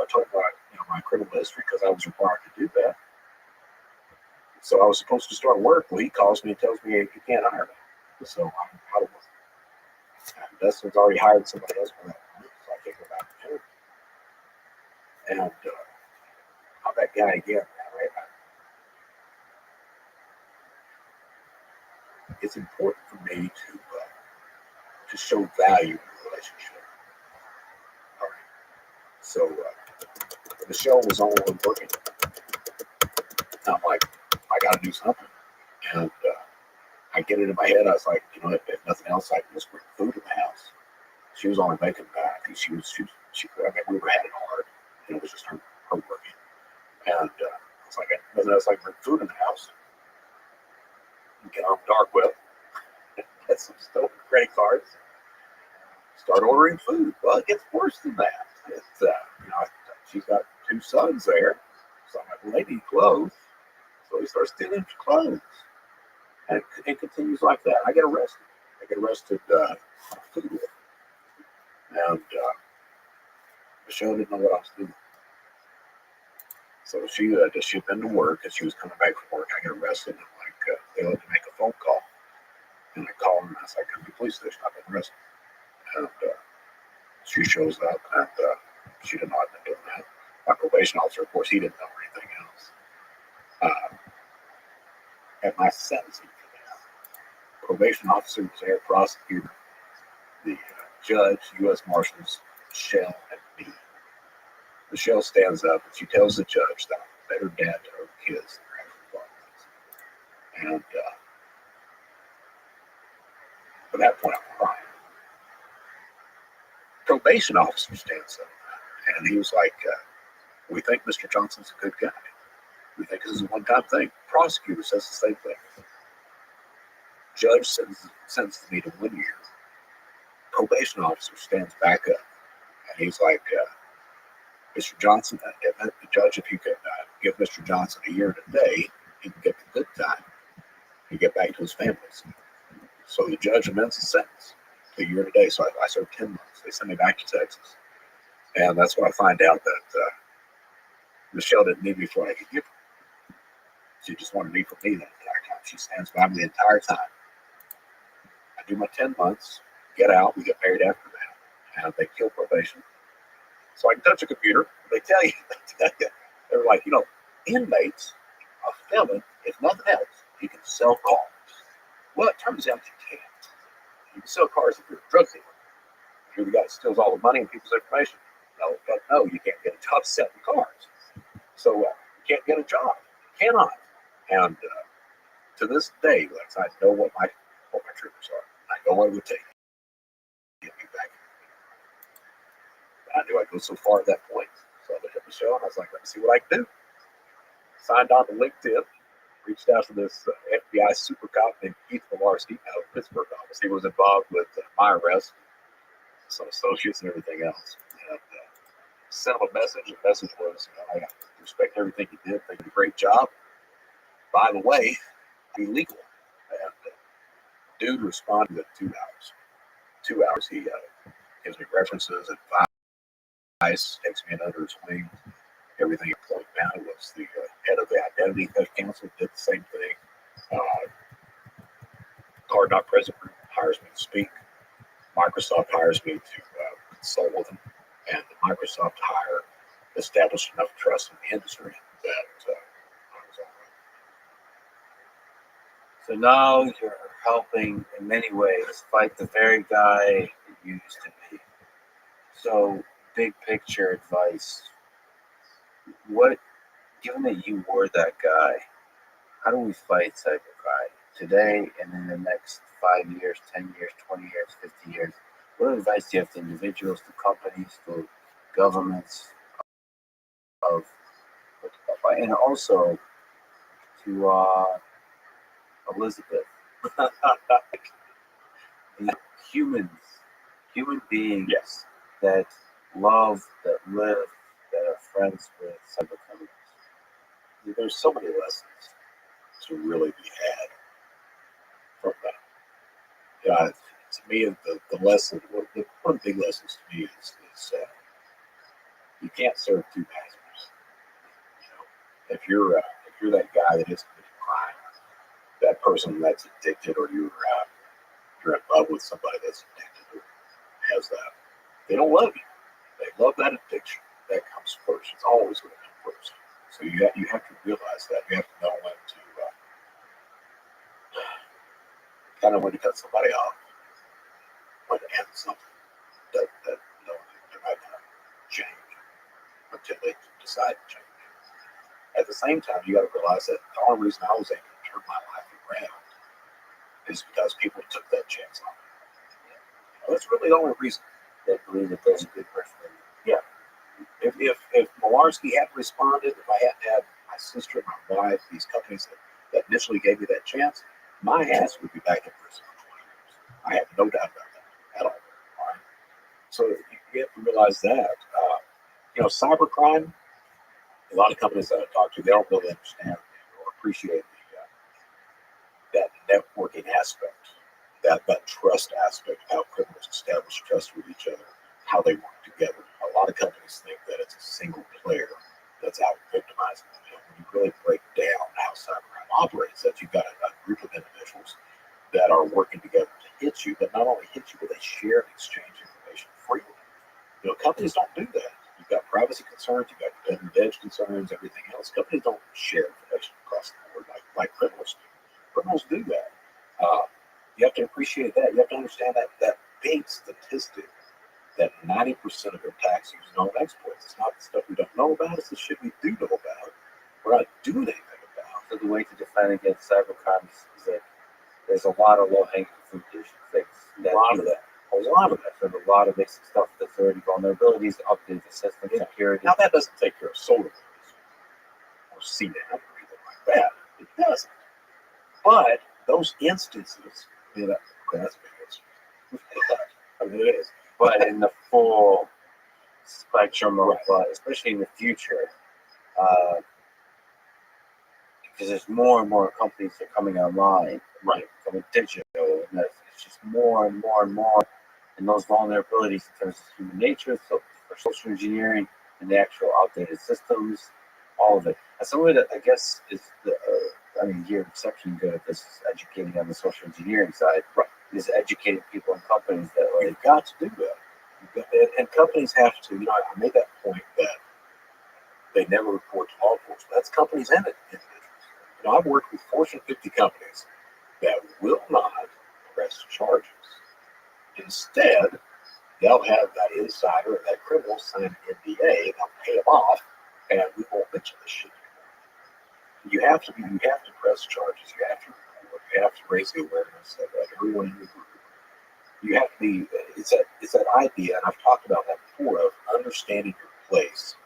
I told my, my criminal history because I was required to do that. So I was supposed to start work. Well, he calls me and tells me he can't hire me. So I'm out of work. And Dustin's already hired somebody else for that month, so I can't go back to him. And I'm that guy again, right? It's important for me to show value in the relationship. All right. So Michelle was on working. I'm like, I got to do something. And I get it in my head. I was like, if nothing else, I can just bring food in the house. She was only making back. I mean, we were had it hard. It was just her working. And it's like, nothing else, I can bring food in the house. Get on the dark web, get some stolen credit cards, start ordering food. Well, it gets worse than that. It's, she's got 2 sons there. So I'm like, well, they need clothes. So he starts stealing clothes. And it continues like that. I get arrested. On a food order. And Michelle didn't know what I was doing. So she'd been to work, and she was coming back from work. I get arrested, and they let me make a phone call. And I call her, and I was like, come to the police station, I've been arrested. And she shows up, and she did not have been doing that. My probation officer, of course, he didn't know anything else. At my sentencing for that, probation officer was there, prosecutor, the judge, U.S. Marshals, Michelle, and me. Michelle stands up, and she tells the judge that I'm a better dad to her kids than her actual father. And at that point, I'm crying. Probation officer stands up, and he was like, we think Mr. Johnson's a good guy. We think this is a one-time thing. Prosecutor says the same thing. Judge sentences me to 1 year. Probation officer stands back up, and he's like, Mr. Johnson, the judge, if you could give Mr. Johnson a year today, he can get the good time and get back to his family. So the judge amends the sentence to a year today. So I served 10 months. They sent me back to Texas. And that's when I find out that Michelle didn't need me for what I could give her. She just wanted me for me the entire time. She stands by me the entire time. I do my 10 months, get out, we get married after that. And they kill probation. So I can touch a computer. They tell you, they're like, inmates, a felon, if nothing else, you can sell cars. Well, it turns out you can't. You can sell cars if you're a drug dealer. You're the guy that steals all the money and people's information. No, you can't get a job selling cars. So you can't get a job. You cannot. And to this day, Lex, I know what my triggers are. I know what it would take to get me back. I knew I'd go so far at that point. So I looked at Michelle, and I was like, let me see what I can do. Signed on to LinkedIn. Reached out to this FBI super cop named Keith Malarski out of Pittsburgh office. He was involved with my arrest, some associates, and everything else. And sent him a message. The message was, I respect everything you did. Think you did a great job. By the way, illegal. And dude responded in 2 hours. 2 hours. He gives me references, advice, takes me under his wing. Everything I point down was the head of the Identity Theft Council did the same thing. Card Not Present Group hires me to speak. Microsoft hires me to consult with them. And the Microsoft hire established enough trust in the industry that I was all right. So now you're helping in many ways fight the very guy you used to be. So big picture advice. Given that you were that guy, how do we fight cybercrime today and in the next 5 years, 10 years, 20 years, 50 years? What advice do you have to individuals, to companies, to governments, and also to Elizabeth? Human beings, yes, that love, that live, that are friends with cyber criminals. There's so many lessons to really be had from that. To me, the lesson, one of the big lessons to me is You can't serve two masters. You know, if you're that guy that is committing crime, that person that's addicted, or you're in love with somebody that's addicted or has that, they don't love you. They love that addiction. That comes first. It's always going to come first. So you have to realize that. You have to know when to kind of when to cut somebody off, when to end something that you know they're not going to change until they decide to change. At the same time, you got to realize that the only reason I was able to turn my life around is because people took that chance on me. That's really the only reason. They believe that there's a good person. Yeah. If Malarski hadn't responded, if I hadn't had my sister, my wife, these companies that initially gave me that chance, my ass would be back in prison for 20 years. I have no doubt about that at all. All right. So you have to realize that. Cybercrime, a lot of companies that I talk to, they don't really understand or appreciate that networking aspect, that trust aspect, how criminals establish trust with each other, how they work together. A lot of companies think that it's a single player that's out victimizing them. When you really break down how cybercrime operates, that you've got a group of individuals that are working together to hit you, but not only hit you, but they share and exchange information freely. Companies don't do that. You've got privacy concerns, you've got competitive edge concerns, everything else. Companies don't share information across the board like criminals do. Criminals do that. You have to appreciate that. You have to understand that big statistic that 90% of attacks use known exploits. It's not the stuff we don't know about, it's the shit we do know about. We're not doing anything about. So the way to defend against cybercrime is that there's a lot of low-hanging fruit that you should fix. A lot of that. There's a lot of basic stuff that's already vulnerabilities, update the system, security. Now that doesn't take care of solar or CNAP or anything like that. It doesn't. But those instances, that's a big instance. I mean, it is. But in the full spectrum of, especially in the future, because there's more and more companies that are coming online, coming digital, and it's just more and more and more. And those vulnerabilities in terms of human nature, so for social engineering and the actual outdated systems, all of it. And some of it, I guess, is you're exceptionally good at this, is educating on the social engineering side. Is educating people and companies that you've got to do that. And companies have to, I made that point that they never report to law enforcement. That's companies and individuals. I've worked with Fortune 50 companies that will not press charges. Instead, they'll have that insider, that criminal sign an NDA, they'll pay them off, and we won't mention this shit anymore. You have to press charges. You have to report. You have to raise the awareness of everyone in your group. You have to be. It's that idea, and I've talked about that before, of understanding your place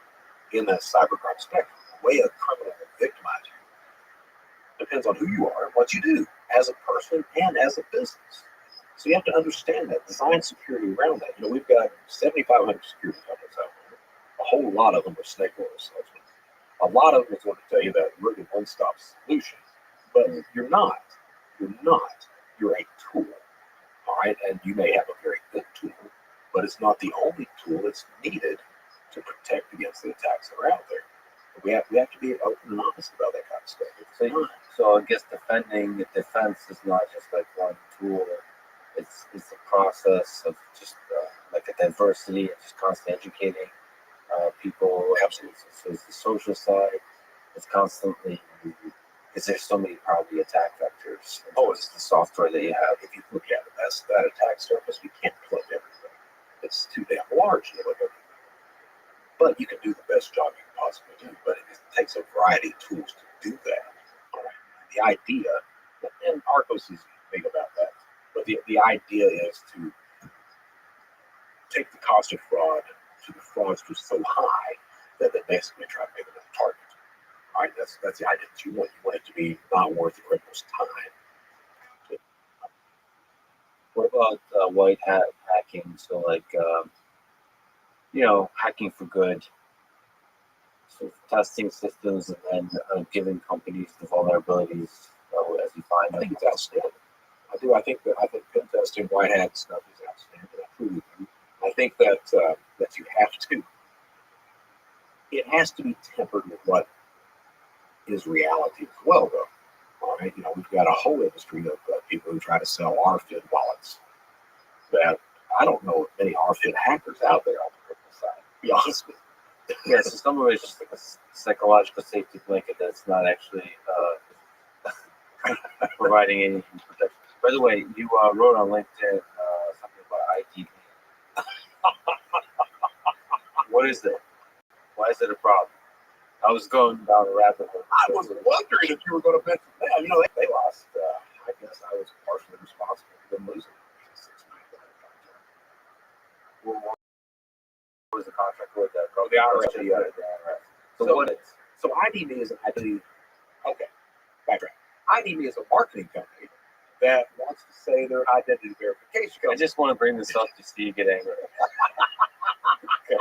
in that cybercrime spectrum. The way a criminal will victimize you depends on who you are and what you do as a person and as a business. So you have to understand that, design security around that. We've got 7,500 security companies out there. A whole lot of them are snake oil salesmen. A lot of them is going to tell you that we're the one-stop solution, but you're not. You're not. You're a tool, all right? And you may have a very good tool, but it's not the only tool that's needed to protect against the attacks that are out there. We have to be open and honest about that kind of stuff. So I guess defense is not just like one tool. It's a process of just like a diversity and just constantly educating people. Absolutely. So it's the social side. It's constantly, because there's so many probably attack vectors. It's the software that you have. If you look at it, that's that attack surface. You can't plug everything. It's too damn large to plug everything. But you can do the best job you can possibly do. But it takes a variety of tools to do that. All right. The idea, and Arcos is big about that. But the idea is to take the cost of fraud to the fraudsters so high that they basically try to make it a target. All right, that's the idea that you want. You want it to be not worth the criminal's time. What about white hat hacking? So like, hacking for good. So testing systems and then giving companies the vulnerabilities as you find them. I think it's outstanding. I do. I think pen testing, white hat stuff is outstanding. I truly do. I think that you have to it has to be tempered with what is reality as well, though. All right, we've got a whole industry of people who try to sell RFID wallets that I don't know if many RFID hackers out there on the criminal side, to be honest with Yeah, so some of it's just like a psychological safety blanket that's not actually providing any protection. By the way, you wrote on LinkedIn something about ID. What is that? Why is it a problem? I was going down a rabbit hole. I was wondering if you were going to mention that. They lost. I guess I was partially responsible for them losing. What was the contract with that? Oh, the IRS. The IRS. So what is? So IDme is an identity. Okay, backtrack. IDme is a marketing company that wants to say they're an identity verification company. I just want to bring this up to see you get angry. Okay.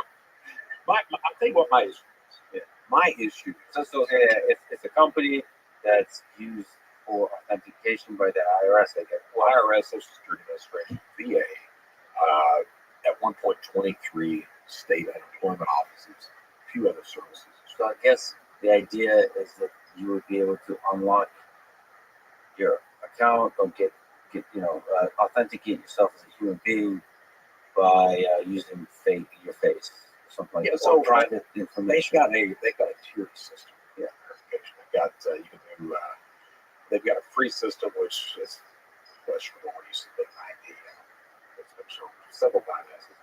I'll tell you what my issue is. Yeah. My issue. It's a company that's used for authentication by the IRS. Well, IRS, Social Security Administration, VA, at one point 23 state unemployment offices, a few other services. So I guess the idea is that you would be able to unlock your account or authenticate yourself as a human being by using your face or something like that. So private information. They've got a tiered system. Yeah, verification. They've got a free system which is questionable when you submit an ID. It's been shown several bypasses.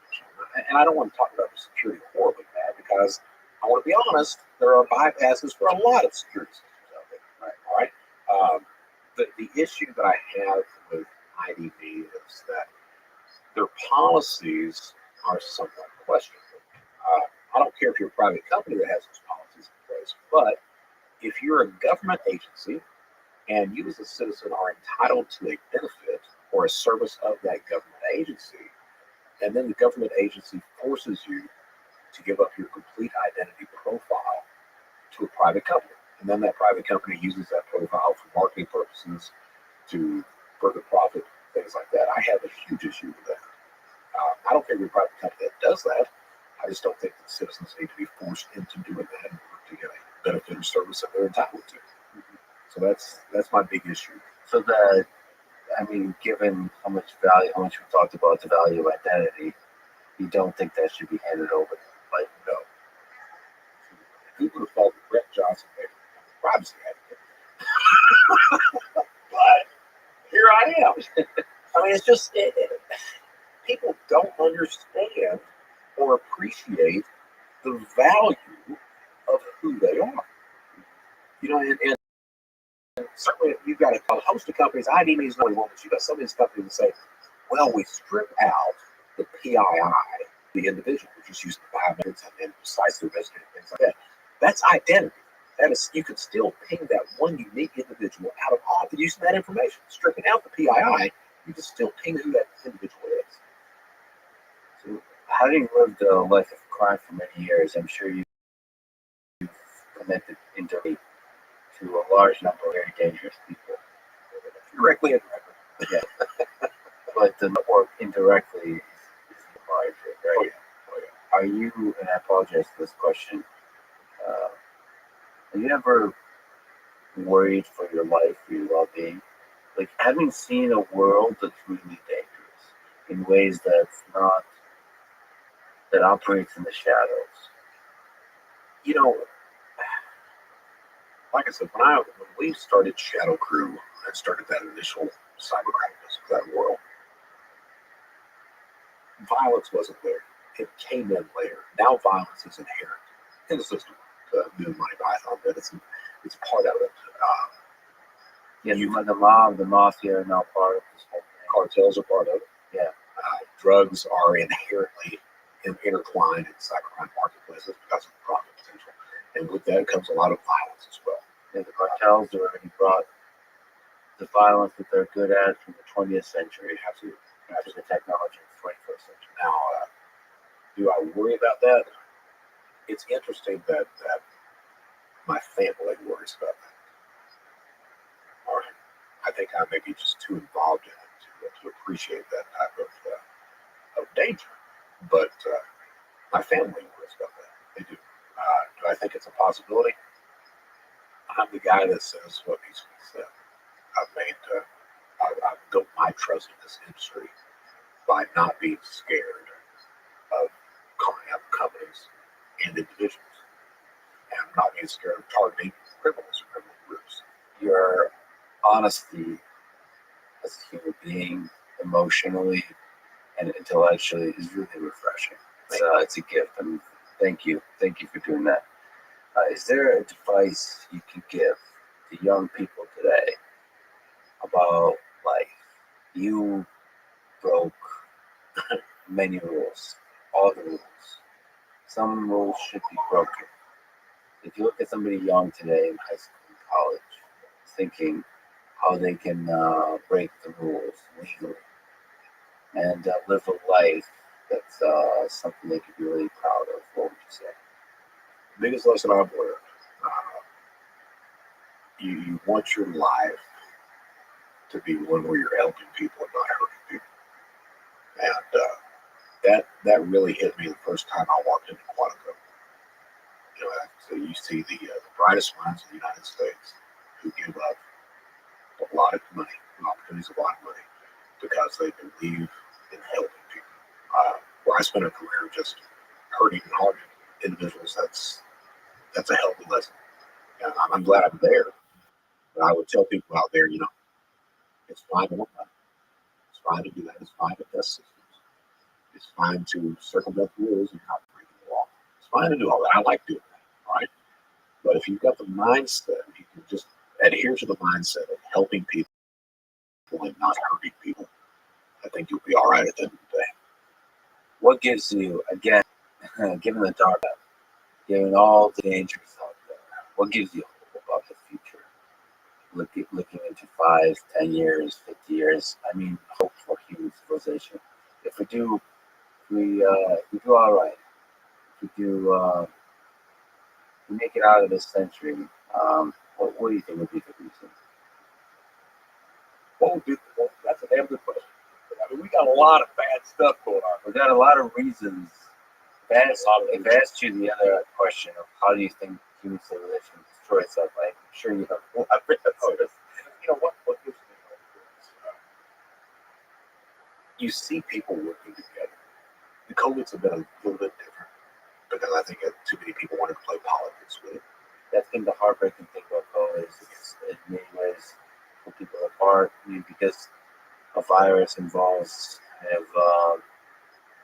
And I don't want to talk about the security horribly bad because I want to be honest, there are bypasses for a lot of security systems out there. Right. All right. The issue that I have with IDB is that their policies are somewhat questionable. I don't care if you're a private company that has those policies in place, but if you're a government agency and you as a citizen are entitled to a benefit or a service of that government agency, and then the government agency forces you to give up your complete identity profile to a private company. And then that private company uses that profile for marketing purposes to further profit, things like that. I have a huge issue with that. I don't care if you're a private company that does that. I just don't think that citizens need to be forced into doing that in order to get a benefit or service that they're entitled to. So that's my big issue. So given how much we talked about the value of identity, you don't think that should be handed over? Like, no. Who would have thought that Brett Johnson made a privacy advocate? But here I am. It's just people don't understand or appreciate the value of who they are. And certainly you've got a host of companies. IDme is only one, but you've got some of these companies that say, well, we strip out the PII, the individual, which is using the biometrics and precise their resident and things like that. That's identity. That is, you can still ping that one unique individual out of all using that information. Stripping out the PII, you can still ping who that individual is. So, having lived a life of crime for many years, I'm sure you've connected indirectly to a large number of very dangerous people. Directly and indirectly. Yeah. But the network indirectly is larger, right? Oh, yeah. Are you, and I apologize for this question, are you ever worried for your life, for your well-being? Like, having seen a world that's really dangerous in ways that operates in the shadows. Like I said, when we started Shadow Crew and started that initial cybercrime that world, violence wasn't there. It came in later. Now violence is inherent in the system. New Monty Python, but it's part of it. The mafia are now part of this whole thing. Cartels are part of it. Yeah. Drugs are inherently intertwined in cybercrime marketplaces because of the profit potential. And with that comes a lot of violence as well. And the cartels already brought the violence that they're good at from the 20th century to the technology of the 21st century. Now, do I worry about that? It's interesting that my family worries about that. All right. I think I may be just too involved in it to appreciate that type of danger. But my family worries about that. They do. Do I think it's a possibility? I'm the guy that says what needs to be said. I've built my trust in this industry by not being scared of calling out companies and individuals, and not being scared of targeting criminals or criminal groups. Your honesty as a human being, emotionally and intellectually, is really refreshing. It's a gift. I mean, thank you for doing that. Is there a advice you could give to young people today about life? You broke many rules, all the rules. Some rules should be broken. If you look at somebody young today in high school and college, thinking how they can break the rules legally and live a life that's something they could be really proud of, what would you say? The biggest lesson I've learned, you want your life to be one where you're helping people and not hurting people. And that really hit me the first time I walked into Quantico. So you see the brightest minds in the United States who give up a lot of money, opportunities, a lot of money, because they believe in helping people. Where I spent a career just hurting and harming individuals, that's a healthy lesson. And I'm glad I'm there. But I would tell people out there, it's fine to want money. It's fine to do that. It's fine to test systems. It's fine to circumvent the rules and not break the law. It's fine to do all that. I like doing that, all right? But if you've got the mindset, you can just adhere to the mindset of helping people and not hurting people, I think you'll be all right at the end of the day. What gives you, again, given the dark, given all the dangers out there, what gives you hope about the future? Looking into 5, 10 years, 50 years, I mean, hope for human civilization. If we do all right, if we make it out of this century, what do you think would be the reason? Well, that's a damn good question. I mean, we got a lot of bad stuff going on. We got a lot of reasons. If I asked you the other question of how do you think human civilization destroy itself, I'm sure you have a lot of answers. What gives me hope is you see people working together. The COVID's have been a little bit different because I think too many people wanted to play politics with it. That's been the heartbreaking thing about COVID is it's in many ways pull people apart. I mean, because a virus involves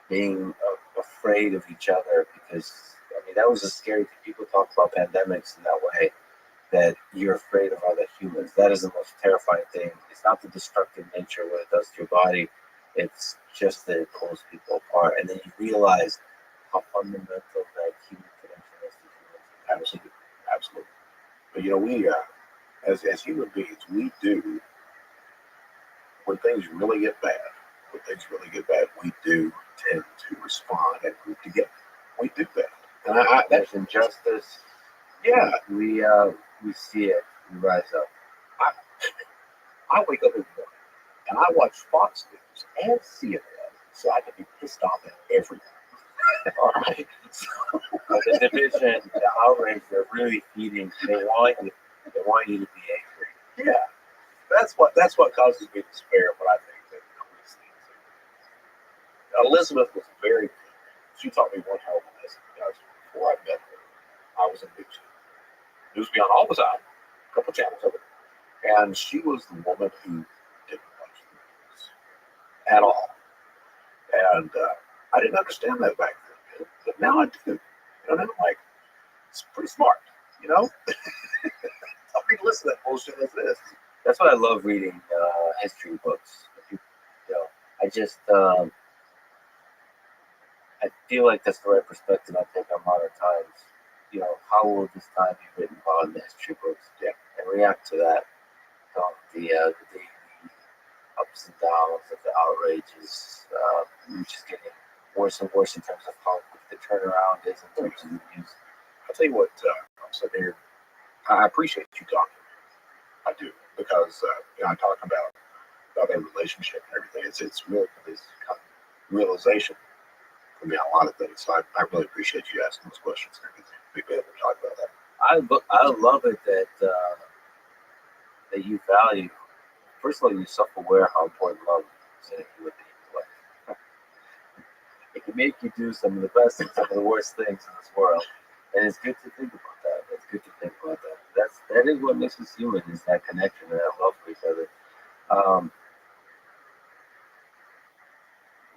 being afraid of each other. Because I mean, that was a scary thing. People talk about pandemics in that way, that you're afraid of other humans. That is the most terrifying thing. It's not the destructive nature of what it does to your body. It's just that it pulls people apart, and then you realize how fundamental that human connection is to humans. Absolutely. But we, as human beings, we do, when things really get bad, we do tend to respond and group together. We do that. And There's injustice. yeah, We see it. We rise up. I wake up in the morning and I watch Fox News and CNN so I can be pissed off at everything. All right. The division, the outrage, they're really feeding. They want you to be angry. Yeah, that's what causes me despair when I think that these things. Elizabeth was very good. She taught me one hell of a lesson, guys. Before I met her, I was in News Beyond all the time, a couple channels of it, and she was the woman who didn't watch the news at all. And I didn't understand that back then, but now I do. And I'm like, it's pretty smart, I mean, listen to that bullshit as this. That's why I love reading history books. I just I feel like that's the right perspective I take on modern times. How will this time be written about in the history books? Yeah, and react to that. The daily ups and downs of the outrages, which is getting worse and worse in terms of how quick the turnaround is in terms of the news. I'll tell you what, I'm sitting here. I appreciate you talking. I do, because I'm talking about their relationship and everything. It's really this kind of realization for me on a lot of things. So I really appreciate you asking those questions and everything. we'd be able to talk about that. I love it that you value. First of all, you're self-aware how important love is in your life. It can make you do some of the best and some of the worst things in this world, and it's good to think about that. It's good to think about that. That is what makes us human, is that connection and that love for each other. Um,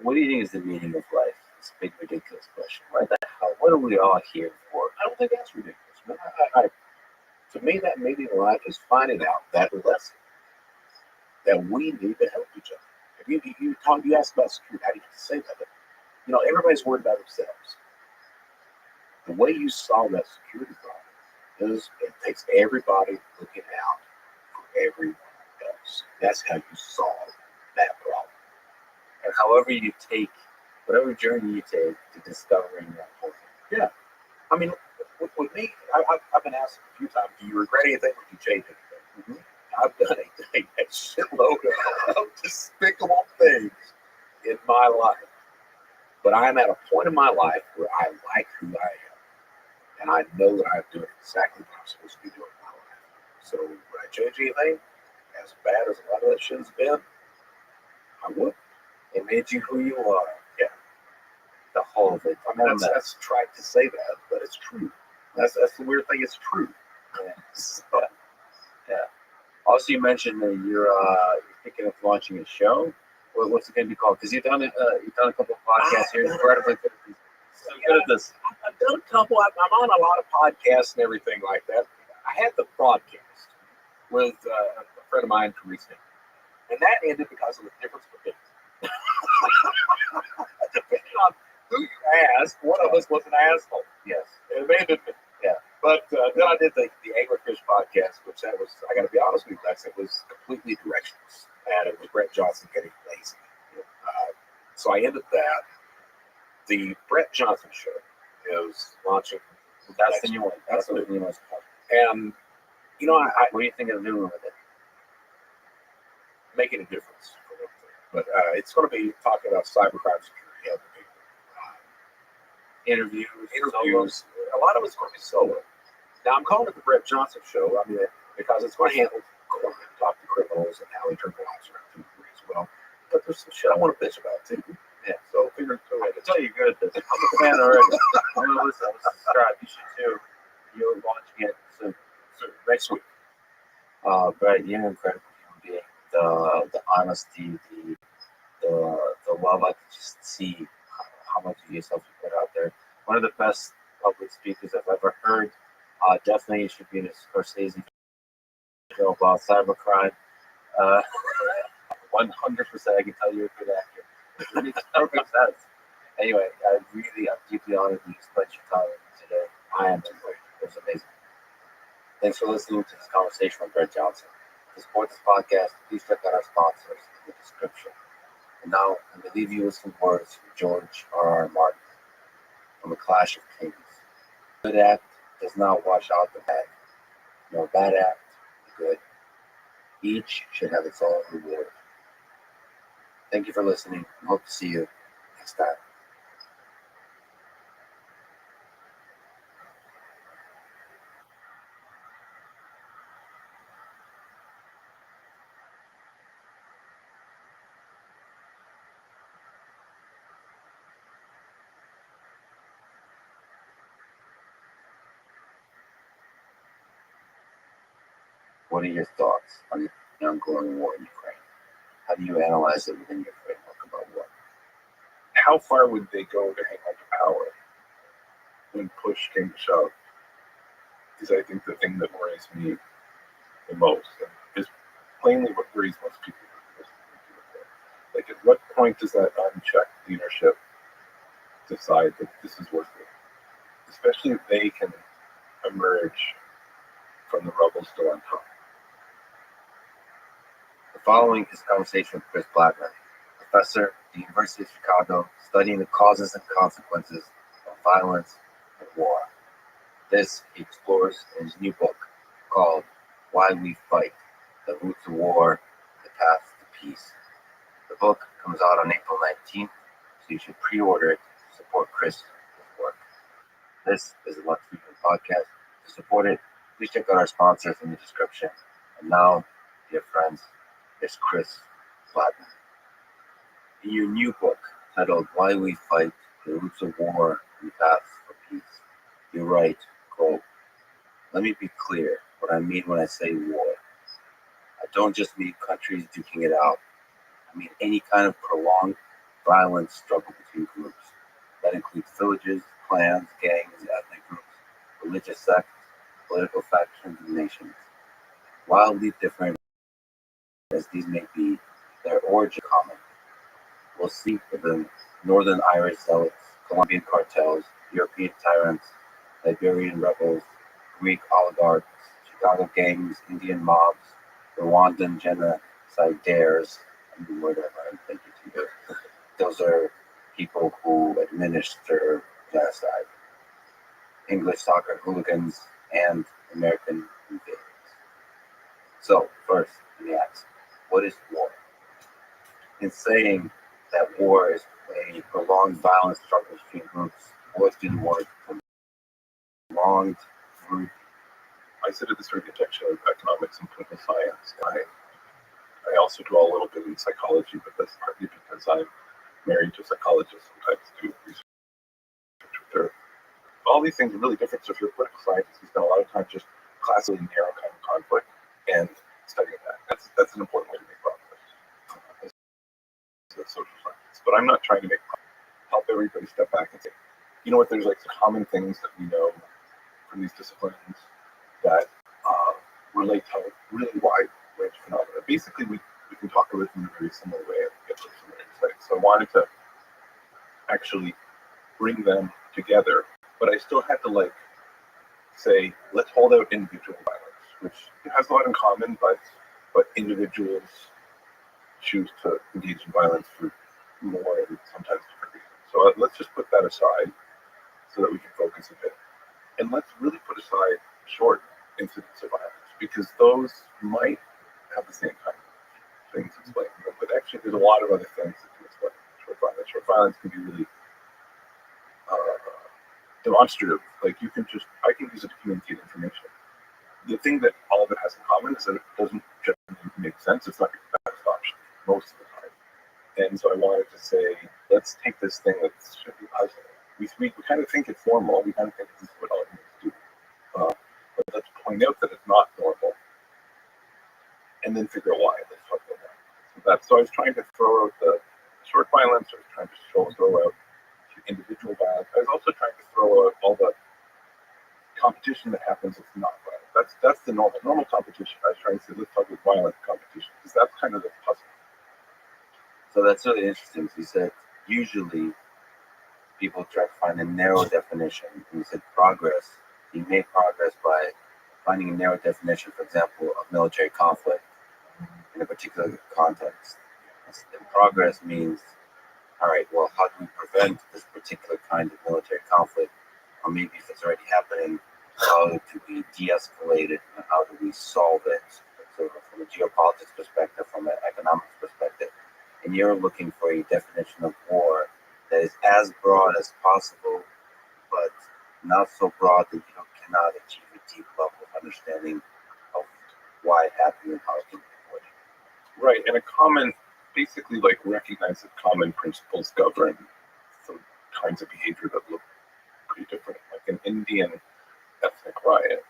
what do you think is the meaning of life? It's a big, ridiculous question. Why the hell? What are we all here for? I don't think that's ridiculous. Man. To me, that meaning of life is finding out that lesson that we need to help each other. If you asked about security, how do you say that? But, everybody's worried about themselves. The way you solve that security problem is it takes everybody looking out for everyone else. That's how you solve that problem. And however you take, whatever journey you take to discovering that point. Yeah. I mean, with me, I've been asked a few times, do you regret anything or do you change anything? Mm-hmm. I've done a shitload of despicable things in my life. But I'm at a point in my life where I like who I am. And I know that I'm doing exactly what I'm supposed to be doing in my life. So would I change anything? As bad as a lot of that shit has been, I would. It made you who you are. Yeah. The whole of it. I mean, that's trite to say that, but it's true. That's the weird thing. It's true. Yeah. So, yeah. Also, you mentioned that you're thinking of launching a show. What's it going to be called? Because you've done a couple of podcasts. You're incredibly good at these. So good at this. I've done a couple. I'm on a lot of podcasts and everything like that. I had the broadcast with a friend of mine, Teresa, and that ended because of the difference of opinion. Depending on who you asked, one of us was an asshole. Yes. It abandoned me. Yeah. But then I did the Anglerfish podcast, which that was, I got to be honest with you, Lex, it was completely directionless. And it was Brett Johnson getting lazy. So I ended that. The Brett Johnson show is launching. That's the new one. That's the new one. And, what do you think of doing with it? Making a difference for one thing. But it's going to be talking about cybercrime security, helping people. Interviews. A lot of it's going to be solo. Now, I'm calling it the Brett Johnson show. I mean, because it's going to handle crime, talk to criminals and how they turn their lives around to degree as well. But there's some shit I want to bitch about too. Yeah. So figure I can tell you're good at this. I'm a fan already. I'm going to listen. I'm subscribe. You should too. You're launching it soon. Next week. Brett, you're an incredible human being. The honesty, the love, I could just see how much of yourself you put out there. One of the best public speakers I've ever heard. Definitely should be in a Scorsese show about cybercrime. 100%, I can tell you're a good actor. It makes perfect sense. Anyway, I'm deeply honored you spent your time with me today. I am too. It was amazing. Thanks for listening to this conversation with Brett Johnson. To support this podcast, please check out our sponsors in the description. And now, I'm going to leave you with some words from George R.R. Martin from A Clash of Kings. A good act does not wash out the bad, nor a bad act the good. Each should have its own reward. Thank you for listening. I hope to see you next time. What are your thoughts on the ongoing war in Ukraine? How do you analyze it within your framework about war? How far would they go to hang on to power when push came to shove? Is I think the thing that worries me the most is plainly what worries most people. Like, at what point does that unchecked leadership decide that this is worth it? Especially if they can emerge from the rubble still on top. The following is a conversation with Chris Blackman, professor at the University of Chicago, studying the causes and consequences of violence and war. This he explores in his new book called Why We Fight, The Roots of War, The Path to Peace. The book comes out on April 19th, so you should pre-order it to support Chris' work. This is a Lux Freedom podcast. To support it, please check out our sponsors in the description. And now, dear friends, here's Chris Flatman. In your new book titled Why We Fight, The Roots of War and Paths for Peace, you write, quote, "Let me be clear what I mean when I say war. I don't just mean countries duking it out. I mean any kind of prolonged, violent struggle between groups. That includes villages, clans, gangs, ethnic groups, religious sects, political factions, and nations. Wildly different as these may be, their origin common. We'll see for the Northern Irish zealots, Colombian cartels, European tyrants, Liberian rebels, Greek oligarchs, Chicago gangs, Indian mobs, Rwandan genocidaires, and whatever, thank you to you. Those are people who administer genocide, English soccer hooligans, and American invaders. So, first, let me ask, what is war? In saying that war is a prolonged violent struggle between groups, what do the word prolonged group? I sit at the sort of intersection of economics and political science. I also do a little bit in psychology, but that's partly because I'm married to a psychologist. Sometimes do research with her. All these things are really different. So if you're a political scientist, you spend a lot of time just classically narrow kind of conflict and studying that. That's an important way to make progress as a social scientist. But I'm not trying to help everybody step back and say, you know what, there's like common things that we know from these disciplines that relate to a really wide range of phenomena. Basically, we can talk about it in a very similar way and get really similar insights. So I wanted to actually bring them together, but I still had to say, let's hold out individual violence, which has a lot in common, but individuals choose to engage in violence for more and sometimes different reasons. So let's just put that aside so that we can focus a bit. And let's really put aside short incidents of violence, because those might have the same kind of things explained. But actually, there's a lot of other things that can explain short violence. Short violence can be really demonstrative. Like I can use it to communicate information. The thing that all of it has in common is that it doesn't generally make sense. It's not your best option most of the time. And so I wanted to say, let's take this thing that should be puzzling. We kind of think it's normal. We kind of think this is what all humans do. But let's point out that it's not normal, and then figure out why. Let's talk about that. So I was trying to throw out the short violence. I was trying to throw out individual violence. I was also trying to throw out all the competition that happens with not violence. That's the normal competition. I was trying to say, let's talk about violent competition, because that's kind of the puzzle. So that's really interesting. So you said usually people try to find a narrow definition. And you said progress. You make progress by finding a narrow definition, for example, of military conflict in a particular context. And progress means, all right, well, how do we prevent this particular kind of military conflict? Or maybe if it's already happening, how do we de-escalate it, and how do we solve it? So from a geopolitics perspective, from an economics perspective, and you're looking for a definition of war that is as broad as possible, but not so broad that you cannot achieve a deep level of understanding of why it happened and how it can be avoided. Right, and basically recognize that common principles govern some kinds of behavior that look pretty different. Like an Indian ethnic riot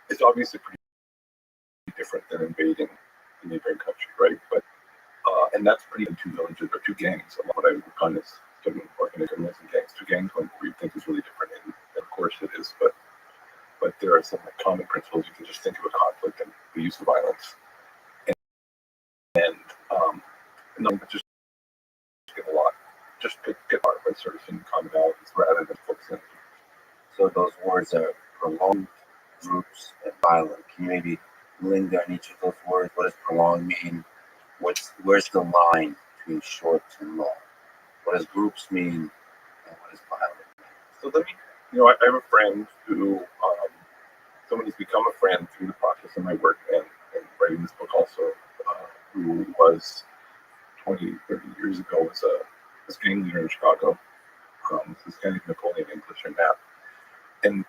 is obviously pretty different than invading a neighboring country, right? But and that's pretty in two villages or two gangs. A lot of what I would define as different organisms and gangs. Two gangs, one we think is really different, and of course it is. But there are some common principles. You can just think of a conflict and the use of violence, and just get a lot. Just pick apart by sort of seeing commonalities rather than focusing. So those words are prolonged, groups, and violent. Can you maybe linger on each of those words? What does prolonged mean? Where's the line between short and long? What does groups mean, and what does violent mean? So let me, I have a friend who, someone who's become a friend through the process of my work and writing this book also, who was 20, 30 years ago was a gang leader in Chicago, this guy named Napoleon English or Nap. And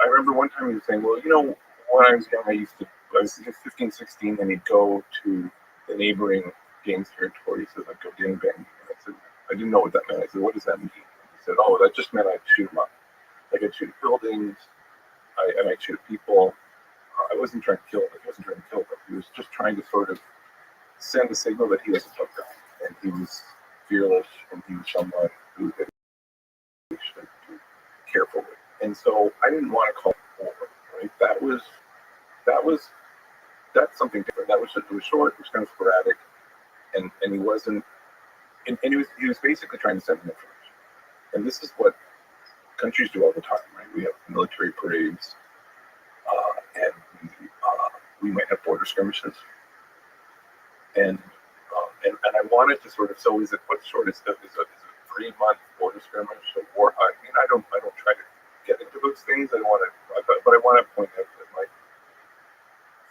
I remember one time he was saying, well, you know, when I was young, I was 15, 16, and he'd go to the neighboring gang territory. He said, I'd go gang banging. And I said, I didn't know what that meant. I said, what does that mean? He said, oh, that just meant I'd shoot him up. Like I'd shoot at buildings, I might shoot at people. I wasn't trying to kill him. He wasn't trying to kill them. He was just trying to sort of send a signal that he was a tough guy, and he was fearless, and he was someone who we should be careful with. And so I didn't want to call him over, right? That's something different. It was short, it was kind of sporadic, and he wasn't, and he was basically trying to send an information. And this is what countries do all the time, right? We have military parades, and we might have border skirmishes, and I wanted to sort of, so is it what's short? Is a 3-month border skirmish a war? I mean, I don't try to get into those things. But I want to point out that like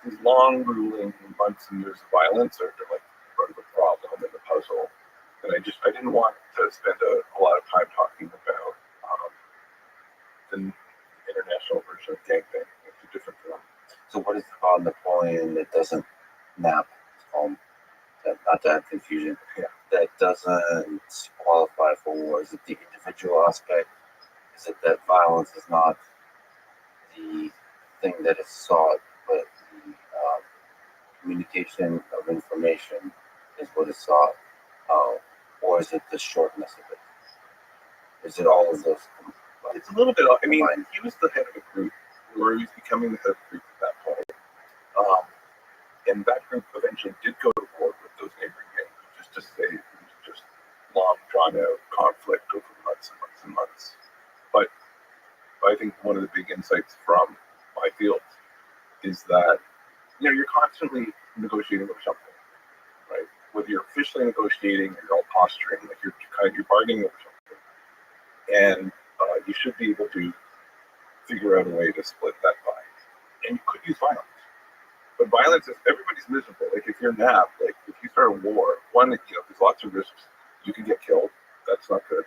these long, grueling months and years of violence are like part of the problem and the puzzle. And I didn't want to spend a lot of time talking about the international version of gangbang. It's a different form. So what is it about Napoleon that doesn't nap home? Not to have confusion. Yeah. That doesn't qualify for war. Is it the individual aspect? Is it that violence is not the thing that is sought, but the communication of information is what is sought? Or is it the shortness of it? Is it all of those? It's a little bit. I mean, he was the head of a group, or he was becoming the head of a group at that point. And that group eventually did go to war with those neighboring gangs, just to say it was just long, drawn-out conflict over months and months and months. But I think one of the big insights from my field is that you're constantly negotiating over something, right? Whether you're officially negotiating or you're all posturing, like you're bargaining over something, and you should be able to figure out a way to split that pie. And you could use violence. But violence is, everybody's miserable. Like if you're NAP, like if you start a war, there's lots of risks. You can get killed. That's not good.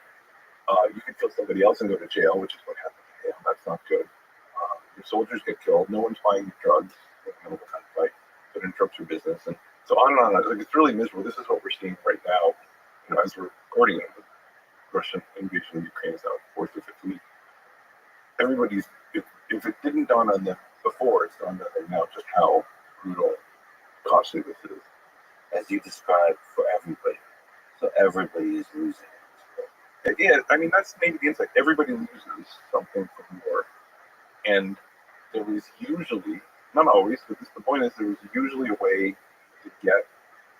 You can kill somebody else and go to jail, which is what happened to him. That's not good. Your soldiers get killed. No one's buying drugs in the middle of a gunfight. It interrupts your business. And so on and on. Like it's really miserable. This is what we're seeing right now, as we're recording it. The Russian invasion of Ukraine is now 4th or 5th week. Everybody's, if it didn't dawn on them before, it's dawned on them now just how brutal, costly this is. As you described, for everybody. So everybody is losing. Yeah, I mean, that's maybe the insight. Everybody loses something from war. And there was usually, not always, but the point is there was usually a way to get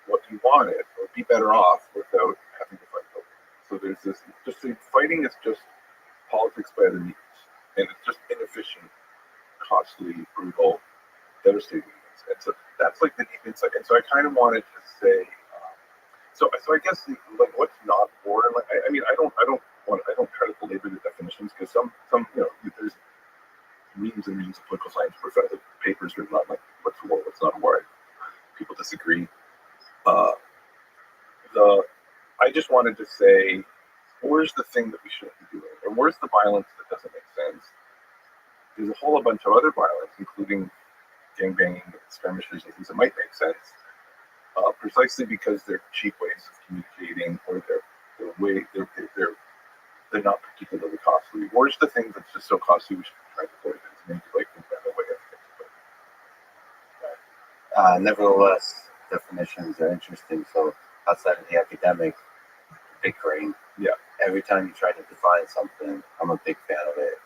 what you wanted or be better off without having to fight over. So there's this, fighting is just politics by the means. And it's just inefficient, costly, brutal, devastating. And so that's like the deep insight. And so I kind of wanted to say, so I guess like what's not war? Like I mean I don't try to belabor the definitions because some there's memes and memes of political science professor papers written on like what's war, what's not war. People disagree. I just wanted to say, where's the thing that we shouldn't be doing, or where's the violence that doesn't make sense? There's a whole bunch of other violence, including gangbanging, skirmishes, and things that might make sense, precisely because they're cheap ways of communicating, or they're not particularly costly. Where's the thing that's just so costly we should try to avoid it? Maybe like the better way of thinking. Nevertheless, definitions are interesting. So outside of the academic bickering, every time you try to define something, I'm a big fan of it.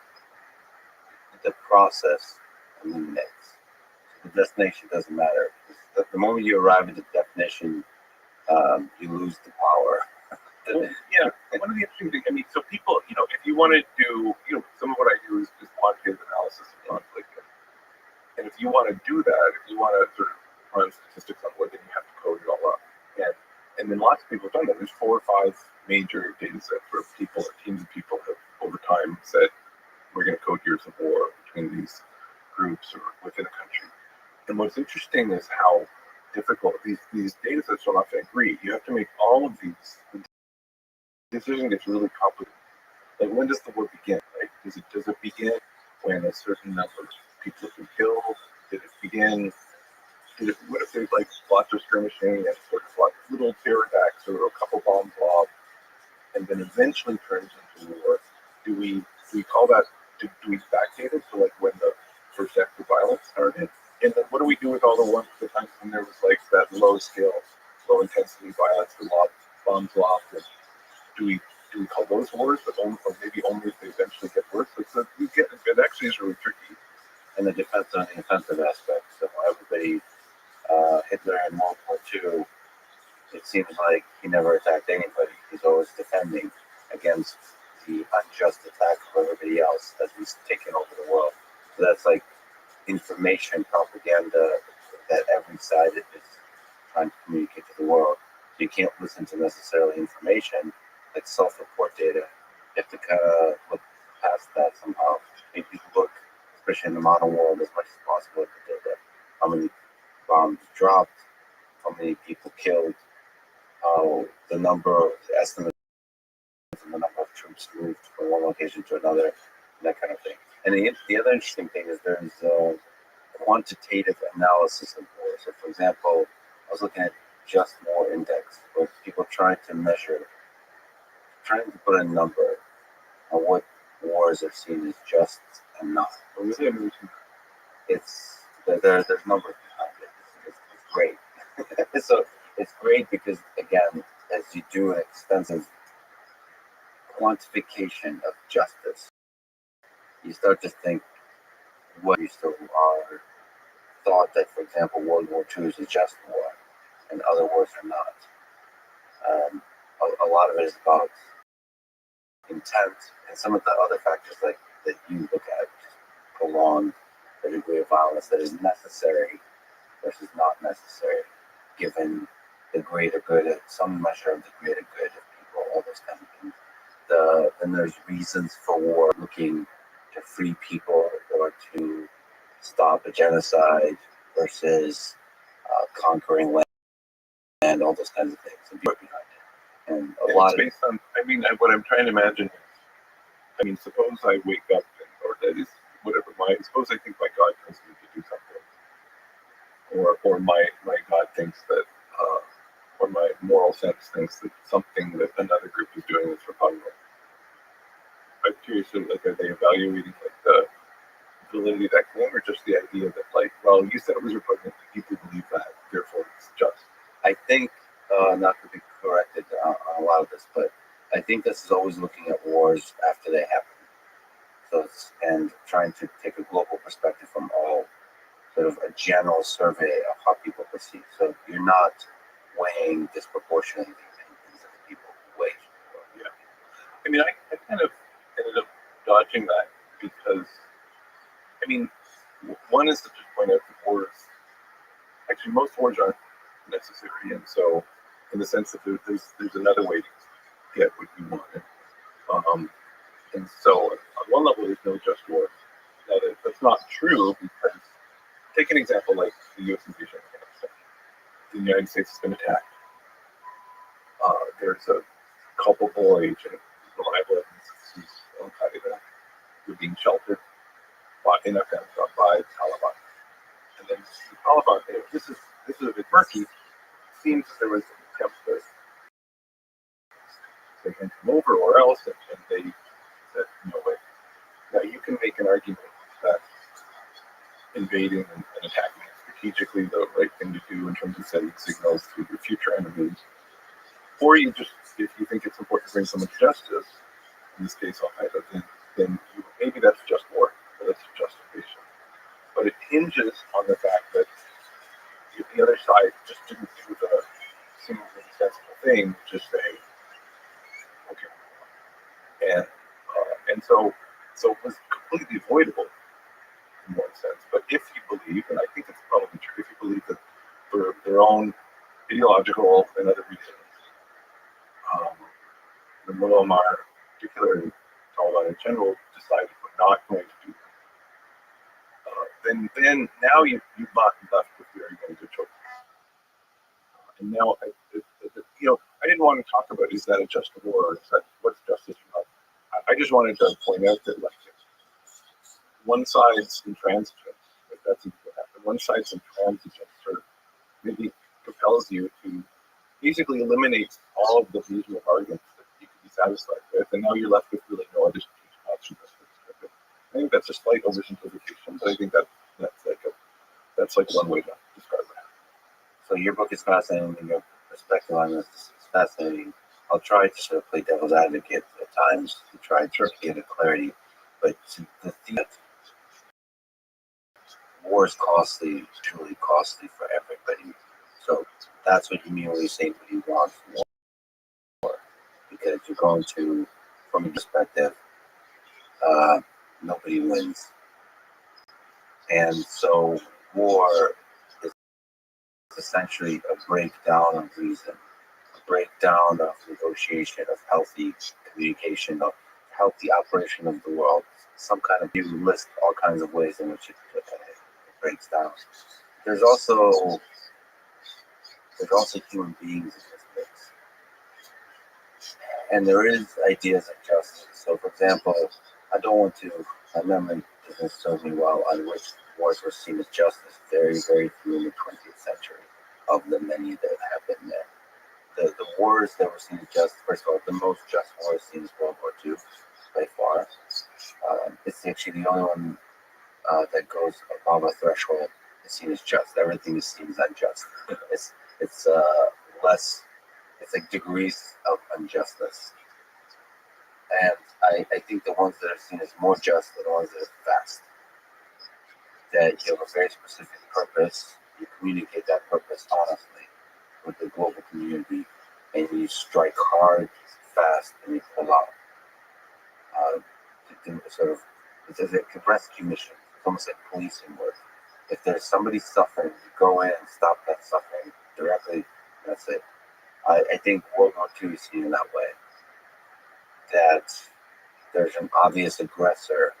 The process illuminates. The destination doesn't matter. The moment you arrive at the definition, you lose the power. Well, one of the interesting things, I mean, so people, if you want to do, some of what I do is quantitative analysis of conflict. And if you want to do that, if you want to sort of run statistics on what, then you have to code it all up. And then lots of people have done that. There's 4 or 5 major data sets where people, or teams of people have over time said, we're going to code years of war between these groups or within a country. And what's interesting is how difficult these data sets will often agree. You have to make all of these. The decision gets really complicated. Like when does the war begin, right? Does it begin when a certain number of people have been killed? Did it begin? What if there's like lots of skirmishing and sort of like little terror attacks or a couple bombs off, and then eventually turns into war? Do we call that? Do we backdate it to like when the first act of violence started? And then what do we do with all the times when there was like that low scale, low intensity violence, the bombs off? And do we call those wars, but only, or maybe only if they eventually get worse? So it actually is really tricky. And the defense on the offensive aspect. So everybody, Hitler in World War II, it seems like he never attacked anybody. He's always defending against the unjust attack of everybody else as he's taken over the world. So that's like information propaganda that every side is trying to communicate to the world. So you can't listen to necessarily information like self-report data. You have to kind of look past that somehow. Maybe look, especially in the modern world, as much as possible at the data. How many bombs dropped, how many people killed, the estimates and the number of troops moved from one location to another, and that kind of thing. And the other interesting thing is there's quantitative analysis of war. So, for example, I was looking at Just War Index, where people trying to put a number on what wars are seen as just and not. There's numbers behind it. It's great. So it's great because, again, as you do an extensive quantification of justice, you start to think what you still are thought that, for example, World War II is a just war and other wars are not. A lot of it is about intent and some of the other factors like that you look at, prolonged the degree of violence that is necessary versus not necessary, given the greater good, some measure of the greater good of people, all those kind of things. Then there's reasons for war, looking to free people or to stop a genocide versus conquering land, all those kinds of things, and people behind it. And a lot it's based on, what I'm trying to imagine is, suppose I wake up, or that is whatever suppose I think my God tells me to do something, or my God thinks that, or my moral sense thinks that something that another group is doing is repugnant. I'm curious, are they evaluating the validity of that claim, or just the idea that, well, you said it was repugnant, people believe that, therefore it's just? I think, not to be corrected on a lot of this, but I think this is always looking at wars after they happen. So and trying to take a global perspective from all, sort of a general survey of how people perceive. So you're not weighing disproportionately things that the people weigh. Yeah. I kind of ended up dodging that because, one is to just point out that wars, actually most wars aren't necessary, and so in the sense that there's another way to get what you want. And so on one level, there's no just war. Now, that's not true because, take an example like the U.S. invasion of Afghanistan. The United States has been attacked. There's a culpable agent, reliable evidence, who's Al-Qaeda. They're being sheltered in Afghanistan by the Taliban. And then the Taliban, this is a bit murky. It seems that there was an attempt to they can come over or else, and they said, no way. Now you can make an argument that invading and attacking is strategically the right thing to do in terms of sending signals to your future enemies. Or you just, if you think it's important to bring someone to justice, in this case Al-Qaeda, then maybe that's just war, or that's justification. But it hinges on the fact that the other side just didn't do the seemingly sensible thing, just say, okay. And so it was completely avoidable in one sense. But if you believe, and I think it's probably true, if you believe that for their own ideological and other reasons, the Mullah particularly Taliban in general, decided we're not going to do that, then now you've not left with very limited choice. And now, I didn't want to talk about, is that a just war, or is that what's justice or not? I just wanted to point out that like one side's intransigent, if that's even what happened. One side's intransigent sort of maybe compels you to basically eliminate all of the usual arguments that you could be satisfied with, and now you're left with really no other strategic option. I think that's a slight oversimplification, but I think that's like one way to describe it. So your book is fascinating, and your perspective on this is fascinating. I'll try to sort of play devil's advocate at times to try to get a clarity, but the thing that war is costly, truly costly for everybody. So that's what you mean when you say what you want from war, because you're going to, from a perspective, nobody wins, and so war is essentially a breakdown of reason, a breakdown of negotiation, of healthy communication, of healthy operation of the world. Some kind of, you list all kinds of ways in which it breaks down. There's also human beings in this mix, and there is ideas of justice. So, for example, I don't want to. My memory doesn't serve me well on which wars were seen as justice. Very, very few in the 20th century of the many that have been there. The wars that were seen as just, first of all, the most just war seen as World War II by far. It's actually the only one that goes above a threshold is seen as just. Everything is seen as unjust. It's less. It's like degrees of unjustness. And I think the ones that are seen as more just are the ones that are fast. That you have a very specific purpose, you communicate that purpose honestly with the global community, and you strike hard, fast, and you pull out. Sort of, it's as a rescue mission. It's almost like policing work. If there's somebody suffering, you go in and stop that suffering directly. That's it. I think World War II is seen in that way. That there's an obvious aggressor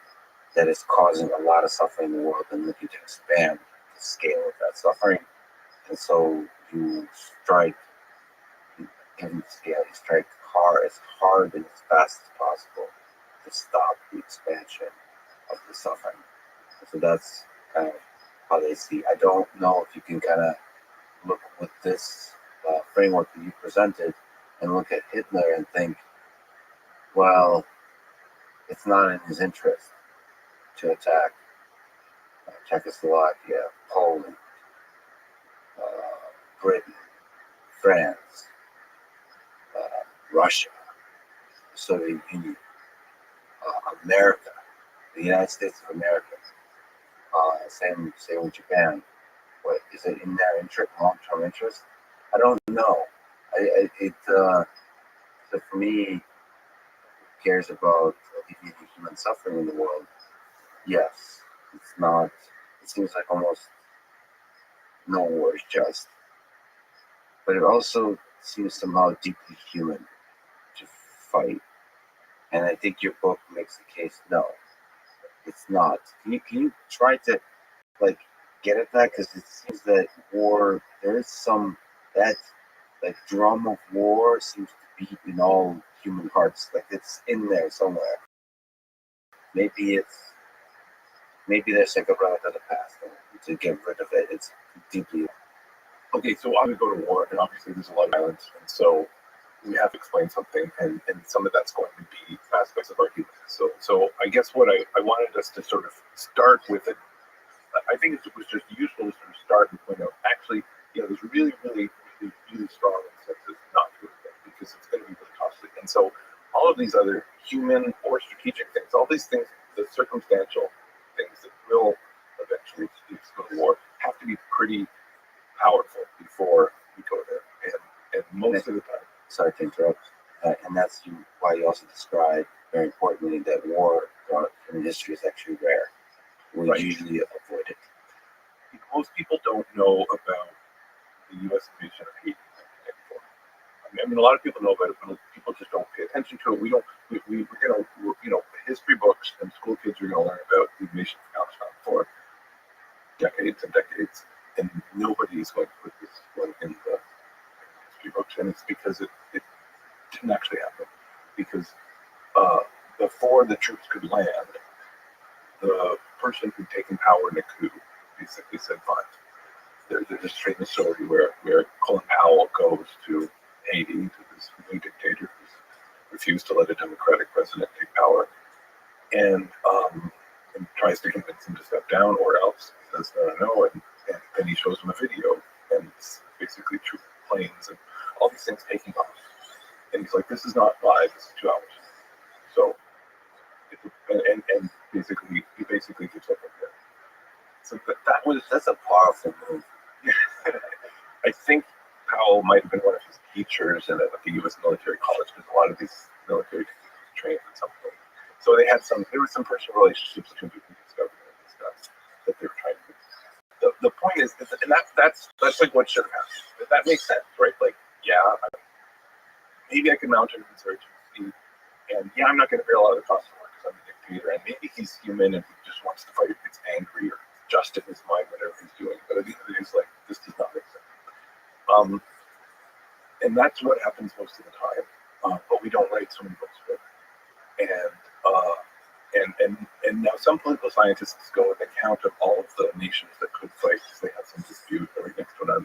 that is causing a lot of suffering in the world and looking to expand the scale of that suffering. And so you strike, given the scale, you strike hard and as fast as possible to stop the expansion of the suffering. And so that's kind of how they see. I don't know if you can kind of look with this framework that you presented and look at Hitler and think, well, it's not in his interest to attack Czechoslovakia, Poland, Britain, France, Russia, the Soviet Union, America, the United States of America. Same with Japan. What is it in their long-term interest? I don't know. So for me, who cares about alleviating human suffering in the world? Yes, it's not. It seems like almost no war is just, but it also seems somehow deeply human to fight. And I think your book makes the case. No, it's not. Can you try to like get at that? Because it seems that war, there is some that like drum of war seems to beat in all human hearts. Like it's in there somewhere. Maybe there's like a relic of the past, and to get rid of it, it's deeply. Okay, so I'm going to go to war, and obviously there's a lot of violence, and so we have to explain something, and some of that's going to be aspects of our human. So I guess what I wanted us to sort of start with it, I think it was just useful to sort of start and point out, actually, there's really, really, really, really strong incentives not to do it, because it's going to be really costly. And so all of these other human or strategic things, all these things, the circumstantial things that will eventually lead to war, have to be pretty powerful before we go there. And most of the time. Sorry to interrupt. And that's why you also describe very importantly that war in history is actually rare. We usually avoid it. Most people don't know about the U.S. invasion of Haiti in 1994. I mean, a lot of people know about it, but people just don't pay attention to it. History books and school kids are going to learn about the invasion of Afghanistan for decades and decades, and nobody is going to put this one in the history books, and it's because it didn't actually happen. Because before the troops could land, the person who'd taken power in a coup basically said, fine. There's this famous story where Colin Powell goes to Haiti, to this new dictator who's refused to let a democratic president take power, and tries to convince him to step down, or else he says no, and then he shows him a video, and it's basically troop planes and all these things taking off. And he's like, this is not 5, this is 2 hours. So, and basically, he basically gives up right there. So that's a powerful move. I think Powell might have been one of his teachers in a U.S. military college, because a lot of these military trained at some point. So there was some personal relationships between people in this government and stuff that they were trying to do. The point is, and that's like what should have happened. That makes sense, right? Like, yeah, maybe I could mount an insurgency, and yeah, I'm not going to bear a lot of the cost of war because I'm a dictator, and maybe he's human and he just wants to fight if he's angry or just in his mind, whatever he's doing. But at the end of the day, it's like, this does not make sense. And that's what happens most of the time. But we don't write so many books for it. And now some political scientists go with a count of all of the nations that could fight because they have some dispute right next to one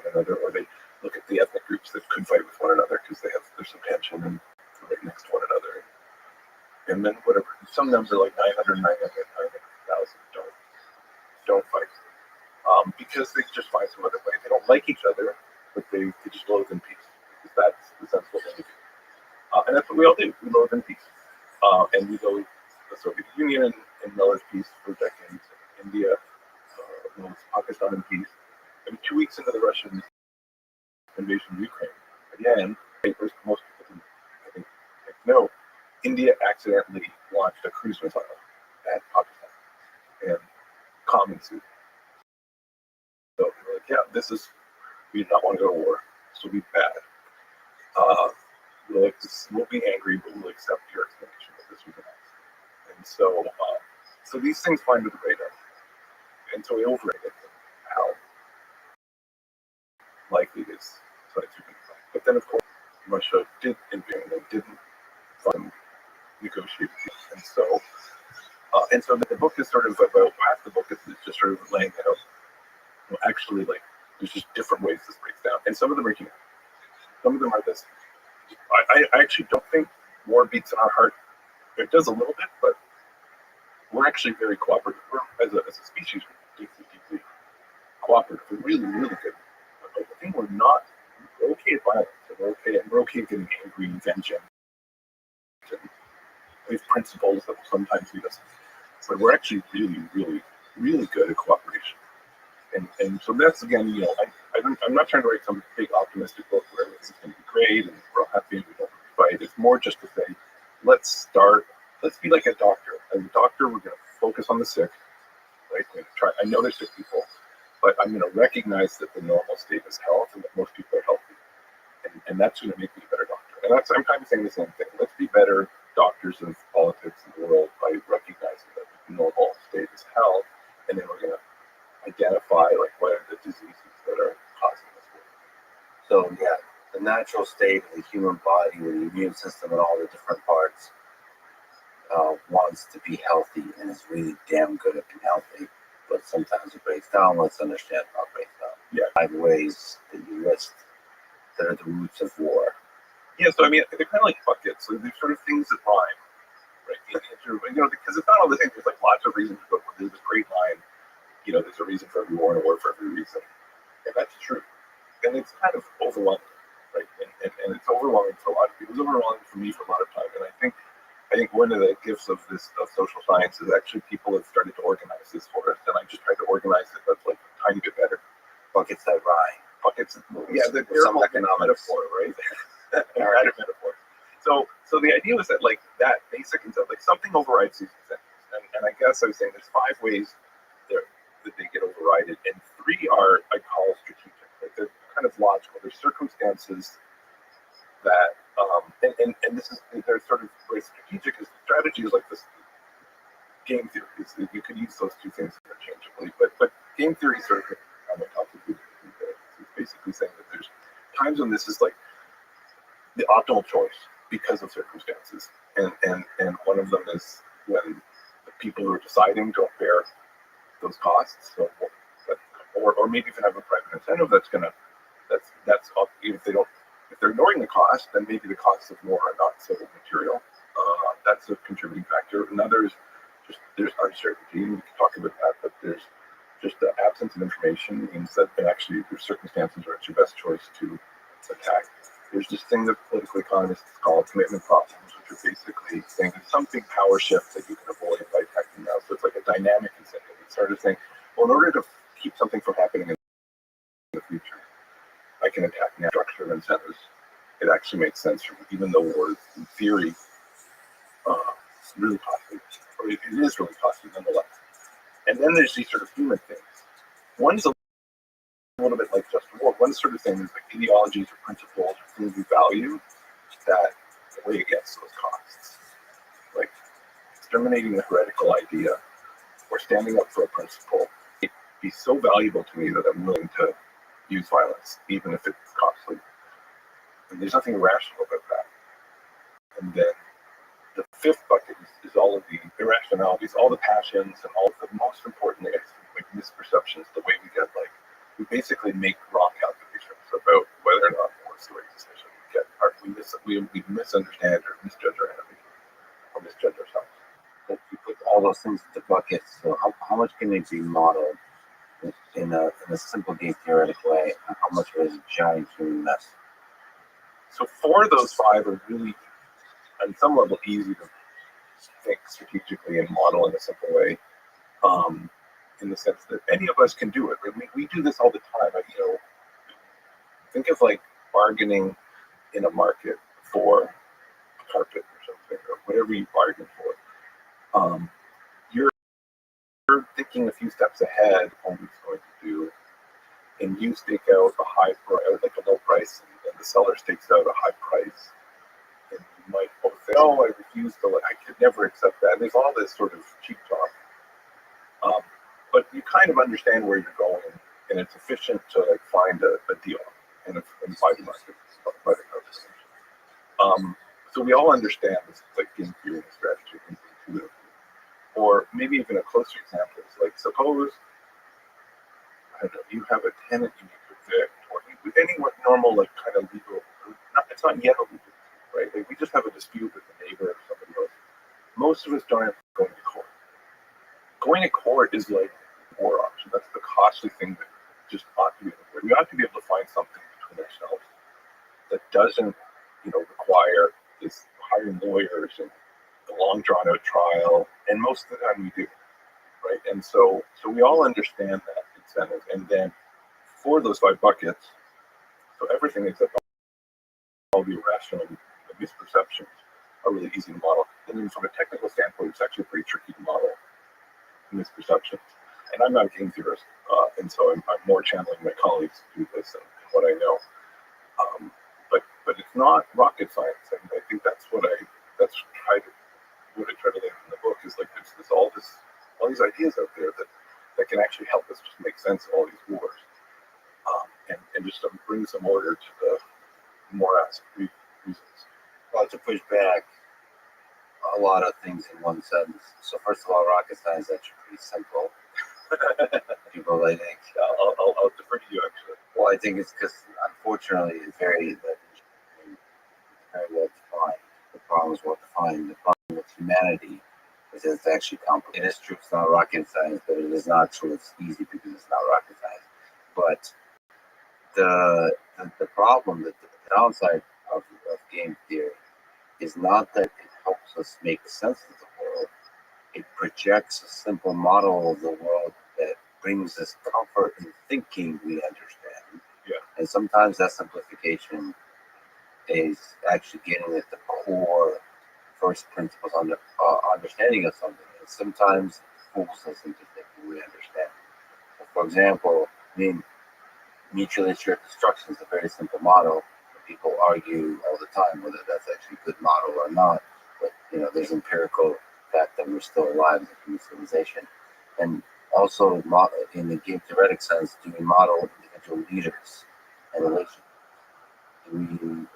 another, or they look at the ethnic groups that could fight with one another because there's some tension and right next to one another. And then whatever, some numbers are like 900, 900,000 don't fight. Because they just find some other way. They don't like each other, but they just loathe in peace. Because that's what they do. And that's what we all do. We loathe in peace. And we loathe the Soviet Union and loathe peace for decades. India loathes Pakistan in peace. And 2 weeks into the Russian invasion of Ukraine, again, papers, most people didn't, I think know, India accidentally launched a cruise missile at Pakistan. And calm ensued. So they're like, yeah, we do not want to go to war. This will be bad. We'll be angry, but we'll accept your explanation that this was an accident. And so these things fly under the radar. And so we overrate how likely it is that you can fight. But then, of course, Russia did invade and didn't negotiate peace. And so the book is sort of about half the book is just sort of laying out. Well, actually, like, there's just different ways this breaks down. And some of them are human. Some of them are this. I actually don't think war beats in our heart. It does a little bit, but we're actually very cooperative. As a species, we're deeply cooperative. We're really, really good. But the thing we're okay at violence, and we're okay getting angry and vengeance. And we have principles that will sometimes lead us. But we're actually really, really, really good at cooperation. And so that's, again, I'm not trying to write some big optimistic book where everything's going to be great and we're all happy and we don't fight. It's more just to say, let's be like a doctor. As a doctor, we're going to focus on the sick, right? I know there's sick people, but I'm going to recognize that the normal state is health and that most people are healthy. And that's going to make me a better doctor. And I'm kind of saying the same thing. Let's be better doctors of politics in the world by recognizing that the normal state is health, and then we're going to identify like what are the diseases that are causing this. So yeah, the natural state of the human body with the immune system and all the different parts wants to be healthy and is really damn good at being healthy, but sometimes it breaks down. Let's understand how it breaks down. Yeah. 5 ways that you list that are the roots of war. Yeah, so I mean, they're kind of like buckets. So they're sort of things that rhyme, right? Because it's not all the same. There's like lots of reasons to go. There's this great line, there's a reason for every war and a war for every reason. And that's true. And it's kind of overwhelming, right? And it's overwhelming for a lot of people. It was overwhelming for me for a lot of time. And I think one of the gifts of social science is actually people have started to organize this for us. And I just tried to organize it that's like a tiny bit better. Buckets that rhyme. Buckets. Yeah, the terrible metaphor, right? Narrative metaphor. So the idea was that like that basic and stuff, like something overrides these things. And I guess I was saying there's 5 ways that they get overridden, and 3 are I call strategic. Like they're kind of logical. There's circumstances that and this is they're sort of very strategic. Is strategy is like this game theory. You could use those 2 things interchangeably, but game theory is sort of on the top of it. It's basically saying that there's times when this is like the optimal choice because of circumstances, and one of them is when the people who are deciding don't bear those costs. So, or maybe even have a private incentive that's if they're ignoring the cost, then maybe the costs of more are not so material. That's a contributing factor. Another is just there's uncertainty. We can talk about that, but there's just the absence of information means that actually there's circumstances where it's your best choice to attack. There's this thing that political economists call commitment problems, which are basically saying there's some big power shift that you can avoid by attacking now. So it's like a dynamic incentive. It's sort of saying, well, in order to keep something from happening in the future, I can attack now structure of incentives. It actually makes sense for me, even though war is, in theory, really costly. Or it is really costly nonetheless. And then there's these sort of human things. One's a little bit like just war. One sort of thing is like ideologies or principles or things we value that weigh against those costs. Like exterminating the heretical idea or standing up for a principle. It'd be so valuable to me that I'm willing to use violence, even if it's costly. And there's nothing irrational about that. And then the fifth bucket is all of the irrationalities, all the passions, and all of the most important like misperceptions, the way we basically make wrong calculations about whether or not what's the right decision we get. We misunderstand or misjudge our enemy or misjudge ourselves. But you put all those things into buckets, so how much can it be modeled in a simple game theoretical way, and how much of it is a giant human mess? So 4 of those 5 are really, on some level, easy to think strategically and model in a simple way, in the sense that any of us can do it. Right? We do this all the time. Think of like bargaining in a market for a carpet or something, or whatever you bargain for. You're thinking a few steps ahead on what it's going to do, and you stake out a high price, like a low price, and the seller stakes out a high price. And you might both say, "Oh, I refuse to. I could never accept that." And there's all this sort of cheap talk, but you kind of understand where you're going, and it's efficient to like find a deal and buy the market, buy the conversation. So we all understand this, like game theory and strategy intuitively. Or maybe even a closer example is like, suppose I don't know, you have a tenant you need to evict, or with any normal like kind of legal. It's not yet a legal dispute, right? Like we just have a dispute with a neighbor or somebody else. Most of us don't have going to court. Going to court is like a war option. That's the costly thing that just ought to be avoided. We ought to be able to find something between ourselves that doesn't, require this hiring lawyers and the long drawn out trial. And most of the time we do, right? And so we all understand that incentive. And then for those 5 buckets, so everything except all the irrational misperceptions are really easy to model. And then from a technical standpoint, it's actually pretty tricky to model misperceptions. And I'm not a game theorist, and so I'm more channeling my colleagues to do this and what I know. But it's not rocket science, and I think that's what I try to lay in the book is like there's all these ideas out there that can actually help us just make sense of all these wars, and just bring some order to the morass of reasons. Well, to push back a lot of things in one sentence. So first of all, rocket science is actually pretty simple. People, I think. I'll defer to you actually. Well, I think it's because unfortunately it's very well defined. The problem is well defined. The problem with humanity is that it's actually complicated. It is true it's not rocket science, but it is not true it's easy because it's not rocket science. But the problem, the downside of game theory is not that it helps us make sense of the world. It projects a simple model of the world that brings us comfort in thinking we understand. Yeah. And sometimes that simplification is actually getting at the core first principles on the understanding of something. And sometimes it fools us into thinking we understand. So for example, mutually assured destruction is a very simple model. People argue all the time whether that's actually a good model or not. But there's empirical fact that we're still alive as a human civilization. And also in the game theoretic sense, do we model individual leaders and relations? Do we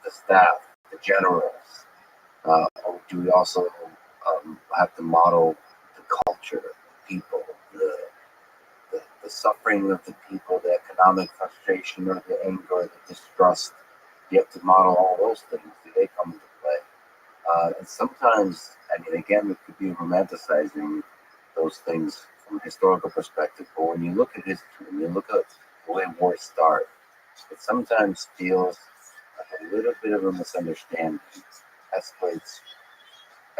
the staff, the generals, Or do we also have to model the culture, the people, the suffering of the people, the economic frustration or the anger or the distrust? You have to model all those things. Do they come into play? And sometimes, I mean, again, it could be romanticizing those things from a historical perspective, but when you look at history, when you look at the way wars start, it sometimes feels like a little bit of a misunderstanding, escalates,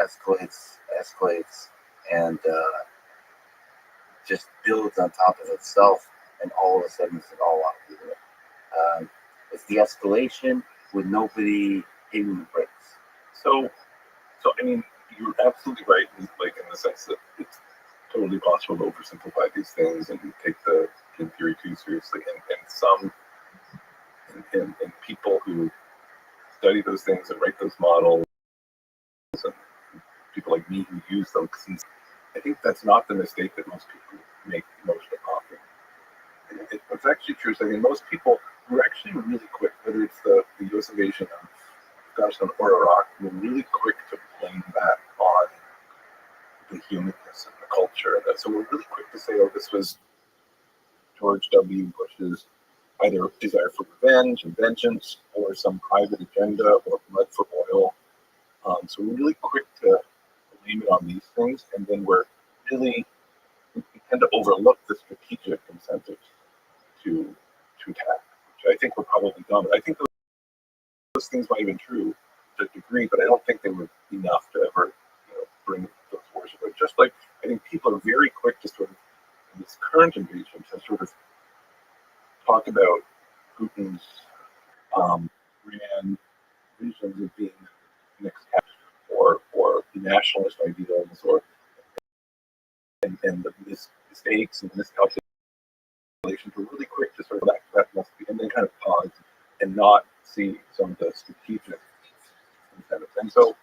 escalates, and just builds on top of itself, and all of a sudden it's all out here. It's the escalation with nobody hitting the brakes. So I mean, you're absolutely right, like in the sense that it's totally possible to oversimplify these things and take the game theory too seriously. And some and people who study those things and write those models, and people like me who use them, I think that's not the mistake that most people make most often. What's actually true is I mean most people were actually really quick, whether it's the U.S. invasion of Afghanistan or Iraq, were really quick to blame that on the humanness and the culture. And so we're really quick to say, oh, this was George W. Bush's either desire for revenge and vengeance or some private agenda or blood for oil. So we're really quick to blame it on these things, and then we tend to overlook the strategic incentives to attack, which I think were probably done. I think those things might have been true to a degree, but I don't think they were enough to ever bring those wars about. Just like I think people are very quick to sort of, in this current invasion, to sort of talk about Putin's grand visions of being next or the nationalist ideals or and the mistakes and miscalculations. We're really quick to sort of that must be, and then kind of pause and not see some of the strategic incentives. And so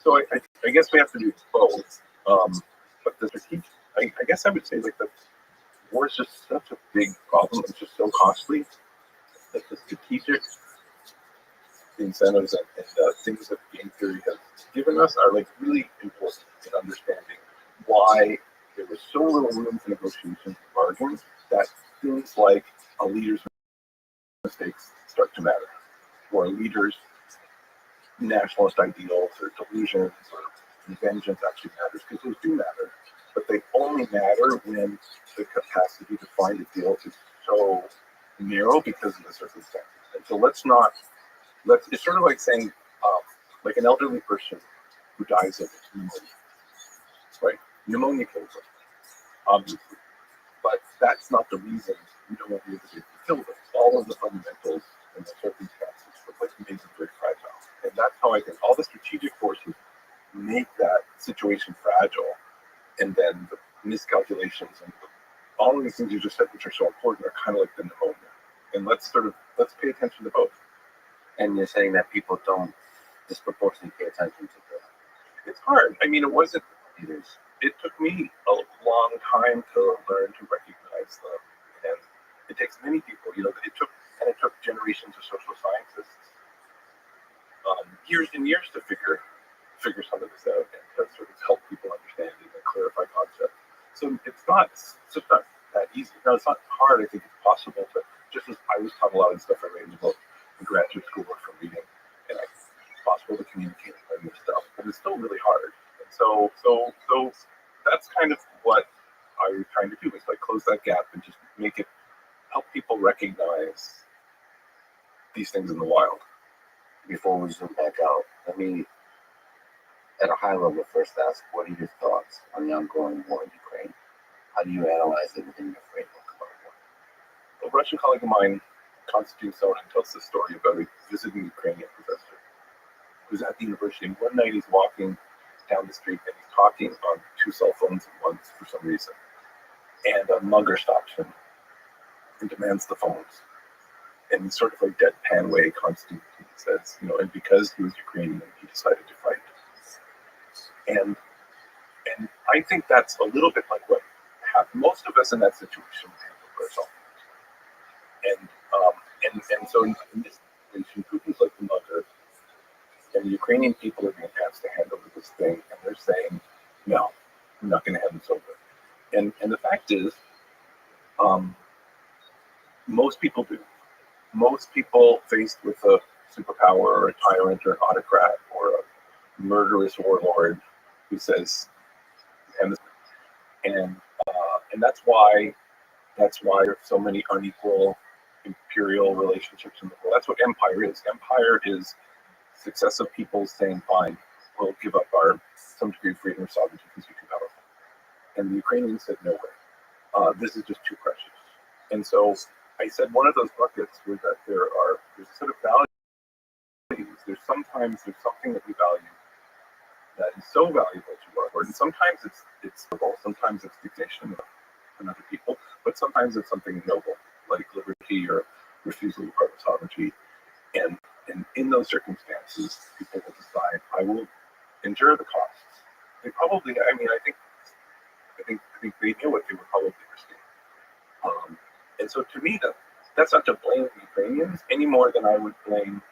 I guess we have to do both. But the strategic, I guess I would say like the war is just such a big problem. It's just so costly that the strategic incentives and things that game theory has given us are like really important in understanding why there was so little room for negotiations and bargains that things like a leader's mistakes start to matter, or a leader's nationalist ideals or delusions or vengeance actually matters, because those do matter, but they only matter when the capacity to find a deal is so narrow because of the circumstances. And so it's sort of like saying, like an elderly person who dies of pneumonia, right? Pneumonia kills them, obviously, but that's not the reason we don't want to be able to kill them. All of the fundamentals and the circumstances of like make them very fragile, and that's how I think all the strategic forces make that situation fragile, and then the miscalculations and all of these things you just said, which are so important, are kind of like the pneumonia. And let's pay attention to both. And you're saying that people don't disproportionately pay attention to that. It's hard. I mean, it took me a long time to learn to recognize them, and it takes many people. It took generations of social scientists years and years to figure some of this out and to sort of help people understand it and clarify concepts. So it's just not that easy. Now, it's not hard. I think it's possible to, just as I was taught a lot of stuff I read about in graduate school or from reading, and it's possible to communicate and learn this stuff, but it's still really hard. And so that's kind of what I was trying to do, is like close that gap and just help people recognize these things in the wild. Before we zoom back out, let me, at a high level, first ask, what are your thoughts on the ongoing war in Ukraine? How do you analyze it within your framework of our war? A Russian colleague of mine, Konstantin Sorin, tells the story about a visiting Ukrainian professor who's at the university, and one night he's walking down the street and he's talking on two cell phones at once for some reason. And a mugger stops him and demands the phones. And in sort of like deadpan way, Konstantin says, and because he was Ukrainian, he decided to fight. And I think that's a little bit like what happened. Most of us in that situation handle ourselves. And so in this situation, Putin's like the mugger, And the Ukrainian people are being asked to hand over this thing, and they're saying, no, I'm not going to hand this over. And the fact is, most people do. Most people faced with a superpower or a tyrant or an autocrat or a murderous warlord who says, and and that's why there's so many unequal imperial relationships in the world. That's what empire is. Empire is successive peoples saying, fine, we'll give up our some degree of freedom or sovereignty because you're too powerful. And the Ukrainians said, no way. This is just too precious. And so I said one of those buckets was that there's a set of values. There's something that we value that is so valuable to our word. And sometimes it's noble, sometimes it's dictation of other people, but sometimes it's something noble, like liberty or refusal to part with sovereignty. And in those circumstances, people will decide, I will endure the costs. They probably, I think they knew what they were probably risking. And so to me, that's not to blame the Ukrainians any more than I would blame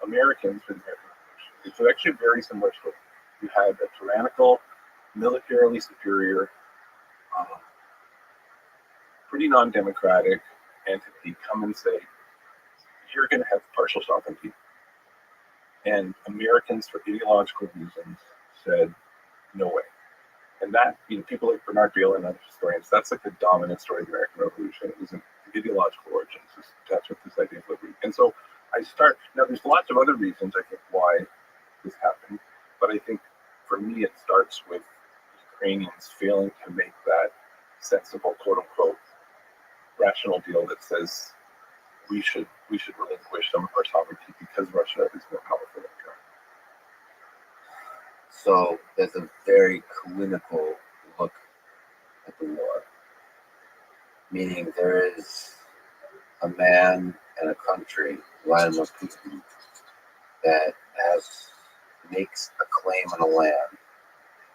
Americans for the American Revolution. It's actually a very similar story. You had a tyrannical, militarily superior, pretty non-democratic entity come and say, you're going to have partial sovereignty. And Americans, for ideological reasons, said, no way. And that, people like Bernard Beale and other historians, that's like the dominant story of the American Revolution. It was an ideological origins. That's what this idea of liberty. And so now there's lots of other reasons, I think, why this happened. But I think, for me, it starts with Ukrainians failing to make that sensible, quote unquote, rational deal that says we should relinquish some of our sovereignty because Russia is more powerful than we are. So there's a very clinical look at the war, meaning there is a man and a country, Vladimir Putin, that makes a claim on a land,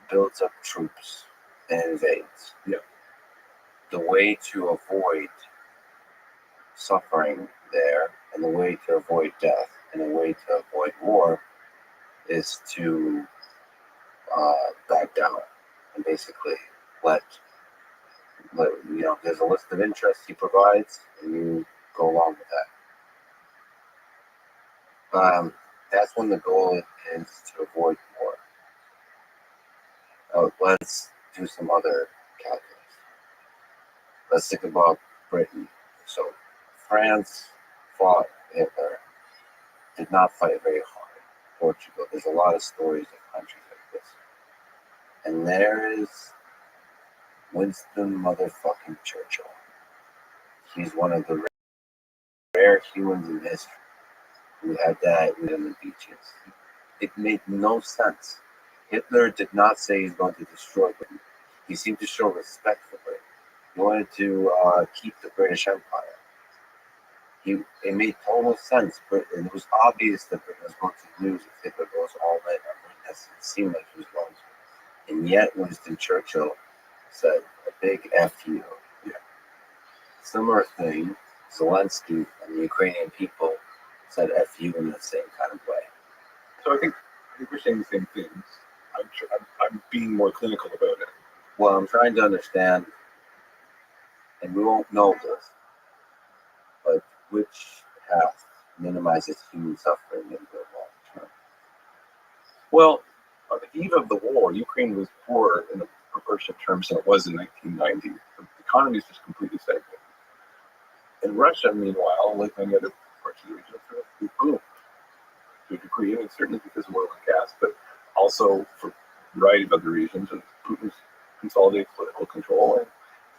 builds up troops, and invades. Yeah. The way to avoid suffering there, and the way to avoid death, and the way to avoid war is to back down and basically let there's a list of interests he provides, and you go along with that. That's when the goal is to avoid war. Let's do some other calculus. Let's think about Britain. So France fought Hitler, did not fight very hard. Portugal, there's a lot of stories of countries like this. And there is Winston motherfucking Churchill. He's one of the rare humans in history who had that in the beaches. It made no sense. Hitler did not say he's going to destroy Britain. He seemed to show respect for Britain. He wanted to keep the British Empire. It made total sense. And it was obvious that Britain was going to lose if Hitler goes all in. It seemed like he was going to. And yet Winston Churchill said a big F you. Yeah. Similar thing, Zelensky and the Ukrainian people said F you in the same kind of way. So I think we're saying the same things. I'm being more clinical about it. Well, I'm trying to understand, and we won't know this, but which path minimizes human suffering in the long term? Well, on the eve of the war, Ukraine was poorer in proportion terms than it was in 1990. The economy is just completely stagnated. In Russia, meanwhile, like many other parts of the region, we boomed to a degree, and certainly because of oil and gas, but also for a variety of other reasons. And Putin's consolidated political control,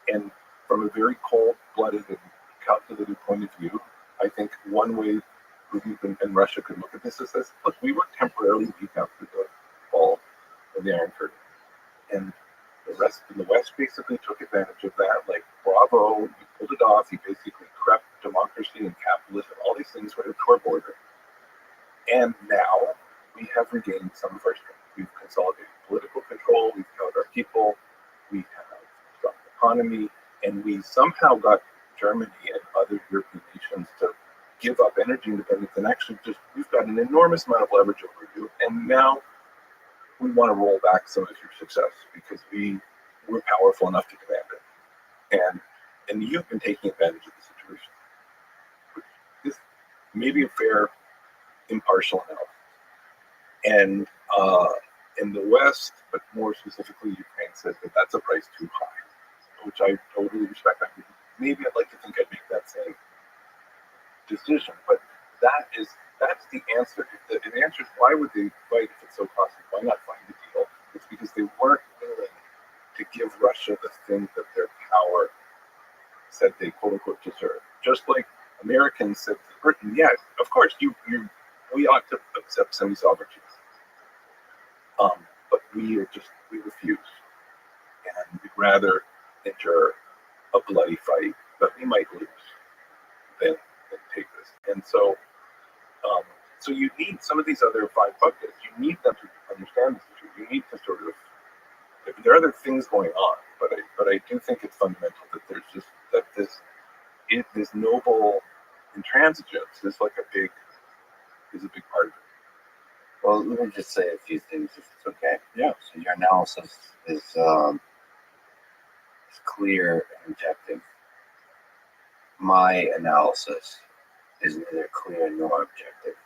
and from a very cold-blooded and calculated point of view, I think one way Putin and Russia could look at this is this: look, we were temporarily weak after the fall of the Iron Curtain, and the rest in the West basically took advantage of that. Like, bravo, you pulled it off. You basically crept democracy and capitalism, all these things right up to our border. And now we have regained some of our strength. We've consolidated political control. We've held our people. We have a strong economy, and we somehow got Germany and other European nations to give up energy independence and actually just, we've got an enormous amount of leverage over you, and now we want to roll back some of your success because we're powerful enough to demand it. And you've been taking advantage of the situation. This may be a fair, impartial analysis. And in the West, but more specifically Ukraine, said that that's a price too high, which I totally respect. Maybe I'd like to think I'd make that same decision, but that's the answer. If the answer is why would they fight if it's so costly? Why not find a deal? It's because they weren't willing to give Russia the thing that their power said they quote unquote deserve. Just like Americans said to Britain, yeah, of course we ought to accept semi-sovereignty. But we refuse, and we'd rather enter a bloody fight that we might lose than take this. And so, so you need some of these other five buckets. You need them to understand this issue. You need to sort of. There are other things going on, but I do think it's fundamental that there's just that this noble intransigence is like a big part of it. Well, let me just say a few things, if it's okay. Yeah. So your analysis is clear and objective. My analysis is neither clear nor objective.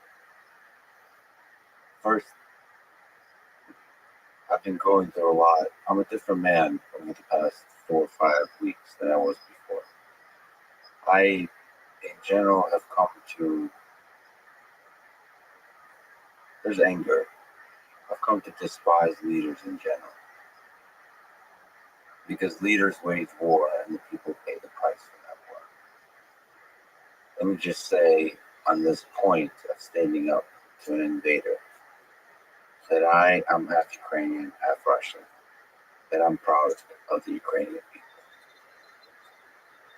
First, I've been going through a lot. I'm a different man over the past 4 or 5 weeks than I was before. I, in general, have come to, there's anger. I've come to despise leaders in general. Because leaders wage war and the people pay the price for that war. Let me just say, on this point of standing up to an invader, that I am half Ukrainian, half Russian, that I'm proud of the Ukrainian people.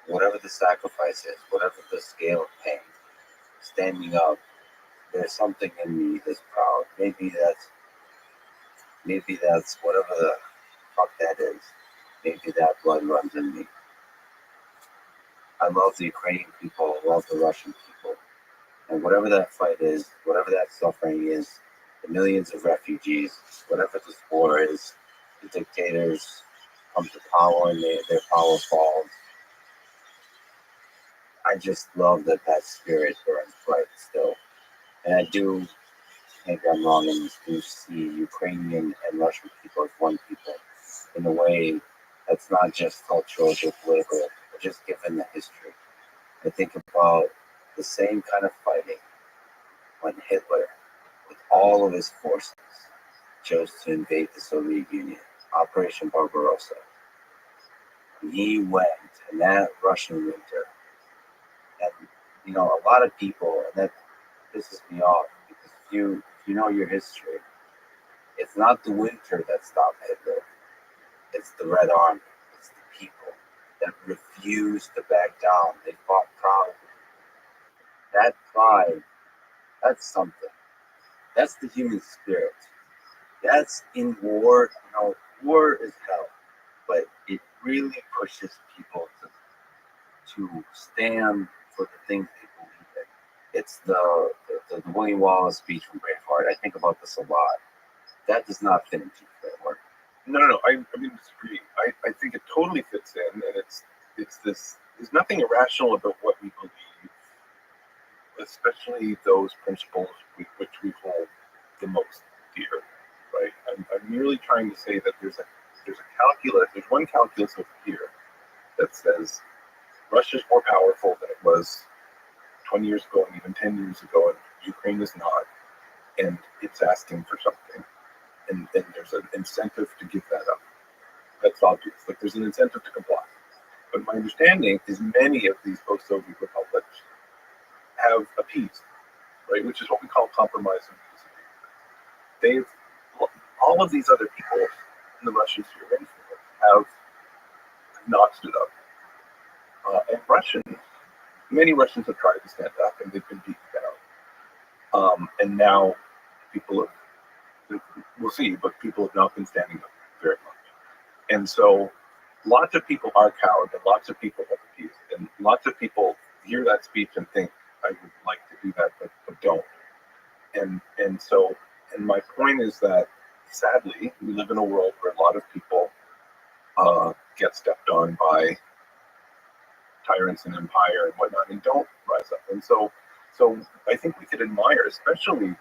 Whatever the sacrifice is, whatever the scale of pain, standing up, there's something in me that's proud. Maybe that's whatever the fuck that is. Maybe that blood runs in me. I love the Ukrainian people, I love the Russian people. And whatever that fight is, whatever that suffering is, the millions of refugees, whatever this war is, the dictators come to power and their power falls. I just love that spirit burns bright still. And I do, maybe I'm wrong, and do see Ukrainian and Russian people as one people in a way that's not just cultural, just political, but just given the history. I think about the same kind of fighting when Hitler, with all of his forces, chose to invade the Soviet Union, Operation Barbarossa. He went in that Russian winter, and a lot of people, and that pisses me off, because if you know your history, it's not the winter that stopped Hitler, it's the Red Army, it's the people that refused to back down. They fought proudly. That pride, that's something. That's the human spirit. That's in war. War is hell, but it really pushes people to stand for the things they believe in. It's the William Wallace speech from Braveheart. I think about this a lot. That does not fit into the framework. No. I disagree. I think it totally fits in, and it's this. There's nothing irrational about what we believe, especially those principles which we hold the most dear. Right? I'm merely trying to say that there's one calculus over here that says Russia's more powerful than it was 20 years ago and even 10 years ago, and Ukraine is not, and it's asking for something, and then there's an incentive to give that up. That's obvious. Like, there's an incentive to comply. But my understanding is many of these post-Soviet republics have appeased, right, which is what we call compromise and peace. All of these other people in the Russian sphere have not stood up. And many Russians have tried to stand up, and they've been beaten down. And now we'll see, but people have not been standing up very much. And so lots of people are cowed, and lots of people have appeased, and lots of people hear that speech and think, I would like do that, but don't. And my point is that sadly, we live in a world where a lot of people get stepped on by tyrants and empire and whatnot, and don't rise up. And so I think we could admire, especially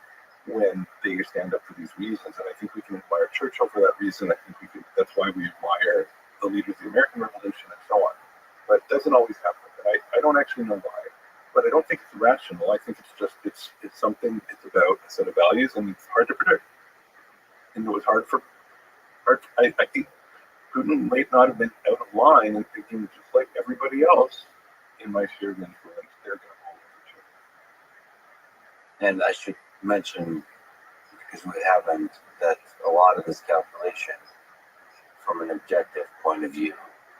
when they stand up for these reasons. And I think we can admire Churchill for that reason. I think we could. That's why we admire the leaders of the American Revolution and so on. But it doesn't always happen. And I don't actually know why. But I don't think it's irrational. I think it's just it's something. It's about a set of values, and it's hard to predict. And it was hard. I think Putin might not have been out of line and thinking just like everybody else in my sphere of influence, they're going to hold the And I should mention, because we haven't, that a lot of this calculation, from an objective point of view,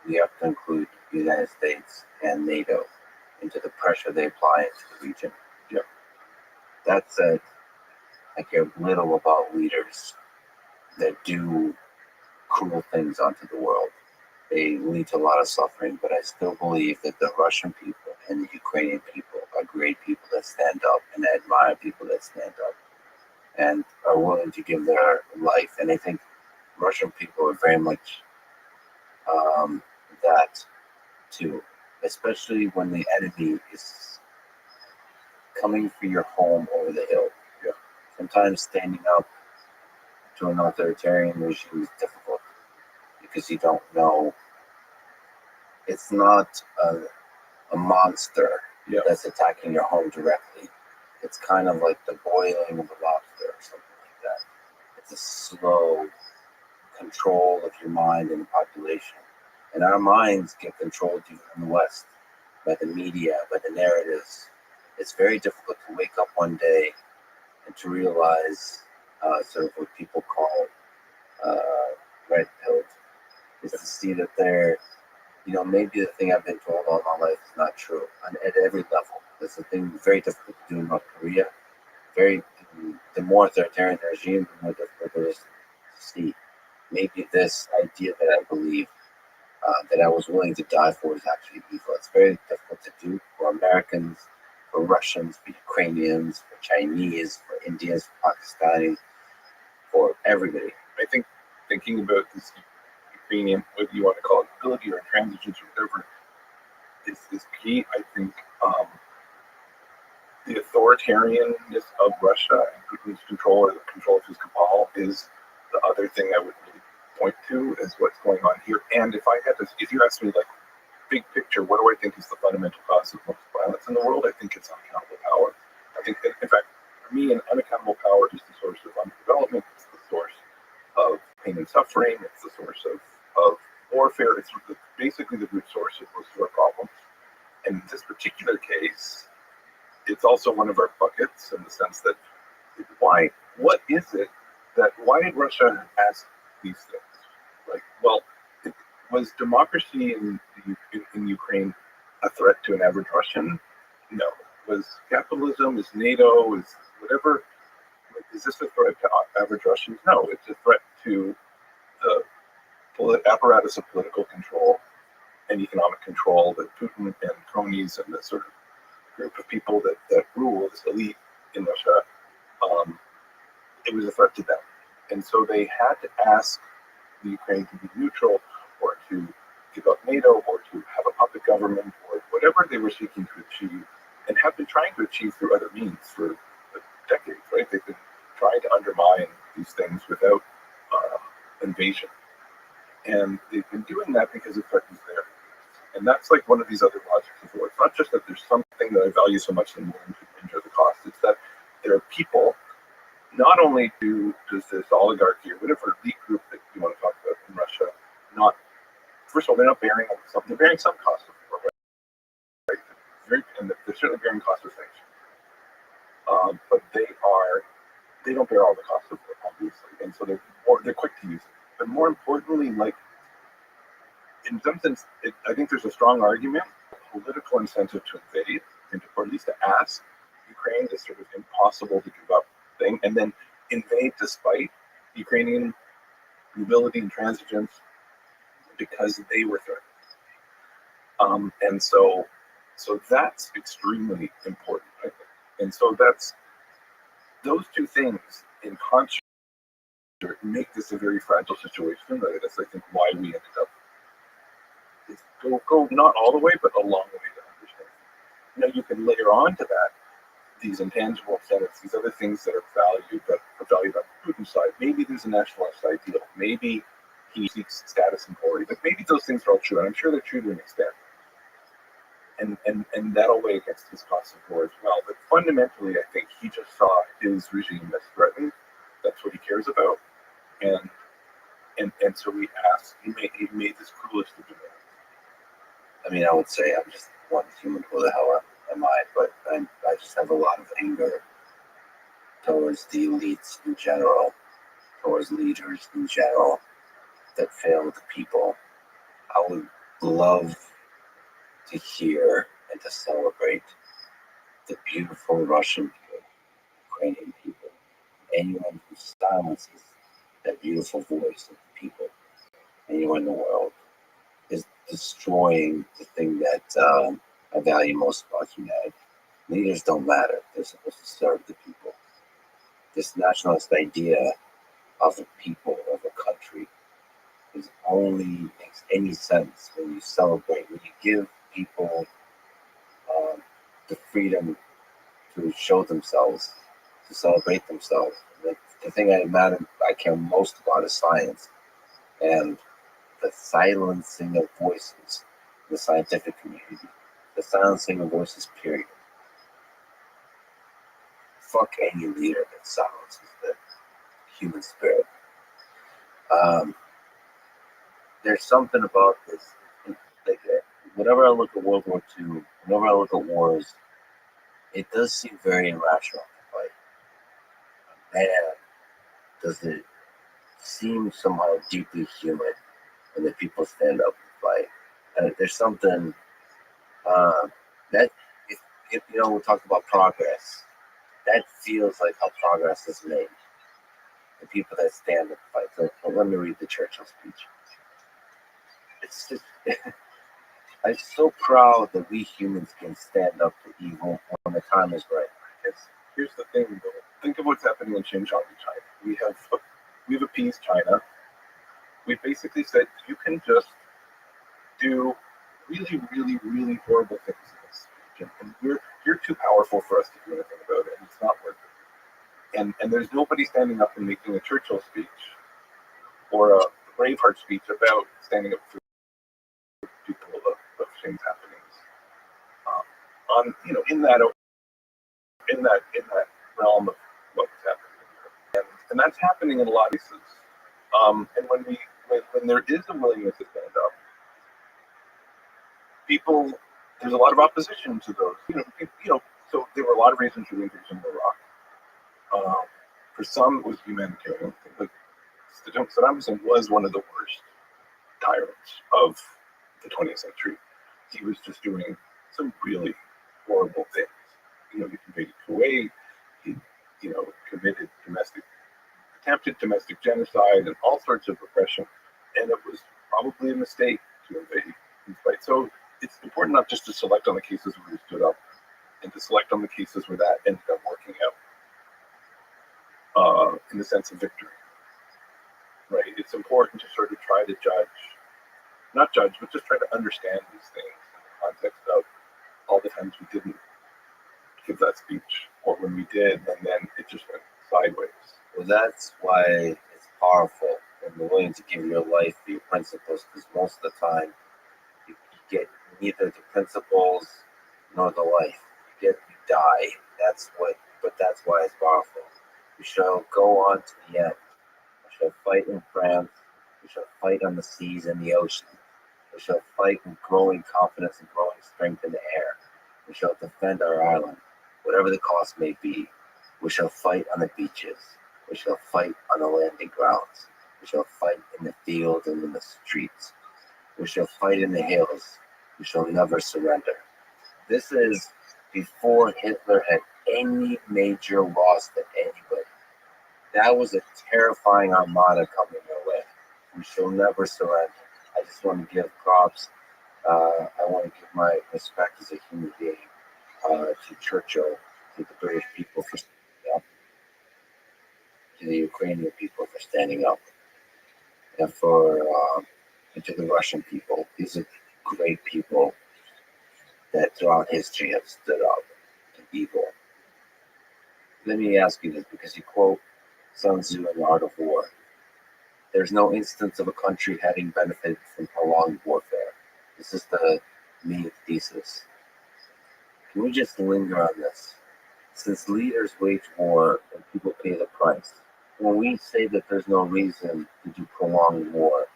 we have to include the United States and NATO into the pressure they apply into the region. Yeah. That said, I care little about leaders that do cruel things onto the world. They lead to a lot of suffering, but I still believe that the Russian people and the Ukrainian people are great people that stand up, and I admire people that stand up and are willing to give their life. And I think Russian people are very much that too, especially when the enemy is coming for your home over the hill. Yeah. Sometimes standing up to an authoritarian regime is difficult because you don't know. It's not a monster that's attacking your home directly. It's kind of like the boiling of a lobster or something like that. It's a slow control of your mind and the population. And our minds get controlled even in the West by the media, by the narratives. It's very difficult to wake up one day and to realize sort of what people call red pilled, is to see that they're, maybe the thing I've been told all my life is not true. And at every level. That's the thing very difficult to do in North Korea. The more authoritarian the regime, the more difficult it is to see. Maybe this idea that I believe that I was willing to die for is actually evil. It's very difficult to do for Americans, for Russians, for Ukrainians, for Chinese, for Indians, for Pakistanis, for everybody. I think thinking about this Ukrainian, whether you want to call it ability or intransigence or whatever, is key. I think the authoritarianness of Russia and Putin's control, or the control of his cabal, is the other thing I would really point to as what's going on here. And if you ask me, like, big picture, what do I think is the fundamental cause of most violence in the world? I think it's unaccountable power. I think that, in fact, for me, an unaccountable power is the source of underdevelopment. It's the source of pain and suffering. It's the source of warfare. It's basically the root source of most of our problems. And in this particular case, it's also one of our buckets in the sense that why did Russia ask these things? Like, well, was democracy in Ukraine a threat to an average Russian? No. Was capitalism, is NATO, is whatever, is this a threat to average Russians? No, it's a threat to the apparatus of political control and economic control that Putin and cronies and the sort of group of people that rule, this elite in Russia, it was a threat to them. And so they had to ask the Ukraine to be neutral, or to give up NATO, or to have a puppet government, or whatever they were seeking to achieve, and have been trying to achieve through other means for decades, right? They've been trying to undermine these things without invasion. And they've been doing that because it threatens their interests. And that's like one of these other logics of war. It's not just that there's something that I value so much and willing to endure the cost. It's that there are people, not only does this oligarchy or whatever elite group that you want to talk about in Russia, first of all, they're not bearing something, they're bearing some cost of war, right? And they're certainly bearing cost of sanctions. But they don't bear all the cost of war, obviously. And so they're quick to use it. But more importantly, like, in some sense, I think there's a strong argument, political incentive to invade, or at least to ask Ukraine this sort of impossible to give up thing, and then invade despite Ukrainian nobility and transigence because they were threatened. And so that's extremely important, I think. And so that's those two things in concert make this a very fragile situation. That's, I think, why we ended up go not all the way, but a long way to understand. You can layer on to that these intangible incentives, these other things that are valued on Putin's side. Maybe there's a nationalist ideal. Maybe he seeks status and glory. But maybe those things are all true, and I'm sure they're true to an extent. And that'll weigh against his cost of war as well. But fundamentally, I think he just saw his regime as threatened. That's what he cares about. And so he made this cruelest of demands. I mean, I would say I'm just one human. Who the hell am I? But I just have a lot of anger towards the elites in general, towards leaders in general that fail the people. I would love to hear and to celebrate the beautiful Russian people, Ukrainian people, anyone who silences that beautiful voice of the people, anywhere in the world, is destroying the thing that I value most about humanity. Leaders don't matter. They're supposed to serve the people. This nationalist idea of a people, of a country, is only makes any sense when you celebrate, when you give people the freedom to show themselves, to celebrate themselves. The thing I care most about is science and the silencing of voices in the scientific community. The silencing of voices, period. Fuck any leader that silences the human spirit. There's something about this. Like, whenever I look at World War II, whenever I look at wars, it does seem very irrational to fight. Man, does it seem somehow deeply human when the people stand up and fight. And there's something that, if we talk about progress, that feels like how progress is made. The people that stand up and fight. So let me read the Churchill speech. It's just, I'm so proud that we humans can stand up to evil when the time is right. Here's the thing, though. Think of what's happening in Xinjiang, China. We've appeased China. We basically said you can just do really, really, really horrible things in this region, and you're too powerful for us to do anything about it, and it's not worth it. And there's nobody standing up and making a Churchill speech or a Braveheart speech about standing up for people of things happening. In that realm of what's happening, and that's happening in a lot of cases. And when there is a willingness to stand up, there's a lot of opposition to those. So there were a lot of reasons for the invasion of Iraq. For some, it was humanitarian. Like Saddam Hussein was one of the worst tyrants of the 20th century. He was just doing some really horrible things. He invaded Kuwait. He, attempted domestic genocide and all sorts of repression. And it was probably a mistake to invade and fight. So it's important not just to select on the cases where he stood up, and to select on the cases where that ended up working out in the sense of victory. Right? It's important to sort of try to not judge, but just try to understand these things in the context of all the times we didn't give that speech, or when we did, and then it just went sideways. Well, that's why it's powerful when you're willing to give your life for your principles, because most of the time you get neither the principles nor the life. You die. But that's why it's powerful. We shall go on to the end. We shall fight in France. We shall fight on the seas and the ocean. We shall fight with growing confidence and growing strength in the air. We shall defend our island, whatever the cost may be. We shall fight on the beaches. We shall fight on the landing grounds. We shall fight in the fields and in the streets. We shall fight in the hills. We shall never surrender. This is before Hitler had any major loss to anybody. That was a terrifying armada coming our way. We shall never surrender. I just want to give props. I want to give my respect as a human being to Churchill, to the British people for standing up, to the Ukrainian people for standing up, and and to the Russian people. These are great people that throughout history have stood up to evil. Let me ask you this, because you quote Sun Tzu in The Art of War. There's no instance of a country having benefited from prolonged warfare. This is the main thesis. Can we just linger on this? Since leaders wage war and people pay the price, when we say that there's no reason to do prolonged war,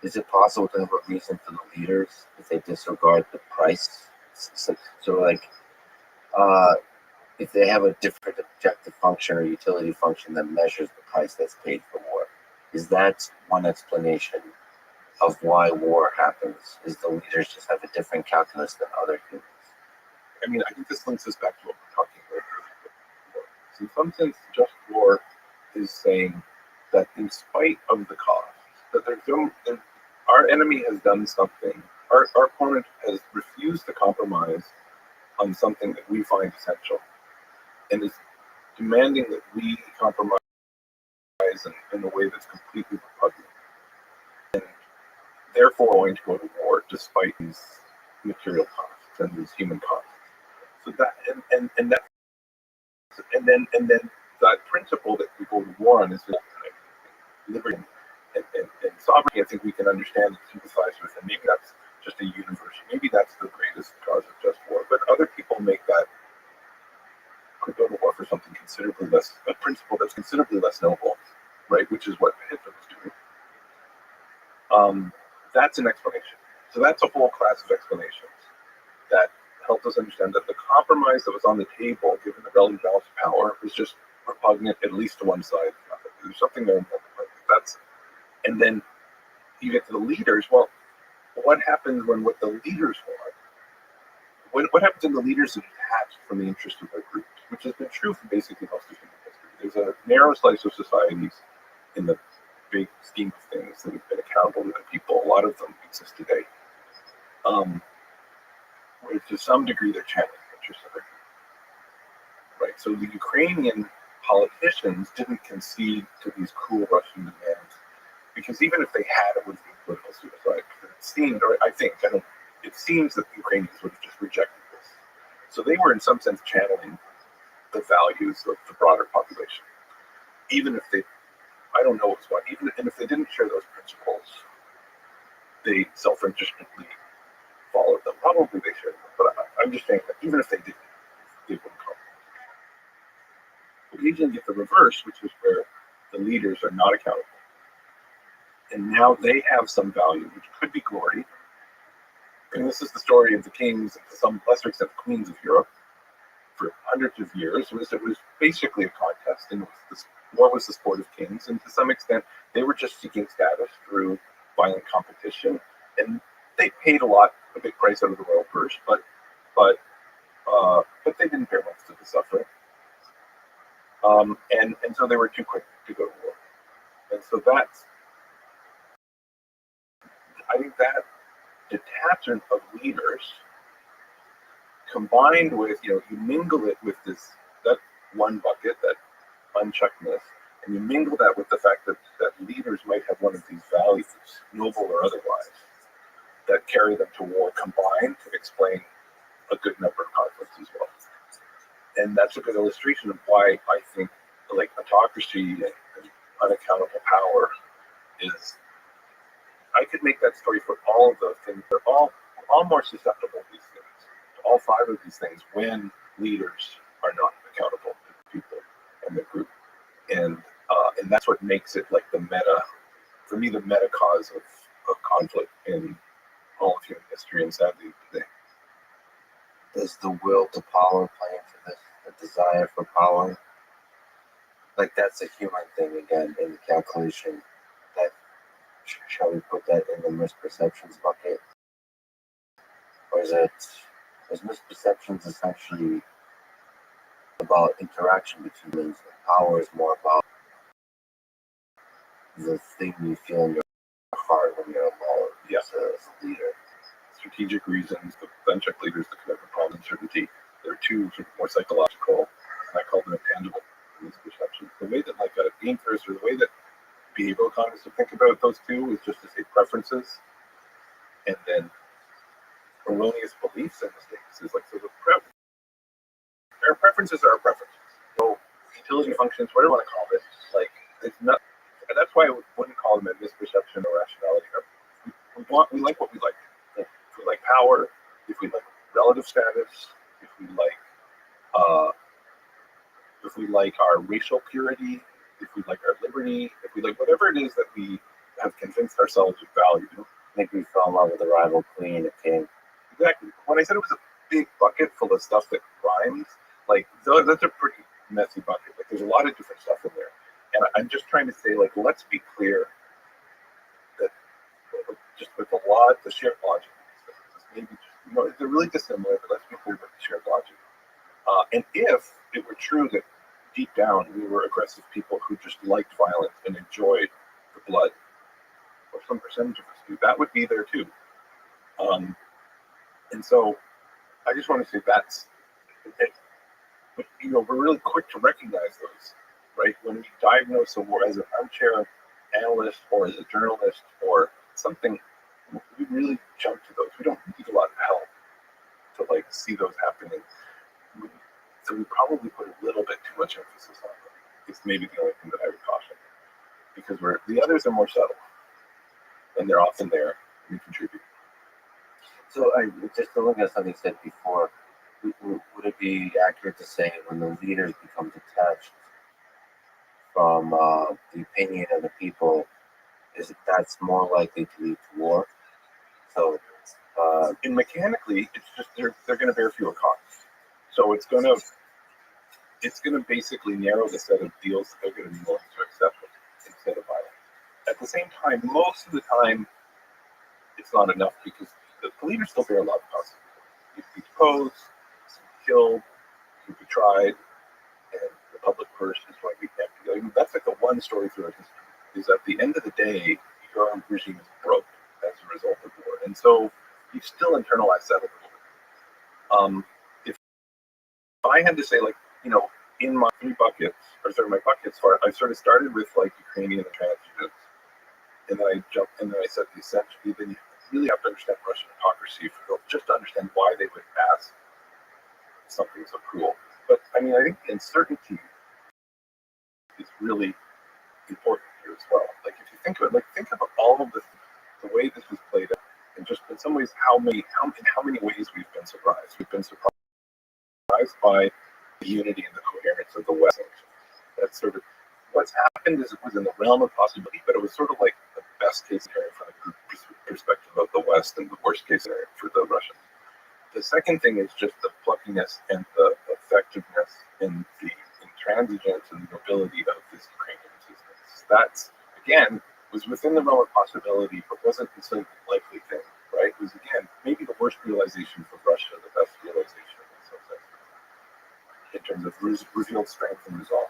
is it possible to have a reason for the leaders if they disregard the price? If they have a different objective function or utility function that measures the price that's paid for war, is that one explanation of why war happens? Is the leaders just have a different calculus than other humans? I mean, I think this links us back to what we're talking about earlier. So in some sense, just war is saying that in spite of the cost, that our enemy has done something, our opponent has refused to compromise on something that we find essential, and is demanding that we compromise in a way that's completely repugnant, and therefore going to go to war despite these material costs and these human costs. So that and then that principle that we go to war on is liberty and sovereignty. I think we can understand and sympathize with, and maybe that's just a universe. Maybe that's the greatest cause of just war. But other people make that could go to war for something considerably less, a principle that's considerably less noble, right? Which is what Hitler was doing. That's an explanation. So that's a whole class of explanations that help us understand that the compromise that was on the table, given the relative balance of power, was just repugnant, at least to one side. There's something there. And then you get to the leaders. Well, what happens when what the leaders want? What happens when the leaders are detached from the interest of their groups, which has been true for basically most of human history. There's a narrow slice of societies in the big scheme of things that have been accountable to the people. A lot of them exist today. Where to some degree they're channeling the interests of their group. Right. So the Ukrainian politicians didn't concede to these cruel Russian demands, because even if they had, it would be political suicide. It seemed, or it seems that the Ukrainians would have just rejected this. So they were in some sense channeling the values of the broader population. Even if they, I don't know what, and if they didn't share those principles, they self-interestedly followed them. Probably they shared them, but I'm just saying that even if they didn't, they wouldn't come. We usually get the reverse, which is where the leaders are not accountable. And now they have some value, which could be glory. And this is the story of the kings, and to some lesser extent, the queens of Europe, for hundreds of years. It was basically a contest, and war was the sport of kings. And to some extent, they were just seeking status through violent competition. And they paid a big price out of the royal purse, but they didn't bear much to the suffering. And so they were too quick to go to war. And so I think that detachment of leaders, combined with, you mingle it with that one bucket, that uncheckedness, and you mingle that with the fact that leaders might have one of these values, noble or otherwise, that carry them to war, combined to explain a good number of conflicts as well. And that's a good illustration of why I think autocracy and unaccountable power is. I could make that story for all of those things. They're all more susceptible to these things, to all five of these things, when leaders are not accountable to the people and the group. And that's what makes it like the meta cause of conflict in all of human history, and sadly today. Does the will to power play into this, the desire for power? That's a human thing again in the calculation. Shall we put that in the misperceptions bucket? Or is misperceptions essentially about interaction between humans, and power is more about the thing you feel in your heart when you're alone as a leader? Strategic reasons, the unchecked leaders that could have a problem, uncertainty, they're two sort of more psychological, and I call them intangible misperceptions. The way that like a being first, or the way that behavioral economists would think about those two is just to say preferences, and then erroneous beliefs and mistakes is like, so our preferences are our preferences. So utility functions, whatever you want to call it, like it's not. And that's why I wouldn't call them a misperception or rationality. We like what we like. If we like power, if we like relative status, if we like our racial purity, if we like our liberty, if we like whatever it is that we have convinced ourselves we value. I think we fell in love with the rival queen, a king. Exactly. When I said it was a big bucket full of stuff that rhymes, like that's a pretty messy bucket. Like there's a lot of different stuff in there. And I'm just trying to say, like, let's be clear that just with the shared logic of these things, maybe they're really dissimilar, but let's be clear about the shared logic. And if it were true that deep down we were aggressive people who just liked violence and enjoyed the blood, or some percentage of us do, that would be there too. And so I just want to say that's, but we're really quick to recognize those, right? When we diagnose a war as an armchair analyst or as a journalist or something, we really jump to those. We don't need a lot of help to like see those happening. So we probably put a little bit too much emphasis on them. It's maybe the only thing that I would caution, because the others are more subtle, and they're often there and contribute. So just to look at something you said before, would it be accurate to say when the leaders become detached from the opinion of the people, that's more likely to lead to war? So, and mechanically, it's just they're going to bear fewer costs. So it's going to basically narrow the set of deals that they're going to be willing to accept instead of violence. At the same time, most of the time, it's not enough because the leaders still bear a lot of costs. You could be deposed, killed, you could be tried, and the public purse is going to be empty. I mean, that's like the one story throughout history, is at the end of the day, your regime is broke as a result of war. And so you still internalize that a little bit. If I had to say, like, in my my buckets, I sort of started with like Ukrainian and transients, and then I said essentially, then you really have to understand Russian hypocrisy just to understand why they would ask something so cruel. But I mean, I think uncertainty is really important here as well. Like if you think of it, think about all of the way this was played out, and just in some ways in how many ways we've been surprised. We've been surprised by the unity and the coherence of the West. That's sort of what's happened. Is it was in the realm of possibility, but it was sort of like the best case scenario from the group perspective of the West and the worst case scenario for the Russians. The second thing is just the pluckiness and the effectiveness and the intransigence and the nobility of this Ukrainian resistance. That's, again, was within the realm of possibility, but wasn't necessarily the likely thing, right? It was, again, maybe the worst realization for Russia, the best realization in some sense, in terms of revealed strength and resolve.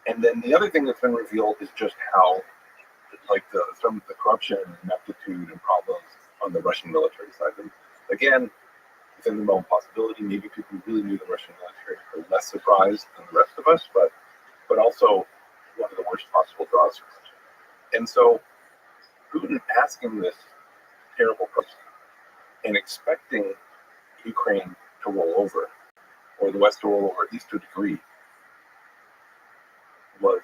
And then the other thing that's been revealed is just how, like, some of the corruption and ineptitude and problems on the Russian military side. And again, within the realm of possibility, maybe people who really knew the Russian military are less surprised than the rest of us, but also one of the worst possible draws for Russia. And so Putin asking this terrible question and expecting Ukraine to roll over, or the West to roll over, at least to a degree, was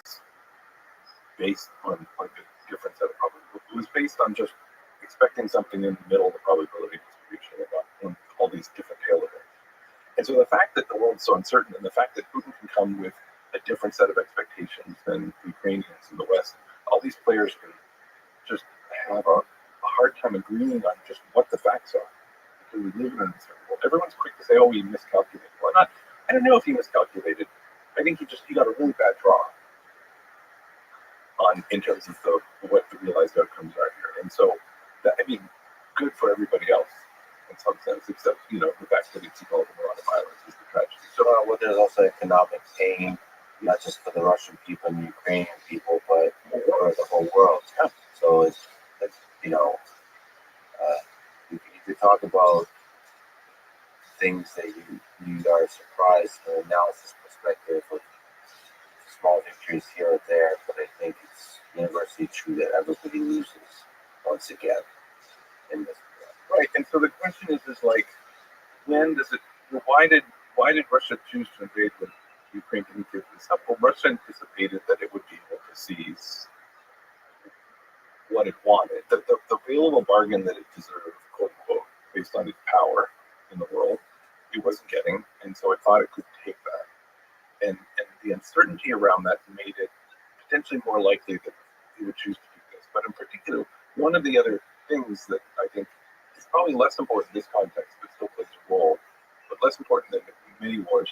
based on like a different set of probability. It was based on just expecting something in the middle of the probability distribution and all these different tail events. And so the fact that the world's so uncertain, and the fact that Putin can come with a different set of expectations than the Ukrainians in the West, all these players can just have a hard time agreeing on just what the facts are. Because we live in an uncertain world. Everyone's quick to say, "Oh, he miscalculated." Well, I don't know if he miscalculated. I think he got a really bad draw in terms of what the realized outcomes are here. And so, good for everybody else in some sense, except, the fact that it's involving a lot of violence is the tragedy. So there's also economic pain, not just for the Russian people and the Ukrainian people, but for the whole world. Yeah. So it's you could talk about things that you are surprised from an analysis perspective of small victories here or there, but I think it's universally true that everybody loses once again in this. Right, and so the question is like, when does it? Why did Russia choose to invade when Ukraine didn't give this up? Well, Russia anticipated that it would be able to seize what it wanted, the available bargain that it deserved, quote unquote, based on its power in the world. It wasn't getting, and so it thought it could take that. And the uncertainty around that made it potentially more likely that it would choose to do this. But in particular, one of the other things that I think is probably less important in this context, but still plays a role, but less important than many wars,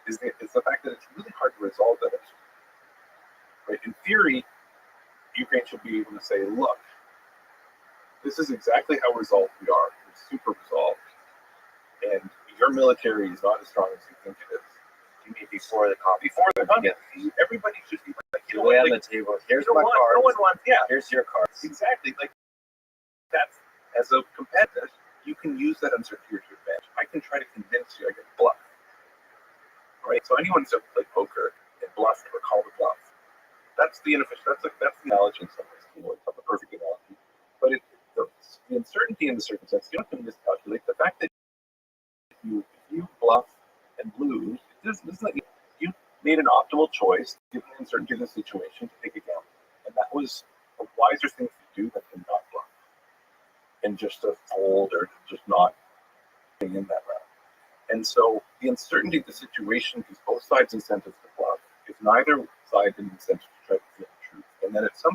is the fact that it's really hard to resolve that issue. Right? In theory, Ukraine should be able to say, look, this is exactly how resolved we are. We're super resolved. And your military is not as strong as you think it is. You mean before the conflict? Before the conflict, everybody should be like, you know, lay like, on the table. Here's no my cards. No one wants, yeah. Here's your cards. Exactly. Like, that's, as a competitor, you can use that uncertainty to your advantage. I can try to convince you I can bluff. Right? So anyone who's ever played poker and bluffed or called a bluff, that's the inefficient, that's the analogy in some ways. It's not the perfect analogy. But the uncertainty in the circumstance, you don't have to miscalculate. The fact that if you bluff and lose, this is like you made an optimal choice, given the uncertainty of the situation, to take a gamble. And that was a wiser thing to do than to not bluff. And just to fold or just not being in that round. And so the uncertainty of the situation gives both sides incentives to bluff. If neither side an incentive to try to feel the truth. And then at some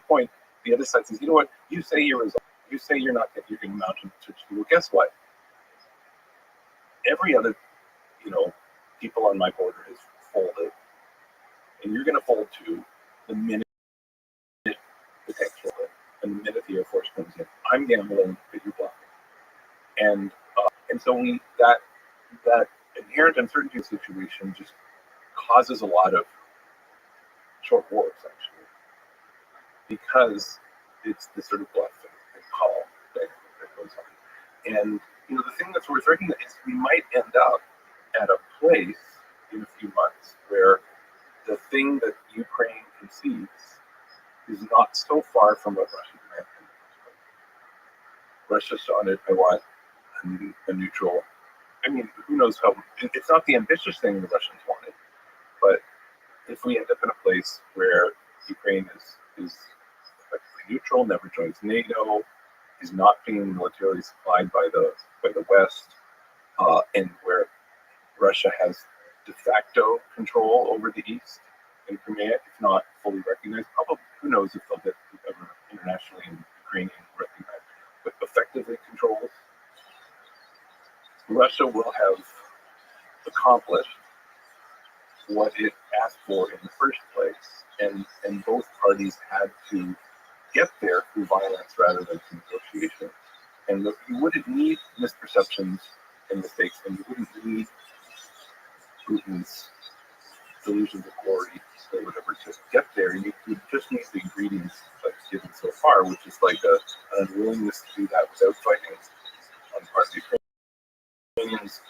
point, the other side says, you know what, you say you're resolved. You say you're not you're going to mount and switch to. Well, guess what? Every other, people on my border has folded. And you're going to fold too the minute the tanks roll in, and the minute the Air Force comes in. I'm gambling that you're bluffing. And so that inherent uncertainty situation just causes a lot of short wars, actually, because it's this sort of bluff and call that goes on. And the thing that's worth recognizing is we might end up at a place in a few months where the thing that Ukraine concedes is not so far from what Russia demanded. Russia saw it. I want a neutral. I mean, who knows how? It's not the ambitious thing the Russians wanted, but if we end up in a place where Ukraine is effectively neutral, never joins NATO, is not being militarily supplied by the West, and where Russia has de facto control over the East and Crimea, if not fully recognized, probably who knows if they'll get ever internationally and Ukrainian recognized, but effectively controls. Russia will have accomplished what it asked for in the first place, and both parties had to get there through violence rather than through negotiation. And you wouldn't need misperceptions and mistakes, and you wouldn't need Putin's delusions of glory or whatever to get there. You just need the ingredients like given so far, which is like an unwillingness to do that without fighting on the part of the Ukrainians,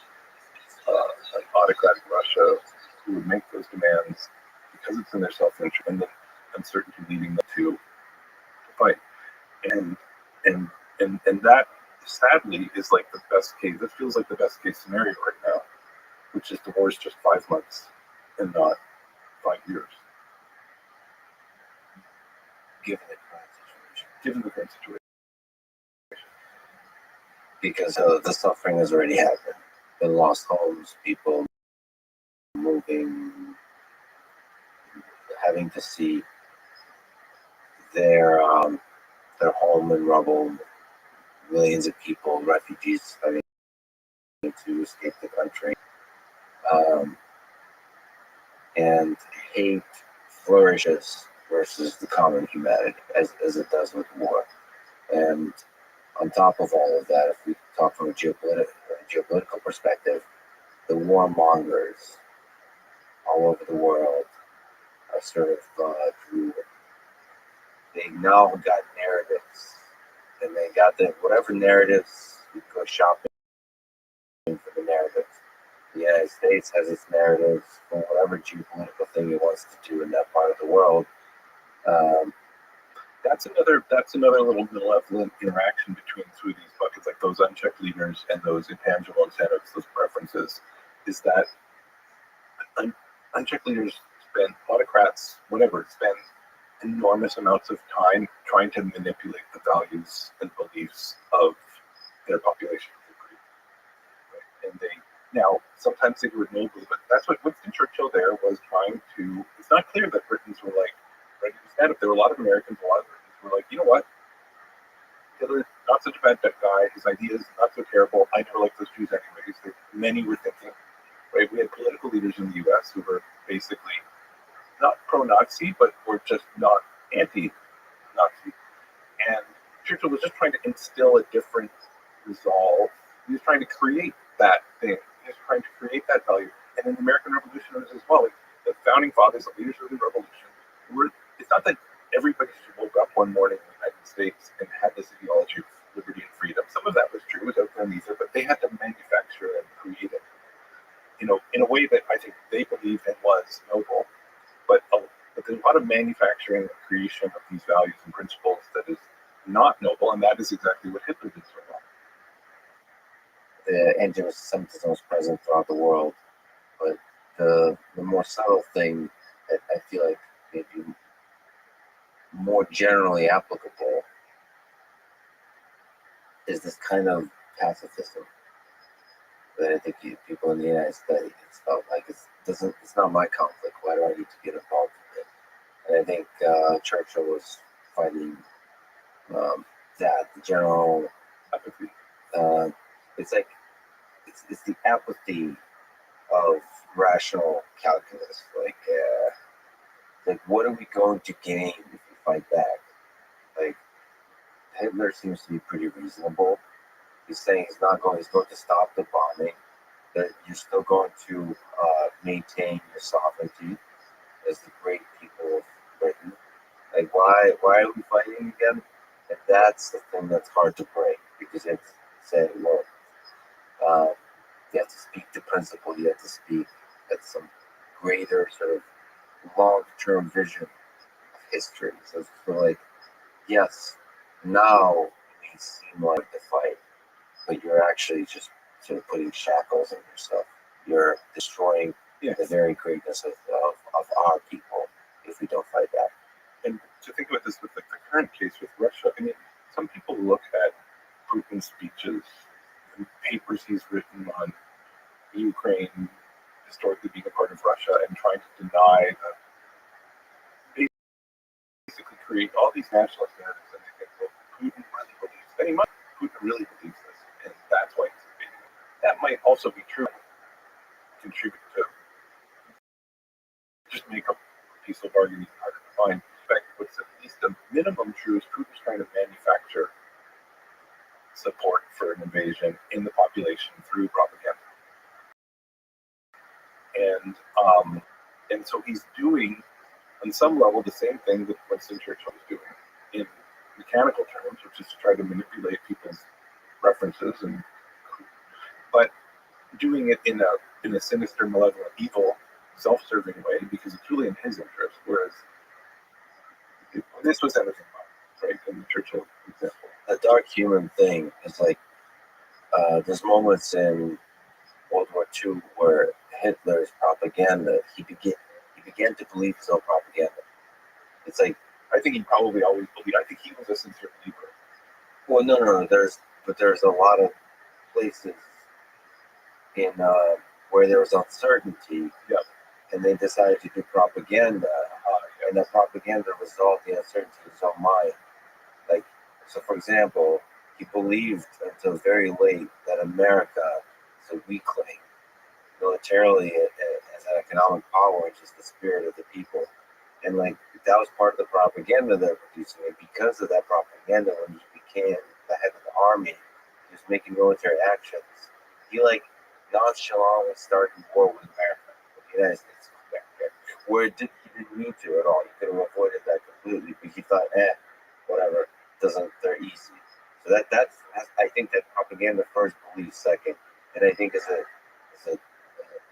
an autocratic Russia who would make those demands because it's in their self-interest, and the uncertainty leading them to fight. And that sadly is like the best case. This feels like the best case scenario right now, which is the war is just 5 months and not 5 years. Given the current situation. Given the current situation. Because the suffering has already happened. The lost homes, people moving, having to see their home in rubble, millions of people, refugees having to escape the country. And hate flourishes versus the common humanity, as it does with war. And on top of all of that, if we talk from a geopolitical perspective, the warmongers all over the world are sort of they now got narratives, and they got whatever narratives. You go shopping the United States has its narratives for whatever geopolitical thing it wants to do in that part of the world. Um, That's another little malevolent interaction between two of these buckets, like those unchecked leaders and those intangible incentives, those preferences, is that unchecked leaders spend, autocrats, whatever, spend enormous amounts of time trying to manipulate the values and beliefs of their population. Right? And they now sometimes they do it nobly, but that's what Winston Churchill there was trying to. It's not clear that Britons were like ready to stand up. There were a lot of Americans, a lot of Britons who were like, you know what, Hitler's not such a bad guy. His ideas not so terrible. I never liked those Jews anyways. Many were thinking. Right, we had political leaders in the U.S. who were basically not pro-Nazi, but were just not anti-Nazi. And Churchill was just trying to instill a different resolve. He was trying to create that thing. He was trying to create that value. And in the American Revolution as well, like the founding fathers, the leaders of the revolution, it's not that everybody just woke up one morning in the United States and had this ideology of liberty and freedom. Some of that was true, it was out there in the ether, but they had to manufacture and create it, in a way that I think they believed and was noble. But there's a lot of manufacturing and creation of these values and principles that is not noble, and that is exactly what Hitler did so well. the anti-Semitism was present throughout the world, but the more subtle thing that I feel like maybe more generally applicable is this kind of pacifism that I think people in the United States felt like it's not my conflict. Why do I need to get involved in it? And I think Churchill was fighting that the general apathy. It's like it's the apathy of rational calculus. Like what are we going to gain if we fight back? Like Hitler seems to be pretty reasonable. He's saying he's going to stop the bombing. That you're still going to maintain your sovereignty as the great people of Britain. Like why are we fighting again? And that's the thing that's hard to break because it's saying, look, you have to speak to principle. You have to speak at some greater sort of long-term vision of history. So it's like, yes, now it may seem like the fight, but you're actually just sort of putting shackles on yourself. You're destroying the very greatness of our people if we don't fight back. And to think about this with the current case with Russia, I mean, some people look at Putin's speeches and papers he's written on Ukraine historically being a part of Russia and trying to deny basically create all these nationalist narratives, and they think, well, Putin really believes this. Putin really believes this, and that's why he's invading. That might also be true, contribute to just make a piece of bargaining harder to find. In fact, what's at least a minimum true is Putin's trying to manufacture support for an invasion in the population through propaganda. And so he's doing, on some level, the same thing that Winston Churchill was doing in mechanical terms, which is to try to manipulate people's preferences, but doing it in a sinister, malevolent, evil, self-serving way because it's really in his interest. Whereas this was anything but, right? In the Churchill example, The dark human thing is like there's moments in World War II where Hitler's propaganda, he began to believe his own propaganda. It's like, I think he probably always believed. I think he was a sincere believer. well, no. There's a lot of places in where there was uncertainty, and they decided to do propaganda, and that propaganda resolved the uncertainty in his own mind. Like, so for example, he believed until very late that America is a weakling militarily as an economic power, which is the spirit of the people. And like that was part of the propaganda they're producing. And because of that propaganda, when he became the head of the army, he was making military actions. He like nonchalantly started war with America, with the United States of America, where he didn't need to at all. He could have avoided that completely, but he thought, whatever, they're easy. So that's I think that propaganda first, belief second, and I think as a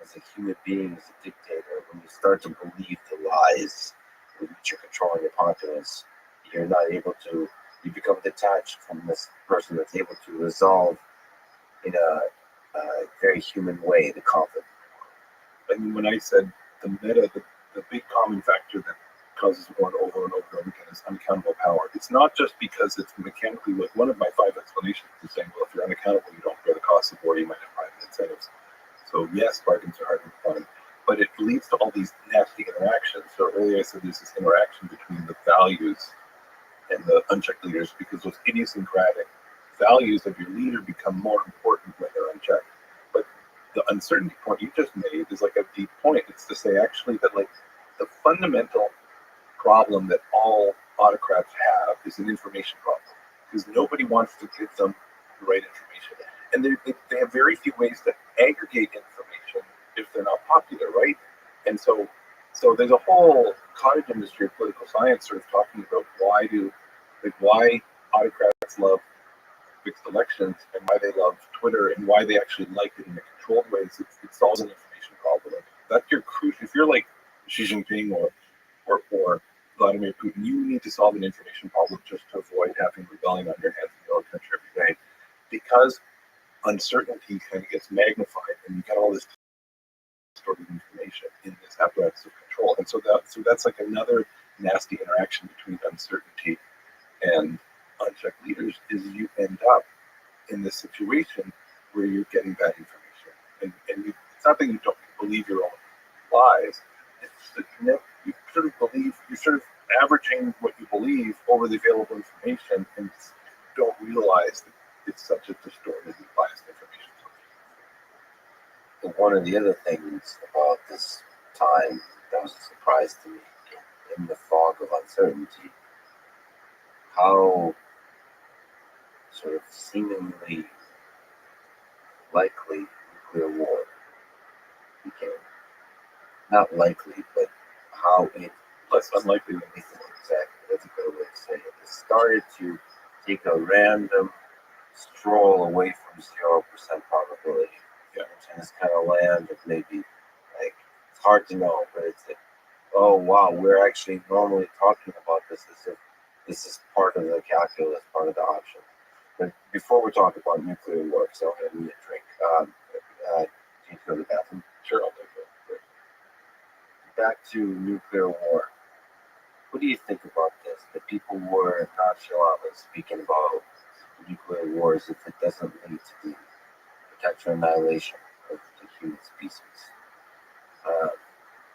as a human being, as a dictator, when you start to believe the lies with which you're controlling the populace, you're not able to, you become detached from this person that's able to resolve in a very human way the conflict. And when I said the meta, the big common factor that causes war over and over again is unaccountable power. It's not just because it's mechanically, like one of my 5 explanations is saying, well, if you're unaccountable, you don't bear the cost of war, you might have private incentives. So yes, bargains are hard to find, but it leads to all these nasty interactions. So earlier I said there's this interaction between the values and the unchecked leaders, because those idiosyncratic values of your leader become more important when they're unchecked. But the uncertainty point you just made is like a deep point. It's to say actually that like the fundamental problem that all autocrats have is an information problem, because nobody wants to give them the right information, and they have very few ways to aggregate information if they're not popular, right? And so there's a whole cottage industry of political science sort of talking about why autocrats love fixed elections and why they love Twitter and why they actually like it in a controlled way. It solves an information problem. That's your crucial. If you're like Xi Jinping or Vladimir Putin, you need to solve an information problem just to avoid having rebellion on your hands in the country every day, because uncertainty kind of gets magnified and you get all this distorted information in this apparatus of control. And so that's like another nasty interaction between uncertainty and unchecked leaders, is you end up in this situation where you're getting bad information, and it's not that you don't believe your own lies. It's that you sort of believe, you're sort of averaging what you believe over the available information, and you don't realize that it's such a distorted and biased information source. And one of the other things about this time that was a surprise to me, in the fog of uncertainty, how sort of seemingly likely nuclear war became. Not likely, but how it Less unlikely than we thought. exactly, that's a good way to say it. It started to take a random stroll away from 0% probability. Yeah. And this kind of land of maybe, like, it's hard to know, but it's like, oh wow, we're actually normally talking about this as if this is part of the calculus, part of the option. But before we talk about nuclear war, because I'll have me a drink, can you go to the bathroom? Sure, I'll take it. Back to nuclear war. What do you think about this? That people were nonchalantly speaking about nuclear war as if it doesn't lead to the potential annihilation of the human species.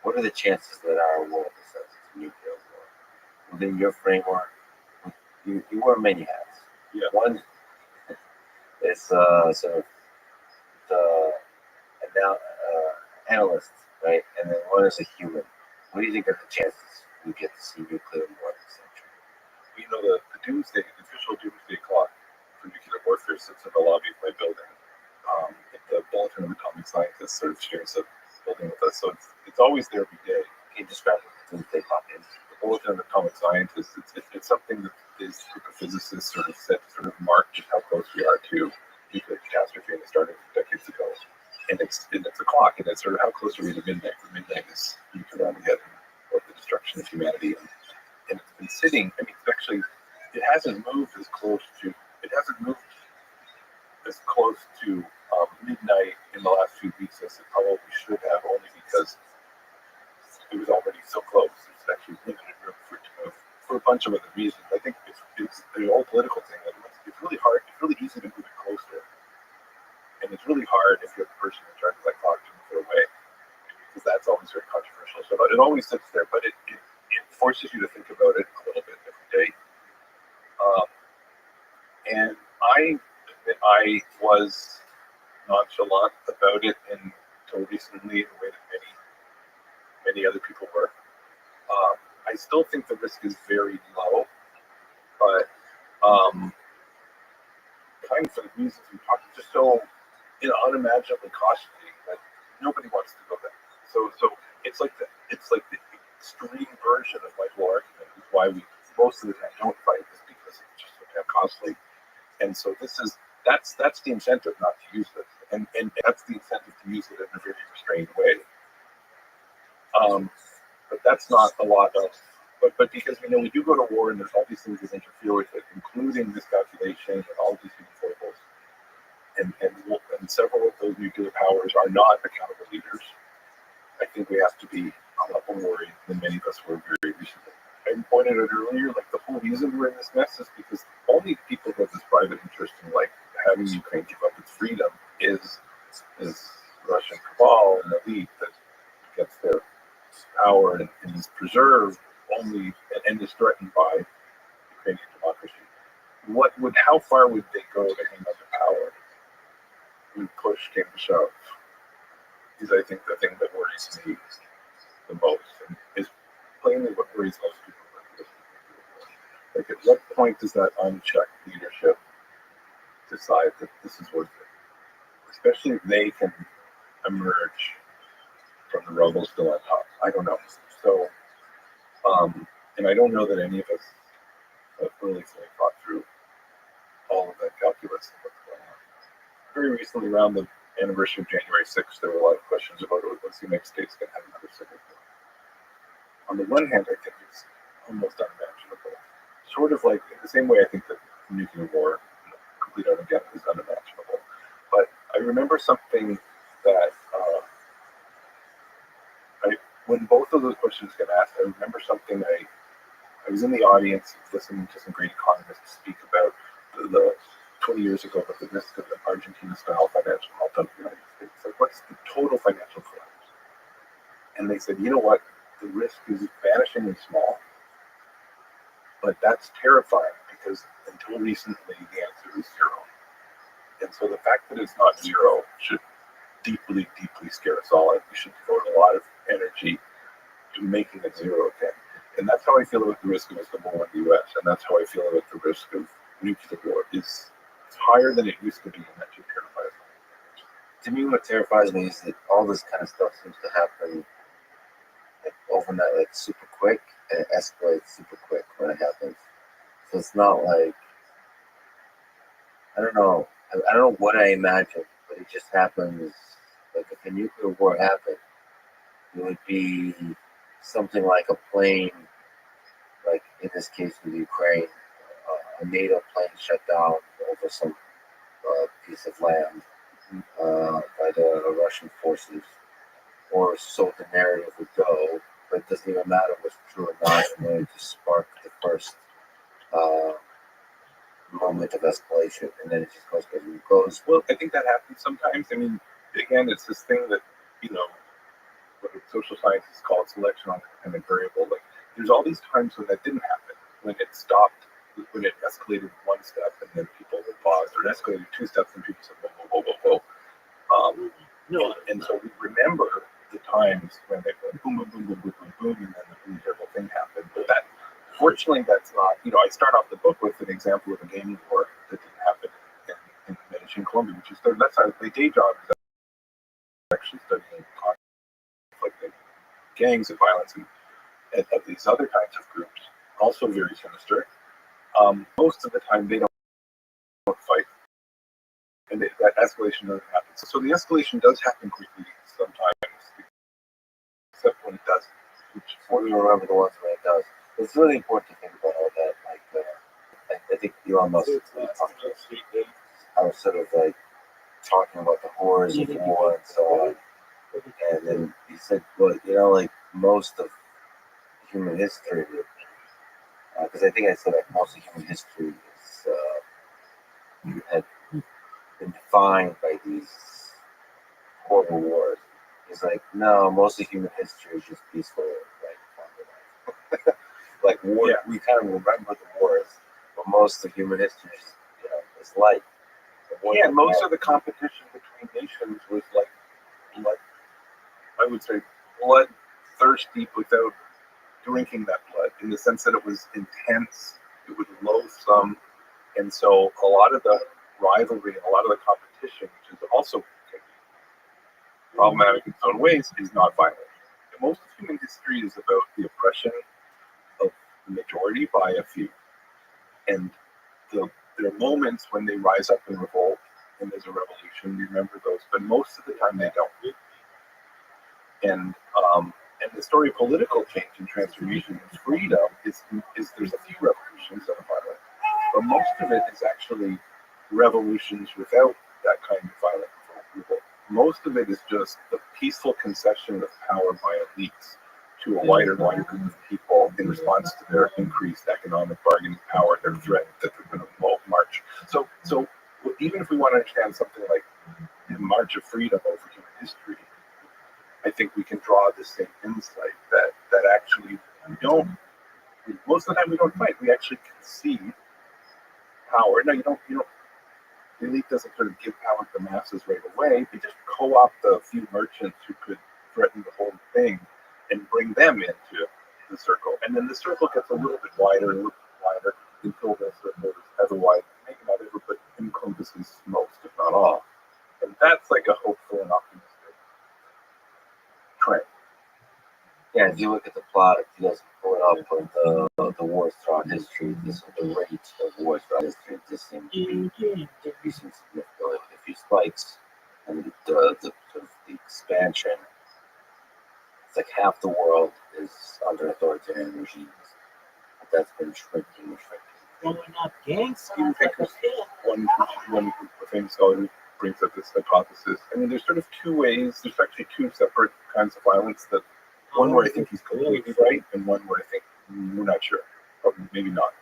What are the chances that our world is subject to nuclear war? Within your framework, you wear many hats. Yeah. One is sort of the analyst, right? And then one is a human. What do you think are the chances we get to see nuclear war this century? You know, the doomsday, the official doomsday clock for nuclear warfare sits in the lobby of my building. The Bulletin of Atomic Scientists sort of shares a building with us, so it's always there every day. Can you describe what the doomsday clock is? The Bulletin of Atomic Scientists, it's something that this group of physicists sort of set to sort of mark just how close we are to nuclear catastrophe, and it started decades ago. And it's a clock, and it's sort of how close are we to midnight? Where midnight is nuclear Armageddon, or the destruction of humanity. And it's been sitting. I mean, it hasn't moved as close to midnight in the last few weeks as it probably should have, only because it was already so close. It's actually limited room for it to move for a bunch of other reasons. I think it's the whole political thing. It's really hard. It's really easy to move it closer, and it's really hard if you're the person in charge of that clock to move it away, because that's always very controversial. So it always sits there, but it forces you to think about it a little bit every day. And I was nonchalant about it until recently, in a way that many other people were. I still think the risk is very low, but kind of for the reasons we talked, just so unimaginably cautiously that nobody wants to go there. So it's like the extreme version of my whole argument, is why we most of the time don't fight, is because it's just so damn costly. And so that's the incentive not to use this, and that's the incentive to use it in a very restrained way. But that's not a lot of. But because we do go to war, and there's all these things that interfere with it, including miscalculation and all these human foibles, and several of those nuclear powers are not accountable leaders. I think we have to be a lot more worried than many of us were very recently. I pointed out earlier, like the whole reason we're in this mess is because all these people who have this private interest in like having Ukraine give up its freedom is Russian cabal and elite that gets their power and is preserved only and is threatened by Ukrainian democracy. How far would they go to hang on to power when push came to shove? Is I think the thing that worries me the most, and is plainly what worries most people. Like, at what point does that unchecked leadership decide that this is worth it? Especially if they can emerge from the rubble still on top. I don't know. So, and I don't know that any of us have really fully thought through all of that calculus and what's going on. Very recently, around the anniversary of January 6th, there were a lot of questions about what's the United States going to have another civil war. On the one hand, I think it's almost unimaginable. Sort of like, in the same way I think that nuclear war, complete Armageddon, is unimaginable. But I remember something that, when both of those questions get asked, I remember something I was in the audience listening to some great economists speak about the 20 years ago, about the risk of an Argentina-style financial meltdown of the United States. Like, what's the total financial collapse? And they said, you know what, the risk is vanishingly small, but that's terrifying because until recently, the answer is zero. And so the fact that it's not zero should deeply, deeply scare us all. And we should devote a lot of energy to making it zero again. And that's how I feel about the risk of a civil war in the U.S. And that's how I feel about the risk of nuclear war. It's higher than it used to be, and that should terrify us. To me, what terrifies me is that all this kind of stuff seems to happen like overnight, like super quick, and it escalates super quick when it happens. So it's not like, I don't know what I imagine, but it just happens. Like, if a nuclear war happened, it would be something like a plane, like in this case with Ukraine, a NATO plane shut down over some piece of land by the Russian forces, or so the narrative would go. But it doesn't even matter what's true or not, and then it just sparked the first moment of escalation, and then it just goes. Well, I think that happens sometimes. I mean, again, it's this thing that, what social scientists call selection on an independent variable. Like, there's all these times when that didn't happen, when it stopped, when it escalated one step, and then people would pause, or it escalated two steps, and people said, whoa, whoa, whoa, whoa. And so we remember the times when they went boom, boom, boom, boom, boom, boom, boom, and then the really terrible thing happened. But that, fortunately, that's not, I start off the book with an example of a gaming war that didn't happen in Medellin, Colombia, which is, that's how my day job is actually studying conflict and gangs and violence and of these other kinds of groups, also very sinister. Most of the time, they don't fight, and that escalation doesn't happen. So the escalation does happen quickly sometimes, except when it doesn't. Which we remember the ones when it does. It's really important to think about all that. Like, I think Elon Musk I was sort of like talking about the horrors of war and so on. And then he said, well, like most of human history, because I think I said like most of human history had been defined by these horrible wars. He's like, no, most of human history is just peaceful, like like war. Yeah. We kind of remember the wars, but most of human history is, is light. Yeah, most of the competition between nations was like blood. I would say bloodthirsty without drinking that blood, in the sense that it was intense, it was loathsome, and so a lot of the rivalry and a lot of the competition, which is also problematic in its own ways, is not violent. And most of human history is about the oppression of the majority by a few. And there are moments when they rise up in revolt, and there's a revolution, we remember those, but most of the time they don't. And the story of political change and transformation and freedom is there's a few revolutions that are violent, but most of it is actually revolutions without that kind of violent upheaval. Most of it is just the peaceful concession of power by elites to a wider group of people in response to their increased economic bargaining power, their threat that they're going to march. So even if we want to understand something like the March of Freedom over human history, I think we can draw the same insight that actually we don't. Most of the time we don't fight. We actually concede power. No, you don't. The elite doesn't sort of give power to the masses right away. They just co-opt the few merchants who could threaten the whole thing and bring them into the circle. And then the circle gets a little bit wider and a little bit wider until the circle is otherwise, maybe not ever, but encompasses most, if not all. And that's like a hopeful and optimistic trend. Yeah, if you look at the plot, if you guys pull it up of the wars throughout history, the rate of wars throughout history just seems to be decreasing significantly with a few spikes, and the sort of the expansion. It's like half the world is under authoritarian regimes. That's been shrinking and shrinking. Growing up gangs. Stephen Pinker's one famous scholar who brings up this hypothesis. I mean, there's sort of two ways. There's actually two separate kinds of violence. That one where I think he's completely right, and one where I think we're not sure, or maybe not.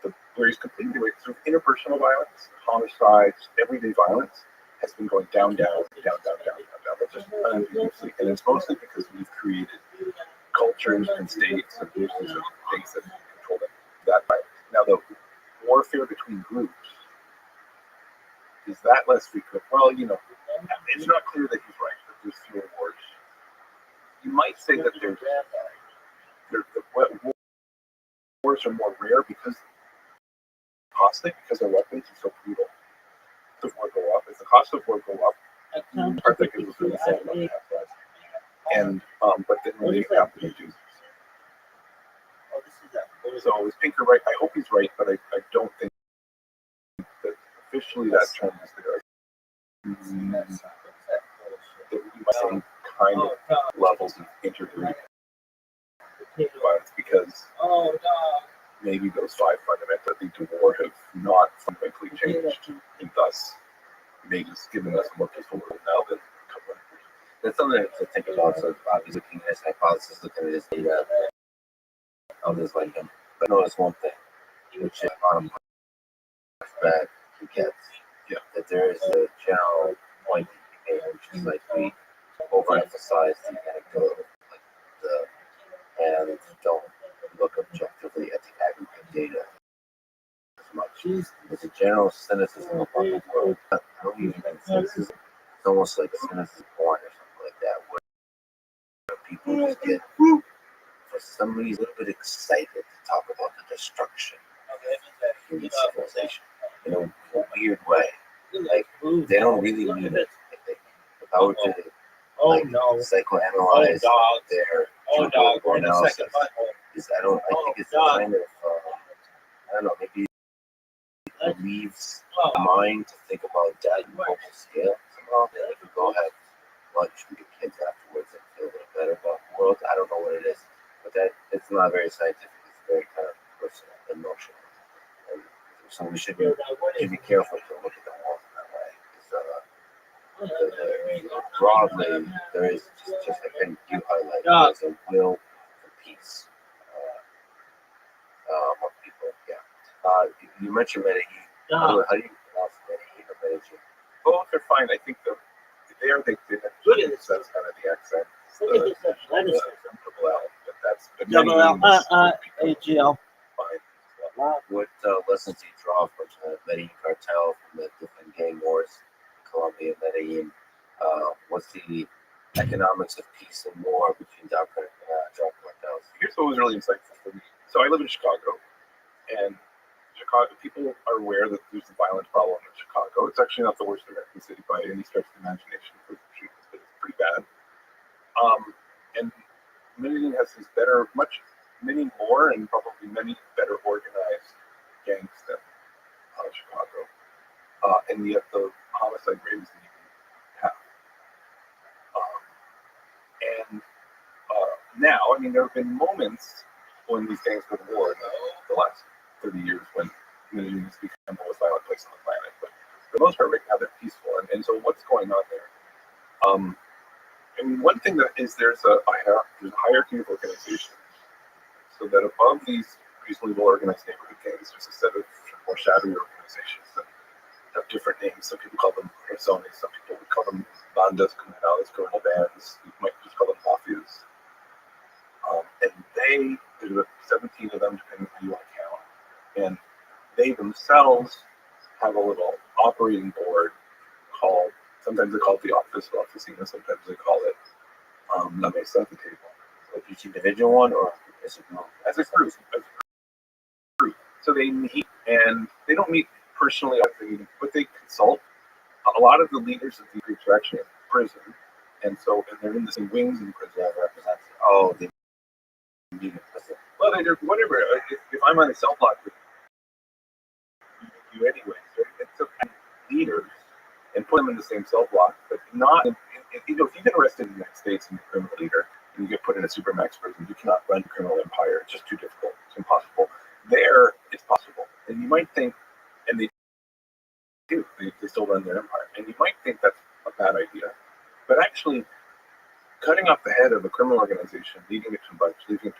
But where he's completely right, sort of interpersonal violence, homicides, everyday violence has been going down, but just unambiguously. And it's mostly because we've created cultures and states and things that control that violence. Now, the warfare between groups, is that less frequent? Well, it's not clear that he's right, that there's fewer wars. You might say that wars are more rare because costly, because their weapons are so brutal. The war go up. As the cost of war go up, part that gives us the same amount of half-life. And but then really you have to reduce. So is Pinker right? I hope he's right, but I don't think that officially that term is there. That we might same kind of levels of intergroup violence because maybe those five fundamental things of war have not fundamentally changed, and thus maybe it's given us a more peaceful world now than a couple of years. That's something to think about. So obviously looking at his hypothesis, looking at his data, others like him. But notice one thing, which is on pushback he gets, that there is a general point he made, which is like we overemphasize the anecdotal, and don't look objectively at the aggregate data as much. There's a general cynicism about the world. I don't even think cynicism. It's almost like cynicism born or something like that, where people just get, for some reason, a little bit excited to talk about the destruction of human civilization in a weird way. Like, they don't really mean it. If I were to psychoanalyze their geopolitical analysis, I think it's kind of, I don't know, maybe it leaves the mind to think about that in global scale. Somehow, they can go have lunch with your kids afterwards and feel a little better about the world. I don't know what it is, but it's not very scientific. It's very kind of personal, emotional, and so we should be careful to look at the world in that way. Broadly, there is just like you highlight, there's a will for peace among people. Yeah. You mentioned Medellin. How do you pronounce Medellin or Medellin? Both are fine. I think they that's kind of the accent. Double L, but that's Double L, AGL. Fine. What lessons do you draw from the Medellin cartel, from the different gang wars in Colombia and Medellin? What's the economics of peace and war between drug cartels? Here's what was really insightful for me. So I live in Chicago, and Chicago people are aware that there's a violent problem in Chicago. It's actually not the worst American city by any stretch of the imagination for shootings, but it's pretty bad. And Medellin has these many more, and probably many better organized gangs than Chicago. And yet the homicide rate is even half. And now, I mean, there have been moments when these gangs go to war in the last 30 years when communities become the most violent place on the planet. But for the most part, right now, they're peaceful. And so what's going on there? I mean, one thing that is there's a hierarchy of organizations. So that above these reasonably well organized neighborhood gangs, there's a set of more shadowy organizations that have different names. Some people call them razones, some people would call them bandas criminales, criminal bands. You might just call them mafias. And there's about 17 of them, depending on who you want to count. And they themselves have a little operating board called, sometimes they call it the office or officina, sometimes they call it la mesa at the table. Like each individual one or as a group? As a group. So they meet, and they don't meet personally, but they consult. A lot of the leaders of these groups are actually in prison, and they're in the same wings in prison. That represents. Oh, they meet in prison. Well, they're whatever. If I'm on a cell block with you anyways, it's leaders and put them in the same cell block, but not. If you get arrested in the United States and you're a criminal leader and you get put in a supermax prison, you cannot run a criminal empire. It's just too difficult. It's impossible. There, it's possible. And you might think, and they do, they still run their empire. And you might think that's a bad idea. But actually, cutting off the head of a criminal organization, leading it to a bunch of like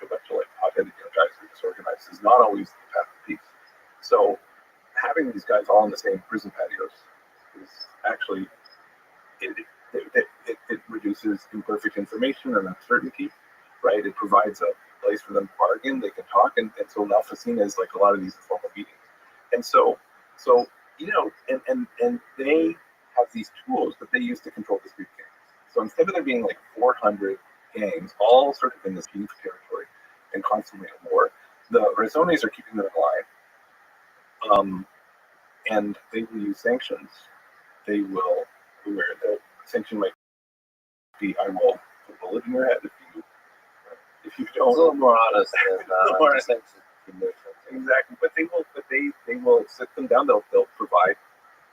hot-headed young guys who are disorganized is not always the path of peace. So having these guys all in the same prison patios is actually, it reduces imperfect information and uncertainty, right? It provides a place for them to bargain. They can talk, and so La Oficina is like a lot of these informal meetings. And so and they have these tools that they use to control the street gangs. So instead of there being like 400 gangs, all sort of in this huge territory and constantly at war, the razones are keeping them in line. And they will use sanctions. They will, where the sanction might be, I will put a bullet in your head if you don't. It's a little more honest than Exactly, but they will sit them down. They'll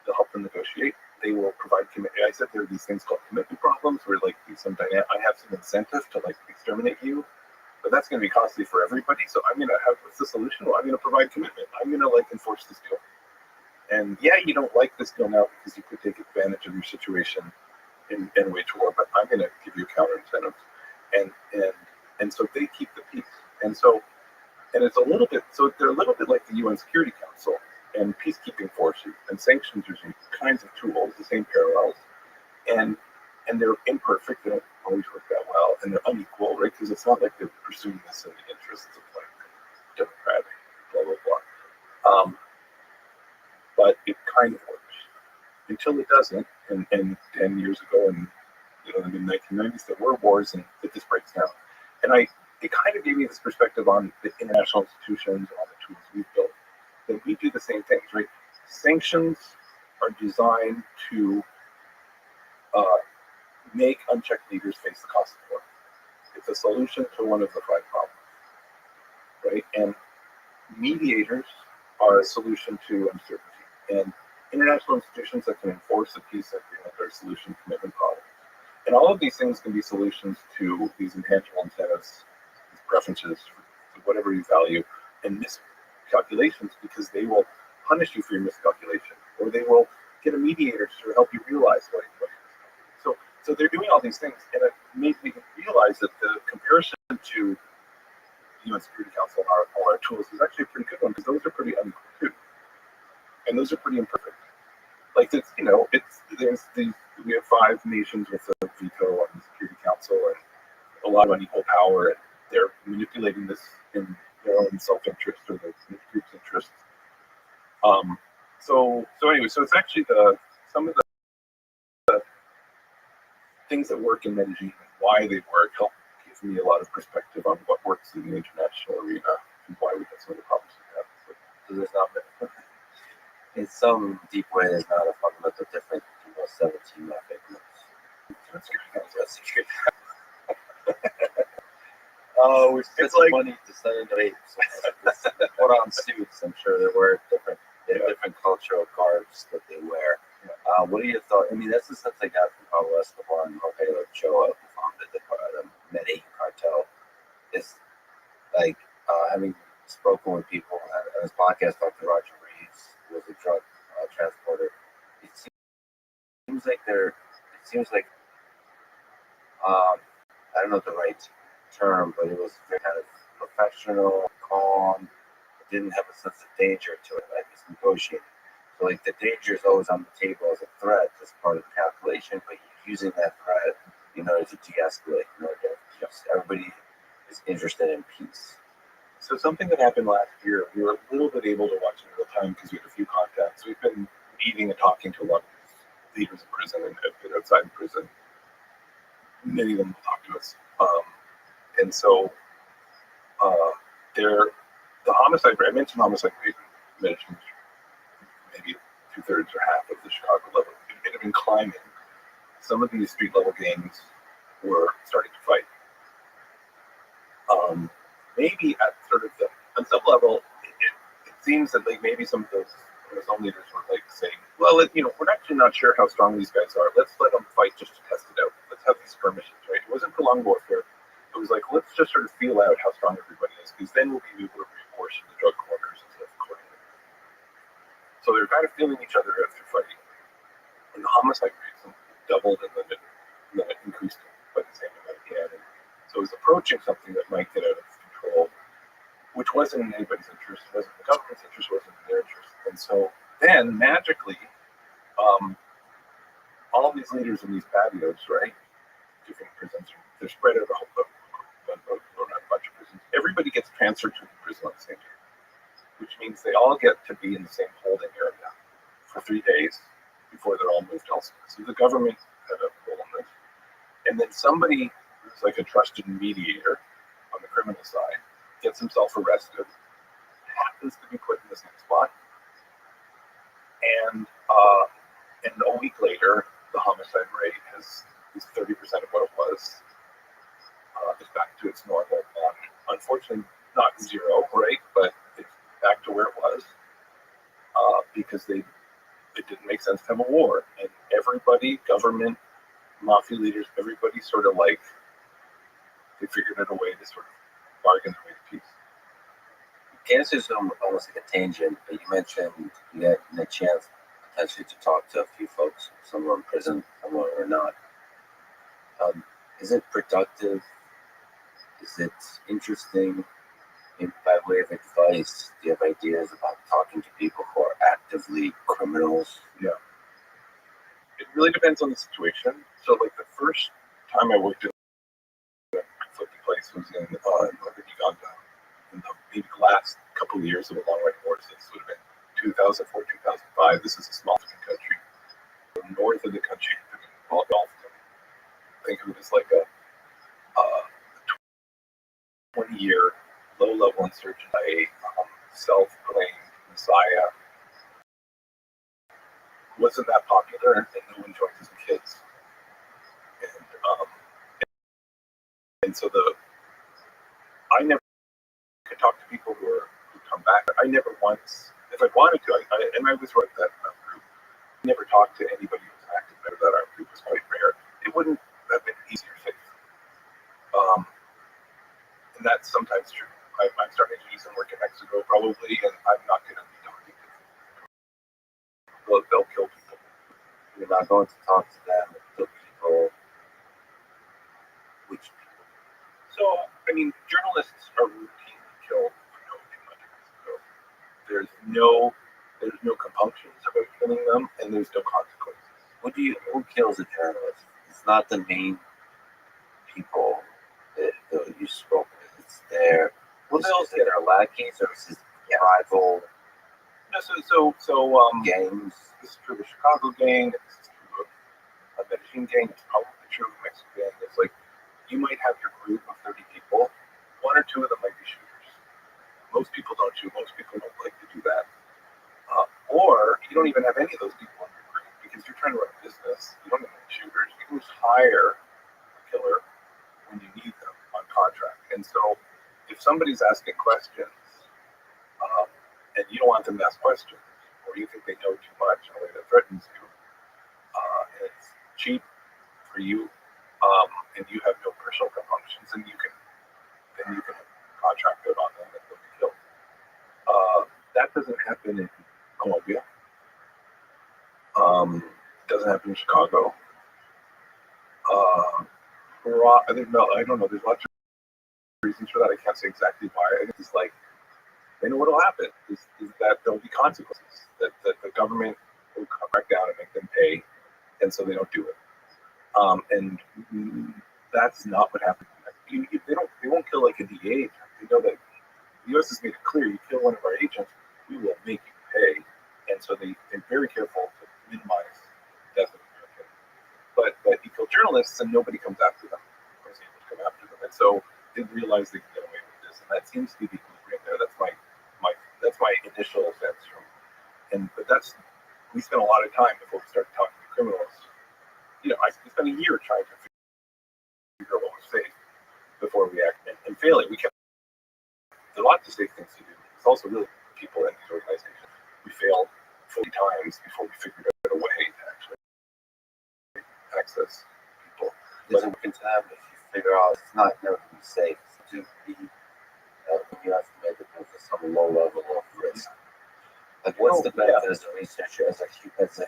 help them negotiate. They will provide commitment. I said there are these things called commitment problems, where like I have some incentive to like exterminate you, but that's going to be costly for everybody. So I'm going to have, what's the solution? Well, I'm going to provide commitment. I'm going to like enforce this deal. And yeah, you don't like this deal now because you could take advantage of your situation and wage war, but I'm going to give you counter incentives. And so they keep the peace. And it's a little bit, so they're a little bit like the UN Security Council and peacekeeping forces and sanctions using kinds of tools, the same parallels. And they're imperfect, they don't always work that well, and they're unequal, right? Because it's not like they're pursuing this in the interests of like democratic, blah, blah, blah. But it kind of works until it doesn't. And 10 years ago, in the mid-1990s, there were wars, and it just breaks down. And it kind of gave me this perspective on the international institutions, on the tools we've built, that we do the same things, right? Sanctions are designed to make unchecked leaders face the cost of war. It's a solution to one of the 5 problems, right? And mediators are a solution to uncertainty. And international institutions that can enforce a peace agreement are a solution to commitment problems. And all of these things can be solutions to these intangible incentives, these preferences, whatever you value, and miscalculations, because they will punish you for your miscalculation, or they will get a mediator to help you realize what you're doing. So they're doing all these things, and it made me realize that the comparison to the UN Security Council and all our tools is actually a pretty good one, because those are pretty unequal too, and those are pretty imperfect. Like we have 5 nations with a veto on the Security Council, and a lot of unequal power, and they're manipulating this in their own self-interest or the group's interest. So it's actually some of the things that work in Medellin and why they work help give me a lot of perspective on what works in the international arena and why we have some of the problems we have. So there's not been. In some deep way, there's not a fundamental difference between those 17 method groups. We spent some money to send into apes. Put on suits. I'm sure there were different cultural garbs that they wear. What are your thoughts? I mean, that's the sense I got from Pablo Escobar and Jorge Ochoa, who founded the Medellin cartel. I don't know the right term, but it was very kind of professional, calm. It didn't have a sense of danger to it, like it's negotiating. So like the danger is always on the table as a threat, as part of the calculation, but you're using that threat in order to de-escalate, in order to everybody is interested in peace. So something that happened last year, we were a little bit able to watch in real time because we had a few contacts. We've been meeting and talking to a lot of leaders in prison and outside prison. Many of them will talk to us. And so the homicide rate, I mentioned homicide rate, mentioned maybe 2/3 or half of the Chicago level. It had been climbing. Some of these street level gangs were starting to fight. Maybe at sort of on some level, it seems that like maybe some of those leaders were like saying, well, we're actually not sure how strong these guys are. Let's let them fight just to test it out. Let's have these skirmishes, right? It wasn't prolonged warfare. It was like, let's just sort of feel out how strong everybody is, because then we'll be able to reinforce the drug corners and stuff accordingly. So they're kind of feeling each other out through fighting. And the homicide rates doubled and then it increased by the same amount again. And so it was approaching something that might get out of control, which wasn't in anybody's interest, wasn't in the government's interest, wasn't in their interest. And so then magically, all of these leaders in these patios, right, different prisons, they're spread out around a bunch of prisons. Everybody gets transferred to the prison at the same time, which means they all get to be in the same holding area for 3 days before they're all moved elsewhere. So the government had a role in this. And then somebody who's like a trusted mediator on the criminal side gets himself arrested, happens to be put in the same spot, and a week later, the homicide rate is 30% of what it was. It's back to its normal. Unfortunately, not zero, right? But it's back to where it was because it didn't make sense to have a war, and everybody, government, mafia leaders, everybody sort of like they figured out a way to sort of bargain their way to peace. Cancer is almost like a tangent, but you mentioned you got a chance potentially to talk to a few folks, some are in prison, some are not. Is it productive? Is it interesting? By way of advice, do you have ideas about talking to people who are actively criminals? Yeah. It really depends on the situation. So, like the first time I worked in a conflicted place was in northern Uganda. In maybe the last couple of years of a long-running war, so this would have been 2004, 2005. This is a small country. The north of the country had been engulfed. Think of it as like a 20-year low-level insurgent, a self-proclaimed messiah. Wasn't that popular, and no one joined as kids. And so I never could talk to people who come back. I never once, if I wanted to, and I was right that group, I never talked to anybody who was active there. That our group was quite rare. It wouldn't have been easier fix. And that's sometimes true. I'm starting to do some work in Mexico probably, and I'm not going to be talking to them. They'll kill people. You're not going to talk to them, kill people. Which people? So, I mean, journalists are routinely killed for knowing too much in Mexico. There's no compunctions about killing them, and there's no consequences. Who kills a journalist? It's not the main people that you spoke with. It's their lackeys or is it rival gangs? This is true of the Chicago gang. This is true of the Medellin gang. It's probably true of the Mexican gang. It's like you might have your group of 30 people. 1 or 2 of them might be shooters. Most people don't shoot. Most people don't like to do that. Or you don't even have any of those people in your group because you're trying to run a business. You don't have any shooters. You can just hire a killer when you need them on contract. And so if somebody's asking questions and you don't want them to ask questions, or you think they know too much in a way that threatens you, and it's cheap for you, and you have no personal compunctions, and you can contract out on them and they'll be killed. That doesn't happen in Colombia. It doesn't happen in Chicago. I don't know. There's lots of reasons for that. I can't say exactly why. I think it's like they know what will happen. Is that there'll be consequences. That the government will crack down and make them pay, and so they don't do it. And that's not what happened. They won't kill like a DA. They know that the U.S. has made it clear: you kill one of our agents, we will make you pay. And so they're very careful to minimize death of Americans. But you kill journalists and nobody comes after them, or is able to come after them. And so they realize they can get away with this, and that seems to be the equilibrium there. That's my initial sense but we spent a lot of time before we started talking to criminals. I spent a year trying to figure out what was safe before we acted, and failing. There's lots of safe things to do. It's also really people in these organizations. We failed 40 times before we figured out a way to actually access people. There's a working time if you figure out it's not never to be safe. It's to be you have to make it with some low level of risk. Like what's the benefit as a researcher, as a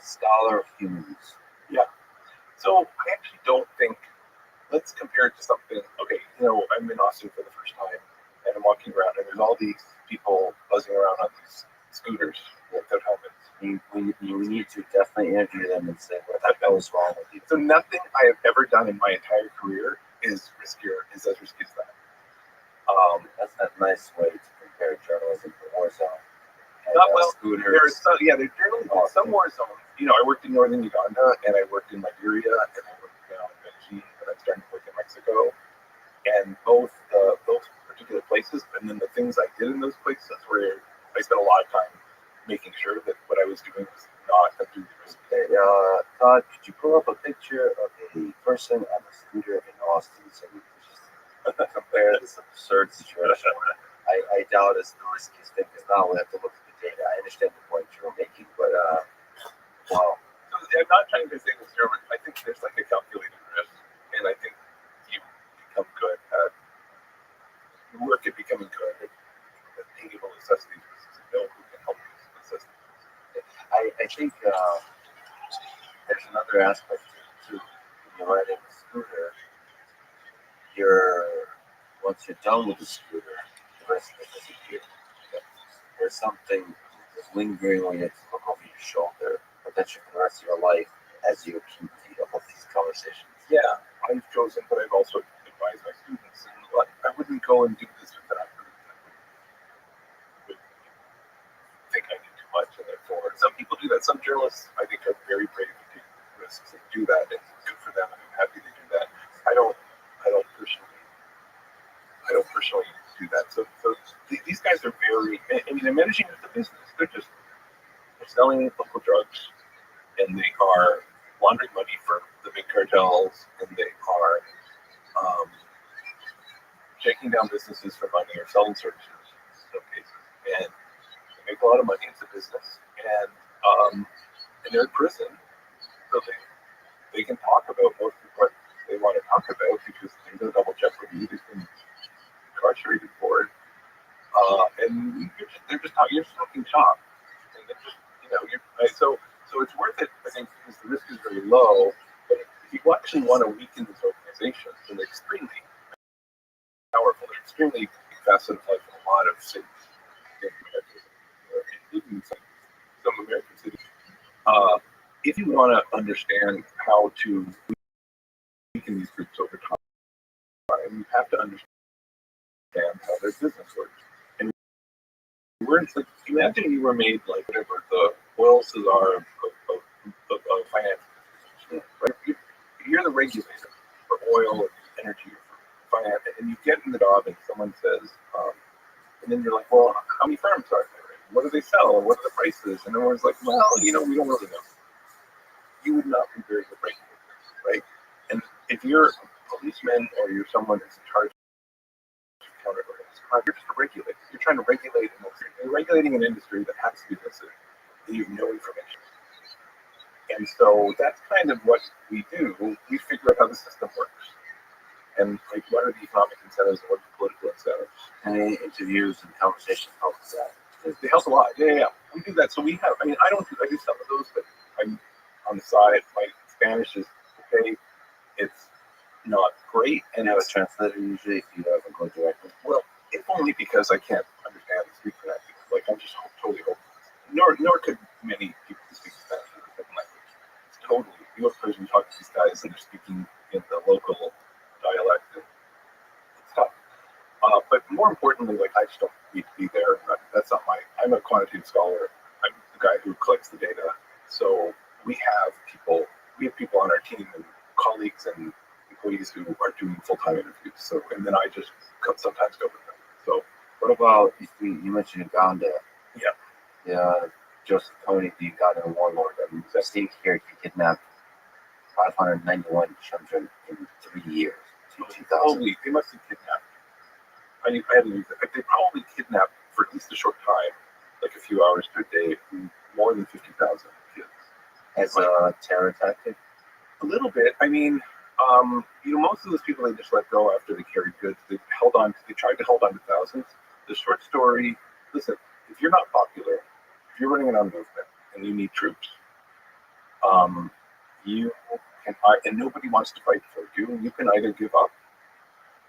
scholar of humans? Yeah. So I actually don't think. Let's compare it to something. Okay, I'm in Austin for the first time, and I'm walking around, and there's all these people buzzing around on these scooters without helmets. You need to definitely interview them and say what the hell is wrong with you. So nothing I have ever done in my entire career is as risky as that. That's a nice way to compare journalism to war zone. Scooters. There's journalism in some war zones. I worked in northern Uganda, and I worked in Liberia, and I worked in Medellin, and I'm starting to work in Mexico. And both those particular places, and then the things I did in those places, where I spent a lot of time making sure that what I was doing was not unduly risky. Todd, could you pull up a picture of a person on a scooter in Austin so we can just compare this absurd situation? I doubt it's the riskiest thing because now we have to look at the data. I understand the point you're making, but wow. So I'm not trying to say this, German. I think there's like a calculated risk, and I think you become good at you work at becoming good at being able to assess these risks and know who can help you assess these. I think there's another aspect to when you're riding a scooter. Once you're done with the scooter, the rest of it disappears. There's something that's lingering when you have to look over your shoulder, but that's for the rest of your life as you keep up with these conversations. Yeah, I've chosen, but I've also advised my students, and I wouldn't go and do this with that group that would think I did too much, and therefore some people do that. Some journalists, I think, are very brave to take risks and do that, and it's good for them, and I'm happy they do that. I don't personally do that. So these guys are very. They're managing the business. They're selling local drugs, and they are laundering money for the big cartels, and they are shaking down businesses for money or selling services in some cases, and they make a lot of money. It's a business, and they're in prison, so they can talk about most of what they want to talk about because there's no double jeopardy. They've been incarcerated for it, and you're just talking shop, and they're just so it's worth it. I think because the risk is very low. But if you actually want to weaken these organizations, then they're extremely powerful. They're extremely facet of life in a lot of cities in America, including some American cities. If you want to understand how to weaken these groups over time, you have to understand how their business works. And imagine you were made like whatever the oil czar of finance. Right? You're the regulator for oil and energy, for finance, and you get in the job, and someone says, and then you're like, well, how many firms are there? What do they sell? What are the prices? And everyone's like, well, we don't really know. You would not be very good regulator, right? And if you're a policeman or you're someone that's in charge of counter-organized crime, you're just a regulator. You're trying to regulate an industry. You're regulating an industry that has to be listed. You have no information. And so that's kind of what we do. We figure out how the system works. And like, what are the economic incentives and what are the political incentives? And interviews and conversations help with that. They help a lot. Yeah. We do that. So we have, I do some of those, but I'm on the side. My Spanish is okay. It's not great, and And have a it's translator usually if you ever go directly. well, if only because I can't understand and speak French. Like I'm just totally hopeless. Nor could many people who speak Spanish or the second language. It's totally you have a person talk to these guys and they're speaking in the local dialect. And it's tough. But more importantly, like I just don't need to be there. That's not my. I'm a quantitative scholar. I'm the guy who collects the data. So we have people. We have people on our team and colleagues and employees who are doing full-time interviews. So and then I just sometimes go with them. So What about if you mentioned Uganda? yeah, Yeah, Joseph Kony, the Ugandan warlord. I mean, I think here he kidnapped 591 children in 3 years to 2000. probably they must have kidnapped. I haven't used it. They probably kidnapped for at least a short time, like a few hours per day, more than 50,000 kids. As a terror tactic. A little bit. I mean, most of those people they just let go after they carried goods. They tried to hold on to thousands. The short story. Listen, if you're not popular, if you're running an armed movement and you need troops, you can, and nobody wants to fight for you. You can either give up,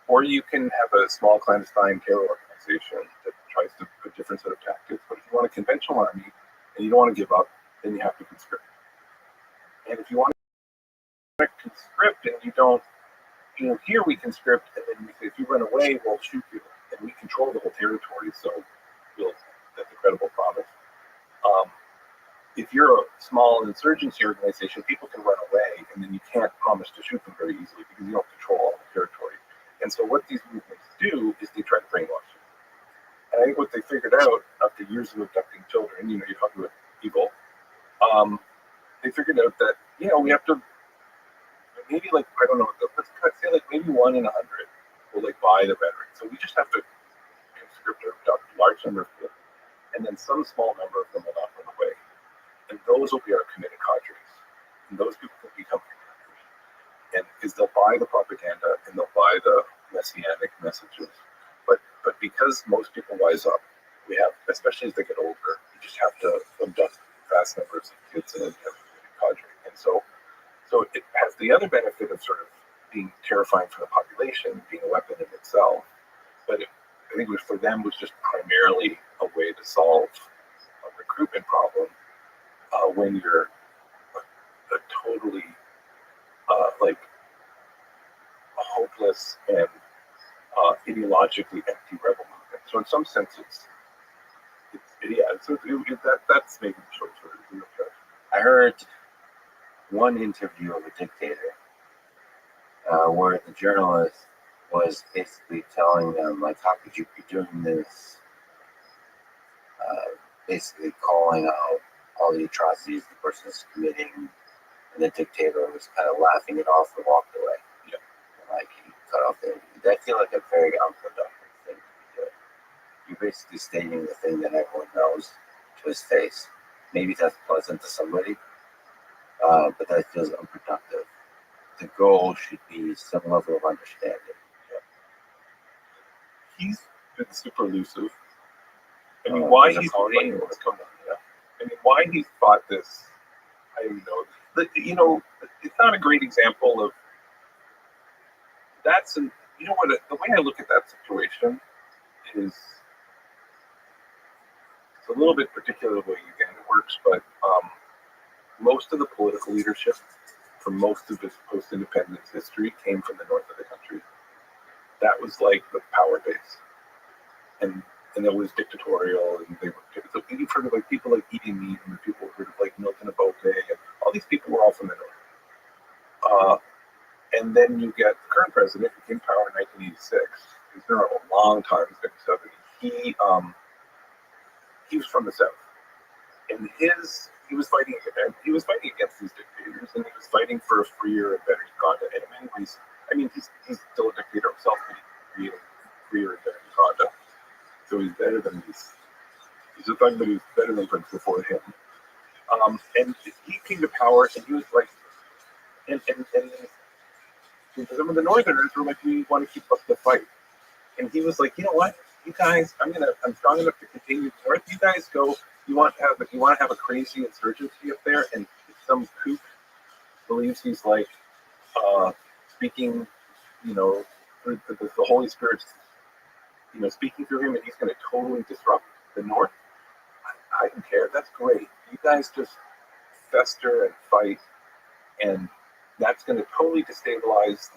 or you can have a small clandestine terror organization that tries to put a different set of tactics. But if you want a conventional army and you don't want to give up, then you have to conscript. And if you want to conscript and you don't, here we conscript, and then we say, if you run away, we'll shoot you. And we control the whole territory, so that's a credible promise. If you're a small insurgency organization, people can run away, and then you can't promise to shoot them very easily because you don't control all the territory. And so what these movements do is they try to brainwash you. And I think what they figured out after years of abducting children, you're talking about evil, they figured out that, we have to maybe I don't know, let's say maybe 1 in 100 will buy the rhetoric. So we just have to conscript or adopt a large number of people, and then some small number of them will not run away. And those will be our committed cadres. And those people will become commanders. And because they'll buy the propaganda and they'll buy the messianic messages. But because most people wise up, we have, especially as they get older, you just have to abduct vast numbers of kids and have a committed cadre. And so it has the other benefit of sort of being terrifying for the population, being a weapon in itself. But I think for them was just primarily a way to solve a recruitment problem when you're a totally a hopeless and ideologically empty rebel movement. So in some sense, that's maybe the short story. I heard one interview of a dictator where the journalist was basically telling them, how could you be doing this? Basically calling out all the atrocities the person is committing, and the dictator was kind of laughing it off and walked away. Yeah. He cut off the interview. That feel like a very unproductive thing to be doing. You're basically stating the thing that everyone knows to his face. Maybe that's pleasant to somebody, but that feels unproductive. The goal should be some level of understanding. He's been super elusive. I mean, why he's why he's fought this, I don't know. But, it's not a great example of that's an. The way I look at that situation is it's a little bit particular the way Uganda works, but most of the political leadership for most of its post-independence history came from the north of the country. That was the power base, and it was dictatorial, and they were. So you've heard of people like Idi Amin, and people heard of Milton Obote, and all these people were all from the north. And then you get the current president who came to power in 1986. He's been around a long time. He's been 70. He was from the south, and he was fighting against these dictators, and he was fighting for a freer and better Uganda. And in many ways, I mean, he's still a dictator himself, but he created freer and better Uganda. So he's better than he's a thug, but he's better than Prince before him. And he came to power, and he was and some of the Northerners were we want to keep up the fight. And he was you know what, you guys, I'm strong enough to continue north. You guys go. You want to have a crazy insurgency up there, and some kook believes he's speaking the Holy Spirit's, speaking through him, and he's going to totally disrupt the North. I don't care. That's great. You guys just fester and fight, and that's going to totally destabilize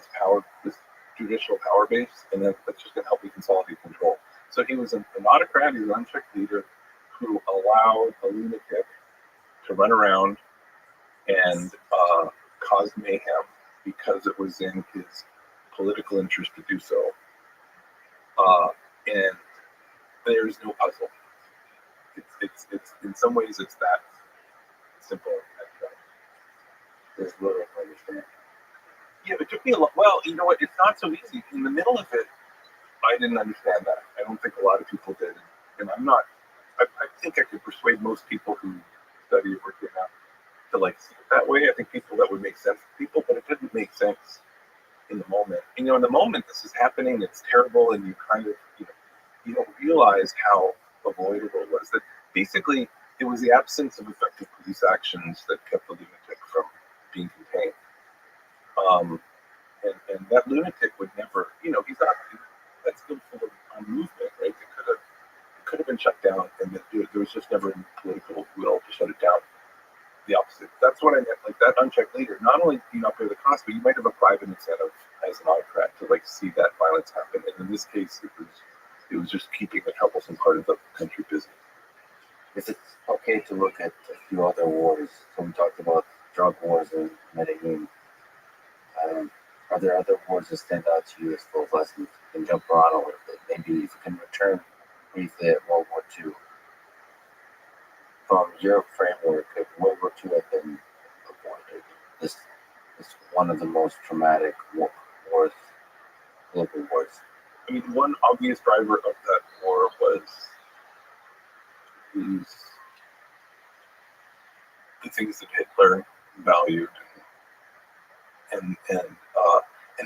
this judicial power base, and then that's just going to help you consolidate control. So he was an autocrat, he was an unchecked leader who allowed a lunatic to run around and cause mayhem because it was in his political interest to do so. And there's no puzzle. It's in some ways it's that simple. There's little to understand. Yeah, it took me a lot. Well, you know what? It's not so easy. In the middle of it, I didn't understand that. I don't think a lot of people did. And I'm not. I think I could persuade most people who study or work here now to see it that way. I think that would make sense to people, but it didn't make sense in the moment. In the moment this is happening, it's terrible, and you kind of you don't realize how avoidable it was. That basically it was the absence of effective police actions that kept the lunatic from being contained. And that lunatic would never, he's not. That's good for the movement, right? It could have been shut down, and there was just never any political will to shut it down. The opposite. That's what I meant. That unchecked leader. Not only do you not pay the cost, but you might have a private incentive as an autocrat to see that violence happen. And in this case, it was just keeping the troublesome part of the country busy. If it's okay to look at a few other wars, so we talked about drug wars in Medellin. Are there other wars that stand out to you as full of lessons? You can jump around a little bit. Maybe if you can return briefly at World War II. From your framework, if World War II had been avoided, this is one of the most traumatic wars, global wars. I mean, one obvious driver of that war was the things that Hitler valued, and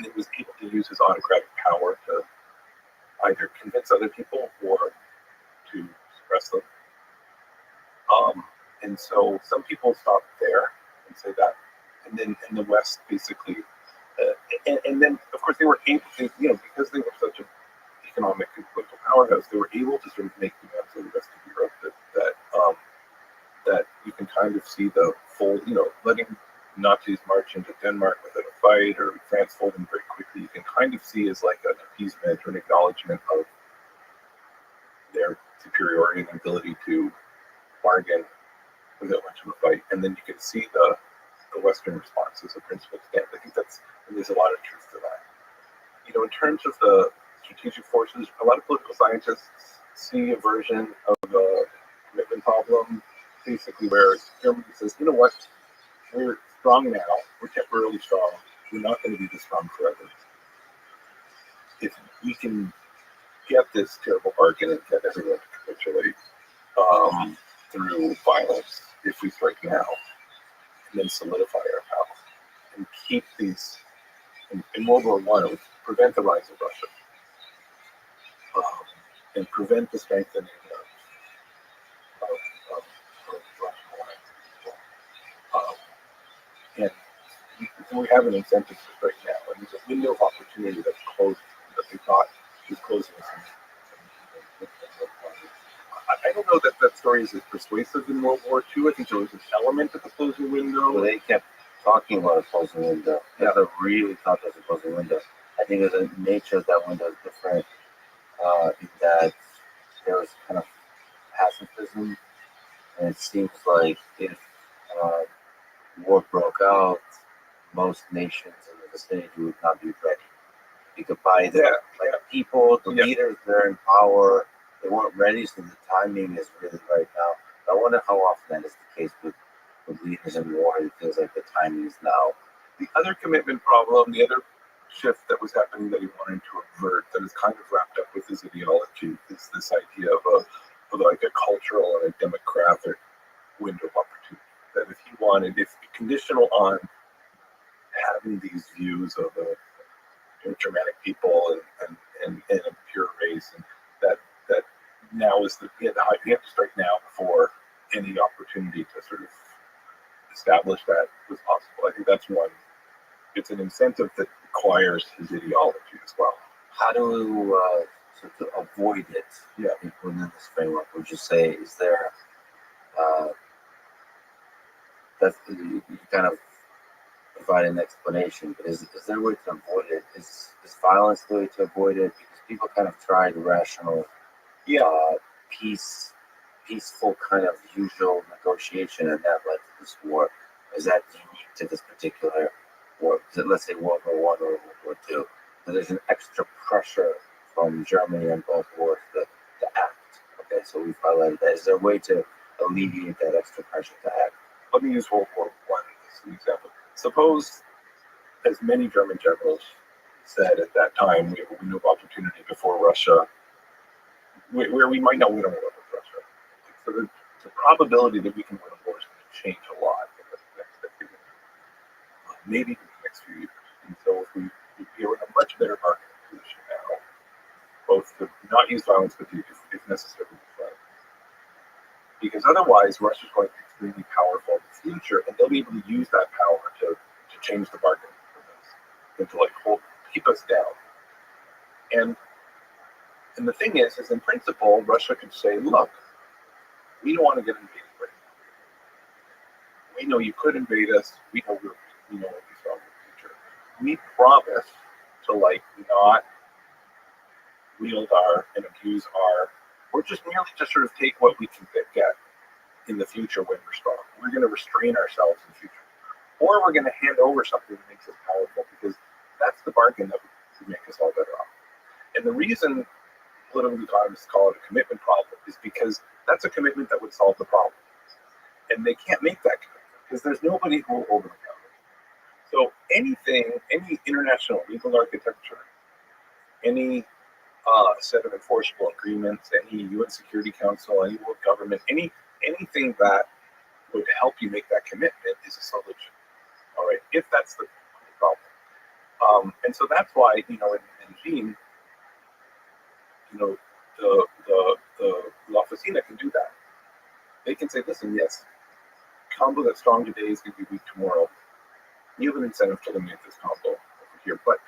it was able to use his autocratic power to either convince other people or to suppress them. And so some people stop there and say that, and then in the West, basically, and then of course they were able to, because they were such an economic and political powerhouse, they were able to sort of make demands on the rest of Europe that you can kind of see the full, letting Nazis march into Denmark without a fight, or France folding very quickly. You can kind of see as an appeasement or an acknowledgement of their superiority and ability to bargain without much of a fight. And then you can see the Western response as a principled stand. I think there's a lot of truth to that. In terms of the strategic forces, a lot of political scientists see a version of a commitment problem, basically where Germany says, you know what, we're strong now, we're temporarily strong, we're not going to be this strong forever. If we can get this terrible bargain and get everyone to capitulate through violence, if we strike now, and then solidify our power, and keep these, in World War I, it was prevent the rise of Russia, and prevent the strengthening of Russian alliance. And we have an incentive right now, and there's a window of opportunity that's closed, that they thought was closing. I don't know that story is as persuasive in World War II. I think there was an element of the closing window. Well, they kept talking about a closing window. Yeah, they really thought there was a closing window. I think the nature of that window is different in that there was kind of pacifism, and it seems like if war broke out, most nations in the vicinity would not be ready. You could buy the people, the leaders, they're in power. They weren't ready, so the timing is really right now. I wonder how often that is the case with leaders in war. It feels like the timing is now. The other commitment problem, the other shift that was happening that he wanted to avert, that is kind of wrapped up with his ideology, is this idea of a cultural and a democratic window of opportunity. That if he wanted, if conditional on having these views of Germanic people and a pure race, and that now is you have to strike now before any opportunity to sort of establish that was possible. I think that's one. It's an incentive that requires his ideology as well. How do so to avoid it? Yeah. Within this framework, would you say is there uh, that you kind of provide an explanation, but is there a way to avoid it? Is violence the way to avoid it? Because people kind of tried rational, peaceful kind of usual negotiation, and that led to this war. Is that unique to this particular war? Let's say World War One or World War Two. So there's an extra pressure from Germany on both wars to act. Okay, so we've highlighted that. Is there a way to alleviate that extra pressure to act? Let me use World War One as an example. Suppose, as many German generals said at that time, we have a window of opportunity before Russia, where we might not win a war with Russia. So the probability that we can win a war is going to change a lot in the next decade, maybe in the next few years. And so if we are in a much better bargaining position now, both to not use violence, but if necessary, use violence. Because otherwise, Russia's going to be extremely powerful in the future, and they'll be able to use that power to change the bargain for us, and to keep us down. And the thing is in principle, Russia could say, look, we don't want to get invaded right now. We know you could invade us. We know what we saw in the future. We promise to not wield and abuse or just merely to sort of take what we can get in the future when we're strong. We're going to restrain ourselves in the future. Or we're going to hand over something that makes us powerful, because that's the bargain that would make us all better off. And the reason political economists call it a commitment problem is because that's a commitment that would solve the problem. And they can't make that commitment because there's nobody who will hold them accountable. So any international legal architecture, any set of enforceable agreements, any UN Security Council, any world government, anything that would help you make that commitment is a solution. All right, if that's the problem. And so that's why, in Beijing, the La Oficina can do that. They can say, listen, yes, combo that's strong today is going to be weak tomorrow. You have an incentive to eliminate this combo over here, but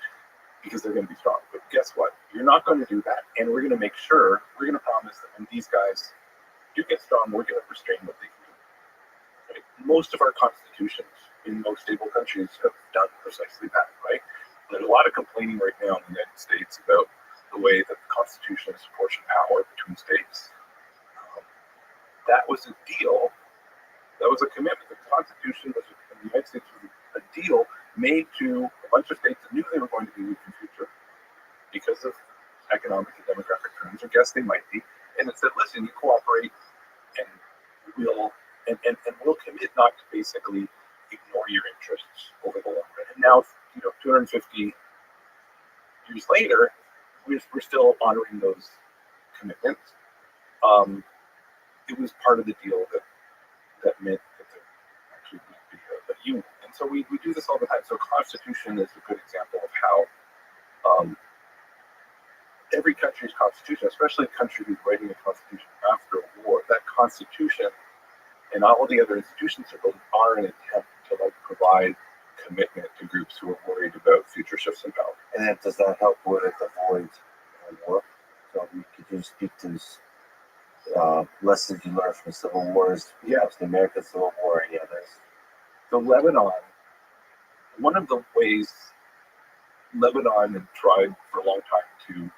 because they're going to be strong. But guess what? You're not going to do that. And we're going to make sure, we're going to promise that when these guys do get strong, we're going to restrain what they can do. Right? Most of our constitutions in most stable countries have done precisely that, right? There's a lot of complaining right now in the United States about the way that the Constitution has apportioned power between states. That was a deal. That was a commitment. The Constitution in the United States was a deal made to a bunch of states that knew they were going to be weak in the future because of economic and demographic trends, or guess they might be. And it said, listen, you cooperate, and we'll commit not to basically ignore your interests over the long run. And now, 250 years later, we're still honoring those commitments. It was part of the deal that meant that there actually would be a union. And so we do this all the time. So Constitution is a good example of how every country's constitution, especially a country who's writing a constitution after a war, that constitution and all the other institutions are an attempt to provide commitment to groups who are worried about future shifts in power. And then does that help with avoid war? So we could just speak to lessons you learned from civil wars, perhaps the American Civil War, and the others. So Lebanon, one of the ways Lebanon had tried for a long time to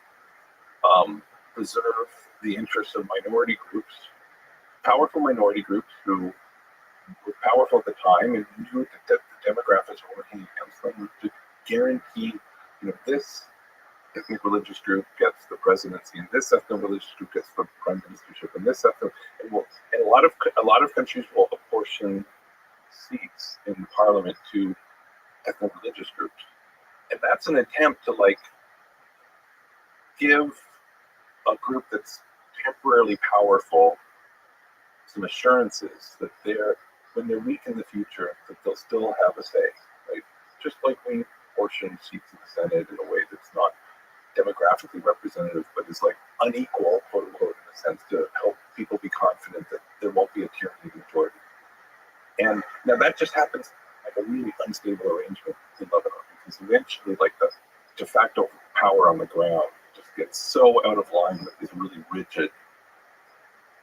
preserve the interests of minority groups, powerful minority groups who were powerful at the time and knew that the demographics were working against them, to guarantee, this ethnic religious group gets the presidency, and this ethnic religious group gets the prime ministership, and this ethnic, and a lot of countries will apportion seats in parliament to ethnic religious groups, and that's an attempt to give a group that's temporarily powerful some assurances that when they're weak in the future, that they'll still have a say, right? Just like we portion seats in the Senate in a way that's not demographically representative, but is unequal, quote unquote, in a sense, to help people be confident that there won't be a tyranny majority. And now that just happens like a really unstable arrangement in Lebanon, because the eventually, like the de facto power on the ground just gets so out of line with this really rigid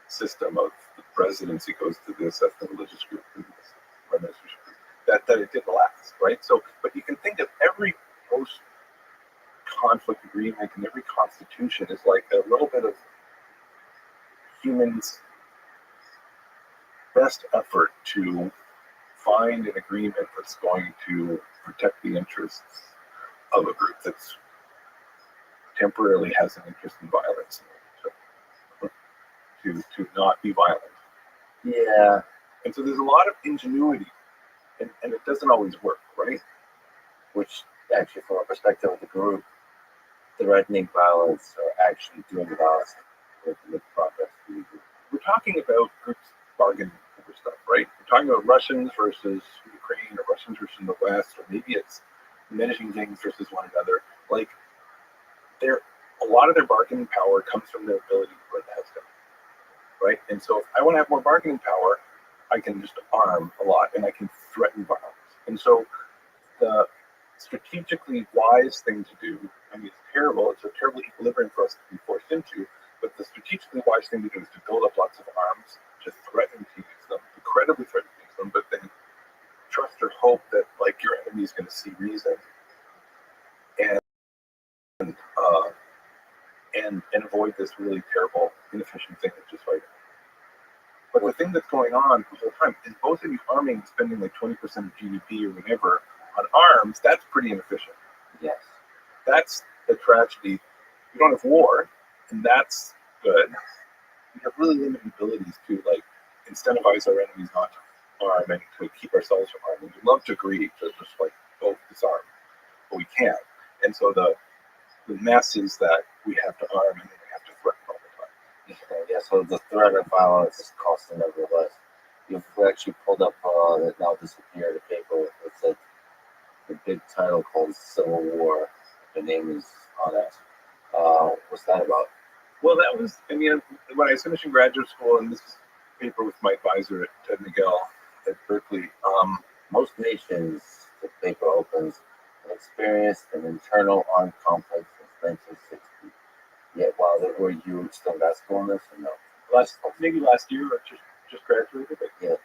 system of the presidency goes to this, that's the religious group, and this prime ministership group, that it didn't last, right? So, but you can think of every post-conflict agreement and every constitution is like a little bit of humans' best effort to find an agreement that's going to protect the interests of a group that's temporarily has an interest in violence, to not be violent. Yeah, And so there's a lot of ingenuity, and it doesn't always work, right? which actually, from a perspective of the group, threatening violence or actually doing violence with progress. We're talking about groups bargaining over stuff, right? We're talking about Russians versus Ukraine, or Russians versus the West, or maybe it's managing gangs versus one another. Like, a lot of their bargaining power comes from their ability to burn the house down, right? And so if I want to have more bargaining power, I can just arm a lot and I can threaten violence. And so the strategically wise thing to do, I mean, it's terrible, it's a terrible equilibrium for us to be forced into, but the strategically wise thing to do is to build up lots of arms, to threaten to use them, incredibly threaten to use them, but then trust or hope that, like, your enemy is going to see reason and avoid this really terrible, inefficient thing of just fighting. But the thing that's going on the whole time is both of you arming, spending like 20% of GDP or whatever on arms. That's pretty inefficient. Yes. That's the tragedy. We don't have war, and that's good. We have really limited abilities to, like, incentivize our enemies not to arm and to keep ourselves from arming. We'd love to agree to just like both disarm, but we can't. And so the mess is that we have to arm and then we have to threaten all the time. Yeah, so the threat of violence is constant nevertheless. You've actually pulled up that now disappeared a paper. It's a the big title called Civil War. The name is on it. What's that about? Well, that was, I mean, when I was finishing graduate school, and this paper with my advisor at Ted Miguel at Berkeley. Most nations, the paper opens, have experienced an internal armed conflict since 1960. Yet while they were you still in grad school on this or no? Maybe last year or just graduated. But Yeah,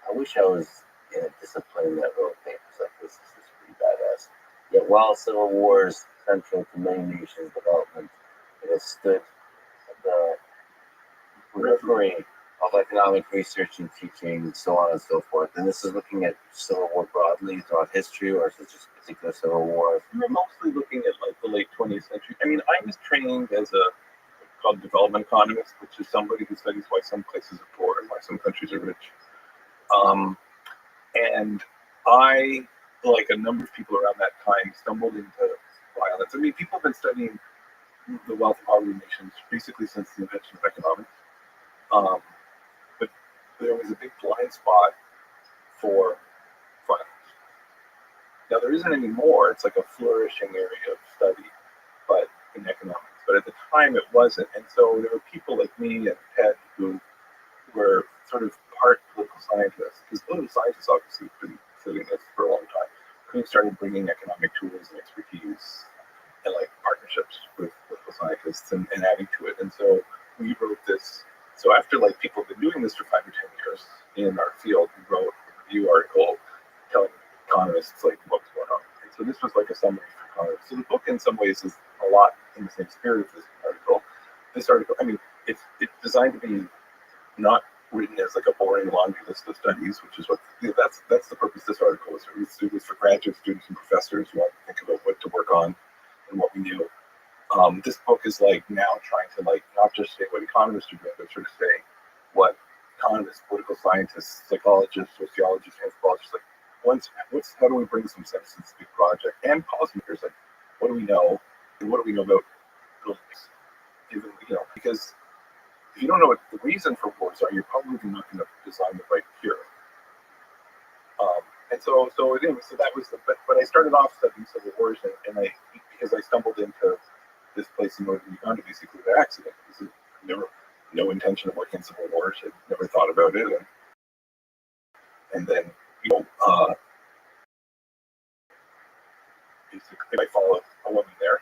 I wish I was in a discipline that wrote papers like this. This is pretty badass. Yet while civil war is central to many nations' development, it has stood at the periphery of economic research and teaching, so on and so forth. And this is looking at civil war broadly throughout history, or is it just particular civil wars? we were mostly looking at like the late 20th century. I mean, I was trained as a called development economist, which is somebody who studies why some places are poor and why some countries are rich. And I, like a number of people around that time, stumbled into violence. I mean, people have been studying the wealth of poverty nations basically since the invention of economics. But there was a big blind spot for violence. Now there isn't anymore. It's like a flourishing area of study, but in economics. But at the time it wasn't. And so there were people like me and Ted who were sort of part political scientists, because political scientists obviously have been studying this for a long time, who started bringing economic tools and expertise and like partnerships with political scientists and adding to it. And so we wrote this. So after like people have been doing this for 5 or 10 years in our field, we wrote a review article telling economists like what was going on. And so this was like a summary for economists. So the book in some ways is a lot in the same spirit of this article. This article, I mean, it's designed to be not written as like a boring laundry list of studies, which is what that's the purpose of this article is. It was for graduate students and professors who want to think about what to work on and what we knew. This book is like now trying to like not just say what economists are doing, but sort of say what economists, political scientists, psychologists, sociologists, anthropologists, like how do we bring some sense to this big project, and policymakers, like what do we know and what do we know about buildings, even, because if you don't know what the reason for wars are, you're probably not going to design the right cure. And so anyway, so that was but I started off studying civil wars, and because I stumbled into this place in northern Uganda basically by accident. Because never no intention of working in civil wars. I never thought about it, and then basically if I follow a woman there.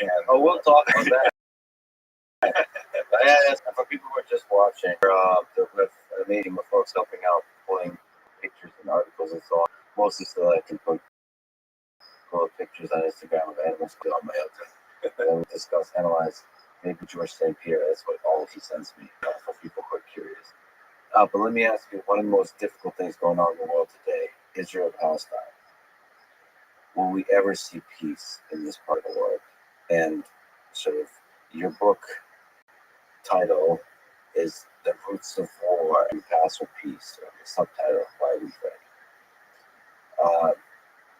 And Oh, we'll talk about that. Yeah, for people who are just watching, with a meeting with folks helping out, pulling pictures and articles and so on. Mostly so I can put cool pictures on Instagram of animals on my own. And then we discuss, analyze, maybe George St. Pierre. That's what all he sends me for people who are curious. But let me ask you, one of the most difficult things going on in the world today, Israel, Palestine. Will we ever see peace in this part of the world? And sort of your book title is The Roots of War and Paths for Peace, or the subtitle, Why We Fight.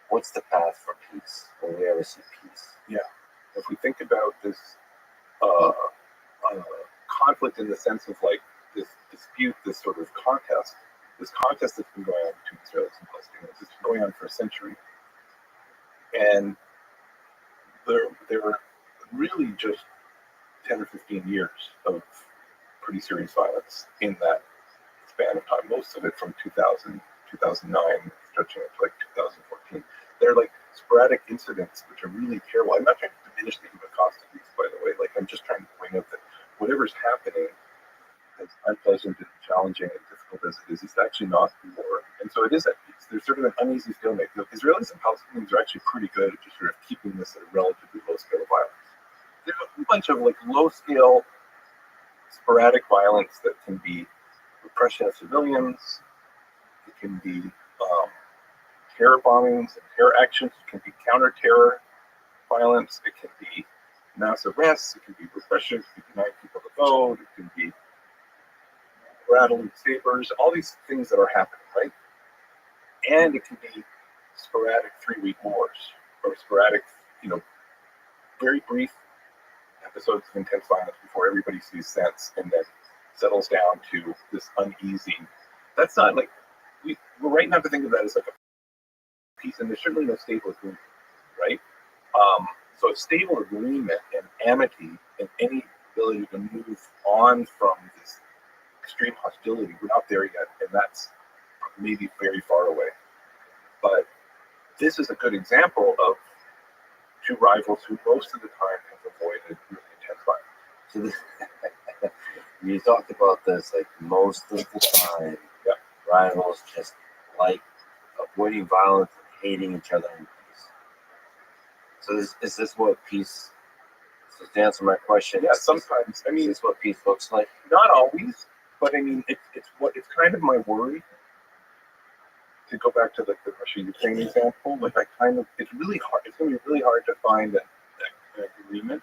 What's the path for peace? Will we ever see peace? Yeah. If we think about this conflict in the sense of like this dispute, this sort of contest that's been going on between Israelis and Palestinians, it's been going on for a century. And there were really just 10 or 15 years of pretty serious violence in that span of time. Most of it from 2000, 2009, stretching up to like 2014. They're like sporadic incidents, which are really terrible. I'm not trying to diminish the human cost of these, by the way. Like, I'm just trying to point out that whatever's happening, as unpleasant and challenging and difficult as it is, it's actually not war. And so it is at peace. There's sort of an uneasy stalemate. The Israelis and Palestinians are actually pretty good at just sort of keeping this at a relatively low scale of violence. There's a bunch of like low scale, sporadic violence that can be repression of civilians. It can be terror bombings and terror actions. It can be counter-terror violence. It can be mass arrests. It can be repression. It can be denying people the vote. It can be rattling sabers. All these things that are happening, right? And it can be sporadic 3-week wars or sporadic, very brief episodes of intense violence before everybody sees sense and then settles down to this uneasy. That's not like we're right now to think of that as like a peace, and there's certainly no stable agreement, right? So a stable agreement and amity and any ability to move on from this extreme hostility, we're not there yet, and that's maybe very far away. But this is a good example of two rivals who most of the time have avoided really intense violence. So this, you talked about this, like most of the time, Yeah. rivals just like avoiding violence and hating each other in peace. So is this what peace? So to answer my question, Yeah, sometimes. I is mean, this what peace looks like? not always, but I mean, it's kind of my worry. To go back to the Russia-Ukraine example, like it's really hard. It's going to be really hard to find an agreement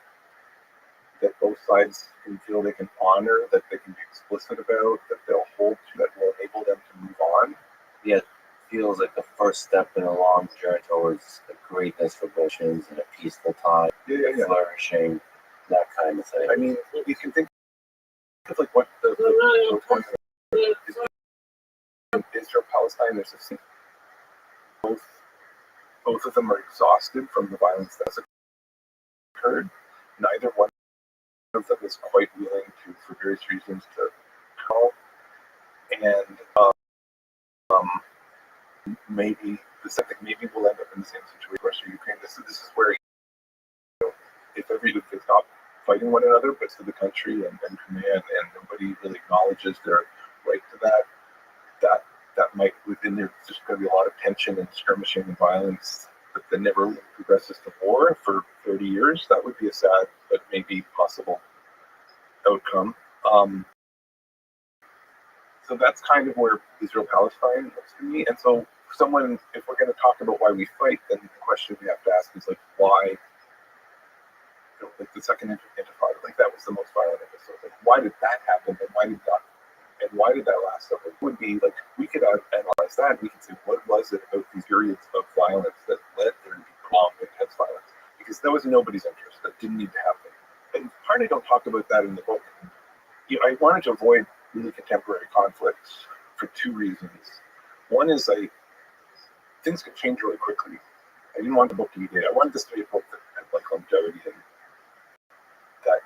that both sides can feel they can honor, that they can be explicit about, that they'll hold to, that will enable them to move on. Yeah, it feels like the first step in a long journey towards the greatness for nations and a peaceful time, Yeah. flourishing, that kind of thing. I mean, you can think of like what what's going on in Israel, Palestine. There's a scene. Both of them are exhausted from the violence that's occurred. Neither one of them is quite willing to, for various reasons, to call. And maybe maybe we'll end up in the same situation, Russia, Ukraine. This is where if they stop fighting one another, but to the country and command, and nobody really acknowledges their right to that might within there. There's going to be a lot of tension and skirmishing and violence that never progresses to war for 30 years. That would be a sad but maybe possible outcome. So that's kind of where Israel-Palestine looks to me. And so if we're going to talk about why we fight, then the question we have to ask is like, why, like the second intifada, like that was the most violent episode. Like, why did that happen? And why did that last so long? It would be like, we could analyze that. We could say, what was it about these periods of violence that led there to be prolonged intense violence? Because that was in nobody's interest. That didn't need to happen. And partly I don't talk about that in the book. I wanted to avoid really contemporary conflicts for two reasons. One is things could change really quickly. I didn't want the book to be dated. I wanted this to be a book that had like longevity and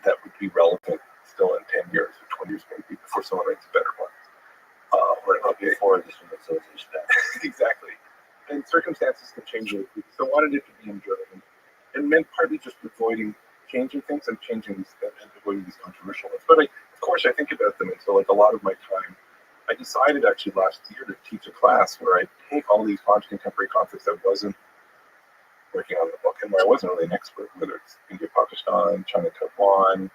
that would be relevant still in 10 years or 20 years maybe before someone writes a better one. Or before this civilization. Exactly. And circumstances can change really quickly. So I wanted it to be enduring. meant partly just avoiding changing things and avoiding these controversial ones. But of course, I think about them, and so like a lot of my time, I decided actually last year to teach a class where I take all these contemporary conflicts I wasn't working on the book and where I wasn't really an expert, whether it's India, Pakistan, China, Taiwan,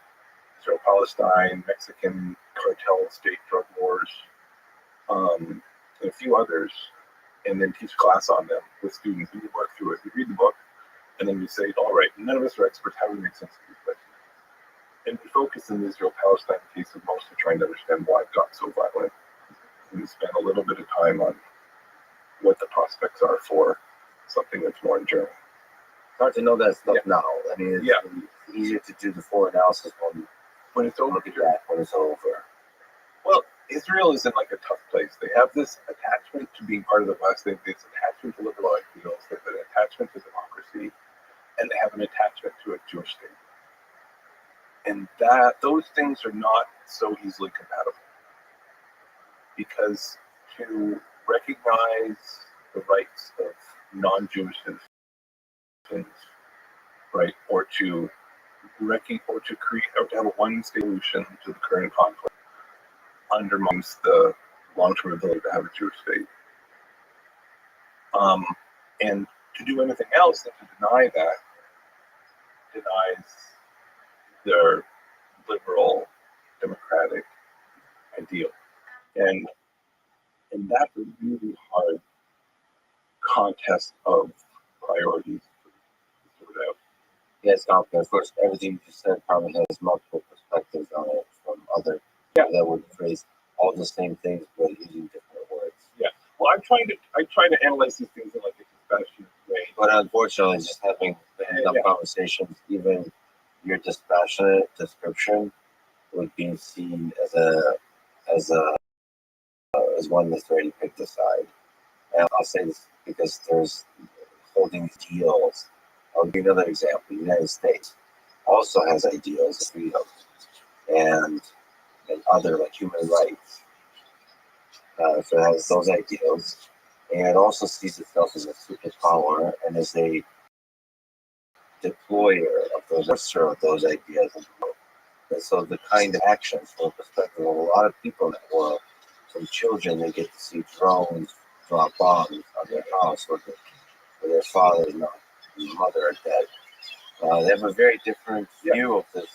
Israel, Palestine, Mexican cartel state drug wars, and a few others, and then teach a class on them with students. And we work through it. We read the book, and then we say, all right, none of us are experts. How do we make sense of these questions? And we focus in the Israel-Palestine case of mostly trying to understand why it got so violent. And we spend a little bit of time on what the prospects are for something that's more enduring. It's hard to know that stuff now. I mean, it's easier to do the full analysis when it's over. Look at that when it's over. Well, Israel is in like a tough place. They have this attachment to being part of the West. They have this attachment to liberal ideals. They have an attachment to democracy, and they have an attachment to a Jewish state. And those things are not so easily compatible, because to recognize the rights of non-Jewish citizens, right, or to create or to have a one-state solution to the current conflict undermines the long-term ability to have a Jewish state. And to do anything else than to deny that denies their liberal democratic ideal. And that's a really hard contest of priorities to sort out. Yes, now, of course, everything you said probably has multiple perspectives on it from other people that would phrase all the same things but using different words. Yeah. Well, I try to analyze these things in like a dispassionate way. But unfortunately, just having enough conversations, even your dispassionate description would be seen as one that's already picked a side. And I'll say this because there's holding ideals. I'll give you another example. The United States also has ideals of freedom and other like human rights. So it has those ideals, and it also sees itself as a superpower and as a deployer of those ideas. And so the kind of actions from the perspective of a lot of people in that world, from children, they get to see drones drop bombs on their house where their father and mother are dead. They have a very different view of this.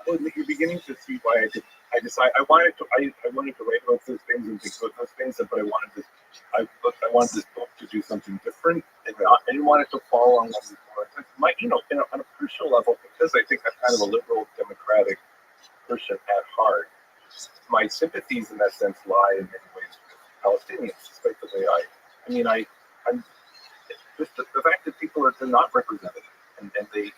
Well, you're beginning to see why I decided I wanted to write about those things and think about those things, but I wanted this book to do something different, and I didn't want it to fall on my on a personal level, because I think I'm kind of a liberal democratic person at heart. My sympathies in that sense lie in many ways with Palestinians, despite the way I'm just the fact that they're not represented, and they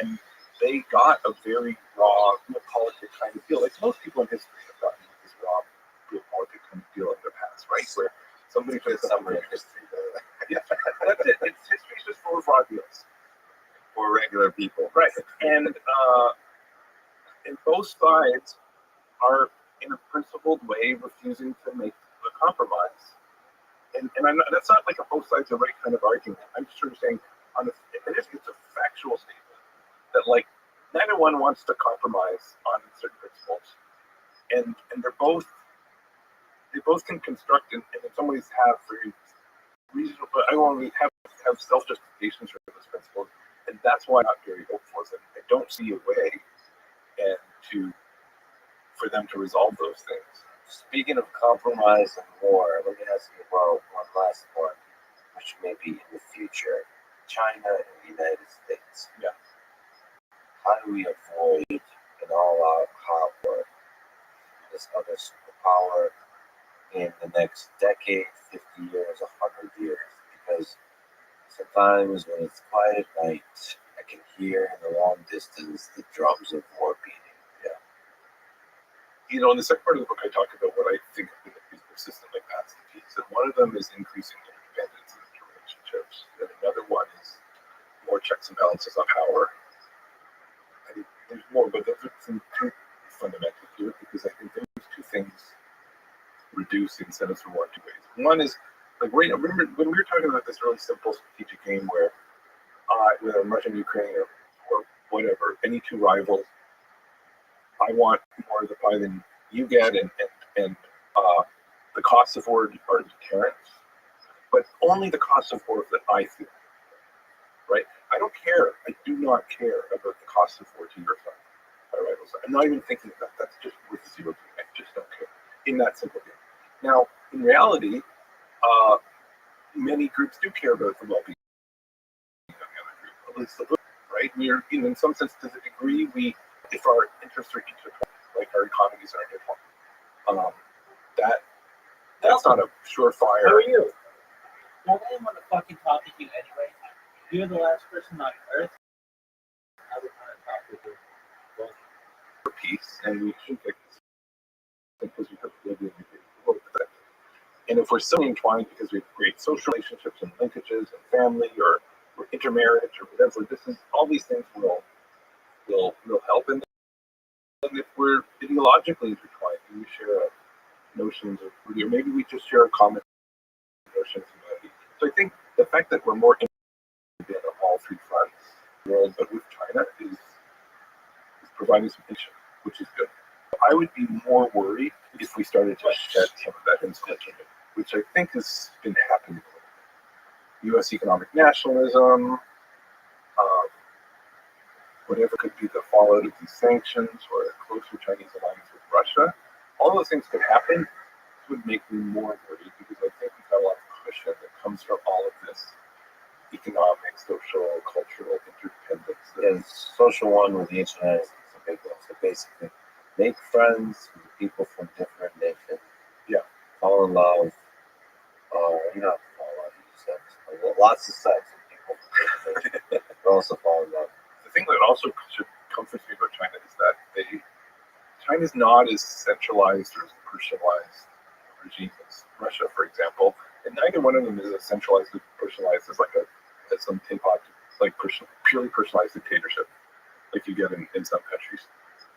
and they got a very raw politic kind of deal. Like most people in history have gotten this raw politic kind of deal in their past, right? Where somebody took somewhere in history. Yeah, that's it. History's just full of raw deals For regular people. right? And both sides are, in a principled way, refusing to make a compromise. And that's not like a both sides are right kind of argument. I'm just sort of saying, it's a factual statement that like neither one wants to compromise on certain principles, and they both can construct and in some ways have very reasonable, but I want to have self-justifications for those principles, and that's why I'm not very hopeful. Is that I don't see a way for them to resolve those things. Speaking of compromise and war, let me ask you about one last one, which may be in the future. China and the United States. Yeah. How do we avoid an all-out hot war, this other superpower, in the next decade, 50 years, 100 years? Because sometimes when it's quiet at night, I can hear in the long distance the drums of war beating. In the second part of the book, I talk about what I think is persistently past the peaks, and one of them is increasing interdependence in relationships, and another one is more checks and balances on power. I think there's more, but those are some two fundamental to it, because I think those two things reduce incentives for war in two ways. One is, like, remember when we were talking about this really simple strategic game where whether I'm Russia and Ukraine or whatever, any two rivals, I want more of the pie than you get, and the costs of war are deterrents, but only the costs of war that I feel, right? I don't care. I do not care about the cost of war to your side, my rival side. I'm not even thinking of that. That's just worth zero to me. I just don't care in that simple game. Now, in reality, many groups do care about the well-being of the other group, at least a little, right? We're, in some sense, to the degree if our interests are intertwined, like our economies are intertwined, that's not a surefire. How are you? Well, I didn't want to fucking talk to you anyway. You're the last person on earth I would want to talk with you. Well, For peace, and we should get this because we have to live in a world. And if we're so entwined because we have great social relationships and linkages and family or intermarriage or whatever, all these things will help. And if we're ideologically intertwined and we share notions of, or maybe we just share a common notion of humanity. So I think the fact that we're more integrated on all three fronts of the world, but with China, is providing some tension, which is good. I would be more worried if we started to shed some of that insulation, which I think has been happening. U.S. economic nationalism, whatever could be the fallout of these sanctions or a closer Chinese alliance with Russia, all those things could happen. This would make me more worried because I think we've got a lot of cushion that comes from all of this economic, social, cultural interdependence. And social one with the internet is a big one. So basically, make friends with people from different nations. Yeah. Fall in love. You don't have to fall in love. You just have to, lots of sex with people from different nations. But also fall in love. The thing that also should comfort me about China is that China's not as centralized or as personalized regime as Russia, for example, and neither one of them is as centralized or personalized as some tin-pot, purely personalized dictatorship like you get in some countries.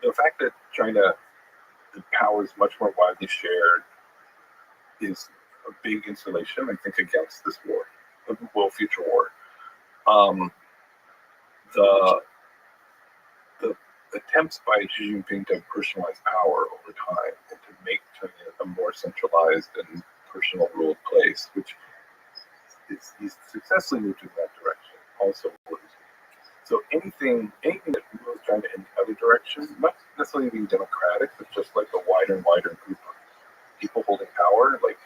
The fact that China, the power is much more widely shared, is a big insulation, I think, against this war, future war. The attempts by Xi Jinping to personalize power over time and to make China a more centralized and personal ruled place, which he's successfully moved in that direction, also worries me. So anything that moves China in the other direction, not necessarily being democratic, but just like a wider and wider group of people holding power, like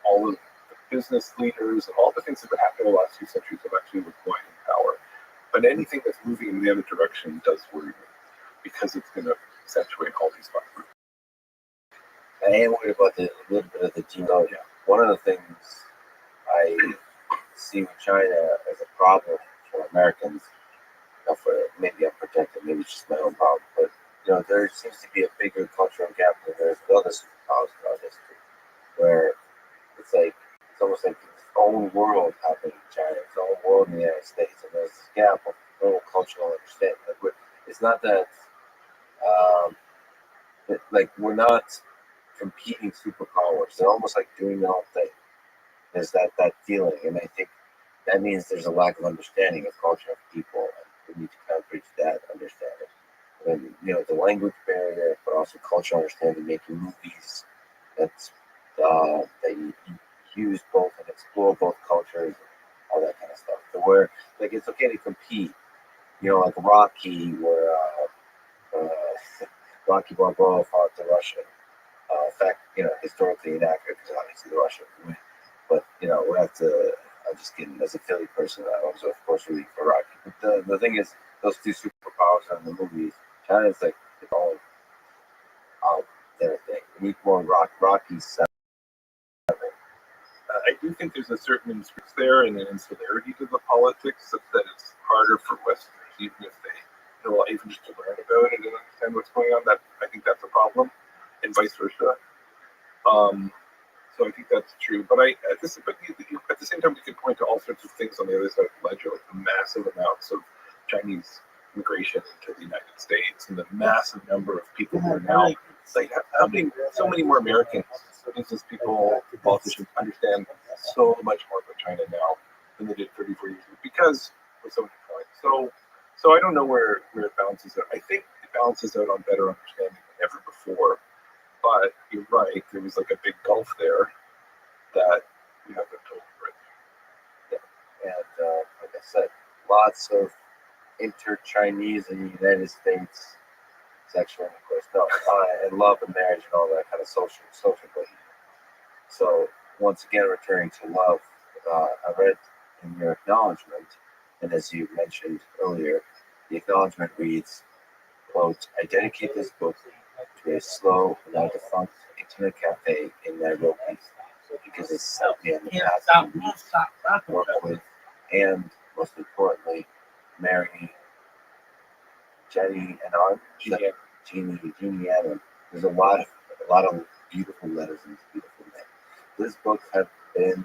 all of the business leaders and all the things that have happened in the last few centuries have actually widen power. But anything that's moving in the other direction does worry me because it's going to accentuate all these factors. I am worried about a little bit of the gene. Yeah. One of the things I see with China as a problem for Americans, maybe I'm protected, maybe it's just my own problem, but there seems to be a bigger cultural gap than there's with other superpowers throughout history, where it's almost like its own world happening in China, its own world in the United States, and there's this gap of total cultural understanding. It's not that we're not competing superpowers; they're almost like doing their own thing. There's that feeling, and I think that means there's a lack of understanding of culture of people, and we need to kind of bridge that understanding. And the language barrier, but also cultural understanding, making movies that you use both and explore both cultures, and all that kind of stuff. To where it's okay to compete, like Rocky, where Rocky Balboa fought the Russian. In fact, historically inaccurate because obviously the Russian win. But we have to. I'm just kidding. As a Philly person, I was of course rooting for Rocky. But the thing is, those two superpowers are in the movies. China's like it's all out their thing. We need more Rocky 7. I do think there's a certain interest there and an insularity to the politics such that it's harder for Westerners, even if they even just to learn about it and understand what's going on. That I think that's a problem, and vice versa. So I think that's true. But at the same time, we can point to all sorts of things on the other side of the ledger, like the massive amounts of Chinese immigration into the United States and the massive number of people who are now so many more Americans, business people, politicians understand so much more about China now than they did 30, 40 years ago because we're so intertwined. So I don't know where it balances out. I think it balances out on better understanding than ever before. But you're right. There was like a big gulf there that we haven't told right. And like I said, lots of inter-Chinese and United States sexual intercourse. No, and love and marriage and all that kind of social behavior. So once again, returning to love, I read in your acknowledgement, and as you mentioned earlier, the acknowledgement reads, quote, I dedicate this book to a slow, now defunct internet cafe in Nairobi because it set me on the path to work with and, most importantly, marry Jenny and Art. Jeannie Adam. There's a lot of beautiful letters in this beautiful name. This book had been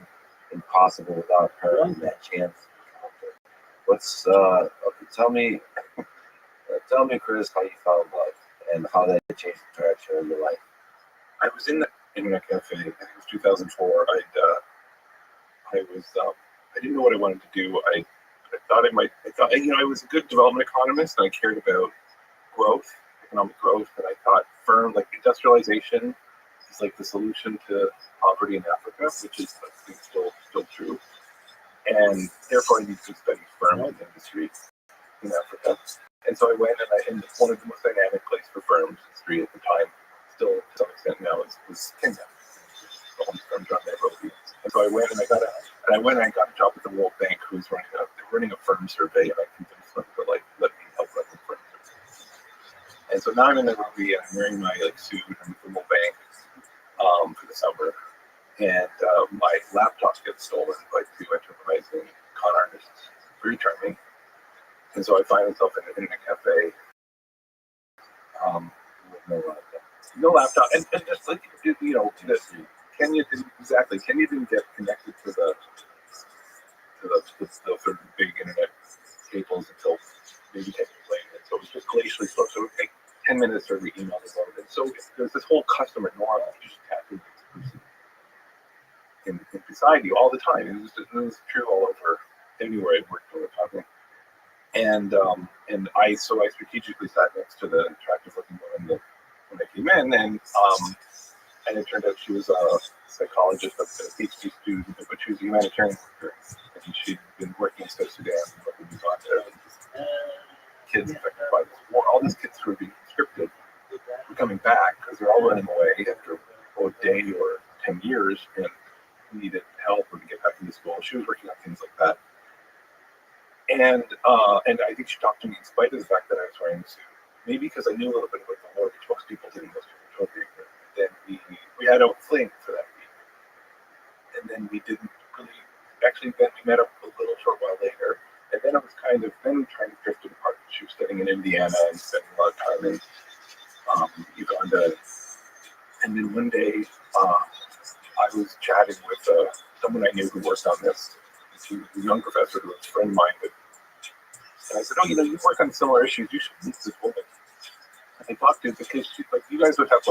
impossible without her and that chance. What's okay, tell me, Chris, how you found love and how that changed the direction of your life. I was in the internet cafe. I think it was 2004. I didn't know what I wanted to do. I thought I was a good development economist and I cared about growth, economic growth, and I thought like industrialization is like the solution to poverty in Africa, which is I think still true. And therefore I need to study firm industry in Africa. And so I went and one of the most dynamic place for firms industry at the time, still to some extent now, was Kenya. The home firm job in Nairobi. And so I went and I got a job at the World Bank, who's running a firm survey, and I convinced them to let me help run the firm survey. And so now I'm in Nairobi and I'm wearing my suit from the World Bank for the summer, and my laptop gets stolen by two enterprising con artists, very charming. And so I find myself in an internet cafe with no laptop, and just like Kenya didn't get connected to the sort of big internet cables until maybe 10 years later. And so it was just glacially slow. So it would take 10 minutes to every email to load. And so there's this whole customer norm of just tapping this person in beside you all the time. It was true all over anywhere I worked all the time. And I strategically sat next to the attractive looking woman when I came in, and it turned out she was a psychologist, a PhD student, but she was a humanitarian worker, and she'd been working in South Sudan and in Uganda, and kids affected by this war. All these kids who were being conscripted were coming back because they're all running away after a day or 10 years and needed help or to get back into school. She was working on things like that. And I think she talked to me in spite of the fact that I was wearing the suit. Maybe because I knew a little bit about the war, which most people didn't. Most people told me. Then we had a fling for that week, and then we didn't really. Actually, then we met up a little short while later, and then it was kind of trying to drift apart. She was studying in Indiana and spending a lot of time in Uganda, and then one day I was chatting with someone I knew who worked on this. She was a young professor who was a friend of mine. And I said, oh, you work on similar issues. You should meet this woman. And I talked to her because you guys would have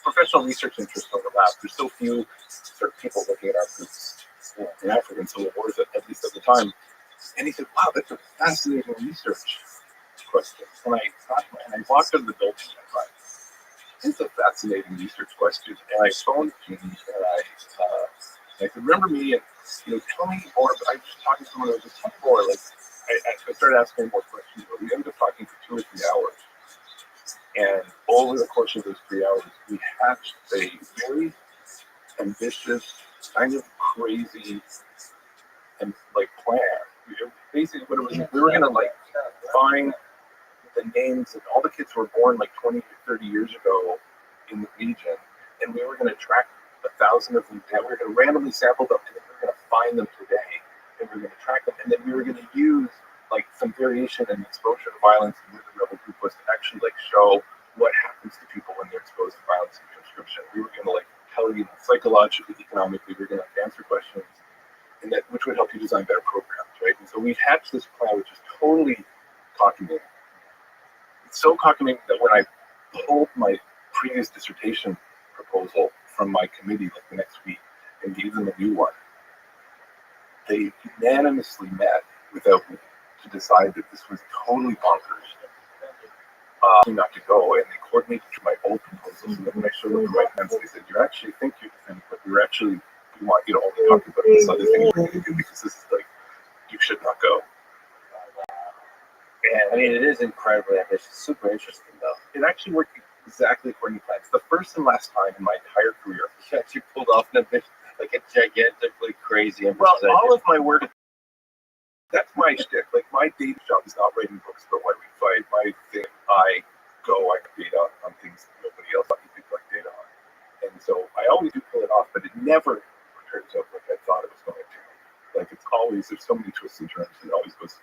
professional research interests overlap. There's so few sort of people looking at our groups in African civil wars, at least at the time. And he said, wow, that's a fascinating research question. And I walked out of the building and I thought, it's a fascinating research question. And I phoned Jeannie and I said, remember me and tell me more. But I was just talking to someone who was just talking more. I started asking more questions, but we ended up talking for 2 or 3 hours. And over the course of those 3 hours, we hatched a very ambitious, kind of crazy, and plan. Basically, what it was, we were going to find the names of all the kids who were born 20 to 30 years ago in the region, and we were going to track 1,000 of them down. We were going to randomly sample them, and then we were going to find them today, and we were going to track them, and then we were going to use some variation and exposure to violence and where the rebel group was to actually show what happens to people when they're exposed to violence and conscription. We were going to tell you psychologically, economically, we were going to answer questions, and which would help you design better programs, right? And so we hatched this plan, which is totally cockamamie. It's so cockamamie that when I pulled my previous dissertation proposal from my committee the next week and gave them a new one, they unanimously met without me to decide that this was totally bonkers. Not to go, and they coordinated my old proposals. And then when I showed them my plans, they said, "You actually think you can, but we want you to only talk about this other thing we're going to do because this is like you should not go." And I mean, it is incredibly ambitious, super interesting though. It actually worked exactly according to plan. It's the first and last time in my entire career You actually pulled off an ambition, like a gigantically crazy ambitious well, all idea. of my work, that's my shtick. Like, my day job is not writing books about why we fight. My thing, I get data on things that nobody else can collect data on. And so I always do pull it off, but it never turns out like I thought it was going to. Like, it's always, there's so many twists and turns, and it always goes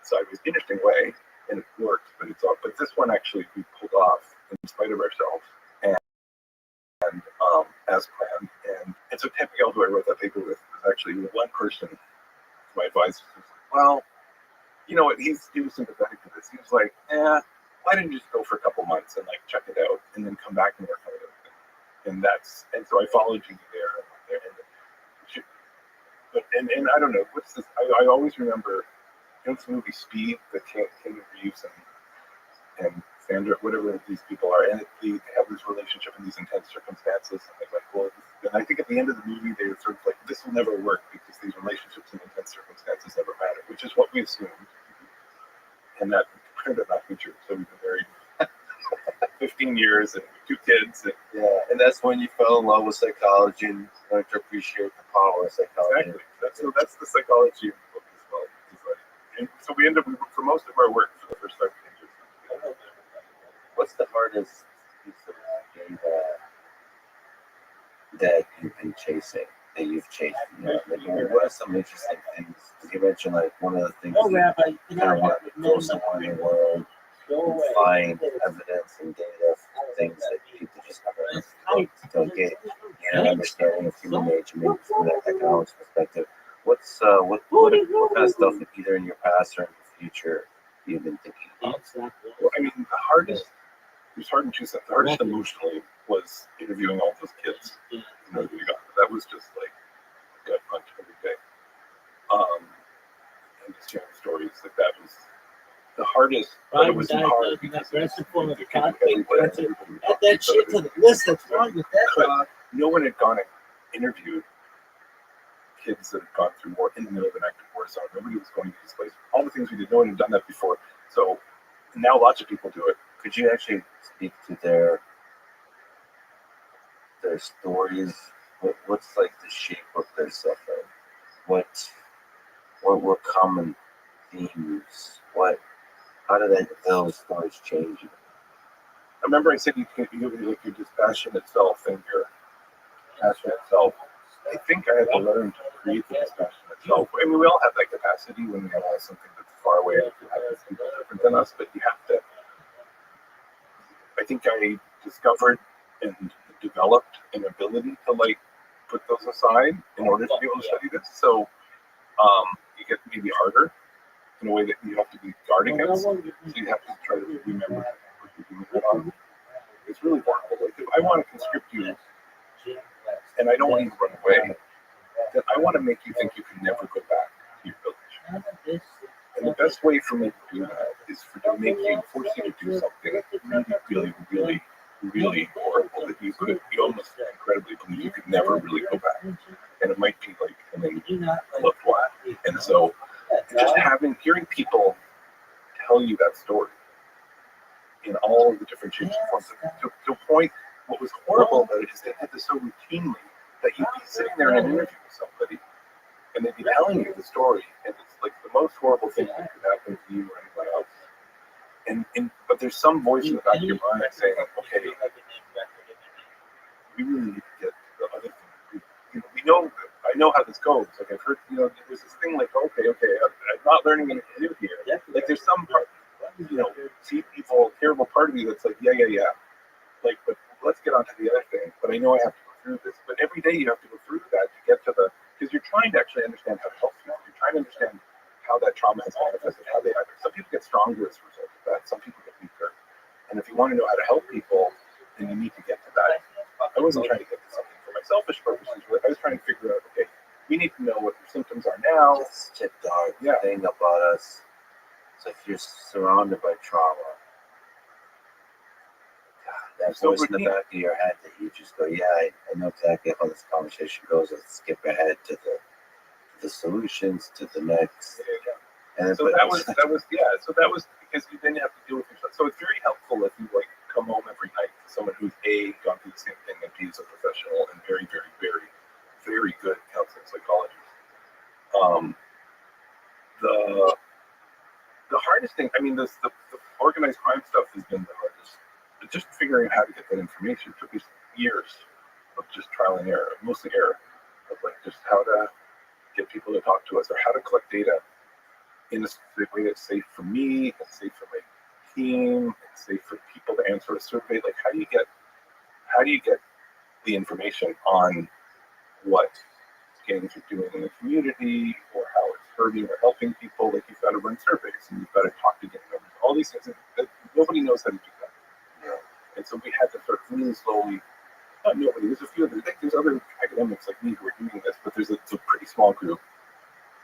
sideways. Interesting way, and it worked, but it's all, but this one actually we pulled off in spite of ourselves. And as planned. And so Ted Miguel, who I wrote that paper with, was actually one person, my advisor, was like, well, you know what, he was sympathetic to this. He was like, why didn't you just go for a couple months and like check it out and then come back and work on it? And so I followed you there. And I don't know, what's this? I always remember, you know, this movie Speed, the King Reeves and Sandra, whatever these people are, and they have this relationship in these intense circumstances. And they're like, well, and I think at the end of the movie, they were sort of like, this will never work because these relationships in intense circumstances never matter, which is what we assumed. And that turned out not to be true. So we've been married 15 years and 2 kids. And, Yeah, and that's when you fell in love with psychology and learned to appreciate the power of psychology. exactly. That's the psychology of the book as well. And so we ended up, for most of our work for the first 5 years. What's the hardest piece of data that you've been chasing, that you've chased? You know, like, what are some interesting things? You mentioned like one of the things No, Rabbi, you kind of want to go somewhere in the world and find evidence and data for things that people just don't get, you know, understanding of human nature, maybe from an economics perspective. What kind of stuff, either in your past or in the future, you've been thinking about? Well, I mean, the hardest, it was hard in 2 senses. The hardest emotionally was interviewing all those kids. You know, that was just like gut punch every day. And just hearing stories, like that was the hardest, but it wasn't hard because Add everybody that shit to the list. That's wrong with that. no one had gone and interviewed kids that had gone through war in the middle of an active war zone. Nobody was going to these places. All the things we did, no one had done that before. So now lots of people do it. Could you actually speak to their stories? What's like the shape of their suffering? What were common themes? How did those stories change you? I remember I said you like your dispassionate self and your passionate self. I think I had to learn to create the dispassionate self. I mean, we all have that capacity when we realize something that's far away and happens to be different than us, but you have to. I think I discovered and developed an ability to like put those aside in order to be able to study this. So you get maybe harder in a way that you have to be guard against. So you have to try to remember what you're doing on. It's really vulnerable. Like if I want to conscript you and I don't want you to run away, then I want to make you think you can never go back to your village. And the best way for me to do that is to force you to do something really, really, really horrible that you almost incredibly believe you could never really go back. And it might be like, and then you look flat. And so just hearing people tell you that story in all of the different shapes and forms, to a point, what was horrible about it is they did this so routinely that you'd be sitting there in an interview with somebody and they'd be telling you the story, and it's like the most horrible thing that could happen to you or anyone else. But there's some voice in the back of your mind saying, okay, we really need to get to the other thing. We know, I know how this goes. Like I've heard, there's this thing like, okay, I'm not learning anything new here. Like there's some part, see evil, terrible part of me that's like, yeah. Like, but let's get on to the other thing. But I know I have to go through this. But every day you have to go through that to get to because you're trying to actually understand how to help people. You're trying to understand how that trauma has manifested, how they act. Some people get stronger as a result of that. Some people get weaker. And if you want to know how to help people, then you need to get to that. I wasn't trying to get to something for my selfish purposes. I was trying to figure out, okay, we need to know what your symptoms are now. It's such a dark thing about us. So if you're surrounded by trauma, that So voice in the routine. back of your head that you just go, yeah, I know exactly how this conversation goes. Let's skip ahead to the solutions, to the next. And So that was So that was because you then have to deal with yourself. So it's very helpful if you like come home every night to someone who's A, gone through the same thing, and B, is a professional and very, very, very, very good counseling psychologist. Um, the hardest thing, I mean, the organized crime stuff has been the hardest. But just figuring out how to get that information took us years of just trial and error, mostly error, of like just how to get people to talk to us or how to collect data in a specific way that's safe for me and safe for my team and safe for people to answer a survey. Like how do you get the information on what gangs are doing in the community or how it's hurting or helping people? Like you've got to run surveys and you've got to talk to gang members. All these things that nobody knows how to do that. You know? And so we had to sort of really slowly. Not nobody. There's a few other. There's other academics like me who are doing this, but it's a pretty small group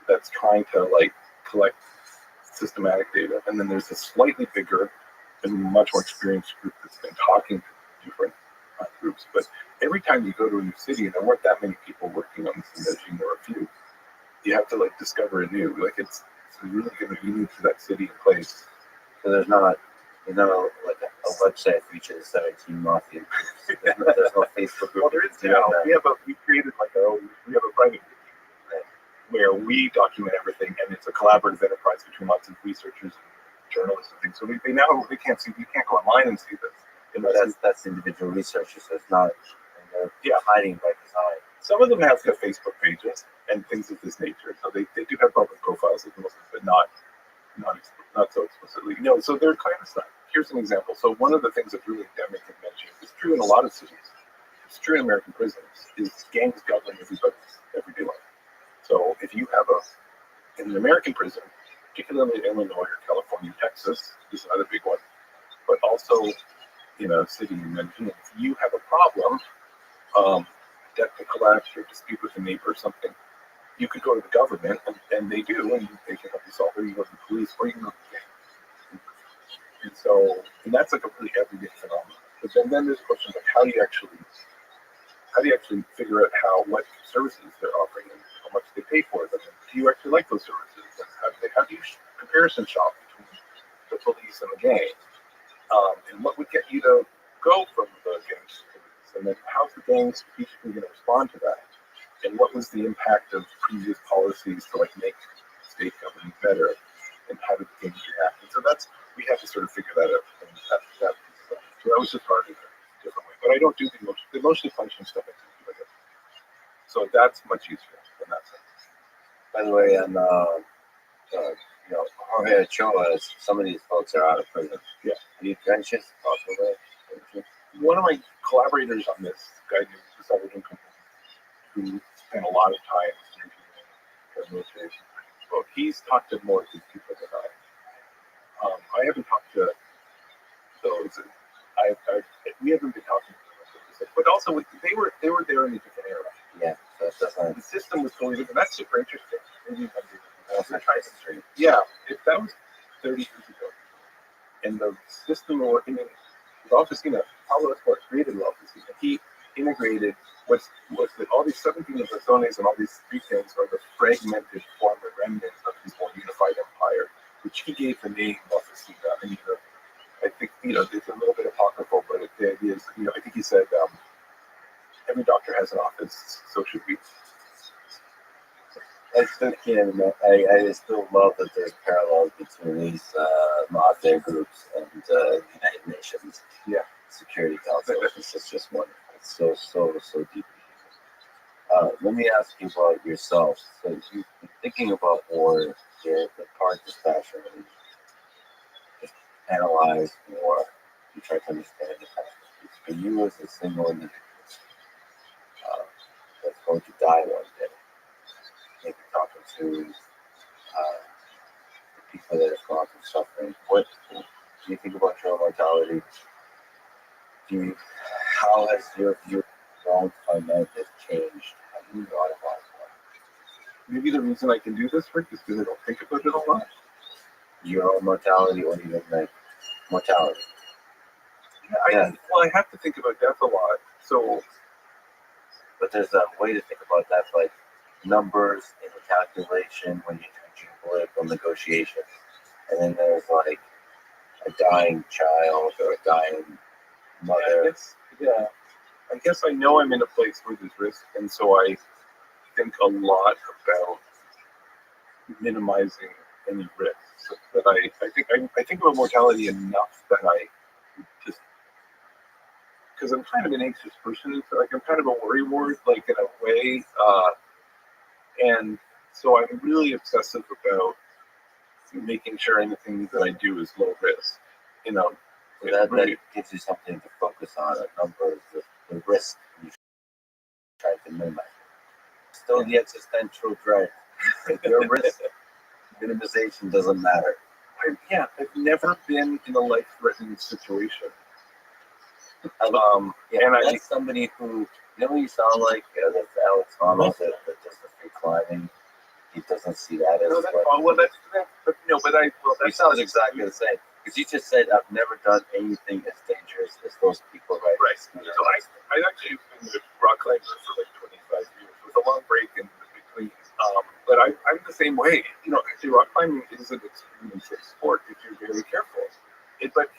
that's trying to like collect systematic data, and then there's a slightly bigger and much more experienced group that's been talking to different groups. But every time you go to a new city, and there weren't that many people working on this invention, there were a few. You have to like discover a new. Like it's really going to be unique to that city and place. So there's not like a website for each of the 17 mafia groups. There's no Facebook group. Well, there is now. We created like our own. We have a private group where we document everything, and it's a collaborative enterprise between lots of researchers and journalists and things. So they can't see, you can't go online and see this. And that's individual researchers, so it's not, they're hiding by design. Some of them have Facebook pages and things of this nature, so they do have public profiles, but not so explicitly. No, so they're kind of stuff. Here's an example. So one of the things that's really endemic in mentioning, it's true in a lot of cities, it's true in American prisons, is gangs govern everybody's everyday life. So if you have in an American prison, particularly in Illinois or California, Texas is another big one, but also in a city in Medellin, if you have a problem, debt to collapse or dispute with a neighbor or something, you could go to the government, and they do, and they can help you solve it. You go to the police, or you can go to the gang. And that's like a really everyday phenomenon. But then there's questions like how do you actually figure out what services they're offering and how much they pay for them? And do you actually like those services? And how do you comparison shop between the police and the gang? And what would get you to go from the gang to the police? And then how's the gang strategically going to respond to that? And what was the impact of previous policies to like make state government better? And how did the gangs react? And so we have to sort of figure that out. And so that was just hard in a different way. But I don't do the emotionally functioning stuff. I do like it. So that's much easier in that sense. By the way, and Jorge Ochoa, some of these folks are out of prison. Yeah. Are you anxious to talk about it? One of my collaborators on this, guy named Salvador, who spent a lot of time interviewing paramilitary people, he's talked to more of these people than I. I haven't talked to those. We haven't been talking to them, but also they were there in a different era. Yeah, the system was totally different. That's super interesting. Maybe yeah, that was 30 years ago, and the system or Pablo Escobar created La Oficina. He integrated what's all these 17 personas and all these street gangs are the fragmented former remnants of his more unified empire, which he gave the name La Oficina. I mean, I think it's a little bit apocryphal, but the idea is I think he said every doctor has an office, so should we. I still love that there's parallels between these mafia groups and United Nations. Yeah. Security Council. It's just wonderful. It's so deep. Let me ask you about yourself. So you've been thinking about war, the part dispassion, and just analyze more. You try to understand the factors. For you as a single individual that's going to die one day, maybe talking to the people that have gone through suffering. What do you think about your mortality? How has your view of my life has changed? Have you thought about it? Maybe the reason I can do this work is because I don't think about it a lot. your own mortality or even like mortality. Yeah, I have to think about death a lot. So, but there's a way to think about that, like numbers in the calculation when you do geopolitical negotiations, and then there's like a dying child or a dying mother. I guess I know I'm in a place where there's risk, and so I think a lot about minimizing any risk. So that I think about mortality enough that I just, because I'm kind of an anxious person, so like I'm kind of a worrywart, like in a way, and so I'm really obsessive about making sure anything that I do is low risk. You know, So that gives you something to focus on, a number of the risk you try to minimize. Still the existential dread. Your risk minimization doesn't matter. I've never been in a life-threatening situation. And that's somebody who, when you sound like that's Alex Honnold that does the free climbing. He doesn't see that as that sounds exactly the same. Because you just said, I've never done anything as dangerous as those people Right. So I actually been a rock climber for like 25 years with a long break in between. But I'm the same way. You know, actually rock climbing is an extremely safe sport if you're very careful. But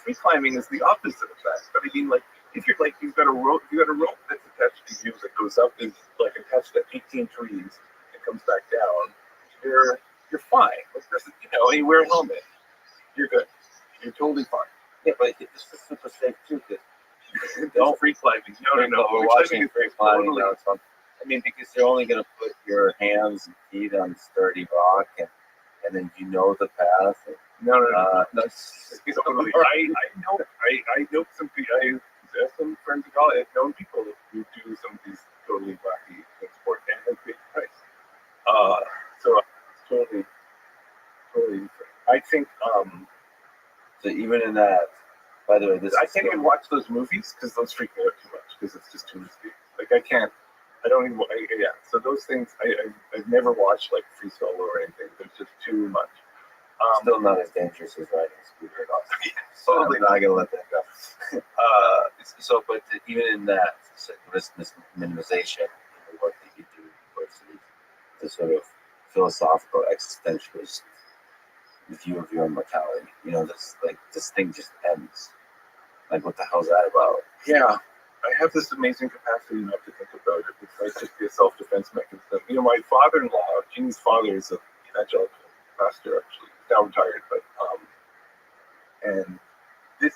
free climbing is the opposite of that. But I mean, like, if you're like, you've got a rope that's attached to you that goes up and like attached to 18 trees and comes back down, you're fine. Like, you wear a helmet, you're good. You're totally fine. Yeah, but this is super safe too. No free climbing. No. We're watching free climbing now. I mean, because you're only going to put your hands and feet on sturdy rock, and then you know the path. And, no. Totally. I know some people. I have some friends in college. I've known people who do some of these totally wacky sports and at big price. So totally. I think. So even in that, by the way, I can't even watch those movies because those freak me out too much because it's just too risky. Like I can't. I don't even. So those things, I've never watched like free solo or anything. There's just too much. Still not as dangerous as riding a scooter. Totally not gonna let that go. But even in that risk minimization, the work that you do versus the sort of philosophical existentialist view of your own mortality, this thing just ends. Like, what the hell's that about? Yeah, I have this amazing capacity not to think about it. It's like just be a self-defense mechanism. My father-in-law, Jean's father, is an evangelical pastor, actually. He's now retired, but and this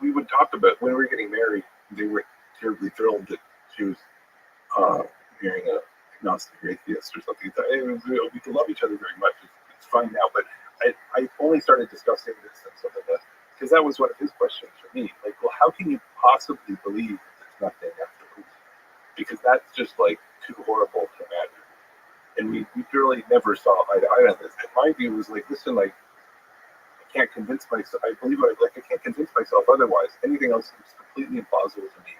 we would talk about when we were getting married. They were terribly thrilled that she was marrying a agnostic or atheist or something. We can love each other very much. It's fine now, but I only started discussing this and some of that because that was one of his questions for me. Like, well, how can you possibly believe there's nothing afterwards? Because that's just like too horrible to imagine. And we really never saw eye to eye on this. And my view was like, listen, like, I can't convince myself. I believe it. Like, I can't convince myself otherwise. Anything else is completely implausible to me.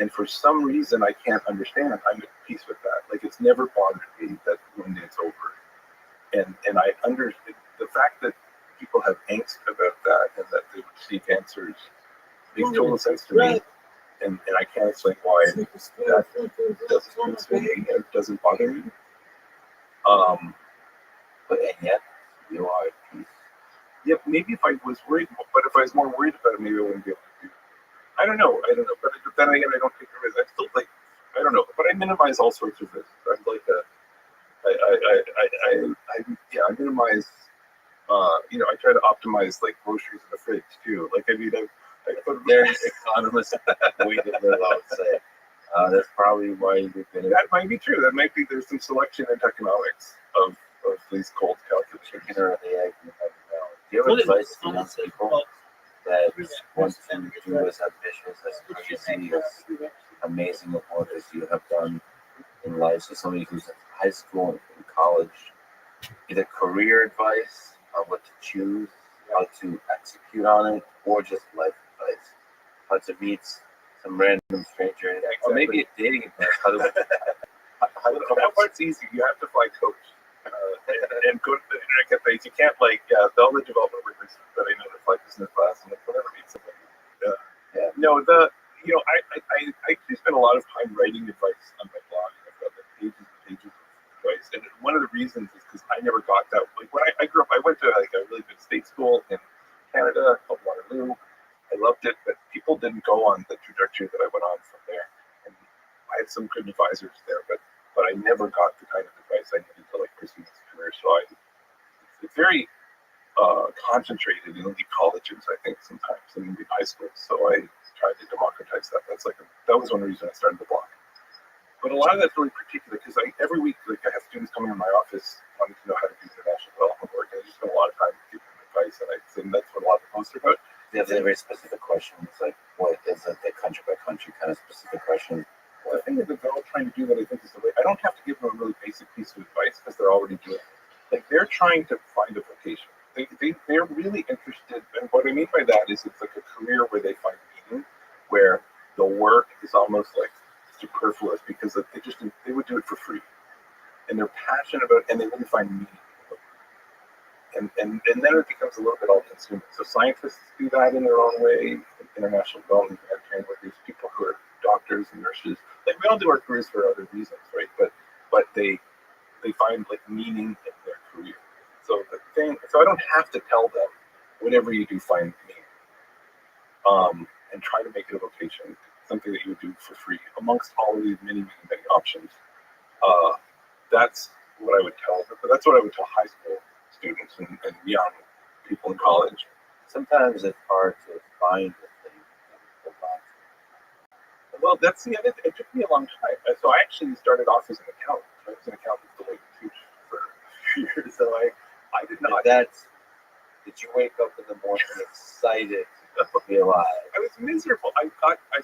And for some reason, I can't understand. I'm at peace with that. Like, it's never bothered me that one day it's over. And I understand the fact that people have angst about that and that they would seek answers makes total sense to me. And I can't explain why that doesn't convince me and doesn't bother me. But and yet you are at peace. Yeah, maybe if I was worried, but if I was more worried about it, maybe I wouldn't be able to do it. I don't know. But then again, I don't take the risk. I still like, I don't know. But I minimize all sorts of risks. I'm like I minimize. I try to optimize like groceries in the fridge too. Like, I mean, I put There's economist way to live, I would say. That's probably why you've been. That might be true. That might be. There's some selection in economics of these cold calculations. Chicken or the egg. Do you have advice to young people that want to do as ambitious, as crazy, as amazing of what as you have done in life? So somebody who's in high school and in college, either career advice on what to choose, how to execute on it, or just life advice, how to meet some random stranger, or maybe a dating advice. How to that part's easy. You have to fly coach. and go to the internet cafes. You can't all the development workers that I know that fly business class and whatever means something. No, I actually spend a lot of time writing advice on my blog. I've got like pages and pages of advice, and one of the reasons is because I never got that. Like when I grew up, I went to like a really good state school in Canada called Waterloo. I loved it, but people didn't go on the trajectory that I went on from there. And I had some good advisors there, but I never got the kind of advice I needed to like pursue this career. So it's very concentrated in elite colleges, I think, sometimes in the high schools. So I tried to democratize that. That was one reason I started the blog. But a lot of that's really particular because every week, like I have students coming in my office wanting to know how to do international development work, and I just spend a lot of time giving them advice, and that's what a lot of the posts are about. They have very specific questions, like what is it, the country by country kind of specific questions. Well, the thing that they're all trying to do that I think is the way, I don't have to give them a really basic piece of advice because they're already doing it. Like they're trying to find a vocation. They're really interested, and what I mean by that is it's like a career where they find meaning, where the work is almost like superfluous because they would do it for free, and they're passionate about it, and they really find meaning. And then it becomes a little bit all-consuming. So scientists do that in their own way. International development humanitarian workers, people who are doctors and nurses, like we all do our careers for other reasons, right? But they find like meaning in their career. So I don't have to tell them whatever you do, find meaning, and try to make it a vocation, something that you would do for free amongst all of these many options. That's what I would tell them. But that's what I would tell high school students and young people in college. Sometimes it's hard to find the thing that you want. Well, that's the other thing. It took me a long time. So I actually started off as an accountant. I was an accountant at Deloitte & Touche for a few years. So I did not. Did you wake up in the morning excited to be alive? I was miserable. I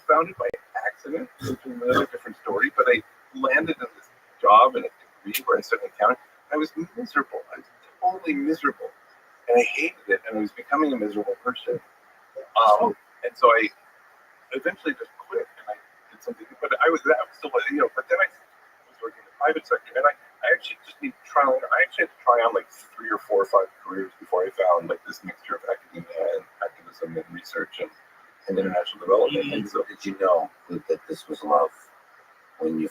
found it by accident, which is another different story. But I landed in this job and a degree where I studied accounting. I was miserable. I was totally miserable, and I hated it. And I was becoming a miserable person. And so I eventually just quit, and I did something. But I was still, But then I was working in the private sector, and I actually just need trial. I actually had to try on like 3 or 4 or 5 careers before I found like this mixture of academia and activism and research and international development. And so, did you know that this was love when you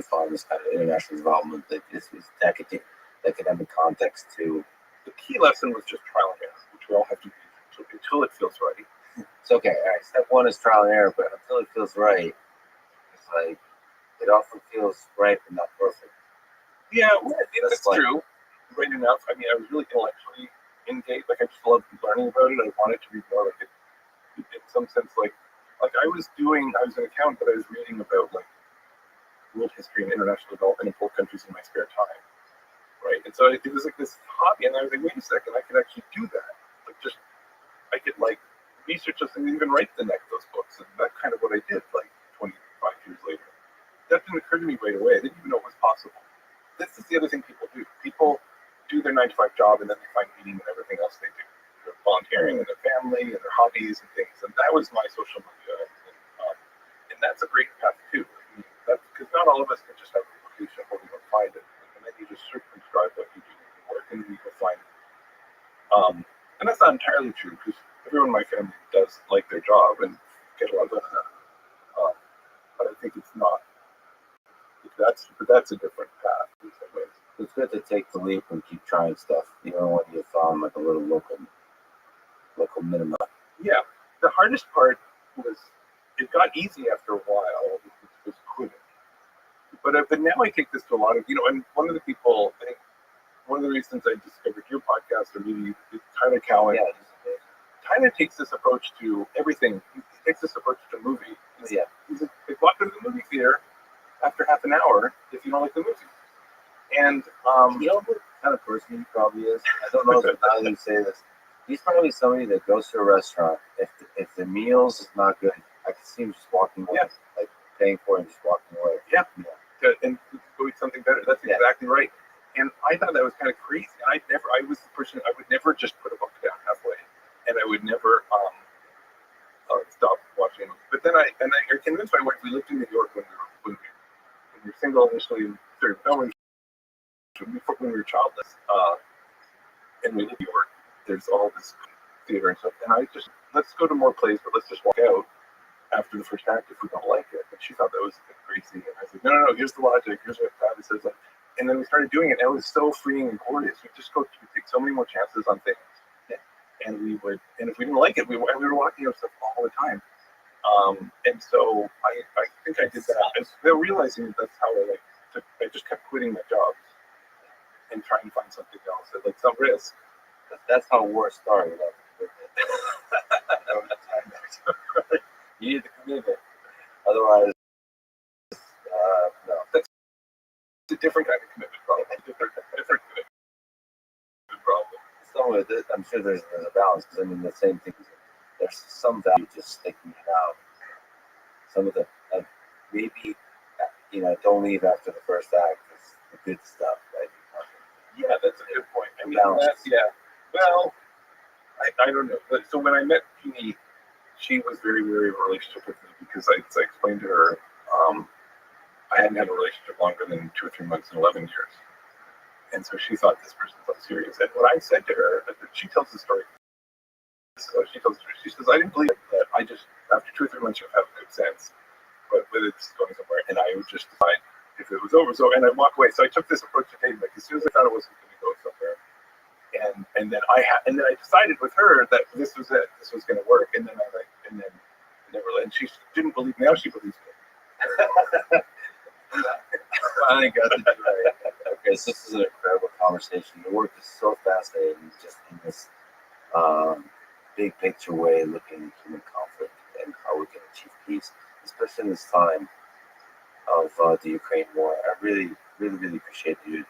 found this kind of international development? That this was academic context too. The key lesson was just trial and error, which we all have to do until it feels right. It's okay. All right. Step 1 is trial and error, but until it feels right, it's like it often feels right but not perfect. Yeah, that's true. Right enough. I mean, I was really intellectually engaged. Like I just loved learning about it. I wanted to read more. Like in some sense, like I was an accountant, but I was reading about like world history and international development in poor countries in my spare time. Right. And so it was like this hobby, and I was like, wait a second, I could actually do that. I could like research this and even write those books, and that's kind of what I did like 25 years later. That didn't occur to me right away. I didn't even know it was possible. This is the other thing people do. People do their 9-to-5 job, and then they find meaning in everything else they do. They're volunteering and their family and their hobbies and things, and that was my social media, and that's a great path too. I mean, that's because not all of us can just have a vocation where we don't find it, and then you just circumscribe what you do in work, and you can find it. And that's not entirely true because everyone in my family does like their job and get a lot of that. But I think it's not. That's a different path in some ways. It's good to take the leap and keep trying stuff, even when you found like a little local minimum. Yeah, the hardest part was it got easy after a while. It was quitting. But now I take this to a lot of and one of the people, I think, one of the reasons I discovered your podcast or maybe Tyler Cowan. Yeah. Tyler takes this approach to everything. He takes this approach to movie. He's like, walk into the movie theater after half an hour if you don't like the movie. And you know what kind of person he probably is? I don't know how you say this. He's probably somebody that goes to a restaurant. If the meals is not good, I can see him just walking away, like paying for it and just walking away. Yeah. And go eat something better. That's exactly right. And I thought that was kind of crazy. I was the person, I would never just put a book down halfway. And I would never stop watching. But then I convinced my wife. We lived in New York when we were single initially, and started filming when we were childless, and we lived in New York, there's all this theater and stuff. And I just, let's go to more plays, but let's just walk out after the first act if we don't like it. And she thought that was a bit crazy. And I said, no, here's the logic. Here's what Travis says. And then we started doing it, and it was so freeing and glorious. We just we take so many more chances on things. And we would, and if we didn't like it, we were walking out stuff all the time. And so I think I did that. And they're realizing that's how I just kept quitting my jobs and trying to find something else at like some risk. That's how war started. You need the commitment. Otherwise, no. That's a different kind of commitment problem. Different commitment problem. I'm sure there's a balance, because I mean the same thing. There's some value to sticking it out. Some of the maybe don't leave after the first act is the good stuff, right? Yeah, that's a good point. I mean, balance. Well, I don't know. But so when I met Jeannie, she was very, very in a relationship with me because I explained to her I hadn't had a relationship longer than 2 or 3 months in 11 years. And so she thought this person's not serious. And what I said to her, she tells the story. So she says, I didn't believe that. I just, after 2 or 3 months, you have good sense. But with it's going somewhere. And I would just decide if it was over. So, and I'd walk away. So I took this approach to dating. Like, as soon as I thought it wasn't going to go somewhere. And then I decided with her that this was it. This was going to work. And then and she didn't believe me. Now she believes me. Finally got to do it. Okay, so this is an incredible conversation. The work is so fascinating, just in this big picture way, looking at human conflict and how we can achieve peace, especially in this time of the Ukraine war. I really, really, really appreciate you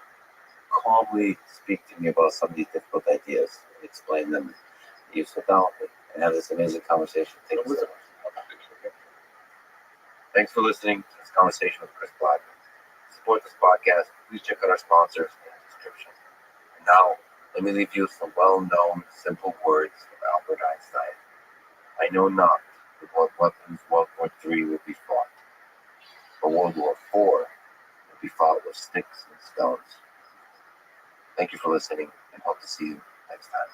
calmly speak to me about some of these difficult ideas, explain them, use the balance, and have this amazing conversation. Thank you so much. Thanks for listening to this conversation with Chris Black. To support this podcast, please check out our sponsors in the description. And now, let me leave you with some well-known, simple words from Albert Einstein. I know not with what weapons World War III will be fought, but World War IV will be fought with sticks and stones. Thank you for listening, and hope to see you next time.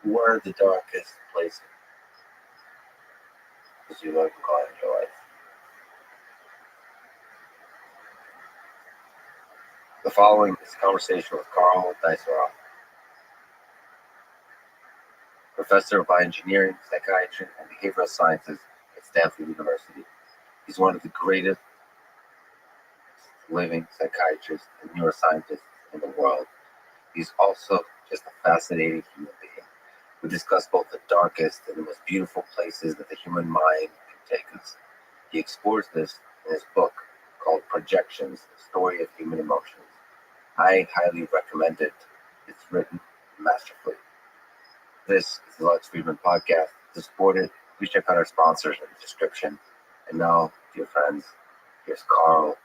Where are the darkest places as you like to call it in your life? The following is a conversation with Carl Dyseroff, professor of bioengineering, psychiatry, and behavioral sciences at Stanford University. He's one of the greatest living psychiatrists and neuroscientists in the world. He's also just a fascinating human being. We discuss both the darkest and the most beautiful places that the human mind can take us. He explores this in his book called Projections, The Story of Human Emotions. I highly recommend it. It's written masterfully. This is the Lex Friedman Podcast. To support it, please check out our sponsors in the description. And now, dear friends, here's Carl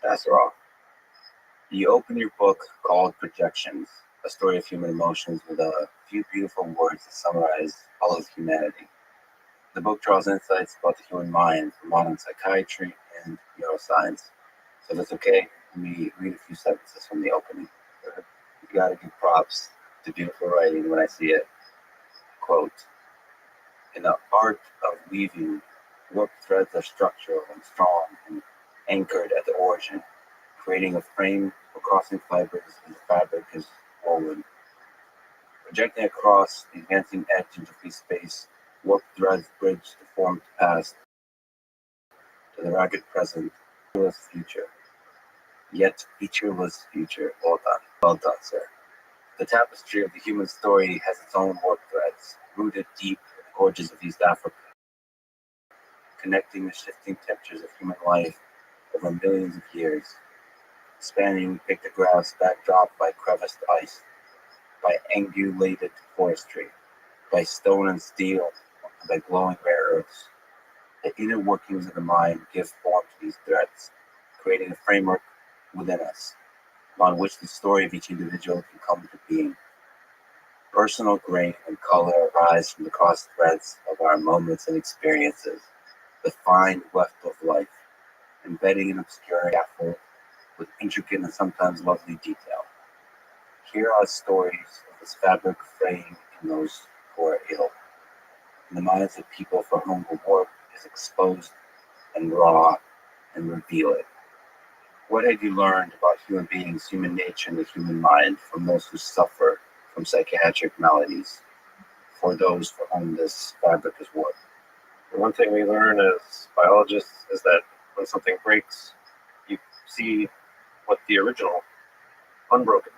Dyseroff. You open your book called Projections, A Story of Human Emotions, with a few beautiful words that summarize all of humanity. The book draws insights about the human mind from modern psychiatry and neuroscience. So if it's okay, let me read a few sentences from the opening. You gotta give props to beautiful writing when I see it. Quote, in the art of weaving, warp threads are structural and strong and anchored at the origin, creating a frame for crossing fibers as the fabric is woven. Projecting across the advancing edge into free space, warp threads bridge the formed past to the ragged present, featureless future. Yet featureless future. Well done, sir. The tapestry of the human story has its own warp threads, rooted deep in the gorges of East Africa, connecting the shifting temperatures of human life over millions of years, spanning pictographs backdropped by creviced ice, by angulated forestry, by stone and steel, and by glowing rare earths. The inner workings of the mind give form to these threads, creating a framework within us, on which the story of each individual can come into being. Personal grain and color arise from the cross threads of our moments and experiences, the fine weft of life, embedding an obscure scaffold with intricate and sometimes lovely detail. Here are stories of this fabric fraying in those who are ill, in the minds of people for whom the work is exposed and raw and reveal it. What have you learned about human beings, human nature, and the human mind from those who suffer from psychiatric maladies, for those for whom this fabric is worn? And one thing we learn as biologists is that when something breaks, you see what the original unbroken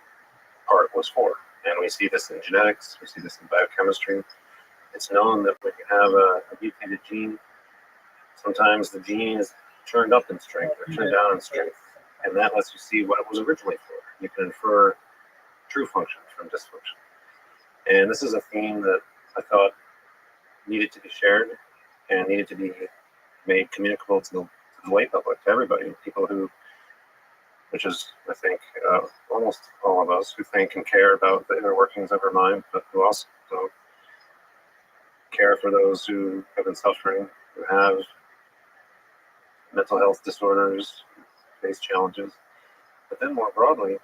part was for. And we see this in genetics, we see this in biochemistry. It's known that when you have a mutated gene, sometimes the gene is turned up in strength or turned down in strength, and that lets you see what it was originally for. You can infer true function from dysfunction. And this is a theme that I thought needed to be shared and needed to be made communicable to the lay public, to everybody, people who, which is, I think, almost all of us who think and care about the inner workings of our mind, but who also care for those who have been suffering, who have mental health disorders, face challenges. But then more broadly,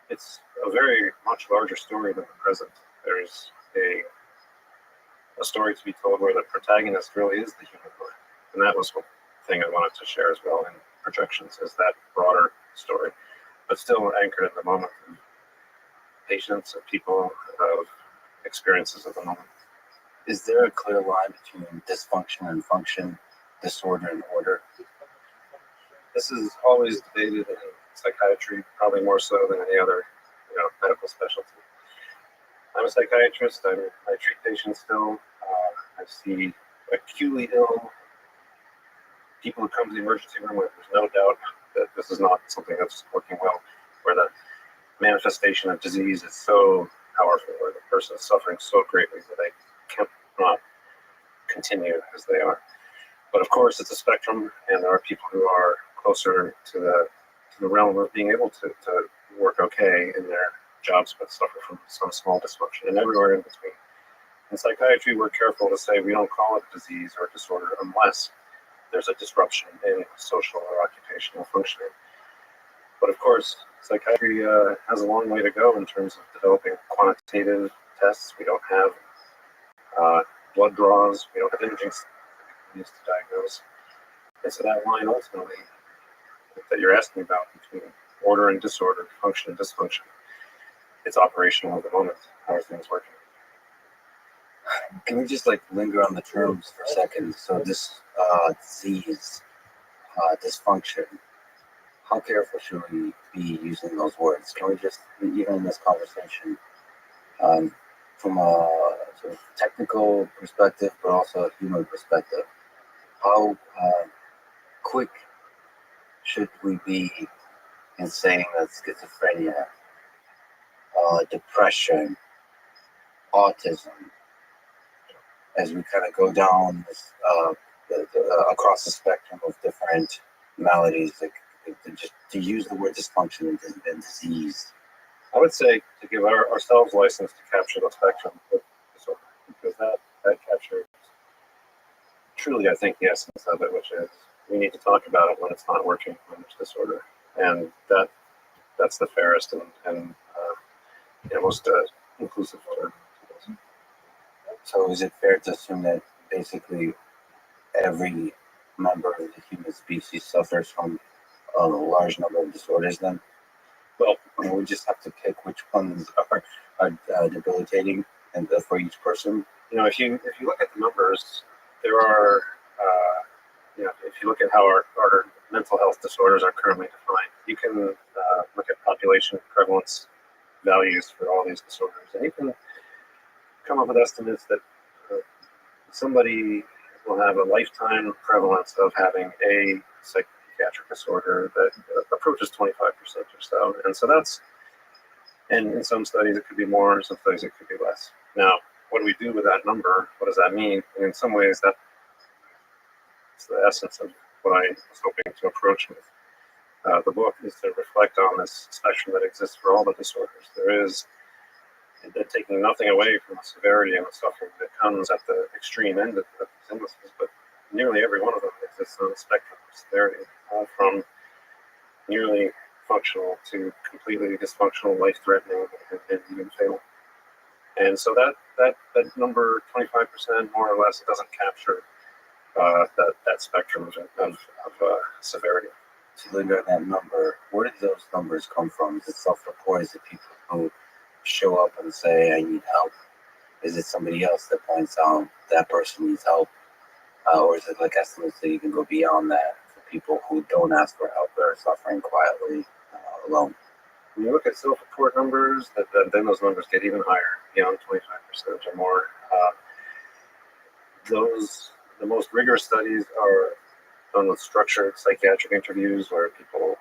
it's a very much larger story than the present. There's a story to be told where the protagonist really is the human mind. And that was one thing I wanted to share as well in projections, is that broader story, but still anchored in the moment of patients and people of experiences of the moment. Is there a clear line between dysfunction and function, disorder and order? This is always debated in psychiatry, probably more so than any other medical specialty. I'm a psychiatrist. I treat patients still. I see acutely ill people who come to the emergency room where there's no doubt that this is not something that's working well, where the manifestation of disease is so powerful, where the person is suffering so greatly that they cannot continue as they are. But of course, it's a spectrum, and there are people who are closer to the realm of being able to work okay in their jobs, but suffer from some small dysfunction, and everywhere in between. In psychiatry, we're careful to say we don't call it a disease or a disorder unless there's a disruption in social or occupational functioning. But of course, psychiatry has a long way to go in terms of developing quantitative tests. We don't have blood draws, we don't have imaging used to diagnose. And so that line ultimately that you're asking about between order and disorder, function and dysfunction, it's operational at the moment. How are things working? Can we just linger on the terms for a second? So this disease, dysfunction, how careful should we be using those words? Can we just, even in this conversation, from a sort of technical perspective, but also a human perspective, how quick should we be in saying that schizophrenia, depression, autism, as we kind of go down this, across the spectrum of different maladies, just to use the word dysfunction and disease? I would say to give ourselves license to capture the spectrum of disorder, because that captures truly, I think, the essence of it, which is we need to talk about it when it's not working, when there's disorder, and that's the fairest and most inclusive term. So is it fair to assume that basically every member of the human species suffers from a large number of disorders then? Well, we just have to pick which ones are debilitating and for each person. If you look at the numbers, there are, if you look at how our mental health disorders are currently defined, you can look at population prevalence values for all these disorders, and you can come up with estimates that somebody will have a lifetime prevalence of having a psychiatric disorder that approaches 25% or so. And so and in some studies it could be more, in some studies it could be less. Now, what do we do with that number? What does that mean? And in some ways that It's the essence of what I was hoping to approach with the book, is to reflect on this spectrum that exists for all the disorders. There is, taking nothing away from the severity and the suffering that comes at the extreme end of these illnesses, but nearly every one of them exists on the spectrum of severity, from nearly functional to completely dysfunctional, life-threatening, and even fatal. And so that number, 25% more or less, doesn't capture that spectrum of severity. To linger on that number, where did those numbers come from? Is it self-report? Is it people who show up and say, I need help? Is it somebody else that points out that person needs help? Or is it like estimates that even go beyond that for people who don't ask for help, that are suffering quietly alone? When you look at self-report numbers, then those numbers get even higher, beyond 25% or more. The most rigorous studies are done with structured psychiatric interviews, where people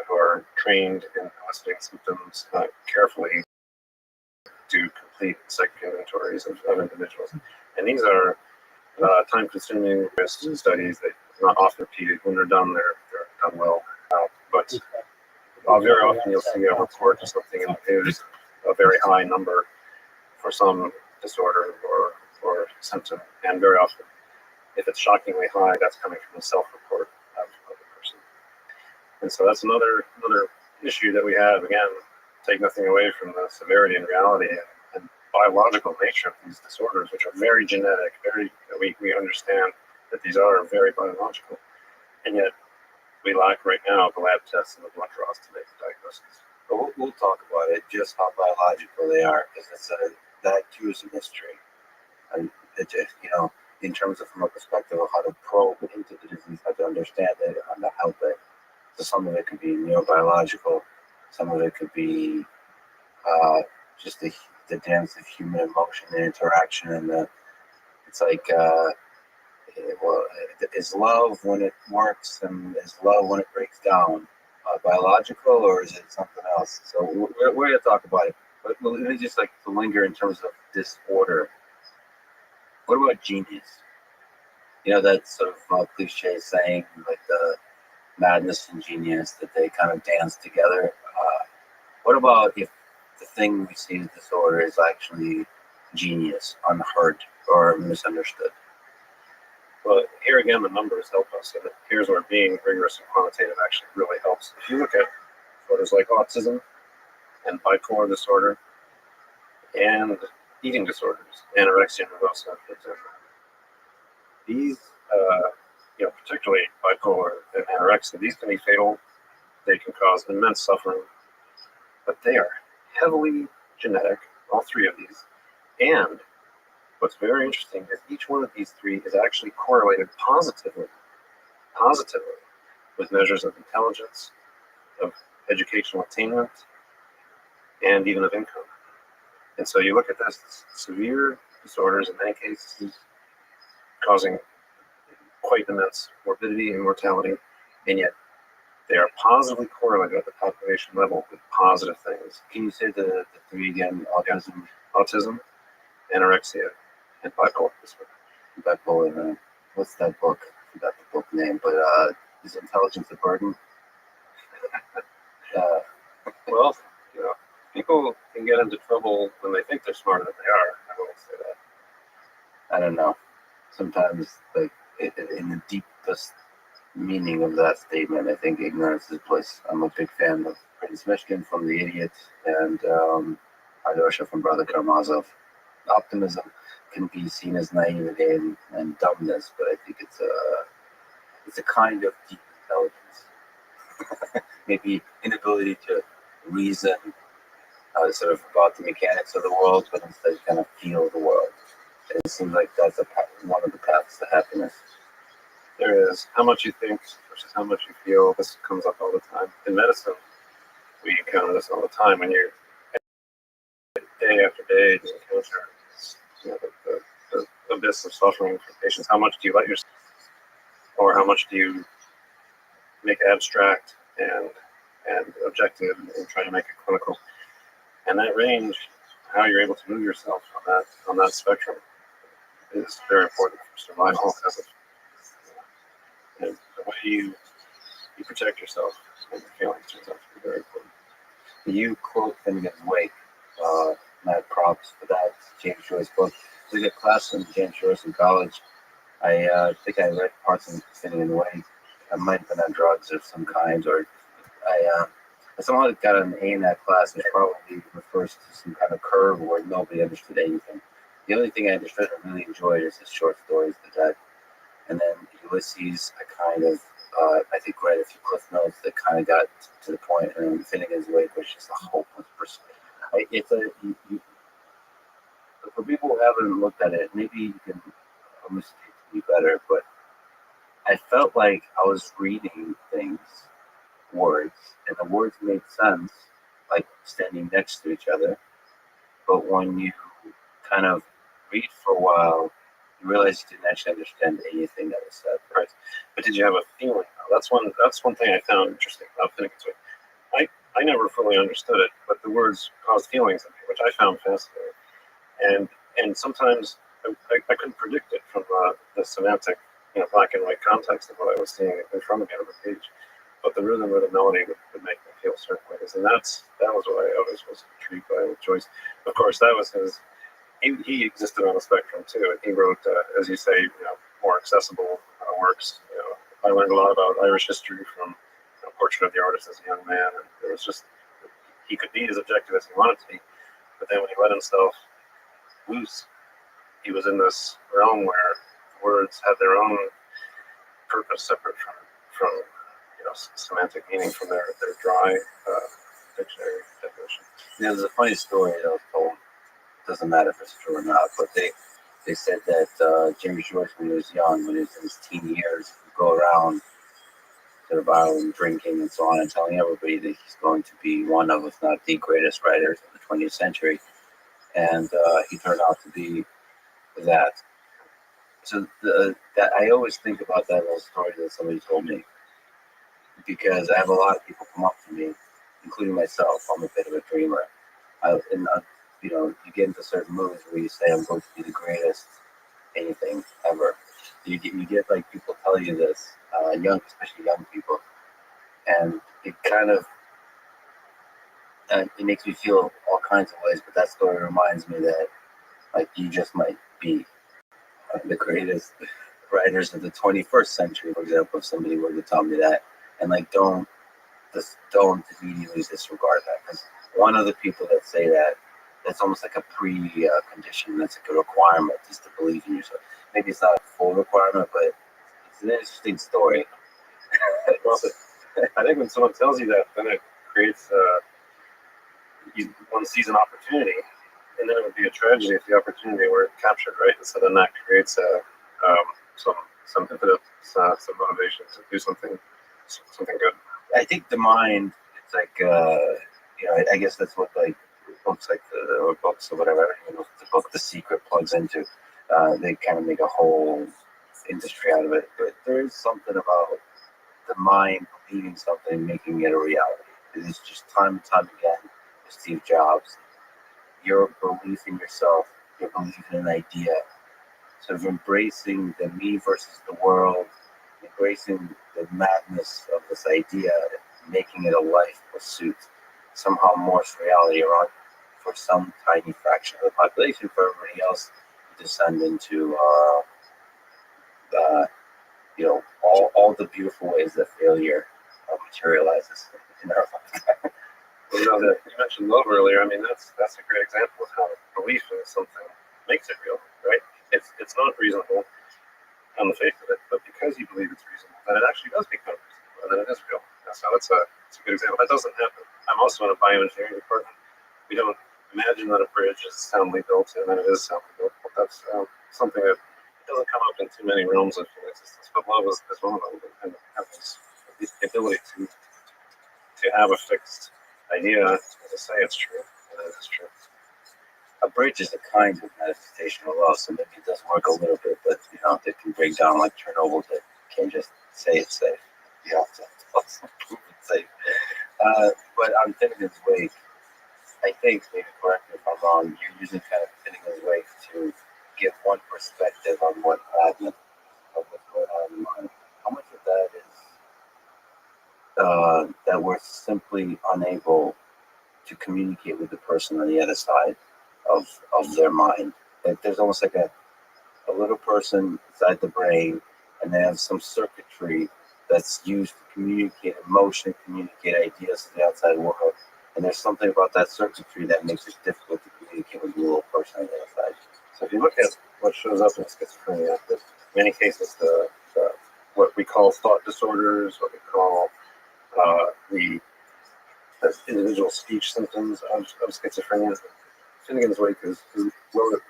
who are trained in eliciting symptoms carefully do complete psych inventories of individuals. And these are time-consuming studies that are not often repeated. When they're done, they're done well. But very often you'll see a report or something in the news, a very high number for some disorder or symptom, and very often, if it's shockingly high, that's coming from a self-report of the person. And so that's another issue that we have. Again, take nothing away from the severity and reality and biological nature of these disorders, which are very genetic. We understand that these are very biological, and yet we lack right now the lab tests and the blood draws to make the diagnosis. But we'll talk about it, just how biological they are, because that too is a mystery. And it just, in terms of from a perspective of how to probe into the disease, how to understand it, and to help it. So some of it could be neurobiological, some of it could be just the dance of human emotion and interaction, and it's like, is love when it works, and is love when it breaks down biological, or is it something else? So we're going to talk about it, but let me just like to linger in terms of disorder. What about genius? That sort of cliche saying, like the madness and genius, that they kind of dance together. What about if the thing we see as disorder is actually genius, unheard, or misunderstood? Well, here again, the numbers help us, and here's where being rigorous and quantitative actually really helps. If you look at disorders like autism and bipolar disorder and eating disorders, anorexia nervosa, for example, these, particularly bipolar and anorexia, these can be fatal. They can cause immense suffering, but they are heavily genetic, all three of these. And what's very interesting is each one of these three is actually correlated positively with measures of intelligence, of educational attainment, and even of income. And so you look at this, severe disorders in many cases causing quite immense morbidity and mortality, and yet they are positively correlated at the population level with positive things. Can you say the three again? Autism, anorexia, and bipolar disorder. Bipolar. What's that book? I forgot the book name, but is intelligence a burden? Well, people can get into trouble when they think they're smarter than they are. I won't say that. I don't know. Sometimes, like in the deepest meaning of that statement, I think ignorance is bliss. I'm a big fan of Prince Mishkin from The Idiot and Alyosha from Brother Karamazov. Optimism can be seen as naivety and dumbness, but I think it's a kind of deep intelligence. Maybe inability to reason sort of about the mechanics of the world, but instead kind of feel the world. It seems like that's one of the paths to happiness. There is how much you think versus how much you feel. This comes up all the time. In medicine, we encounter this all the time. When you're day after day, you encounter the abyss of suffering for patients. How much do you let yourself, or how much do you make abstract and objective and try to make it clinical? And that range, how you're able to move yourself on that spectrum, is very important for survival. And the way you protect yourself and your feelings turns out to be very important. You quote Finnegan's Wake. Mad props for that. James Joyce book. We got class in James Joyce in college. I think I read parts of Finnegan's Wake. I might have been on drugs of some kind, or I somehow got an A in that class, which probably refers to some kind of curve where nobody understood anything. The only thing I understood and really enjoyed is his short stories, and then Ulysses. I kind of, I think, read a few cliff notes that kind of got to the point, and then Finnegan's Wake was just a hopeless person. It's for people who haven't looked at it, maybe you can elucidate to me better, but I felt like I was reading things, words, and the words made sense, like standing next to each other. But when you kind of read for a while, you realize you didn't actually understand anything that was said. Right. But did you have a feeling? That's one thing I found interesting about Finnegan's Wake. I never fully understood it, but the words caused feelings in me, which I found fascinating. And sometimes I couldn't predict it from the semantic, black and white context of what I was seeing in front of me on the page. But the rhythm or the melody would make me feel certain ways, and that was what I always was intrigued by with Joyce. Of course, that was his. He existed on a spectrum too, and he wrote, as you say, more accessible works. I learned a lot about Irish history from Portrait of the Artist as a Young Man, and it was just he could be as objective as he wanted to be, but then when he let himself loose, he was in this realm where words had their own purpose separate from semantic meaning from their dry dictionary definition. There's a funny story that was told. Doesn't matter if it's true or not, but they said that James Joyce, when he was young, when he was in his teen years, would go around to the bar and drinking and so on, and telling everybody that he's going to be one of, if not the greatest writers of the 20th century. And he turned out to be that. So that I always think about that little story that somebody told me, because I have a lot of people come up to me, including myself. I'm a bit of a dreamer. You get into certain movies where you say, I'm going to be the greatest anything ever. You get like people tell you this, especially young people, and it kind of it makes me feel all kinds of ways. But that story reminds me that like you just might be the greatest writers of the 21st century, for example. If somebody were to tell me that, and like don't immediately disregard that, because one of the people that say that, that's almost like a pre-condition. That's like a requirement, just to believe in yourself. Maybe it's not a full requirement, but it's an interesting story. Well, I think when someone tells you that, then it creates one sees an opportunity, and then it would be a tragedy if the opportunity were captured, right? And so then that creates some impetus, some motivation to do something good. I think the mind, it's like I guess that's what like books like or books or whatever, I don't even know if the book The Secret plugs into. They kind of make a whole industry out of it, but there is something about the mind believing something, making it a reality. It is just time and time again with Steve Jobs. Your belief in yourself, your belief in an idea, sort of embracing the me versus the world, embracing the madness of this idea, making it a life pursuit, somehow morphs reality around for some tiny fraction of the population. For everybody else, you descend into all the beautiful ways that failure materializes in our life. Well, that you mentioned love earlier. I mean, that's a great example of how belief in something makes it real, right? It's not reasonable on the face of it, but because you believe it's reasonable, then it actually does become reasonable, and then it is real. So it's a good example. That doesn't happen. I'm also in a bioengineering department. We don't imagine that a bridge is soundly built, and then it is soundly built. But that's something that doesn't come up in too many realms of human existence. But love is one of them, and have the ability to have a fixed idea to say it's true, and it is true. A bridge is a kind of manifestation of love, so maybe it does work a little bit, but it can break down like Chernobyl. That can't just say it's safe. You have to also prove it's safe. But on Finnegan's Wake, I think, maybe correct me if I'm wrong, you're using kind of Finnegan's Wake to give one perspective on what happened, of what's going on in the mind. how much of that is that we're simply unable to communicate with the person on the other side of their mind? Like there's almost like a little person inside the brain, and they have some circuitry that's used to communicate emotion, communicate ideas to the outside world. And there's something about that circuitry that makes it difficult to communicate with the little person on the other side. So if you look at what shows up in schizophrenia, there's many cases the what we call thought disorders, what we call the individual speech symptoms of schizophrenia. Finnegan's Wake is loaded,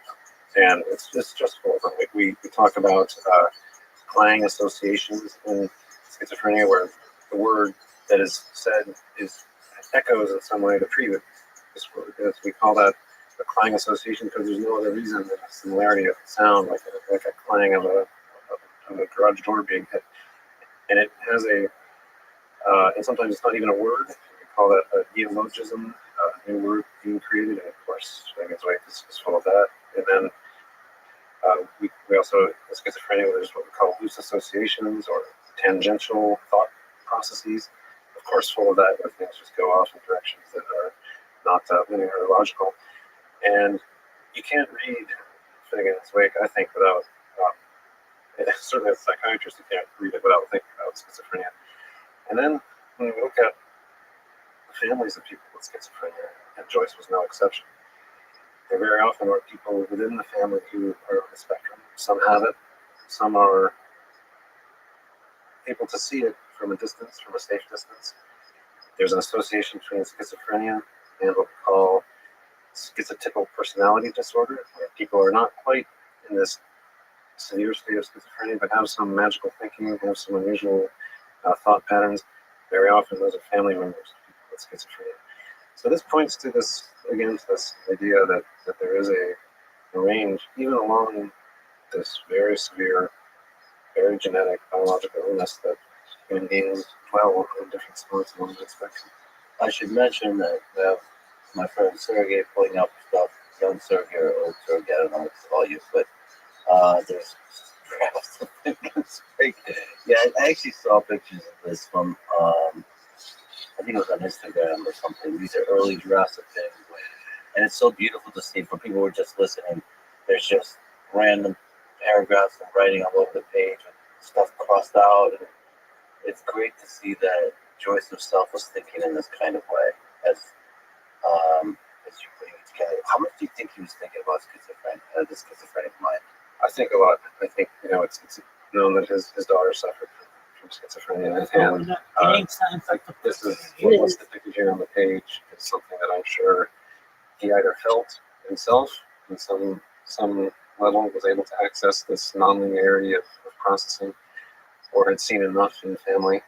and it's just full of them. We talk about clang associations in schizophrenia, where the word that is said is echoes in some way the previous word. We call that a clang association because there's no other reason than a similarity of sound, like a clang of a garage door being hit, and it has and sometimes it's not even a word. We call that a neologism, a new word being created, and of course, Finnegan's Wake is full of that. And then we also, in schizophrenia, there's what we call loose associations or tangential thought processes. Of course, full of that, where things just go off in directions that are not linear or logical. And you can't read Finnegan's Wake, I think, without, certainly as a psychiatrist, you can't read it without thinking about schizophrenia. And then when we look at the families of people with schizophrenia, and Joyce was no exception, there very often are people within the family who are on the spectrum. Some have it, some are able to see it from a distance, from a safe distance. There's an association between schizophrenia and what we call schizotypal personality disorder, where people are not quite in this severe state of schizophrenia, but have some magical thinking, have some unusual thought patterns. Very often those are family members of people with schizophrenia. So this points to this, again, to this idea that there is a range, even along this very severe, very genetic biological illness, that human beings dwell in different spots along that spectrum. I should mention that my friend Sergey pulling up stuff, young Sergey or old Sergey, I don't know what to call you, but there's yeah, I actually saw pictures of this from, I think it was on Instagram or something. These are early Jurassic things, and it's so beautiful to see. For people who are just listening, there's just random paragraphs and writing all over the page and stuff crossed out. And it's great to see that Joyce herself was thinking in this kind of way as you putting it together. How much do you think he was thinking about schizophrenia, the schizophrenic mind? I think a lot. I think, it's known that his daughter suffered from schizophrenia, and this is what's depicted here on the page is something that I'm sure he either felt himself in some level, was able to access this nonlinearity of processing, or had seen enough in the family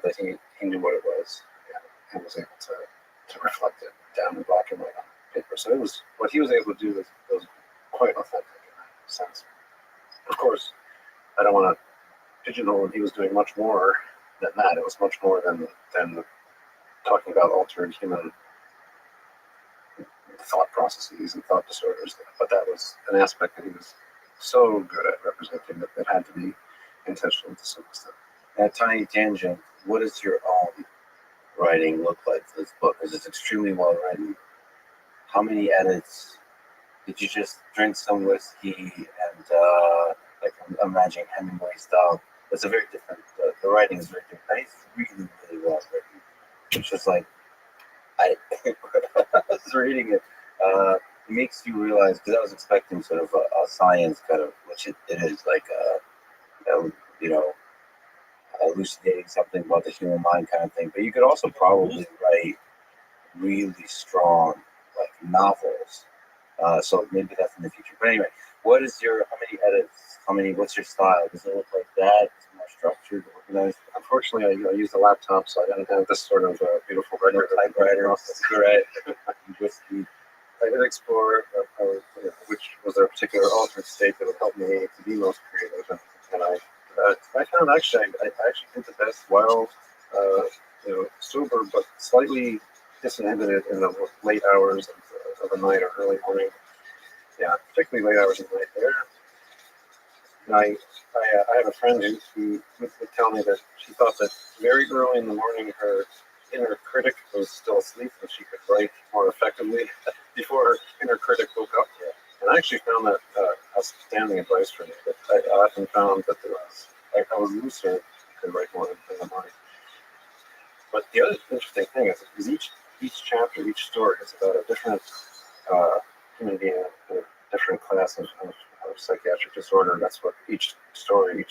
that he knew what it was, and was able to reflect it down in black and white on paper. So it was what he was able to do was quite authentic in that sense. Of course, I don't want to pigeonhole him. He was doing much more than that. It was much more than talking about altered human thought processes and thought disorders. But that was an aspect that he was so good at representing that it had to be intentional to some extent. A tiny tangent. What does your own writing look like for this book? Because it's extremely well written. How many edits? Did you just drink some whiskey and like I'm imagining Hemingway style? It's a very different. The writing is very different. It's really, really well written. It's just like I was reading it. It makes you realize, because I was expecting sort of a science kind of, which it is like elucidating something about the human mind kind of thing. But you could also probably write really strong like novels. So maybe that's in the future. But anyway, how many edits? What's your style? Does it look like that? Is it more structured, organized? Unfortunately, I use a laptop, so I don't have this sort of beautiful record. Typewriter. Whiskey. I did explore which was their particular altered state that would help me to be most creative, and I found I actually did the best while sober, but slightly disinhibited in the late hours of the night or early morning. Yeah, particularly late hours of the night. I have a friend who would tell me that she thought that very early in the morning her inner critic was still asleep and she could write more effectively before her inner critic woke up. And I actually found that outstanding advice for me. That I often found that I was looser and could write more in the morning. But the other interesting thing is each chapter, each story is about a different human being, a different class of psychiatric disorder. That's what each story,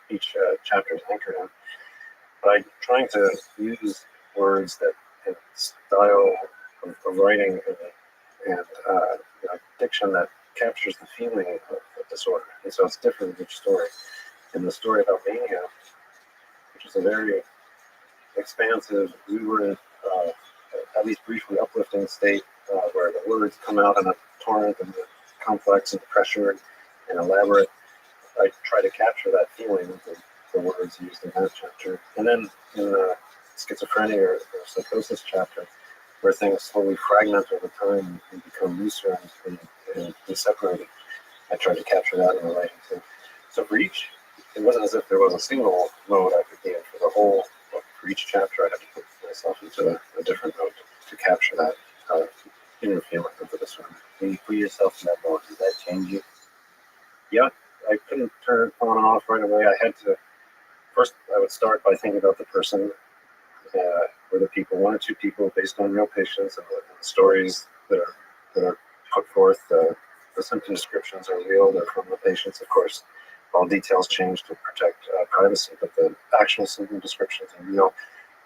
each chapter is anchored in. But I'm trying to use words that and style of writing and diction that captures the feeling of the disorder. And so it's different in each story. In the story about mania, which is a very expansive, exuberant, at least briefly uplifting state where the words come out in a torrent and the complex and pressured and elaborate. I try to capture that feeling with the words used in that chapter. And then in the schizophrenia or psychosis chapter, where things slowly fragment over time and become looser and separated, I tried to capture that in the writing too. So for each, it wasn't as if there was a single mode I could be in for the whole book. For each chapter, I had to put myself into a different mode to capture that inner feeling of the disorder. When you put yourself in that mode, does that change you? Yeah, I couldn't turn it on and off right away. I had to, first I would start by thinking about the person, or the people, one or two people based on real patients and the stories that are put forth. The symptom descriptions are real, they're from the patients, of course. All details change to protect privacy, but the actual symptom descriptions are real.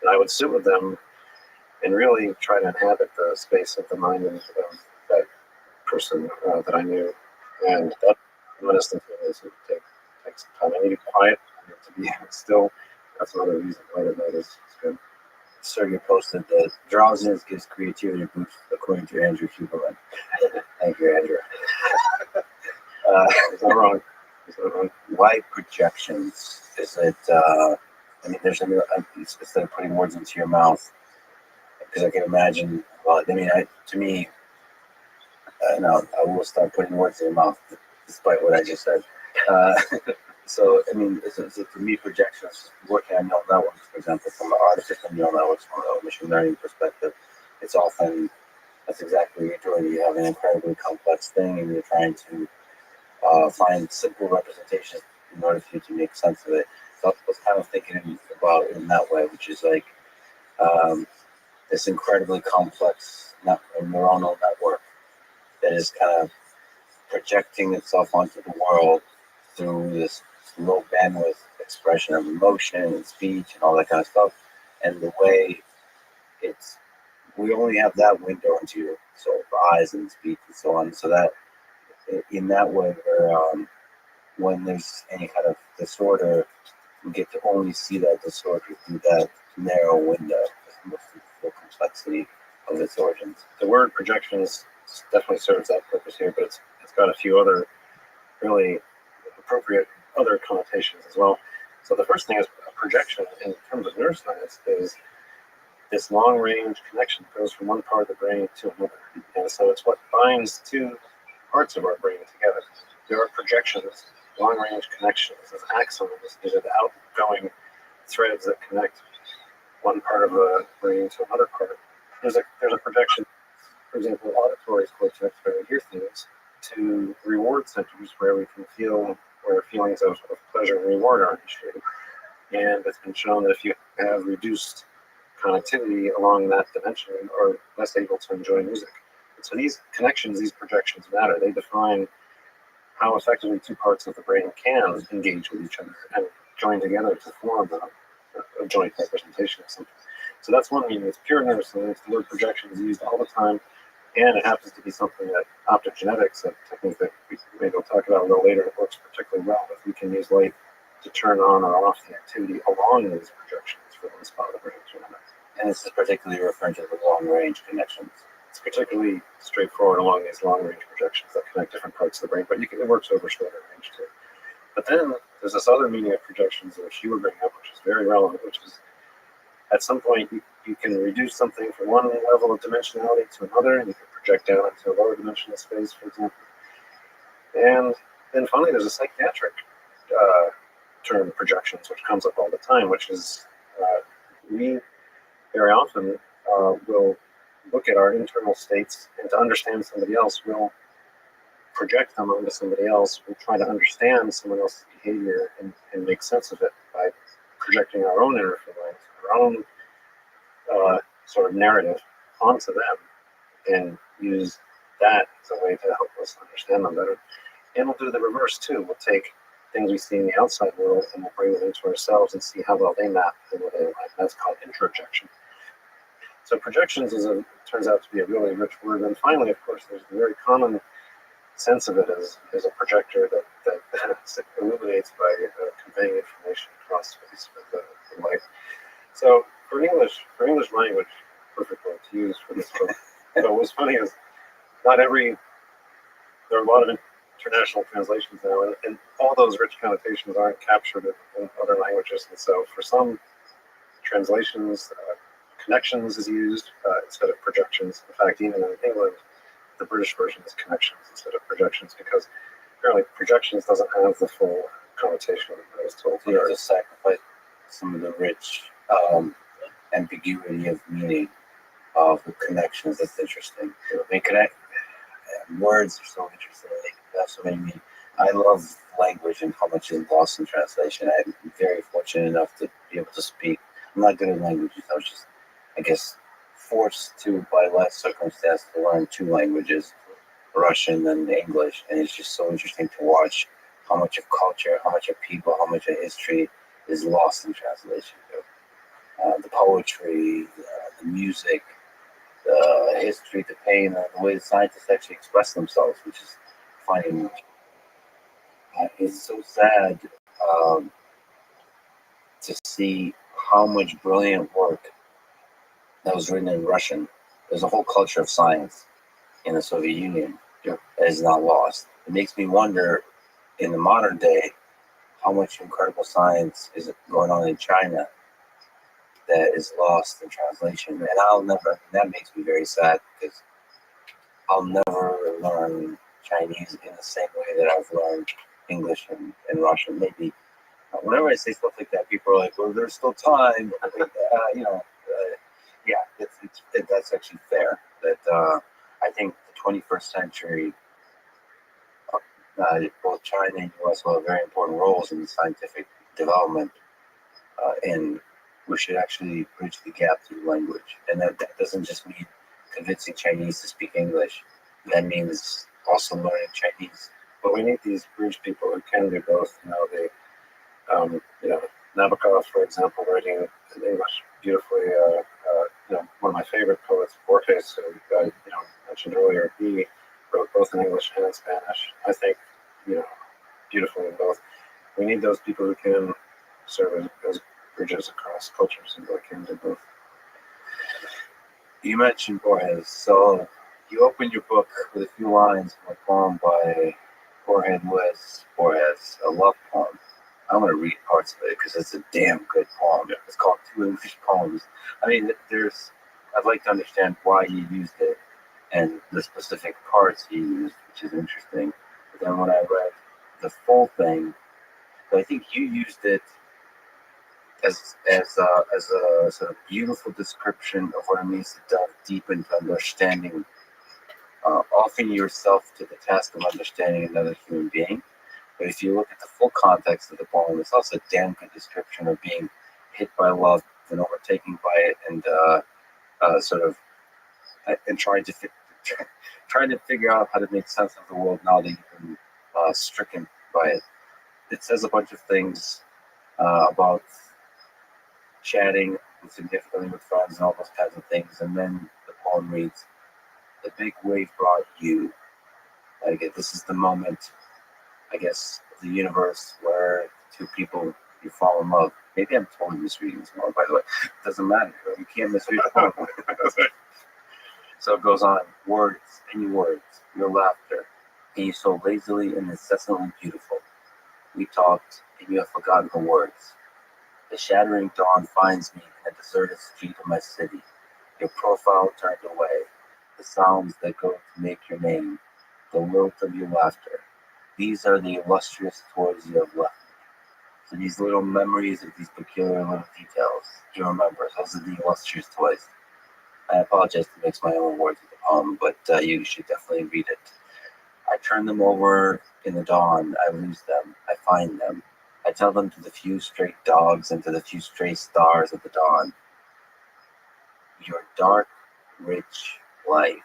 And I would sit with them and really try to inhabit the space of the mind of that person that I knew. And that reminiscence is it takes some time. I need to be quiet, I need to be still. That's another reason why the note is good. Sergey posted that drowsiness gives creativity a boost, according to Andrew Huberman. Thank you, Andrew. It's not wrong. It's not wrong. Why projections? Is it, I mean, instead of putting words into your mouth, because I can imagine, well, I mean, to me, I will start putting words in your mouth, despite what I just said. So, I mean, is it for me, projections, working on neural networks, for example, from the artificial neural networks, from a machine learning perspective, it's often, that's exactly what you're doing. You have an incredibly complex thing and you're trying to find simple representations in order for you to make sense of it. So I was kind of thinking about it in that way, which is like this incredibly complex neuronal network that is kind of projecting itself onto the world through this low bandwidth expression of emotion and speech and all that kind of stuff. And the way we only have that window into so eyes and speech and so on. So that in that way, when there's any kind of disorder, we get to only see that disorder through that narrow window, the complexity of its origins. The word projections definitely serves that purpose here, but it's got a few other really appropriate other connotations as well. So the first thing is a projection in terms of neuroscience is this long-range connection that goes from one part of the brain to another. And so it's what binds two parts of our brain together. There are projections, long-range connections, as axons. These are the outgoing threads that connect one part of the brain to another part. There's a projection, for example, auditory cortex, where we hear things, to reward centers where we can feel where feelings of pleasure and reward are initiated. And it's been shown that if you have reduced connectivity along that dimension, you are less able to enjoy music. And so these connections, these projections matter. They define how effectively two parts of the brain can engage with each other and join together to form a joint representation of something. So that's one meaning. It's pure neuroscience. The word projection is used all the time. And it happens to be something that optogenetics, a technique that maybe we'll talk about a little later, that works particularly well. If we can use light to turn on or off the activity along these projections for one spot of the brain to another. And this is particularly referring to the long-range connections. It's particularly straightforward along these long-range projections that connect different parts of the brain, but it works over shorter range too. But then there's this other meaning of projections which you were bringing up, which is very relevant, which is at some point you can reduce something from one level of dimensionality to another, and you can project down into a lower dimensional space, for example. And then finally there's a psychiatric term projections, which comes up all the time, which is we very often will look at our internal states, and to understand somebody else, we'll project them onto somebody else. We'll try to understand someone else's behavior and make sense of it by projecting our own inner feelings, our own sort of narrative onto them, and use that as a way to help us understand them better. And we'll do the reverse too. We'll take things we see in the outside world and we'll bring them into ourselves and see how well they map and what they like. That's called introjection. So projections turns out to be a really rich word. And finally, of course, there's the very common sense of it as a projector that illuminates by conveying information across space with the light. So for English language, perfect word to use for this book. So what's funny is there are a lot of international translations now, and all those rich connotations aren't captured in other languages. And so for some translations, connections is used instead of projections. In fact, even in England, the British version is connections instead of projections, because apparently projections doesn't have the full connotation I was told. You have to sacrifice some of the rich ambiguity of meaning of the connections. That's interesting. They connect. Words are so interesting. That's what I mean. I love language and how much is lost in translation. I'm very fortunate enough to be able to speak. I'm not good at languages. I was just, I guess, forced to, by life circumstance, to learn two languages, Russian and English. And it's just so interesting to watch how much of culture, how much of people, how much of history is lost in translation. The poetry, the music, the history, the pain, the way the scientists actually express themselves, which is funny. It's so sad to see how much brilliant work that was written in Russian. There's a whole culture of science in the Soviet Union that is not lost. It makes me wonder, in the modern day, how much incredible science is going on in China that is lost in translation. And that makes me very sad, because I'll never learn Chinese in the same way that I've learned English and Russian. Maybe whenever I say stuff like that, people are like, well, there's still time. That's actually fair. That I think the 21st century, both China and US will have very important roles in scientific development, and we should actually bridge the gap through language. And that doesn't just mean convincing Chinese to speak English. That means also learning Chinese. But we need these bridge people who can do both. Nabokov, for example, writing in English beautifully. One of my favorite poets, Borges, who I mentioned earlier, he wrote both in English and in Spanish. I think, beautifully in both. We need those people who can serve as bridges across cultures and really can do both. You mentioned Borges, so you opened your book with a few lines from a poem by Jorge Luis Borges, a love poem. I'm going to read parts of it because it's a damn good poem. It's called Two English Poems. I mean, I'd like to understand why you used it and the specific parts you used, which is interesting. But then when I read the full thing, I think you used it as a sort of beautiful description of what it means to delve deep into understanding, offering yourself to the task of understanding another human being. But if you look at the full context of the poem, it's also a damn good description of being hit by love and overtaken by it, and trying to figure out how to make sense of the world now that you've been stricken by it. It says a bunch of things about chatting significantly with friends and all those kinds of things, and then the poem reads, "The big wave brought you." Like, this is the moment, I guess, of the universe where two people, you fall in love. Maybe I'm totally misreading this poem, by the way. It doesn't matter. You can't misread the poem. So it goes on. Words, any words, your laughter, and you so lazily and incessantly beautiful. We talked, and you have forgotten the words. The shattering dawn finds me in a deserted street of my city. Your profile turned away. The sounds that go to make your name. The lilt of your laughter. These are the illustrious toys you have left me. So these little memories of these peculiar little details he remembers. Those are the illustrious toys. I apologize to mix my own words with the poem, but you should definitely read it. I turn them over in the dawn. I lose them. I find them. I tell them to the few stray dogs and to the few stray stars of the dawn. Your dark, rich life.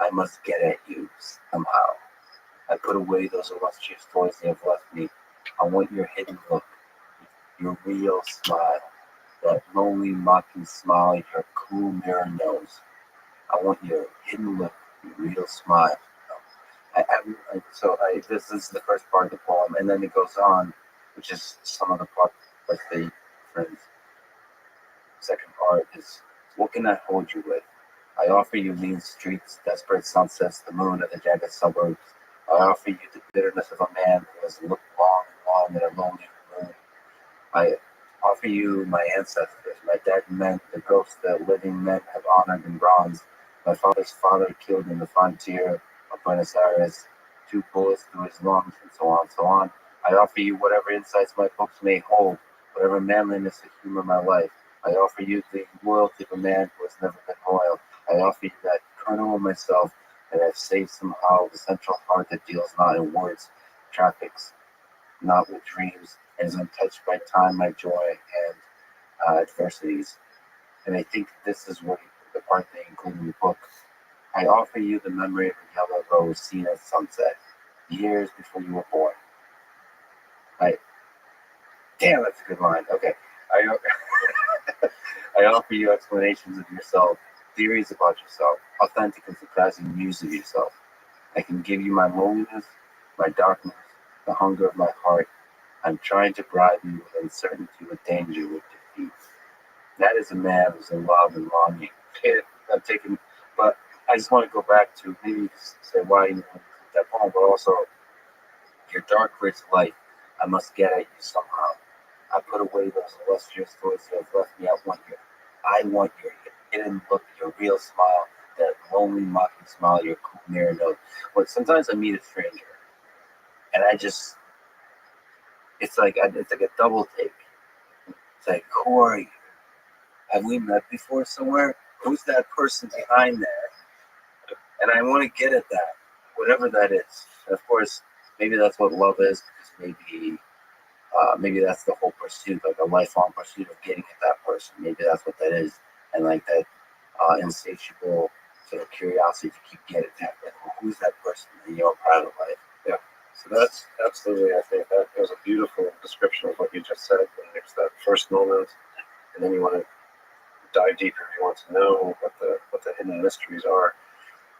I must get at you somehow. I put away those illustrious toys they have left me. I want your hidden look, your real smile, that lonely, mocking smile your cool mirror knows. I want your hidden look, your real smile. This is the first part of the poem, and then it goes on, which is some of the part, like the friends. Second part is, what can I hold you with? I offer you lean streets, desperate sunsets, the moon of the jagged suburbs. I offer you the bitterness of a man who has looked long and long at a lonely moon. I offer you my ancestors, my dead men, the ghosts that living men have honored in bronze. My father's father killed in the frontier of Buenos Aires, 2 bullets through his lungs, and so on, so on. I offer you whatever insights my books may hold, whatever manliness to humor my life. I offer you the loyalty of a man who has never been loyal. I offer you that kernel of myself that I've saved somehow, the central heart that deals not in words, traffics, not with dreams, and is untouched by time, my joy, and adversities. And I think this is what the part they include in the book. I offer you the memory of a yellow rose seen at sunset, years before you were born. Damn, that's a good line. Okay. I offer you explanations of yourself, theories about yourself, authentic and surprising views of yourself. I can give you my loneliness, my darkness, the hunger of my heart. I'm trying to bribe you with uncertainty, with danger, with defeat. That is a man who's in love and longing. I'm taking, but I just want to go back to maybe say why you want that poem, but also your dark, rich life. I must get at you somehow. I put away those illustrious toys that have left me. I want your hidden look, your real smile, that lonely, mocking smile, your cool mirror note. But sometimes I meet a stranger, and it's like a double take. It's like, who are you? Have we met before somewhere? Who's that person behind there? And I want to get at that, whatever that is. And of course, maybe that's what love is, because maybe that's the whole pursuit, like a lifelong pursuit of getting at that person. Maybe that's what that is, and like that insatiable sort of curiosity to keep getting at that. Well, who's that person in your private life? Yeah. So that's absolutely, I think that was a beautiful description of what you just said. When there's that first moment, and then you want to dive deeper. You want to know what the hidden mysteries are.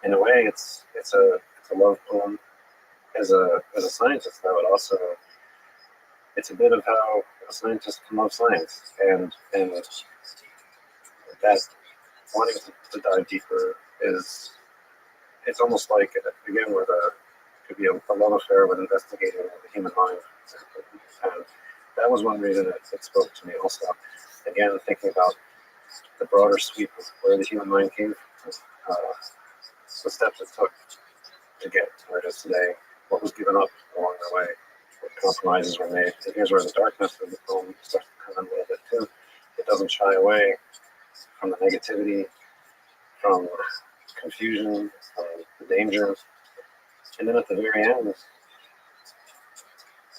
In a way, it's a love poem. As a scientist, though, it's a bit of how a scientist can love science, and that wanting to dive deeper it's almost like, again, where could be a love affair with investigating the human mind. And that was one reason it spoke to me also. Again, thinking about the broader sweep of where the human mind came from, the steps it took to get to where it is today, what was given up along the way, what compromises were made. And here's where the darkness of the film starts to come in a little bit too. It doesn't shy away from the negativity, from confusion, from the danger. And then at the very end,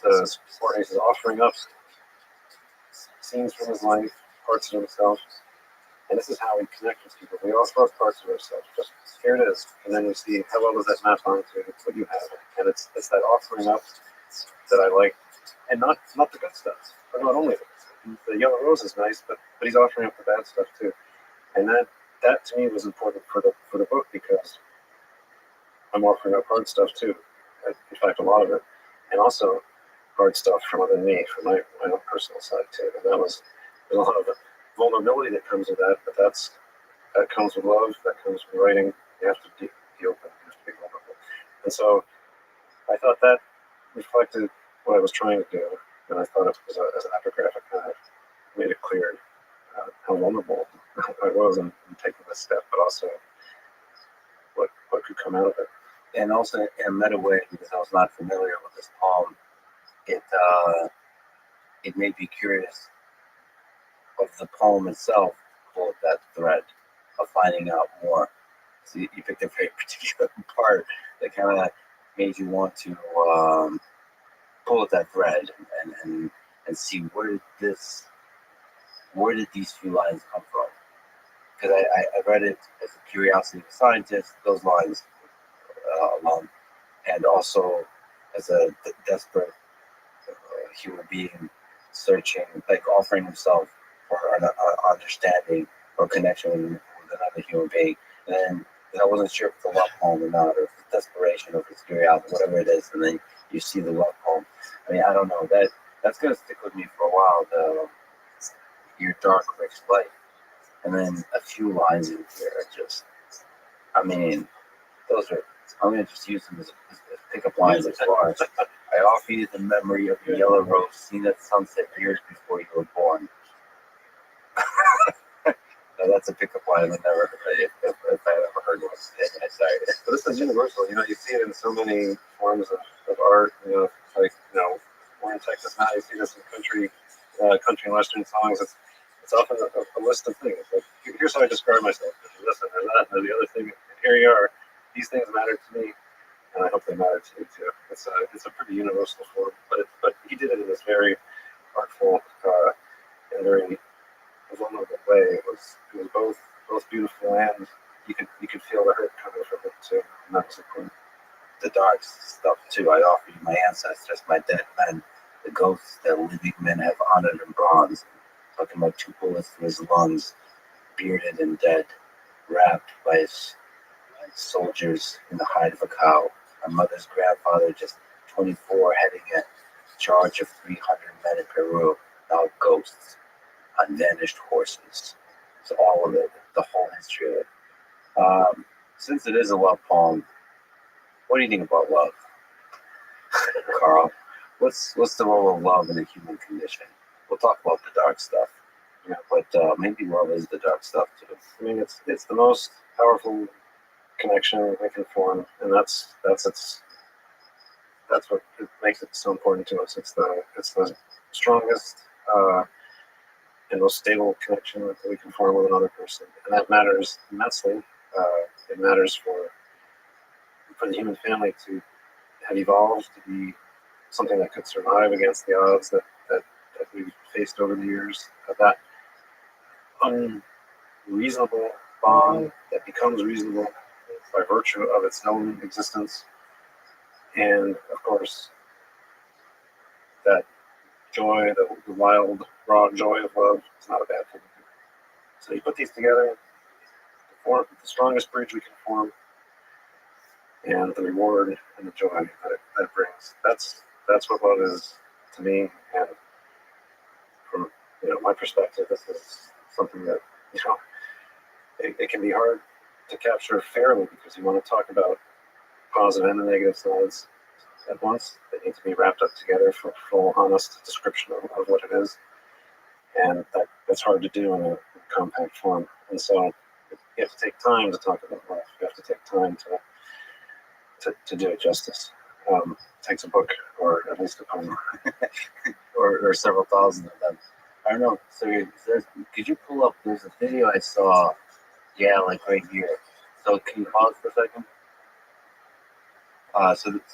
the Fortes is offering up scenes from his life, parts of himself. And this is how we connect with people. We offer up parts of ourselves. Just here it is. And then we see how well does that map onto what you have. And it's that offering up that I like. And not the good stuff. But not only the good stuff. The yellow rose is nice, but he's offering up the bad stuff too. And that to me was important for the book, because I'm offering up hard stuff too. In fact, a lot of it. And also hard stuff from within me, from my own personal side too. And there's a lot of vulnerability that comes with that, but that comes with love, that comes with writing. You have to be open, you have to be vulnerable. And so I thought that reflected what I was trying to do, and I thought it was as an epigraph, it kind of made it clear how vulnerable I was in taking this step, but also what could come out of it. And also in a meta way, because I was not familiar with this poem, it it made me curious of the poem itself, pull at that thread of finding out more. So you picked a very particular part that kind of made you want to pull at that thread and see where did these few lines come from? Because I read it as a curiosity of a scientist, those lines alone, and also as a desperate human being searching, like offering himself for an understanding or connection with another human being. And then I wasn't sure if it's a love poem or not, or if it's desperation, or if it's curiosity, whatever it is. And then you see the love poem. I mean, I don't know. That's gonna stick with me for a while. Your dark, rich life, and then a few lines in here are just. I mean, those are. I'm gonna just use them as pickup lines as far as. I offer you the memory of the yellow rose seen at sunset years before you were born. Now that's a pickup line I never heard, if I ever heard one. Sorry. But this is universal. You know, you see it in so many forms of art. You know, like we're in Texas now. You see this in country and western songs. It's often a list of things. Like, here's how I describe myself. There's this and there's that and there's the other thing. And here you are. These things matter to me, and I hope they matter to you too. It's a pretty universal form, but he did it in this very artful and very vulnerable way. It was both beautiful, and you could feel the hurt coming from it too. And that was the point. The dark stuff too. I offer you my ancestors, my dead men, the ghosts that living men have honored in bronze. Talking about 2 bullets through his lungs, bearded and dead, wrapped by his soldiers in the hide of a cow. My mother's grandfather, just 24, heading a charge of 300 men in Peru, now ghosts on vanished horses. So all of it, the whole history of it. Since it is a love poem, what do you think about love, Carl? What's the role of love in the human condition? We'll talk about the dark stuff, but maybe love is the dark stuff too. I mean, it's the most powerful connection we can form, and that's what makes it so important to us. It's the strongest and most stable connection that we can form with another person, and that matters immensely. It matters for the human family to have evolved to be something that could survive against the odds that we've faced over the years. That unreasonable bond that becomes reasonable by virtue of its own existence, and of course that joy, the wild, raw joy of love, is not a bad thing. So you put these together to form the strongest bridge we can form, and the reward and the joy that it brings. That's what love is to me, and from my perspective, this is something that it can be hard to capture fairly, because you want to talk about positive and the negative sides at once. They need to be wrapped up together for a full, honest description of what it is, and that's hard to do in a compact form. And so you have to take time to talk about love. You have to take time to do it justice. It takes a book, or at least a poem, or several thousand of them. I don't know. So could you pull up? There's a video I saw. Yeah, like right here. So can you pause for a second?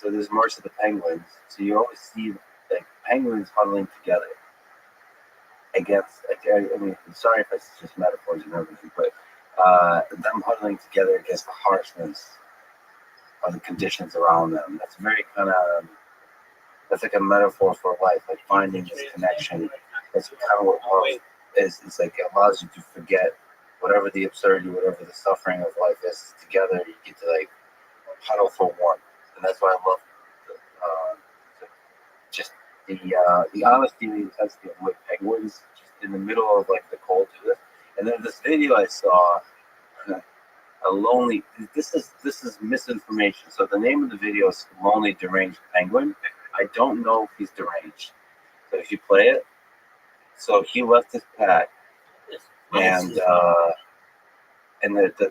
So there's March of the Penguins. So you always see like penguins huddling together against. I mean, I'm sorry if it's just metaphors and everything, but them huddling together against the harshness of the conditions around them. That's very kind of. That's like a metaphor for life, like finding this connection. That's kind of what love is. It's like it allows you to forget whatever the absurdity, whatever the suffering of life is. Together, you get to like huddle for one, and that's why I love just the honesty and the intensity of like penguins, just in the middle of like the cold. And then this video I saw, a lonely. This is misinformation. So the name of the video is "Lonely Deranged Penguin." I don't know if he's deranged. So if you play it, so he left his pack, and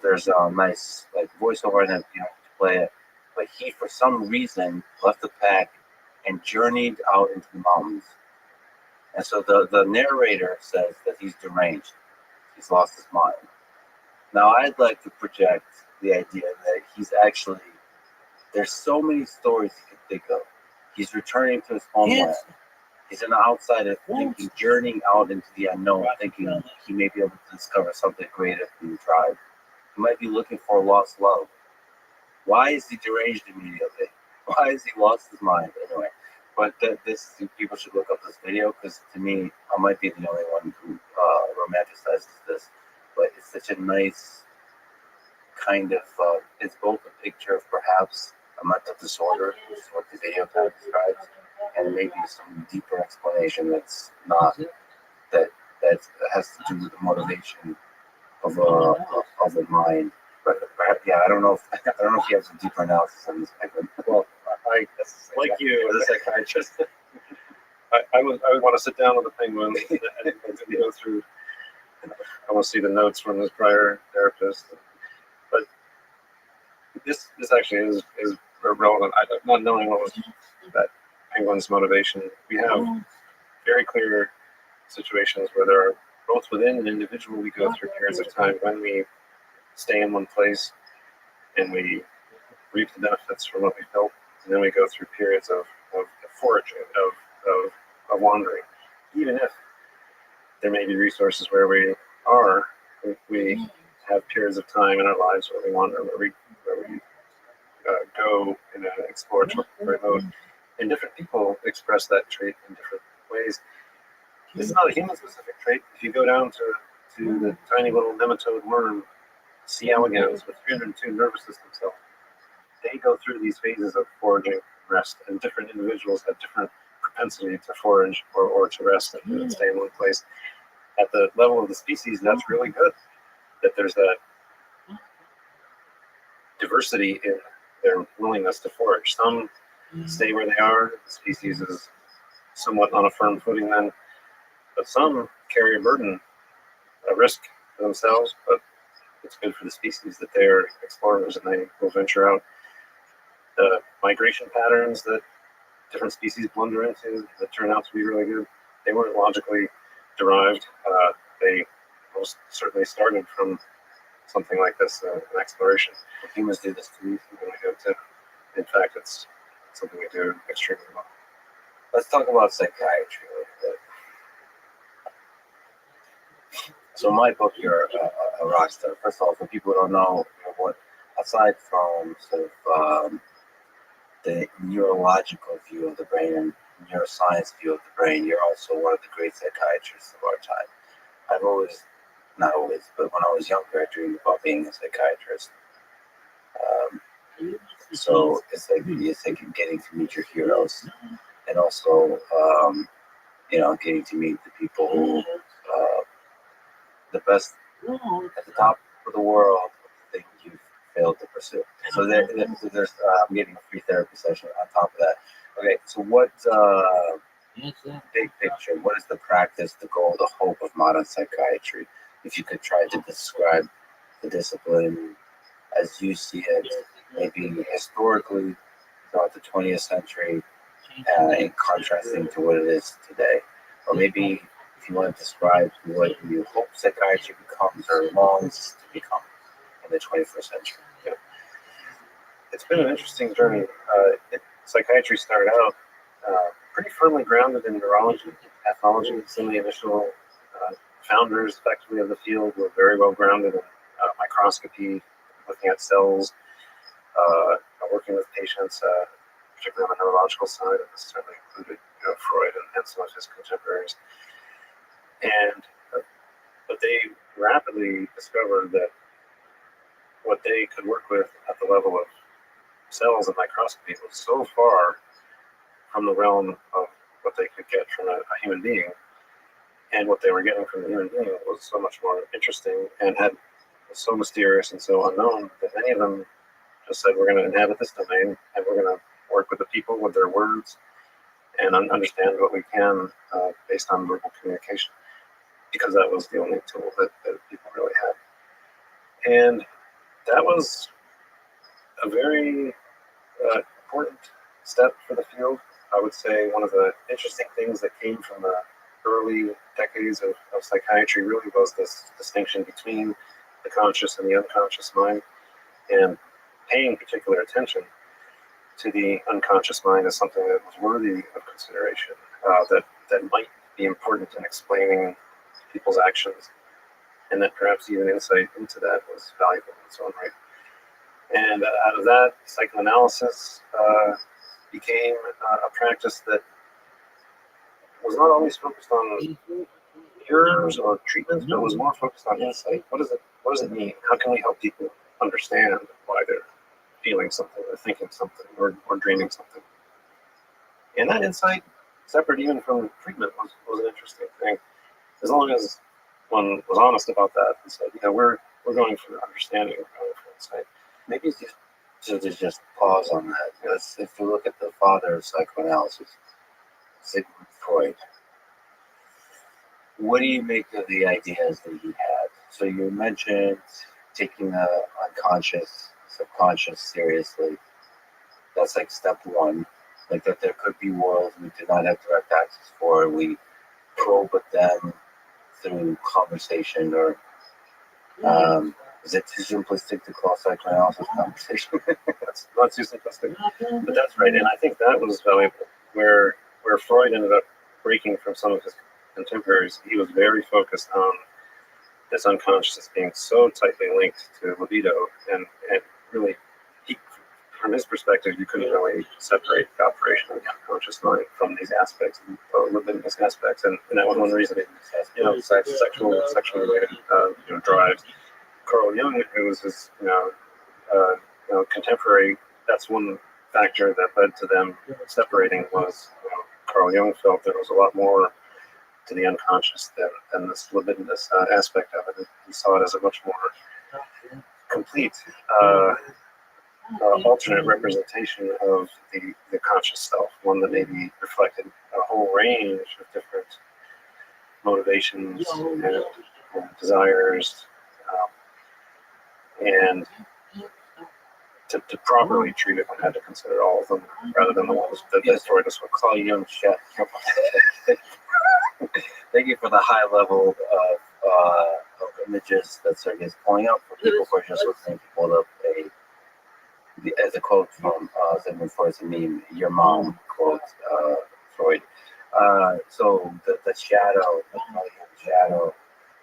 there's a nice like voiceover and to play it. But he, for some reason, left the pack and journeyed out into the mountains And so the narrator says that he's deranged. He's lost his mind. Now, I'd like to project the idea that he's actually, there's so many stories he can think of. He's returning to his homeland. He's an outsider thinking, journeying out into the unknown, thinking he may be able to discover something greater from the tribe. He might be looking for a lost love. Why is he deranged immediately? Why has he lost his mind? Anyway, but this people should look up this video because to me, I might be the only one who romanticizes this. But it's such a nice kind of, it's both a picture of perhaps a mental disorder, which is what the video kind of describes, and maybe some deeper explanation that's not, that has to do with the motivation of a mind. But yeah, I don't know if he has a deeper analysis on this. Well, I like you as a psychiatrist. I would want to sit down with the penguin and go through. I want to see the notes from his prior therapist. But this actually is relevant. Not knowing what was that penguin's motivation. We have very clear situations where there are both within an individual. We go through periods of time when we stay in one place and we reap the benefits from what we built, and then we go through periods of foraging, of wandering. Even if there may be resources where we are, we have periods of time in our lives where we wander, where we go in an exploratory mode. And different people express that trait in different ways. It's not a human-specific trait. If you go down to the tiny little nematode worm, C. elegans, with 302 nervous system cells, they go through these phases of foraging, rest, and different individuals have different propensity to forage or to rest and stay in one place. At the level of the species, that's really good, that there's that diversity in their willingness to forage. Some stay where they are, the species is somewhat on a firm footing then, but some carry a burden, a risk for themselves, but it's good for the species that they're explorers and they will venture out. The migration patterns that different species blunder into that turn out to be really good, they weren't logically derived. They most certainly started from something like this, an exploration. Humans do this too. In fact, it's something we do extremely well. Let's talk about psychiatry a little bit. So my book, you're a rock star. First of all, for people who don't know, what, aside from sort of the neurological view of the brain and neuroscience view of the brain, you're also one of the great psychiatrists of our time. I've always, not always, but when I was younger, I dreamed about being a psychiatrist. So it's like getting to meet your heroes, and also getting to meet the people who the best at the top of the world, the things you failed to pursue. So there's I'm getting a free therapy session on top of that. Okay, so what big picture? What is the practice, the goal, the hope of modern psychiatry? If you could try to describe the discipline as you see it, maybe historically throughout the 20th century, in contrasting to what it is today, or maybe if you want to describe what you hope psychiatry becomes or longs to become in the 21st century. Yeah. It's been an interesting journey. Psychiatry started out pretty firmly grounded in neurology, pathology. Some of the initial founders, effectively, of the field were very well grounded in microscopy, looking at cells, working with patients, particularly on the neurological side, and this certainly included Freud and some of his contemporaries. But they rapidly discovered that what they could work with at the level of cells and microscopy was so far from the realm of what they could get from a human being, and what they were getting from the human being was so much more interesting and was so mysterious and so unknown that many of them just said, we're going to inhabit this domain and we're going to work with the people with their words and understand what we can based on verbal communication, because that was the only tool that people really had. And that was a very important step for the field. I would say one of the interesting things that came from the early decades of psychiatry really was this distinction between the conscious and the unconscious mind, and paying particular attention to the unconscious mind is something that was worthy of consideration, that might be important in explaining people's actions, and that perhaps even insight into that was valuable in its own right. And out of that, psychoanalysis became a practice that was not always focused on cures or treatments, but was more focused on insight. What does it mean? How can we help people understand why they're feeling something or thinking something or dreaming something? And that insight, separate even from treatment, was an interesting thing. As long as one was honest about that and said, we're going for understanding, we're going for insight. Maybe it's just pause on that. Because if you look at the father of psychoanalysis, Sigmund Freud, what do you make of the ideas that he had? So you mentioned taking the unconscious, subconscious seriously. That's like step one. Like that there could be worlds we do not have direct access for. We probe at them through conversation, or is it too simplistic to call psychoanalysis conversation? That's not too simplistic, but that's right. And I think that was valuable. Where Freud ended up breaking from some of his contemporaries, he was very focused on this unconscious as being so tightly linked to libido, and really, from his perspective, you couldn't really separate the operation of the unconscious mind from these aspects, libidinous aspects, and that was one reason. Sexual related drives. Carl Jung, who was his contemporary, that's one factor that led to them separating. Was Carl Jung felt there was a lot more to the unconscious than this libidinous aspect of it. He saw it as a much more complete alternate representation of the conscious self, one that maybe reflected a whole range of different motivations and desires, and to properly treat it, one had to consider all of them rather than the ones that Freud would call Jung shit. Thank you for the high level of images that Sergey's pulling up for people who are just listening. To pull up as a quote from Sigmund Freud's meme, "Your mom," quote Freud. So the shadow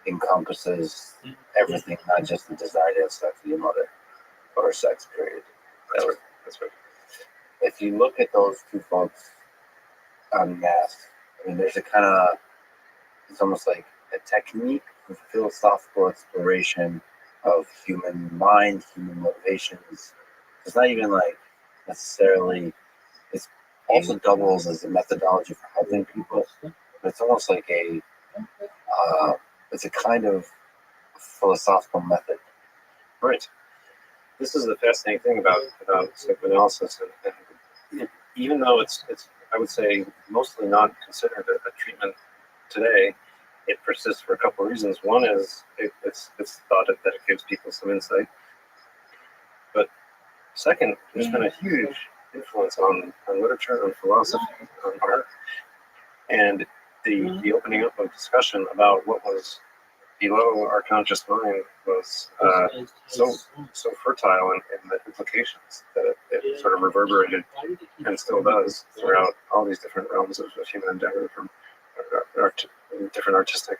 encompasses everything, not just the desire to have sex with your mother or sex period. That's right. If you look at those two folks en masse, I mean, there's a kind of, it's almost like a technique of philosophical exploration of human mind, human motivations. It's not even like necessarily, it's also doubles as a methodology for helping people, but it's almost like it's a kind of philosophical method. Right. This is the fascinating thing about psychoanalysis, and even though it's I would say mostly not considered a treatment today, it persists for a couple of reasons. One is it's thought that it gives people some insight, but second, there's been a huge influence on literature, on philosophy, on art, and the opening up of discussion about what was below our conscious mind was so fertile in the implications that it sort of reverberated and still does throughout all these different realms of human endeavor, from different artistic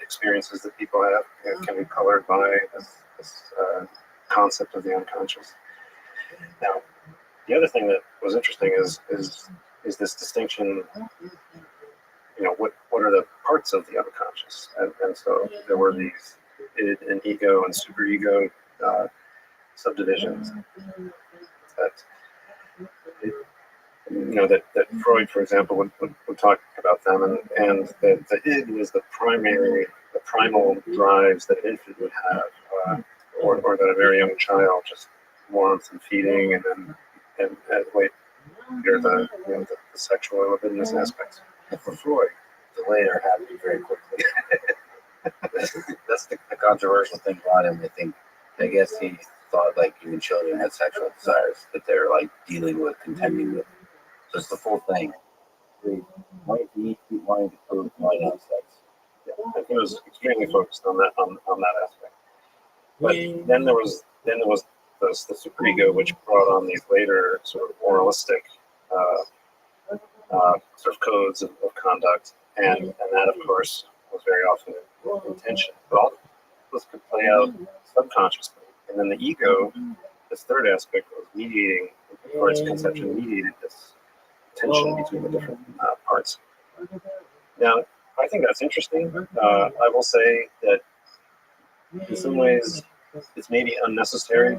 experiences that people have can be colored by this concept of the unconscious. Now, the other thing that was interesting is this distinction. What are the parts of the unconscious? And so there were these id and ego and superego subdivisions that Freud, for example, would talk about them, and the id was the primal drives that an infant would have, or that a very young child just wants and feeding, and later the sexual and libidinous aspects. And for Freud, the later happened very quickly. That's the controversial thing about him. I guess he thought like even children had sexual desires that they're like dealing with, contending with. Just the full thing. They wanted to eat, wanted to prove, wanted to have sex. Yeah, and he was extremely focused on that aspect. But then there was the superego, which brought on these later sort of moralistic sort of codes of conduct, and that of course was very often intention. But all this could play out subconsciously, and then the ego, this third aspect, was mediating, or its conception mediated this tension between the different parts. Now, I think that's interesting. I will say that in some ways it's maybe unnecessary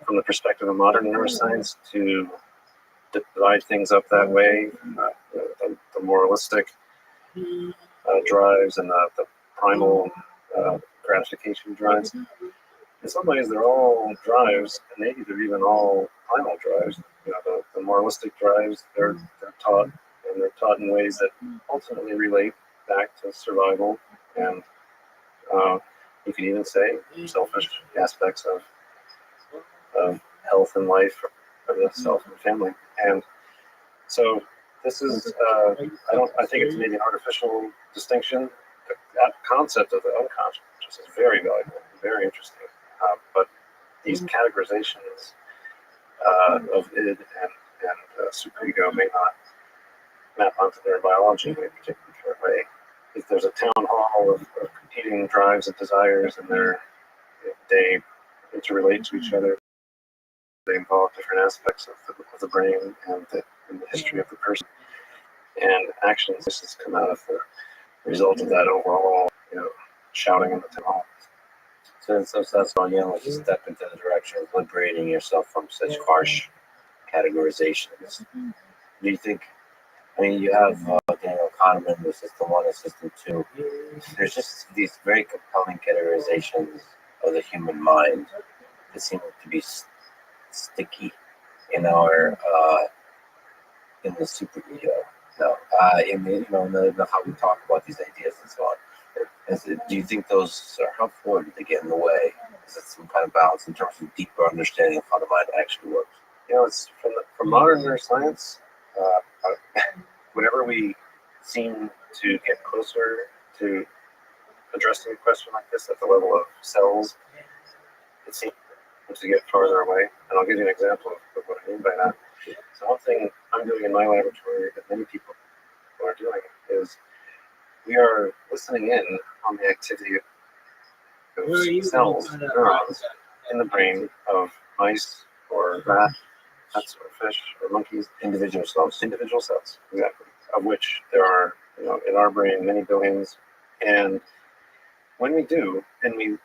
from the perspective of modern neuroscience to divide things up that way. The moralistic drives and the primal gratification drives. In some ways, they're all drives, and maybe they're even all primal drives. The moralistic drives, they're taught, and they're taught in ways that ultimately relate back to survival, and you could even say selfish aspects of health and life for the self and family. And so this is, I think it's maybe an artificial distinction. That concept of the unconscious is very valuable, very interesting. But these categorizations of id and superego may not map onto their biology in a particular way. If there's a town hall of competing drives and desires, and they interrelate to each other, they involve different aspects of the brain and the history of the person, and actions just come out of the result of that overall, shouting in the town hall. So that's all, let's just step into the direction of liberating yourself from such harsh categorizations. Do you think, you have Daniel Kahneman with System 1 and System 2. There's just these very compelling categorizations of the human mind that seem to be sticky in our in the superego. No, in the how we talk about these ideas and so on. Do you think those are helpful, or do they get in the way? Is it some kind of balance in terms of deeper understanding of how the mind actually works? It's from modern neuroscience. Whenever we seem to get closer to addressing a question like this at the level of cells, it seems to get farther away. And I'll give you an example of what I mean by that. So one thing I'm doing in my laboratory that many people are doing is we are listening in on the activity of cells, neurons, in the brain of mice or rats or fish or monkeys, individual cells, exactly, of which there are, in our brain, many billions. And when we do, and we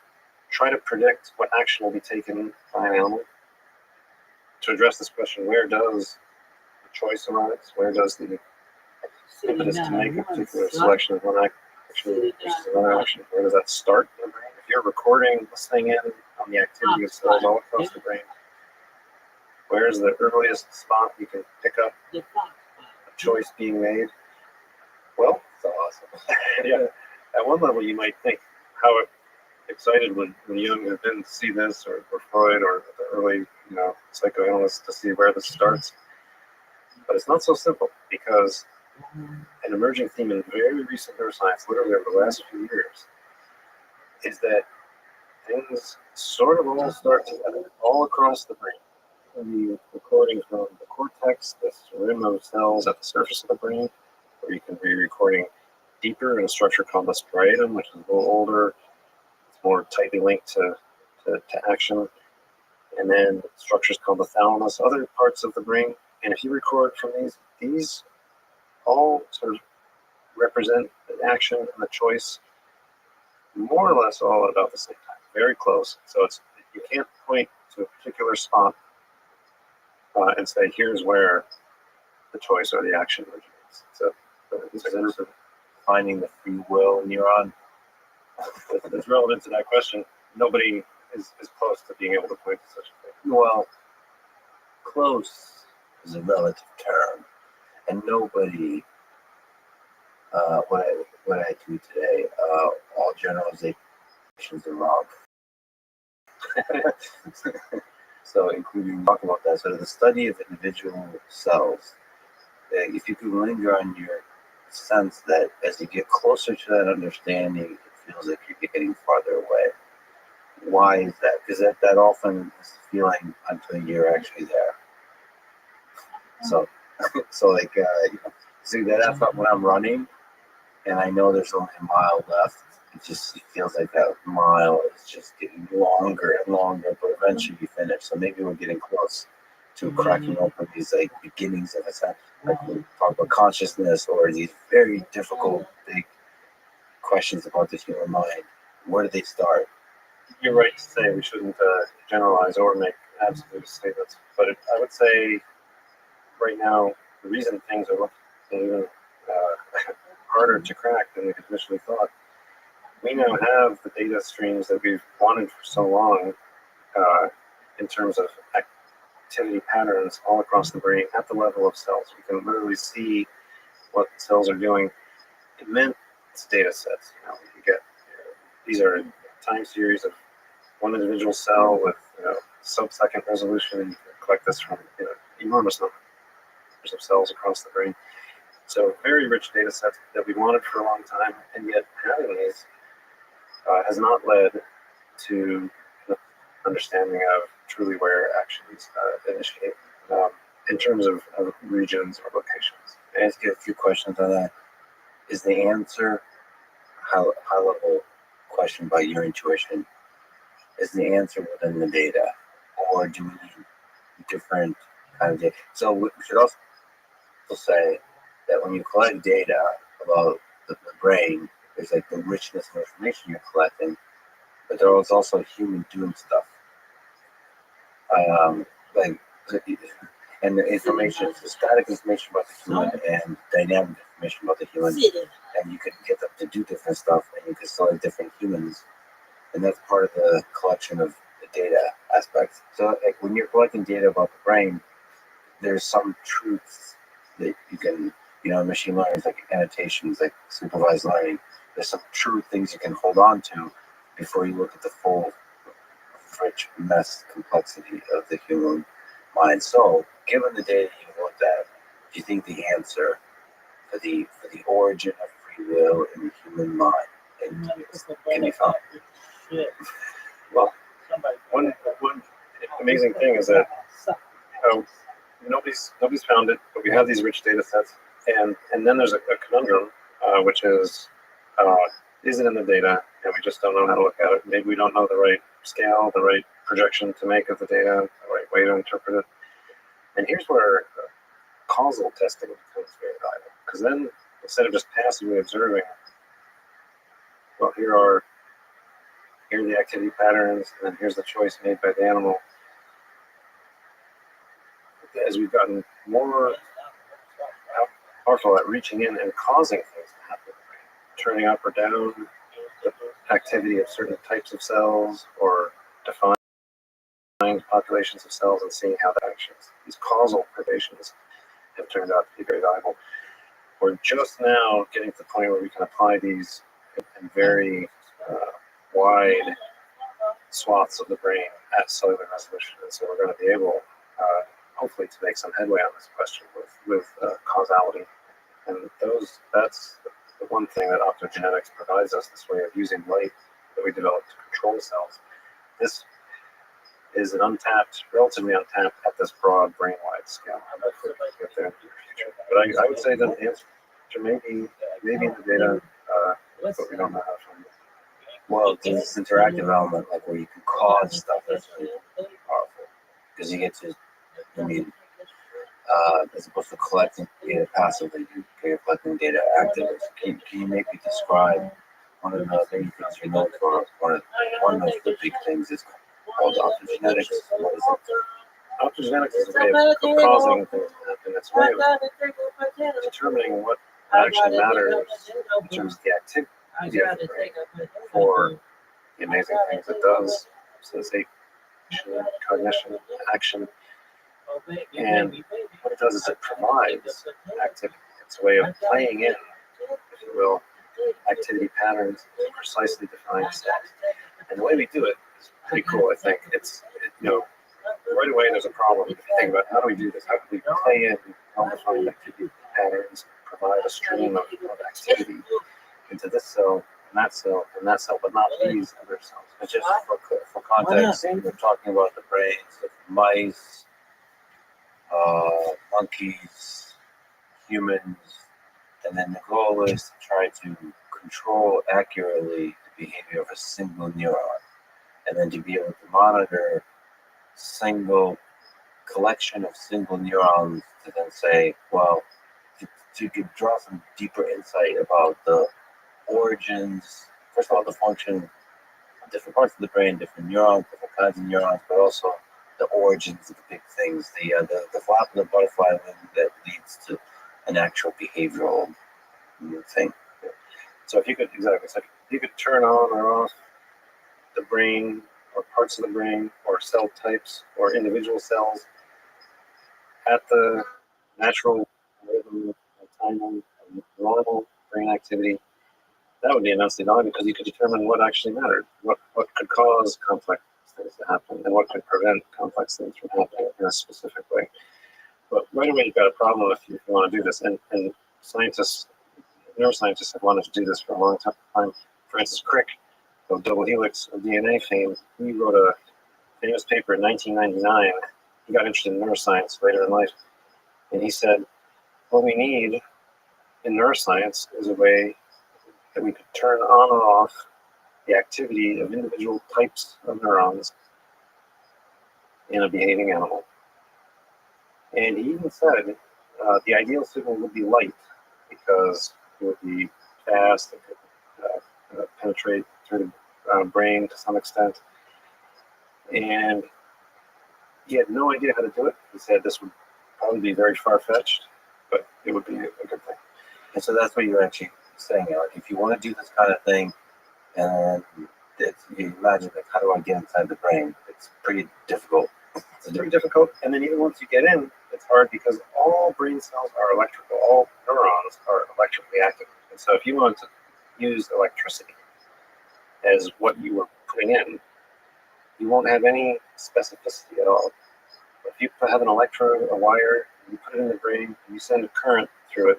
try to predict what action will be taken by an animal to address this question, where does the choice arise? Where does the impetus to make a particular selection of one action versus another action, where does that start in the brain? If you're recording, listening in on the activity of cells all across the brain, where's the earliest spot you can pick up a choice being made? Well, So awesome. yeah. At one level, you might think, how excited would Jung have been to see this, or Freud, or the early, psychoanalysts, to see where this starts. But it's not so simple, because an emerging theme in very recent neuroscience, literally over the last few years, is that things sort of all start together, all across the brain. The recording from the cortex, this rim of cells at the surface of the brain, or you can be recording deeper in a structure called the striatum, which is a little older. It's more tightly linked to action. And then structures called the thalamus, other parts of the brain. And if you record from these all sort of represent the action and the choice more or less all at about the same time, very close. So you can't point to a particular spot and say, here's where the choice or the action originates. So it's a group of Finding the free will neuron. that's relevant to that question. Nobody is close to being able to point to such a thing. Well, close is a relative term, and nobody. What I do today, all generalizations are wrong. So, including talk about that. So, the study of individual cells if you could linger on your sense that as you get closer to that understanding, it feels like you're getting farther away. Why is that? Because that often is the feeling until you're actually there. So, so like, see that when I'm running and I know there's only a mile left, it feels like that mile is just getting longer and longer, but eventually you finish. So maybe we're getting close to cracking open these like beginnings of a sense, like we talk about consciousness or these very difficult big questions about the human mind. Where do they start? You're right to say we shouldn't generalize or make absolute statements, but I would say right now the reason things are even harder to crack than we initially thought. We now have the data streams that we've wanted for so long in terms of activity patterns all across the brain at the level of cells. We can literally see what the cells are doing. Immense data sets. You get these are time series of one individual cell with sub-second resolution, and you can collect this from enormous numbers of cells across the brain. So very rich data sets that we wanted for a long time, and yet having these has not led to understanding of truly where actions initiate in terms of regions or locations. I ask you a few questions on that. Is the answer high level question about your intuition? Is the answer within the data, or do we need different kinds of data? So we should also say that when you collect data about the brain, there's like the richness of information you're collecting, but there was also human doing stuff. Like, and the information, the static information about the human and dynamic information about the human, and you can get them to do different stuff, and you can select different humans, and that's part of the collection of the data aspects. So, like when you're collecting data about the brain, there's some truths that you can, machine learning is like annotations, like supervised learning. There's some true things you can hold on to before you look at the full rich mess complexity of the human mind. So, given the data you looked at, do you think the answer for the origin of free will in the human mind can be found? Well, one amazing thing is that nobody's found it, but we have these rich data sets, and then there's a conundrum, which is it in the data, and we just don't know how to look at it. Maybe we don't know the right scale, the right projection to make of the data, the right way to interpret it. And here's where causal testing becomes very valuable, because then instead of just passively observing, well, here are the activity patterns, and then here's the choice made by the animal. As we've gotten more powerful at reaching in and causing things to happen, turning up or down the activity of certain types of cells or defined populations of cells and seeing how that actions, these causal perturbations have turned out to be very valuable. We're just now getting to the point where we can apply these in very wide swaths of the brain at cellular resolution, and so we're going to be able hopefully to make some headway on this question with causality. And that's the one thing that optogenetics provides us, this way of using light that we developed to control cells. This is relatively untapped at this broad brain-wide scale. Hopefully we can get there in the future. But I would say that the answer may be in the data, but we don't know how to find it. Well, there's this interactive element, like where you can cause stuff that's really powerful, because you get to, as opposed to collecting data passively, you're collecting data actively. Can you maybe describe one of the big things you know for one of the big things is called optogenetics? What is it? Optogenetics is a way of causing things to happen. It's a way of determining what actually matters in terms of the activity of the brain for the amazing things it does, sensation, cognition, action. And what it does is it provides activity. It's a way of playing in, if you will, activity patterns in precisely defined steps. And the way we do it is pretty cool, I think. Right away there's a problem if you think about how do we do this? How do we play in well-defined activity provide a stream of activity into this cell and that cell, but not these other cells. But just for context, we're talking about the brains of mice, monkeys, humans, and then the goal is to try to control accurately the behavior of a single neuron, and then to be able to monitor single collection of single neurons to then say, well, to draw some deeper insight about the origins, first of all, the function of different parts of the brain, different neurons, different kinds of neurons, but also the origins of the big things, the flap of the butterfly wing that leads to an actual behavioral thing. So if you could turn on or off the brain or parts of the brain or cell types or individual cells at the natural rhythm and timing of normal brain activity, that would be immensely valuable because you could determine what actually mattered, what could cause complex things to happen, and what could prevent complex things from happening in a specific way. But right away, you've got a problem if you want to do this. And neuroscientists have wanted to do this for a long time. Francis Crick, of double helix of DNA fame, he wrote a famous paper in 1999. He got interested in neuroscience later in life. And he said, what we need in neuroscience is a way that we could turn on or off the activity of individual types of neurons in a behaving animal. And he even said the ideal signal would be light because it would be fast, it could penetrate through the brain to some extent. And he had no idea how to do it. He said this would probably be very far-fetched, but it would be a good thing. And so that's what you're actually saying, Eric. If you want to do this kind of thing, and you imagine, like, how do I get inside the brain? It's pretty difficult. It's very difficult, and then even once you get in, it's hard because all brain cells are electrical. All neurons are electrically active. And so if you want to use electricity as what you were putting in, you won't have any specificity at all. If you have an electrode, a wire, you put it in the brain, and you send a current through it,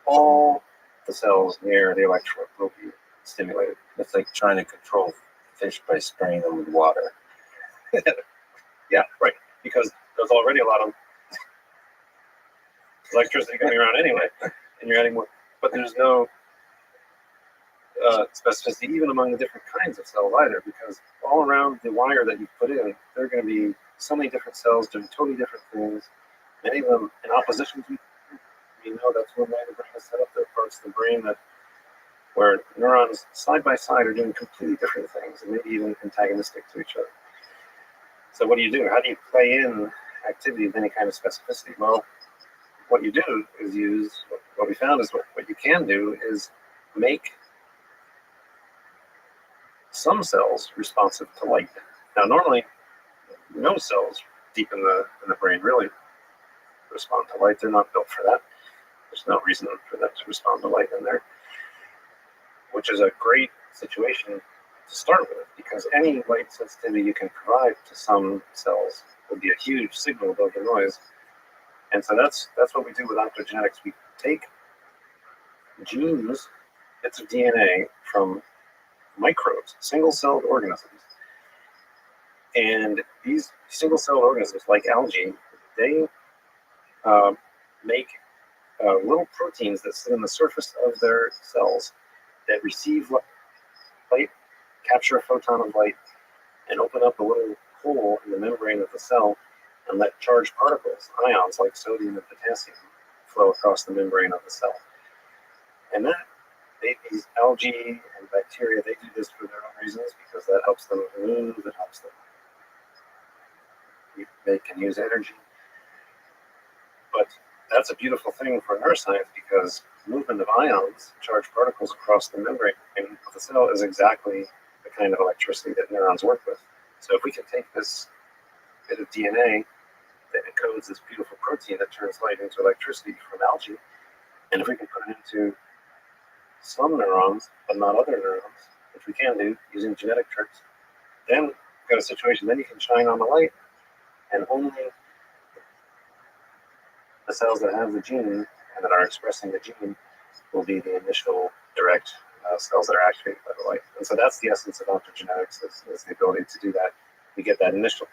all the cells near the electrode will be stimulated. It's like trying to control fish by spraying them with water. Yeah, right. Because there's already a lot of electricity going around anyway, and you're adding more. But there's no specificity even among the different kinds of cells either, because all around the wire that you put in, there are going to be so many different cells doing totally different things. Many of them in opposition to each other. We know that's one way the brain is set up. There are parts of the brain where neurons side by side are doing completely different things, and maybe even antagonistic to each other. So what do? How do you play in activity with any kind of specificity? Well, what you do is what we found is what you can do is make some cells responsive to light. Now, normally, no cells deep in the brain really respond to light. They're not built for that. There's no reason for them to respond to light in there, which is a great situation to start with, because any light sensitivity you can provide to some cells will be a huge signal above the noise. And so that's what we do with optogenetics. We take genes, bits of DNA from microbes, single-celled organisms. And these single-celled organisms, like algae, they make little proteins that sit on the surface of their cells that receive light, capture a photon of light, and open up a little hole in the membrane of the cell and let charged particles, ions like sodium and potassium, flow across the membrane of the cell. And these algae and bacteria, they do this for their own reasons, because that helps them move, it helps them. They can use energy. But that's a beautiful thing for neuroscience, because movement of ions, charged particles across the membrane of the cell, is exactly the kind of electricity that neurons work with. So if we can take this bit of DNA that encodes this beautiful protein that turns light into electricity from algae, and if we can put it into some neurons, but not other neurons, which we can do using genetic tricks, then we've got a situation, then you can shine on the light, and only the cells that have the gene and that are expressing the gene will be the initial direct cells that are activated by the light. And so that's the essence of optogenetics, is the ability to do that. You get that initial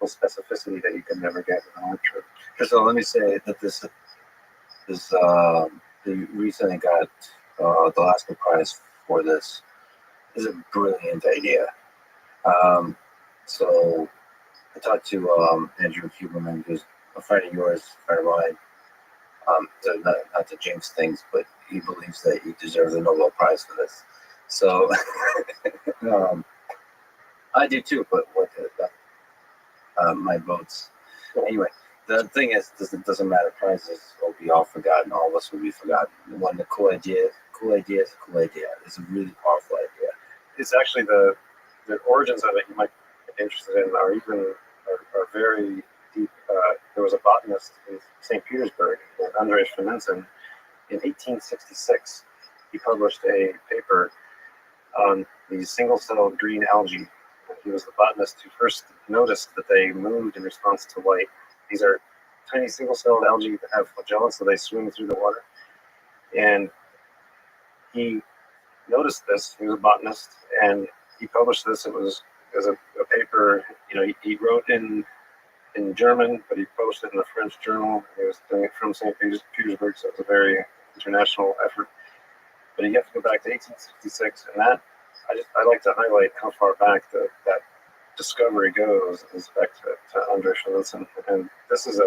specificity that you can never get with an electrode. So let me say that this they recently got the Alaska Prize for this. This is a brilliant idea. So I talked to Andrew Huberman, who's a friend of yours, a friend of mine. So not to jinx things, but he believes that he deserves a Nobel Prize for this. So I do too, but what my votes. Anyway, the thing is, it doesn't matter. Prizes will be all forgotten. All of us will be forgotten. When the cool idea is a cool idea. It's a really powerful idea. It's actually the origins of it you might be interested in are very deep. There was a botanist in St. Petersburg, Andrei Fernensen, in 1866. He published a paper on these single-celled green algae. He was the botanist who first noticed that they moved in response to light. These are tiny single-celled algae that have flagella, so they swim through the water. And he noticed this. He was a botanist, and he published this. It was a paper. He wrote in German, but he published it in a French journal. He was doing it from St. Petersburg, so it was a very international effort. But you have to go back to 1866, and that I like to highlight how far back that discovery goes with respect to Andrei Fernensen. And this is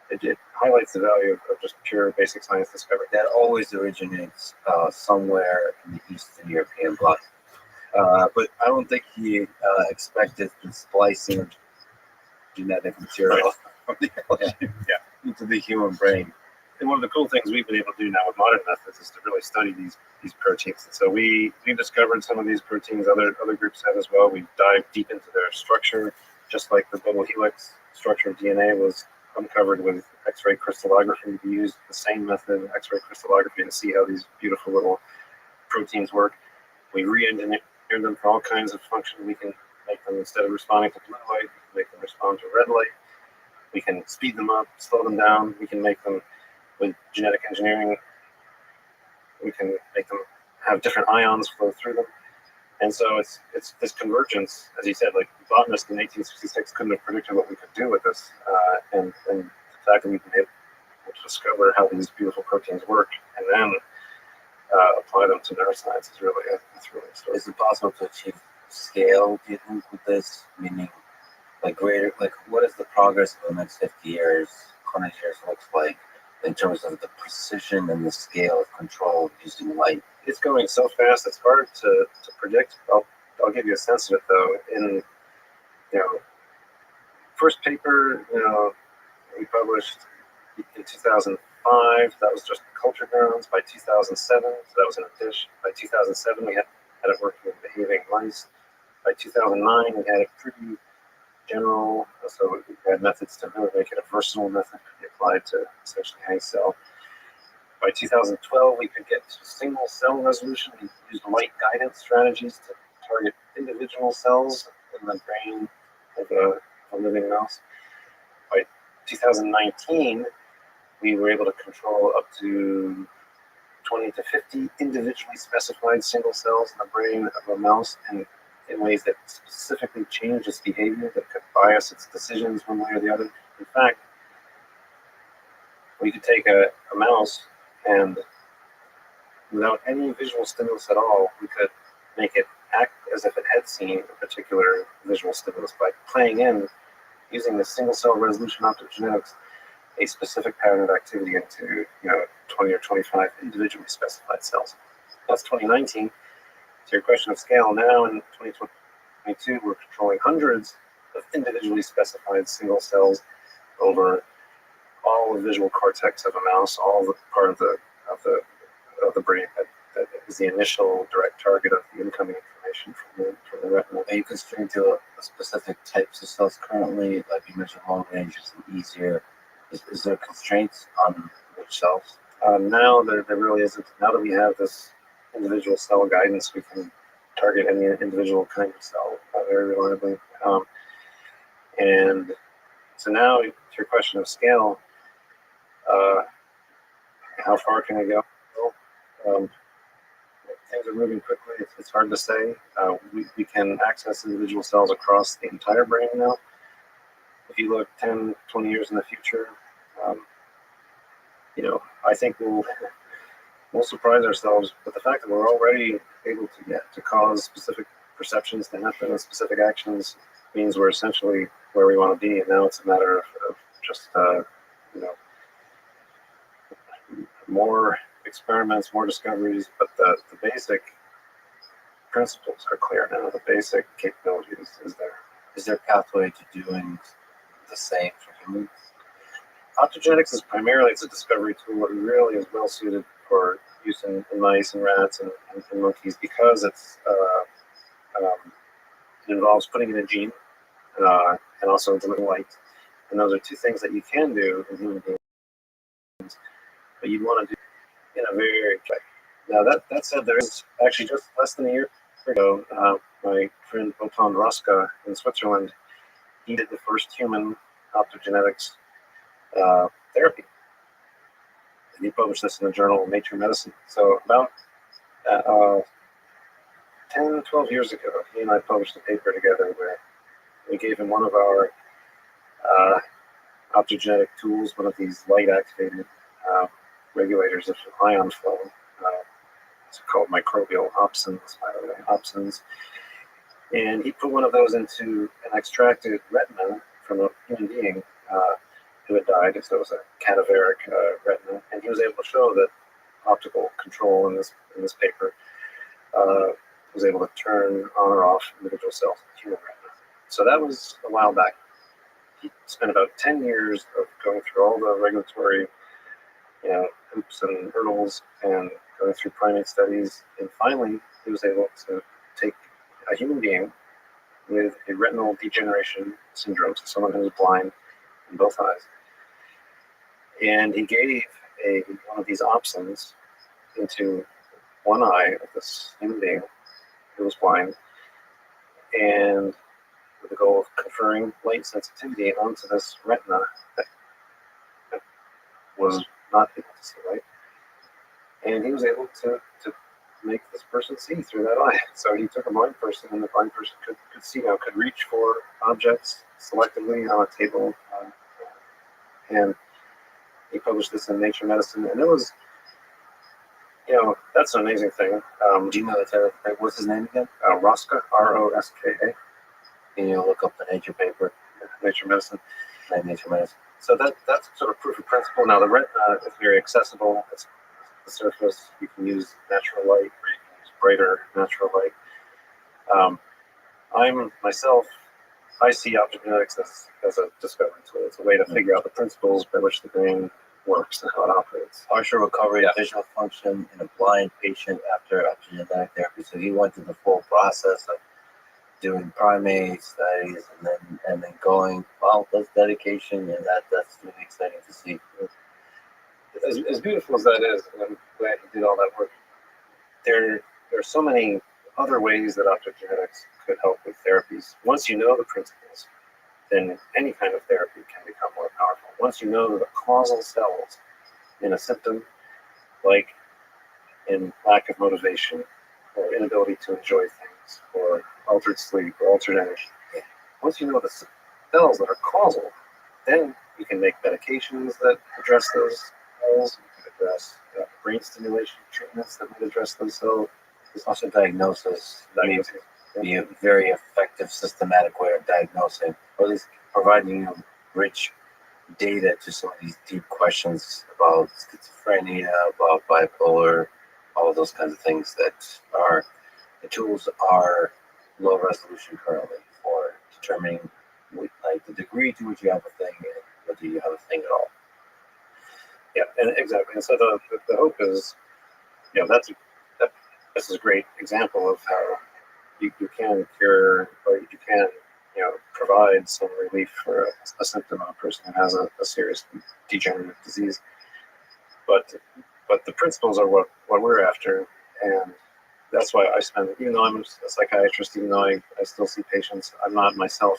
it highlights the value of just pure basic science discovery. That always originates somewhere in the Eastern European bloc. But I don't think he expected the splicing of genetic material from the algae into the human brain. And one of the cool things we've been able to do now with modern methods is to really study these proteins. And so we've discovered some of these proteins. Other groups have as well. We've dived deep into their structure, just like the double helix structure of DNA was uncovered with X-ray crystallography. We used the same method, X-ray crystallography, to see how these beautiful little proteins work. We re-engineered them for all kinds of function. We can make them, instead of responding to blue light, we can make them respond to red light. We can speed them up, slow them down. We can make them, with genetic engineering, we can make them have different ions flow through them. And so it's this convergence, as you said, like the botanist in 1866 couldn't have predicted what we could do with this. And the fact that we've been able to discover how these beautiful proteins work and then apply them to neuroscience is really extraordinary. Is it possible to achieve scale, do you think, with this? Meaning, what is the progress of the next 50 years, 20 years looks like in terms of the precision and the scale of control using light? It's going so fast, it's hard to predict. I'll give you a sense of it, though. In, first paper, we published in 2005, that was just culture neurons. By 2007, so that was in a dish. By 2007, we had it working with behaving mice. By 2009, we had it pretty general, so we had methods to really make it a versatile method, could be applied to essentially any cell. By 2012, we could get to single cell resolution. We used light guidance strategies to target individual cells in the brain of a living mouse. By 2019, we were able to control up to 20 to 50 individually specified single cells in the brain of a mouse, and in ways that specifically change its behavior, that could bias its decisions one way or the other. In fact, we could take a mouse and, without any visual stimulus at all, we could make it act as if it had seen a particular visual stimulus by playing in, using the single cell resolution optogenetics, a specific pattern of activity into 20 or 25 individually specified cells. That's 2019. To your question of scale, now in 2022, we're controlling hundreds of individually specified single cells over all the visual cortex of a mouse, all the part of the brain that is the initial direct target of the incoming information from the retina. Are you constrained to a specific types of cells currently? Like you mentioned, long range is easier. Is there constraints on which cells? Now there really isn't. Now that we have this individual cell guidance, we can target any individual kind of cell very reliably. And so now, to your question of scale, How far can it go? Well, things are moving quickly. It's hard to say. We can access individual cells across the entire brain now. If you look 10, 20 years in the future, I think we'll surprise ourselves. But the fact that we're already able to cause specific perceptions to happen and specific actions means we're essentially where we want to be. And now it's a matter of just more experiments, more discoveries. But the basic principles are clear now. The basic capability is there. Is there a pathway to doing the same for humans? Optogenetics is primarily it's a discovery tool. It really is well suited for use in mice and rats and monkeys because it involves putting in a gene and also delivering light. And those are two things that you can do in human beings, but you'd want to do in a very now that said, there is actually just less than a year ago, my friend Otan Roska in Switzerland, he did the first human optogenetics therapy. And he published this in the journal Nature Medicine. So about 10, 12 years ago, he and I published a paper together where we gave him one of our optogenetic tools, one of these light-activated regulators of ion flow. It's called microbial opsins, by the way, opsins. And he put one of those into an extracted retina from a human being who had died. So it was a cadaveric retina. And he was able to show that optical control in this paper was able to turn on or off individual cells in the human retina. So that was a while back. He spent about 10 years of going through all the regulatory hoops and hurdles and going through primate studies. And finally, he was able to take a human being with a retinal degeneration syndrome, so someone who was blind in both eyes. And he gave one of these opsins into one eye of this human being who was blind, and with the goal of conferring light sensitivity onto this retina that was not able to see light. And he was able to make this person see through that eye. So he took a blind person, and the blind person could see now, could reach for objects selectively on a table. And he published this in Nature Medicine, and it was, that's an amazing thing. Do you know that? What's his name again? Roska, Roska. Can you look up the Nature paper? Nature Medicine. Nature Medicine. So that's sort of proof of principle. Now the retina is very accessible. It's the surface. You can use natural light, or you can use brighter natural light. I see optogenetics as a discovery tool. It's a way to figure out the principles by which the brain works and how it operates. Partial recovery of visual function in a blind patient after optogenetic therapy. So he went through the full process of doing primate studies and then going, wow, that's dedication, and that's really exciting to see. As beautiful as that is, and I'm glad he did all that work, there are so many other ways that optogenetics could help with therapies. Once you know the principles, then any kind of therapy can become more powerful. Once you know the causal cells in a symptom, like in lack of motivation or inability to enjoy things or altered sleep or altered energy, once you know the cells that are causal, then you can make medications that address those cells. You can address brain stimulation treatments that might address those cells. There's also diagnosis. Be a very effective, systematic way of diagnosing, or at least providing you rich data to some of these deep questions about schizophrenia, about bipolar, all of those kinds of things that the tools are low resolution currently for determining the degree to which you have a thing and whether you have a thing at all. Yeah, and exactly. And so the hope is, this is a great example of how you can cure, or you can provide some relief for a symptom of a person who has a serious degenerative disease. But the principles are what we're after, and that's why I spend, even though I'm a psychiatrist, even though I still see patients, I'm not myself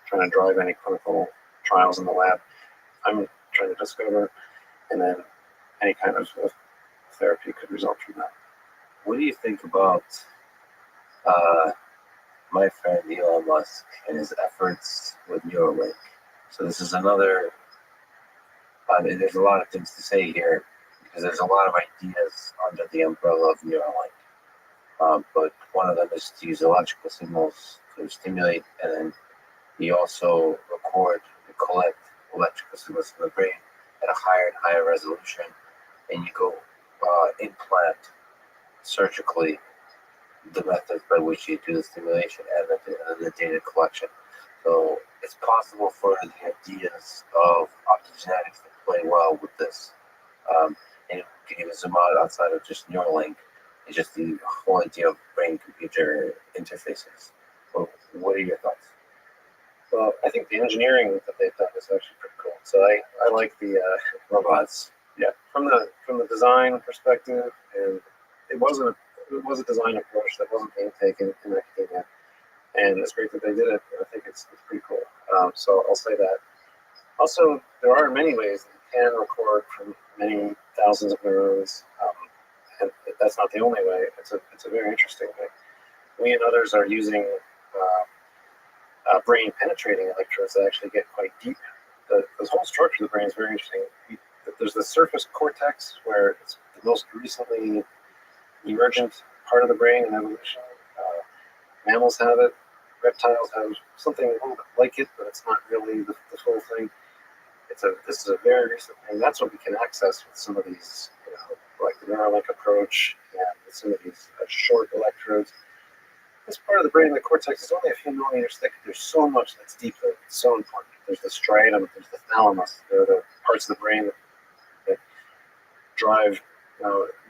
trying to drive any clinical trials in the lab. I'm trying to discover and then any kind of therapy could result from that. What do you think about my friend Elon Musk and his efforts with Neuralink? So this is another. I mean, there's a lot of things to say here because there's a lot of ideas under the umbrella of Neuralink. But one of them is to use electrical signals to stimulate, and then you also record and collect electrical signals from the brain at a higher and higher resolution, and you go implant surgically the methods by which you do the stimulation and the data collection. So it's possible for the ideas of optogenetics to play well with this. And you can even zoom out outside of just Neuralink. It's just the whole idea of brain-computer interfaces. Well, what are your thoughts? Well, I think the engineering that they've done is actually pretty cool. So I like the Robots. yeah, from the design perspective, and it was a design approach that wasn't being taken in academia, and it's great that they did it. I think it's pretty cool. So I'll say that. Also, there are many ways that you can record from many thousands of neurons, and that's not the only way. It's a very interesting way. We and others are using brain penetrating electrodes that actually get quite deep. The whole structure of the brain is very interesting. There's the surface cortex, where it's the most recently emergent part of the brain in evolution. Mammals have it. Reptiles have something a little bit like it, but it's not really the full thing. This is a very recent thing. That's what we can access with some of these, like the Neuralink approach and with some of these short electrodes. This part of the brain, the cortex, is only a few millimeters thick. There's so much that's deep there. It's so important. There's the striatum, there's the thalamus. There are the parts of the brain that drive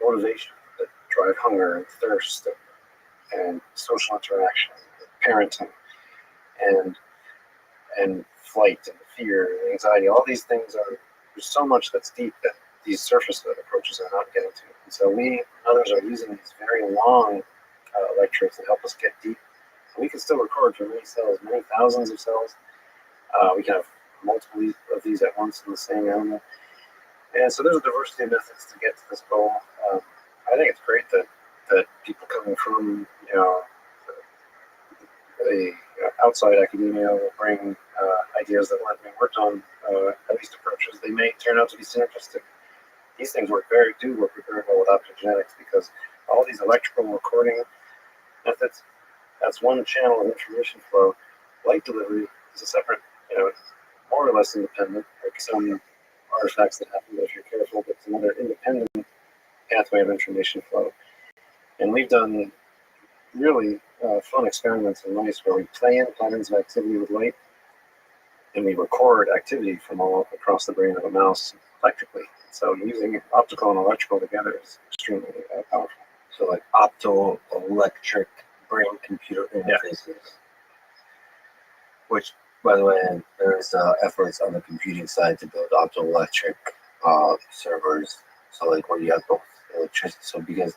motivation, that drive hunger and thirst and social interaction, parenting, and flight and fear and anxiety. All these things there's so much that's deep that these surface approaches are not getting to. And so we and others are using these very long electrodes that help us get deep. And we can still record from many cells, many thousands of cells. We can have multiple of these at once in the same animal. And so there's a diversity of methods to get to this goal. I think it's great that people coming from outside academia will bring ideas that weren't being worked on, at least approaches. They may turn out to be synergistic. These things do work very well with optogenetics because all these electrical recording methods, that's one channel of information flow. Light delivery is a separate, more or less independent, like some artifacts that happen if you're careful, but it's another independent pathway of information flow. And we've done really fun experiments in mice where we play in patterns of activity with light, and we record activity from all across the brain of a mouse electrically. So using optical and electrical together is extremely powerful. So like optoelectric brain-computer interfaces. Which, by the way, there's efforts on the computing side to build optoelectric servers. So like where you have both electricity. So because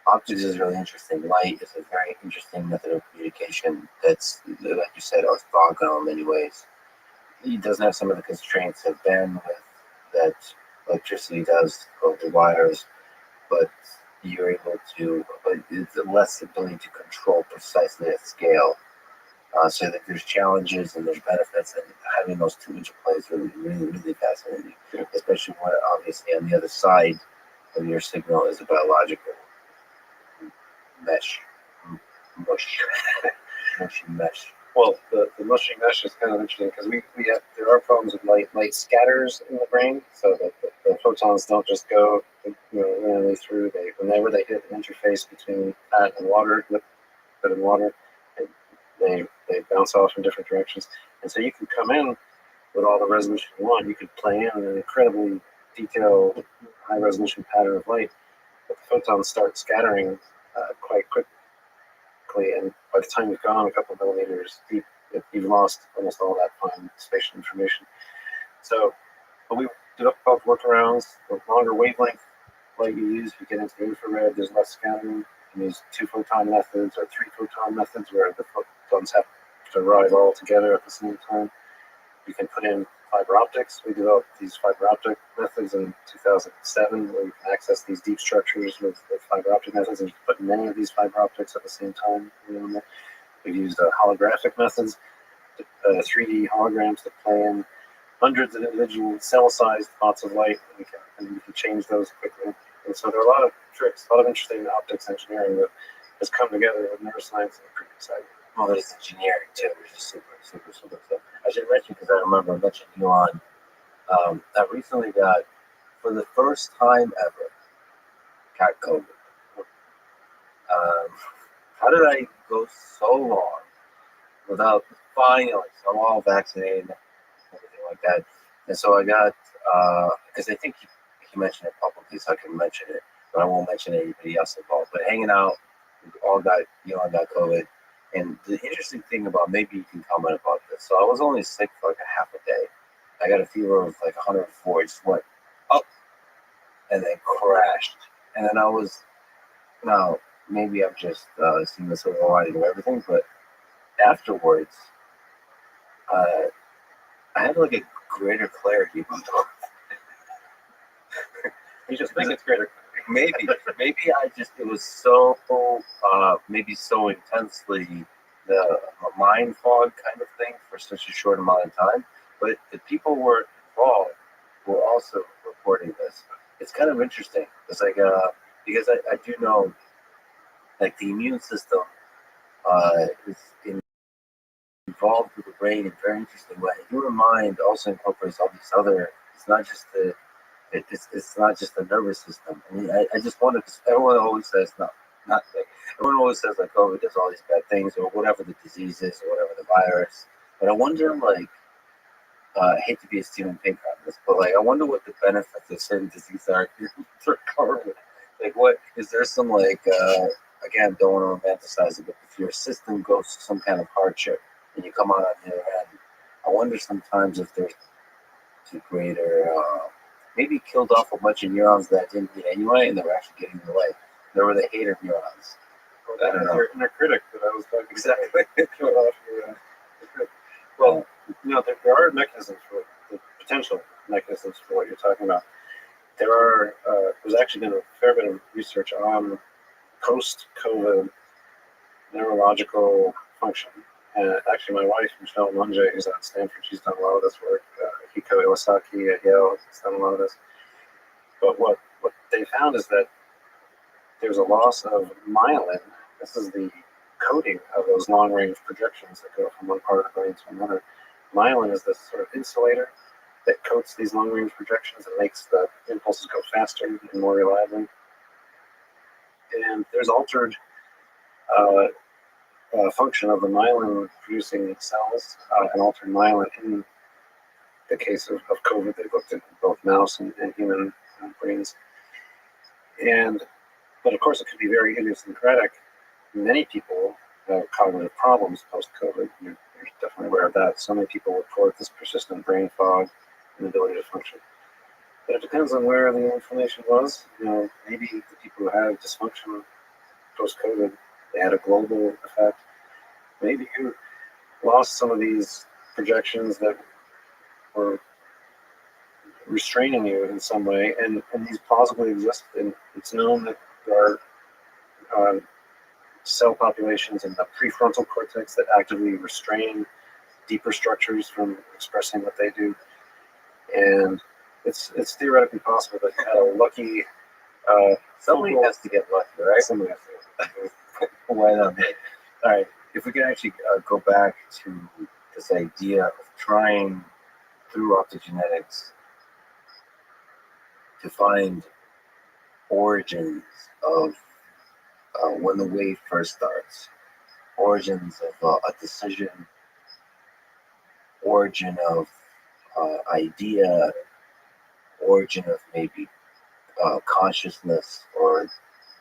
optics is really interesting. Light is a very interesting method of communication that's, like you said, orthogonal in many ways. It doesn't have some of the constraints of bandwidth that electricity does over wires, but you're able to, but it's less ability to control precisely at scale. So that there's challenges and there's benefits, and having those two interplays is really fascinating, especially when obviously on the other side of your signal is a biological mesh. Mushy mesh. Well, the mushy mesh is kind of interesting because there are problems with light. Light scatters in the brain, so that the photons don't just go randomly through. Whenever they hit an interface between fat and water, liquid and water, they bounce off in different directions. And so you can come in with all the resolution you want. You could play in an incredibly detailed, high resolution pattern of light, but the photons start scattering quite quickly, and by the time you've gone a couple millimeters deep, you've lost almost all that fine spatial information. So, but we developed workarounds. The longer wavelength light you use, you get into the infrared, there's less scattering. You can use 2-photon methods or 3-photon methods where the photons have to arrive all together at the same time. You can put in fiber optics. We developed these fiber optic methods in 2007, where you can access these deep structures with fiber optic methods, and you can put many of these fiber optics at the same time. We've used holographic methods, 3D holograms to play in hundreds of individual cell-sized spots of light, and we can change those quickly. And so there are a lot of tricks, a lot of interesting optics engineering that has come together with neuroscience, and pretty exciting. Well, there's engineering too, which is super exciting. I should mention, because I remember mentioning you on, I recently got, for the first time ever, got COVID. How did I go so long without finally, so I'm all vaccinated and everything like that. And so I got, because I think he mentioned it publicly, so I can mention it, but I won't mention anybody else involved. But hanging out, we all got, got COVID. And the interesting thing about, maybe you can comment about this. So I was only sick for like a half a day. I got a fever of like 104. It just went up and then crashed. And then I was, now maybe I'm just seeing this overriding of everything, but afterwards, I had like a greater clarity about the world. You just think it's greater. Maybe I just, it was so maybe so intensely the mind fog kind of thing for such a short amount of time. But the people were involved were also reporting this. It's kind of interesting. It's like because I do know, like, the immune system is involved with the brain in a very interesting way. Your mind also incorporates all these other. It's not just the it's not just the nervous system. I mean, I just wonder, because everyone always says, not like, everyone always says like COVID does all these bad things or whatever the disease is or whatever the virus. But I wonder, like, I hate to be a Stephen Pink on this, but like, I wonder what the benefits of certain diseases are for COVID. Like, what is there some, like, again, don't want to romanticize it, but if your system goes to some kind of hardship and you come out on the other end, I wonder sometimes if there's a greater maybe killed off a bunch of neurons that didn't need anyway, and they were actually getting in the way. They were the hater neurons. Well, I don't know. Your inner critic that I was talking Exactly. Killed off your critic. Well, there are mechanisms for the potential mechanisms for what you're talking about. There's actually been a fair bit of research on post-COVID neurological function. And actually, my wife, Michelle Munjay, who's at Stanford, she's done a lot of this work. Hiko Iwasaki at Yale has done a lot of this. But what they found is that there's a loss of myelin. This is the coating of those long-range projections that go from one part of the brain to another. Myelin is this sort of insulator that coats these long-range projections and makes the impulses go faster and more reliably. And there's altered function of the myelin-producing cells and altered myelin in the case of COVID. They looked at both mouse and human brains. But of course, it could be very idiosyncratic. Many people have cognitive problems post-COVID. You're definitely aware of that. So many people report this persistent brain fog and inability to function. But it depends on where the inflammation was. Maybe the people who have dysfunction post-COVID, they had a global effect. Maybe you lost some of these projections that were restraining you in some way, and these plausibly exist. And it's known that there are cell populations in the prefrontal cortex that actively restrain deeper structures from expressing what they do. And it's theoretically possible that you had a lucky. Somebody has to get lucky, right? Somebody has to get lucky. Why not me? All right. If we can actually go back to this idea of trying through optogenetics to find origins of when the wave first starts, origins of a decision, origin of idea, origin of maybe consciousness or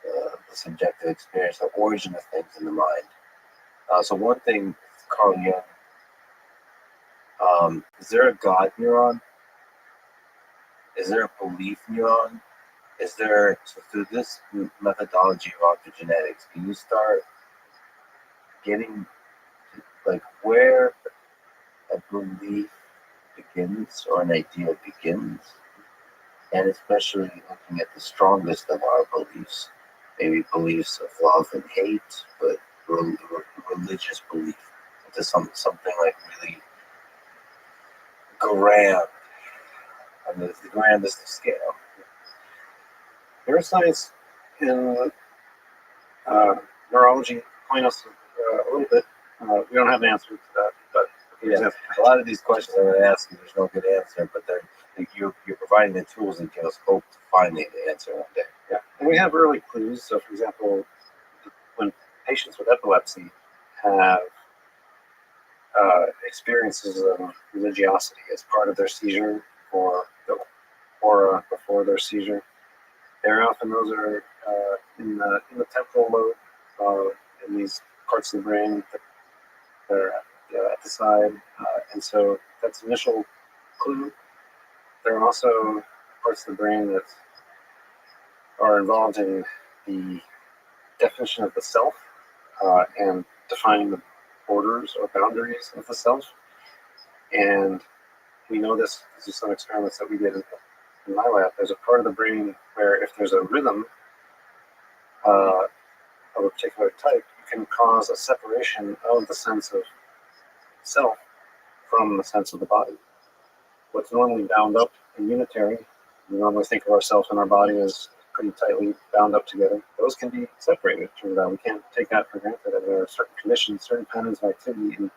the subjective experience, the origin of things in the mind. So one thing, Carl Jung, is there a God neuron? Is there a belief neuron? Is there, so through this methodology of optogenetics, can you start getting like where a belief begins, or an idea begins, and especially looking at the strongest of our beliefs, maybe beliefs of love and hate, but religious belief into something like really grand, on the grandest of scale. Neuroscience and neurology point us a little bit. We don't have an answer to that, but Yeah, a lot of these questions I'm going to ask you, there's no good answer, but you're providing the tools that give us hope to find the answer one day. yeah, and we have early clues. So, for example, when patients with epilepsy have experiences of religiosity as part of their seizure or the aura before their seizure, very often those are in the temporal lobe, in these parts of the brain that are at the side, and so that's initial clue. There are also parts of the brain that are involved in the definition of the self and defining the borders or boundaries of the self. And we know this through some experiments that we did in my lab. There's a part of the brain where if there's a rhythm of a particular type, you can cause a separation of the sense of self from the sense of the body. What's normally bound up and unitary, we normally think of ourselves and our body as pretty tightly bound up together. Those can be separated. Turns out we can't take that for granted. And there are certain conditions, certain patterns of activity in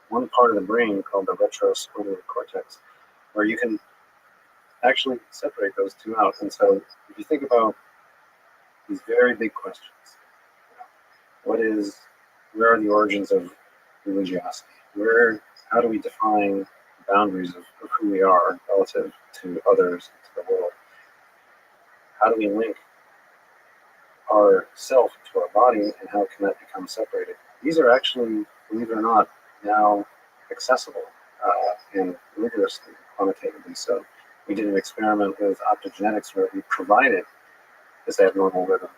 one part of the brain called the retroscleral cortex, where you can actually separate those two out. And so if you think about these very big questions, where are the origins of religiosity? How do we define the boundaries of who we are relative to others, to the world? How do we link our self to our body, and how can that become separated? These are actually, believe it or not, now accessible and rigorously quantitatively. So we did an experiment with optogenetics where we provided this abnormal rhythm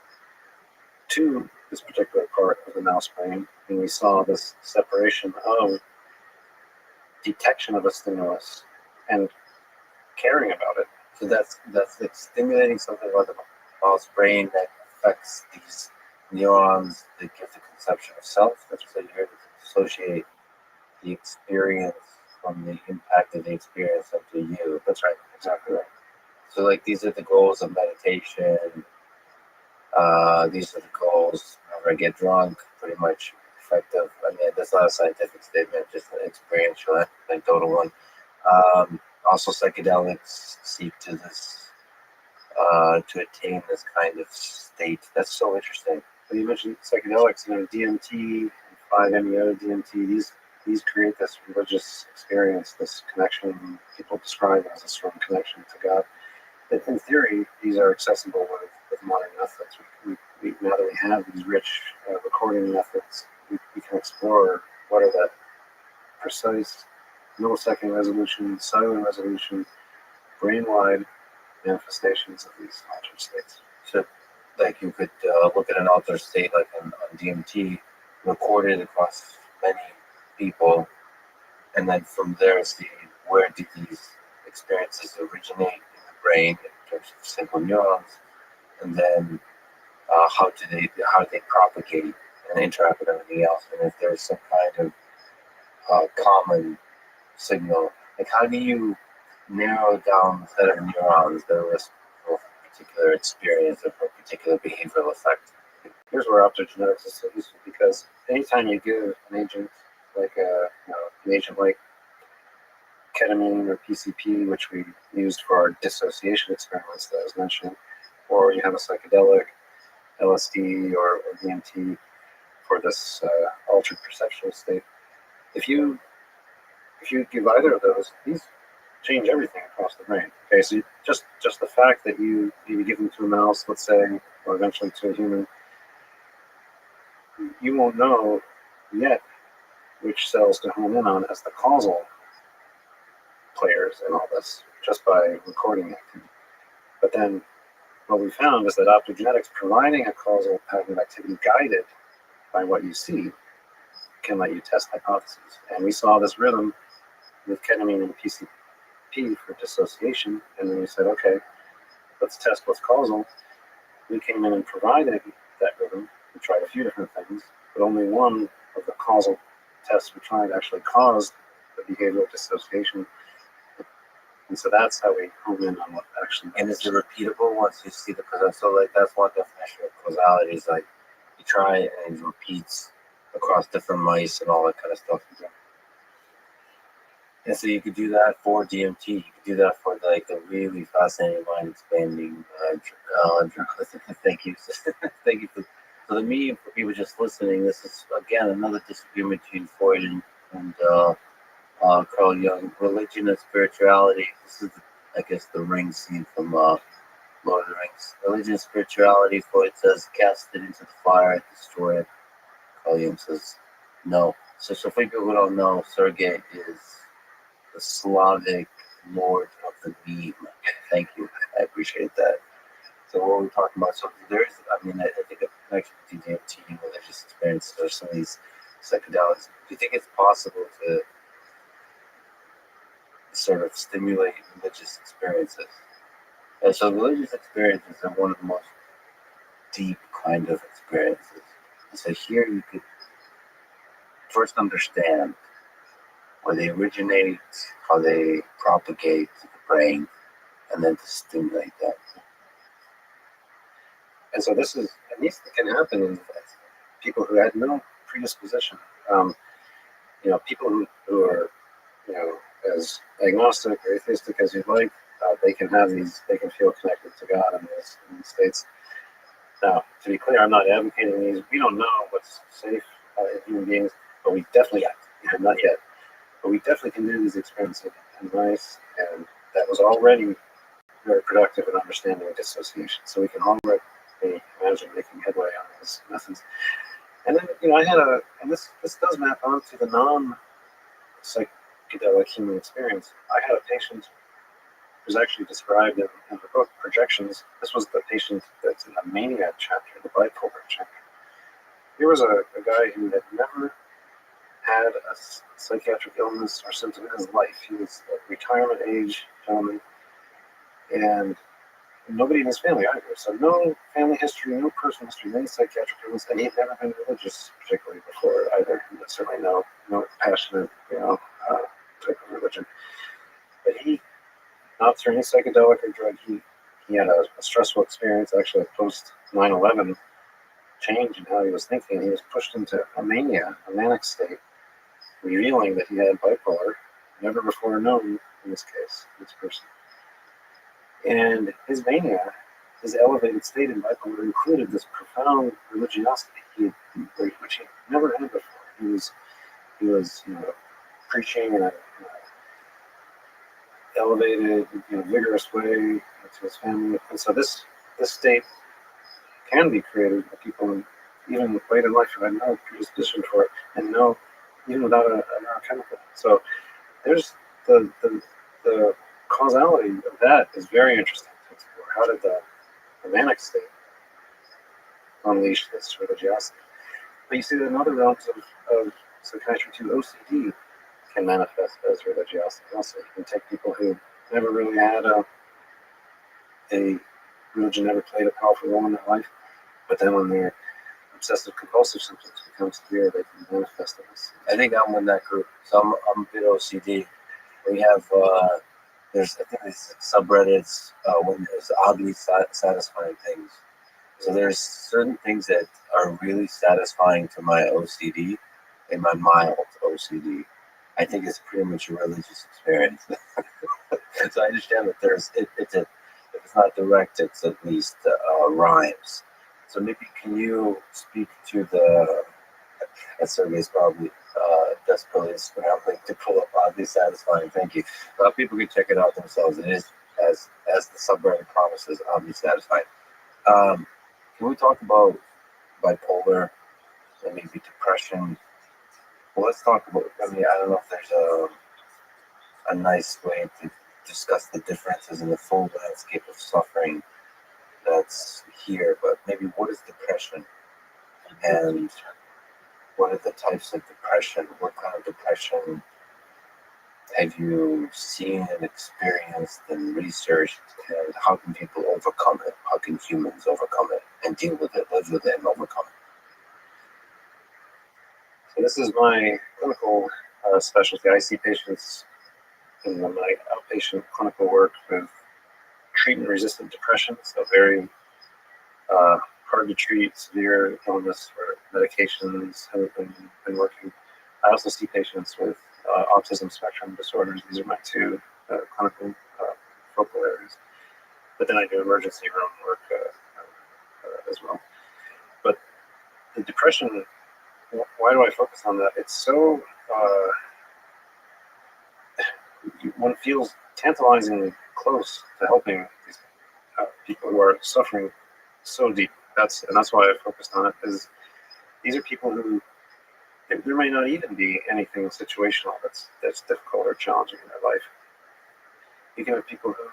to this particular part of the mouse brain, and we saw this separation of detection of a stimulus and caring about it. So that's like stimulating something about the mouse brain that affects these neurons that give the conception of self. That's what you're able to dissociate the experience from the impact of the experience onto you. That's right, exactly right. So like these are the goals of meditation. These are the goals whenever I get drunk, pretty much effective. I mean, that's not a scientific statement, just an experiential, anecdotal one. Also, psychedelics seek to attain this kind of state. That's so interesting. When you mentioned psychedelics, DMT, 5-MeO, DMT, these create this religious experience, this connection people describe as a strong connection to God. In theory, these are accessible with modern methods. Now that we have these rich recording methods, we can explore what are the precise millisecond resolution, cellular resolution, brain-wide manifestations of these altered states. So, like you could look at an altered state like on DMT, recorded across many people, and then from there see where did these experiences originate in the brain in terms of simple neurons, and then how do they propagate and interact with everything else, and if there's some kind of common signal, like how do you narrow down the set of neurons that are responsible for a particular experience or for a particular behavioral effect? Here's where optogenetics is so useful, because anytime you give an agent like an agent like ketamine or PCP, which we used for our dissociation experiments that I was mentioning, or you have a psychedelic, LSD or DMT for this altered perceptual state. If you give either of those, these change everything across the brain. Okay, so just the fact that you give them to a mouse, let's say, or eventually to a human, you won't know yet which cells to hone in on as the causal players in all this, just by recording activity. But then what we found is that optogenetics, providing a causal pattern of activity guided by what you see, can let you test hypotheses. And we saw this rhythm with ketamine and PCP. P for dissociation, and then we said, okay, let's test what's causal. We came in and provided that rhythm. We tried a few different things, but only one of the causal tests we tried actually caused the behavioral dissociation. And so that's how we hone in on what actually And is matters. it repeatable once you see the cause? So like that's one definition of causality is like you try it and it repeats across different mice and all that kind of stuff. And so you could do that for DMT. You could do that for like the really fascinating mind expanding. Thank you, thank you for the me and for people just listening. This is again another disagreement between Freud and Carl Jung. Religion and spirituality. This is, I guess, the ring scene from Lord of the Rings. Religion and spirituality. Freud says cast it into the fire, destroy it. Carl Jung says no. So for people who don't know, Sergei is the Slavic lord of the meme. Thank you. I appreciate that. So what we're talking about, so there is, I mean, I think a connection between DMT and religious experiences or some of these psychedelics. Do you think it's possible to sort of stimulate religious experiences? And so religious experiences are one of the most deep kind of experiences. So here you could first understand where they originate, how they propagate to the brain, and then to stimulate that. And so this is, and these can happen in people who had no predisposition. People who are, as agnostic or atheistic as you'd like, they can have these, they can feel connected to God in these states. Now, to be clear, I'm not advocating these. We don't know what's safe in human beings, but we definitely, not yet, but we definitely can do these experiments in mice, and that was already very productive in understanding dissociation. So we can already imagine making headway on these methods. And then, I had and this does map onto the non-psychedelic human experience. I had a patient who's actually described in the book, Projections. This was the patient that's in the mania chapter, the bipolar chapter. Here was a guy who had never had a psychiatric illness or symptom in his life. He was a retirement age gentleman, and nobody in his family either. So no family history, no personal history, no psychiatric illness, and he had never been religious particularly before either. Certainly no passionate, type of religion. But he, not through any psychedelic or drug, he had a stressful experience, actually a post 9/11 change in how he was thinking. He was pushed into a manic state, revealing that he had bipolar, never before known in this case, this person. And his mania, his elevated state in bipolar included this profound religiosity, which he never had before. He was preaching in a elevated, vigorous way to his family. And so this state can be created by people even late in life who had no predisposition for it, and even without a neurochemical. So there's the causality of that is very interesting to explore. How did the manic state unleash this religiosity? But you see that in other realms of psychiatry too, OCD can manifest as religiosity. Also, you can take people who never really had a religion, never played a powerful role in their life, but then when their obsessive compulsive symptoms become severe, they can manifest this. I think I'm in that group. So I'm a bit OCD. We have there's subreddits when there's oddly satisfying things. So there's certain things that are really satisfying to my OCD and my mild OCD. I think it's pretty much a religious experience. So I understand that if it's not direct, it's at least rhymes. So maybe can you speak to Sergey's probably desperately scrambling to pull up oddly satisfying. Thank you. People can check it out themselves. It is, as the subreddit promises, oddly satisfying. Can we talk about bipolar and maybe depression? Well, let's talk about, I don't know if there's a nice way to discuss the differences in the full landscape of suffering that's here, but maybe what is depression? And what are the types of depression? What kind of depression have you seen and experienced and researched, and how can people overcome it? How can humans overcome it and deal with it, live with it, and overcome it? So this is my clinical specialty. I see patients in my outpatient clinical work with treatment-resistant depression, so very hard to treat, severe illness where medications haven't been working. I also see patients with autism spectrum disorders. These are my two clinical focal areas. But then I do emergency room work as well. But the depression, why do I focus on that? It's so, one feels tantalizingly close to helping these people who are suffering so deep. That's why I focused on it, is these are people who, there may not even be anything situational that's difficult or challenging in their life. You can have people who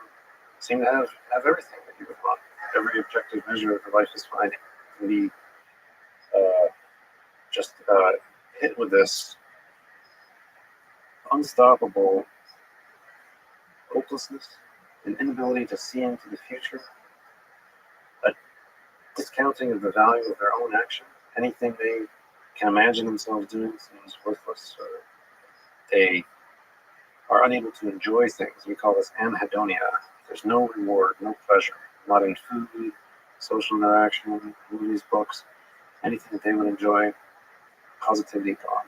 seem to have everything that you would want. Every objective measure of their life is fine. It can be just hit with this unstoppable hopelessness, an inability to see into the future, a discounting of the value of their own action. Anything they can imagine themselves doing seems worthless, or they are unable to enjoy things. We call this anhedonia. There's no reward, no pleasure, not in food, social interaction, movies, books, anything that they would enjoy, positivity gone.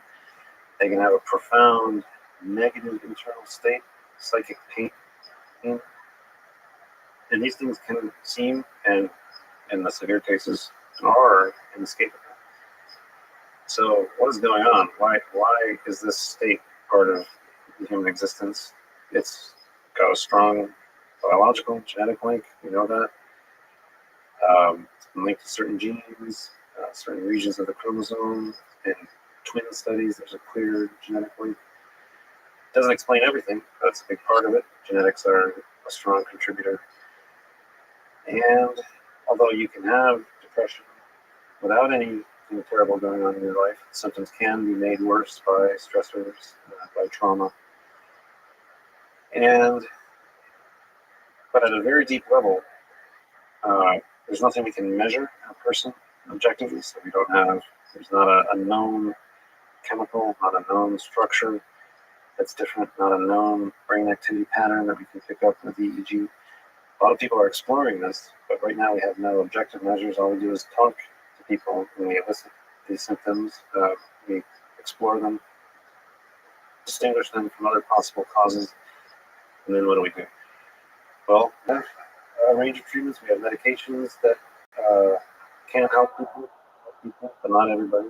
They can have a profound negative internal state, psychic pain, and these things can seem, and in the severe cases, are inescapable. So what is going on? Why is this state part of human existence? It's got a strong biological, genetic link. We know that. It's been linked to certain genes, certain regions of the chromosome. In twin studies, there's a clear genetic link. Doesn't explain everything. That's a big part of it. Genetics are a strong contributor. And although you can have depression without anything terrible going on in your life, symptoms can be made worse by stressors, by trauma. But at a very deep level, there's nothing we can measure in a person objectively, so there's not a known chemical, not a known structure that's different, not a known brain activity pattern that we can pick up with EEG. A lot of people are exploring this, but right now we have no objective measures. All we do is talk to people when we elicit these symptoms. We explore them, distinguish them from other possible causes, and then what do we do? Well, we have a range of treatments. We have medications that can help people, but not everybody.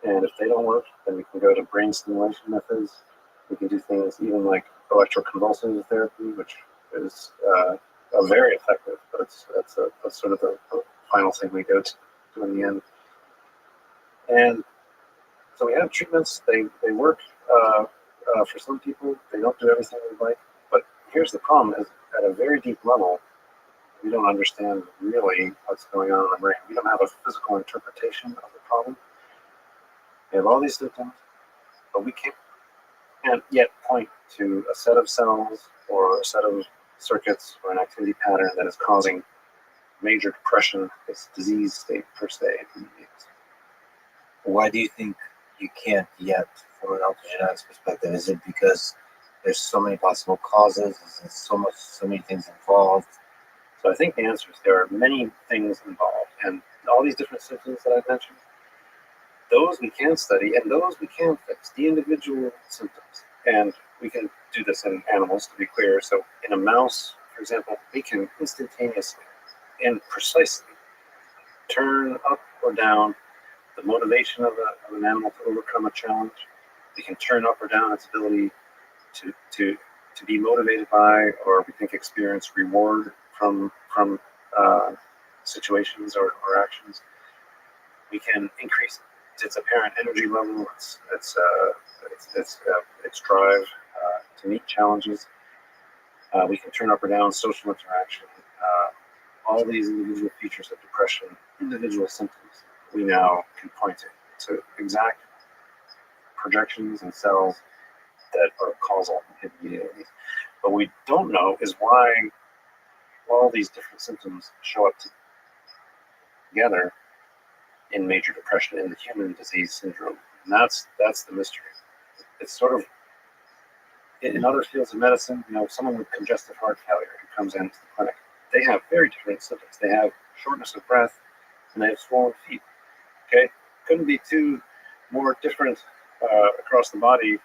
And if they don't work, then we can go to brain stimulation methods. We can do things even like electroconvulsive therapy, which is very effective, but that's sort of the final thing we go to in the end. And so we have treatments. They work for some people. They don't do everything we like. But here's the problem: is at a very deep level, we don't understand really what's going on in the brain. We don't have a physical interpretation of the problem. We have all these symptoms, but we can't yet point to a set of cells or a set of circuits or an activity pattern that is causing major depression, this disease state per se. Why do you think you can't yet, from an optogenetics perspective? Is it because there's so many possible causes? Is there so many things involved? So I think the answer is there are many things involved, and all these different symptoms that I've mentioned, those we can study and those we can fix, the individual symptoms. And we can do this in animals, to be clear. So in a mouse, for example, we can instantaneously and precisely turn up or down the motivation of an animal to overcome a challenge. We can turn up or down its ability to be motivated by, or we think experience reward from situations or actions. We can increase its apparent energy level, its drive to meet challenges. We can turn up or down social interaction. All these individual features of depression, individual symptoms, we now can point to exact projections and cells that are causal immediately. But we don't know is why all these different symptoms show up together in major depression in the human disease syndrome. And that's the mystery. It's sort of, in other fields of medicine, someone with congestive heart failure who comes into the clinic, they have very different symptoms. They have shortness of breath and they have swollen feet. Okay, couldn't be two more different across the body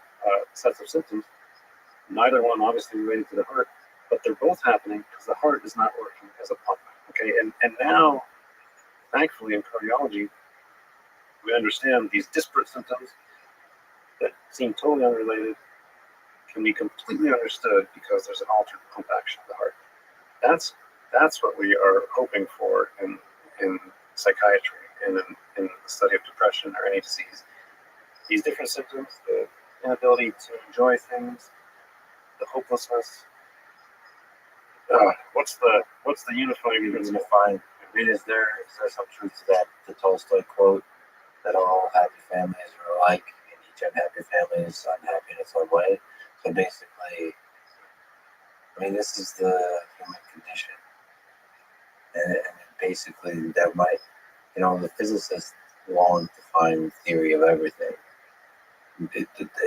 sets of symptoms. Neither one obviously related to the heart, but they're both happening because the heart is not working as a pump. Okay, and now, thankfully, in cardiology, we understand these disparate symptoms that seem totally unrelated can be completely understood because there's an altered pump action of the heart. That's what we are hoping for in psychiatry and in the study of depression or any disease. These different symptoms, the inability to enjoy things, the hopelessness. What's the unifying reason? I mean, is there some truth to that, the Tolstoy quote, that all happy families are alike, and each unhappy family is unhappy in its own way? So basically, I mean, this is the human condition. And basically, that might, the physicists long to find theory of everything.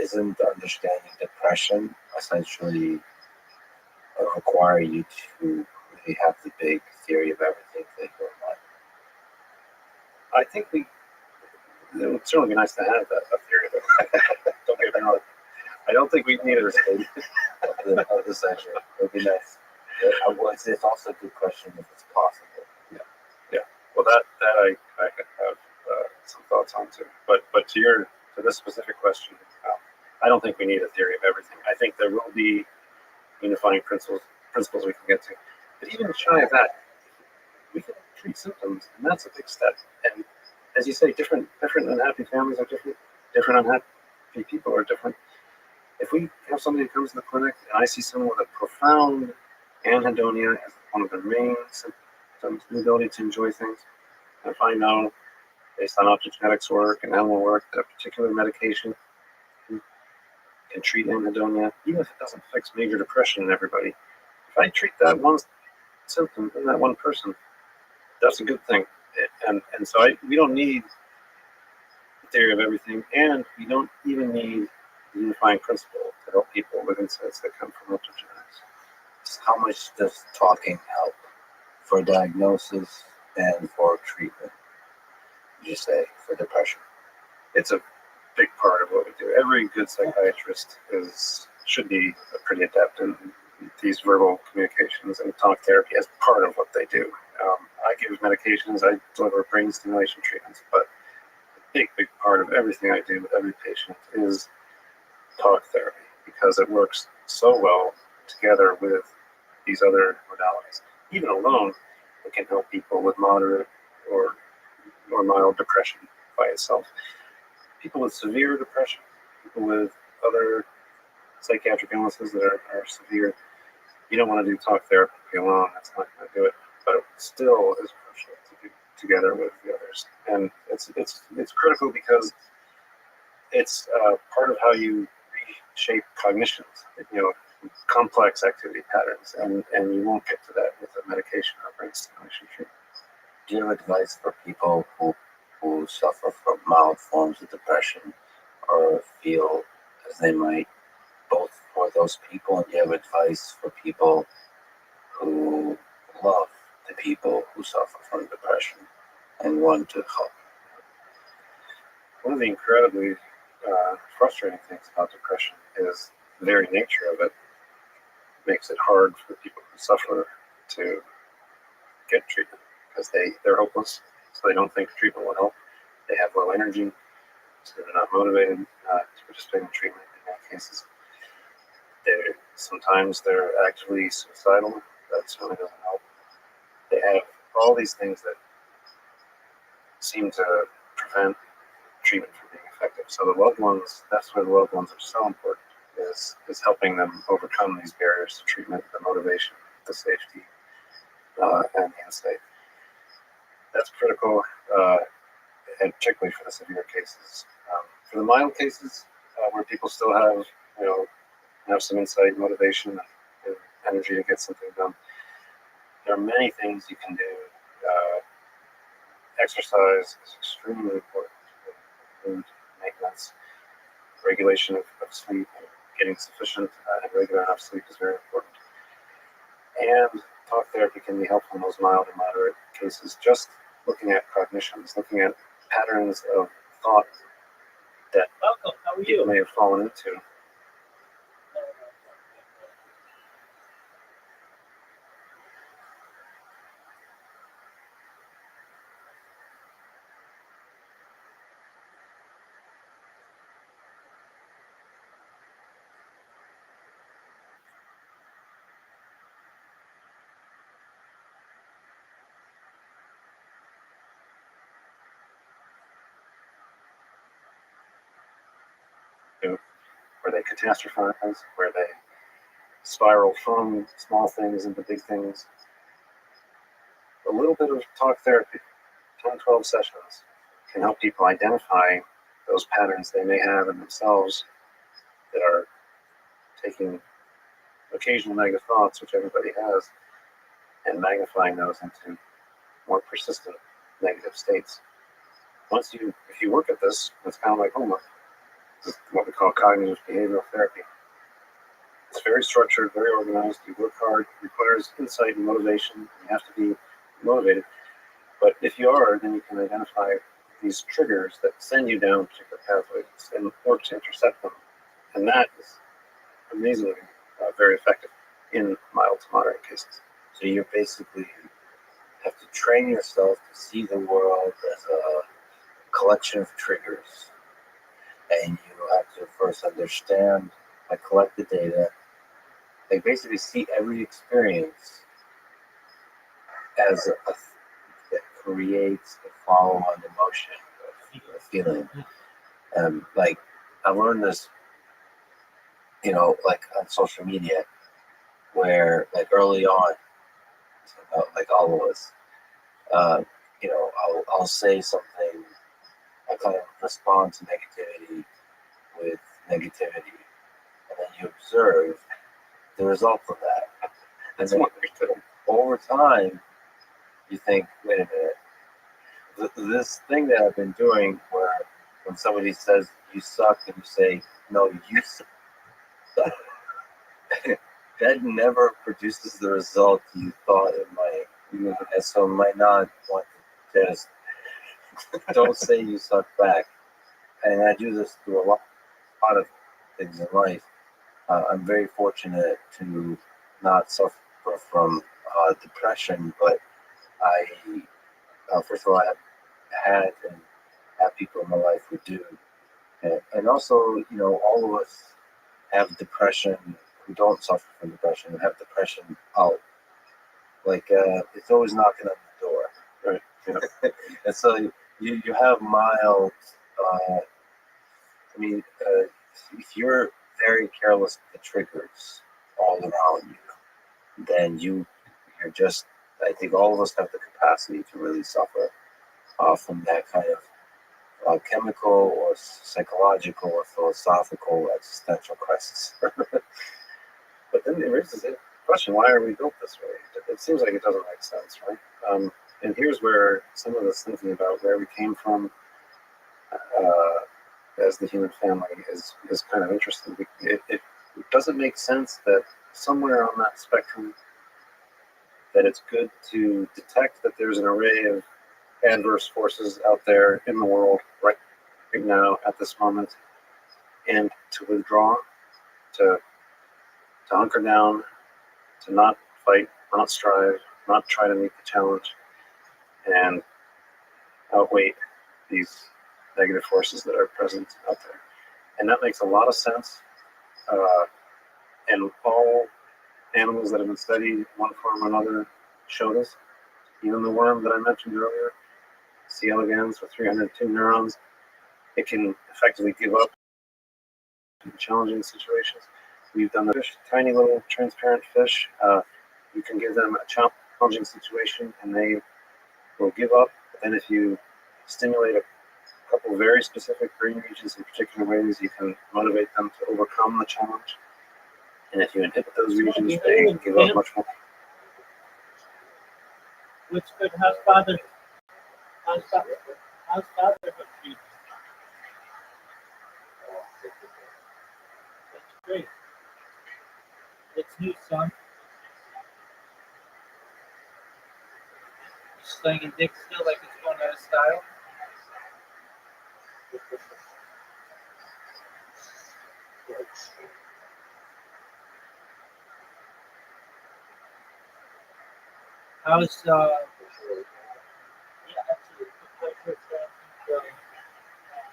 Isn't understanding depression essentially require you to really have the big theory of everything that you're like? I think it would certainly be nice to have a theory of it. Don't get me wrong. I don't think we need a state of the session. It would be nice. It's also a good question if it's possible. Yeah. Well, that I have some thoughts on too. But to this specific question, I don't think we need a theory of everything. I think there will be unifying principles we can get to. But even shy of that, we can treat symptoms, and that's a big step. And as you say, different unhappy families are different. Different unhappy people are different. If we have somebody who comes to the clinic and I see someone with a profound anhedonia as one of their main symptoms, the ability to enjoy things, and if I know, based on optogenetics work and animal work, that a particular medication can treat anhedonia, even if it doesn't fix major depression in everybody, if I treat that one symptom in that one person, that's a good thing. And so we don't need the theory of everything, and we don't even need the unifying principle to help people with insights that come from optogenetics. How much does talking help for diagnosis and for treatment, would you say, for depression? It's a big part of what we do. Every good psychiatrist should be pretty adept in these verbal communications, and talk therapy as part of what they do. I give medications, I deliver brain stimulation treatments, but a big part of everything I do with every patient is talk therapy, because it works so well together with these other modalities. Even alone, it can help people with moderate or mild depression by itself. People with severe depression, people with other psychiatric illnesses that are severe, you don't want to do talk therapy alone. That's not going to do it. But it still is crucial to do together with the others. And it's critical because it's part of how you reshape cognitions, complex activity patterns, and you won't get to that with a medication or brain stimulation treatment. Do you have advice for people who suffer from mild forms of depression or feel as they might, both for those people, and do you have advice for people who love the people who suffer from depression and want to help? One of the incredibly frustrating things about depression is the very nature of it makes it hard for people who suffer to get treatment, because they're hopeless, so they don't think treatment will help. They have low energy, so they're not motivated to participate in treatment in many cases. Sometimes they're actively suicidal. That certainly doesn't help. They have all these things that seem to prevent treatment from being effective. So the loved ones, that's where the loved ones are so important, is helping them overcome these barriers to treatment, the motivation, the safety, and the insight. That's critical, and particularly for the severe cases. For the mild cases, where people still have have some insight, motivation, and energy to get something done. There are many things you can do. Exercise is extremely important. Food maintenance, regulation of sleep, and getting sufficient and regular enough sleep is very important. And talk therapy can be helpful in those mild and moderate cases. Just looking at cognitions, looking at patterns of thought that Welcome. How are people you? may have fallen into. Where they catastrophize, where they spiral from small things into big things. A little bit of talk therapy, 10, 12 sessions, can help people identify those patterns they may have in themselves that are taking occasional negative thoughts, which everybody has, and magnifying those into more persistent negative states. If you work at this, it's kind of like homework. This is what we call cognitive behavioral therapy. It's very structured, very organized. You work hard, requires insight and motivation. You have to be motivated. But if you are, then you can identify these triggers that send you down particular pathways and work to intercept them. And that is amazingly very effective in mild to moderate cases. So you basically have to train yourself to see the world as a collection of triggers. And you have to first understand, collect the data, basically see every experience as that creates a follow-on emotion or feeling. I learned this, on social media, where early on, all of us, I'll say something, I kind of respond to negativity with negativity, and then you observe the result of that. And then over time, you think, wait a minute, this thing that I've been doing where when somebody says you suck and you say, no, you suck, that never produces the result you thought it might. And so it might not want to just don't say you suck back. And I do this through a lot of things in life. I'm very fortunate to not suffer from depression, but first of all, I have had and have people in my life who do. And also, all of us have depression who don't suffer from depression and have depression out. It's always knocking on the door. Right. Yeah. And so you have mild, if you're very careless with the triggers all around you, then you're just, I think all of us have the capacity to really suffer from that kind of chemical or psychological or philosophical existential crisis. But then it raises the question, why are we built this way? It seems like it doesn't make sense, right? And here's where some of this thinking about where we came from as the human family is kind of interesting. It doesn't make sense that somewhere on that spectrum that it's good to detect that there's an array of adverse forces out there in the world right now at this moment, and to withdraw, to hunker down, to not fight, not strive, not try to meet the challenge, and outweigh these negative forces that are present out there. And that makes a lot of sense. And all animals that have been studied in one form or another show this. Even the worm that I mentioned earlier, C. elegans with 302 neurons, it can effectively give up in challenging situations. We've done the fish, tiny little transparent fish. You can give them a challenging situation and they will give up. But then if you stimulate a couple of very specific brain regions in particular ways you can motivate them to overcome the challenge. And if you inhibit those regions, they give up much more. What's good? How's father? How's fatherhood treating? That's great. What's new, son? You slinging dick still like it's going out of style? How's yeah, absolutely.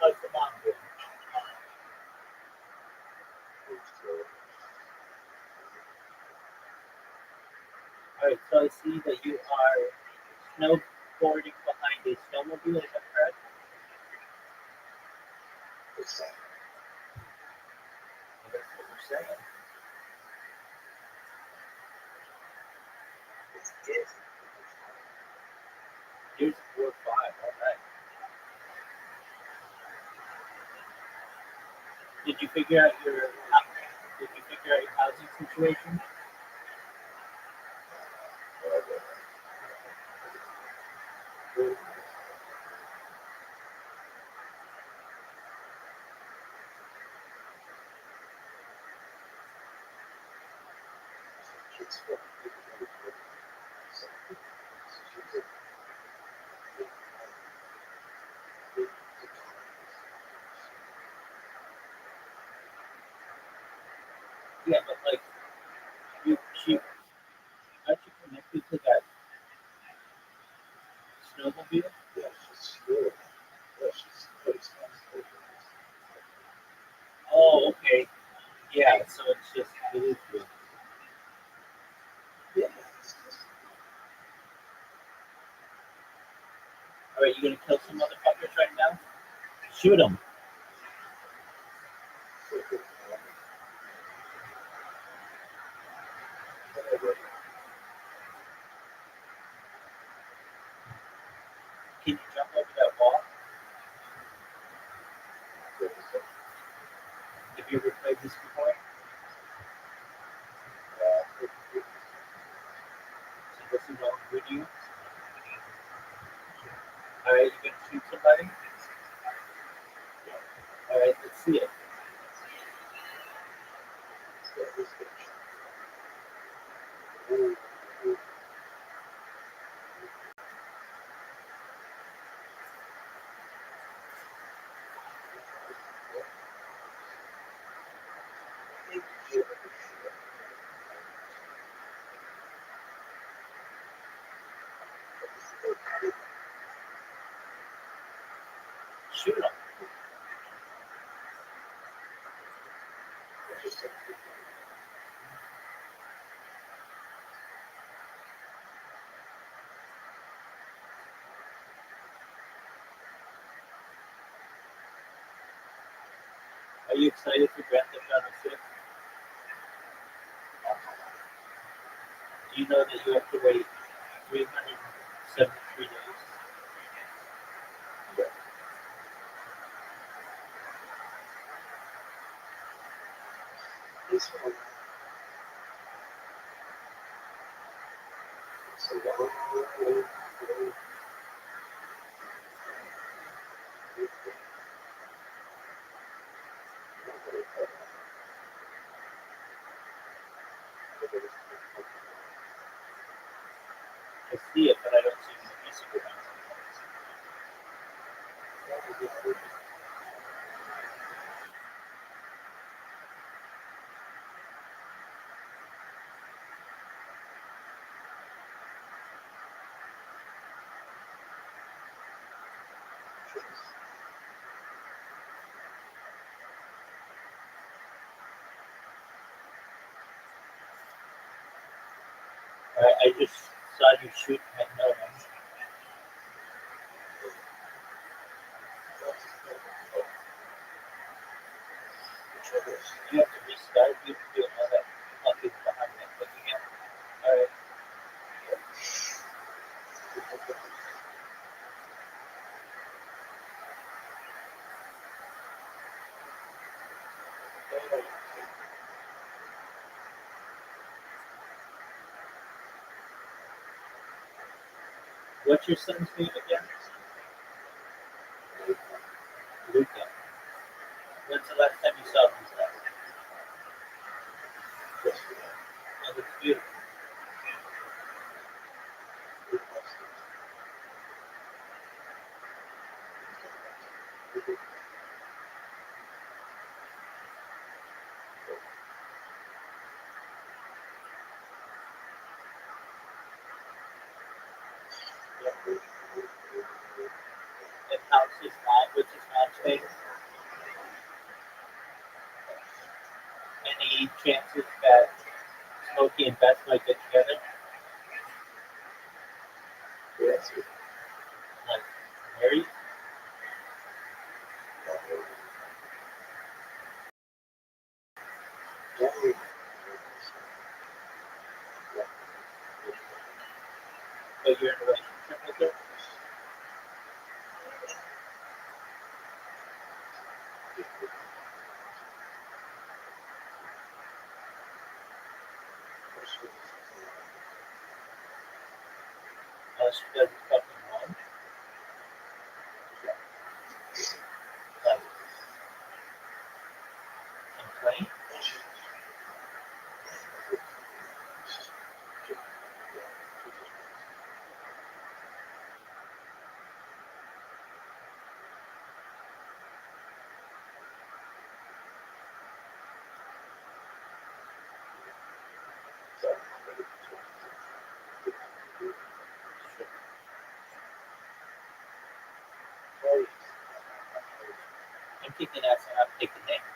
How's the mom doing? All right, so I see that you are snowboarding behind a snowmobile. Is that correct? That's what we're saying. Here's 4 or 5. All right. Did you figure out your housing situation? Yeah, but like aren't you connected to that snowmobile? Oh, okay. Yeah, so it's just Bluetooth. All right, you gonna kill some motherfuckers right now? Shoot them. Can you jump over that wall? Have you ever played this before? So this is all good you. All right, you gonna shoot somebody? All right, let's see it. Shoot them. Are you excited for Grand Theft Auto 6? Do you know that you have to wait 373 days? I see it, but I don't see the music around it. I just saw you shoot my nose. You have to restart. You have to do all that fucking behind that click again. All right. What's your son's name again? Luca. When's the last time you saw Luca? Oh, it's beautiful. And how's his mom? What's his mom's name? Any chances that Smokey and Beth might get together? Like married? But you're in a relationship with her? She doesn't fucking want. Like, complain? I'm kicking ass and I'm taking names.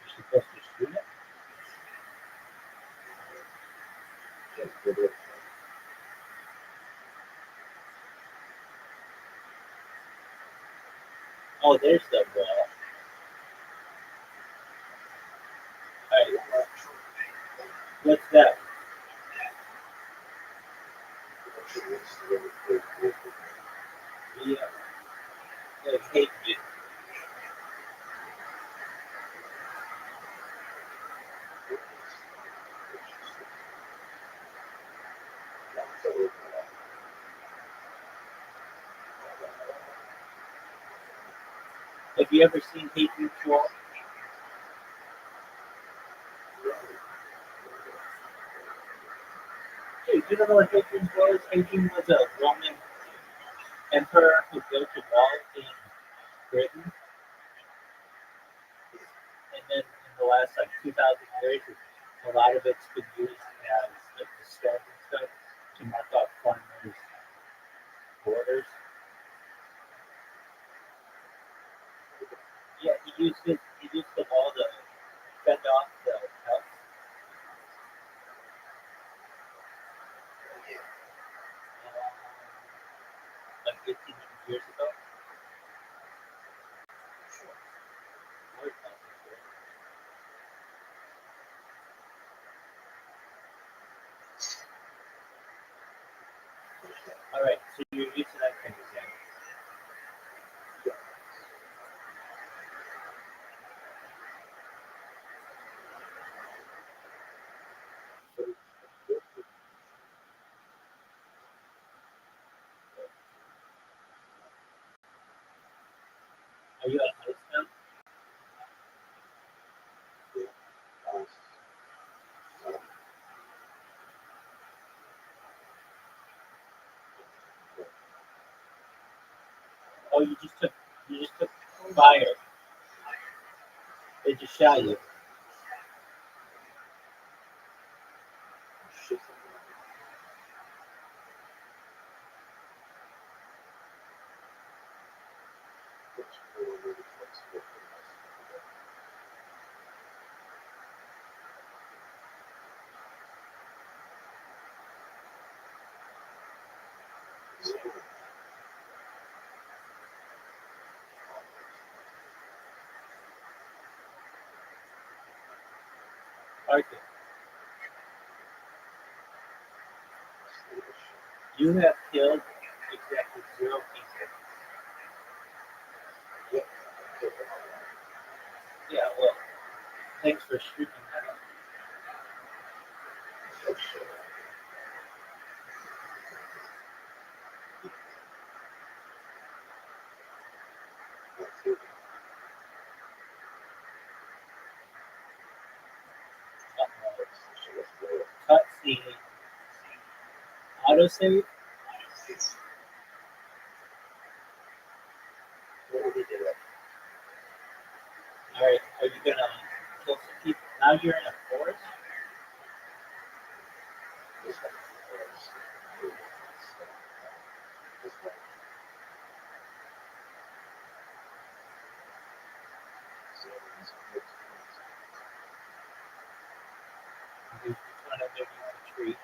You're supposed to shoot it? Oh, there's the ball. Alright. What's that? Yeah. Like, hate me. Have you ever seen Hate Mutual? Dude, you don't know what Hadrian was? Hadrian was a Roman emperor who built a wall in Britain, and then in the last like 2,000 years, a lot of it's been used as like the stone and stuff to mark off farmers' borders. Yeah, he used it. He used the wall to fend off the Celts. Like 1,800 years ago. All right, so you're using that kind of thing. Are you on ice now? Oh, you just took fire. They just shot you. Arthur, you have killed exactly Yeah, well, thanks for streaming that up. Cutscene. Autosave? Alright, are you gonna kill some people? Now you're in a forest? You're trying underneath a tree.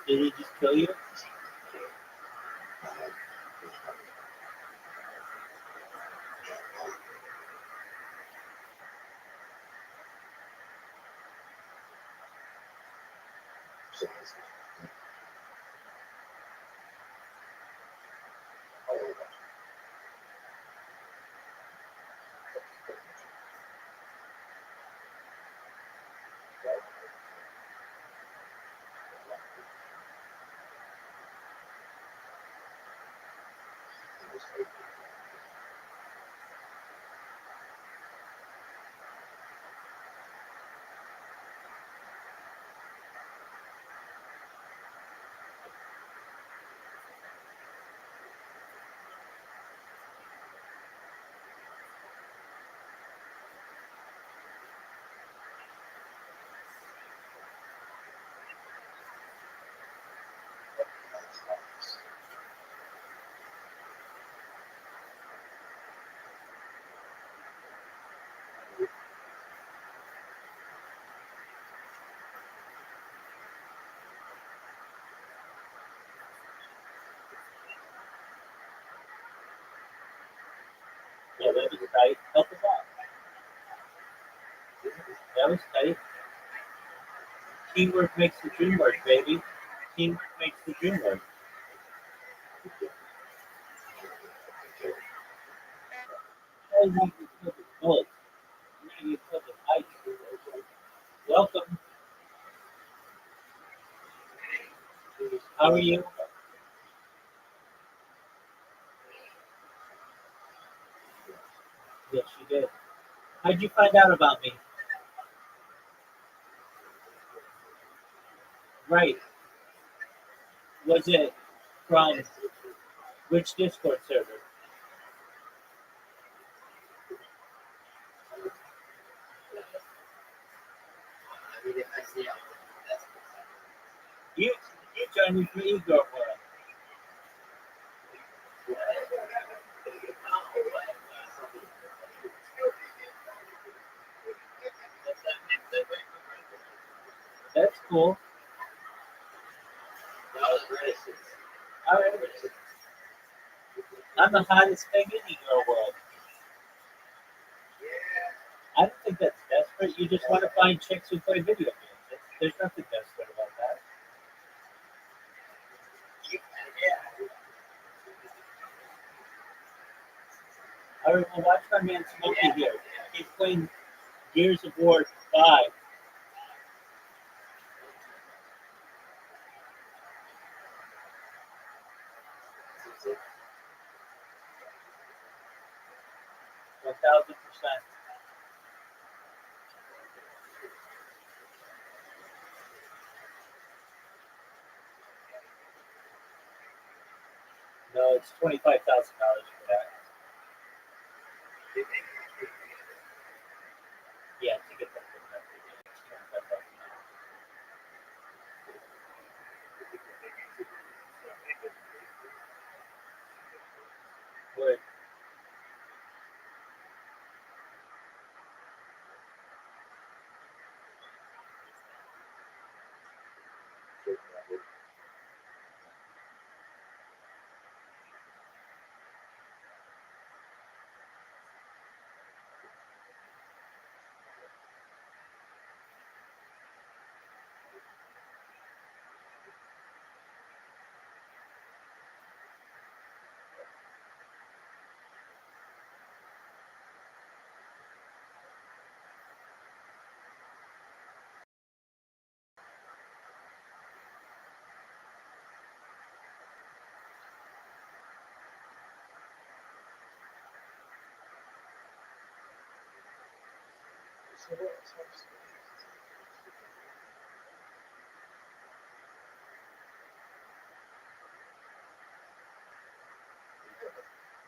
Did he just kill you? Yeah, that was tight. Help us out. That was tight. Teamwork makes the dream work, baby. Teamwork makes the dream work. Hey, you killed the bullet. You killed the fight. Welcome. How are you? Yes, you did. How'd you find out about me? Right. Was it from which Discord server? You joined me from Ego World. That's cool. All right. I'm the hottest thing in Ego World. I don't think that's desperate. You just want to find chicks who play video games. There's nothing desperate about that. All right, well, watch my man Smokey here. He's playing Gears of War 5. $1,000%. No, it's $25,000 for that. Yeah, to get that. Good.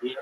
Yeah.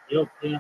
Yep, yeah.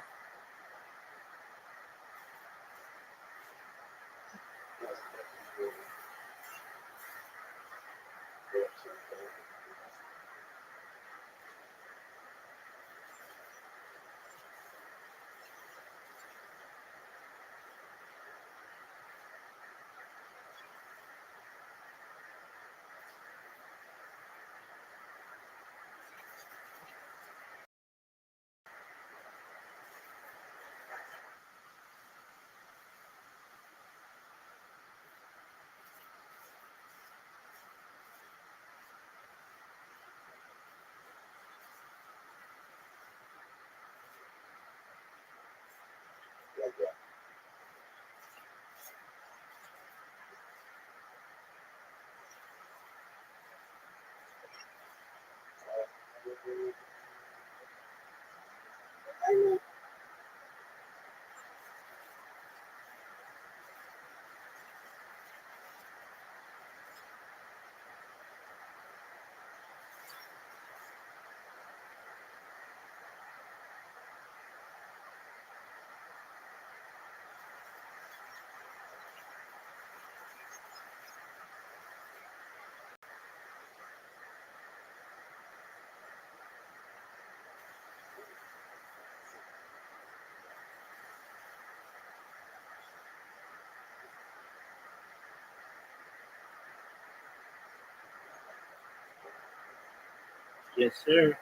Yes, sir.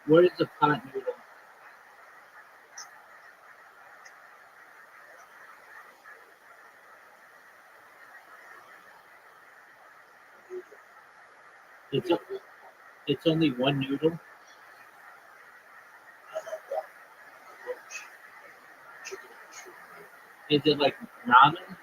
What is a pot noodle? It's a, it's only one noodle. Is it like ramen?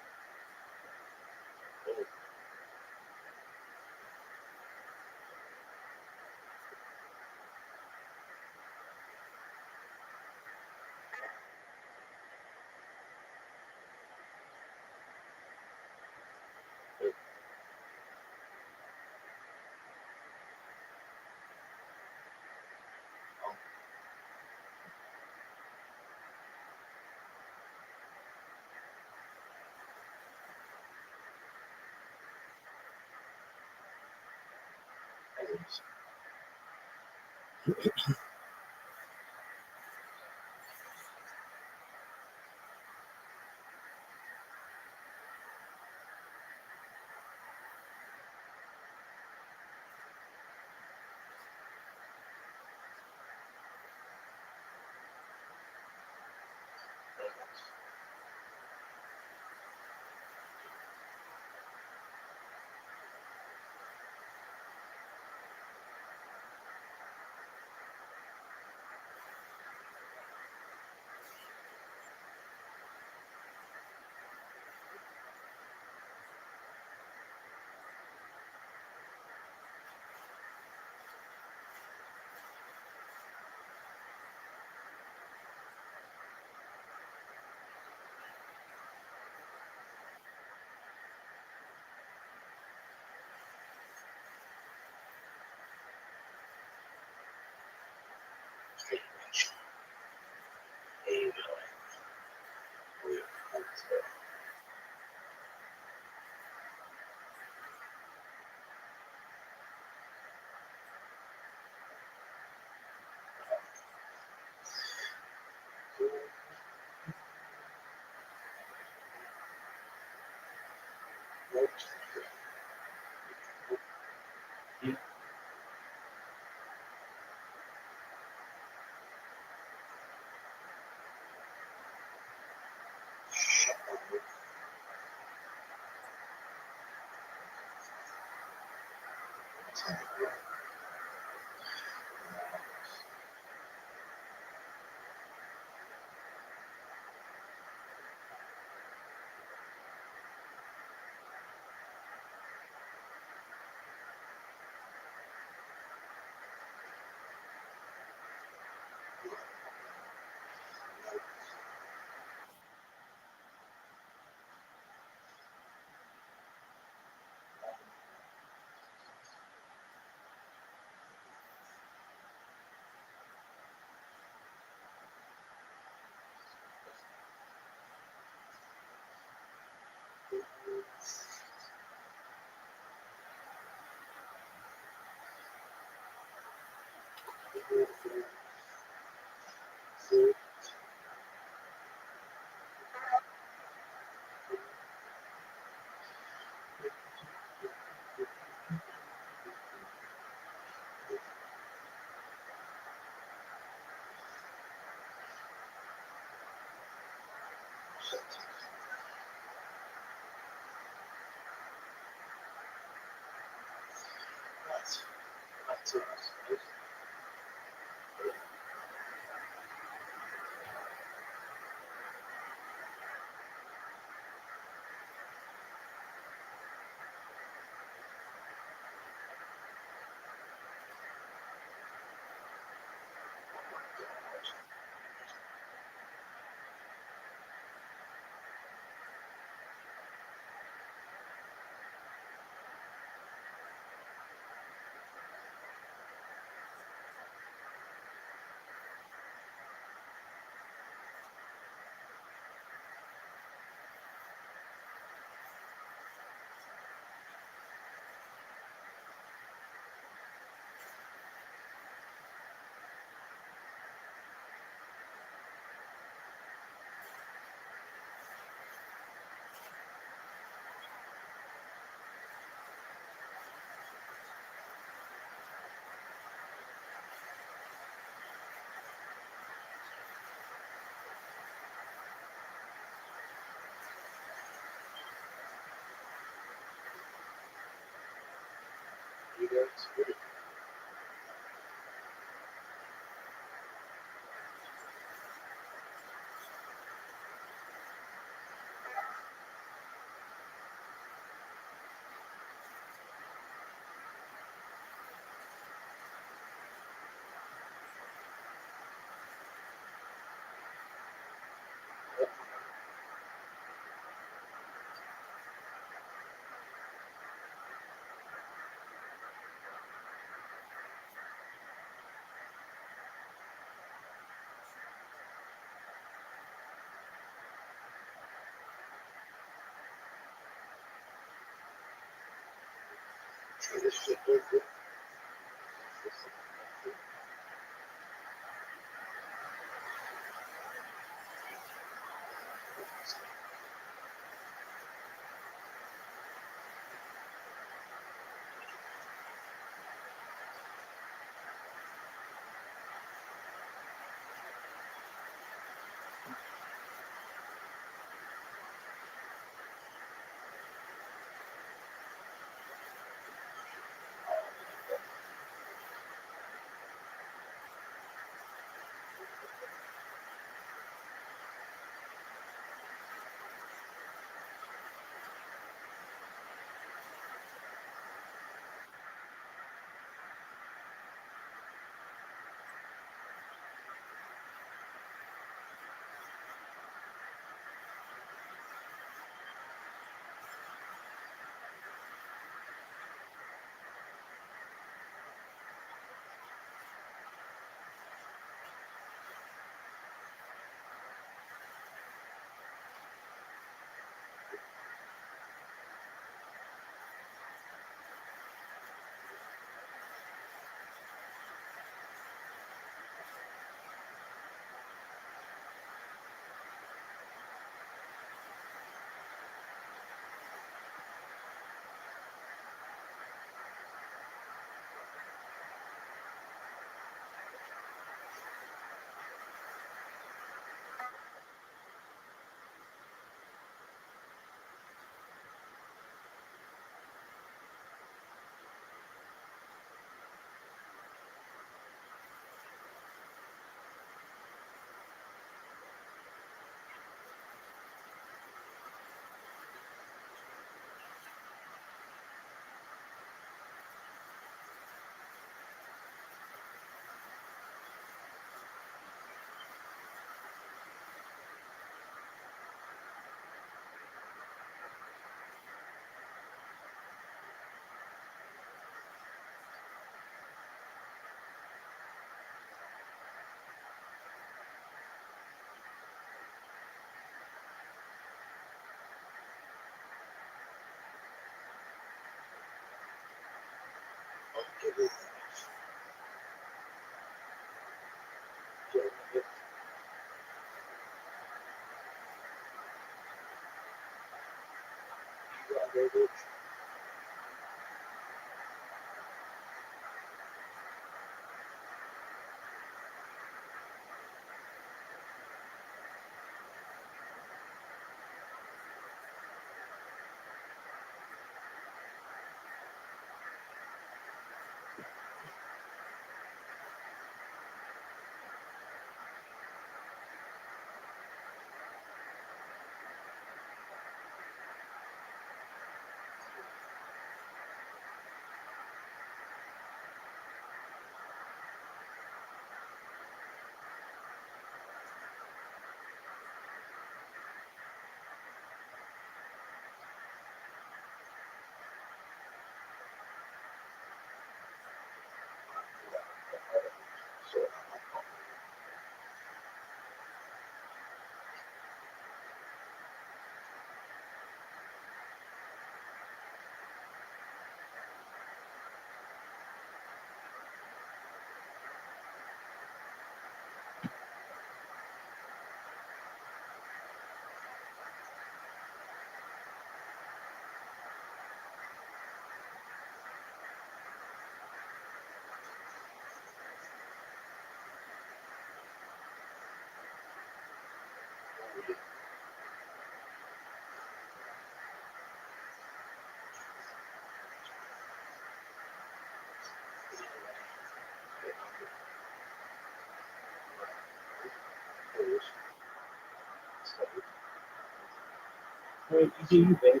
Hey, you do you, baby.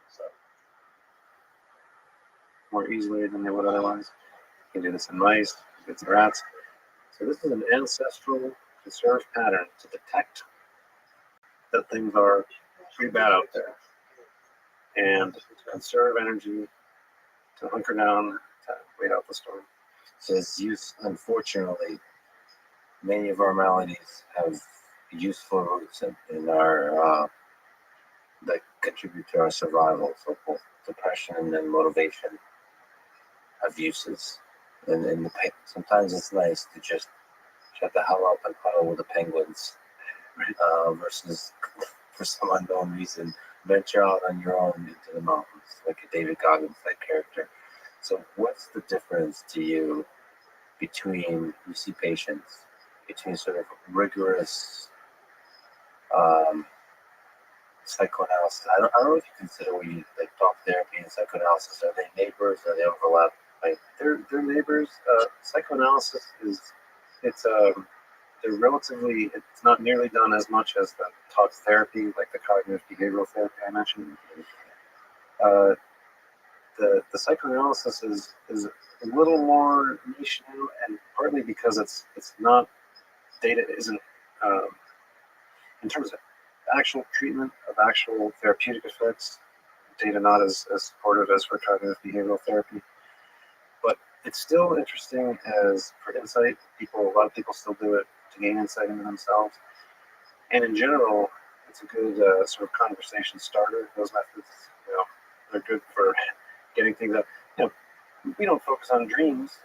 So more easily than they would otherwise. You can do this in mice, get some rats. So this is an ancestral conserved pattern to detect that things are pretty bad out there and to conserve energy, to hunker down, to wait out the storm. Says use, unfortunately, many of our maladies have useful roots in our that contribute to our survival. So both depression and motivation abuses. And sometimes it's nice to just shut the hell up and cuddle with the penguins, versus for some unknown reason venture out on your own into the mountains, like a David Goggins type character. So what's the difference to you between, you see patients, between sort of rigorous psychoanalysis? I don't know if you consider what you like talk therapy and psychoanalysis. Are they neighbors? Are they overlap? Like They're neighbors. Psychoanalysis is it's they're relatively, it's not nearly done as much as the talk therapy, like the cognitive behavioral therapy I mentioned. The psychoanalysis is a little more niche now, and partly because it's not, data isn't in terms of actual treatment of actual therapeutic effects, data not as supportive as for cognitive behavioral therapy. But it's still interesting as for insight. A lot of people still do it to gain insight into themselves. And in general, it's a good sort of conversation starter. Those methods, they're good for getting things up. We don't focus on dreams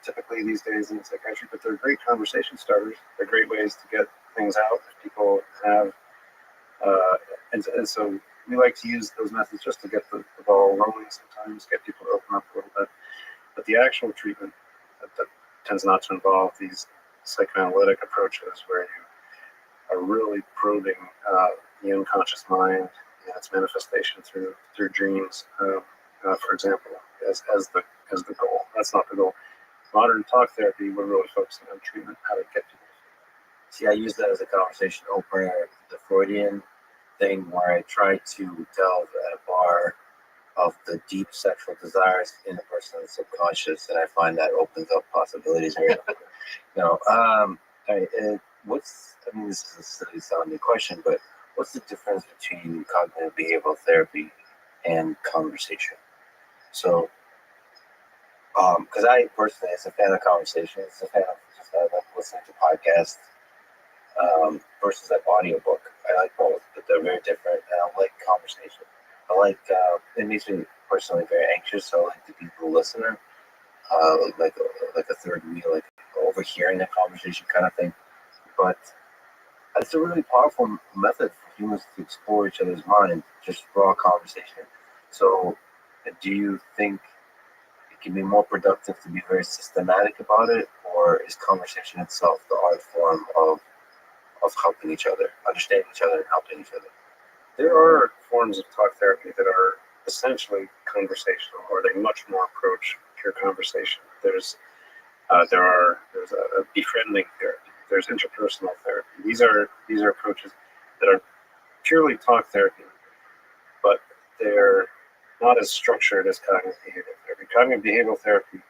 typically these days in psychiatry, but they're great conversation starters. They're great ways to get things out if people have, and so we like to use those methods just to get the ball rolling sometimes, get people to open up a little bit. But the actual treatment that tends not to involve these psychoanalytic approaches where you are really probing the unconscious mind and its manifestation through dreams, for example, as the goal. That's not the goal. Modern talk therapy, we're really focusing on treatment, how to get people. See, I use that as a conversation opener, the Freudian thing where I try to delve at a bar of the deep sexual desires in a person's subconscious, and I find that opens up possibilities. This is a silly sounding question, but what's the difference between cognitive behavioral therapy and conversation? So, because I personally, as a fan of conversation, as a fan of just like listening to podcasts versus like audiobook, I like both, but they're very different. And I like conversation. I like it makes me personally very anxious, so I like to be the listener, like a third wheel, like overhearing a conversation kind of thing. But it's a really powerful method for humans to explore each other's mind, just raw conversation. So, do you think it can be more productive to be very systematic about it, or is conversation itself the art form of helping each other, understanding each other, and helping each other? There are forms of talk therapy that are essentially conversational, or they much more approach pure conversation. There's a befriending therapy. There's interpersonal therapy. These are approaches that are purely talk therapy, but they're not as structured as cognitive behavioral therapy. Cognitive behavioral therapy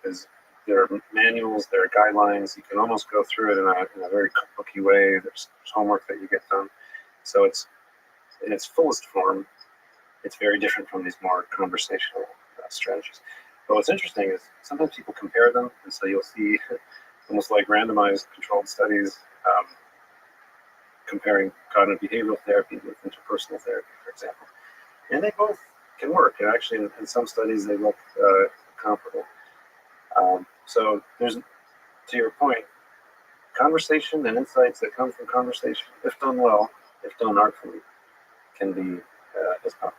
is there are manuals, there are guidelines. You can almost go through it in a very cookbooky way. There's homework that you get done. So it's in its fullest form, it's very different from these more conversational strategies. But what's interesting is sometimes people compare them, and so you'll see almost like randomized controlled studies comparing cognitive behavioral therapy with interpersonal therapy, for example. And they both can work. And actually, in some studies, they look comparable. So there's, to your point, conversation and insights that come from conversation, if done well, if done artfully, can be as powerful.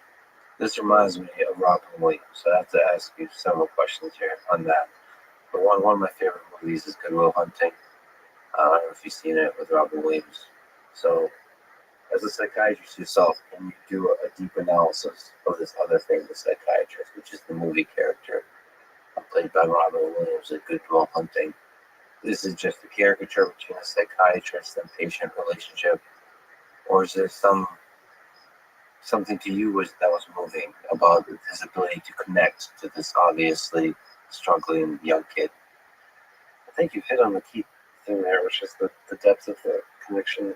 This reminds me of Robin Williams, so I have to ask you several questions here on that. But one of my favorite movies is Good Will Hunting. I don't know if you've seen it with Robin Williams. So, as a psychiatrist yourself, can you do a deep analysis of this other famous psychiatrist, which is the movie character played by Robin Williams in Good Will Hunting? Is it just a caricature between a psychiatrist and patient relationship, or is there something to you that was moving about his ability to connect to this obviously struggling young kid? I think you've hit on the key thing there, which is the depth of the connection.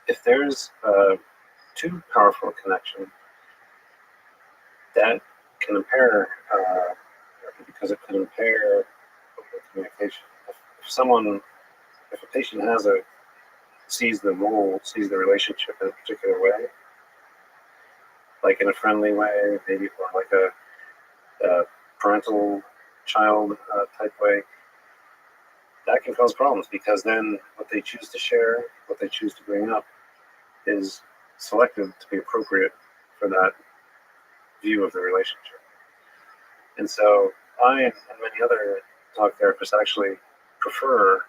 If there's too powerful a connection, that can impair, because it can impair communication. If a patient sees the relationship in a particular way, like in a friendly way, maybe, or like parental child type way, that can cause problems because then what they choose to share, what they choose to bring up, is selected to be appropriate for that view of the relationship. And so I and many other talk therapists actually prefer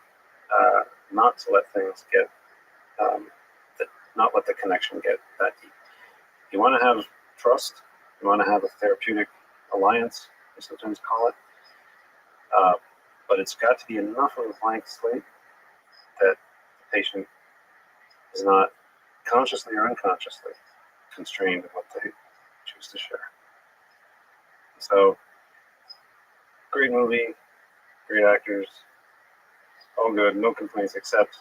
not to let things get, not let the connection get that deep. You want to have trust, you want to have a therapeutic alliance, we sometimes call it, but it's got to be enough of a blank slate that the patient is not consciously or unconsciously constrained in what they choose to share. So, great movie, great actors, all good, no complaints, except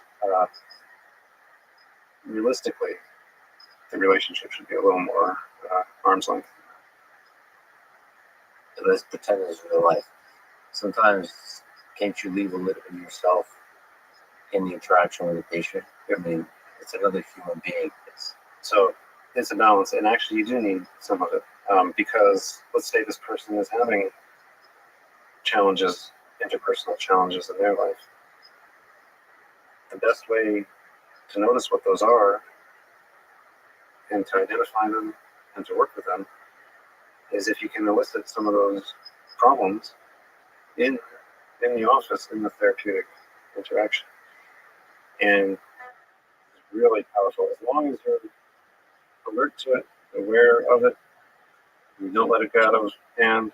realistically, the relationship should be a little more arm's length. Let's pretend it's real life. Sometimes, can't you leave a little bit of yourself in the interaction with the patient? I mean, it's another human being. It's a balance, and actually, you do need some of it because let's say this person is having challenges, interpersonal challenges in their life. The best way to notice what those are and to identify them and to work with them is if you can elicit some of those problems in the office, in the therapeutic interaction. And it's really powerful. As long as you're alert to it, aware of it, you don't let it go out of hand.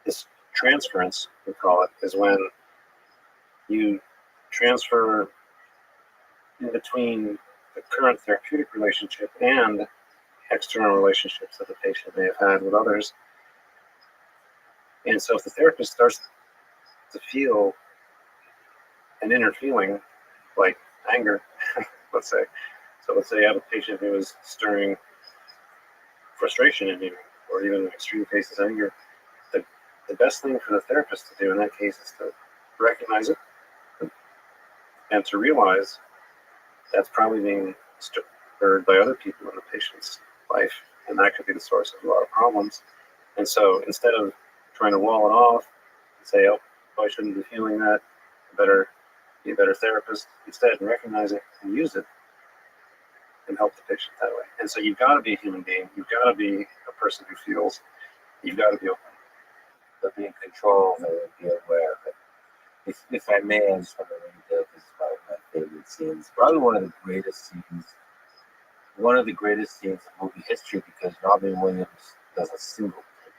This transference, we call it, is when you transfer in between the current therapeutic relationship and external relationships that the patient may have had with others. And so if the therapist starts to feel an inner feeling like anger, let's say, so let's say you have a patient who is stirring frustration in you, or even in extreme cases anger, the best thing for the therapist to do in that case is to recognize it and to realize that's probably being stirred by other people in the patient's life, and that could be the source of a lot of problems. And so instead of trying to wall it off and say, oh, I shouldn't be feeling that, I better be a better therapist, instead recognize it and use it and help the patient that way. And so you've got to be a human being, you've got to be a person who feels, you've got to be open. But be in control and be aware of it. If I may, I just want to read this. This is one of my favorite scenes. Probably one of the greatest scenes in movie history because Robin Williams does a single take.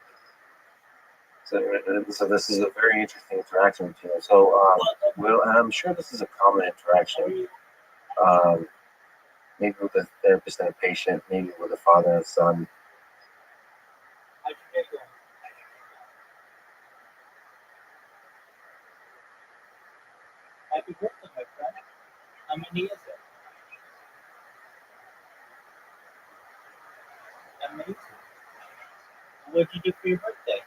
So this is a very interesting interaction between them. So, well, and I'm sure this is a common interaction. Maybe with a therapist and a patient, maybe with a father and a son. Happy birthday, my friend. How many is it? Amazing. What'd you do for your birthday?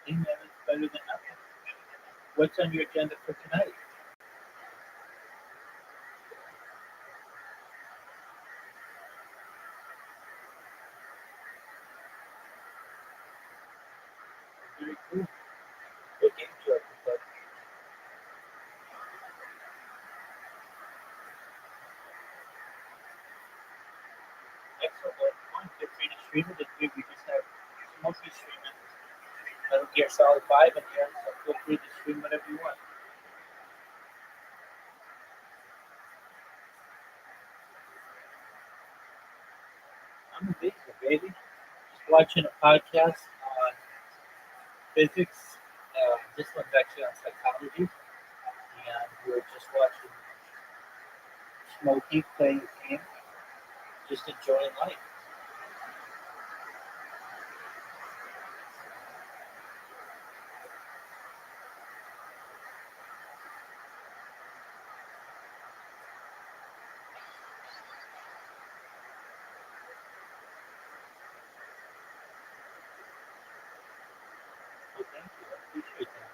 Amen. It's better than nothing. What's on your agenda for tonight? Very cool. What game do you like to play? Excellent. Well, come on, feel free to stream it. We just have Smokey streaming Metal Gear Solid 5 in here, so feel free to stream whatever you want. I'm a baby. Just watching a podcast on physics. This one's actually on psychology. And we're just watching Smokey playing a game, just enjoying life. So thank you. I appreciate that.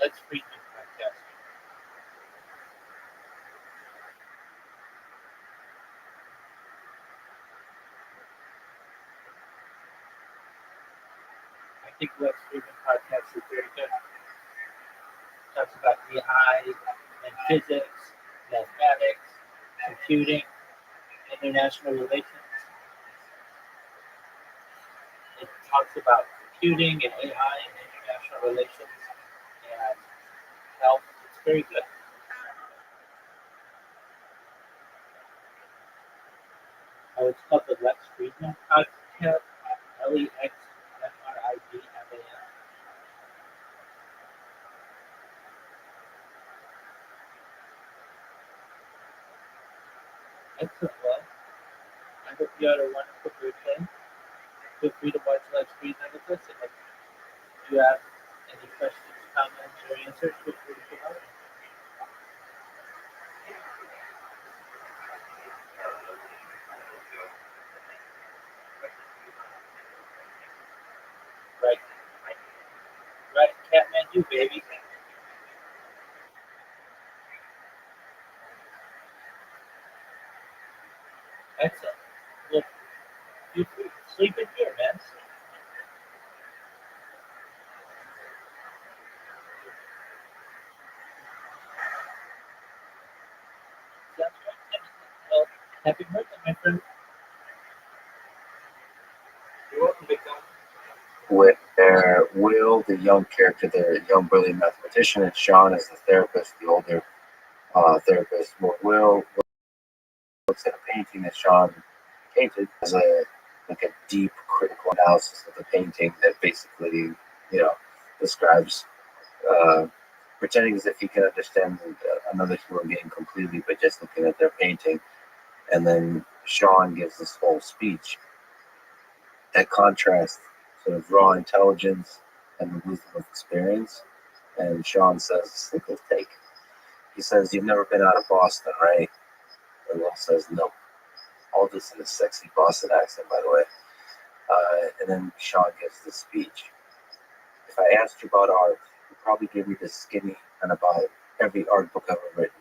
Let's Friedman podcast. I think Lex Friedman podcast is very good. Talks about AI and physics, mathematics, computing, international relations. It talks about computing and AI and international relations and health. It's very good. It's called the Lex Friedman podcast. LEXFRIDMAN. Excellent. Well, I hope you had a wonderful birthday. Feel free to watch Lex Friedman with us. And if you have any questions, comments, or answers, feel free to come out. Right. Right. Catman, baby. Excellent. Well, you sleep in here, man. Sounds great. Well, happy birthday, my friend. You're welcome, Big Tom. Where Will, the young character, the young brilliant mathematician, and Sean is the therapist, the older therapist. Where Will looks at a painting that Sean painted as a deep critical analysis of the painting that basically, describes pretending as if he can understand another human being completely by just looking at their painting. And then Sean gives this whole speech that contrasts sort of raw intelligence and the wisdom of experience. And Sean says, single take. He says, "You've never been out of Boston, right?" And Will says, "No." All this in a sexy Boston accent, by the way. And then Sean gives this speech. "If I asked you about art, you'd probably give me the skinny and about every art book ever written.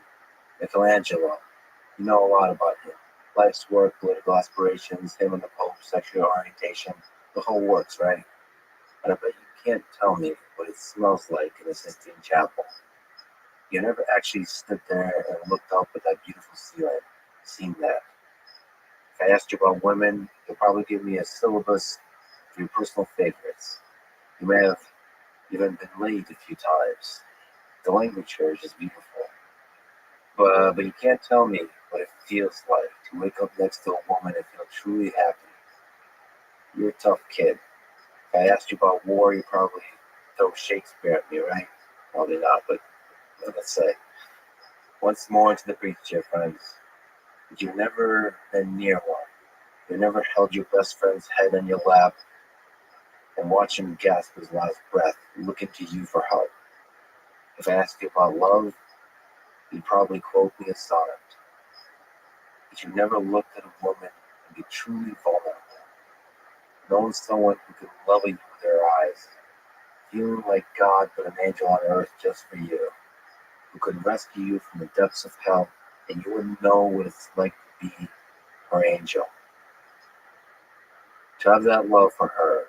Michelangelo, you know a lot about him. Life's work, political aspirations, him and the Pope, sexual orientation, the whole works, right? But I bet you can't tell me what it smells like in a Sistine Chapel. You never actually stood there and looked up at that beautiful ceiling, seen that. If I asked you about women, you'll probably give me a syllabus of your personal favorites. You may have even been laid a few times. The language here is just beautiful. But you can't tell me what it feels like to wake up next to a woman and feel truly happy. You're a tough kid. If I asked you about war, you probably throw Shakespeare at me, right? Probably not, but let's say. Once more into the breach, dear friends. But you've never been near one. You've never held your best friend's head on your lap and watched him gasp his last breath, looking to you for help. If I asked you about love, you'd probably quote me a sonnet. But you've never looked at a woman and be truly vulnerable. Known someone who could love you with their eyes, feeling like God but an angel on earth just for you, who could rescue you from the depths of hell, and you wouldn't know what it's like to be her angel. To have that love for her,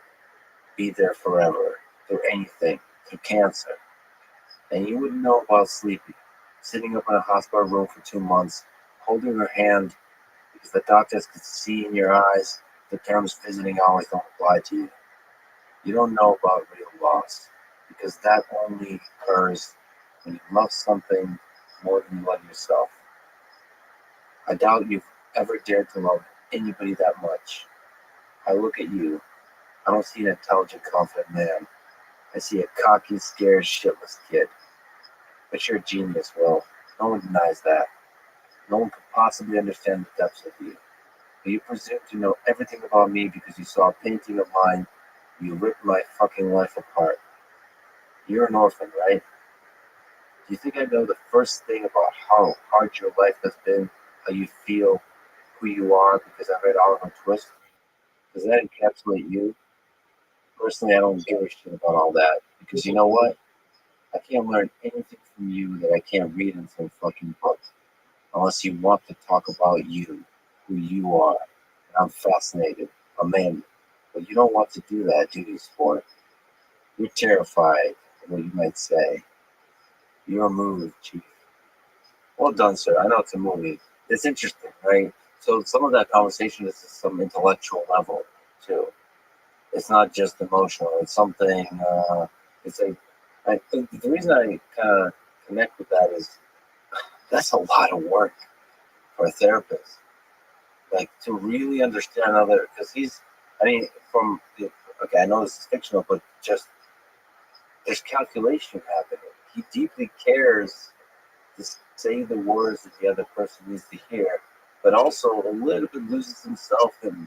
be there forever, through anything, through cancer. And you wouldn't know about sleeping, sitting up in a hospital room for 2 months, holding her hand because the doctors could see in your eyes the terms visiting hours don't apply to you. You don't know about real loss, because that only occurs when you love something more than you love yourself. I doubt you've ever dared to love anybody that much. I look at you, I don't see an intelligent, confident man. I see a cocky, scared, shitless kid. But you're a genius, Will. No one denies that. No one could possibly understand the depths of you. But you presume to know everything about me because you saw a painting of mine and you ripped my fucking life apart. You're an orphan, right? Do you think I know the first thing about how hard your life has been, how you feel, who you are, because I read Oliver Twist? Does that encapsulate you? Personally, I don't give a shit about all that, because you know what? I can't learn anything from you that I can't read in some fucking book. Unless you want to talk about you, who you are. And I'm fascinated. Amanda. But you don't want to do that, do you, sport? You're terrified, what you might say. You're moved, Chief. Well done, sir. I know it's a movie. It's interesting, right? So some of that conversation is at some intellectual level, too. It's not just emotional. It's something, it's a, I think the reason I kind of connect with that is that's a lot of work for a therapist. Like, to really understand other, because okay, I know this is fictional, but just, there's calculation happening. He deeply cares to say the words that the other person needs to hear, but also a little bit loses himself in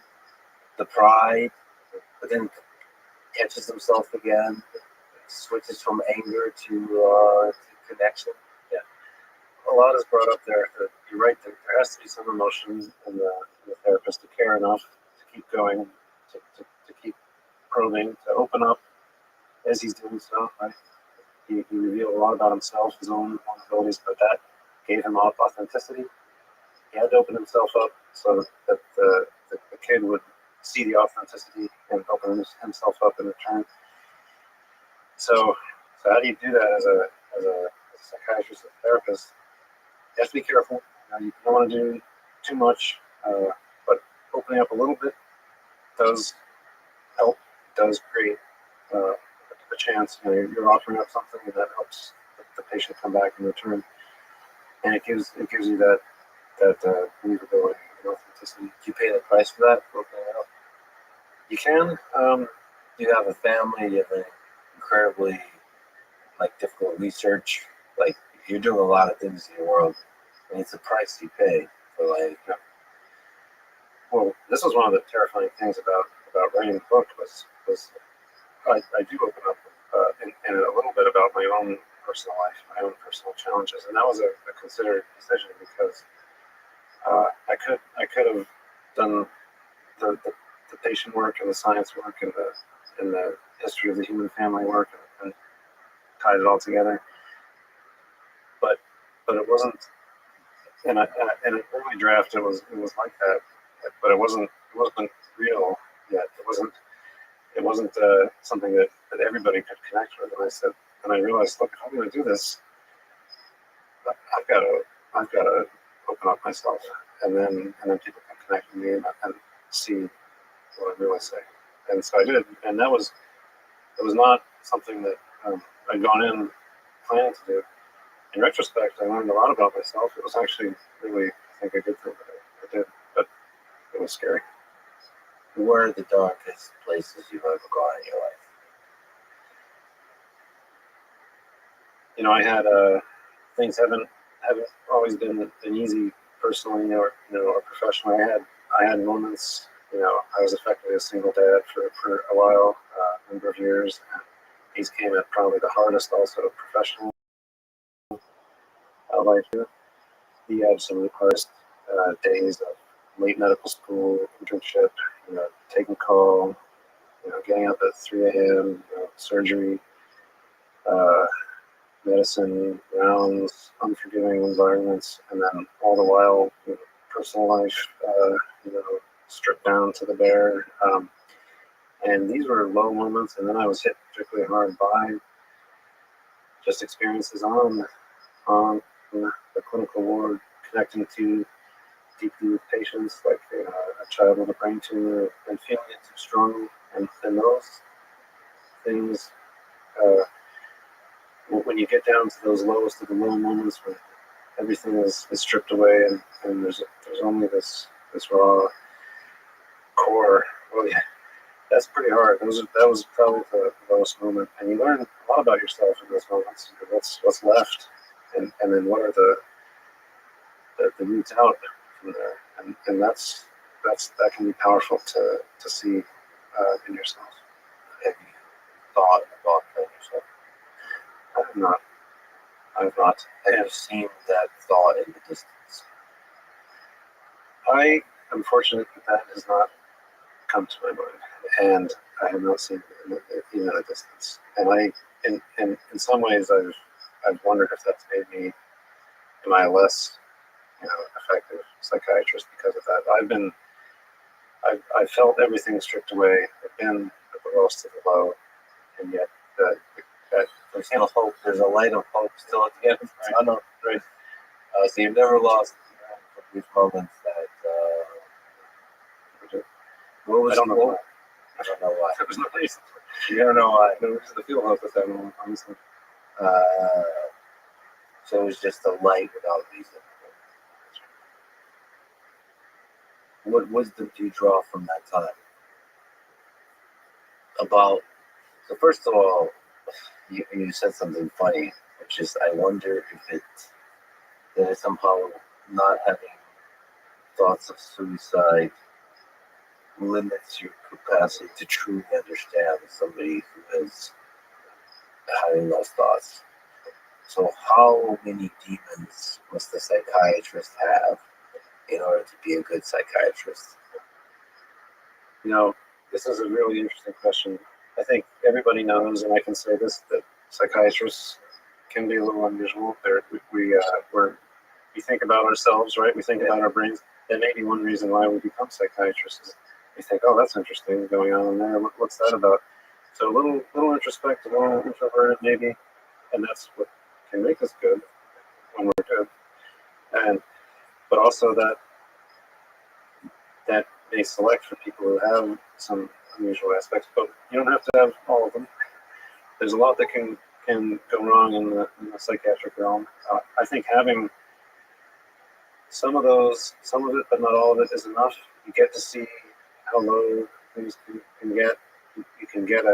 the pride, but then catches himself again, switches from anger to connection. Yeah, a lot is brought up there. You're right. There has to be some emotion in the therapist to care enough to keep going, to keep probing, to open up as he's doing so. Right? He revealed a lot about himself, his own vulnerabilities, but that gave him authenticity. He had to open himself up so that the kid would see the authenticity and open himself up in return. So how do you do that as a psychiatrist or therapist? You have to be careful. You don't want to do too much, but opening up a little bit does help. Does create a chance. You're offering up something, and that helps the patient come back in return, and it gives you that believability and authenticity. Do you pay the price for that? You can. You have a family, you have an incredibly difficult research. Like, you're doing a lot of things in your world, and it's a price you pay for Well, this was one of the terrifying things about writing the book was I do open up in a little bit about my own personal life, my own personal challenges, and that was a considered decision because I could have done the patient work and the science work and the history of the human family work and tied it all together, but it wasn't. In an early draft, it was like that, but it wasn't real yet. It wasn't something that everybody could connect with. And I realized, look, if I'm going to do this, I've got to open up myself, and then people can connect with me and see what I really say. And so I did, and it was not something that I'd gone in planning to do. In retrospect, I learned a lot about myself. It was actually really, I think, a good thing that I did, but it was scary. Where are the darkest places you've ever gone in your life? I had things haven't always been easy personally or professionally. I had moments. I was effectively a single dad for a while, a number of years. And these came at probably the hardest, also professional life. The absolute hardest days of late medical school, internship, taking call, getting up at 3 a.m., surgery, medicine, rounds, unforgiving environments, and then all the while, personal life, stripped down to the bare. And these were low moments, and then I was hit particularly hard by just experiences on the clinical ward, connecting to deeply with patients, like a child with a brain tumor, and feeling it too strongly. And those things, when you get down to those lowest of the low moments when everything is stripped away and there's only this raw core, well, yeah, that's pretty hard. That was probably the lowest moment. And you learn a lot about yourself in those moments. What's left, and then what are the roots out from there, and that can be powerful to see in yourself. Have you thought about killing yourself? I've not. Have you seen that thought in the distance? I am fortunate that has not come to my mind, and I have not seen it even at a distance. And in some ways, I've wondered if that's made me, am I a less, effective psychiatrist because of that? I've felt everything stripped away. I've been at the lowest of the low, and yet that There's still hope. There's a light of hope still at the end. I know, right? So you've never lost these moments that. What was I don't know why. I don't know why. There was no reason. You don't know why. There was the feel hope at that moment, honestly. So it was just a light without reason. What wisdom do you draw from that time? About, so first of all, you said something funny, which is I wonder if that is somehow not having thoughts of suicide limits your capacity to truly understand somebody who is having those thoughts. So how many demons must the psychiatrist have in order to be a good psychiatrist? This is a really interesting question. I think everybody knows, and I can say this, that psychiatrists can be a little unusual. We think about ourselves, right? We think about our brains. That may be one reason why we become psychiatrists. Is we think, oh, that's interesting going on in there. What's that about? So a little introspective, a little introverted, maybe, and that's what can make us good when we're good. But also that they select for people who have some unusual aspects, but you don't have to have all of them. There's a lot that can go wrong in the psychiatric realm. I think having some of it, but not all of it, is enough. You get to see how low things can get. You can get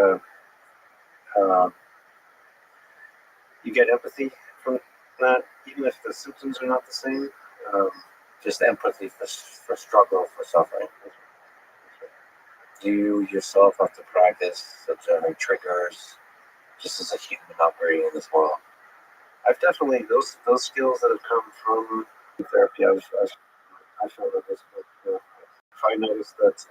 you get empathy from that, even if the symptoms are not the same. Just empathy for struggle, for suffering. Do you yourself have to practice observing triggers just as a human operating in this world? I've definitely those skills that have come from therapy. I felt that if I noticed that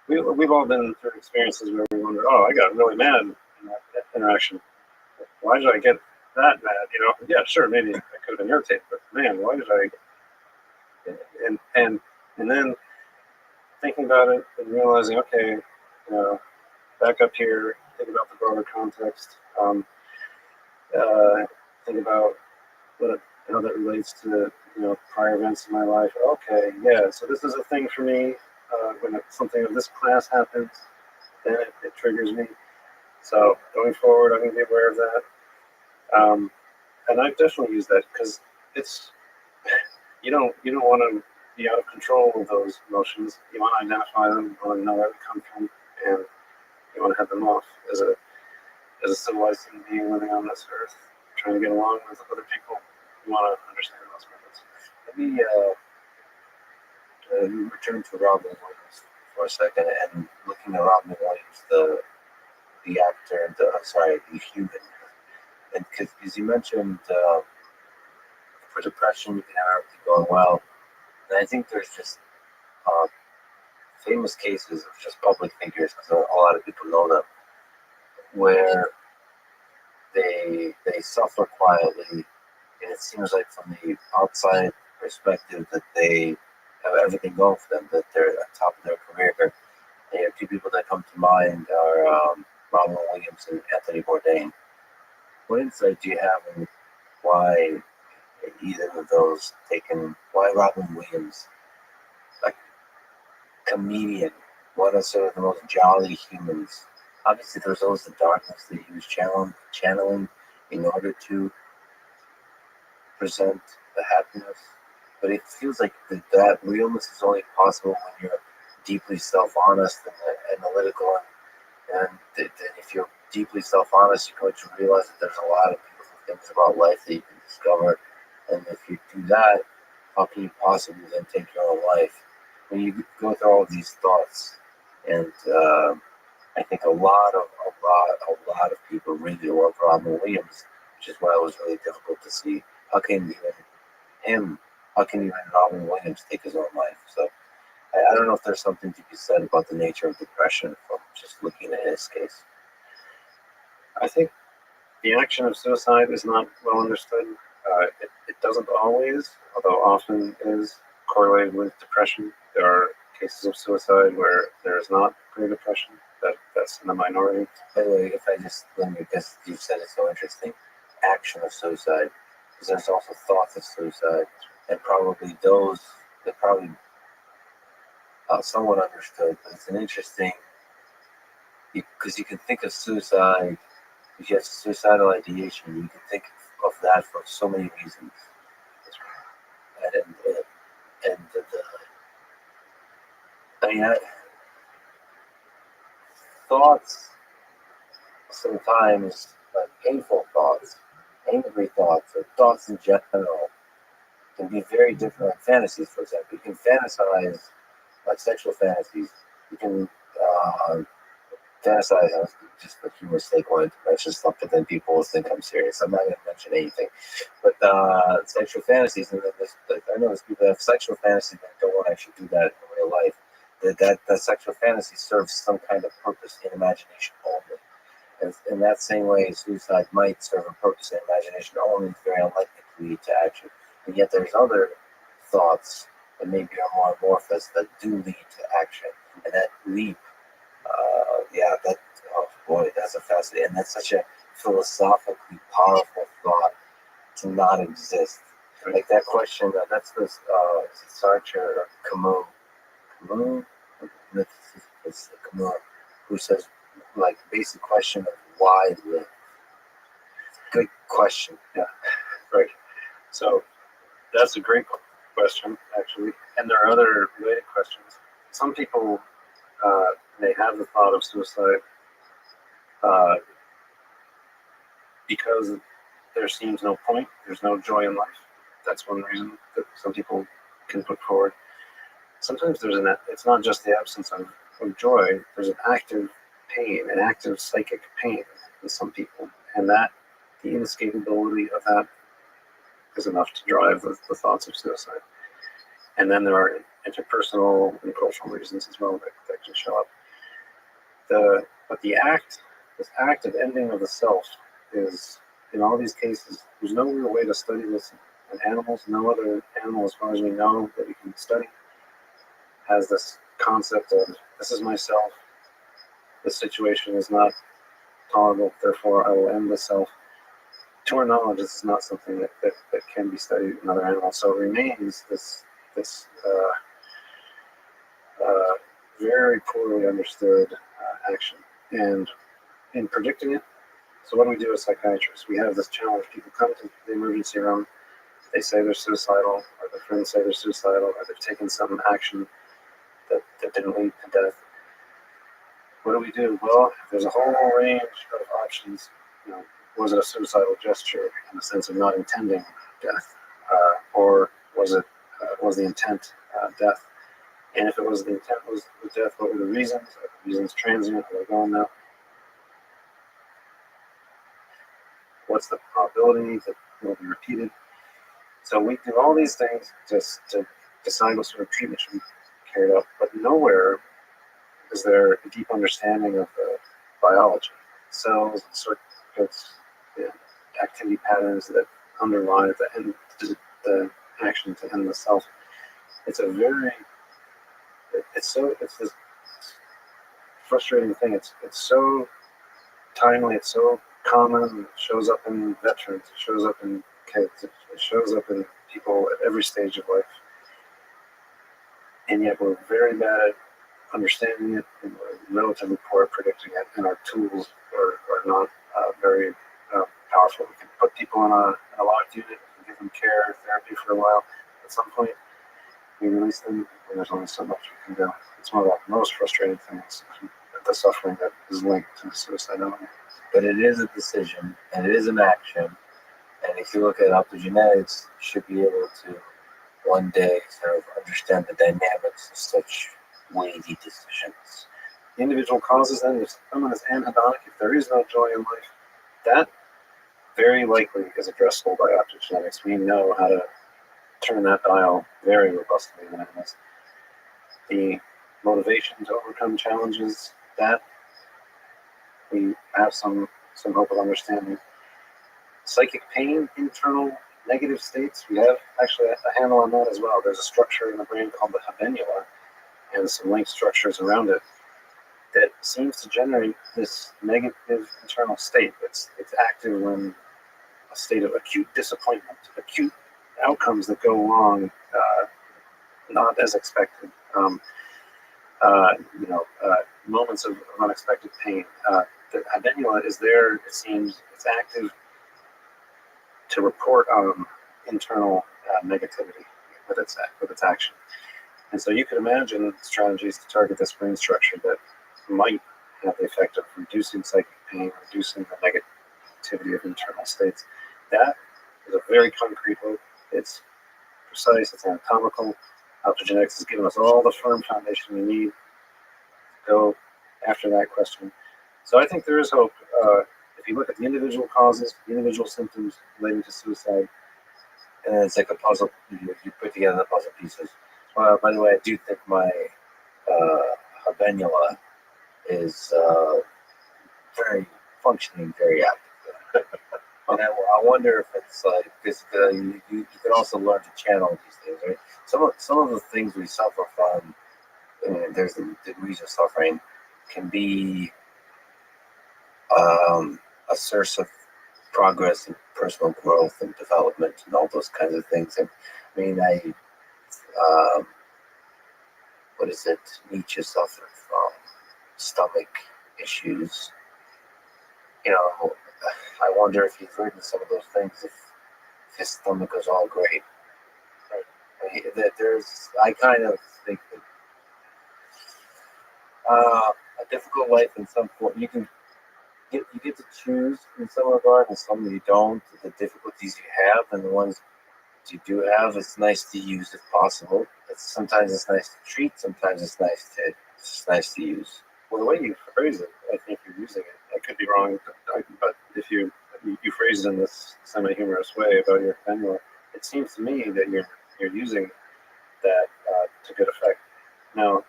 we've all been through experiences where we wonder, oh, I got really mad in that interaction. Why did I get that mad? Yeah, sure, maybe I could have been irritated, but man, why did I? And then thinking about it and realizing, okay, back up here, think about the broader context. Think about how that relates to prior events in my life. Okay, yeah, so this is a thing for me. When something of this class happens, then it triggers me. So going forward, I'm going to be aware of that. And I've definitely used that because it's you don't want to be out of control with those emotions. You want to identify them, you want to know where they come from, and you want to head them off as a civilized human being living on this earth, trying to get along with other people. You want to understand those methods. Let me return to Robin Williams for a second, and looking at Robin Williams, the actor, the human, and because you mentioned for depression, you can have everything going well, and I think there's just famous cases of just public figures, because a lot of people know them, where they suffer quietly, and it seems like from the outside perspective that they have everything going for them, that they're at the top of their career. And two people that come to mind are Robin Williams and Anthony Bourdain. What insight do you have in why either of those why Robin Williams, like comedian, one of sort of the most jolly humans? Obviously, there's always the darkness that he was channeling in order to present the happiness. But it feels like that realness is only possible when you're deeply self-honest and analytical. And if you're deeply self-honest, you're going to realize that there's a lot of beautiful things about life that you can discover. And if you do that, how can you possibly then take your own life? When you go through all of these thoughts, and I think a lot of people really love Robin Williams, which is why it was really difficult to see how can even Robin Williams take his own life. So I don't know if there's something to be said about the nature of depression from just looking at his case. I think the action of suicide is not well understood. It doesn't always, although often is correlated with depression. There are cases of suicide where there is not clear depression. That's in the minority. By the way, if I just let me, because you said it's so interesting, action of suicide, because there's also thoughts of suicide, and probably those that probably somewhat understood, but it's an interesting, because you can think of suicide, if you have suicidal ideation, you can think of that for so many reasons. And I mean, thoughts sometimes, like painful thoughts, angry thoughts, or thoughts in general, can be very different. Like fantasies, for example, you can fantasize, like sexual fantasies. You can fantasize, just for humor's sake, wanted to mention stuff, but then people will think I'm serious. I'm not going to mention anything. But sexual fantasies, and then I know there's people that have sexual fantasies that don't want to actually do that in real life. That sexual fantasy serves some kind of purpose in imagination only. And in that same way, suicide might serve a purpose in imagination only. It's very unlikely to lead to action. And yet there's other thoughts that maybe are more amorphous that do lead to action. And that leap, oh boy, that's a fascinating, and that's such a philosophically powerful thought to not exist. Like that question, that's this, is it Sartre or Camus? It's Camus, who says, like, basic question of why live. Good question. Yeah, right. So that's a great question, actually. And there are other related questions. Some people may have the thought of suicide because there seems no point, there's no joy in life. That's one reason that some people can put forward. Sometimes it's not just the absence of joy, there's an active pain, an active psychic pain in some people. And that, the inescapability of that is enough to drive the thoughts of suicide. And then there are interpersonal and cultural reasons as well that can show up. But this act of ending of the self is, in all these cases, there's no real way to study this in animals. No other animal, as far as we know, that we can study, has this concept of, this is myself, this situation is not tolerable, therefore I will end the self. To our knowledge, this is not something that can be studied in other animals. So it remains this very poorly understood action. And in predicting it, so what do we do as psychiatrists? We have this challenge. People come to the emergency room, they say they're suicidal, or their friends say they're suicidal, or they've taken some action that didn't lead to death. What do we do? Well, there's a whole range of options. Was it a suicidal gesture in the sense of not intending death, or was the intent death? And if it was the intent was death, what were the reasons? Are the reasons transient? Are they gone now? What's the probability that it will be repeated? So we do all these things just to decide what sort of treatment should be carried out, but nowhere is there a deep understanding of the biology, cells, circuits, the activity patterns that underlie the action to end the self. It's this frustrating thing. It's so timely. It's so common. It shows up in veterans. It shows up in kids. It shows up in people at every stage of life. And yet we're very bad at understanding it, and we're relatively poor at predicting it, and our tools are not very powerful. We can put people in a locked unit, we can give them care, therapy for a while. At some point, we release them, and there's only so much we can do. It's one of the most frustrating things, the suffering that is linked to suicidality. But it is a decision, and it is an action. And if you look at optogenetics, you should be able to one day sort of understand the dynamics of such weighty decisions. The individual causes then, if someone is anhedonic, if there is no joy in life, that very likely is addressable by optogenetics. We know how to turn that dial very robustly in animals. the motivation to overcome challenges, that we have some hope of understanding. Psychic pain, internal negative states, we have actually a handle on that as well. There's a structure in the brain called the habenula and some linked structures around it that seems to generate this negative internal state. It's active when a state of acute disappointment, acute outcomes that go wrong, not as expected. Moments of unexpected pain. The habenula is there. It seems it's active to report on internal negativity with its action. And so you could imagine strategies to target this brain structure that might have the effect of reducing psychic pain, reducing the negativity of internal states. That is a very concrete hope. It's precise, it's anatomical. Optogenetics has given us all the firm foundation we need to go after that question. So I think there is hope. If you look at the individual causes, the individual symptoms relating to suicide, And it's like a puzzle. You put together the puzzle pieces. By the way, I do think my habenula is very functioning, very active. And I wonder if it's like because you can also learn to channel these things, right? Some of the things we suffer from, there's the degrees of suffering, can be a source of progress and personal growth and development and all those kinds of things. And I mean, what is it? Nietzsche suffered from stomach issues. You know, I wonder if he's written some of those things, if his stomach was all great. I mean, I kind of think that a difficult life in some form, you get to choose in some regard, and some you don't. The difficulties you have and the ones you do have, it's nice to use if possible. Sometimes it's nice to treat, sometimes it's nice to use. Well, the way you phrase it, I think you're using it. I could be wrong, but if you phrase it in this semi-humorous way about your habenula, it seems to me that you're using that to good effect. Now,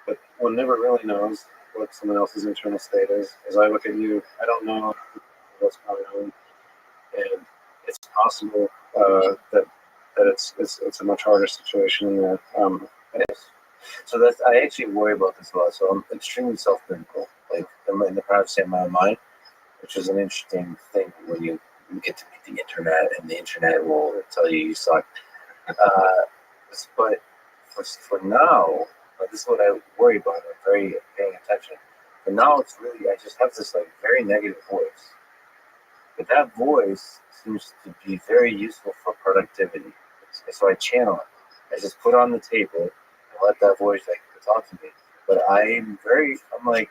but one never really knows what someone else's internal state is. As I look at you, I don't know what's going on, and it's possible that it's a much harder situation than that. So I actually worry about this a lot. So I'm extremely self-critical, like in the privacy of my own mind, which is an interesting thing when you get to meet the internet, and the internet will tell you suck. But for now, this is what I worry about. I'm very paying attention. But now it's really, I just have this like very negative voice. But that voice seems to be very useful for productivity. So I channel it. I just put it on the table and let that voice like talk to me. But I'm like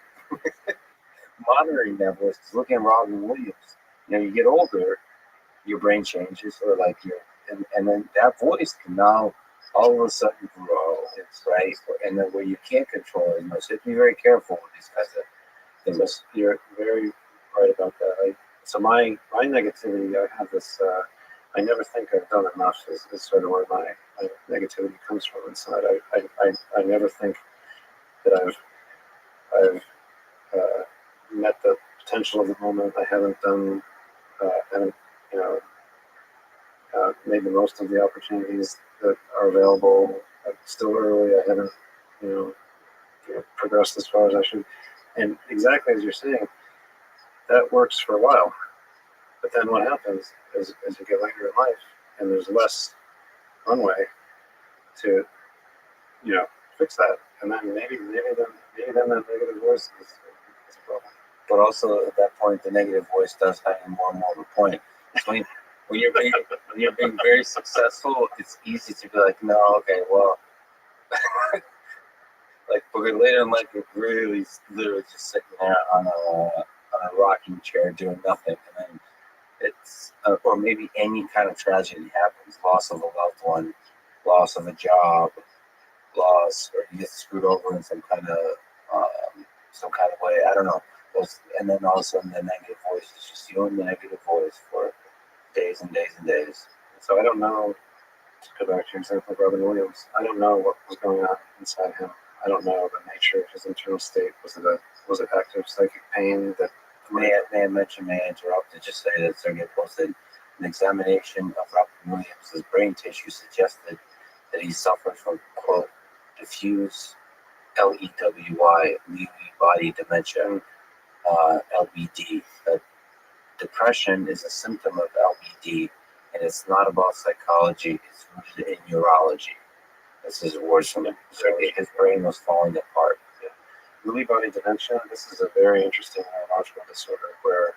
monitoring that voice. Cause looking at Robin Williams, you get older, your brain changes, or like and then that voice can now all of a sudden grow. It's right, and then where you can't control it, so you have to be very careful with these kinds of things. You're very right about that. So my negativity, I have this. I never think I've done enough. Is sort of where my negativity comes from inside. I never think that I've met the potential of the moment. I haven't done. Haven't made the most of the opportunities that are available. I'm still early. I haven't progressed as far as I should. And exactly as you're saying, that works for a while. But then what happens is, as you get later in life, and there's less runway to, fix that, and then maybe then that negative voice is a problem. But also at that point, the negative voice does have more and more of a point. So when you're being very successful, it's easy to be like, no, okay, well, like later in life, you're really literally just sitting there on a rocking chair doing nothing, and then it's or maybe any kind of tragedy happens, loss of a loved one, loss of a job, loss, or you get screwed over in some kind of way. I don't know. And then all of a sudden, the negative voice is just your negative voice for days and days and days. So I don't know. To go back to your example of Robin Williams, I don't know what was going on inside him. I don't know the nature of his internal state. Was it active psychic pain that May I mention, may I interrupt to just say that Sergey posted an examination of Robert Williams' brain tissue suggested that he suffered from, quote, diffuse LEWY, Lewy body dementia, LBD. That depression is a symptom of LBD, and it's not about psychology, it's rooted in neurology. This is words from him. Sergey, his brain was falling apart. Lewy body dementia? This is a very interesting neurological disorder where,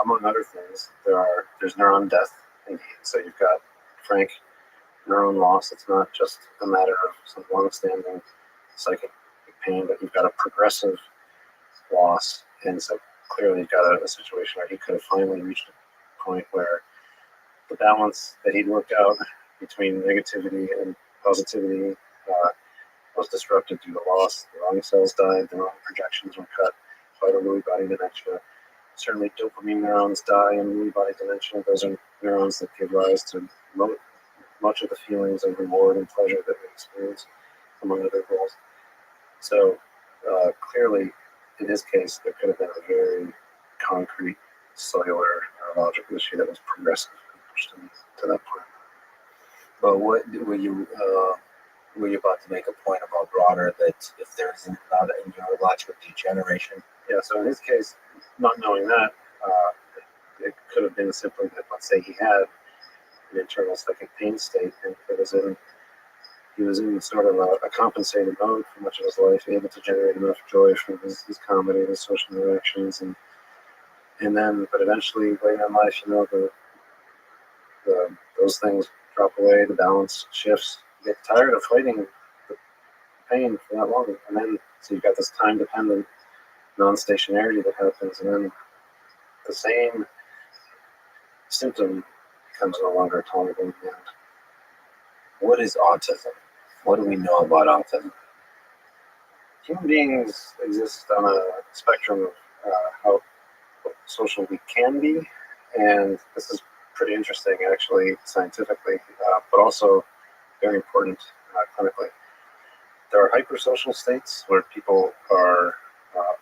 among other things, there's neuron death. Indeed. So you've got frank neuron loss. It's not just a matter of some long-standing psychic pain, but you've got a progressive loss. And so clearly you've got a situation where he could have finally reached a point where the balance that he'd worked out between negativity and positivity was disrupted due to loss. The wrong cells died, the wrong projections were cut by the Lewy body dementia. Certainly dopamine neurons die in Lewy body dementia. Those are neurons that give rise to much of the feelings of reward and pleasure that we experience, among other goals. So clearly, in his case, there could have been a very concrete cellular neurological issue that was progressive and pushed him to that point. But what were you about to make a point about broader that if there's not a neurological degeneration? Yeah, so in his case, not knowing that, it could have been simply that, let's say he had an internal psychic pain state and he was in sort of a compensated mode for much of his life, able to generate enough joy from his comedy, his social interactions, but eventually later in life, those things drop away, the balance shifts. You get tired of fighting the pain for that long, and then so you've got this time-dependent non-stationarity that happens, and then the same symptom becomes no longer tolerable in the end. What is autism? What do we know about autism? Human beings exist on a spectrum of how social we can be, and this is pretty interesting actually scientifically, but also very important clinically. There are hypersocial states where people are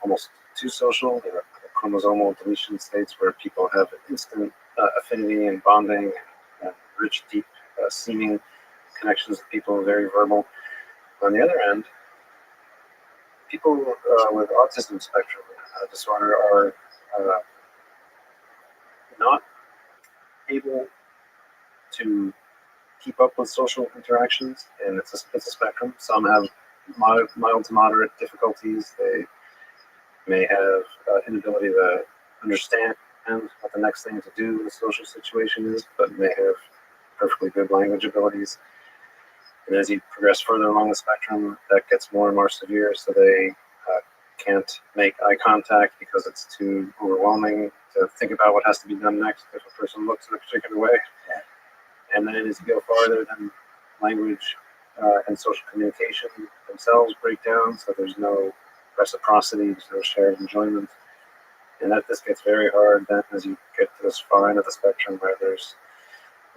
almost too social. There are chromosomal deletion states where people have instant affinity and bonding and rich, deep, seeming connections with people, very verbal. On the other end, people with autism spectrum disorder are not able to keep up with social interactions, and it's a spectrum. Some have mild to moderate difficulties. They may have inability to understand what the next thing to do in a social situation is, but may have perfectly good language abilities. And as you progress further along the spectrum, that gets more and more severe, so they can't make eye contact because it's too overwhelming to think about what has to be done next if a person looks in a particular way. And then as you go farther, then language and social communication themselves break down, so there's no reciprocity, there's no shared enjoyment. And this gets very hard then as you get to this far end of the spectrum where there's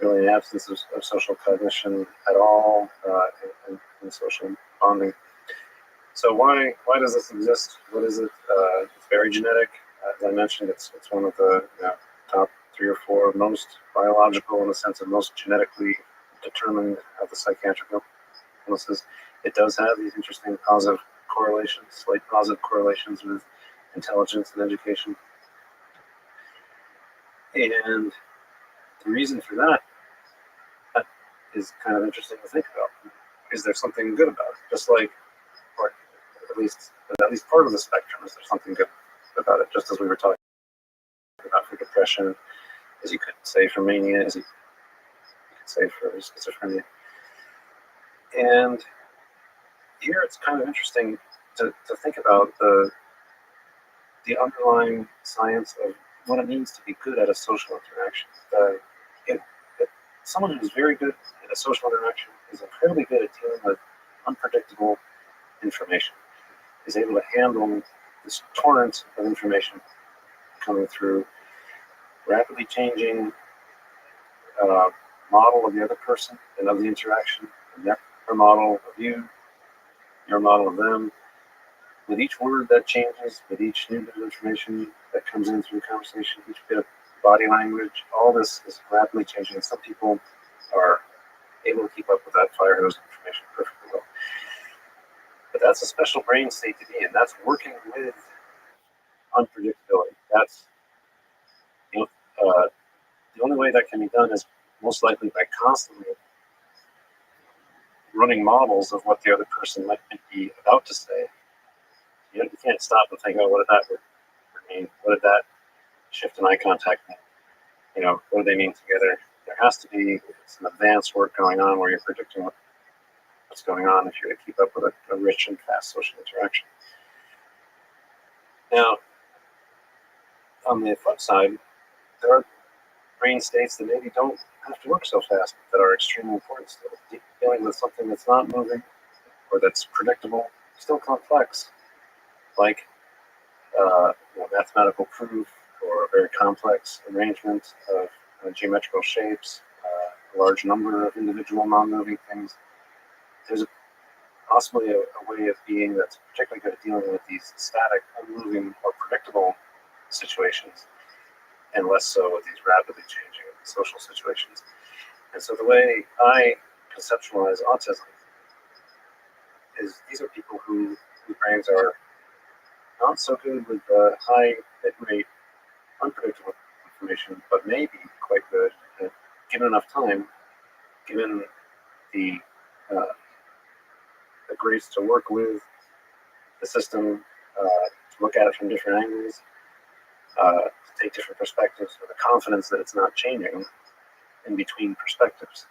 really an absence of social cognition at all and social bonding. So why does this exist? What is it? It's very genetic. As I mentioned, it's one of the top 3 or 4 most biological, in the sense of most genetically determined of the psychiatric illnesses. It does have these interesting positive correlations, slight positive correlations with intelligence and education. And the reason for that is kind of interesting to think about. Is there something good about it? Just like, or at least part of the spectrum, is there something good about it? Just as we were talking about for depression, as you could say for mania, as you could say for schizophrenia. And here it's kind of interesting to think about the underlying science of what it means to be good at a social interaction. Someone who's very good at a social interaction is incredibly good at dealing with unpredictable information, is able to handle this torrent of information coming through, rapidly changing model of the other person and of the interaction, and their model of you, your model of them. With each word that changes, with each new bit of information that comes in through the conversation, each bit of body language, all this is rapidly changing. And some people are able to keep up with that fire hose information perfectly well. But that's a special brain state to be in. That's working with unpredictability. That's, you know, the only way that can be done is most likely by constantly running models of what the other person might be about to say. You can't stop and think, oh, what did that mean? What did that shift in eye contact mean? You know, what do they mean together? There has to be some advanced work going on where you're predicting what's going on if you're going to keep up with a rich and fast social interaction. Now, on the flip side, there are brain states that maybe don't have to work so fast, that are extremely important still. Dealing with something that's not moving or that's predictable, still complex, like mathematical proof or a very complex arrangement of geometrical shapes, a large number of individual non-moving things. There's possibly a way of being that's particularly good at dealing with these static, unmoving, or predictable situations, and less so with these rapidly changing social situations. And so the way I conceptualize autism is these are people whose brains are not so good with high bit rate, unpredictable information, but maybe quite good at, given enough time, given the grace to work with the system, to look at it from different angles, to take different perspectives with the confidence that it's not changing in between perspectives.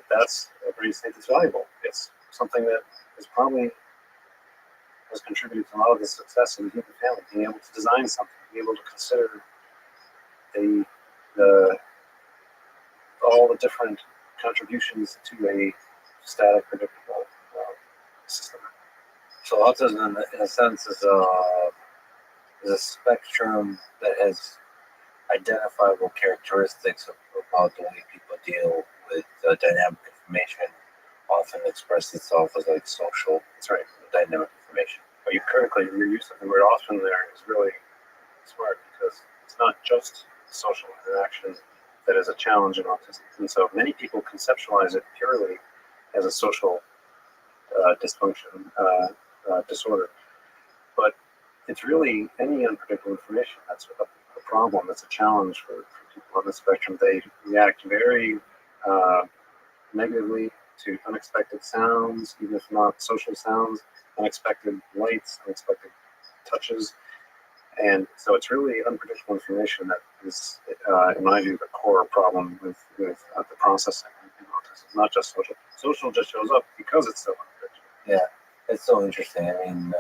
That's a brain state that's valuable. It's something that is probably has contributed to a lot of the success in the human family, being able to design something, being able to consider all the different contributions to a static, predictable system. So autism, in a sense, is a spectrum that has identifiable characteristics about the way people deal with dynamic information. Often express itself as like social, That's right. dynamic information. But your use of the word often there is really smart, because it's not just social interaction that is a challenge in autism. And so many people conceptualize it purely as a social dysfunction, disorder. But it's really any unpredictable information that's a problem, that's a challenge for people on the spectrum. They react very negatively to unexpected sounds, even if not social sounds, unexpected lights, unexpected touches. And so it's really unpredictable information that is, in my view, the core problem with the processing in autism. Not just social. Social just shows up because it's so unpredictable. Yeah, it's so interesting. I mean,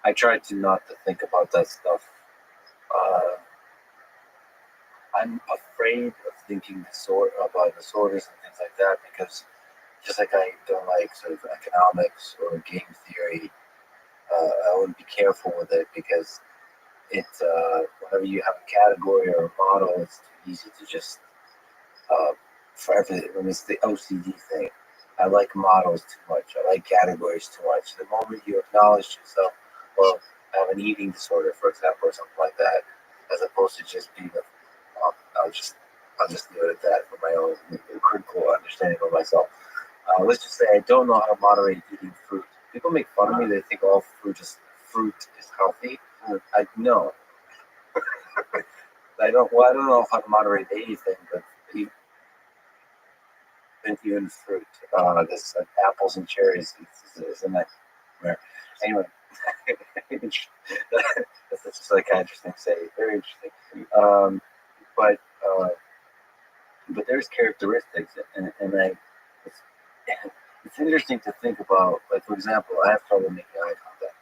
I try to not to think about that stuff. I'm afraid of thinking about disorders and things like that, because just like I don't like sort of economics or game theory, I want to be careful with it, because it's whenever you have a category or a model, it's too easy to just for everything. When it's the OCD thing, I like models too much. I like categories too much. The moment you acknowledge yourself, well, I have an eating disorder, for example, or something like that, as opposed to just being I'll just leave it at that for my own critical understanding of myself. Let's just say I don't know how to moderate eating fruit. People make fun of me. They think all fruit is healthy. I know. I don't know how to moderate anything, but even fruit. This apples and cherries is a nightmare. Anyway, that's just a psychiatrist thing to say. Very interesting. But there's characteristics, and it's interesting to think about. Like, for example, I have trouble making eye contact,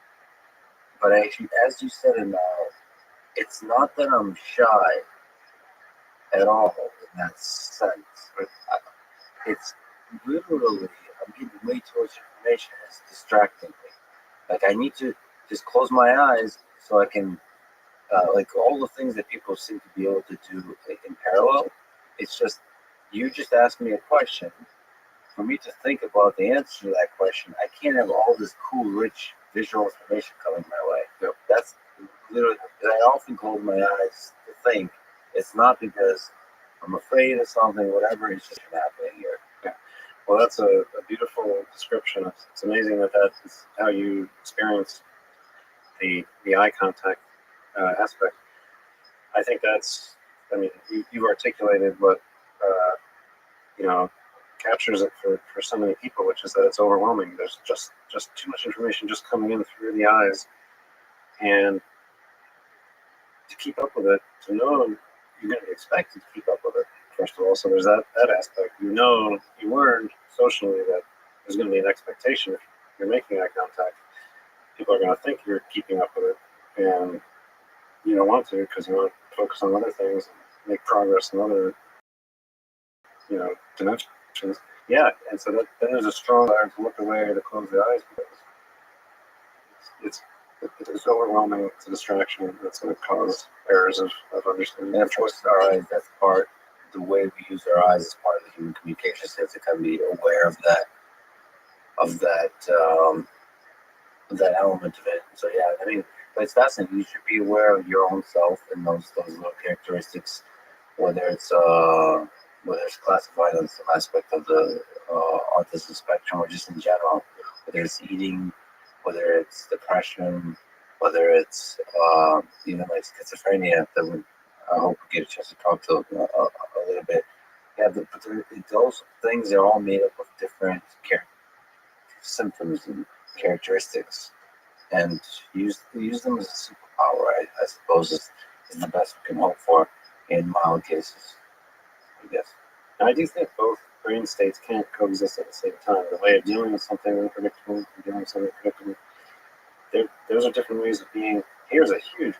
but actually, as you said it now, it's not that I'm shy at all in that sense. It's literally I'm getting way too much information. It's distracting me. Like, I need to just close my eyes so I can, like, all the things that people seem to be able to do in parallel. It's just, you just ask me a question, for me to think about the answer to that question, I can't have all this cool, rich visual information coming my way. Yep. That's literally, I often close my eyes to think. It's not because I'm afraid of something, whatever, it's just happening here. Well, that's a beautiful description. It's amazing that that's how you experience the eye contact aspect. I think that's, I mean, you've articulated what, you know, captures it for so many people, which is that it's overwhelming. There's just too much information just coming in through the eyes. And to keep up with it, to know you're going to be expected to keep up with it, first of all. So there's that aspect. You learned socially that there's going to be an expectation if you're making eye contact. People are going to think you're keeping up with it. And you don't want to because you want to focus on other things and make progress in other, dimensions. Yeah, and so then there's a strong desire to look away or to close the eyes because it's overwhelming. It's a distraction that's going to cause errors of understanding. And of course, our eyes, that's part, the way we use our eyes is part of the human communication skills to kind of be aware of that element of it. So yeah, I mean, but it's fascinating. You should be aware of your own self and those little characteristics, whether it's classified on some aspect of the autism spectrum or just in general, whether it's eating, whether it's depression, whether it's even like schizophrenia. That would, I hope we get a chance to talk to a little bit. Yeah, those things are all made up of different symptoms and characteristics, and use them as a superpower. I suppose is the best we can hope for in mild cases, I guess. And I do think both brain states can't coexist at the same time. The way of dealing with something unpredictable and dealing with something predictable, those are different ways of being. Here's a huge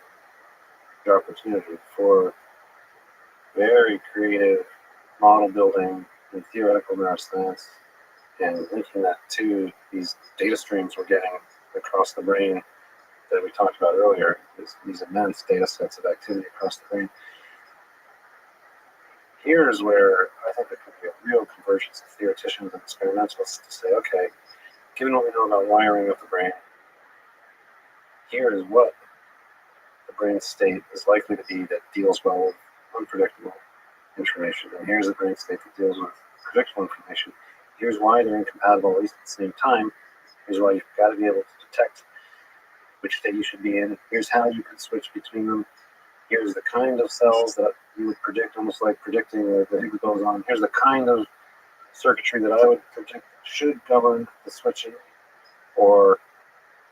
opportunity for very creative model building and theoretical neuroscience, and linking that to these data streams we're getting across the brain that we talked about earlier, these immense data sets of activity across the brain. Here's where I think there could be a real convergence of theoreticians and experimentalists to say, okay, given what we know about wiring of the brain, here is what the brain state is likely to be that deals well with unpredictable information. And here's a brain state that deals with predictable information. Here's why they're incompatible, at least at the same time. Here's why you've got to be able to detect which state you should be in. Here's how you can switch between them. Here's the kind of cells that you would predict, almost like predicting the Higgs boson. Here's the kind of circuitry that I would predict should govern the switching, or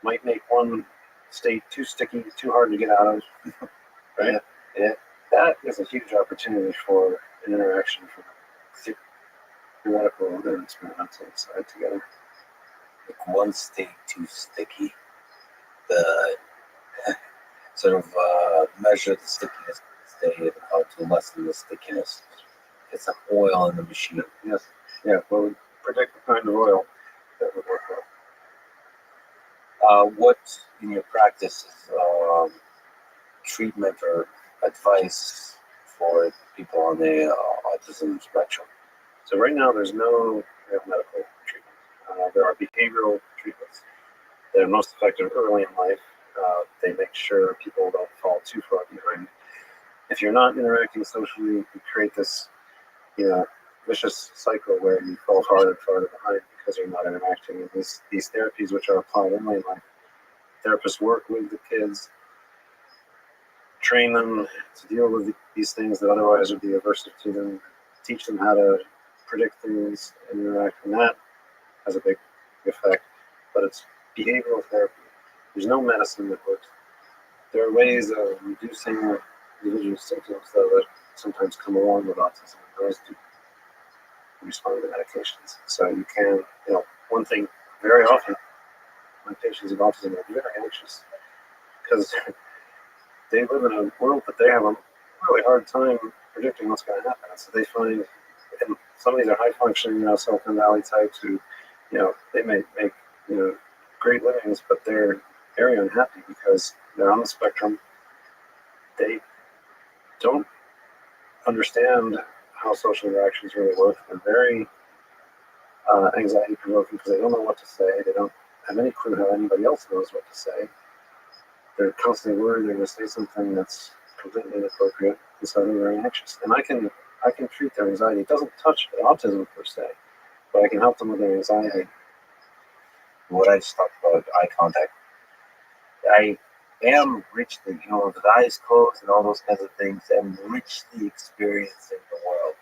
might make one state too sticky, too hard to get out of. Right? Yeah. That is a huge opportunity for an interaction from theoretical and experimental side together. Like one state too sticky, the sort of measure the stickiness of the state, how to lessen the stickiness. Get some oil in the machine. Yes. Yeah. Well, we predict the kind of oil that would work well. What in your practice is treatment or advice for people on the autism spectrum? So right now, there's no medical treatment. There are behavioral treatments that are most effective early in life. They make sure people don't fall too far behind. If you're not interacting socially, you create this, vicious cycle where you fall farther and farther behind because you're not interacting. And these therapies, which are applied early in life, therapists work with the kids, train them to deal with these things that otherwise would be aversive to them, teach them how to predict things and interact, and that has a big effect. But it's behavioral therapy. There's no medicine that works. There are ways of reducing individual symptoms that sometimes come along with autism. Those do respond to medications. So you can, one thing very often, my patients with autism are very anxious because they live in a world that they have a really hard time predicting what's going to happen. So they find, and some of these are high functioning, Silicon Valley types who, they may make, great livings, but they're very unhappy because they're on the spectrum. They don't understand how social interactions really work. They're very anxiety provoking because they don't know what to say. They don't have any clue how anybody else knows what to say. They're constantly worried they're going to say something that's completely inappropriate, and so they're very anxious. And I can treat their anxiety. It doesn't touch autism per se, but I can help them with their anxiety. What I just talked about, eye contact. I am richly, with eyes closed and all those kinds of things, I'm richly experiencing the world.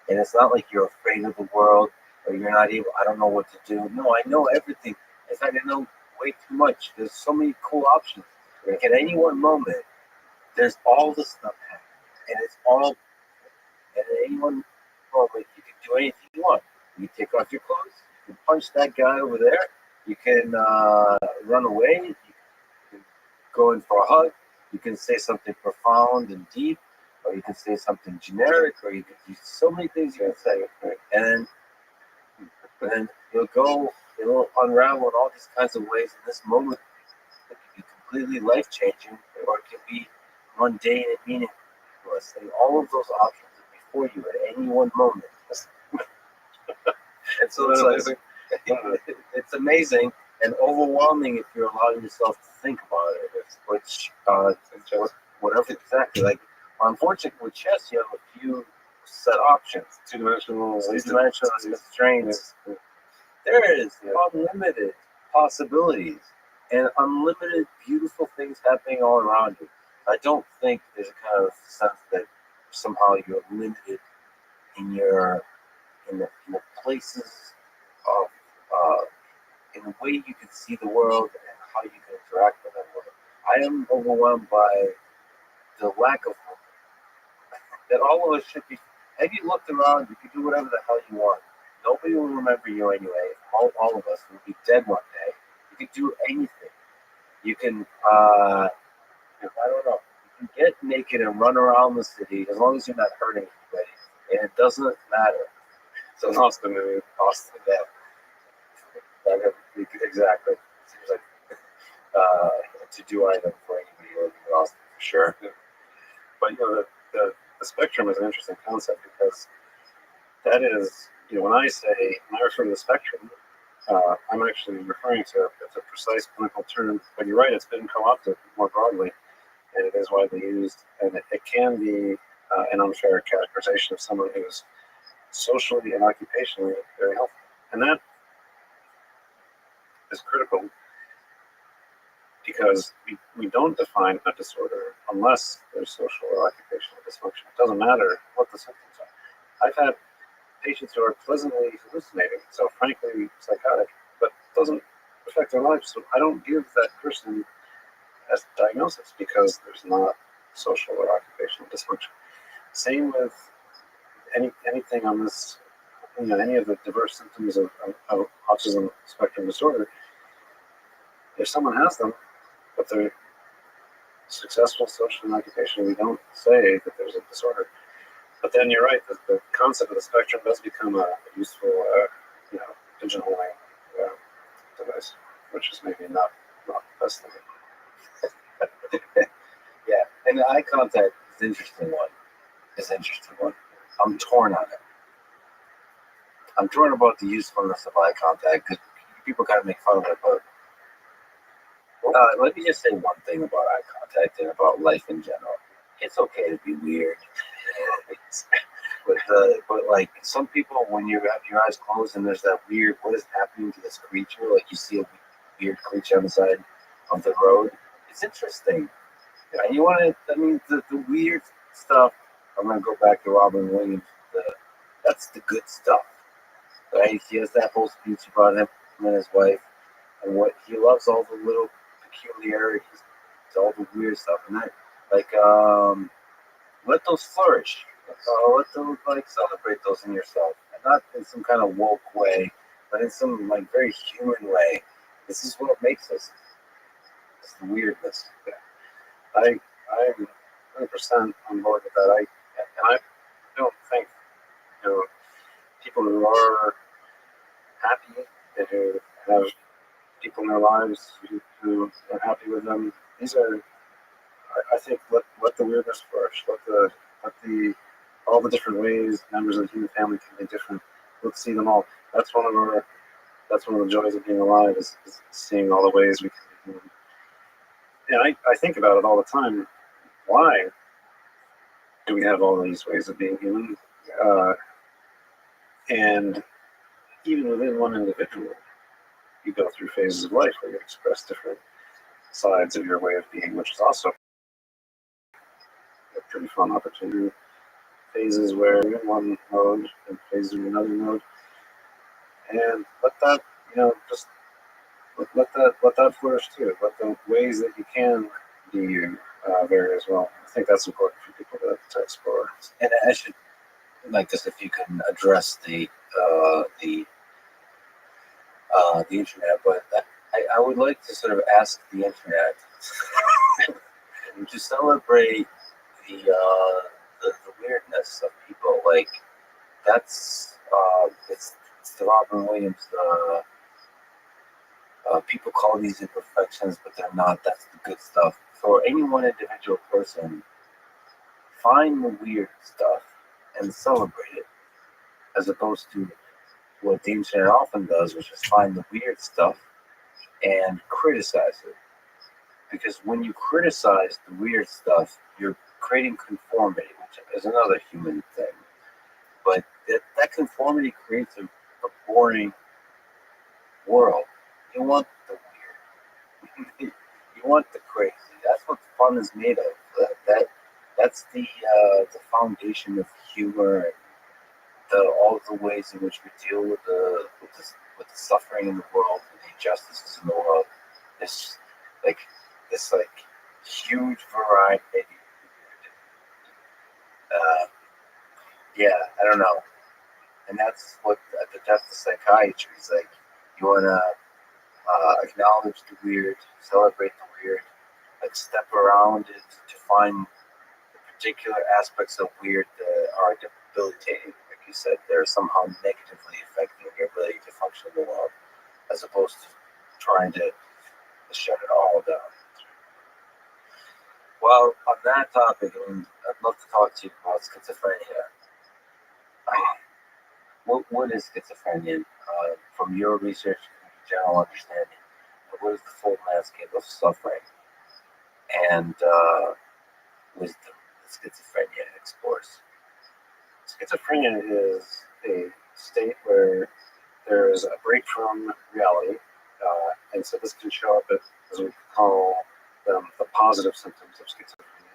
And it's not like you're afraid of the world or you're not able, I don't know what to do. No, I know everything. In fact, I know way too much. There's so many cool options. Like at any one moment, there's all this stuff happening. And it's all, and at any one moment, you can do anything you want. You can take off your clothes, you can punch that guy over there, you can run away, you can go in for a hug, you can say something profound and deep, or you can say something generic, or you can do so many things you can say. Right? And then it'll unravel in all these kinds of ways. In this moment, it can be completely life changing, or it can be mundane and meaningless. And all of those options are before you at any one moment. And so it's amazing and overwhelming if you're allowing yourself to think about it. Which whatever exactly. Like unfortunately with chess, you have a few set options. Two-dimensional constraints. There is unlimited possibilities and unlimited beautiful things happening all around you. I don't think there's a kind of sense that somehow you're limited in the places of in the way you can see the world and how you can interact with that world. I am overwhelmed by the lack of hope that all of us should be. Have you looked around? You can do whatever the hell you want. Nobody will remember you anyway. All of us will be dead one day. You can do anything. You can, I don't know. You can get naked and run around the city as long as you're not hurting anybody, and it doesn't matter. So Austin movie. Austin, yeah. Exactly. Seems like to do item for anybody living in Austin for sure. Yeah. But the spectrum is an interesting concept because that is, when I refer to the spectrum, I'm actually referring to it's a precise clinical term. But you're right, it's been co-opted more broadly, and it is widely used, and it can be an unfair categorization of someone who's socially and occupationally very healthy, and that is critical because we don't define a disorder unless there's social or occupational dysfunction. It doesn't matter what the symptoms are. I've had patients who are pleasantly hallucinating, so frankly psychotic, but it doesn't affect their life. So I don't give that person a diagnosis because there's not social or occupational dysfunction. Same with anything on this, any of the diverse symptoms of autism spectrum disorder. If someone has them, but they're successful socially and occupationally, we don't say that there's a disorder. But then you're right, the concept of the spectrum does become a useful, pigeonholing device, which is maybe not the best thing. Yeah, and the eye contact is an interesting one. I'm torn on it. I'm torn about the usefulness of eye contact because people kind of make fun of it, but let me just say one thing about eye contact and about life in general. It's okay to be weird. But like some people, when you have your eyes closed and there's that weird, what is happening to this creature? Like you see a weird creature on the side of the road. It's interesting. And you want to, the weird stuff, I'm going to go back to Robin Williams. That's the good stuff. Right? He has that whole speech about him and his wife and what he loves, all the little peculiarities, all the weird stuff. And that, let those flourish. Let them celebrate those in yourself, and not in some kind of woke way, but in some very human way. This is what makes us. It's the weirdness. Yeah. I'm 100% on board with that. I don't think people who are happy and who have people in their lives who are happy with them. These are, I think, let the weirdness flourish. Let the all the different ways members of the human family can be different. let's see them all. That's one of the joys of being alive is seeing all the ways we can be human. And I think about it all the time. Why do we have all these ways of being human? And even within one individual, you go through phases of life where you express different sides of your way of being, which is also a pretty fun opportunity. Phases where you're in one mode and phases in another mode, and let that, just let that flourish too. Let the ways that you can be you vary as well. I think that's important for people to explore. And I should like this if you can address the internet, but I would like to sort of ask the internet to celebrate the weirdness of people. Like that's it's the Robin Williams. People call these imperfections, but they're not. That's the good stuff. For any one individual person, find the weird stuff and celebrate it, as opposed to what the internet often does, which is find the weird stuff and criticize it. Because when you criticize the weird stuff, you're creating conformity, which is another human thing. But that conformity creates a boring world. You want the weird. You want the crazy. That's what fun is made of. That's the foundation of humor and all of the ways in which we deal with the suffering in the world and the injustices in the world. This huge variety. Yeah, I don't know. And that's what the depth of psychiatry is like. You want to acknowledge the weird, celebrate the weird, like step around it to find the particular aspects of weird that are debilitating. Like you said, they're somehow negatively affecting your ability to function in the world, as opposed to trying to shut it all down. Well, on that topic, I'd love to talk to you about schizophrenia. What is schizophrenia? From your research and general understanding, what is the full landscape of suffering and wisdom that schizophrenia explores? Schizophrenia is a state where there is a break from reality, and so this can show up as we call them the positive symptoms of schizophrenia.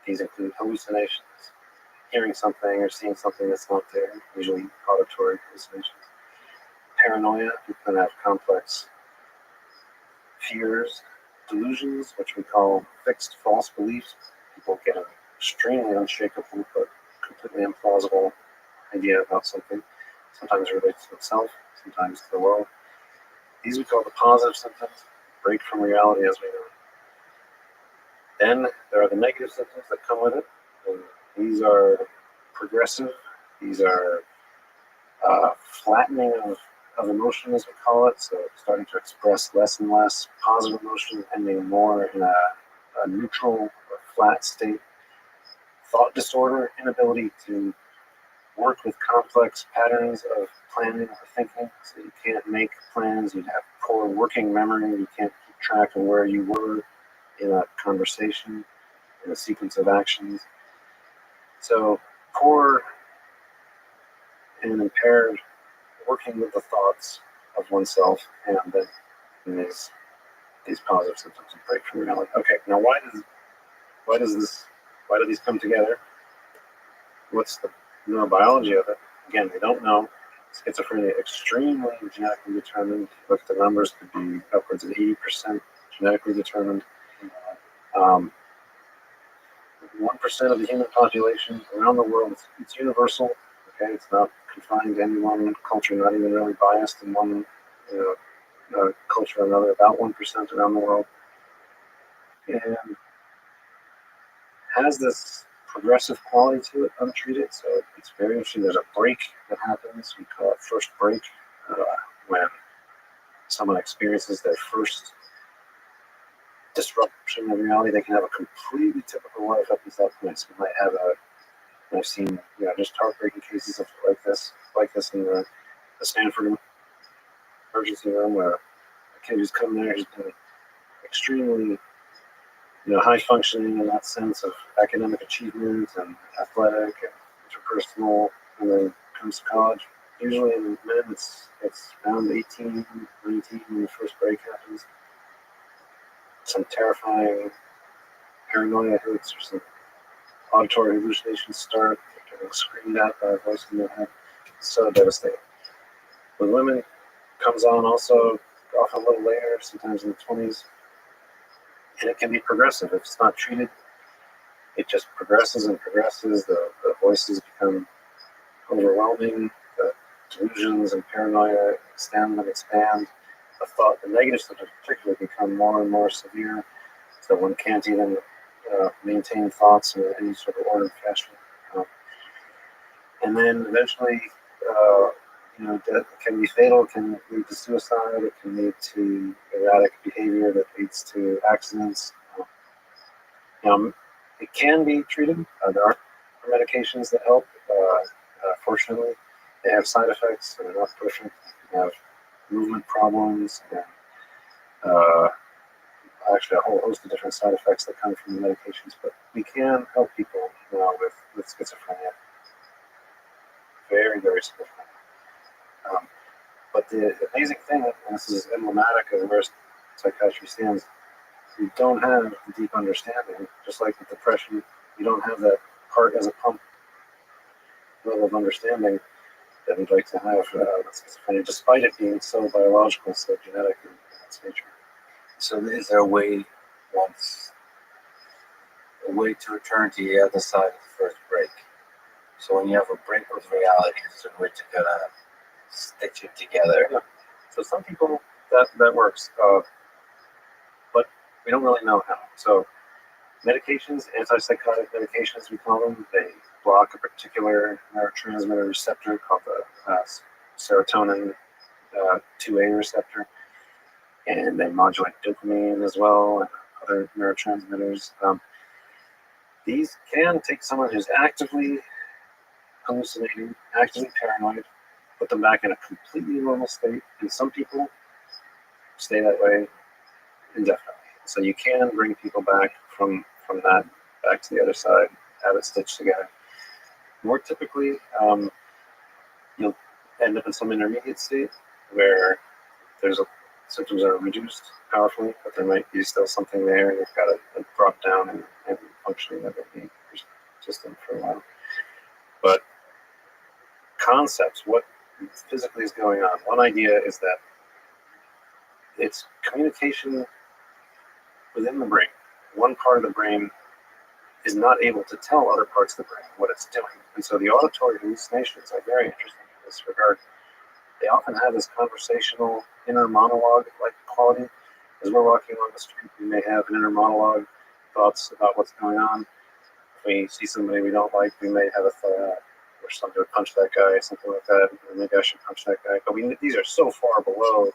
These include hallucinations, hearing something or seeing something that's not there, usually auditory hallucinations. Paranoia, you can have complex fears, delusions, which we call fixed false beliefs. People get an extremely unshakable but completely implausible idea about something, sometimes related to themselves, sometimes to the world. These we call the positive symptoms, break from reality as we know it. Then there are the negative symptoms that come with it. And these are progressive. These are flattening of emotion, as we call it. So starting to express less and less positive emotion, ending more in a neutral or flat state. Thought disorder, inability to work with complex patterns of planning or thinking. So you can't make plans. You have poor working memory. You can't keep track of where you were in a conversation, in a sequence of actions. So poor and impaired working with the thoughts of oneself, and then these positive symptoms of break from reality. Okay, now why do these come together? What's the neurobiology of it? Again, we don't know. Schizophrenia extremely genetically determined. Look, the numbers could be upwards of 80% genetically determined. 1% of the human population around the world. It's universal. Okay, it's not confined to any one culture. Not even really biased in one culture or another. About 1% around the world, and has this progressive quality to it, untreated. So it's very interesting. There's a break that happens. We call it first break, when someone experiences their first disruption of reality. They can have a completely typical life up to that point. So you might have And I've seen, just heartbreaking cases of like this in the Stanford emergency room, where a kid who's come there has been extremely, high functioning in that sense of academic achievement and athletic and interpersonal, and then comes to college. Usually in men, it's around 18, 19 when the first break happens. Some terrifying paranoia hits or some auditory hallucinations start. They're getting screamed at by a voice in their head. It's so devastating. With women, comes on also often a little later, sometimes in the 20s. And it can be progressive. If it's not treated, it just progresses and progresses. The voices become overwhelming. The delusions and paranoia extend and expand. The negative symptoms particularly become more and more severe, so one can't even maintain thoughts in any sort of ordered fashion. And then eventually, death can be fatal, can lead to suicide, it can lead to erratic behavior that leads to accidents. It can be treated. There are medications that help. Fortunately, they have side effects and they're not perfect. They have movement problems and actually a whole host of different side effects that come from the medications. But we can help people with schizophrenia. Very, very significant. But the amazing thing, and this is emblematic of where psychiatry stands, we don't have a deep understanding. Just like with depression, you don't have that heart as a pump level of understanding that we'd like to have with schizophrenia, despite it being so biological, so genetic in its nature. So is there a way to return to the other side of the first break? So when you have a break with reality, is there a way to kind of stitch it together? Yeah. So some people that works, but we don't really know how. So medications, antipsychotic medications, we call them, they block a particular neurotransmitter receptor called the serotonin 2A receptor, and they modulate dopamine as well and other neurotransmitters. These can take someone who's actively hallucinating, actively paranoid, put them back in a completely normal state, and some people stay that way indefinitely. So you can bring people back from that back to the other side, have it stitched together. More typically, you'll end up in some intermediate state where symptoms are reduced powerfully, but there might be still something there, and you've got a drop down in functioning of the system for a while. But concepts, what physically is going on. One idea is that it's communication within the brain. One part of the brain is not able to tell other parts of the brain what it's doing. And so the auditory hallucinations are very interesting in this regard. They often have this conversational inner monologue-like quality. As we're walking on the street, we may have an inner monologue, thoughts about what's going on. If we see somebody we don't like, we may have a thought, or somebody would punch that guy, something like that, or maybe I should punch that guy. But these are so far below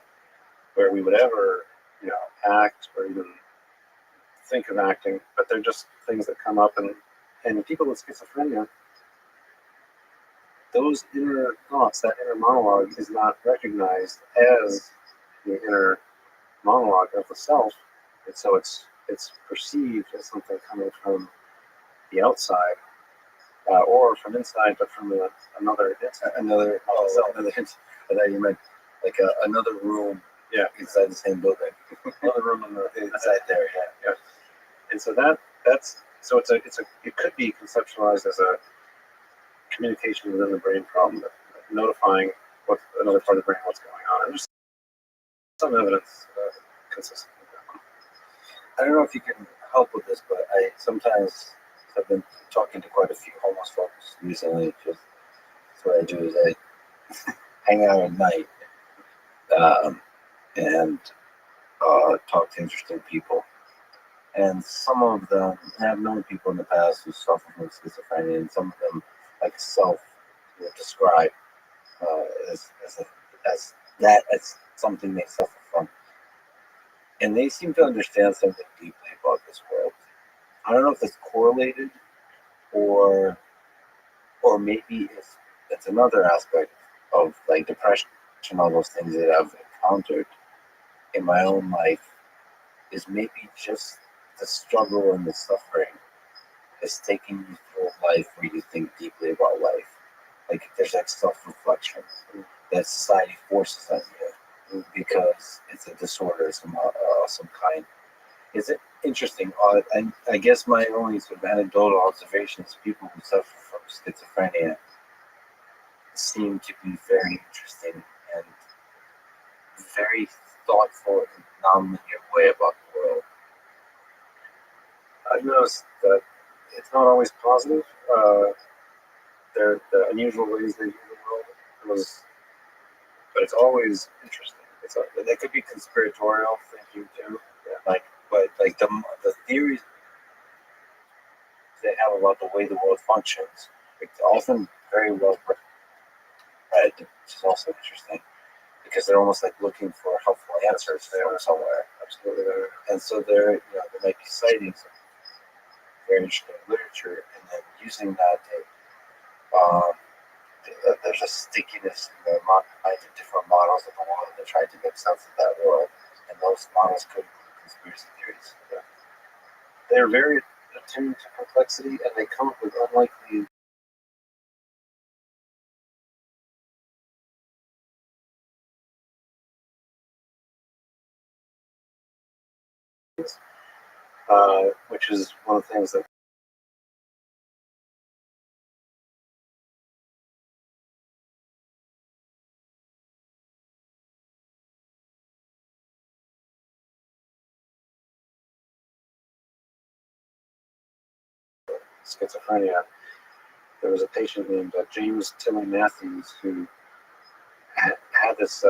where we would ever, act or even think of acting, but they're just things that come up. And people with schizophrenia, those inner thoughts, that inner monologue is not recognized as the inner monologue of the self, and so it's perceived as something coming from the outside, or from inside, but from another inside, another hint. I thought you meant like another room, inside the same building. Another room inside there, yeah. And so it could be conceptualized as a communication within the brain problem, notifying another part of the brain what's going on. And there's some evidence consistent with that. I don't know if you can help with this, but I sometimes have been talking to quite a few homeless folks recently. Just what I do is I hang out at night and talk to interesting people. And some of them have known people in the past who suffer from schizophrenia, and some of them, like self, would describe as something they suffer from. And they seem to understand something deeply about this world. I don't know if it's correlated or or maybe it's another aspect of like depression, all those things that I've encountered in my own life is maybe just the struggle and the suffering is taking you through a life where you think deeply about life. Like there's that self-reflection that society forces on you because it's a disorder of some kind. Is it interesting? I guess my only sort of anecdotal observation is people who suffer from schizophrenia seem to be very interesting and very thoughtful and non-linear way about the world. I've noticed that it's not always positive. They're the unusual ways they view the world but it's always interesting. It could be conspiratorial thinking too. Like, but like the theories they have about the way the world functions, it's often very well read, which is also interesting because they're almost like looking for helpful answers there somewhere. Absolutely. And so there might be sightings of very interesting literature, and then using that there's a stickiness in the minds of different models of the world that try to make sense of that world, and those models could include conspiracy theories. They're very attuned to complexity, and they come up with unlikely. Which is one of the things that schizophrenia. There was a patient named James Tilly Matthews who had this.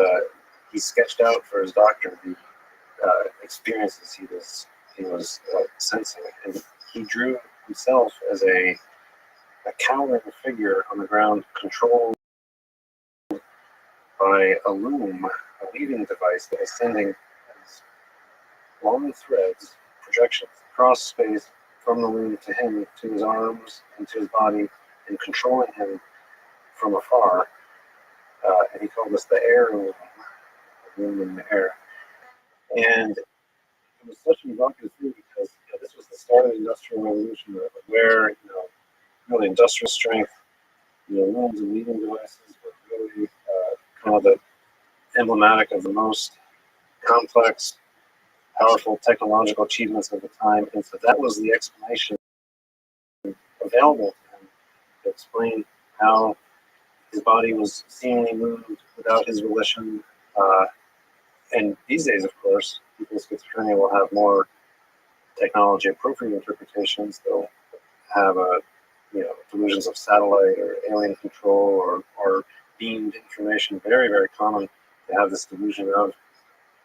He sketched out for his doctor the experiences he was sensing, and he drew himself as a cowering figure on the ground, controlled by a loom, a weaving device that is sending these long threads, projections across space from the loom to him, to his arms, and to his body, and controlling him from afar. And he called this the air loom, the loom in the air. And it was such an evocative thing because this was the start of the Industrial Revolution, where really industrial strength, looms and weaving devices were really kind of the emblematic of the most complex, powerful technological achievements of the time. And so that was the explanation available to him to explain how his body was seemingly moved without his volition. And these days, of course, people with schizophrenia will have more technology appropriate interpretations. They'll have delusions of satellite or alien control or beamed information. Very, very common to have this delusion of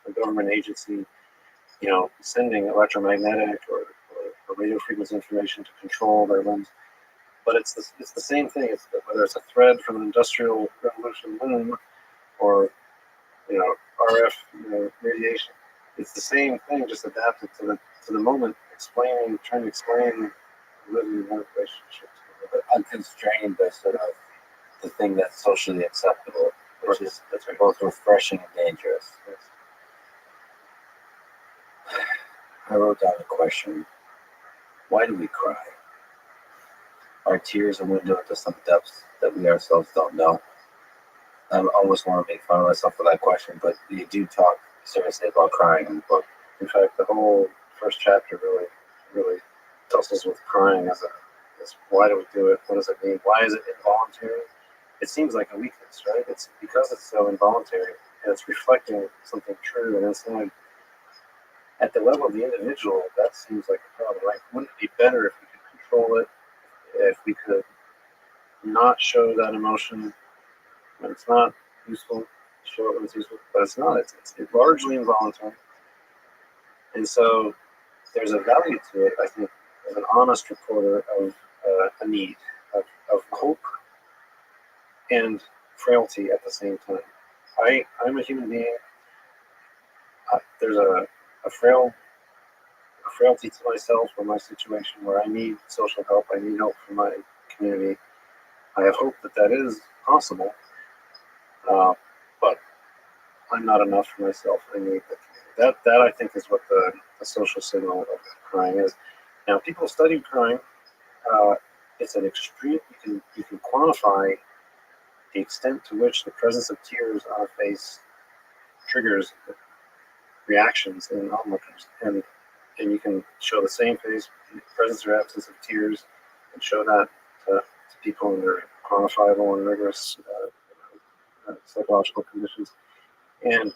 a government agency, sending electromagnetic or radio frequency information to control their limbs. But it's the same thing. Whether it's a thread from an industrial revolution loom or RF radiation. It's the same thing, just adapted to the moment, trying to explain living in relationships. But unconstrained by sort of the thing that's socially acceptable, which is both refreshing and dangerous. Yes. I wrote down a question. Why do we cry? Are tears a window into some depths that we ourselves don't know? I almost want to make fun of myself for that question, but you do talk seriously about crying in the book. In fact, the whole first chapter really tussles with crying as why do we do it? What does it mean? Why is it involuntary? It seems like a weakness, right? It's because it's so involuntary and it's reflecting something true and inside. At the level of the individual, that seems like a problem, right? Wouldn't it be better if we could control it, if we could not show that emotion when it's not useful, show it when it's useful, but it's not. It's largely involuntary. And so there's a value to it, I think, as an honest reporter of a need, of hope and frailty at the same time. I'm a human being. There's a frailty to myself or my situation where I need social help. I need help from my community. I have hope that that is possible, but I'm not enough for myself. I need that. That I think is what the social signal of crying is. Now, people study crying. It's an extreme. You can quantify the extent to which the presence of tears on a face triggers reactions in onlookers, and you can show the same face, presence or absence of tears, and show that to people under quantifiable and rigorous psychological conditions. And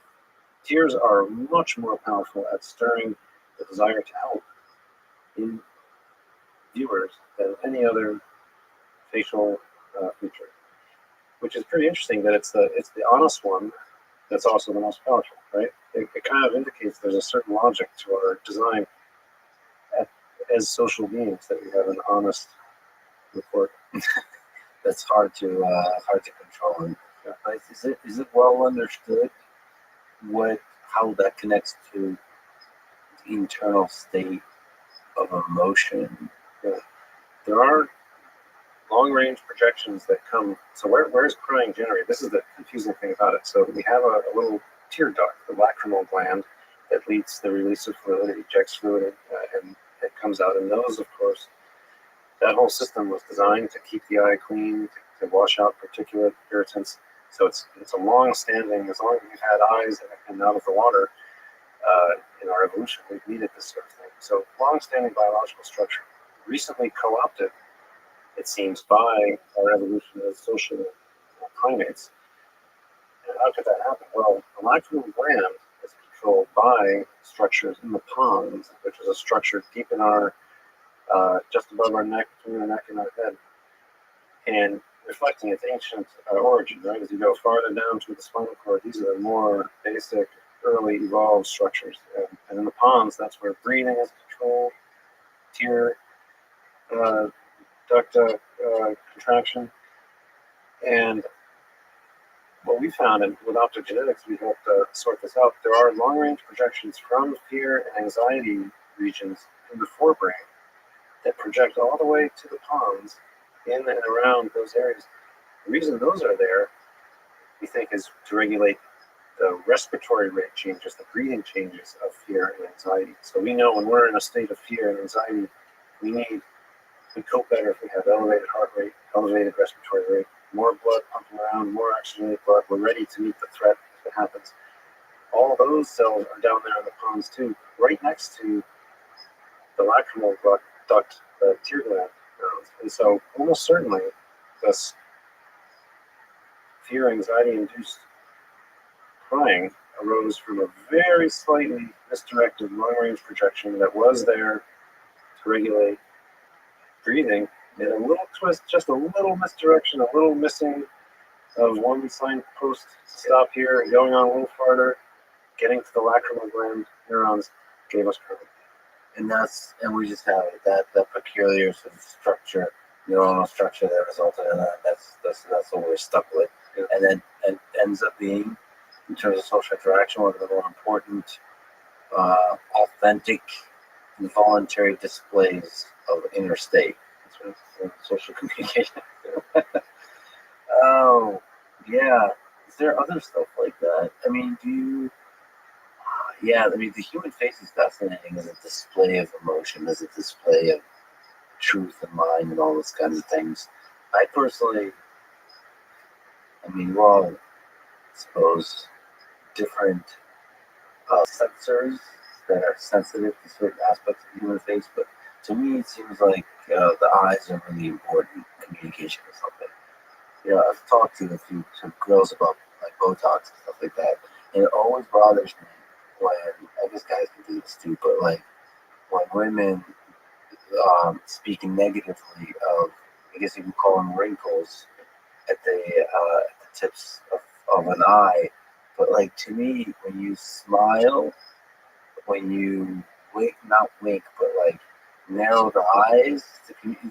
tears are much more powerful at stirring the desire to help in viewers than any other facial feature, which is pretty interesting. That it's the honest one that's also the most powerful, right? It kind of indicates there's a certain logic to our design as social beings, that we have an honest report. That's hard to control. And is it well understood how that connects to the internal state of emotion? There are long-range projections that come. So where's crying generated? This is the confusing thing about it. So we have a little tear duct, the lacrimal gland, that leads the release of fluid. It ejects fluid, and it comes out. And those, of course, that whole system was designed to keep the eye clean, to wash out particulate irritants. So it's a long-standing. As long as we've had eyes and out of the water in our evolution, we've needed this sort of thing. So long-standing biological structure, recently co-opted, it seems, by our evolution as social primates. And how could that happen? Well, the lacrimal gland is controlled by structures in the pons, which is a structure deep in our, just above our neck, between our neck and our head, and reflecting its ancient origin, right? As you go farther down to the spinal cord, these are the more basic, early evolved structures. And in the pons, that's where breathing is controlled, tear duct contraction. And what we found, and with optogenetics, we helped sort this out. There are long-range projections from fear and anxiety regions in the forebrain that project all the way to the pons in and around those areas. The reason those are there, we think, is to regulate the respiratory rate changes, the breathing changes of fear and anxiety. So we know when we're in a state of fear and anxiety, we cope better if we have elevated heart rate, elevated respiratory rate, more blood pumping around, more oxygenated blood. We're ready to meet the threat if it happens. All those cells are down there in the pons too, right next to the lacrimal duct, the tear gland neurons. And so almost certainly this fear, anxiety-induced crying arose from a very slightly misdirected long-range projection that was there to regulate breathing, and a little twist, just a little misdirection, a little missing of one signpost to stop here and going on a little farther, getting to the lacrimal gland neurons gave us crying. And we just have that peculiar sort of structure, neuronal structure that resulted in that. That's what we're stuck with. Yeah. And then and ends up being, in terms of social interaction, one of the more important, authentic, voluntary displays of inner state. That's what social communication. Oh, yeah. Is there other stuff like that? I mean, yeah, I mean, the human face is fascinating as a display of emotion, as a display of truth and mind and all those kinds of things. I personally, I mean, we're all, I suppose, different sensors that are sensitive to certain aspects of the human face, but to me, it seems like the eyes are really important in communication or something. You know, I've talked to a few girls about like Botox and stuff like that, and it always bothers me when, I guess guys can do this too, but like when women speak negatively of, I guess you can call them wrinkles at the tips of an eye, but like to me, when you smile, when you wink, not wink, but like narrow the eyes,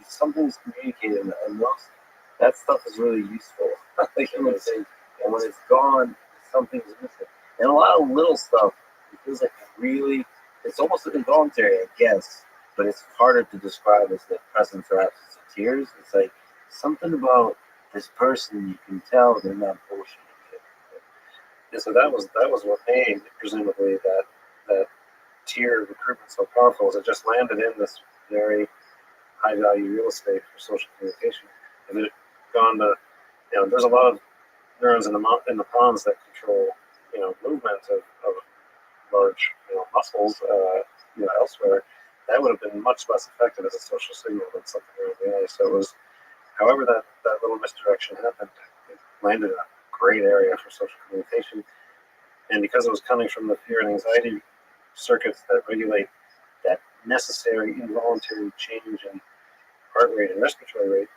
something's communicated, and that stuff is really useful. Like you would say, and when it's gone, something's missing. And a lot of little stuff, it feels like it's almost involuntary, I guess, but it's harder to describe as the presence or absence of tears. It's like something about this person, you can tell they're not bullshitting it. And so that was what made presumably that tier recruitment so powerful. Is it just landed in this very high value real estate for social communication. If it had gone to, there's a lot of neurons in the pons that control, movement of large, muscles, elsewhere. That would have been much less effective as a social signal than something around the eye. So it was, however that little misdirection happened, it landed in a great area for social communication. And because it was coming from the fear and anxiety circuits that regulate that necessary involuntary change in heart rate and respiratory rate,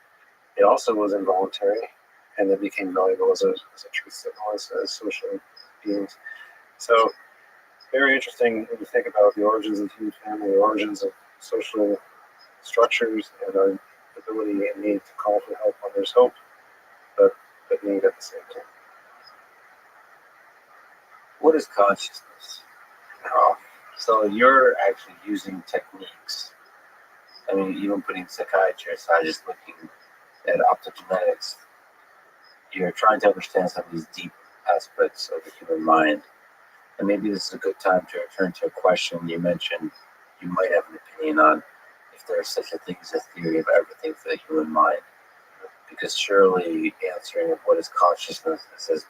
it also was involuntary, and it became valuable as a truth signal as social beings. So very interesting when you think about the origins of the human family, the origins of social structures, and our ability and need to call for help when there's hope, but need at the same time. What is consciousness? So you're actually using techniques. I mean, even putting psychiatrists, I just looking at optogenetics, you're trying to understand some of these deep aspects of the human mind. And maybe this is a good time to return to a question you mentioned you might have an opinion on, if there is such a thing as a theory of everything for the human mind. Because surely answering what is consciousness is,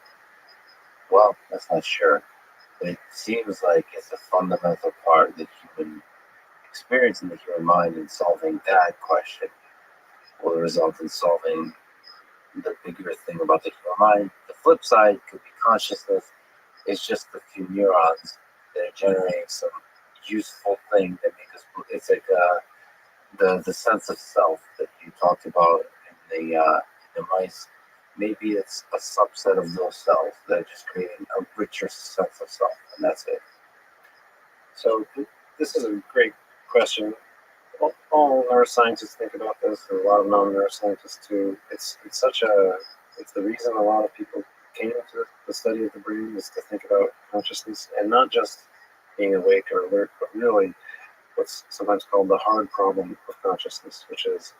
well, that's not sure. But it seems like it's a fundamental part of the human experience in the human mind, and solving that question will result in solving the bigger thing about the human mind. The flip side could be consciousness. It's just a few neurons that are generating some useful thing that make us. It's like the sense of self that you talked about in the mice. Maybe it's a subset of those cells that are just creating a richer sense of self, and that's it. So this is a great question. All neuroscientists think about this, and a lot of non-neuroscientists too. It's the reason a lot of people came to the study of the brain, is to think about consciousness, and not just being awake or alert, but really what's sometimes called the hard problem of consciousness, which is,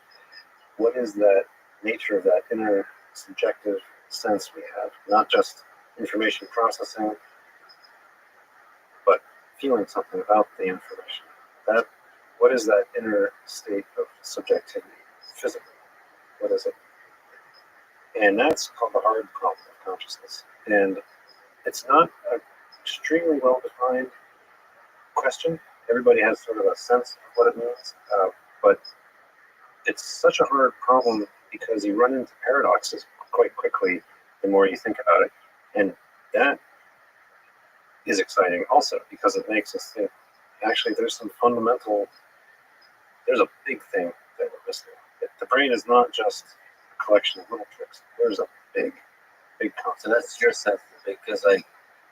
what is that nature of that inner subjective sense we have, not just information processing, but feeling something about the information. What is that inner state of subjectivity physically? What is it? And that's called the hard problem of consciousness. And it's not an extremely well-defined question. Everybody has sort of a sense of what it means, but it's such a hard problem because you run into paradoxes quite quickly the more you think about it. And that is exciting also, because it makes us think, actually, there's a big thing that we're missing. The brain is not just a collection of little tricks. There's a big concept. So that's your sense of it, because like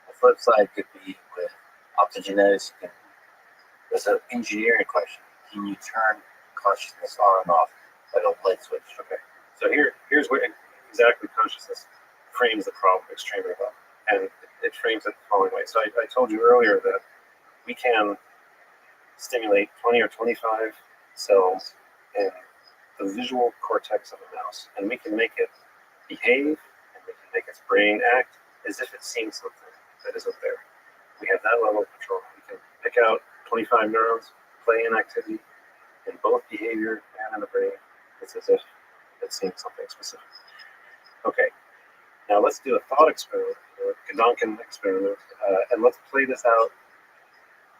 the flip side could be with optogenetics. There's an engineering question. Can you turn consciousness on and off like a light switch? Okay. So here's where exactly consciousness frames the problem extremely well. And it frames it the following way. So I told you earlier that we can stimulate 20 or 25 cells in the visual cortex of a mouse, and we can make it behave, and we can make its brain act as if it's seeing something that isn't there. We have that level of control. We can pick out 25 neurons, play in activity, in both behavior and in the brain. It's as if it's seeing something specific. Okay, now let's do a thought experiment, or a Gedanken experiment, and let's play this out.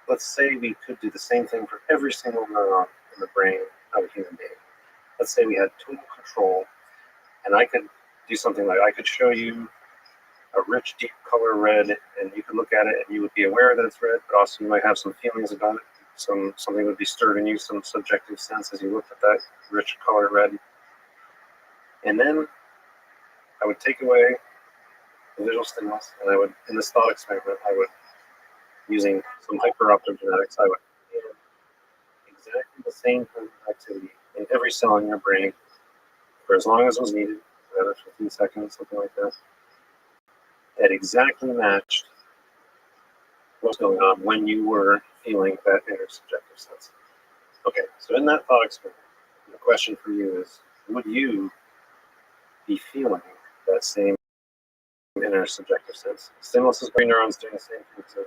Let's say we could do the same thing for every single neuron in the brain of a human being. Let's say we had total control, and I could do something like, I could show you a rich, deep color red, and you could look at it and you would be aware that it's red, but also you might have some feelings about it. Something would be stirred in you, some subjective sense as you looked at that rich color red. And then I would take away the visual stimulus, and I would, in this thought experiment, using some hyper-optogenetics, I would have exactly the same kind of activity in every cell in your brain for as long as was needed, 15 seconds, something like that. That exactly matched what's going on when you were feeling that inner subjective sense. Okay, so in that thought experiment, the question for you is, would you be feeling that same inner subjective sense. Stimulus is brain neurons doing the same thing.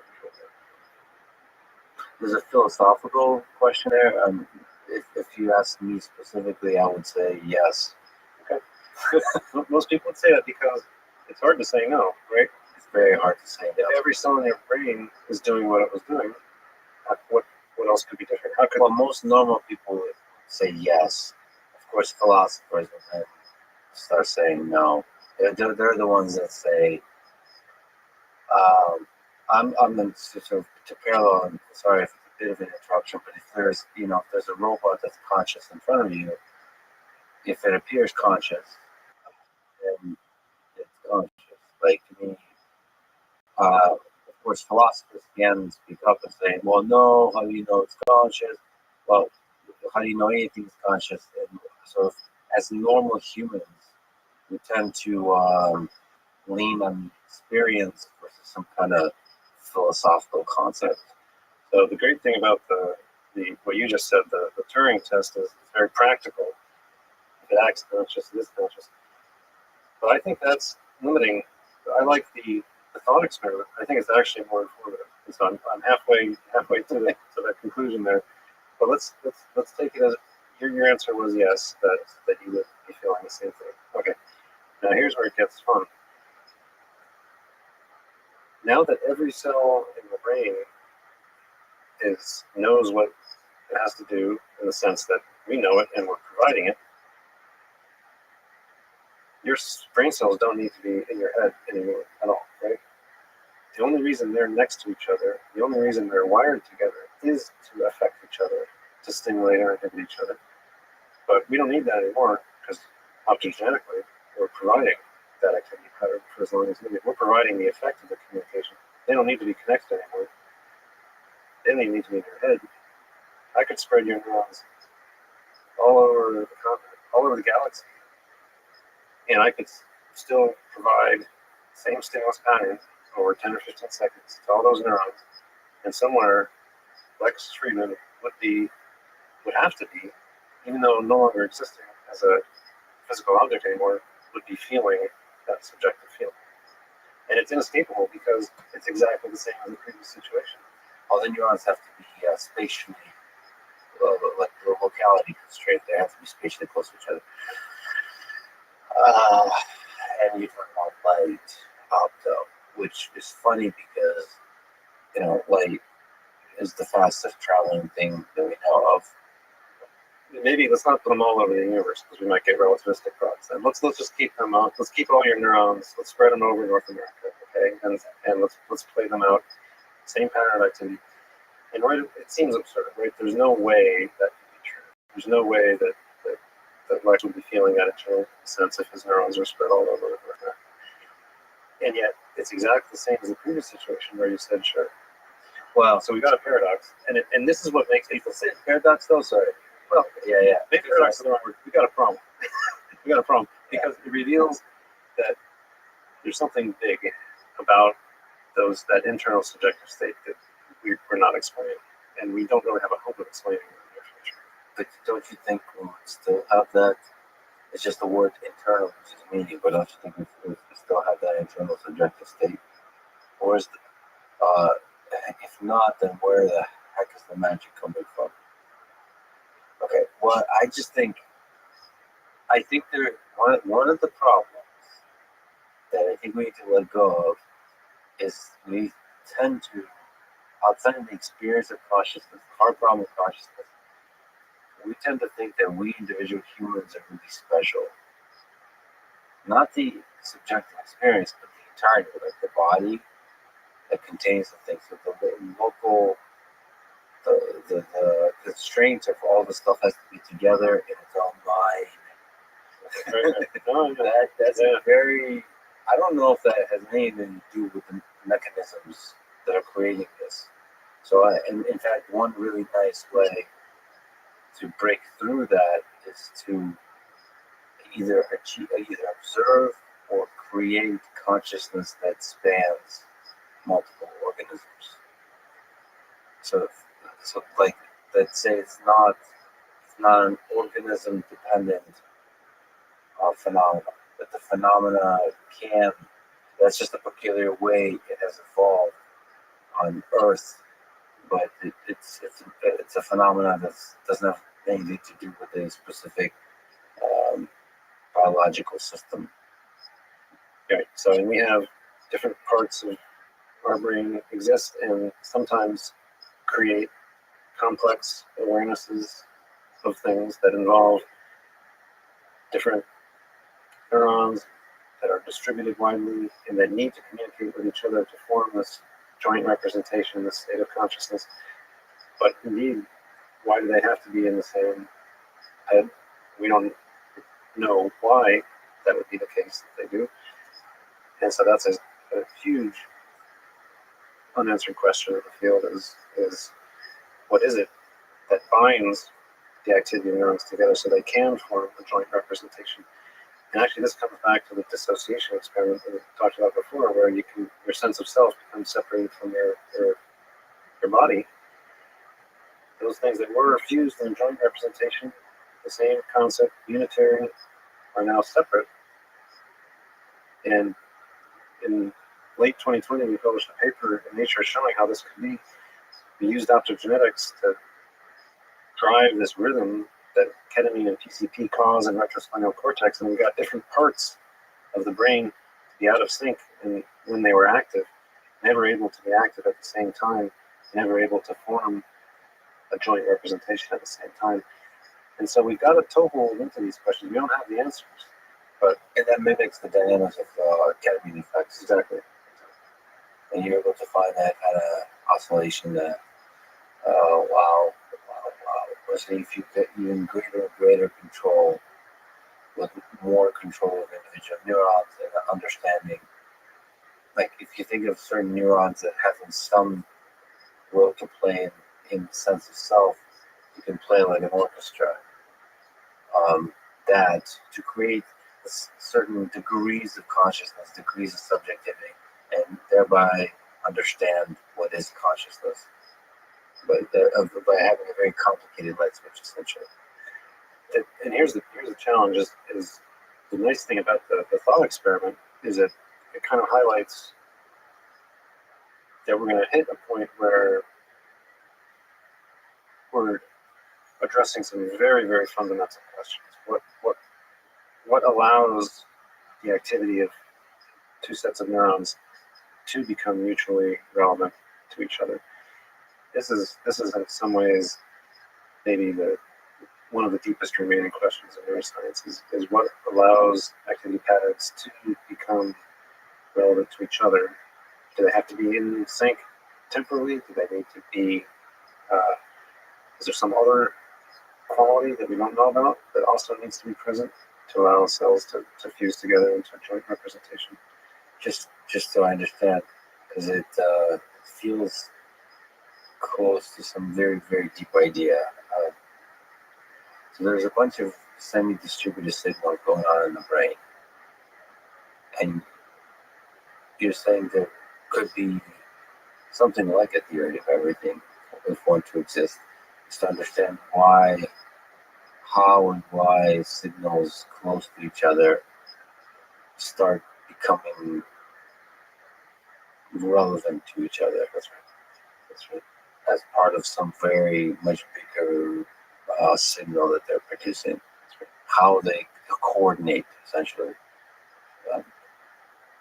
There's a philosophical question there. If you ask me specifically, I would say yes. Okay. Most people would say that because it's hard to say no, right? It's very hard to say no. If every cell in your brain is doing what it was doing, what else could be different? How could Well, most normal people would say yes. Of course, philosophers will then start saying no. They're the ones that say, I'm the sort of to parallel. And sorry if it's a bit of an interruption, but if there's a robot that's conscious in front of you, if it appears conscious, then it's conscious. Like to me, of course, philosophers again speak up and say, "Well, no, how do you know it's conscious? Well, how do you know anything's conscious?" And so, as normal humans, we tend to lean on experience versus some kind of philosophical concept. So the great thing about the what you just said, the Turing test is it's very practical. If it acts conscious, it is conscious. But I think that's limiting. I like the thought experiment. I think it's actually more informative. And so I'm halfway to the conclusion there. But let's take it as your answer was yes, that you would be feeling the same thing. Okay. Now here's where it gets fun. Now that every cell in the brain knows what it has to do in the sense that we know it and we're providing it, your brain cells don't need to be in your head anymore at all, right? The only reason they're next to each other, the only reason they're wired together is to affect each other, to stimulate or inhibit each other. But we don't need that anymore because optogenetically we're providing that activity pattern for as long as needed. We're providing the effect of the communication. They don't need to be connected anymore. They don't even need to be in your head. I could spread your neurons all over the continent, all over the galaxy, and I could still provide the same stimulus pattern over 10 or 15 seconds to all those neurons. And somewhere, Lex Friedman would have to be, even though no longer existing as a physical object anymore, would be feeling that subjective feeling. And it's inescapable because it's exactly the same as the previous situation. All the neurons have to be spatially, like locality constrained. They have to be spatially close to each other. And you talk about light, opto, which is funny because light is the fastest traveling thing that we know of. Maybe let's not put them all over the universe because we might get relativistic thoughts. And let's just keep them out. Let's keep all your neurons. Let's spread them over North America, okay? And let's play them out. Same pattern of activity. And right, it seems absurd, right? There's no way that could be true. There's no way that Lex would be feeling that internal sense if his neurons are spread all over North America. And yet, it's exactly the same as the previous situation where you said sure. Well, So we got a paradox, and this is what makes people say paradox though, sorry. well, Yeah. maybe paradox is the wrong word. We got a problem. We got a problem because it reveals that there's something big about that internal subjective state that we're not explaining, and we don't really have a hope of explaining in the near future. But don't you think we would still have that? It's just the word internal, which is meaning, but don't you think we still have that internal subjective state? Or is if not, then where the heck is the magic coming from? Okay, well, I think one of the problems that I think we need to let go of is we tend to, outside of the experience of consciousness, our problem with consciousness, we tend to think that we individual humans are really special. Not the subjective experience, but the entirety, like the body that contains the things, so the local, the constraints of all the stuff has to be together in its own mind. That's a very, I don't know if that has anything to do with the mechanisms that are creating this. So, in fact, one really nice way to break through that is to either observe or create consciousness that spans multiple organisms. So like, let's say it's not an organism dependent phenomenon. that the phenomena can. That's just a peculiar way it has evolved on Earth, but it's a phenomenon that doesn't have anything to do with a specific um, biological system. Right. So we have different parts of our brain exist and sometimes create complex awarenesses of things that involve different neurons that are distributed widely and that need to communicate with each other to form this joint representation, this state of consciousness. But indeed, why do they have to be in the same head? We don't know why that would be the case that they do. And so that's a huge unanswered question of the field is what is it that binds the activity of neurons together so they can form a joint representation? And actually, this comes back to the dissociation experiment that we talked about before, where your sense of self becomes separated from your body. Those things that were fused in joint representation, the same concept, unitary, are now separate. And in late 2020, we published a paper in Nature showing how this could be. We used optogenetics to drive this rhythm that ketamine and PCP cause in retrospinal cortex, and we got different parts of the brain to be out of sync, and when they were active, never able to be active at the same time, never able to form a joint representation at the same time. And so we've got to toehold into these questions. We don't have the answers. And that mimics the dynamics of ketamine effects. Exactly. And you're able to find that kind of oscillation that, wow. So if you get even greater control, with more control of individual neurons and understanding, like if you think of certain neurons that have some role to play in the sense of self, you can play like an orchestra. That to create certain degrees of consciousness, degrees of subjectivity, and thereby understand what is consciousness. But by having a very complicated light switch, essentially. And here's the challenge: is the nice thing about the thought experiment is that it kind of highlights that we're going to hit a point where we're addressing some very, very fundamental questions. What allows the activity of two sets of neurons to become mutually relevant to each other? This is in some ways maybe one of the deepest remaining questions in neuroscience is what allows activity patterns to become relevant to each other. Do they have to be in sync temporally? Do they need to be, is there some other quality that we don't know about that also needs to be present to allow cells to fuse together into a joint representation? Just so I understand, because it feels close to some very, very deep idea. So there's a bunch of semi-distributed signals going on in the brain, and you're saying there could be something like a theory of everything if one to exist, is to understand how and why signals close to each other start becoming relevant to each other. That's right. That's right. As part of some very much bigger signal that they're producing. That's right. How they coordinate, essentially.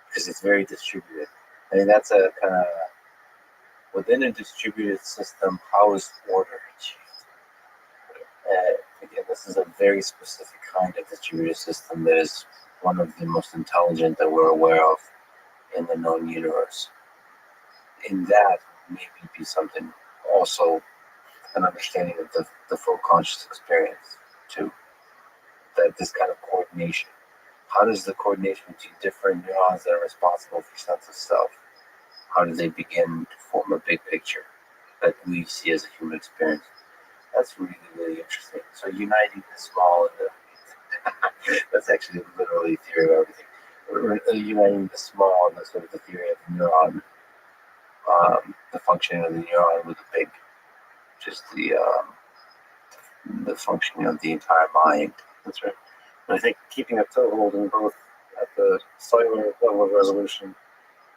Because it's very distributed. I mean, that's a kind of, within a distributed system, how is order achieved? Again, this is a very specific kind of distributed system that is one of the most intelligent that we're aware of in the known universe. In that, maybe be something also an understanding of the full conscious experience too. That this kind of coordination. How does the coordination between different neurons that are responsible for sense of self, how do they begin to form a big picture that we see as a human experience? That's really, really interesting. So uniting the small and the that's actually literally theory of everything. We're uniting the small and the sort of the theory of the neuron, the functioning of the neuron with the big, just the functioning of the entire mind. That's right. And I think keeping a toehold in both at the cellular level of resolution,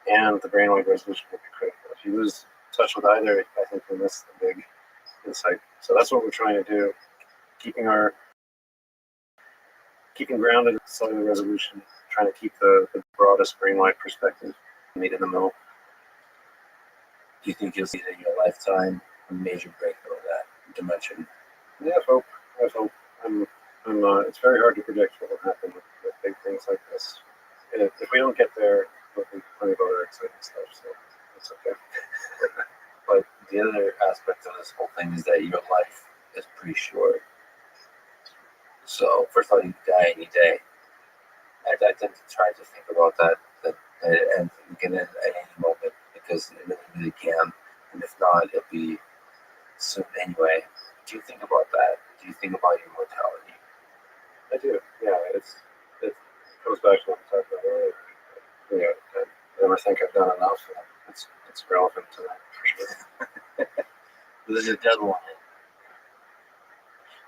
and the brainwave resolution would be critical. If you lose touch with either, I think we miss the big insight. So that's what we're trying to do, keeping grounded at cellular resolution, trying to keep the broadest brainwide perspective, meet in the middle. Do you think you'll see it in your lifetime a major breakthrough of that dimension? Yeah, I hope. It's very hard to predict what will happen with big things like this. If we don't get there, there'll be plenty of other exciting stuff, so it's okay. But the other aspect of this whole thing is that your life is pretty short. So first of all, you die any day. I tend to try to think about that and get in at any moment because it really can. And if not, it'll be soon anyway. Do you think about that? Do you think about your mortality? I do. Yeah, it goes back to what we talked about earlier. Yeah, I never think I've done enough. And it's relevant to that for sure. There's a deadline.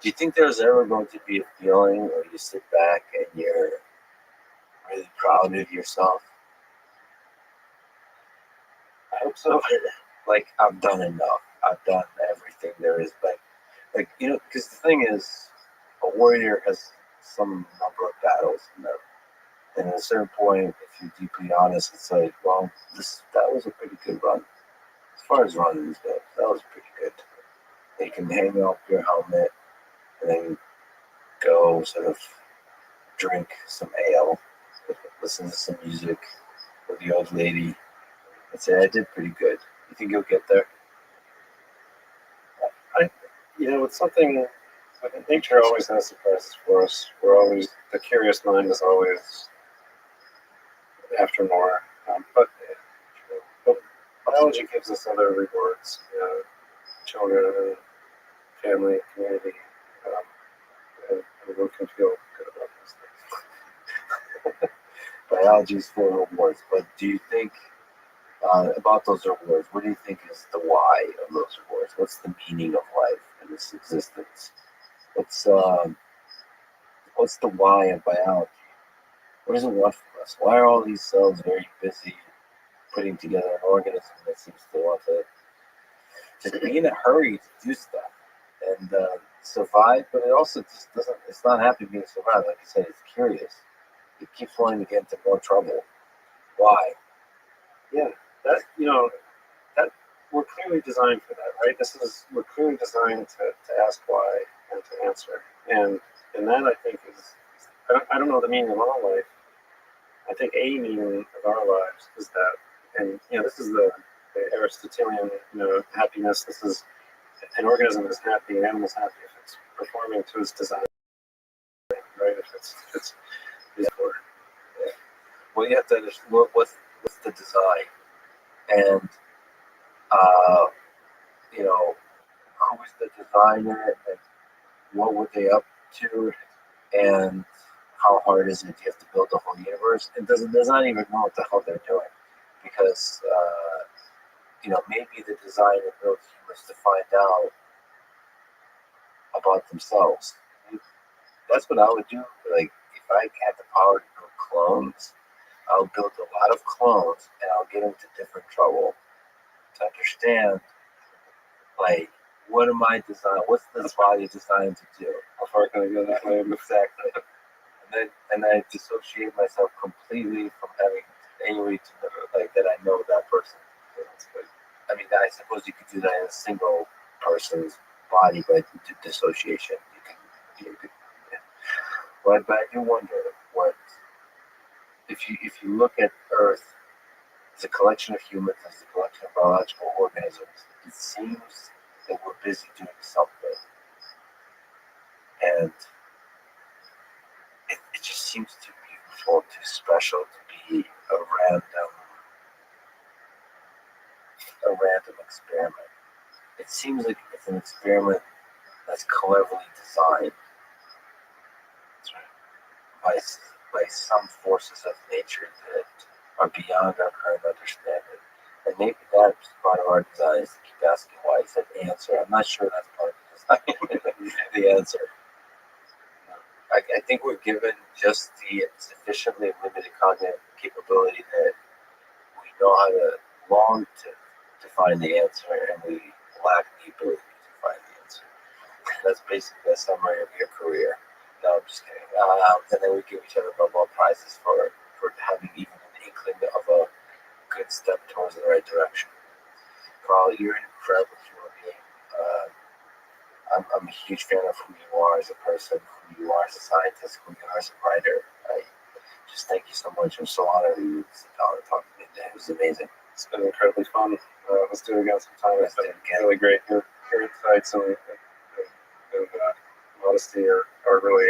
Do you think there's ever going to be a feeling where you sit back and you're really proud of yourself? I hope so. Like, I've done enough. I've done everything there is. But, like, because the thing is, a warrior has some number of battles in them. And at a certain point, if you're deeply honest, it's like, well, that was a pretty good run. As far as running goes, that was pretty good. You can hang up your helmet and then go sort of drink some ale, listen to some music with the old lady, and say, I did pretty good. You think you'll get there? It's something. Nature always has surprises for us. The curious mind is always after more. But biology gives us other rewards. Children, family, community. And everyone can feel good about those things. Biology is full of rewards, but do you think about those rewards? What do you think is the why of those rewards? What's the meaning of life and this existence? What's the why of biology? What does it want from us? Why are all these cells very busy putting together an organism that seems to want to just be in a hurry to do stuff and survive, but it also just doesn't, it's not happy being survived. Like you said, it's curious. It keeps wanting to get into more trouble. Why? Yeah, that we're clearly designed for that, right? We're clearly designed to ask why and to answer, and that I think is I don't know the meaning of our life. I think a meaning of our lives is that, and this is the Aristotelian happiness. This is an organism is happy, an animal is happy if it's performing to its design, right? If it's for. Well, you have to understand what's the design, and who is the designer, and what were they up to, and how hard is it? You have to build the whole universe. It does not even know what the hell they're doing, because maybe the designer built humans to find out about themselves. That's what I would do. Like, if I had the power to build clones, I'll build a lot of clones and I'll get into different trouble to understand, like, what am I designed? What's this body designed to do? How far can I go that way? Exactly. And then I dissociate myself completely from having any way to know, like, that I know that person. I mean, I suppose you could do that in a single person's body, but dissociation, you could. Yeah. But I do wonder what if you look at Earth as a collection of humans, as a collection of biological organisms, it seems that we're busy doing something, and it just seems too beautiful, too special to be a random experiment. It seems like it's an experiment that's cleverly designed by some forces of nature that are beyond our current understanding. And maybe that's part of our design is to keep asking why. I said answer. I'm not sure that's part of the design. The answer. I think we're given just the sufficiently limited cognitive capability that we know how to long to find the answer, and we lack the ability to find the answer. That's basically a summary of your career. No, I'm just kidding. And then we give each other Nobel prizes for having even an inkling of a good step towards the right direction. Carl, you're an incredible human being. I'm a huge fan of who you are as a person, who you are as a scientist, who you are as a writer. I just thank you so much. I'm so honored that you sit down and talk to me today. It was amazing. It's been incredibly fun. Let's do it again sometime. Let's It's do been it again. really great. Your insights and honesty are really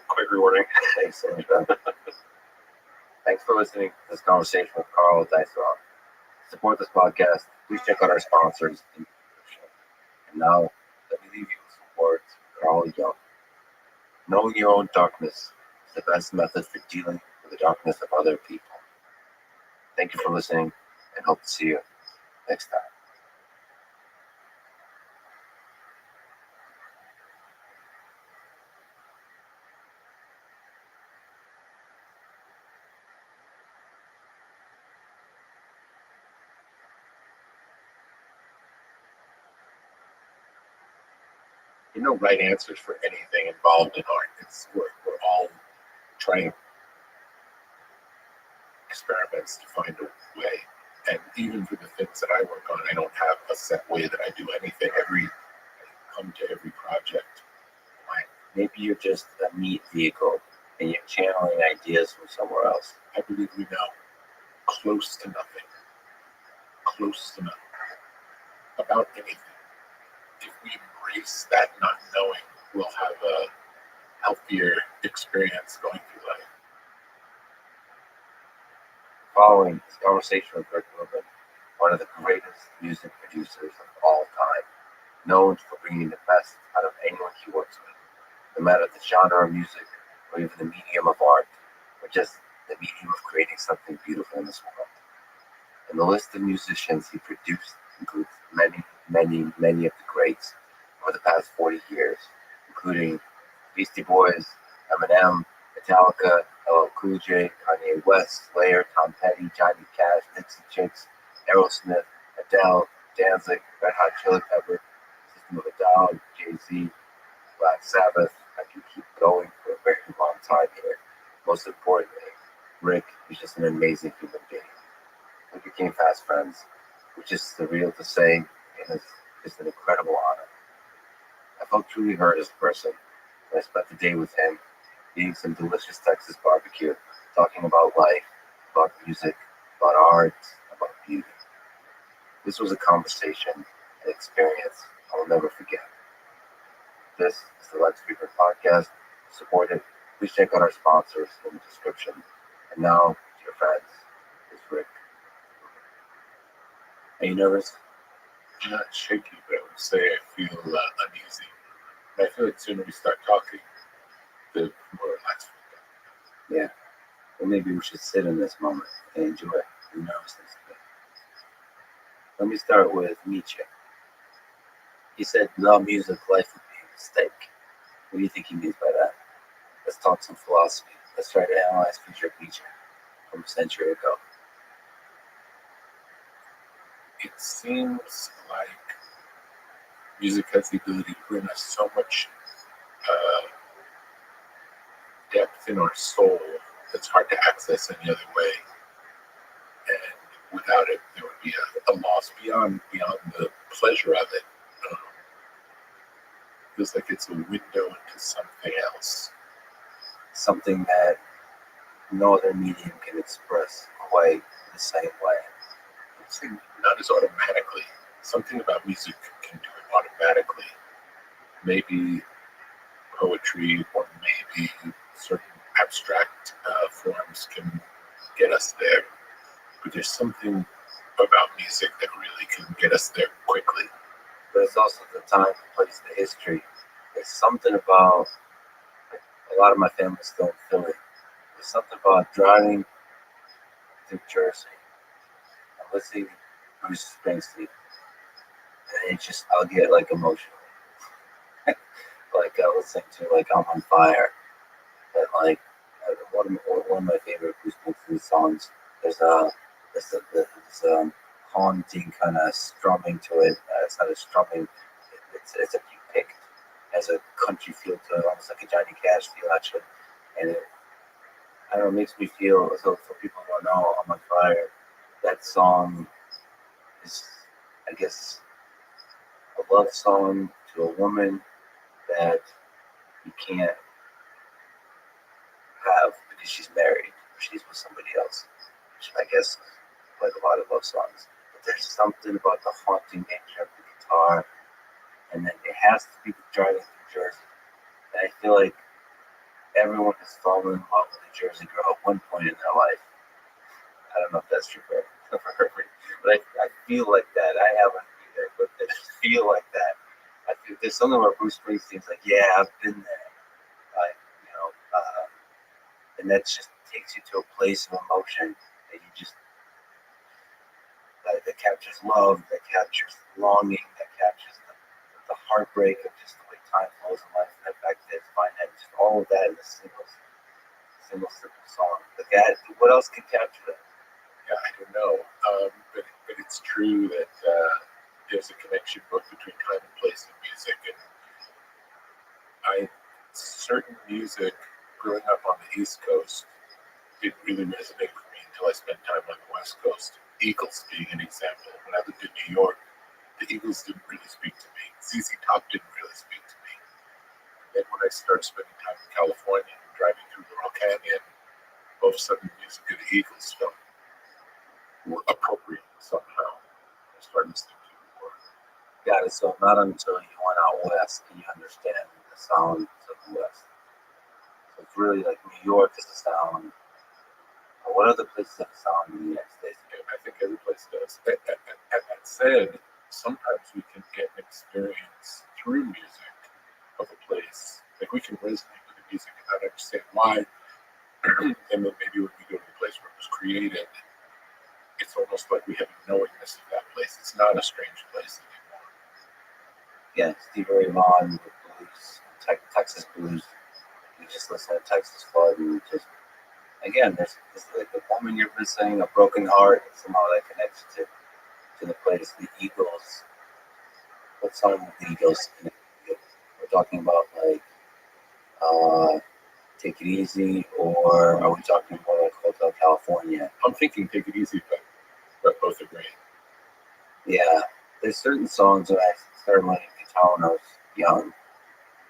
quite rewarding. Thanks so much, man. Thanks for listening to this conversation with Carl Dyson. Support this podcast. Please check out our sponsors in the description. And now, let me leave you with some words from Carl Jung. Knowing your own darkness is the best method for dealing with the darkness of other people. Thank you for listening, and hope to see you next time. You know, right answers for anything involved in art. We're all trying experiments to find a way. And even for the things that I work on, I don't have a set way that I do anything. I come to every project. Maybe you're just a neat vehicle, and you're channeling ideas from somewhere else. I believe we know close to nothing about anything. If we embrace that not knowing, we'll have a healthier experience going through life. Following is a conversation with Rick Rubin, one of the greatest music producers of all time, known for bringing the best out of anyone he works with, no matter the genre of music or even the medium of art, or just the medium of creating something beautiful in this world. And the list of musicians he produced includes many, many, many of the greats over the past 40 years, including Beastie Boys, Eminem, Metallica, LL Cool J, Kanye West, Slayer, Tom Petty, Johnny Cash, Dixie Chicks, Aerosmith, Adele, Danzig, Red Hot Chili Peppers, System of a Down, Jay-Z, Black Sabbath. I can keep going for a very long time here. Most importantly, Rick is just an amazing human being. We became fast friends, which is surreal to say, and it's just an incredible honor. I felt truly heard as a person when I spent the day with him, eating some delicious Texas barbecue, talking about life, about music, about art, about beauty. This was a conversation, an experience I will never forget. This is the Lex Freeman Podcast. Support it. Please check out our sponsors in the description. And now, dear friends, it's Rick. Are you nervous? I'm not shaky, but I would say I feel uneasy. And I feel like the sooner we start talking, the more relaxed we get. Yeah. Well, maybe we should sit in this moment and enjoy the nervousness of it. Let me start with Nietzsche. He said, without music, life would be a mistake. What do you think he means by that? Let's talk some philosophy. Let's try to analyze Friedrich Nietzsche from a century ago. It seems like music has the ability to bring us so much depth in our soul that's hard to access any other way. And without it, there would be a loss beyond the pleasure of it. Feels like it's a window into something else. Something that no other medium can express quite the same way. It's like not as automatically. Something about music can do it automatically. Maybe poetry or maybe certain abstract forms can get us there. But there's something about music that really can get us there quickly. But it's also the time, the place, the history. There's something about, like, a lot of my family's still in Philly. There's something about driving to Jersey and listening to Bruce Springsteen. And it just, I'll get like emotional. Like I listening to like I'm on Fire But like one of my favorite Bruce Springsteen songs, there's a haunting kind of strumming to it. It's not a strumming. It's a picked has a country feel to it, almost like a Johnny Cash feel actually. And I don't know, it makes me feel, so for people who don't know, I'm on fire. That song is, I guess, a love song to a woman that you can't have because she's married or she's with somebody else. Which I guess, like a lot of love songs. But there's something about the haunting nature of the guitar, and then it has to be driving through Jersey. And I feel like everyone has fallen in love with a Jersey girl at one point in their life. I don't know if that's true for everybody, but I feel like that. I haven't either, but I just feel like that. I feel there's something where Bruce Springsteen's like, yeah, I've been there. Like, and that just takes you to a place of emotion that you just that captures love, that captures longing, that captures the heartbreak of just the way time flows in life, and the fact that it's fine, and just all of that in a single simple song. Like that, what else could capture that? Yeah, I don't know. But it's true that there's a connection both between time and place in music. And certain music growing up on the East Coast didn't really resonate with me until I spent time on the West Coast. Eagles being an example. When I lived in New York, the Eagles didn't really speak to me. ZZ Top didn't really speak to me. Then when I started spending time in California and driving through Laurel Canyon, all of a sudden the music of the Eagles felt more appropriate somehow. I started listening to it more. Got it. So not until you went out west can you understand the sound of the West. So it's really like New York is the sound. Or what other places have a sound in the United States? I think every place does. And that said, sometimes we can get an experience through music of a place. Like we can resonate with the music and not understand why. And then maybe when we go to the place where it was created, it's almost like we have a knowingness of that place. It's not a strange place anymore. Yeah, Stevie Ray Vaughan, the blues, Texas blues. You just listen to Texas Flood and just, again, there's like the woman you're missing, a broken heart, somehow that connects to the place. The Eagles. What song with the Eagles? We're talking about like Take It Easy, or are we talking about like Hotel California? I'm thinking Take It Easy, but both are great. Yeah, there's certain songs that I started learning guitar when I was young.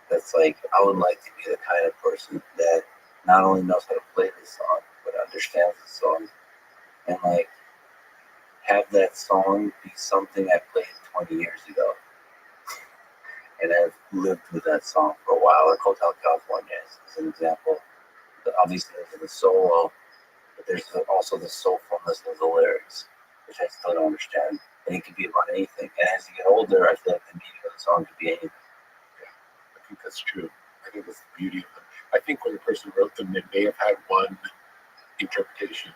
That's like, I would like to be the kind of person that not only knows how to play this song, but understands the song. And like, have that song be something I played 20 years ago. And I've lived with that song for a while. Like Hotel California is an example. But obviously, there's the solo, but there's also the soulfulness of the lyrics, which I still don't understand. And it can be about anything. And as you get older, I feel like the meaning of the song could be anything. I think that's true. I think that's the beauty of them. I think when the person wrote them, they may have had one interpretation,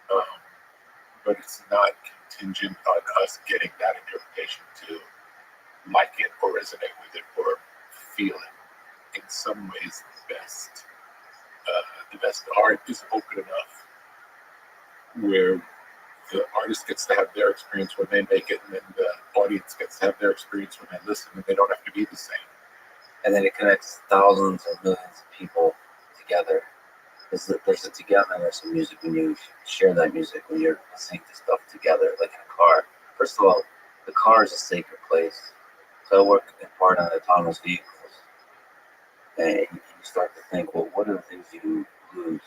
but it's not contingent on us getting that interpretation to like it or resonate with it or feel it. In some ways, the best art is open enough where the artist gets to have their experience when they make it, and then the audience gets to have their experience when they listen, and they don't have to be the same. And then it connects thousands or millions of people together. There's a togetherness in music when you share that music, when you're listening to stuff together, like in a car. First of all, the car is a sacred place. So I work in part on autonomous vehicles. And you start to think, well, what are the things you lose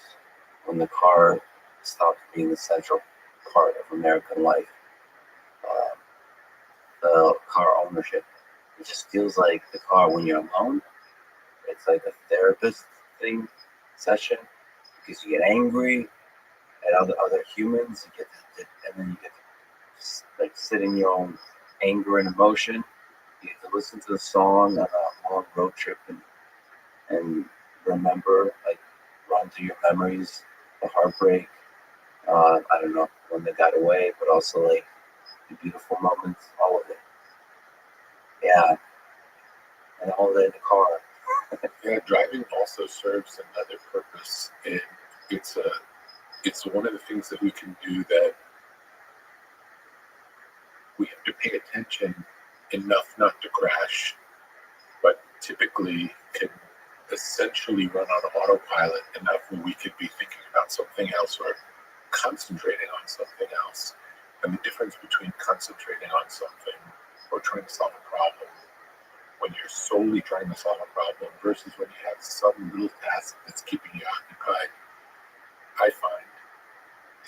when the car stops being the central part of American life? The car ownership. It just feels like the car when you're alone. It's like a therapist thing session because you get angry at other humans. You get and then you get to like sit in your own anger and emotion. You get to listen to the song on a long road trip and remember, like, run through your memories, the heartbreak. I don't know when they got away, but also like the beautiful moments, all of it. Yeah, and all that in the car. Yeah, driving also serves another purpose, and it's one of the things that we can do that we have to pay attention enough not to crash, but typically can essentially run on autopilot enough where we could be thinking about something else or concentrating on something else. And the difference between concentrating on something or trying to solve a problem when you're solely trying to solve a problem versus when you have some little task that's keeping you occupied, I find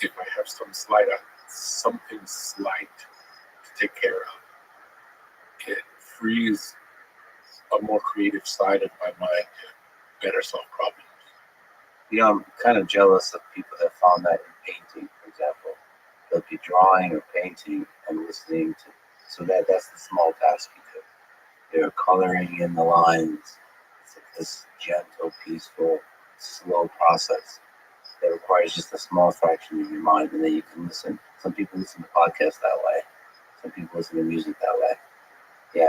if I have something slight to take care of, it frees a more creative side of my mind to better solve problems. You know, I'm kind of jealous of people that found that in painting, for example. They'll be drawing or painting and listening to, so that's the small task you do. They're coloring in the lines. It's like this gentle, peaceful, slow process that requires just a small fraction of your mind, and then you can listen. Some people listen to podcasts that way. Some people listen to music that way. Yeah,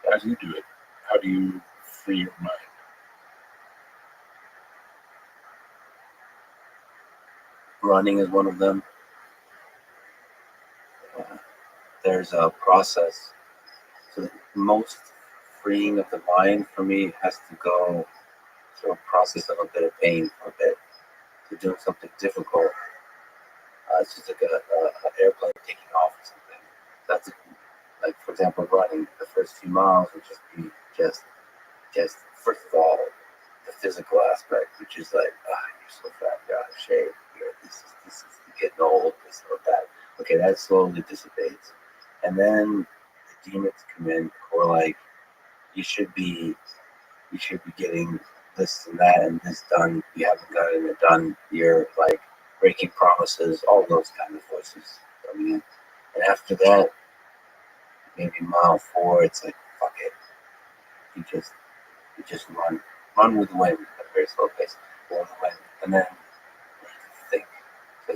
How do you do it? How do you free your mind? running is one of them. Uh, there's a process. So the most freeing of the mind for me has to go through a process of a bit of pain for a bit. To doing something difficult, it's just like a airplane taking off or something. That's like, for example, running. The first few miles would just be just first of all, the physical aspect, which is like, you're so fat, you're out of shape, this is getting old, this or that. Okay, that slowly dissipates, and then the demons come in, or like, you should be getting this and that and this done. You haven't gotten it done. You're like breaking promises. All those kind of voices coming in, and after that, maybe mile 4, it's like, fuck it. You just run with the wind at a very slow pace, go with the wind, and then think.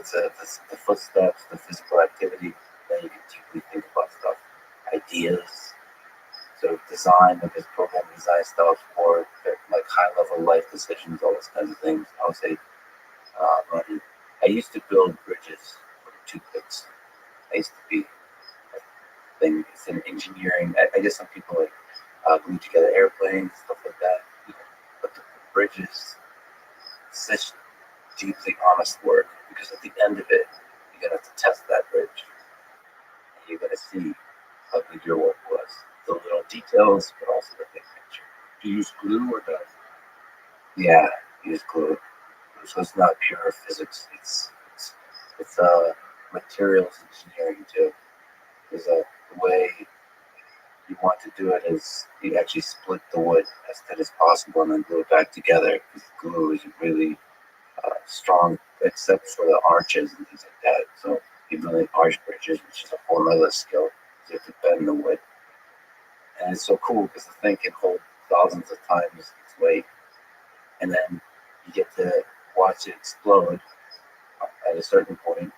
So it's the footsteps, the physical activity. Then you can deeply think about stuff, ideas, sort of design, like this program design stuff, or like high level life decisions, all those kinds of things. I would say running. I used to build bridges from toothpicks. I used to be thing. It's in engineering. I guess some people like glue together airplanes, stuff like that. But the bridges, such deeply honest work, because at the end of it, you're gonna have to test that bridge. And you're gonna see how good your work was. The little details, but also the big picture. Do you use glue or not? Yeah, use glue. So it's not pure physics. It's materials engineering too. There's a way you want to do it is you actually split the wood as thin as possible and then glue it back together, because glue is really strong, except for the arches and things like that. So you build arch bridges, which is a formless skill. You have to bend the wood, and it's so cool because the thing can hold thousands of times its weight, and then you get to watch it explode at a certain point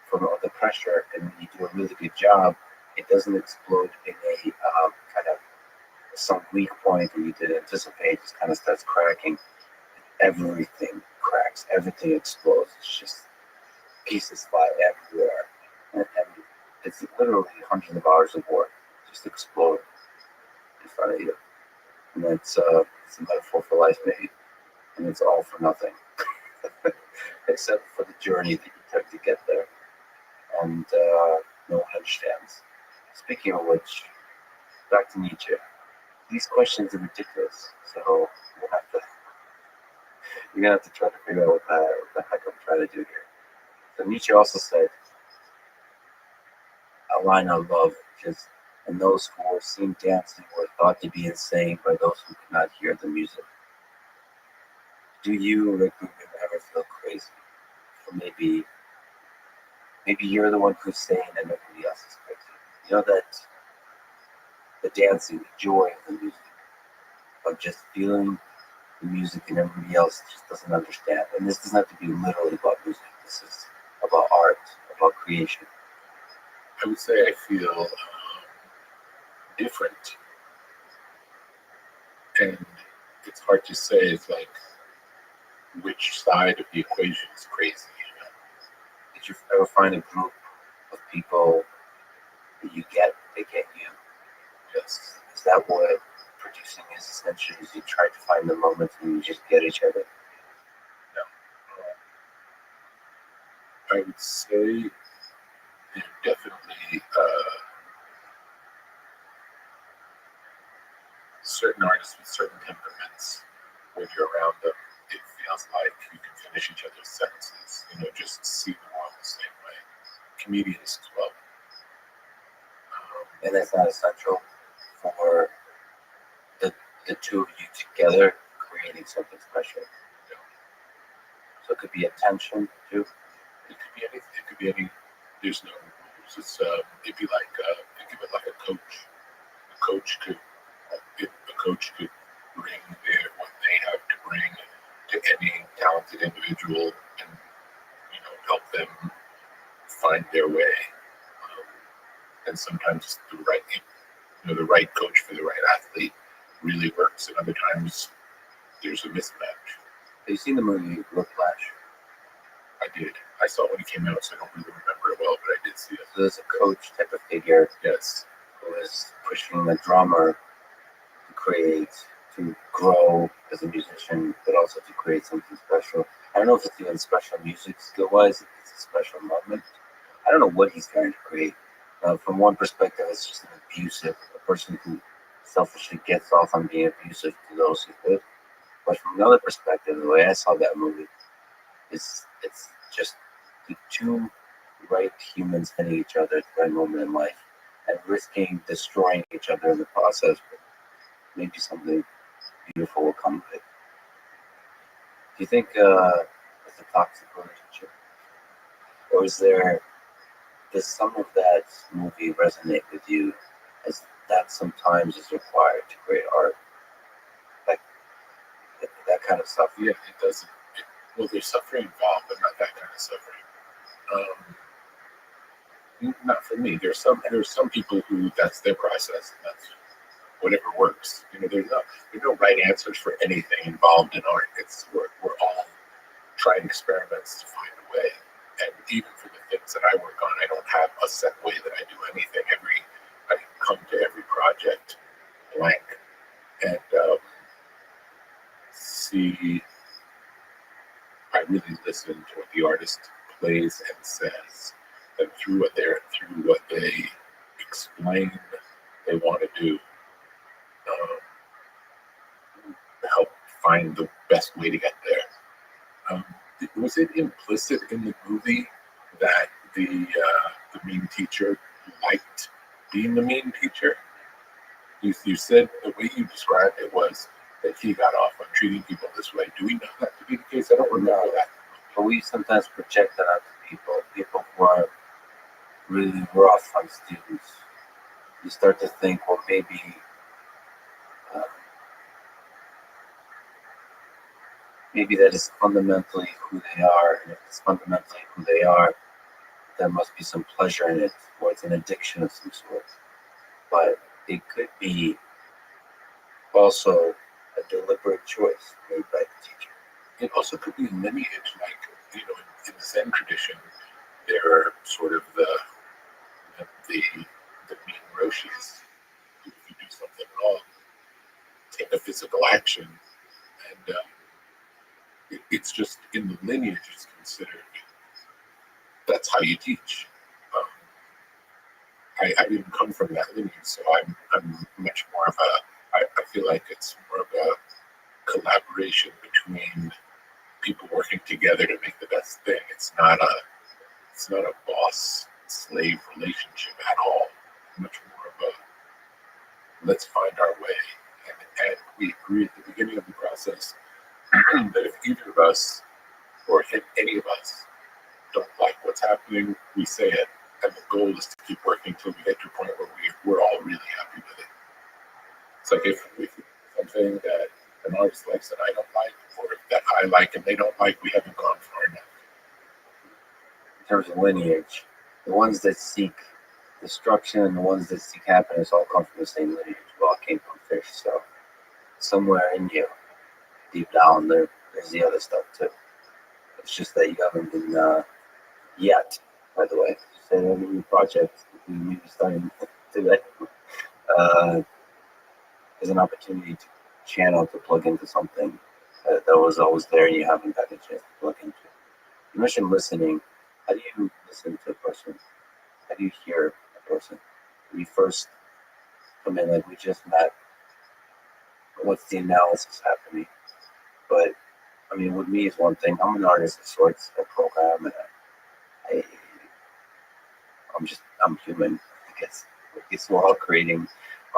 from all the pressure. And when you do a really good job, it doesn't explode in a kind of some weak point where you didn't anticipate. It just kind of starts cracking. Everything cracks. Everything explodes. It's just pieces fly everywhere, and it's literally hundreds of hours of work just explode in front of you. And it's a metaphor for life, maybe. And it's all for nothing, except for the journey that you took to get there. And no one understands. Speaking of which, back to Nietzsche. These questions are ridiculous, so you're gonna have to try to figure out what the heck I'm trying to do here. So Nietzsche also said a line I love, which is, "And those who were seen dancing were thought to be insane by those who could not hear the music." Do you, Rick Rubin, ever feel crazy? Or maybe you're the one who's sane and everybody else is crazy. You know that the dancing, the joy of the music, of just feeling the music and everybody else just doesn't understand. And this doesn't have to be literally about music. This is about art, about creation. I would say I feel different. And it's hard to say. It's like which side of the equation is crazy. Did you ever find a group of people that you get, they get you? Yes. Is that what producing is essentially? Is you try to find the moments when you just get each other? I would say there definitely certain artists with certain temperaments. When you're around them, it feels like you can finish each other's sentences. Just see the world the same way. Comedians as well. And that's not essential for the two of you together creating something special. So it could be attention too. It could be anything. It could be any. There's no rules. It'd be like think of it like a coach. A coach could bring what they have to bring to any talented individual and help them find their way. And sometimes the right coach for the right athlete really works, and other times there's a mismatch. Have you seen the movie Whiplash? I did. I saw it when it came out, so I don't really remember it well, but I did see it. So there's a coach type of figure Yes. who is pushing the drummer to grow as a musician, but also to create something special. I don't know if it's even special music skill-wise, if it's a special moment. I don't know what he's trying to create. From one perspective, it's just a person who selfishly gets off on being abusive to those who live. But from another perspective, the way I saw that movie, it's just the two right humans hitting each other at the right moment in life and risking destroying each other in the process. But maybe something beautiful will come of it. Do you think it's a toxic relationship? Or does some of that movie resonate with you as that sometimes is required to create art? Like that kind of stuff? Yeah, it does. Well, there's suffering involved, but not that kind of suffering. Not for me. There's some people who that's their process, and that's whatever works. There's no right answers for anything involved in art. We're all trying experiments to find a way. And even for the things that I work on, I don't have a set way that I do anything. I come to every project blank and see. I really listen to what the artist plays and says, and through what they explain they want to do, help find the best way to get there. Was it implicit in the movie that the mean teacher liked being the mean teacher? You said the way you described it was that he got off on treating people this way. Do we know that to be the case? I don't remember that. But we sometimes project that onto people who are really rough on students. You start to think, well, maybe that is fundamentally who they are, and if it's fundamentally who they are, there must be some pleasure in it, or it's an addiction of some sort. But it could be also a deliberate choice made by the teacher. It also could be lineage, like in the Zen tradition, there are sort of the mean roshis. If you do something wrong, take a physical action, and it's just in the lineage. It's considered that's how you teach. I didn't come from that lineage, so I'm much more of I feel like it's more of a collaboration between people working together to make the best thing. It's not a boss slave relationship at all. Much more of a let's find our way. And we agree at the beginning of the process that if either of us or if any of us don't like what's happening, we say it. And the goal is to keep working until we get to a point where we're all really happy with it. It's like if something that an artist likes that I don't like, or that I like and they don't like, we haven't gone far enough. In terms of lineage, the ones that seek destruction and the ones that seek happiness all come from the same lineage. We all came from fish, so somewhere in you, deep down there's the other stuff too. It's just that you haven't been yet. By the way, say a new project we may be starting today. Is an opportunity to channel to plug into something that was always there and you haven't gotten a chance to plug into. You mentioned listening. How do you listen to a person? How do you hear a person? When you first come in, like we just met, what's the analysis happening? But I mean, with me is one thing. I'm an artist of sorts. I program and I'm human. I guess we're all creating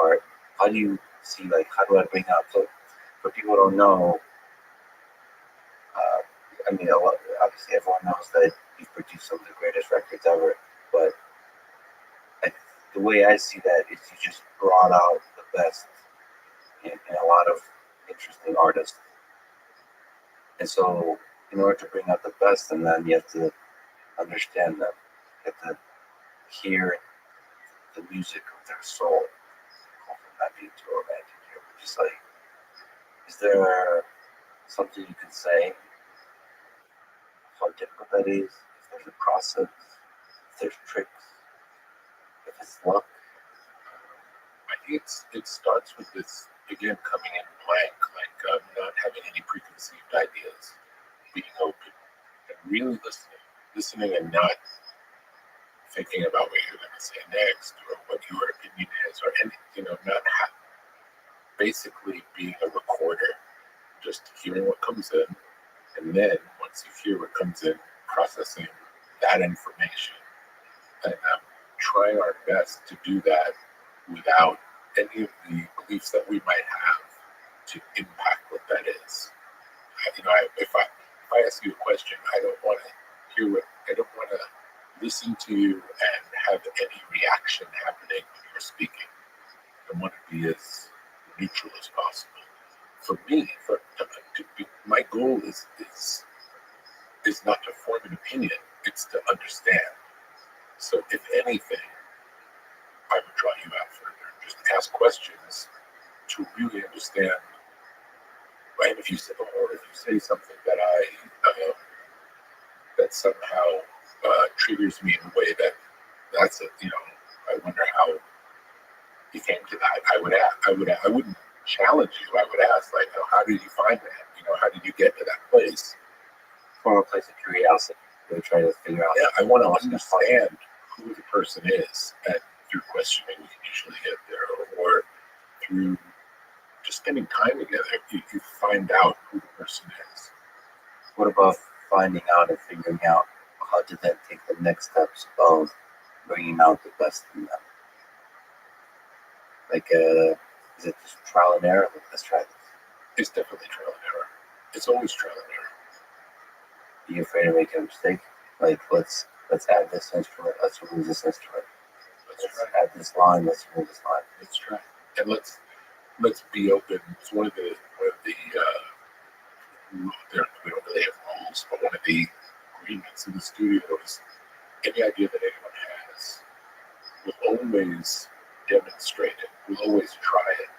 art. How do you see, like, how do I bring out, so for people who don't know, I mean, obviously everyone knows that you've produced some of the greatest records ever, but the way I see that is you just brought out the best in a lot of interesting artists. And so in order to bring out the best in them, you have to understand them. You have to hear the music of their soul. Not being too romantic here, but just like, is there something you can say? How difficult that is? If there's a process, if there's tricks, if it's luck. I think it starts with this, again, coming in blank, like not having any preconceived ideas, being open, and really listening and not thinking about what you're going to say next or what your opinion is or anything, not basically being a recorder, just hearing what comes in, and then once you hear what comes in, processing that information. And trying our best to do that without any of the beliefs that we might have to impact what that is. If I ask you a question, I don't want to I don't want to listen to you and have any reaction happening when you're speaking. I want to be as neutral as possible. For me, my goal is not to form an opinion; it's to understand. So, if anything, I would draw you out further. Just ask questions to really understand. And if you say something that that somehow triggers me in a way that's I wonder how you came to that. I wouldn't challenge you. I would ask, like, how did you find that? How did you get to that place? From a place of curiosity, really try to figure out. Yeah, I want to understand who the person is, and through questioning, we can usually get there, or through just spending time together, you find out who the person is. What about finding out and figuring out how to then take the next steps of bringing out the best in them? Like, is it just trial and error? Let's try this. It's definitely trial and error. It's always trial and error. Are you afraid of making a mistake? Like, let's add this instrument, let's remove this instrument. Let's add this line, let's remove this line. Let's try. And let's be open. It's one of the we don't really have rules, but one of the agreements in the studio is any idea that anyone has, we'll always demonstrate it. We'll always try it.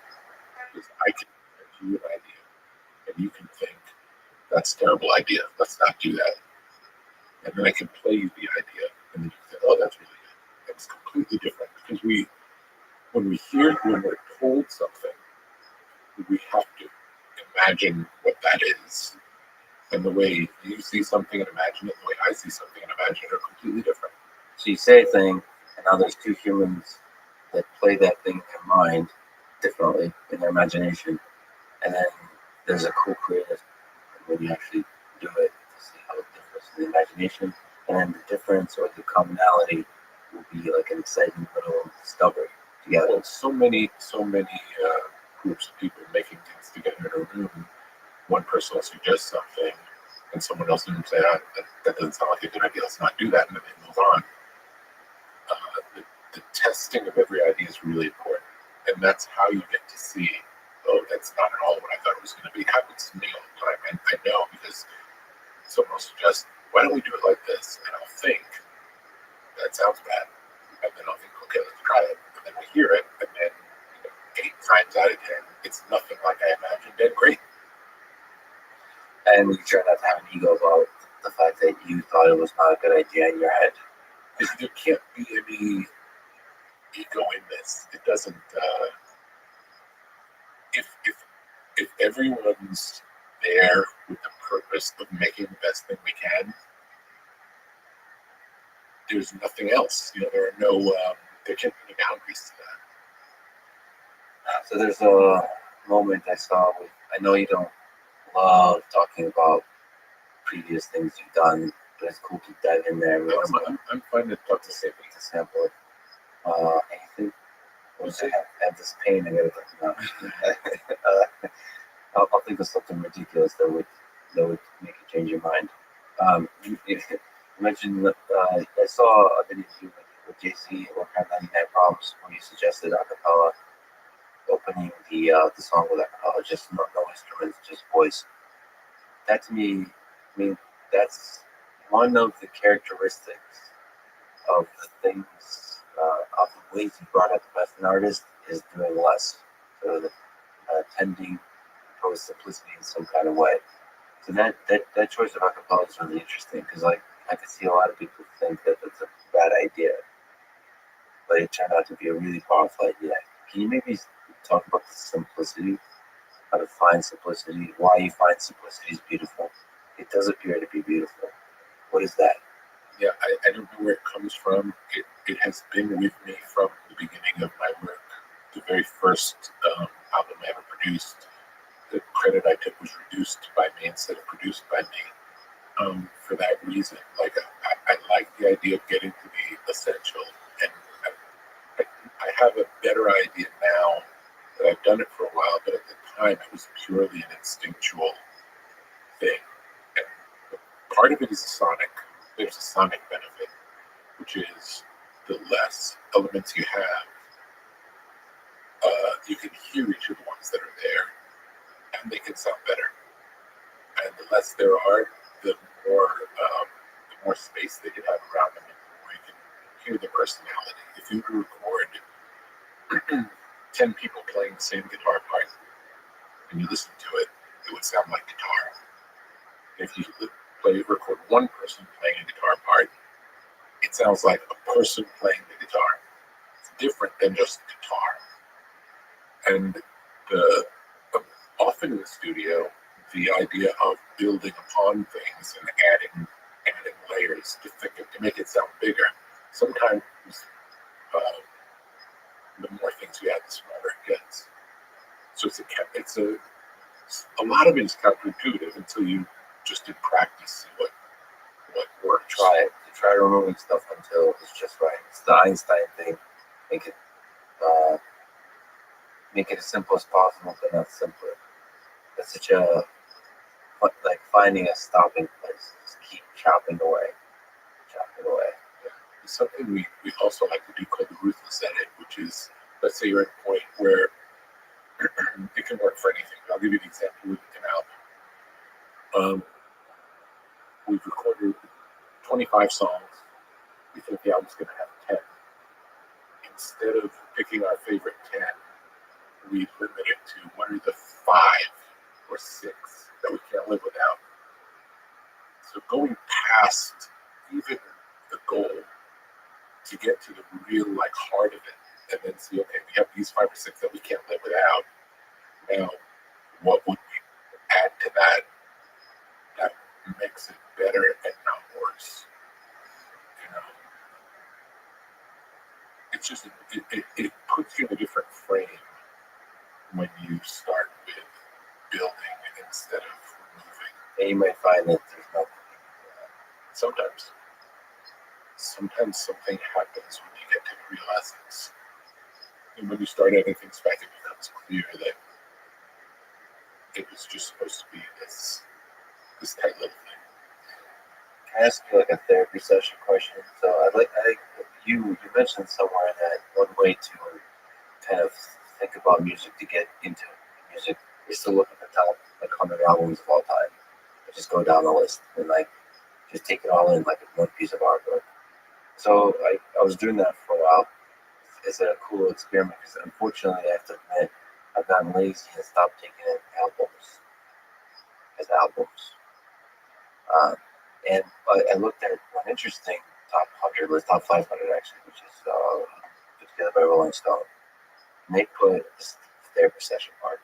Because I can give you an idea, and you can think, that's a terrible idea. Let's not do that. And then I can play you the idea, and then you can say, oh, that's really good. It's completely different. Because when we're told something, we have to imagine what that is. And the way you see something and imagine it, the way I see something and imagine it are completely different. So you say a thing, and now there's two humans that play that thing in their mind differently in their imagination, and then there's a co-creative when you actually do it to see how it differs in the imagination, and then the difference or the commonality will be like an exciting little discovery together. Well, so many groups of people making things together in a room. One person will suggest something, and someone else will say, that doesn't sound like a good idea, let's not do that, and then they move on. The testing of every idea is really important, and that's how you get to see, oh, that's not at all what I thought it was going to be. It happens to me all the time, and I know because someone will suggest, why don't we do it like this? And I'll think, that sounds bad. And then I'll think, okay, let's try it. And then we hear it, and then 8 times out of 10, it's nothing like I imagined, and great. And you try not to have an ego about the fact that you thought it was not a good idea in your head. Because there can't be any ego in this. It doesn't. If everyone's there with the purpose of making the best thing we can, there's nothing else. There are no. There can't be any boundaries to that. So there's a moment I saw with. I know you don't love talking about previous things you've done, but it's cool to dive in there. I'm fine to talk to Take a sample. Anything? I have this pain. I gotta I'll think of something ridiculous that would make you change your mind. You mentioned that I saw an interview with JC or 99 Problems where you suggested acapella opening the song with acapella, just no instruments, just voice. That to me, I mean, that's one of the characteristics of the things, of the ways you brought out the best in an artist is doing less. So tending towards simplicity in some kind of way. So that choice of acapella is really interesting because I could see a lot of people think that it's a bad idea, but it turned out to be a really powerful idea. Can you maybe talk about the simplicity, how to find simplicity, why you find simplicity is beautiful? It does appear to be beautiful. What is that? Yeah, I don't know where it comes from. It has been with me from the beginning of my work. The very first album I ever produced, the credit I took was reduced by me instead of produced by me. For that reason, like I like the idea of getting to the essential, and I have a better idea now that I've done it for a while. But at the time, it was purely an instinctual thing, and part of it is a sonic. There's a sonic benefit, which is the less elements you have, you can hear each of the ones that are there, and they can sound better. And the less there are, the more space they can have around them, and the more you can hear the personality. If you record 10 people playing the same guitar part, and you listen to it, it would sound like guitar. If you record one person playing a guitar part, it sounds like a person playing the guitar. It's different than just guitar. And often in the studio, the idea of building upon things and adding layers to make it sound bigger. Sometimes the more things you add, the smaller it gets. So a lot of it is counterintuitive until you just in practice see what works. Try removing stuff until it's just right. It's the Einstein thing. Make it as simple as possible, but not simpler. That's such a like finding a stopping place. Just keep chopping away. There's something we also like to do called the ruthless edit, which is, let's say you're at a point where it can work for anything. I'll give you an example with an album. We've recorded 25 songs. We think the album's going to have 10. Instead of picking our favorite 10, we limit it to what are the 5 or 6 that we can't live without. So going past even the goal to get to the real heart of it, and then see, okay, we have these 5 or 6 that we can't live without. Now, what would we add to that makes it better and not worse? It's just it puts you in a different frame when you start with building instead of removing. And you might find that there's nothing. Sometimes something happens when you get to the real essence. And when you start adding things back, it becomes clear that it was just supposed to be this tight little thing. Can I ask you a therapy session question? So you mentioned somewhere that one way to kind of think about music to get into music is to look at the top 100 albums of all time. Just go down the list and just take it all in like one piece of artwork. So I was doing that for a while. It's a cool experiment because unfortunately I have to admit I've gotten lazy and stopped taking in albums. his albums. And I looked at one interesting top 100 list, top 500 actually, which is put together by Rolling Stone. And they put their procession part,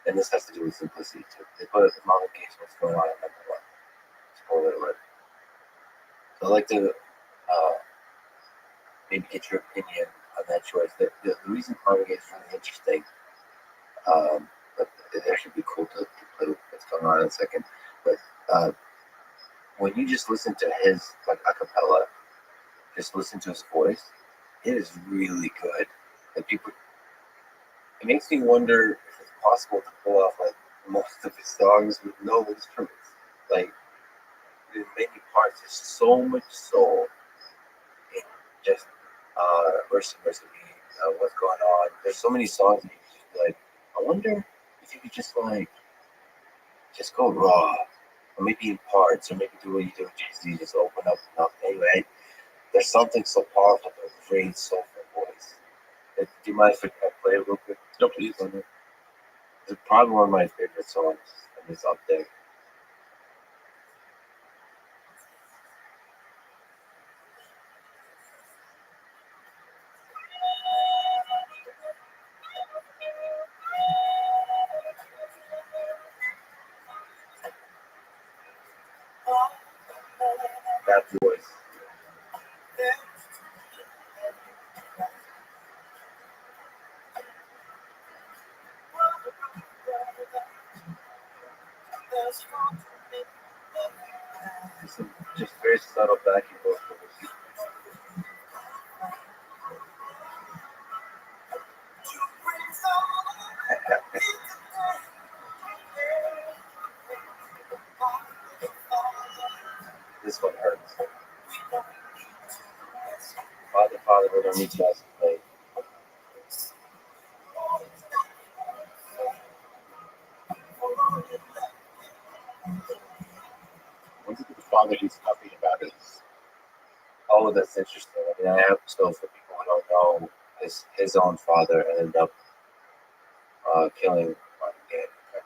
and this has to do with simplicity too. They put Marvin Gaye's "What's Going On" at number one. Spoiler alert. So I'd like to maybe get your opinion on that choice. The reason Marvin Gaye is really interesting, but it actually be cool to play with what's going on in a second. But when you just listen to his like a cappella, just listen to his voice, it is really good. Like people, it makes me wonder if it's possible to pull off like most of his songs with no instruments. Like in many parts, there's so much soul in just verse me, what's going on. There's so many songs that you can just be like, I wonder if you could just like just go raw, or maybe in parts, or maybe do what you do with Jay-Z, just open up and up. Anyway, there's something so powerful about a great soulful voice. Do you mind if I play it real quick? No, please. It's probably one of my favorite songs, and it's up there. That voice. Some just very subtle backing vocals. This one hurts. Father, we don't need to ask to play. What's the father he's talking about is Oh, that's interesting. I mean, I have so for people who don't know, his own father ended up killing Martin Gaye.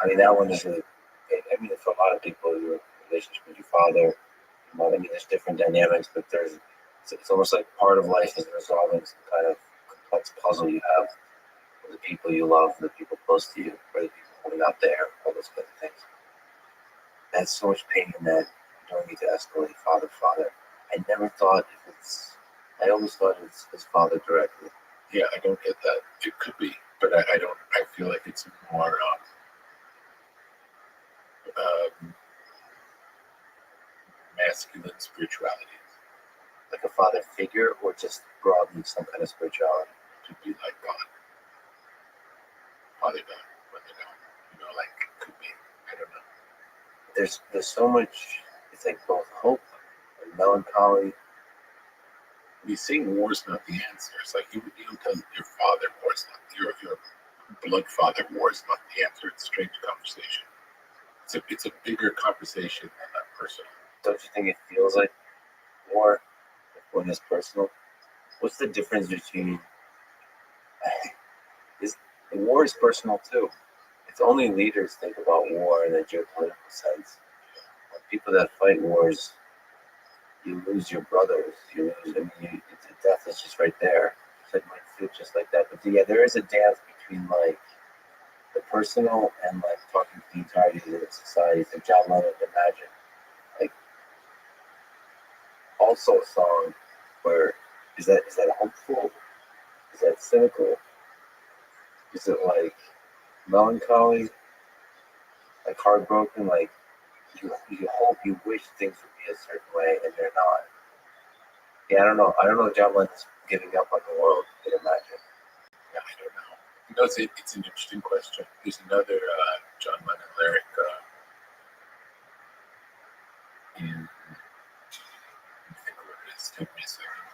I mean, that one is really. I mean, for a lot of people, your relationship with your father. I mean, there's different dynamics, but it's almost like part of life is resolving some kind of complex puzzle you have with the people you love, the people close to you, or the people who are not there, all those kind of things. That's so much pain in that. You don't need to escalate father. I never thought if it's. I always thought it's his father directly. yeah, I don't get that. It could be, but I don't. I feel like it's more masculine spirituality. Like a father figure, or just broadly some kind of spirituality. Could be like God, Father God, Mother God. You know, like could be. I don't know. There's so much. It's like both hope and melancholy. When you saying war is not the answer, it's like you don't tell your father war is not your blood father war is not the answer. It's a strange conversation. It's a bigger conversation than that personal. Don't you think it feels like war when it's personal? What's the difference between is war is personal too? It's only leaders think about war in a geopolitical sense. When people that fight wars, you lose your brothers. You lose. I mean, death is just right there. So it might feel just like that. But yeah, there is a dance between like the personal and like talking to the entirety of the society. So John Lennon, Imagine, like also a song where is that hopeful? Is that cynical? Is it like melancholy? Like heartbroken? Like you hope, you wish things would be a certain way and they're not. Yeah, I don't know. I don't know if John Lennon's giving up on the world. You can imagine. Yeah, I don't know. You know, it's an interesting question. There's another John Lennon lyric in I think what it is. Take me a second.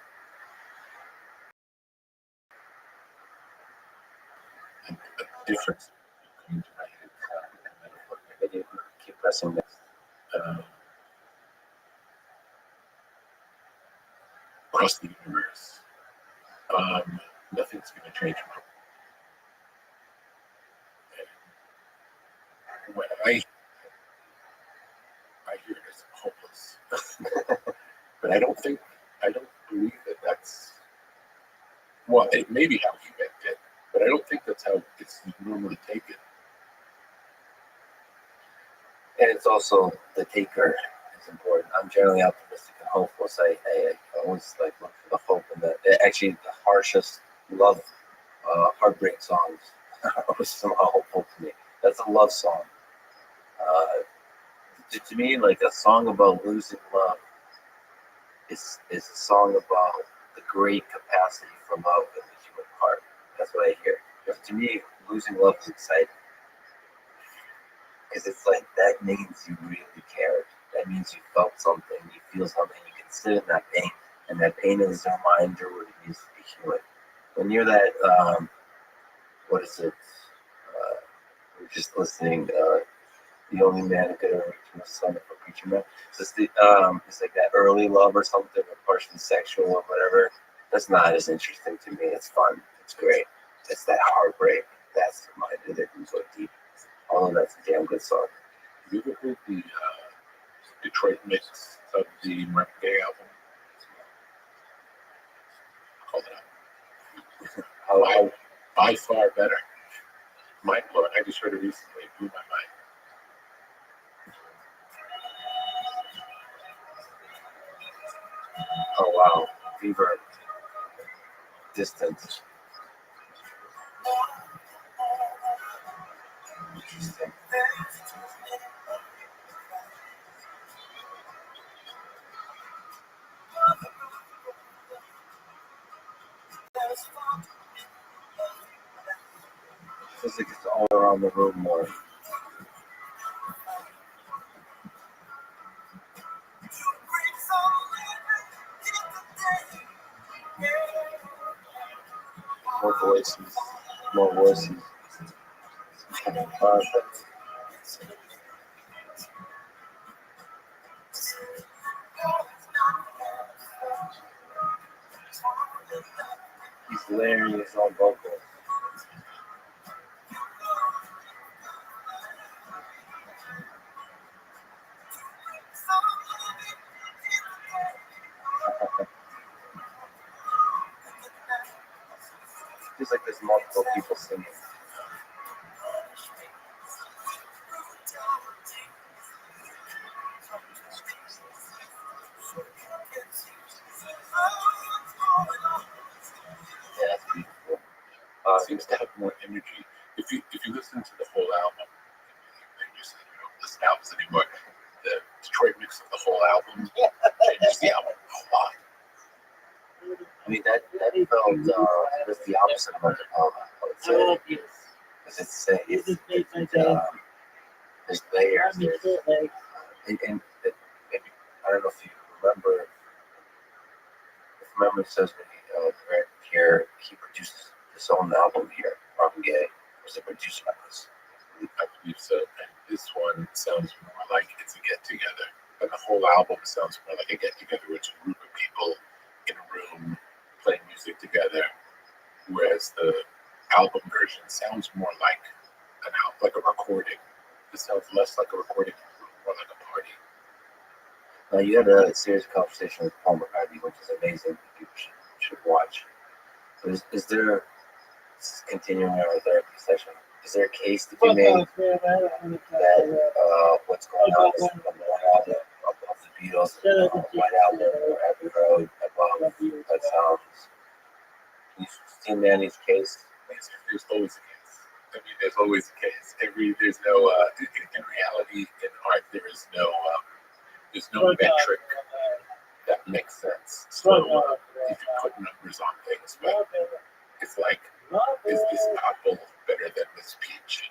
And a difference coming to my head. Maybe you keep pressing next. Across the universe, nothing's going to change. when I hear it as hopeless, but I don't believe that that's, well, it may be how he meant it, but I don't think that's how it's normally taken. And it's also the taker is important. I'm generally optimistic and hopeful. Say, hey, I always like look for the hope in that. Actually, the harshest love, heartbreak songs are always somehow hopeful to me. That's a love song. To me, like a song about losing love is a song about the great capacity for love in the human heart. That's what I hear. To me, losing love is exciting. Because it's like, that means you really cared. That means you felt something, you feel something, you can sit in that pain. And that pain is a reminder what it means to be human. When you're that, what is it? We're just listening, The Only Man Who Could Ever Reach My Son of a Preacher Man. So it's like that early love or something, or partially sexual or whatever. That's not as interesting to me. It's fun. It's great. It's that heartbreak. That's the reminder that you go deep. Although that's a damn good song. Have you ever heard the Detroit mix of the Marvin Gaye album? Call it up. How By far better. Mind blowing. I just heard it recently. It blew my mind. Oh wow, reverb, distance. Interesting. Feels like it's all around the room more. More voices, more voices. He's layering his own vocals. Feels like there's multiple people singing. Yeah, that's beautiful. It seems to have more energy. If you listen to the whole album, and you say you don't listen to albums anymore, the Detroit mix of the whole album changes the album a lot. I mean, that felt was the opposite of acapella. I would say. Because there's layers. And I don't know if you remember. If memory serves me here, he produced his own album here. Robin Gaye was the producer of this. I believe so. And this one sounds more like it's a get together. And the whole album sounds more like a get together where it's a group of people in a room playing music together. Whereas the album version sounds more like like a recording. It sounds less like a recording, more like a party. You had a serious conversation with Paul McCartney, which is amazing. People should watch. But is there, continuing our therapy session, is there a case to be made that what's going on is the number one album of the Beatles, White Album, or Abbey Road, above that sounds? Can you see Manny's case? There's always a case. I mean, there's always a case. There's no in reality, in art, there's no metric that makes sense. So you can put numbers on things, but it's like, is this apple better than this peach?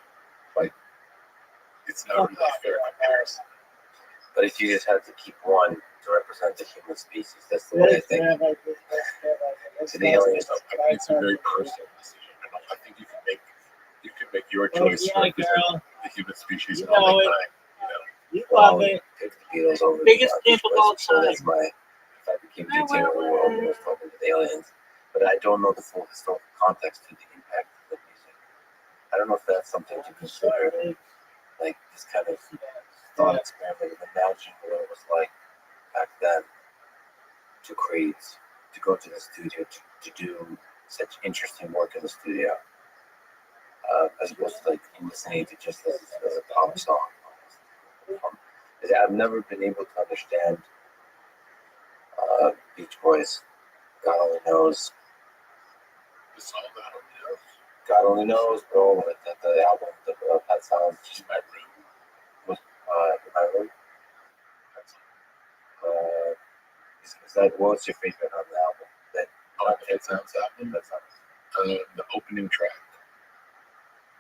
Like, it's not really a fair comparison. But if you just had to keep one to represent the human species, that's the way I think. To the aliens, I mean, it's a very personal decision. I think you can make your choice to represent the human species and all mine. You love it. Pick the Beatles over Biggest the game of all So time. that's my, if I became dictator of the world and was talking to the aliens. But I don't know the full historical context to the impact of the music. I don't know if that's something to consider. like this kind of thought experiment of imagining what it was like back then to create, to go to the studio, to do such interesting work in the studio, as opposed to like listening to just as a pop song. I've never been able to understand Beach Boys. God only knows. The song that only knows. God only knows, bro. The album, the Pet Sounds, In my room. was in my room. Is that what's your favorite on the album? That Oh, the It Sounds album. Pet Sounds. The opening track.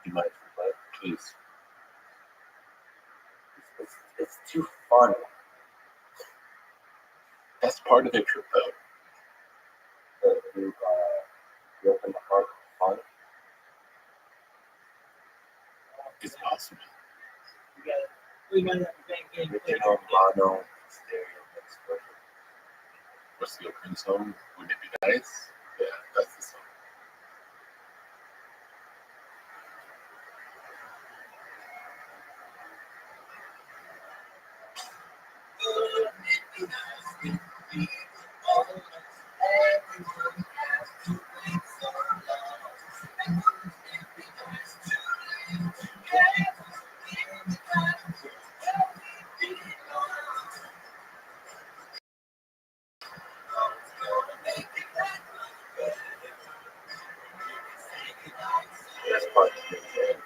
You might play it. Please. It's too fun. That's part of the trip, though. You open the heart for fun. It's possible. We got that game. Original mono stereo mix version. What's the opening song? Wouldn't it be nice? Yeah, that's the song. That's part of it.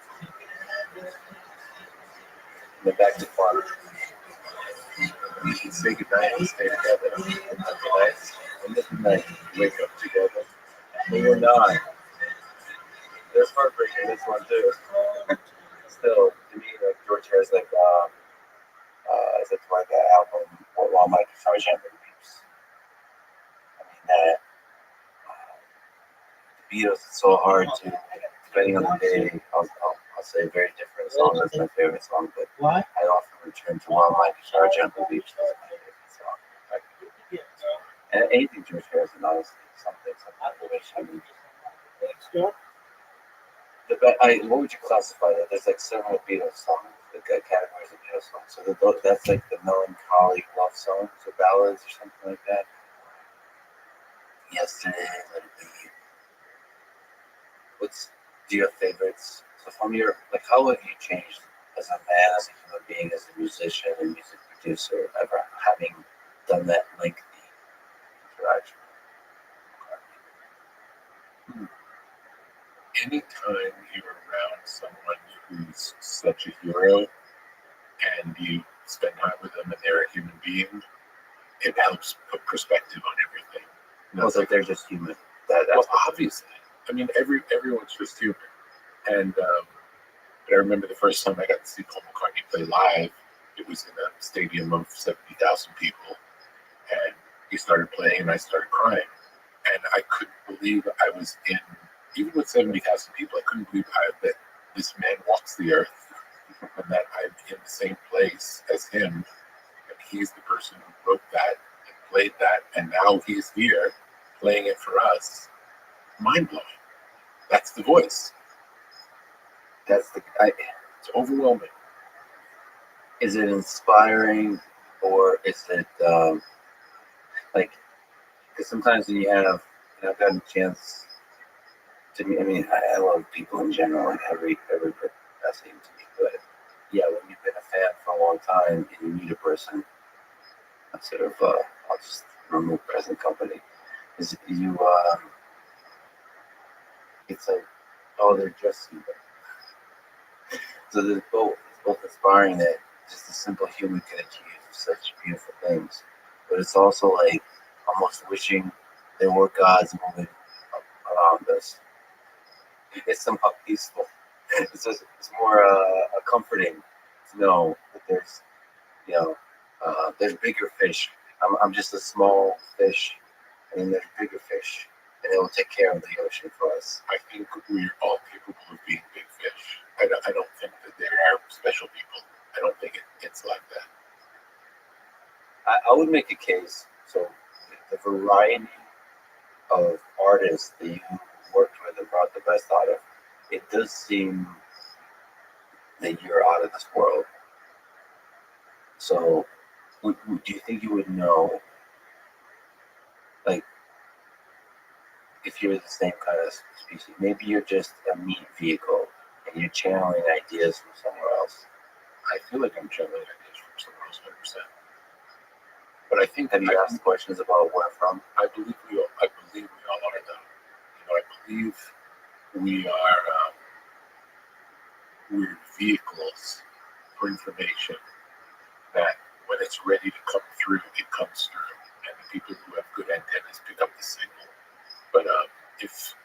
Then back to fun. We should say goodnight and stay together. Nice. And this night, wake up together. We were not. There's heartbreak in this one too. Still, to me, like George has like is it like an album while my guitar jam leaves. I mean that the Beatles. It's so hard to, depending on the day. I'll say a very different song. That's my favorite song, but What? I often return to while my guitar jam leaves. That's my favorite song. And anything George Harrison, honestly, something I wish. I mean, what would you classify that? There's like several Beatles songs, like categories of Beatles songs. So that's like the melancholy love songs or ballads or something like that. Yesterday, Let It Be. Do you have favorites? So from your, like, how have you changed as a man, as a human being, as a musician and music producer, ever having done that lengthy interaction? Anytime you're around someone who's such a hero and you spend time with them and they're a human being, it helps put perspective on everything. Well, it's like they're just human. Well, That's obviously. I mean, everyone's just human. And but I remember the first time I got to see Paul McCartney play live, it was in a stadium of 70,000 people. And he started playing and I started crying. And I couldn't believe I was in, even with 70,000 people, I couldn't believe that this man walks the earth and that I'm in the same place as him. And he's the person who wrote that and played that. And now he's here playing it for us. Mind blowing. That's the voice. It's overwhelming. Is it inspiring or is it like, because sometimes when you have, I've gotten a chance to meet, I mean, I love people in general, like every person to me, but yeah, when you've been a fan for a long time and you meet a person, I'm sort of, I'll just remove present company, is you, it's like, oh, they're just human. So there's both. It's both inspiring that just a simple human can achieve such beautiful things, but it's also like almost wishing there were gods moving around us. It's somehow peaceful. It's more comforting to know that there's there's bigger fish. I'm just a small fish, and then there's bigger fish, and they will take care of the ocean for us. I think we're all capable of being big fish. I don't think that there are special people. I don't think it's like that. I would make a case. So the variety of artists that you worked with and brought the best out of, it does seem that you're out of this world. So, do you think you would know, like, if you're the same kind of species? Maybe you're just a meat vehicle and you're channeling ideas from somewhere else. I feel like I'm channeling ideas from somewhere else, 100%. But I think Have you asked questions about where from? I believe we all are though. I believe we are we're vehicles for information that when it's ready to come through, it comes through. And the people who have good antennas pick up the signal. But if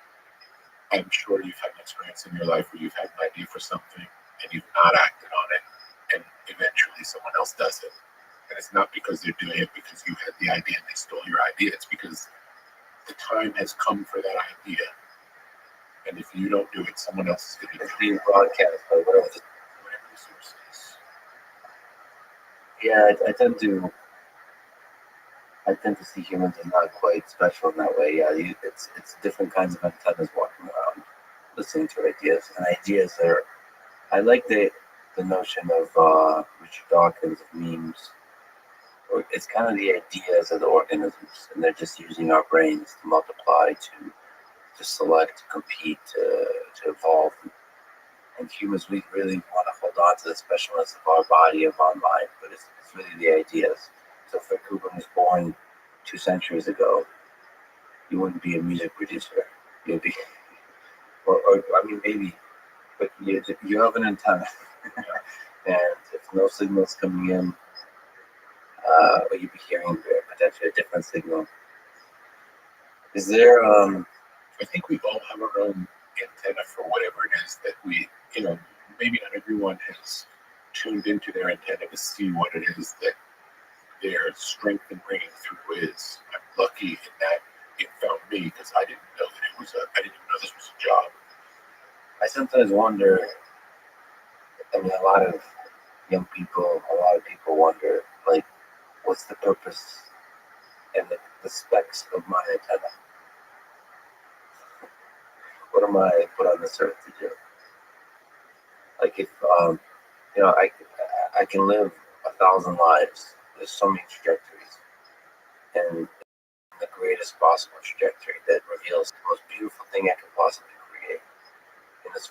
I'm sure you've had an experience in your life where you've had an idea for something and you've not acted on it, and eventually someone else does it. And it's not because they're doing it because you had the idea and they stole your idea. It's because the time has come for that idea. And if you don't do it, someone else is going to do It's it. being broadcast by whatever Whatever the source is. Yeah, I tend to see humans as not quite special in that way. Yeah, it's different kinds of antennas walking around, listening to ideas, and ideas are. I like the notion of Richard Dawkins of memes. It's kind of the ideas of the organisms, and they're just using our brains to multiply, to select, to compete, to evolve. And humans, we really want to hold on to the specialness of our body, of our mind, but it's really the ideas. So if Vancouver was born 2 centuries ago, you wouldn't be a music producer. You'd be, or I mean, maybe, but you have an antenna. And if no signal's coming in, or you'd be hearing potentially a different signal. Is there, I think we all have our own antenna for whatever it is that we, maybe not everyone has tuned into their antenna to see what it is that their strength in bringing through is. I'm lucky in that it found me because I didn't know that I didn't even know this was a job. I sometimes wonder, I mean, a lot of people wonder, like, what's the purpose and the specs of my antenna? What am I put on this earth to do? Like, if, I can live 1,000 lives. There's so many trajectories. And the greatest possible trajectory that reveals the most beautiful thing I can possibly create in this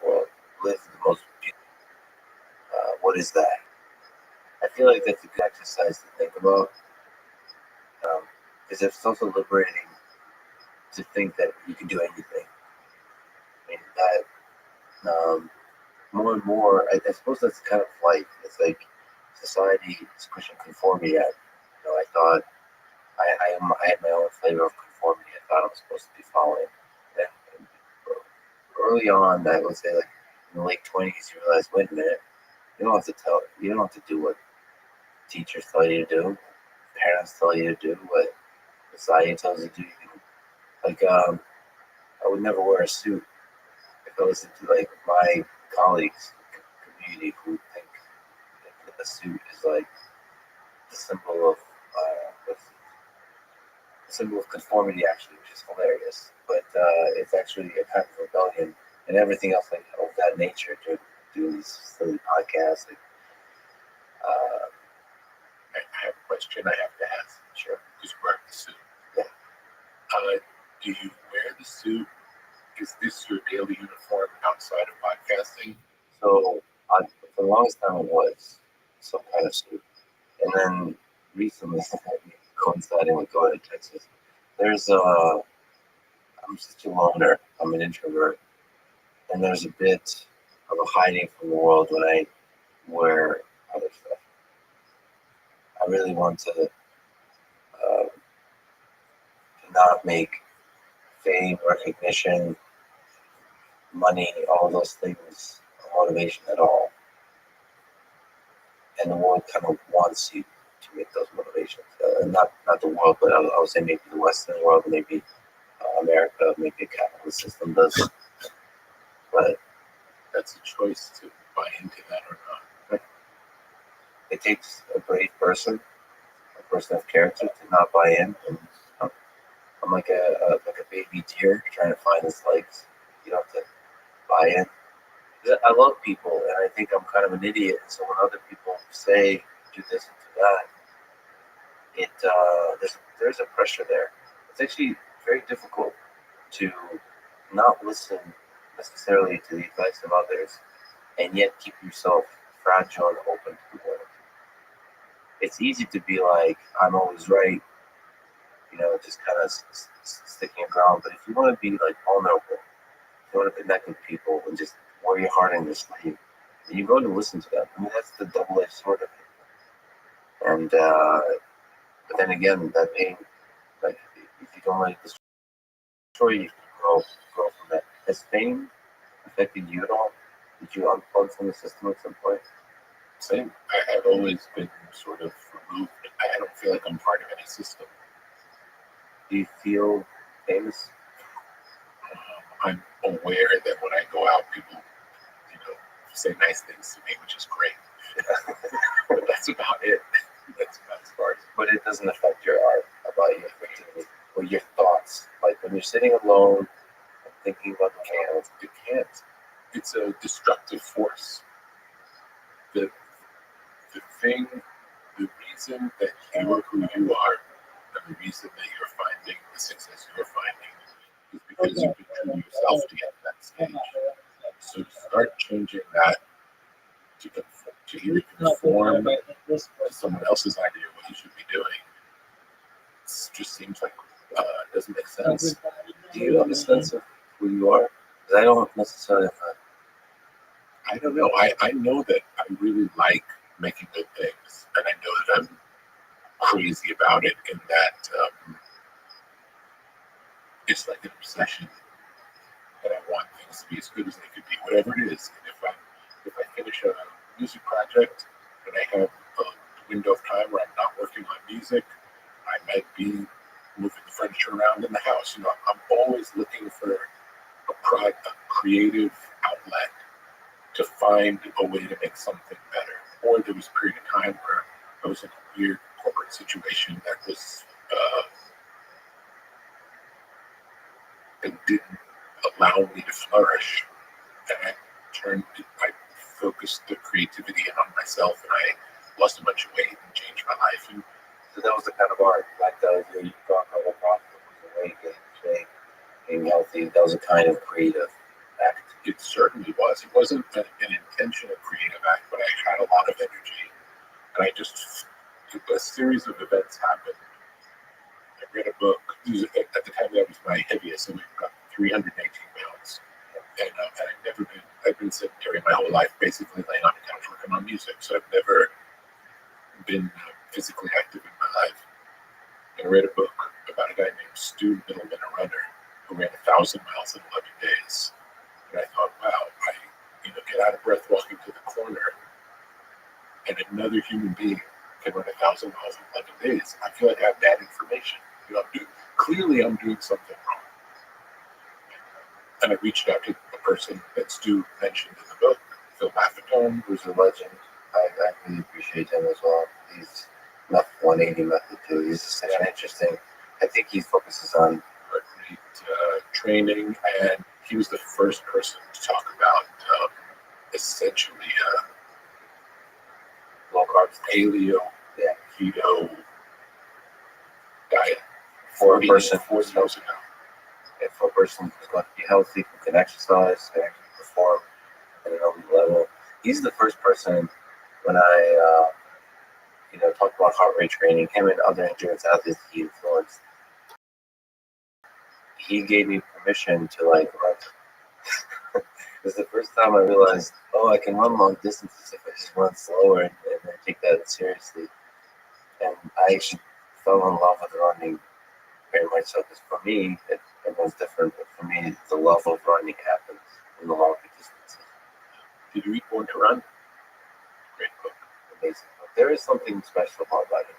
world. Live the most beautiful. What is that? I feel like that's a good exercise to think about. Because it's also liberating to think that you can do anything. I mean, that more and more, I suppose that's kind of life. It's like society is pushing conformity at. I thought I had my own flavor of conformity. I thought I was supposed to be following. And early on, I would say, like in the late 20s, you realize, wait a minute, you don't have to do what teachers tell you to do, parents tell you to do, what society tells you to do. I would never wear a suit if I was into like my colleagues community who think that a suit is like the symbol of conformity, actually, which is hilarious. But it's actually a kind of rebellion and everything else like of that nature to do these silly podcasts. I have a question I have to ask. Sure. Who's wearing the suit? Yeah. Do you wear the suit? Is this your daily uniform outside of podcasting? So for the longest time it was some kind of suit. And then recently, coinciding with going to Texas, I'm such a loner. I'm an introvert. And there's a bit of a hiding from the world when I wear other stuff. I really want to not make fame, recognition, money, all those things a motivation at all. And the world kind of wants you to make those motivations. Not the world, but I would say maybe the Western world, maybe America, maybe a capitalist system does. But That's a choice to buy into that or not. it takes a brave person, a person of character, to not buy in. And I'm like a baby deer trying to find his legs. You don't have to buy in. I love people, and I think I'm kind of an idiot. And so when other people say do this and do that, there's a pressure there. It's actually very difficult to not listen necessarily to the advice of others, and yet keep yourself fragile and open to the world. It's easy to be like, I'm always right, just kind of sticking your ground. But if you want to be like vulnerable, if you want to connect with people and just wear your heart on your sleeve, then you go to listen to them. I mean, that's the double-edged sword of it. And but then again, that pain, like if you don't let it destroy you, grow from that. Has pain affected you at all? Did you unplug from the system at some point? Same. I've always been sort of removed. I don't feel like I'm part of any system. Do you feel famous? I'm aware that when I go out, people, say nice things to me, which is great. But that's about it. That's about as far as. But it doesn't affect your art, about your creativity, or your thoughts. Like when you're sitting alone and thinking about the candles, It can't. It's a destructive force. The reason that you are who you are, and the reason that you're finding the success you're finding, is because you've been true to yourself to get to that stage. So to start changing that to either conform to someone else's idea of what you should be doing, it just seems like it doesn't make sense. do you have a sense of who you are? Because I don't necessarily have I don't know. I know that I really like making good things, and I know that I'm crazy about it in that it's like an obsession that I want things to be as good as they could be, whatever it is. And if I finish a music project and I have a window of time where I'm not working on music, I might be moving the furniture around in the house. I'm always looking for a creative outlet to find a way to make something better. Or there was a period of time where I was in a weird corporate situation that was that didn't allow me to flourish, and I focused the creativity in on myself, and I lost a bunch of weight and changed my life. And so that was the kind of art, like that was you thought of a profit, weight gain, being healthy. That was a kind of creative act. It certainly was. It wasn't an intentional creative act, but I had a lot of energy, and a series of events happened. I read a book. At the time, that was my heaviest, and I got 318 pounds. And I've been sedentary my whole life, basically laying on the couch working on music. So I've never been physically active in my life. And I read a book about a guy named Stu Middleman, a runner, who ran 1,000 miles in 11 days. And I thought, wow, I get out of breath walking to the corner, and another human being can run 1,000 miles in 11 days. I feel like I have bad information. Clearly I'm doing something wrong. And I reached out to a person that Stu mentioned in the book, Phil Maffetone, Who's a legend. I really appreciate him as well. He's 180 method too. He's such an interesting. I think he focuses on great training, and he was the first person to talk about essentially low carb, paleo, keto diet for a person 40 years ago. And for a person who's going to be healthy, who can exercise, who can perform at an elite level. He's the first person when I, talked about heart rate training, him and other endurance athletes he influenced. He gave me permission to run. It was the first time I realized, I can run long distances if I just run slower and I take that seriously. And I actually fell in love with running very much so, because for me, everyone's different, but for me, the love of running happens in the longer distances. Did you eat Born to Run? Great book. Amazing. But there is something special about running.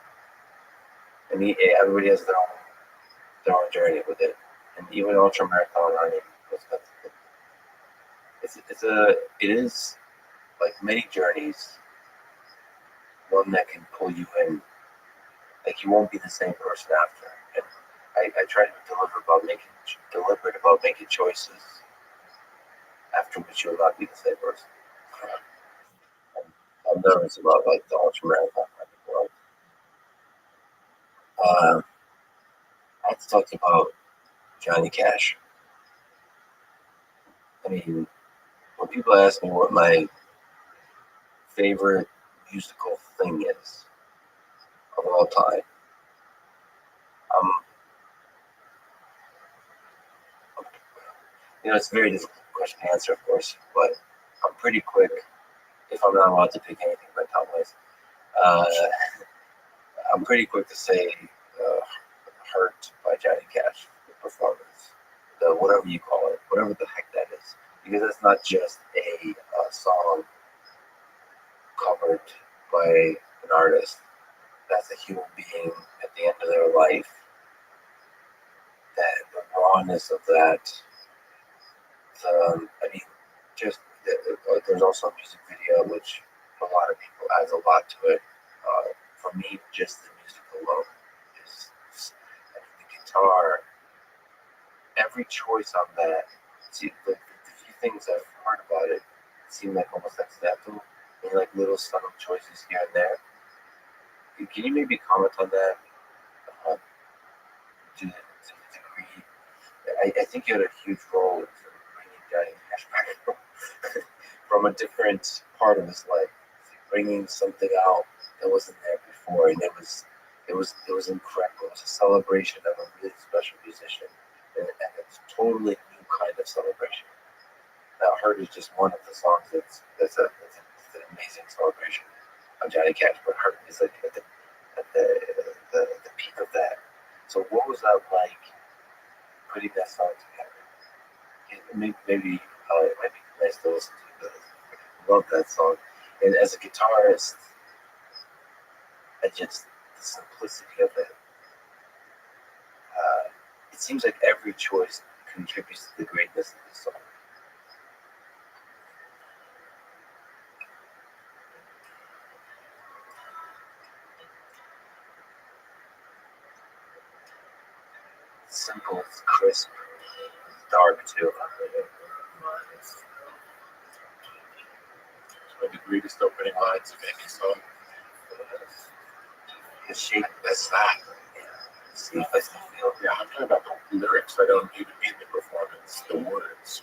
And everybody has their own journey with it. And even ultramarathon running it is like many journeys, one that can pull you in. Like you won't be the same person after. And I try to be deliberate about making choices. after which you will not be the same person. I'm nervous about like the ultra marathon world. I have to talk about Johnny Cash. I mean, when people ask me what my favorite musical thing is of all time, um, it's a very difficult question to answer, of course, but I'm pretty quick, if I'm not allowed to pick anything by Tom Waits, I'm pretty quick to say Hurt by Johnny Cash, the performance, the whatever you call it, whatever the heck that is, because that's not just a song covered by an artist. That's a human being at the end of their life. That the rawness of that. I mean, just there's also a music video which a lot of people adds a lot to it. For me, just the music alone is I mean, the guitar. Every choice on that. See, the few things I've heard about it seem like almost accidental. Maybe like little subtle choices here and there. Can you maybe comment on that? To the degree, I think you had a huge role in bringing Johnny Cash back from a different part of his life, bringing something out that wasn't there before, and it was incredible. It was a celebration of a really special musician, and it's a totally new kind of celebration. Now, Hurt is just one of the songs that's an amazing celebration of Johnny Cash, but Hurt is like at the peak of that. So what was that like putting that song together? Maybe it might be nice to listen to because I love that song. And as a guitarist, the simplicity of it. It seems like every choice contributes to the greatness of the song. Simple, it's crisp, it's dark too. One of the greatest opening lines of any song. The shape, That's that. see if I still feel. Yeah, I'm talking about the lyrics. I don't even mean the performance, the words.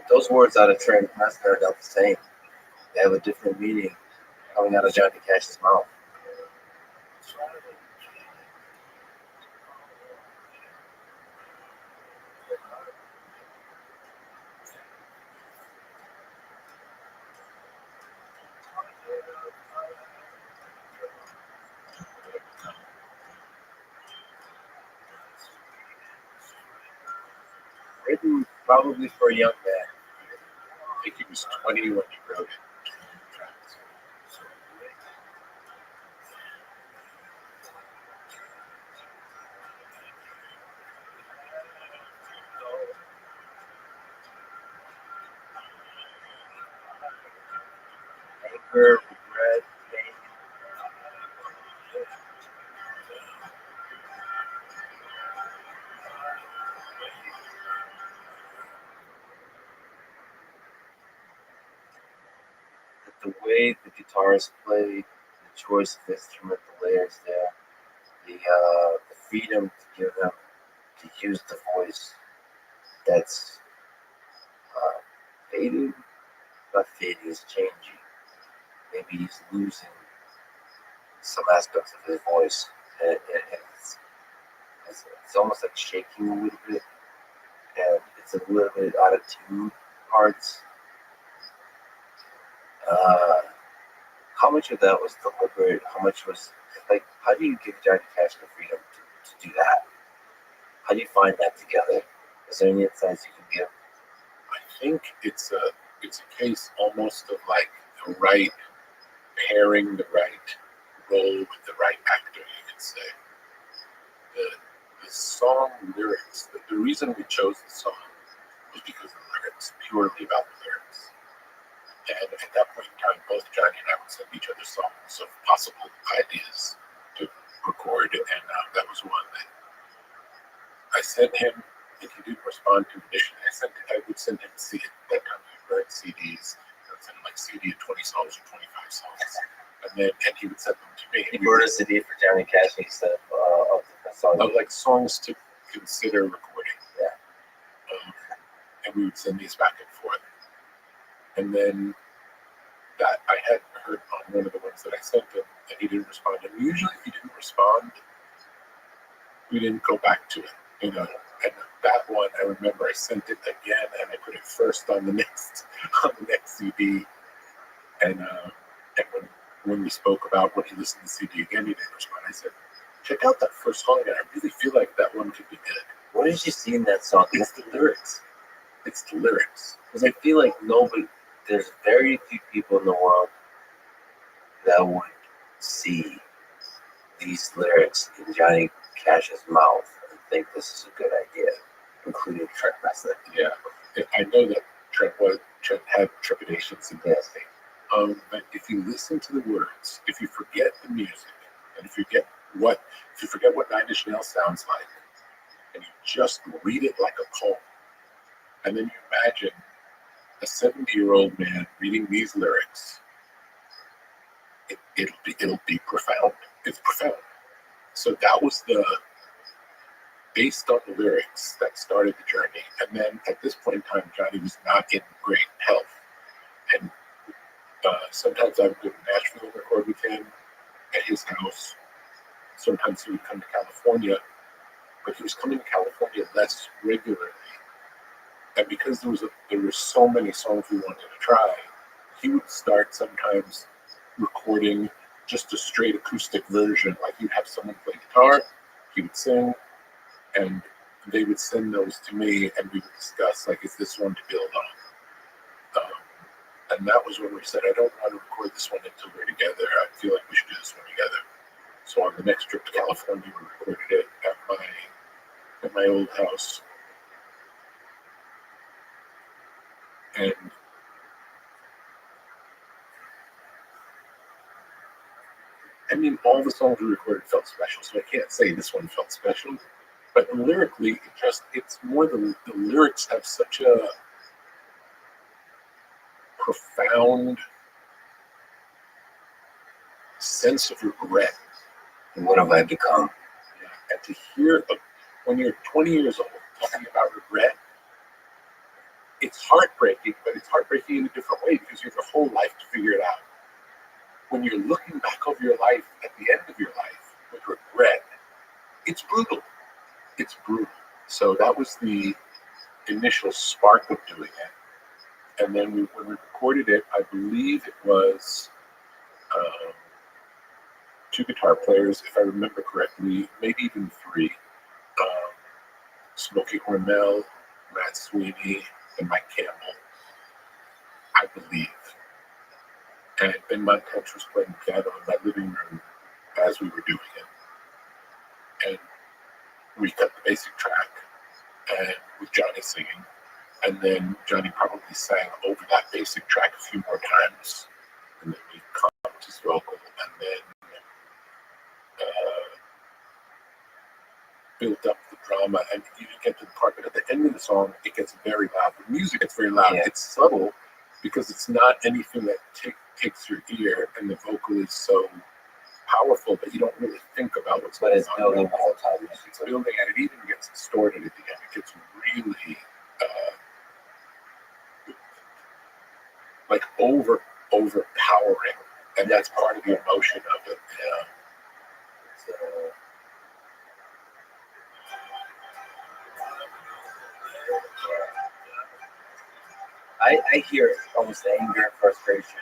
Those words out of Trent Reznor are not the same. They have a different meaning coming out of Johnny Cash's mouth. Written probably for a young man. I think he was 20 when he wrote it. Anger, regret, pain. The way the guitars play, the choice of instrument, the layers there, the freedom to give them to use the voice that's fading, not fading, is changing. Maybe he's losing some aspects of his voice, and it's almost like shaking a little bit, and it's a little bit out of tune parts. How much of that was deliberate? How much was like? How do you give Johnny Cash the freedom to do that? How do you find that together? Is there any insights you can give? I think it's a case almost of like the right pairing, the right role with the right actor, you could say. The song lyrics, the reason we chose the song was because of the lyrics, purely about the lyrics. And at that point in time, both Johnny and I would send each other songs of possible ideas to record, and that was one that I sent him. If he didn't respond to initially, I would send him a CD. That time we burnt CDs. I would send him like CD of 20 songs or 25 songs, and he would send them to me. He wrote a CD for Johnny Cash instead of the song. Of like songs to consider recording. Yeah. And we would send these back and forth. And then that I hadn't heard on one of the ones that I sent him, and he didn't respond. And usually, if he didn't respond, we didn't go back to it, you know. And that one, I remember I sent it again, and I put it first on the next CD. And when we spoke about when he listened to the CD again, he didn't respond. I said, check out that first song, and I really feel like that one could be good. What did you see in that song? It's the lyrics. It's the lyrics. Because I feel like there's very few people in the world that would see these lyrics in Johnny Cash's mouth and think this is a good idea, including Trent Reznor. Yeah, I know that Trent had trepidations in this thing. But if you listen to the words, if you forget the music, and if you forget what Nine Inch Nails sounds like, and you just read it like a poem, and then you imagine a 70-year-old man reading these lyrics, it'll be profound. It's profound. So that was based on the lyrics that started the journey. And then at this point in time, Johnny was not in great health. And sometimes I would go to Nashville and record with him at his house. Sometimes he would come to California, but he was coming to California less regularly. And because there were so many songs we wanted to try, he would start sometimes recording just a straight acoustic version. Like you'd have someone play guitar, he would sing, and they would send those to me, and we would discuss, like, is this one to build on? And that was when we said, I don't want to record this one until we're together. I feel like we should do this one together. So on the next trip to California, we recorded it at my old house. And I mean, all the songs we recorded felt special, so I can't say this one felt special. But lyrically, it's more the lyrics have such a profound sense of regret. And what have I become? And to hear, when you're 20 years old, talking about regret, it's heartbreaking, but it's heartbreaking in a different way because you have your whole life to figure it out. When you're looking back over your life at the end of your life with regret, it's brutal. It's brutal. So that was the initial spark of doing it. And then when we recorded it, I believe it was 2 guitar players, if I remember correctly, maybe even 3. Smokey Hormel, Matt Sweeney, and Mike Campbell, I believe. And Ben Montez was playing piano in my living room as we were doing it. And we cut the basic track, and with Johnny singing. And then Johnny probably sang over that basic track a few more times. And then we comped his vocal, and then built up the drama. And you get to the part, but at the end of the song, it gets very loud. The music gets very loud. Yeah. It's subtle because it's not anything that takes your ear, and the vocal is so powerful that you don't really think about what's going on. But it's building the whole time. It's building, and it even gets distorted at the end. It gets really like overpowering, and that's part of the emotion of it. Yeah. So, I hear almost anger and frustration.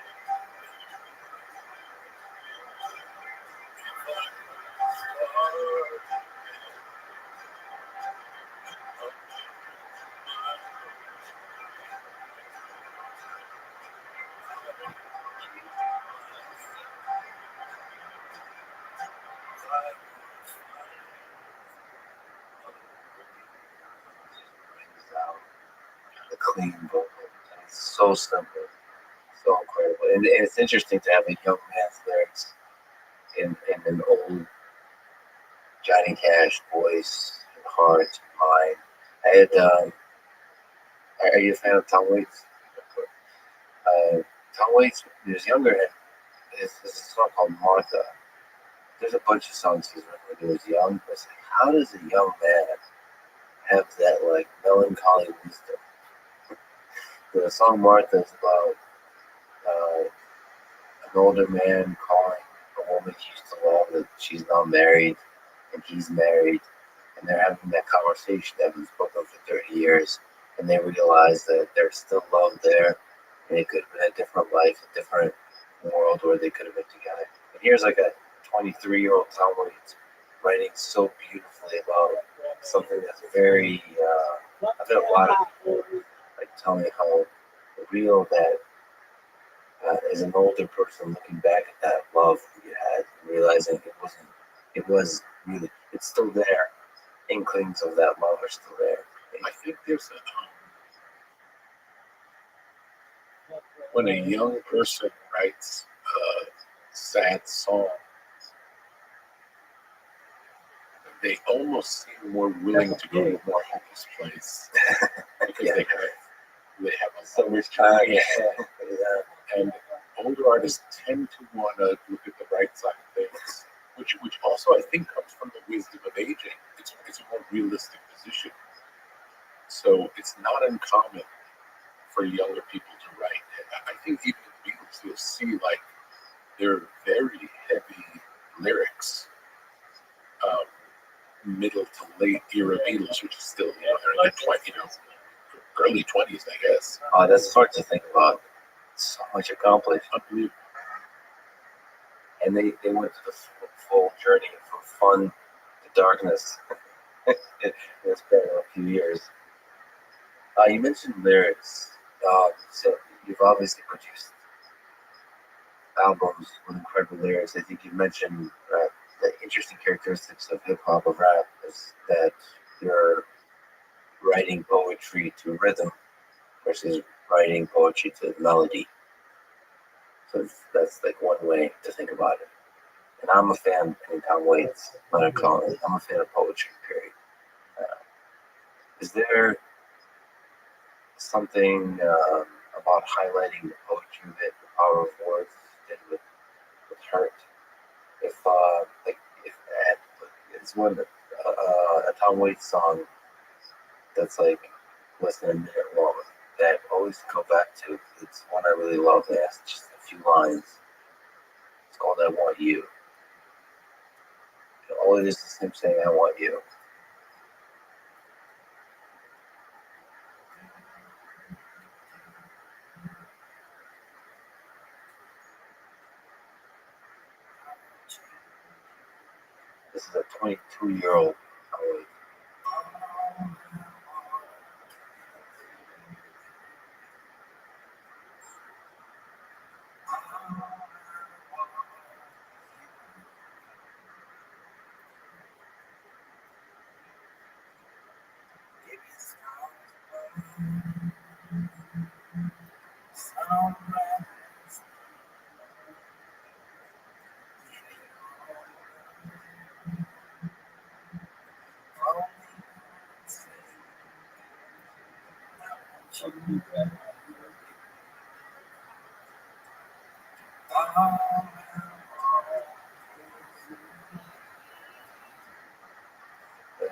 The clean vocal. It's so simple, so incredible. And it's interesting to have a young man's lyrics in an old Johnny Cash voice, heart, mind. I had. Are you a fan of Tom Waits? Tom Waits, when he was younger, there's a song called Martha. There's a bunch of songs he's written when he was young. But it's like, how does a young man have that like melancholy wisdom? The song Martha is about an older man calling a woman he used to love that she's now married and he's married, and they're having that conversation that was spoken for 30 years, and they realize that there's still love there, and it could have been a different life, a different world where they could have been together. And here's like a 23-year-old Tom Waits writing so beautifully about something that's very, I've had a lot of people like tell me how real that as an older person looking back at that love you had, realizing it was really, it's still there. Inklings of that love are still there. I think there's when a young person writes a sad song, they almost seem more willing to go to a more hopeless place because Yeah. they have a So much time. Yeah. and older artists tend to want to look at the bright side of things, which also I think comes from the wisdom of aging. It's a more realistic position. So it's not uncommon for younger people to write. I think even the Beatles, you'll see like they're very heavy lyrics. Middle to late era Beatles, which is still they're in their early 20s, I guess. Oh, that's hard to think about. So much accomplished. Unbelievable. And they went to the full journey from fun to darkness. It's been a few years. You mentioned lyrics. So you've obviously produced albums with incredible lyrics. I think you mentioned the interesting characteristics of hip hop, of rap, is that you're writing poetry to rhythm versus writing poetry to melody. So that's like one way to think about it. And I'm a fan of Tom Waits, Leonard Cohen. I'm a fan of poetry, period. Is there something about highlighting the poetry of it, the power of words, did with Hurt? If it's one a Tom Waits song that's like less than a minute long that I always go back to. It's one I really love. It has just a few lines. It's called "I Want You." And all it is him saying "I want you." This is a 22-year-old Tom Waits.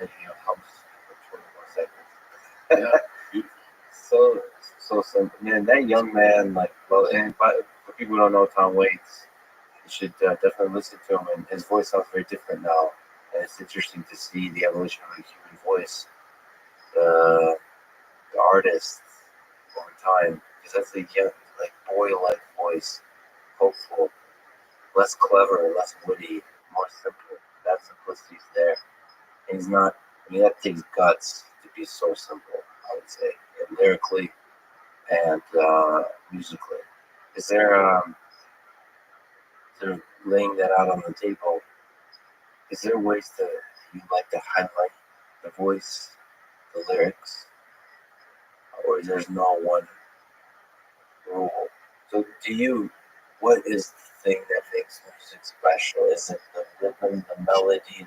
And he hums for 20 more seconds. Yeah. So, man, that young man, like, well, and but for people who don't know Tom Waits, you should definitely listen to him. And his voice sounds very different now, and it's interesting to see the evolution of the human voice, the artist over time, because that's a young, like, boy-like voice, hopeful, less clever, less witty, more simple. That simplicity's there, and he's not. I mean, that takes guts to be so simple. I would say, and lyrically and musically. Is there sort of laying that out on the table? Is there ways to you like to highlight the voice, the lyrics, or there's no one rule? So, do you? What is the thing that makes music special? Is it the rhythm, the melody,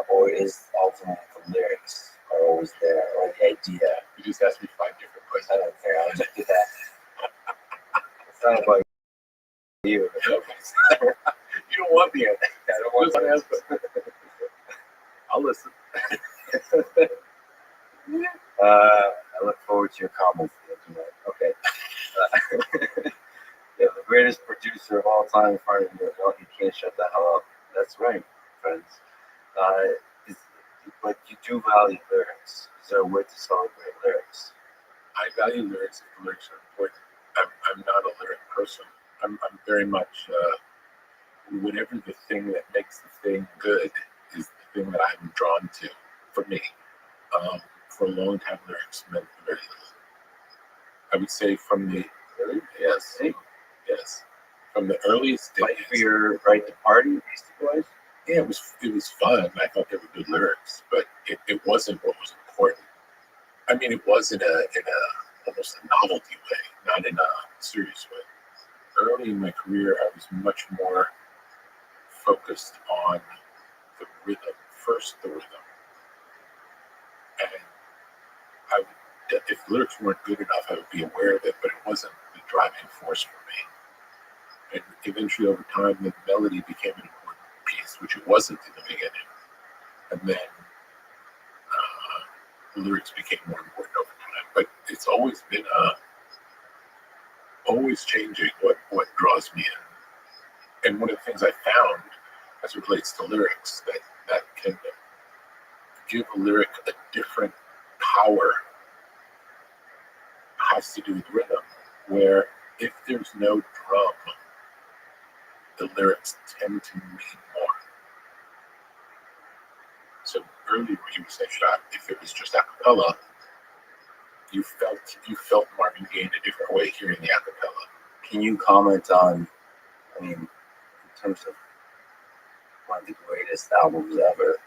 or is ultimately the lyrics are always there, or the idea? You just asked me 5 different I questions. don't care. I'll just do that. It's not about you. You don't want the answer. I don't want Just to answer. I'll listen. I look forward to your comments tonight. Okay. Yeah, the greatest producer of all time in front of you. Well, you can't shut the hell up. That's right, friends. Is, but you do value lyrics. Is there a way to celebrate lyrics? I value lyrics if the lyrics are important. I'm not a lyric person. I'm very much whatever the thing that makes the thing good is the thing that I'm drawn to. For me, for a long time, lyrics meant very little. I would say from the yes, from the earliest days. Fight for your right to party, Beastie Boys? Yeah, it was fun. I thought they were good lyrics, but it wasn't what was important. I mean, it was in a almost a novelty way, not in a serious way. Early in my career, I was much more focused on the rhythm, first the rhythm, and I would, if lyrics weren't good enough, I would be aware of it, but it wasn't the driving force for me. And eventually, over time, the melody became an important piece, which it wasn't in the beginning, and then the lyrics became more important over time. But it's always been always changing what draws me in. And one of the things I found as it relates to lyrics that can give a lyric a different power has to do with rhythm, where if there's no drum, the lyrics tend to mean more. So earlier you were saying that if it was just a cappella, you felt Marvin Gaye in a different way hearing the a cappella. Can you comment on, I mean, in terms of one of the greatest albums ever?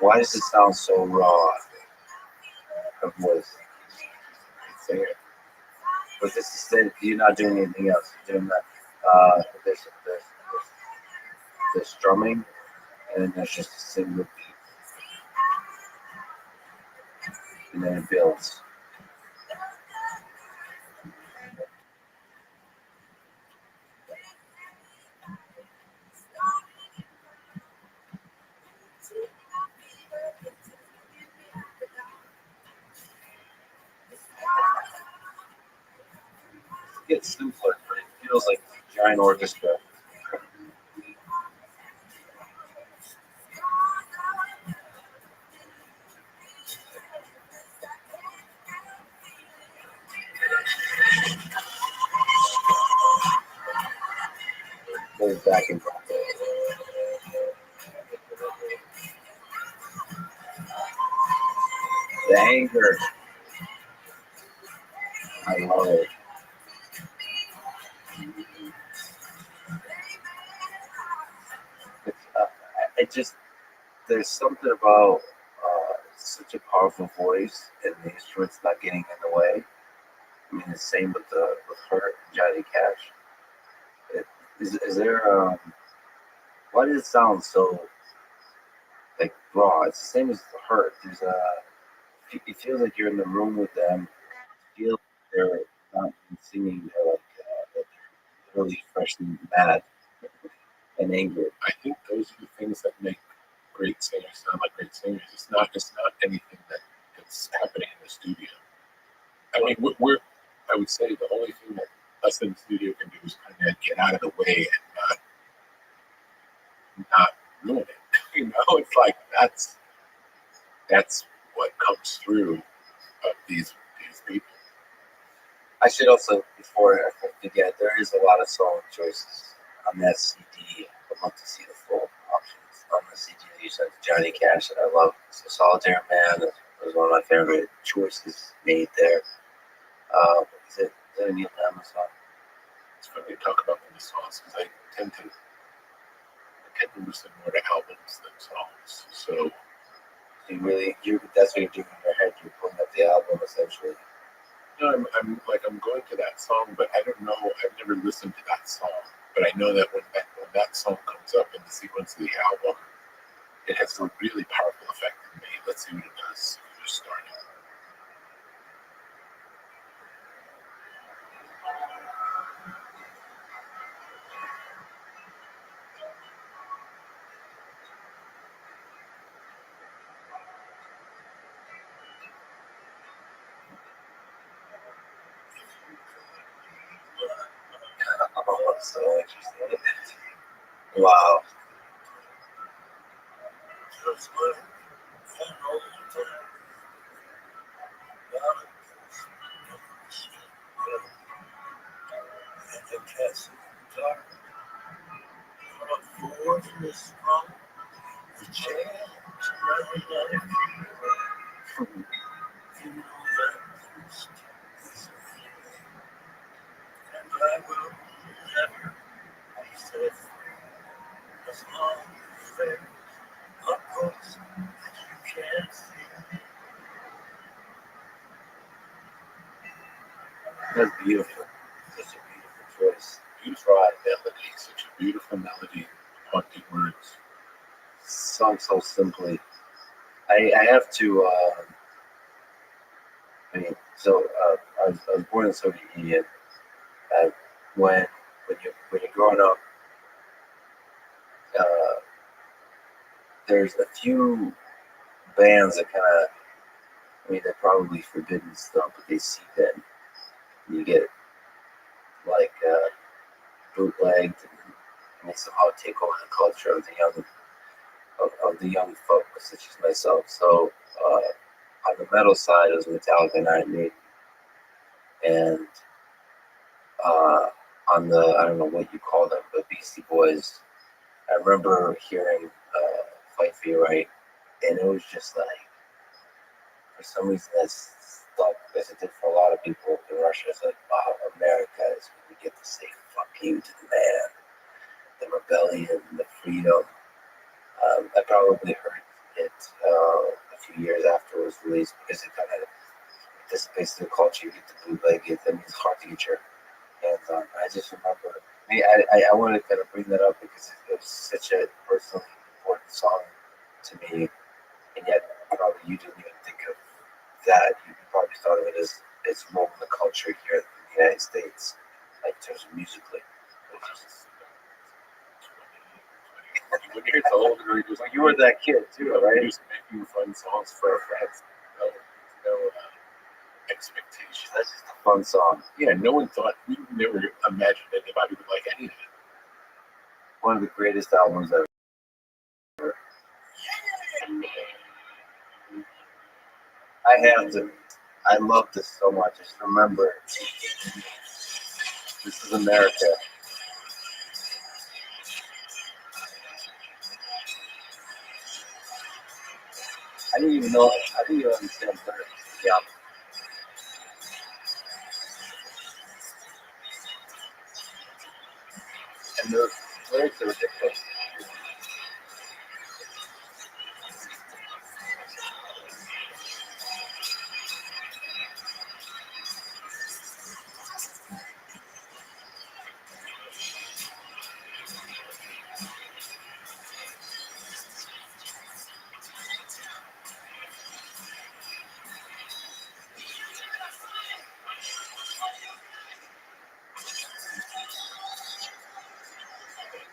Why does it sound so raw? Of voice. Singer. But this is the, you're not doing anything else. You're doing that. There's strumming, and then there's just a single beat, and then it builds. It gets simpler, but it feels like a giant orchestra. Goes back and forth. The anger. I love it. It just, there's something about such a powerful voice and the instruments not getting in the way. I mean, the same with her, Johnny Cash. Is there why does it sound so like raw? It's the same as Hurt. There's it feels like you're in the room with them. You feel like they're not singing. They're like really freshly mad and angry. I think those are the things that make great singers sound like great singers. It's not anything that's happening in the studio. I mean, I would say the only thing that us in the studio can do is kind of get out of the way and not ruin it. You know, it's like that's what comes through of these people. I should also, before I forget, there is a lot of song choices on that CD. I'd love to see the full options on the CD that you sent to Johnny Cash that I love. So Solitaire Man was one of my favorite choices made there. Is it a Neil Diamond song? It's funny to talk about these songs because I tend to listen more to albums than songs. So that's what you're doing in your head. You're pulling up the album essentially. No, I'm going to that song, but I don't know. I've never listened to that song, but I know that when that song comes up in the sequence of the album, it has a really powerful effect on me. Let's see what it does. Just start it. Oh, that's so interesting. Wow. That's beautiful. Such a beautiful choice. Beautiful melody, such a beautiful melody, haunting words. Sung so simply. I have to. I mean, so I was born in the Soviet Union. Uh, when when you're growing up, uh, there's a few bands that kind of. I mean, they're probably forbidden stuff, but they seep in. You get like bootlegged, and they somehow take over the culture of the young of the young folk, such as myself. So on the metal side, it was Metallica and Iron Maiden, and on the I don't know what you call them, but Beastie Boys. I remember hearing "Fight for Your Right," and it was just like for some reason that's stuck as it did for a lot of people in Russia. It's like, wow, America is when we get to say "fuck you" to the man, the rebellion, the freedom. I probably heard it a few years after it was released because it kind of dissipates the culture. You get the bootleg it, that means it's hard to get your hands on. I just remember, I want to kind of bring that up because it was such a personally important song to me, and yet probably you didn't even think of that. You probably thought of it as its role in the culture here in the United States, like in terms of musically. When you're older, you're just Well, you were that kid too, you're right? just making fun songs for our friends. No expectations. That's just a fun song. Yeah, no one thought, we never imagined anybody would like any of it. One of the greatest albums ever. I have to. I love this so much. Just remember, this is America. I didn't even know. I didn't even understand lyrics. Yeah. And the lyrics are ridiculous.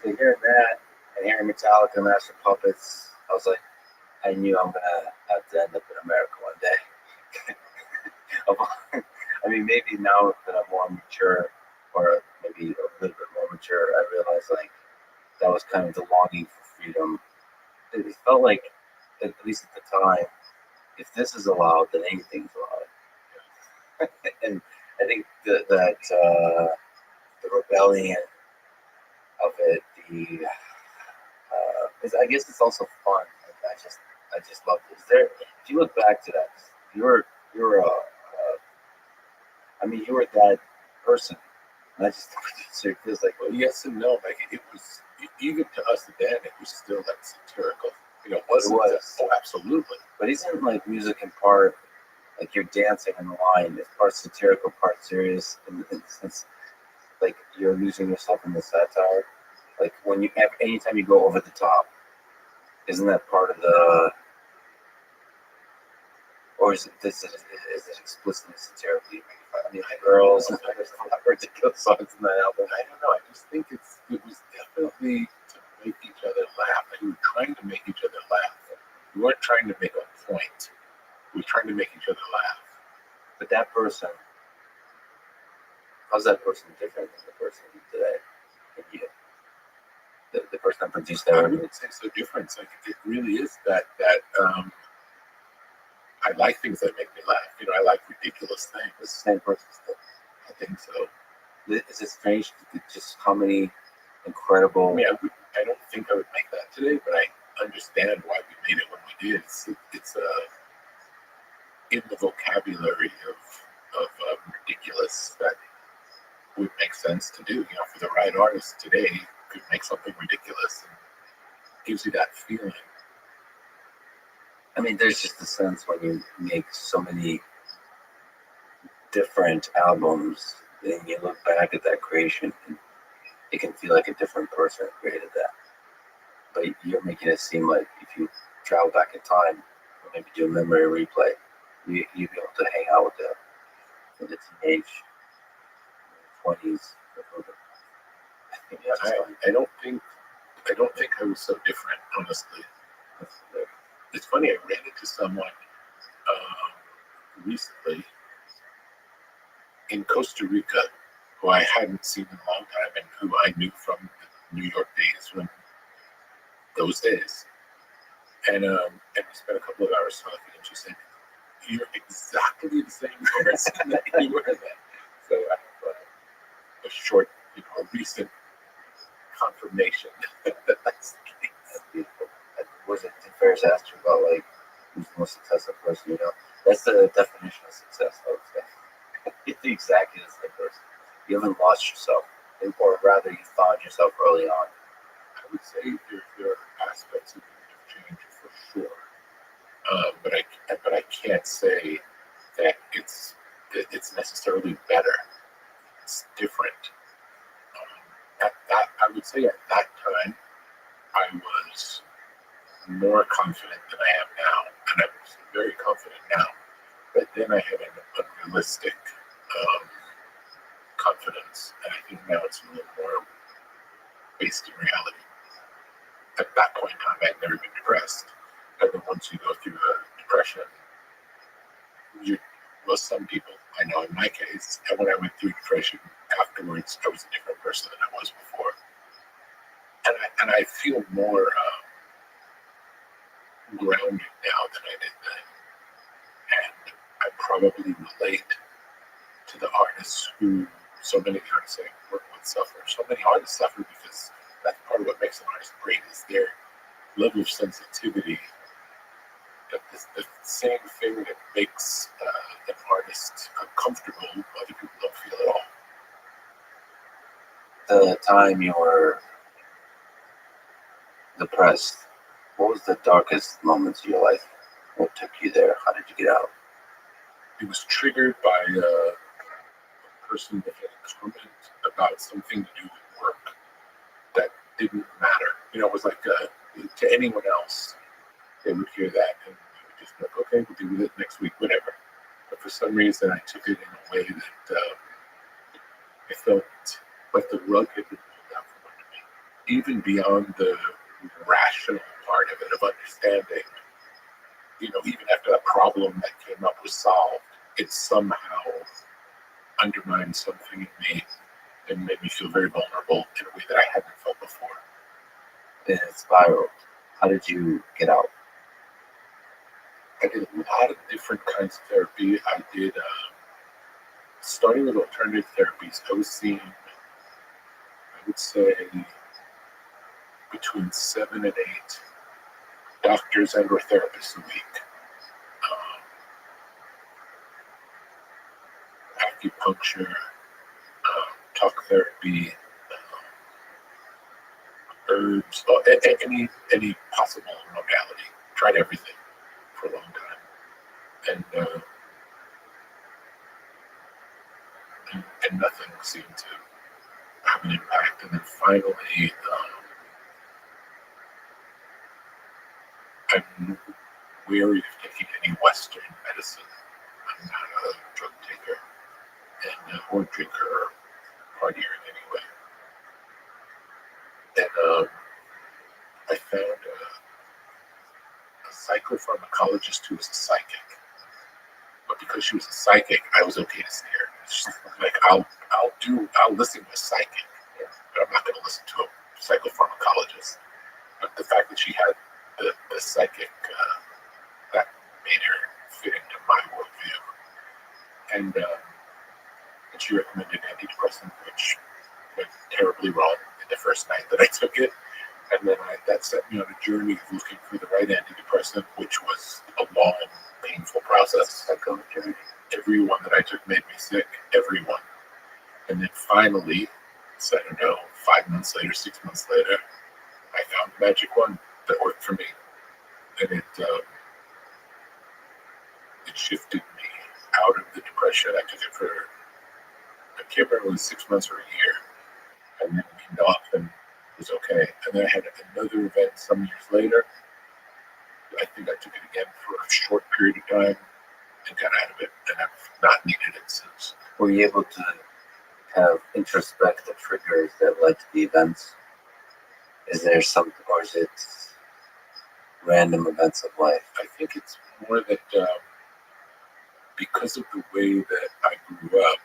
So hearing that and hearing Metallica, Master Puppets, I was like, I knew I'm gonna have to end up in America one day. I mean, maybe now that I'm more mature, or maybe a little bit more mature, I realize like that was kind of the longing for freedom. It felt like, at least at the time, if this is allowed, then anything's allowed. And I think the rebellion of it, I guess it's also fun. I just love it. Is there? If you look back to that, you're I mean, you were that person. And I just so it feels like, Well, yes and no. Like it was, even to us then, it was still like satirical. You know, it wasn't. was. Oh, absolutely. But isn't like music in part like you're dancing in the line. It's part satirical, part serious. In the sense, like you're losing yourself in the satire. Like when anytime you go over the top, isn't that part of the? Or is it explicitly satirically? I mean, girls, and there's a lot of ridiculous songs in that album. I don't know. I just think it was definitely to make each other laugh. And we were trying to make each other laugh. We weren't trying to make a point. We were trying to make each other laugh. But that person, how's that person different than the person today? The person that produced that. I wouldn't say so different. Like it really is that I like things that make me laugh. You know, I like ridiculous things. It's the same person still. I think so. Is it strange just how many incredible? I mean, I don't think I would make that today, but I understand why we made it when we did. It's in the vocabulary of ridiculous that would make sense to do. You know, for the right artist today, could make something ridiculous and gives you that feeling. I mean, there's just a sense when you make so many different albums, and you look back at that creation, and it can feel like a different person created that. But you're making it seem like if you travel back in time, or maybe do a memory replay, you'd be able to hang out with the teenage 20s. I don't think I was so different, honestly. It's funny. I ran into someone recently in Costa Rica who I hadn't seen in a long time and who I knew from the New York days, from those days. And we spent a couple of hours talking, and she said, "You're exactly the same person that you were then." So I have a short, a recent confirmation that that's the case. That's beautiful. Was it Ferris asked you about like who's the most successful person you know? That's the definition of success, I would say. It's exactly the same person. You haven't lost yourself, or rather, you found yourself early on. I would say there are aspects of change for sure, but I can't say that it's necessarily better. It's different. I would say at that time I was more confident than I am now, and I'm very confident now. But then I had an unrealistic confidence, and I think now it's a little more based in reality. At that point in time, I had never been depressed. And then once you go through a depression, some people, I know in my case, and when I went through depression afterwards, I was a different person than I was before. And I feel more grounded now than I did then. And I probably relate to the artists who, so many of the artists I work with suffer. So many artists suffer because that's part of what makes an artist great is their level of sensitivity. The same thing that makes an artist uncomfortable, other people don't feel at all. The time you were depressed, what was the darkest moments of your life? What took you there? How did you get out? It was triggered by a person that had a comment about something to do with work that didn't matter. You know, it was like to anyone else, they would hear that and they would just be like, okay, we'll deal with it next week, whatever. But for some reason, I took it in a way that I felt like the rug had been pulled out from under me. Even beyond the rational part of it, of understanding, you know, even after that problem that came up was solved, it somehow undermined something in me and made me feel very vulnerable in a way that I hadn't felt before. Then it spiraled. How did you get out? I did a lot of different kinds of therapy. I did, starting with alternative therapies, I was seeing, I would say, between 7 and 8 doctors and or therapists a week. Acupuncture, talk therapy, herbs, any possible modality. Tried everything for a long time. And and nothing seemed to have an impact. And then finally, I'm wary of taking any Western medicine. I'm not a drug taker or drinker or partier in any way. And I found a psychopharmacologist who was a psychic. But because she was a psychic, I was okay to see her. It's just like I'll listen to a psychic, but I'm not going to listen to a psychopharmacologist. But the fact that she had the psychic that made her fit into my worldview, and she recommended antidepressant, which went terribly wrong in the first night that I took it. And then that set me on a journey of looking for the right antidepressant, which was a long, painful process. Every one that I took made me sick, every one. And then finally, so I don't know, 5 months later, 6 months later, I found the magic one that worked for me. And it shifted me out of the depression. I took it for, I can't remember, it was 6 months or a year. And then weaned off and was okay. And then I had another event some years later. I think I took it again for a short period of time and got out of it, and I've not needed it since. Were you able to kind of introspect the triggers that led to the events? Is there something, or is it random events of life? I think it's more that because of the way that I grew up,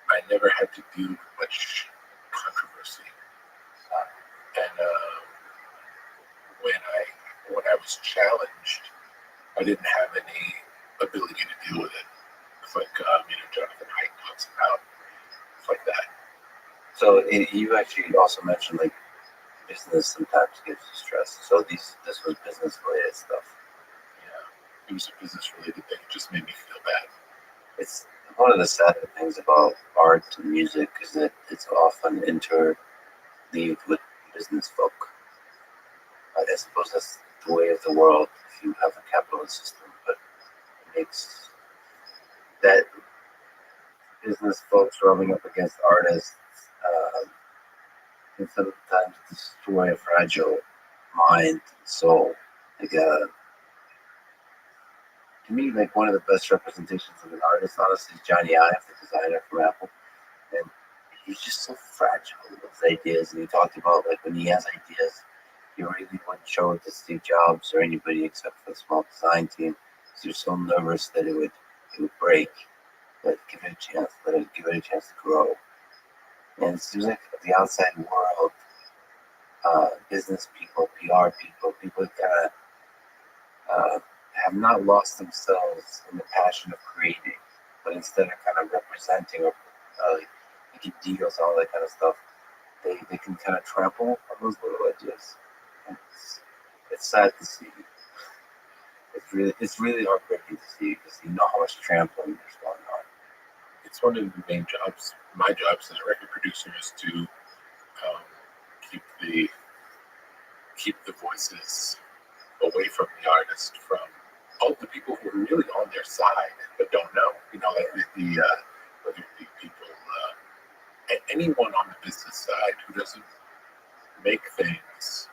I never had to deal with much controversy. And when I was challenged, I didn't have any ability to deal with it. It's like Jonathan Haidt talks about. It's like that. So you actually also mentioned like business sometimes gives you stress. So this was business related stuff. Yeah, it was a business related thing. It just made me feel bad. It's one of the sadder things about art and music is that it's often interleaved with business folk. I suppose that's the way of the world if you have a capitalist system, but it makes that business folks rubbing up against artists can sometimes destroy a fragile mind and soul. Like, to me, like one of the best representations of an artist, honestly, is Johnny Ive, the designer from Apple. And he's just so fragile with his ideas. And he talked about like when he has ideas, he really wouldn't show it to Steve Jobs or anybody except for the small design team. So you're so nervous that it would break. But give it a chance. Give it a chance to grow. And it seems like the outside world, business people, PR people that have not lost themselves in the passion of creating, but instead are kind of representing or making deals, all that kind of stuff. They can kind of trample on those little ideas. And it's sad to see. It's really heartbreaking to see because you know how much trampling there's going on. It's one of the main jobs. My jobs as a record producer is to keep the voices away from the artist, from all the people who are really on their side but don't know. Like whether it be people, anyone on the business side who doesn't make things,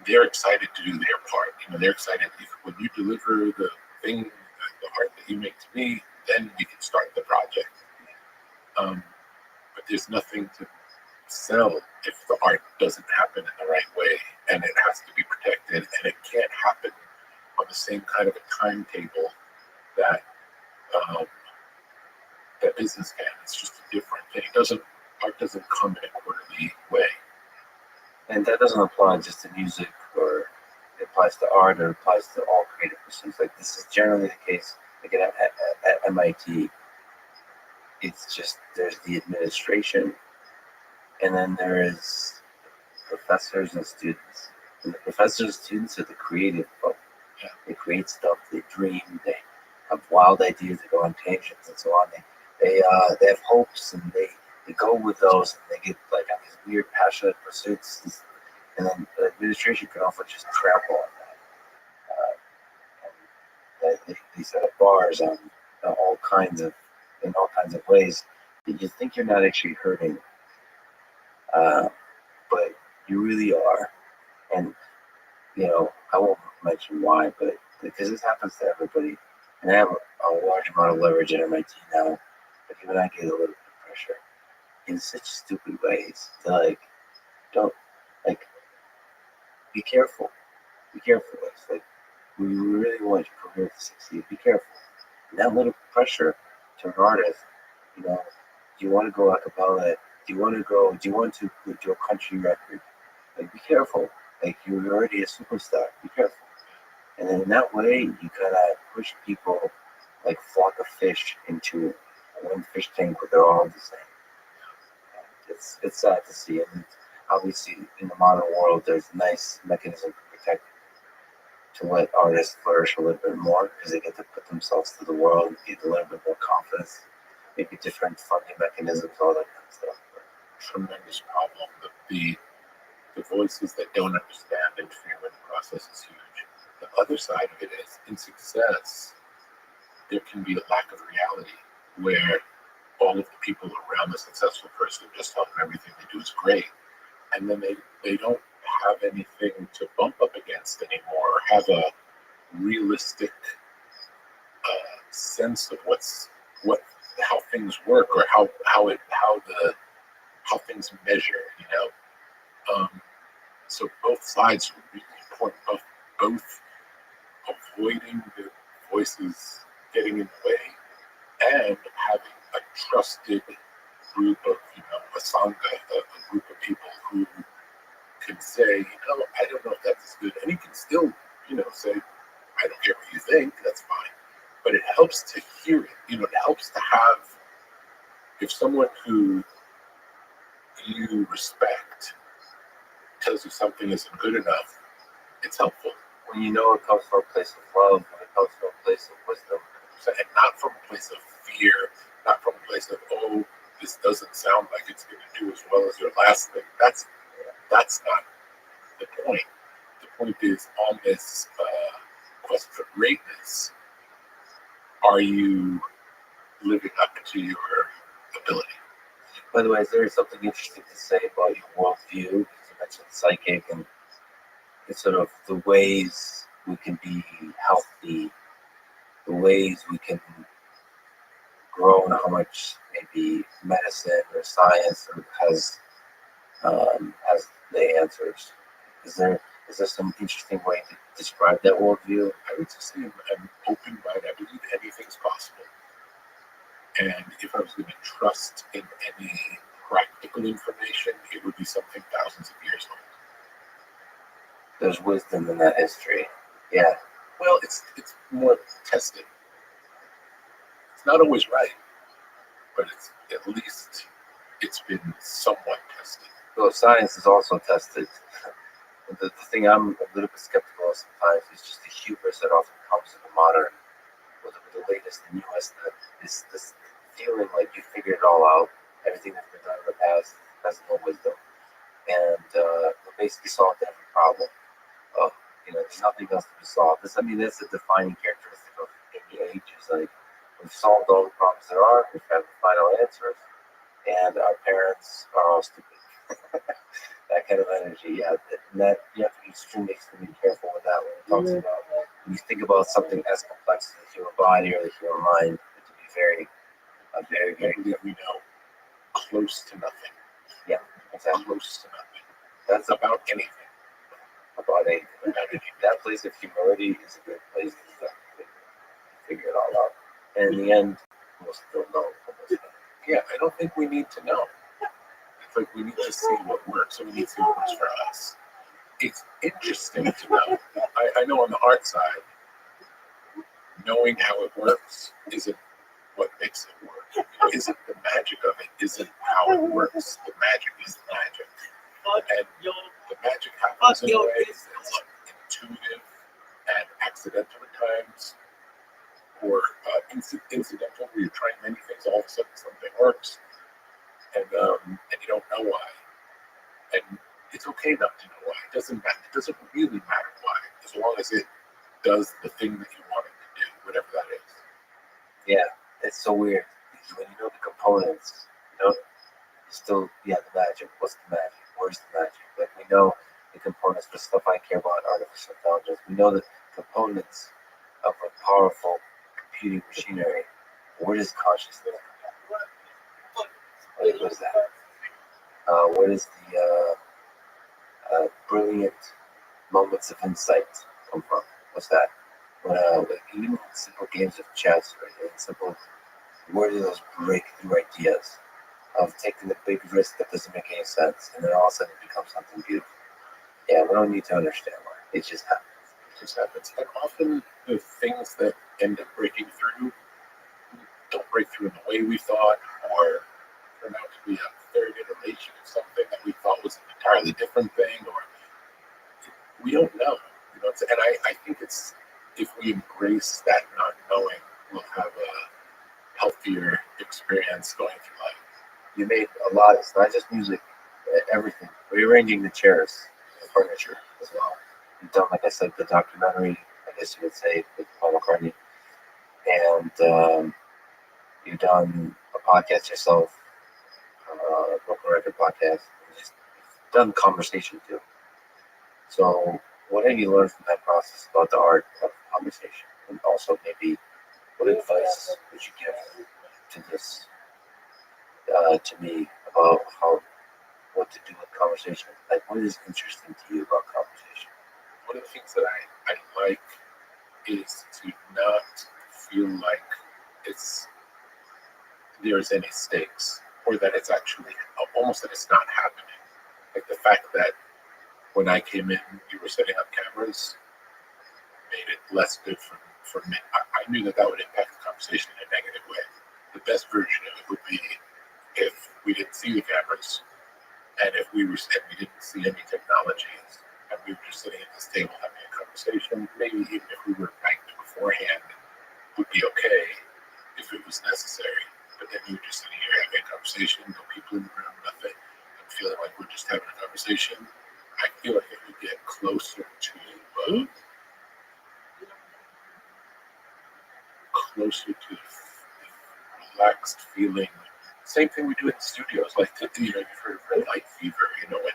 they're excited to do their part. They're excited when you deliver the thing, the art that you make to me, then we can start the project. But there's nothing to sell if the art doesn't happen in the right way, and it has to be protected, and it can't happen on the same kind of a timetable that that business can. It's just a different thing. Art doesn't come in a quarterly way. And that doesn't apply just to music, or it applies to art, or it applies to all creative pursuits. Like this is generally the case. Like at MIT, it's just there's the administration, and then there is professors and students. And the professors and students are the creative folk. Yeah. They create stuff. They dream. They have wild ideas. They go on tangents and so on. They have hopes, and they go with those, and they get like on these weird passionate pursuits, and then the administration can often just trample on that. And they set up bars on all kinds of in all kinds of ways that you think you're not actually hurting, but you really are. And I won't mention why, but because this happens to everybody, and I have a large amount of leverage in my team now, but even I get a little bit of pressure in such stupid ways. Like, don't, like, be careful. Be careful. It's like, we really want your career to succeed. Be careful. And that little pressure to an artist, do you want to go a cappella? Do you want to do a country record? Like, be careful. Like, you're already a superstar. Be careful. And then in that way, you kind of push people like flock of fish into one fish tank where they're all the same. It's sad to see. And obviously, in the modern world, there's a nice mechanism to protect, to let artists flourish a little bit more because they get to put themselves to the world, get a little bit more confidence, maybe different funding mechanisms, all that kind of stuff. Tremendous problem. The voices that don't understand interfere with the process is huge. The other side of it is, in success, there can be a lack of reality where all of the people around the successful person just tell them everything they do is great, and then they don't have anything to bump up against anymore, or have a realistic sense of how things work, or how things measure. So both sides are really important. Both avoiding the voices getting in the way and having a trusted group of, a sangha, a group of people who can say, I don't know if that's good. And you can still, say, I don't care what you think, that's fine. But it helps to hear it. It helps to have, if someone who you respect tells you something isn't good enough, it's helpful. When it comes from a place of love, when it comes from a place of wisdom. And not from a place of fear, not from a place of, oh, this doesn't sound like it's going to do as well as your last thing. That's not the point. The point is, on this quest for greatness, are you living up to your ability? By the way, is there something interesting to say about your worldview? You mentioned psychic and sort of the ways we can be healthy, the ways we can grow, and how much maybe medicine or science has the answers. Is there some interesting way to describe that worldview? I would just say I'm open-minded. I believe anything's possible. And if I was going to trust in any practical information, it would be something thousands of years old. There's wisdom in that history. Yeah. Well, it's more tested. It's not always right, but at least it's been somewhat tested. Well, science is also tested. The thing I'm a little bit skeptical of sometimes is just the hubris that often comes in the modern, with the latest and newest. This feeling like you figured it all out, everything that's been done in the past has no wisdom, and we basically solved every problem. There's nothing else to be solved. That's a defining characteristic of the age. Is like we've solved all the problems there are. We've had the final answers, and our parents are all stupid. That kind of energy, yeah. That you have to be extremely careful with that when it talks about. When you think about something as complex as the human body or the human mind, it to be very, very, I believe we know close to nothing. Yeah, exactly. Close to nothing. That's About anything. about anything. That place of humility is a good place to figure it all out. And in the end, we'll still know. Yeah, I don't think we need to know. It's like we need to see what works, so we need to see what works for us. It's interesting to know. I know on the art side, knowing how it works isn't what makes it work. Isn't the magic of it, isn't how it works. The magic is the magic. And the magic happens in ways that's intuitive and accidental at times, or incidental, where you're trying many things, all of a sudden something works, and you don't know why. And it's okay not to know why. It doesn't matter. It doesn't really matter why, as long as it does the thing that you want it to do, whatever that is. Yeah, it's so weird. components. Still, the magic. What's the magic? Where's the magic? Like, we know the components, the stuff I care about, artificial intelligence. We know the components of a powerful computing machinery. Where does consciousness come from? What is that? Where does the brilliant moments of insight come from? What's that? Like even simple games of chess, right? Simple. Where do those breakthrough ideas of taking the big risk that doesn't make any sense, and then all of a sudden it becomes something beautiful? Yeah, we don't need to understand why. It just happens. It just happens. And often the things that end up breaking through don't break through in the way we thought, or turn out to be a third iteration of something that we thought was an entirely different thing, or we don't know. And I think it's, if we embrace that not knowing, we'll have a healthier experience going through life. You made a lot. It's not just music, everything. Rearranging the chairs, the furniture as well. You've done, like I said, the documentary, I guess you would say, with Paul McCartney. And you've done a podcast yourself, Broken Record podcast. You've done conversation too. So, what have you learned from that process about the art of conversation? And also, maybe, what advice would you give to this, to me, about what to do with conversation? Like, what is interesting to you about conversation? One of the things that I like is to not feel like there's any stakes, or that it's actually almost that it's not happening. Like the fact that when I came in, you were setting up cameras, made it less good for me. I knew that would impact the conversation in a negative way. The best version of it would be if we didn't see the cameras, and if we didn't see any technologies, and we were just sitting at this table having a conversation. Maybe even if we were mic'd beforehand, would be okay if it was necessary. But then we were just sitting here having a conversation, no people in the room, nothing. I'm feeling like we're just having a conversation. I feel like if we get closer to the relaxed feeling. Same thing we do in the studios. Like, you've heard of red light fever, when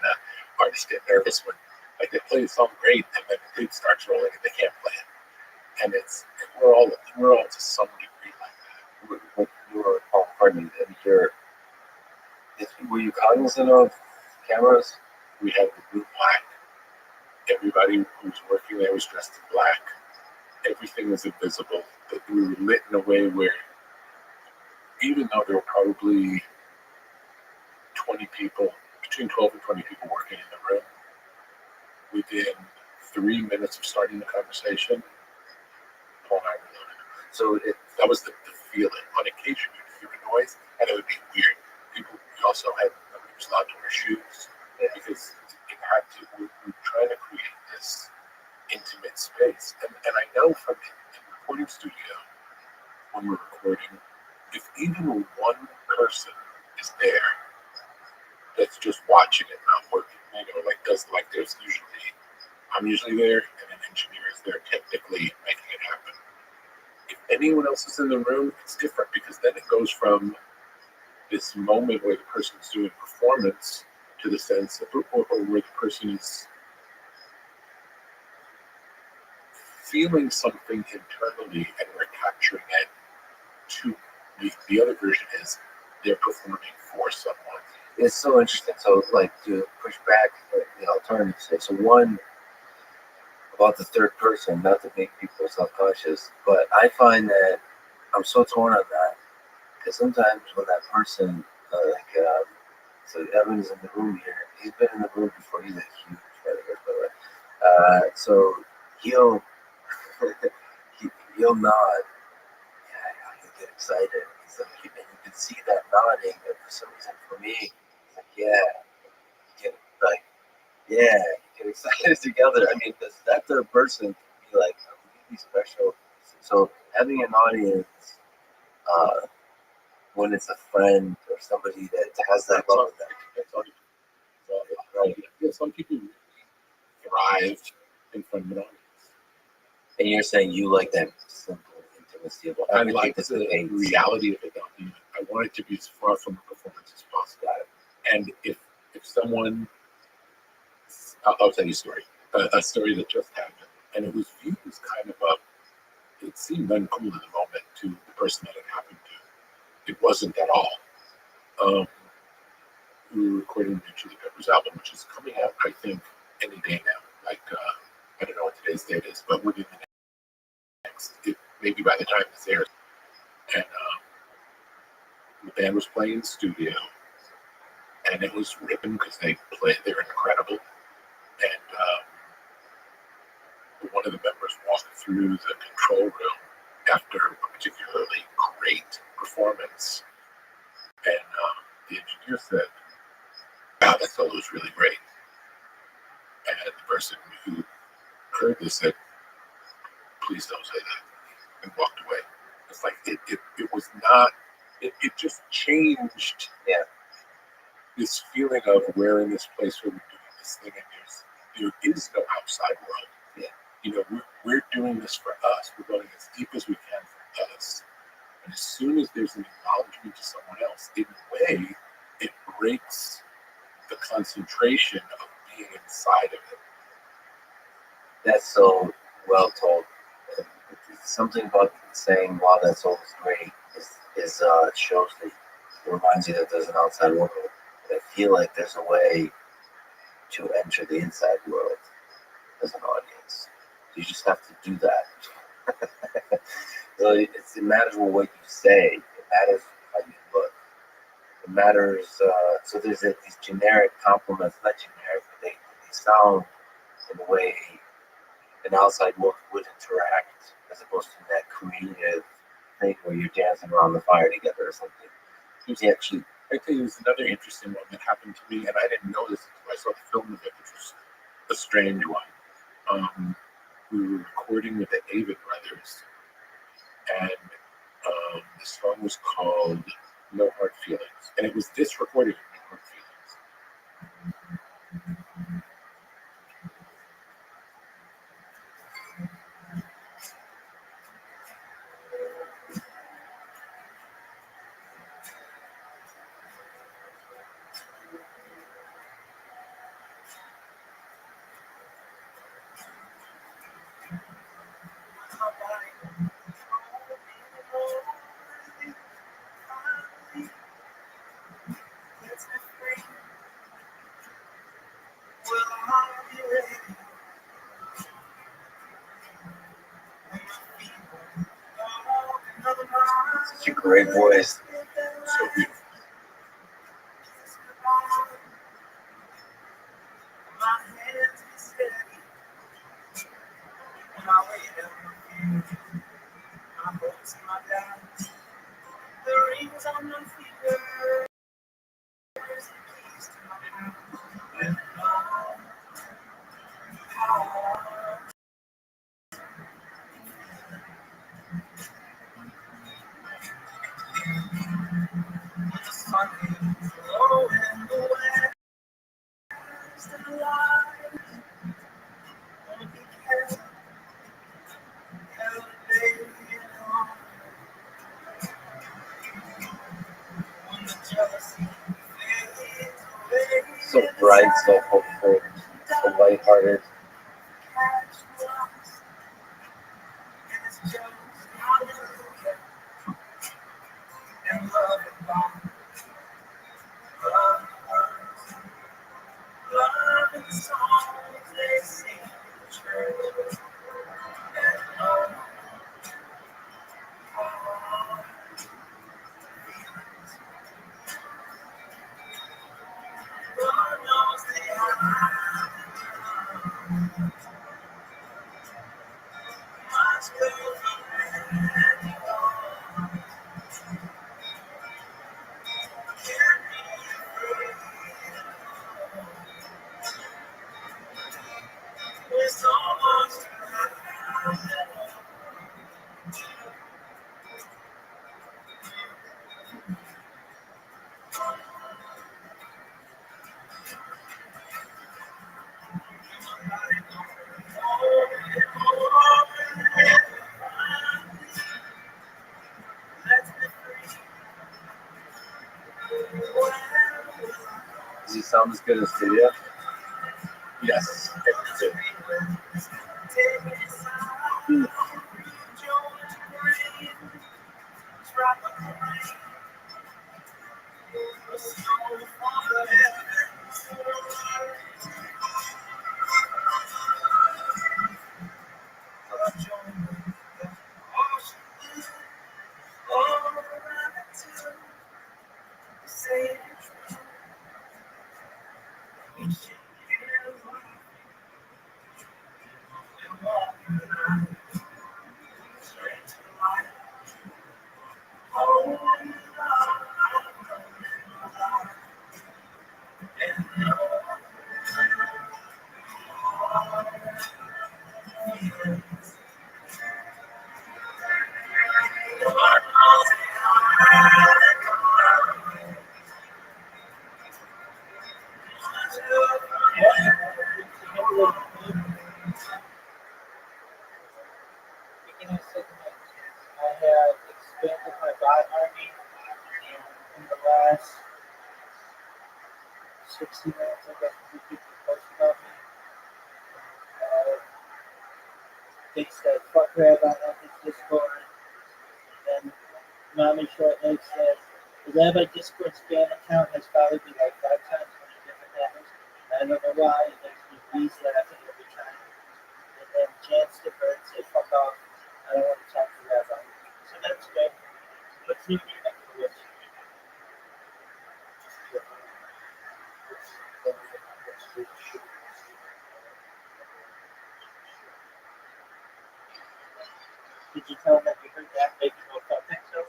artists get nervous when, like, they play a song great and then the tape starts rolling and they can't play it. And we're all to some degree like that. When you were Paul McCartney, were you cognizant of cameras? We had the blue black. Everybody who was working there was dressed in black. Everything was invisible. But we were lit in a way where, even though there were probably 20 people, between 12 and 20 people working in the room, within 3 minutes of starting the conversation, Paul and I were loaded. So that was the feeling. On occasion, you'd hear a noise, and it would be weird. We also had, nobody was allowed to wear shoes, because it had to, we were trying to create this intimate space. And I know from the recording studio, when we're recording, if even one person is there that's just watching it, not working, I'm usually there, and an engineer is there technically making it happen. If anyone else is in the room, it's different, because then it goes from this moment where the person's doing performance to the sense of, or where the person is feeling something internally and we're capturing it to the other version is they're performing for someone. It's so interesting. So, like, to push back the alternatives. So, one, about the third person, not to make people self-conscious, but I find that I'm so torn on that, because sometimes when that person, so Evan's in the room here, he's been in the room before, he's a huge fan of yours, by the way. So he'll nod, he'll get excited. He's like, and you can see that nodding, and for some reason for me, he's like, you get excited together. I mean, that third person can be like really special. So having an audience, when it's a friend or somebody that has that love with them. Right. Some people really thrive in front of an audience. And you're saying you like that simple intimacy of I like the reality of it, though. I want it to be as far from a performance as possible. And if someone, I'll tell you a story, a story that just happened, and it was viewed as kind of it seemed uncool in the moment to the person that it happened to. It wasn't at all. We were recording the new Chili Peppers album, which is coming out, I think, any day now. Like, I don't know what today's date is, but within the next, maybe by the time this airs. And the band was playing in the studio, and it was ripping because they're incredible. And one of the members walked through the control room after a particularly great performance, and the engineer said, "Wow, that solo was really great." And the person who heard this said, "Please don't say that," and walked away. It's like it was not. It just changed. Yeah. This feeling of we're in this place where we're doing this thing, and there is no outside world. Yeah. You know, we're doing this for us. We're going as deep as we can for us. And as soon as there's an acknowledgement to someone else, in a way, it breaks the concentration of being inside of it. That's so well told. Something about saying, "Wow, that song is great," is it shows that it reminds you that there's an outside world. I feel like there's a way to enter the inside world as an audience. You just have to do that. So it matters what you say. It matters how you look. It matters. So there's these generic compliments, not generic, but they sound in the way an outside world would interact, as opposed to that creative thing where you're dancing around the fire together or something. Actually, I tell you, there's another interesting one that happened to me, and I didn't know this until I saw the film of it, which was a strange one. We were recording with the Avid Brothers, and the song was called No Hard Feelings, and it was this recording of No Hard Feelings. such a great voice. So beautiful. So bright, so hopeful, so lighthearted. sound as good as video? Yes, it's it. Speaking of segments, I have expanded my bot army, and in the last 60 minutes, I got 3 people posted on me. They said, fuck Rabbi on his Discord. And Mommy Shortleg said, the Rabbi Discord spam account has followed me like 5 times on different handles. I don't know why, it makes me wheeze laughing every time. And then Chance the Bird said, fuck off, I don't want to talk to Rabbi. So that's good. Let's see what you think of this. Did you tell him that you heard that? Maybe you don't think so.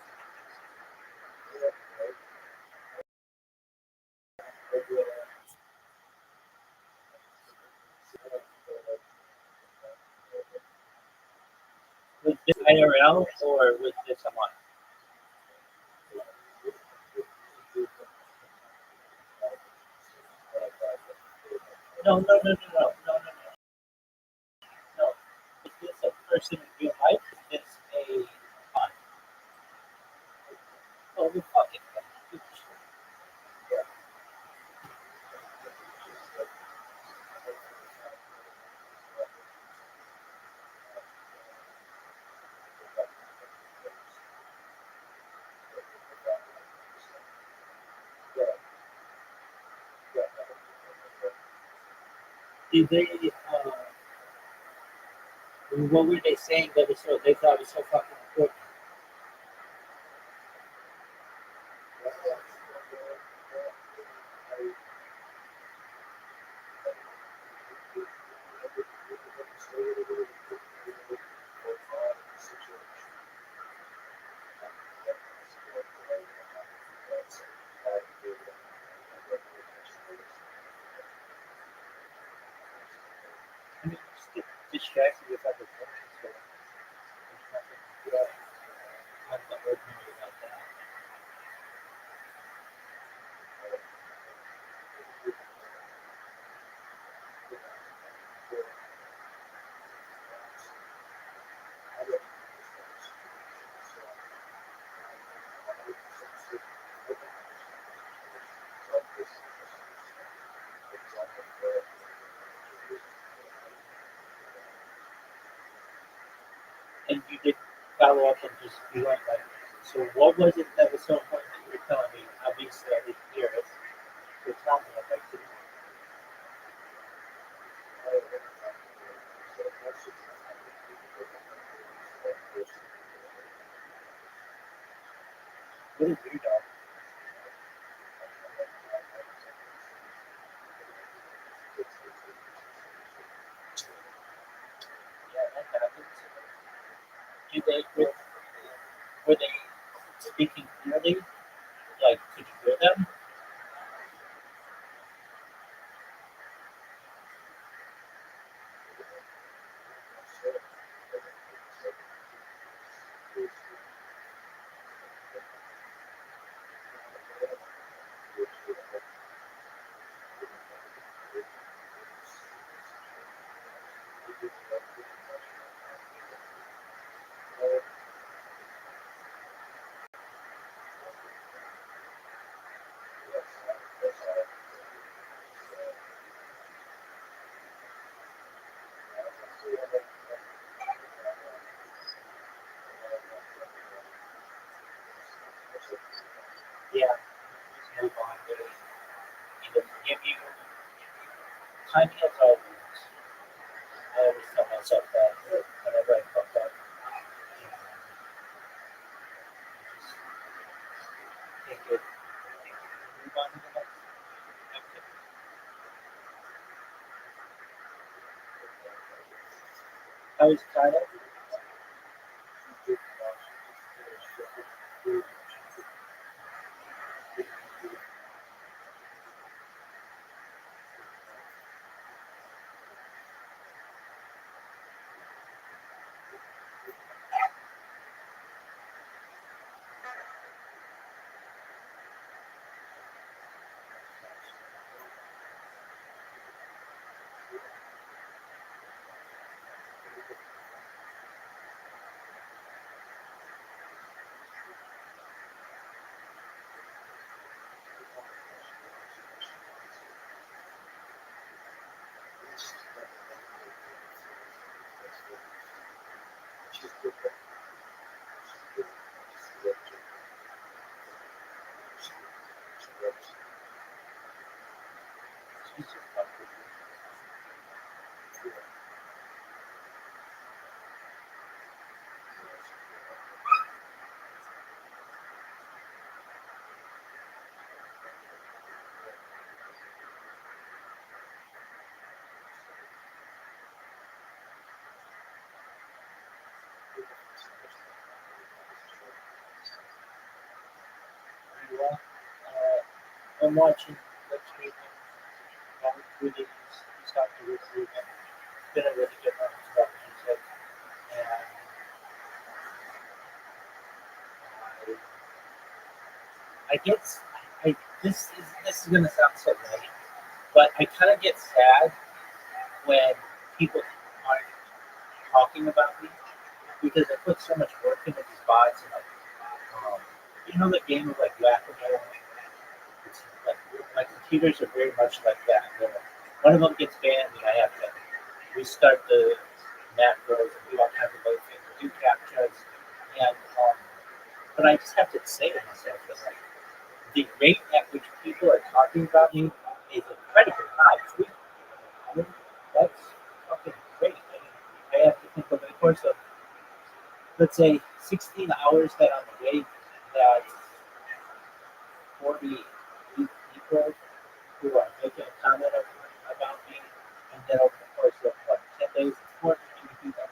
Was this IRL or was this online? No. No. Is this a person in real life? Is this a bot? Oh, well, fuck it. Did they, what were they saying that was so, they thought was so fucking important? I mean, just get distracted with other things. So there's nothing ordinary about that. And you did follow up and just be like, so what was it that was so important that you were telling me? Obviously, I didn't hear it. So tell me, I'd like to know. What a weirdo. Yeah, that happens. Were they speaking clearly? Like, could you hear them? timing is all rules. I always tell myself that whenever I fuck up. Just take it, move on to the next activity. I was kind of well, I'm watching Lex Friedman, reading his Dr. Rick Friedman. It's been a really good one about music. And I guess this is gonna sound so lame, but I kind of get sad when people aren't talking about me because I put so much work into these bots and like the game of like whack-a-mole. It's like my computers are very much like that. Where one of them gets banned and I have to restart the macros and do all kinds of other things, do captchas, and but I just have to say to myself that like the rate at which people are talking about me is incredibly high. I mean, that's fucking great. I have to think over the course of, let's say, 16 hours that I'm awake, that 48 people who are making a comment about me, and then over the course of what, 10 days, it's 450 people.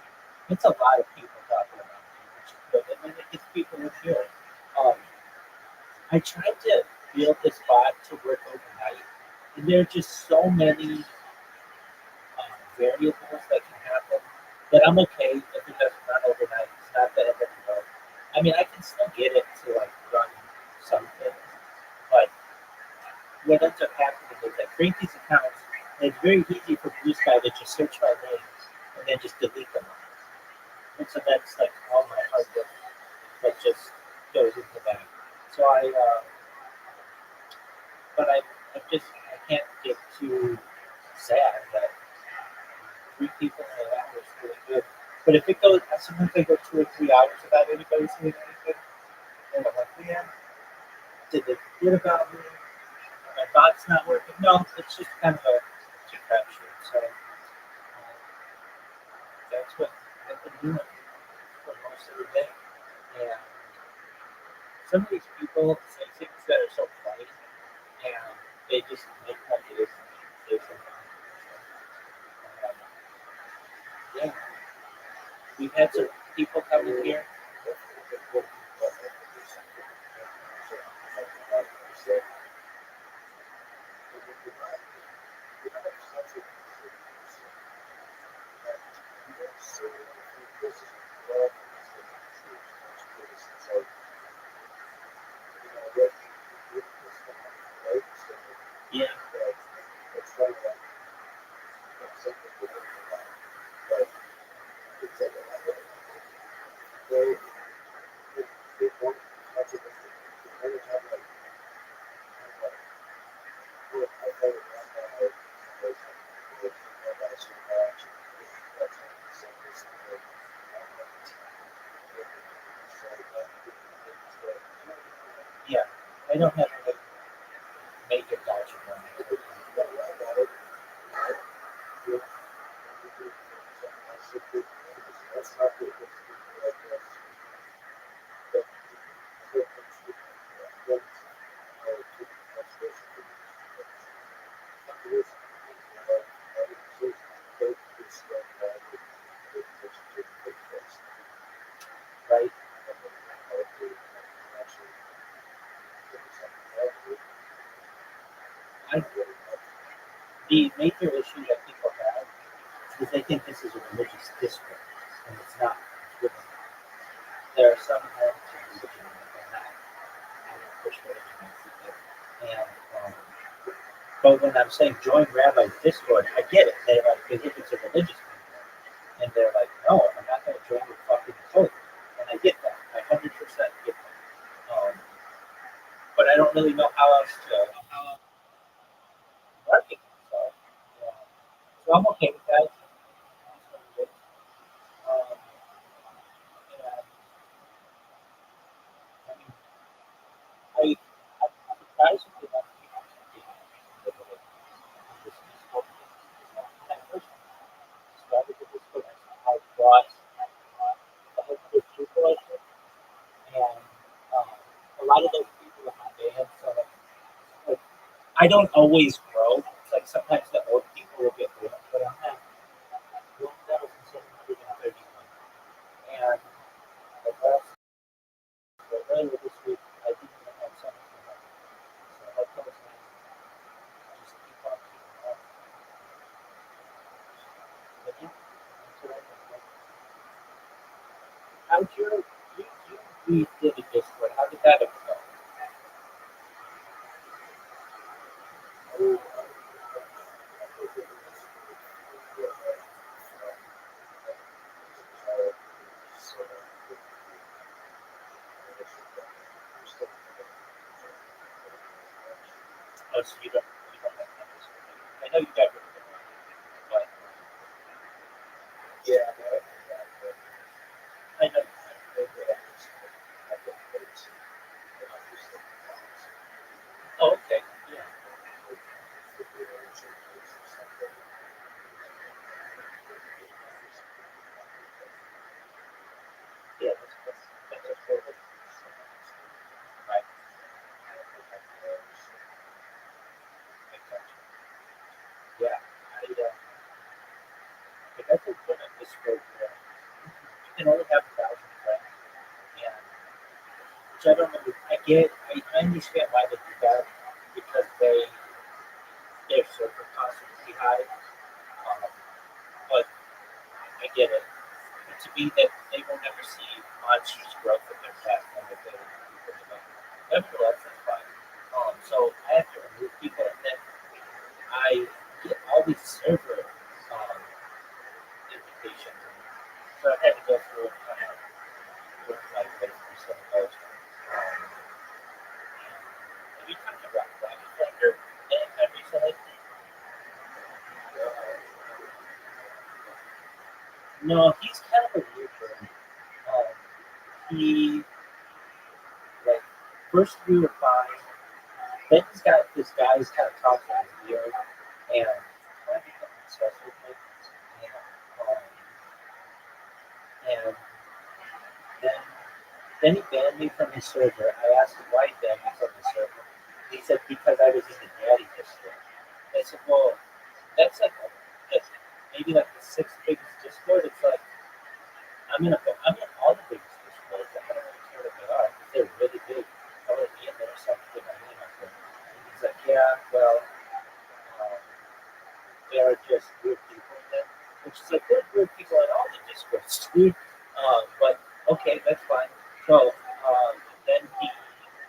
It's a lot of people talking about me, which is good. And then it gets people in here. I tried to build this bot to work overnight, and there are just so many variables that can happen that I'm okay if it doesn't run overnight. It's not that I'm going to know. I mean, I can still get it to like run some things, but what ends up happening is I create these accounts, and it's very easy for Blue Sky to just search my name and then just delete them. And so that's like all my hard work that just goes into that. So I can't get too sad that 3 people in an hour is really good. But if it goes, sometimes I go 2 or 3 hours without anybody saying anything, and I'm like, man, did they forget about me? My bot's not working. No, it's just kind of a crapshoot. So that's what I've been doing for most of the day. And some of these people say things that are so funny, and they just make my day. Yeah, we've had some people come in here. Yeah. the major issue that people have is they think this is a religious discourse, and it's not. It's really not. There are some elements of religion that are not push religion on people. And but when I'm saying join Rabbi's Discord, I get it. They like they think it's a religious thing, and they're like, no, I'm not going to join your fucking cult. And I get that. I 100% get that. But I don't really know how else to market myself. So I'm okay with that. Um, and, I mean, I'm surprisingly enough people this Discord is not that person. Started with Discord, I brought a whole bunch of people I think, and a lot of those people are my band, so like, I don't always grow. Like sometimes the old people will get bored, but I'm at 1,731. And the last, earlier this week, I didn't even have something to have. So that tells me just keep on keeping on. But yeah, that's what I think. How'd you did a Discord? How did that ever go? Oh, so you don't have numbers. I know you got rid of it, but yeah, I know. Oh, okay. Yeah. Yeah, that's perfect. Right. I got you. Yeah. Like I think when I Discord, you can only have 1,000 friends, and which I don't really. I understand why they do that because their server costs are pretty high. But I get it. And to me, that they will never see monstrous growth in their platform if they don't do people. Nevertheless, that's fine. So I have to remove people, and then I get all these server invitations. So I had to go through and kind of work my way through some of those. Have you talked about Rothschild or anytime recently? No, he's kind of a weird bird. He like first we were fine. Then he's got this guy's kind of talking in his ear and kind of become obsessed with me. And then then he banned me from his server. I asked him why he banned me from his server. He said because I was in the daddy Discord. I said, well, that's like maybe like the sixth biggest Discord. It's like I'm in all the biggest Discords. I don't really care what they are because they're really big. I want to be in there so I can get my name out there. And he's like, yeah, well, um, there are just weird people in there, which is like there's weird people in all the Discords, dude. But okay, that's fine. So then he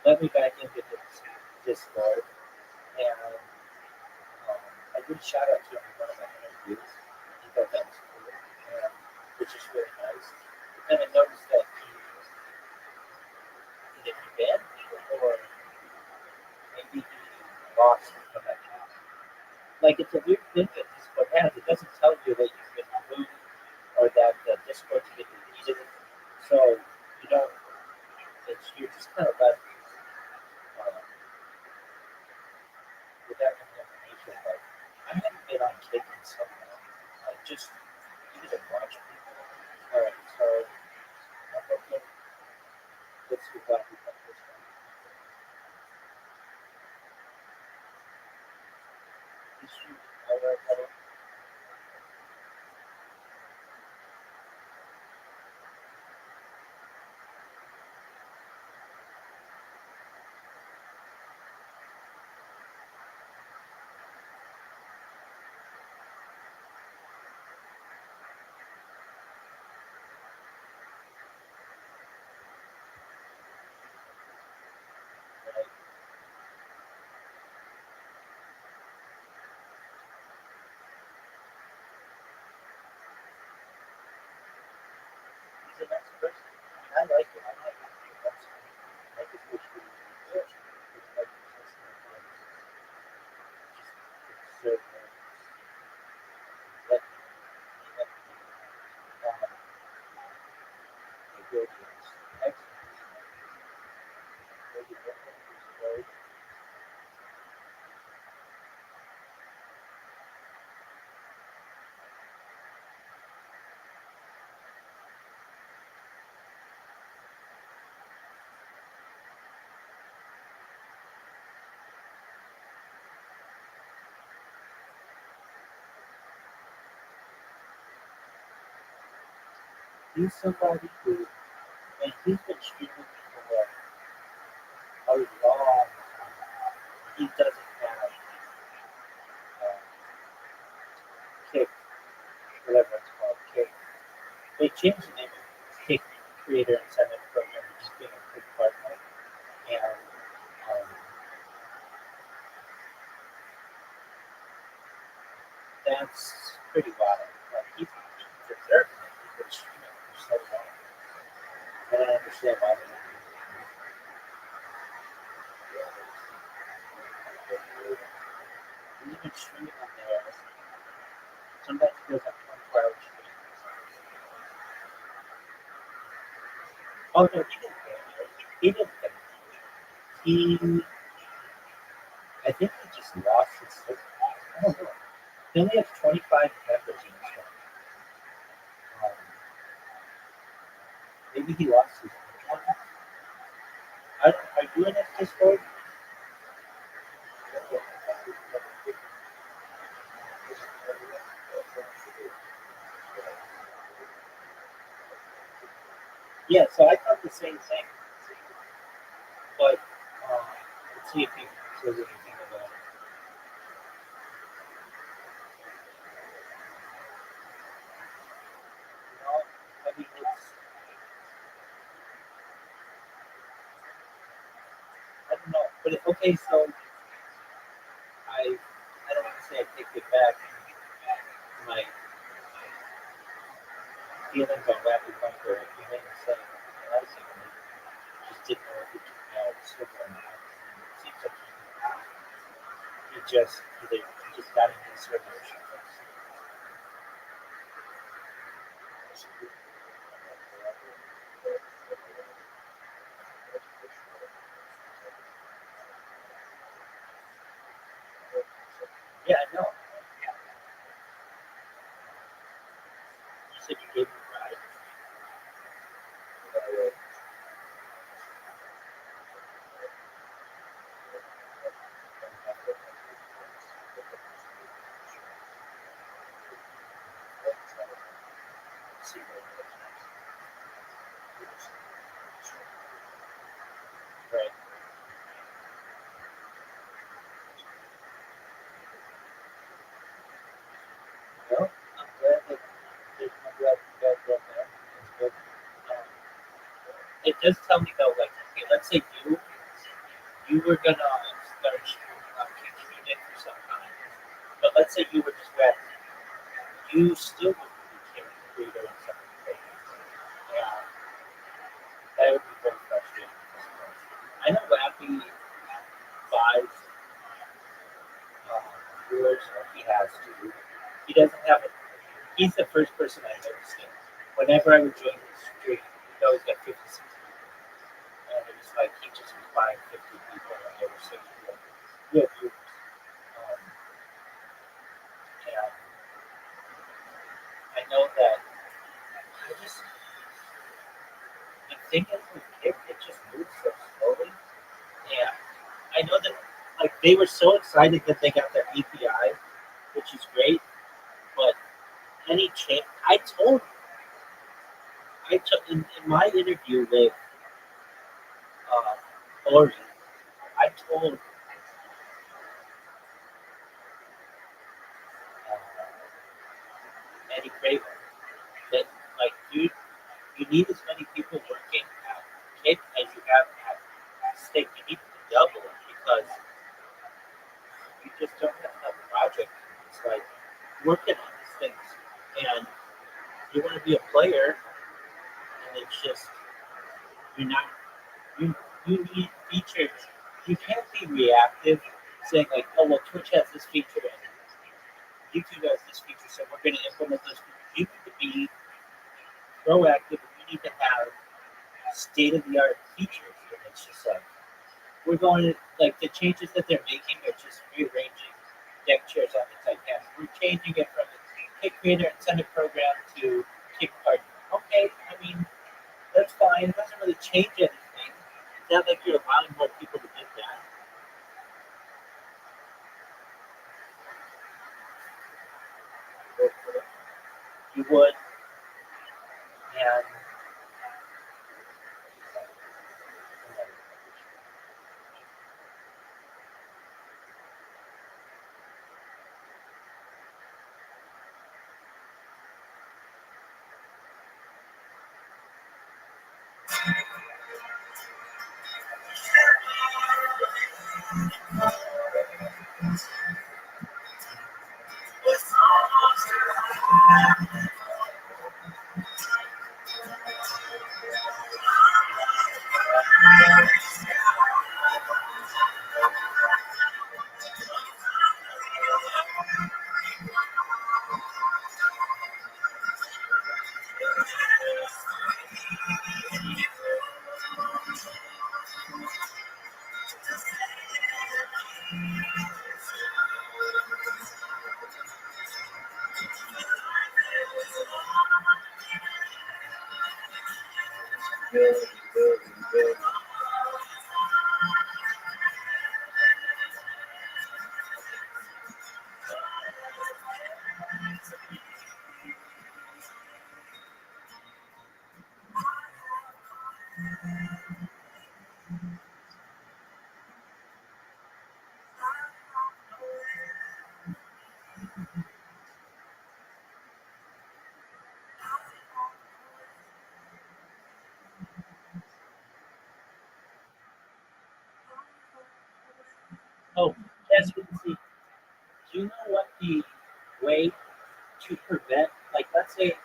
let me back into this Discord, and I did a shout out to him in one of my interviews. He thought that was cool, which is really nice. But then I noticed that he banned me, or maybe he lost from that account. Like it's a weird thing that Discord has. It doesn't tell you that you've been removed or that the Discord's been deleted. So you don't. You're just kind of left without any information. But I haven't been on Kick in so long. I just even watch people. All right, so I'm looking. Let's see what we got this one. Issue. All right. he's somebody who, and he's been streaming for a long time. He doesn't have kick, whatever it's called, kick. They changed the name of kick creator incentive program to just being a quick partner. And that's pretty wild. Like he's deserving it. He's been streaming for so long. I don't understand why they don't. He's been streaming on there. Sometimes he goes on 24-hour streams. Oh no, he didn't get it. He didn't get it. I think he just lost his. I don't know. He only has 25 members in his show. Maybe he lost his one. Are you in his Discord? Yeah, so I thought the same thing. But let's see if he says anything about it. No, I mean, I don't know. But okay, so I don't want to say I take it back. My feelings on Rabbi Bunker, he made me say I just didn't know if he took me out of the circle or not. It seems like he just got into the circle. Yeah, I know. You said you gave me a ride. Right. Well, I'm glad that you guys went there. It's good. It does tell me though, like, okay, let's say you were gonna start streaming on Kickstarter for some time, but let's say you were just wet, you still would be creator and something like that. That would be very frustrating. I know Rabbi buys viewers, or he has to. He doesn't have it. He's the first person I noticed it. Whenever I would join the stream, he always got 56 people. And it was like he just was buying 50 people and they were saying, real viewers. And I know that the thing is with Kick, it just moves so slowly. And I know that like they were so excited that they got their API, which is great, but any change I told in my interview with Ori, I told Eddie Craven that like you need as many people working at Kick as you have at Stake. You need to double it because you just don't have enough project. It's like working on these things and you want to be a player and it's just you're not you need features. You can't be reactive saying like, oh well Twitch has this feature and YouTube has this feature, so we're gonna implement those features. You need to be proactive and you need to have state of the art features and it's just like we're going to like the changes that they're making are just rearranging deck chairs on the Titanic. We're changing it from the Kick Creator Incentive Program to Kick Partner. Okay, I mean that's fine. It doesn't really change anything. It's not like you're allowing more people to get that. You would, And oh, as you can see, do you know what the way to prevent, like, let's say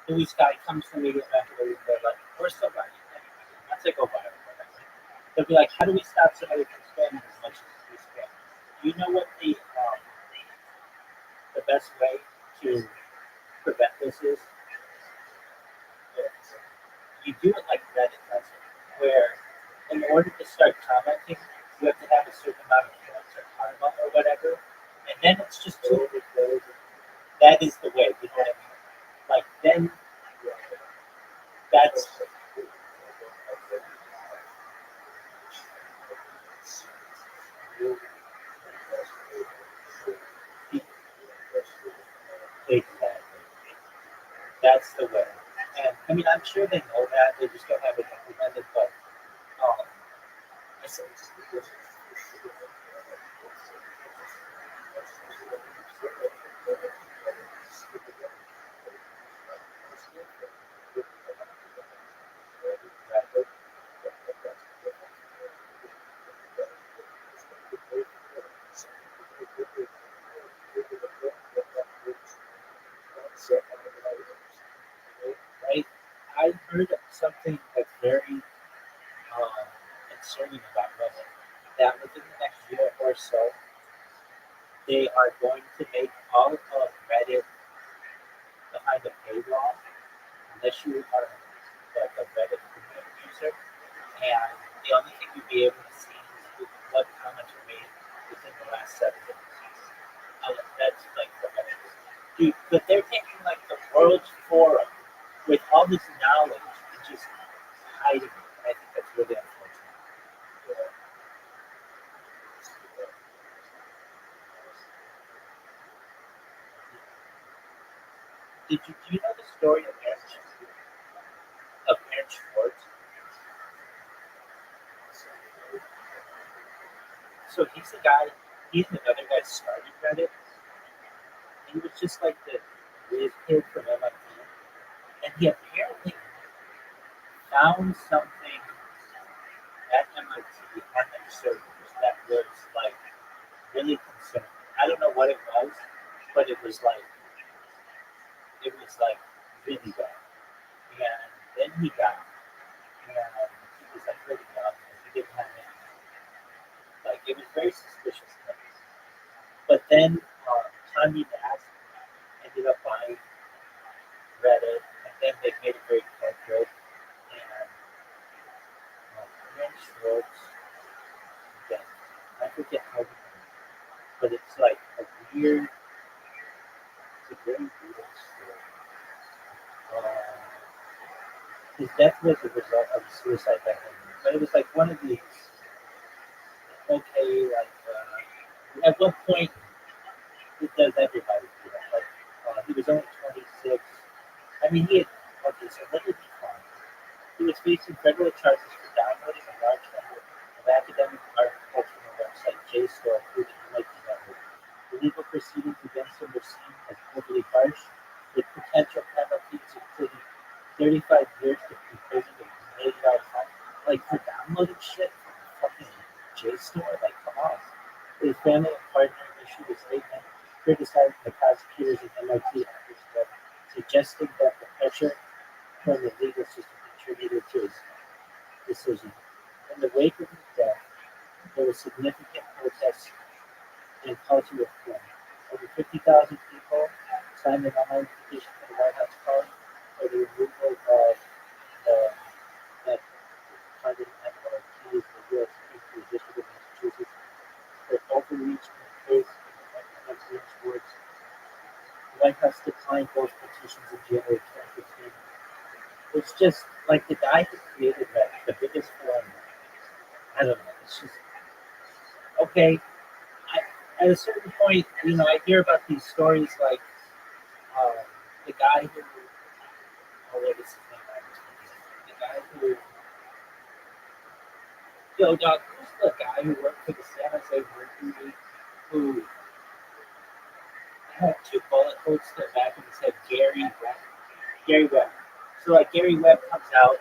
Louis guy comes to me and they're like, or somebody, let's say go viral, whatever. They'll be like, how do we stop somebody from spamming as much as we spam? Do you know what the best way to prevent this is? You do it like Reddit does it, where in order to start commenting, you have to have a certain amount of points or karma or whatever, and then it's just too. That is the way, you know what I mean? Like then, that's exactly. That's the way. And I mean, I'm sure they know that. They just don't have it implemented. But um, right? I heard something that's very concerning about Reddit. That within the next year or so, they are going to make all of Reddit behind a paywall unless you are like a Reddit premium user. And the only thing you'll be able to see is what comments were made within the last 7 days. That's like the Reddit. Dude, but they're taking like the world's forum with all this knowledge and just hiding it. And I think that's really unfortunate. Do you know the story of Aaron Schwartz? So he's the guy. He's another guy that started Reddit. He was just like the weird kid from MIT, and he apparently found something at MIT on their servers that was like really concerning. I don't know what it was, but it was like really bad. And then he got, and he was like really young, and he didn't have any. Like it was very suspicious things. But then Kanye West ended up buying Reddit, and then they made it very corporate. And Aaron Schwartz, again, I forget how he did it, but it's like it's a very weird story. His death was a result of suicide by hanging, but it was like one of these. Okay, like at what point does everybody do that? Like he was only 26. I mean, he had, okay, so what did he find? He was facing federal charges for downloading a large number of academic articles from the website JSTOR, including MIT Network. The legal proceedings against him were seen as overly harsh, with potential penalties including 35 years to imprisonment and $1 million fine. Like, for downloading shit from fucking JSTOR? Like, come on. His family and partner issued a statement criticizing the prosecutors at MIT suggesting that the pressure from the legal system contributed to his decision. In the wake of his death, there were significant protests and cultural reform. Over 50,000 people signed an online petition for the White House calling for the removal of the that targeted minorities in the U.S. Supreme Court District of Massachusetts for overreach and praise and influence towards the White House declined both petitions in January 2015. It's just like the guy who created that, the biggest forum. I don't know. It's just okay. At a certain point, I hear about these stories like the guy who, what is his name? The guy who, dog, who's the guy who worked for the San Jose Mercury who had two bullet holes to the back of his head? Gary Webb. So, like, Gary Webb comes out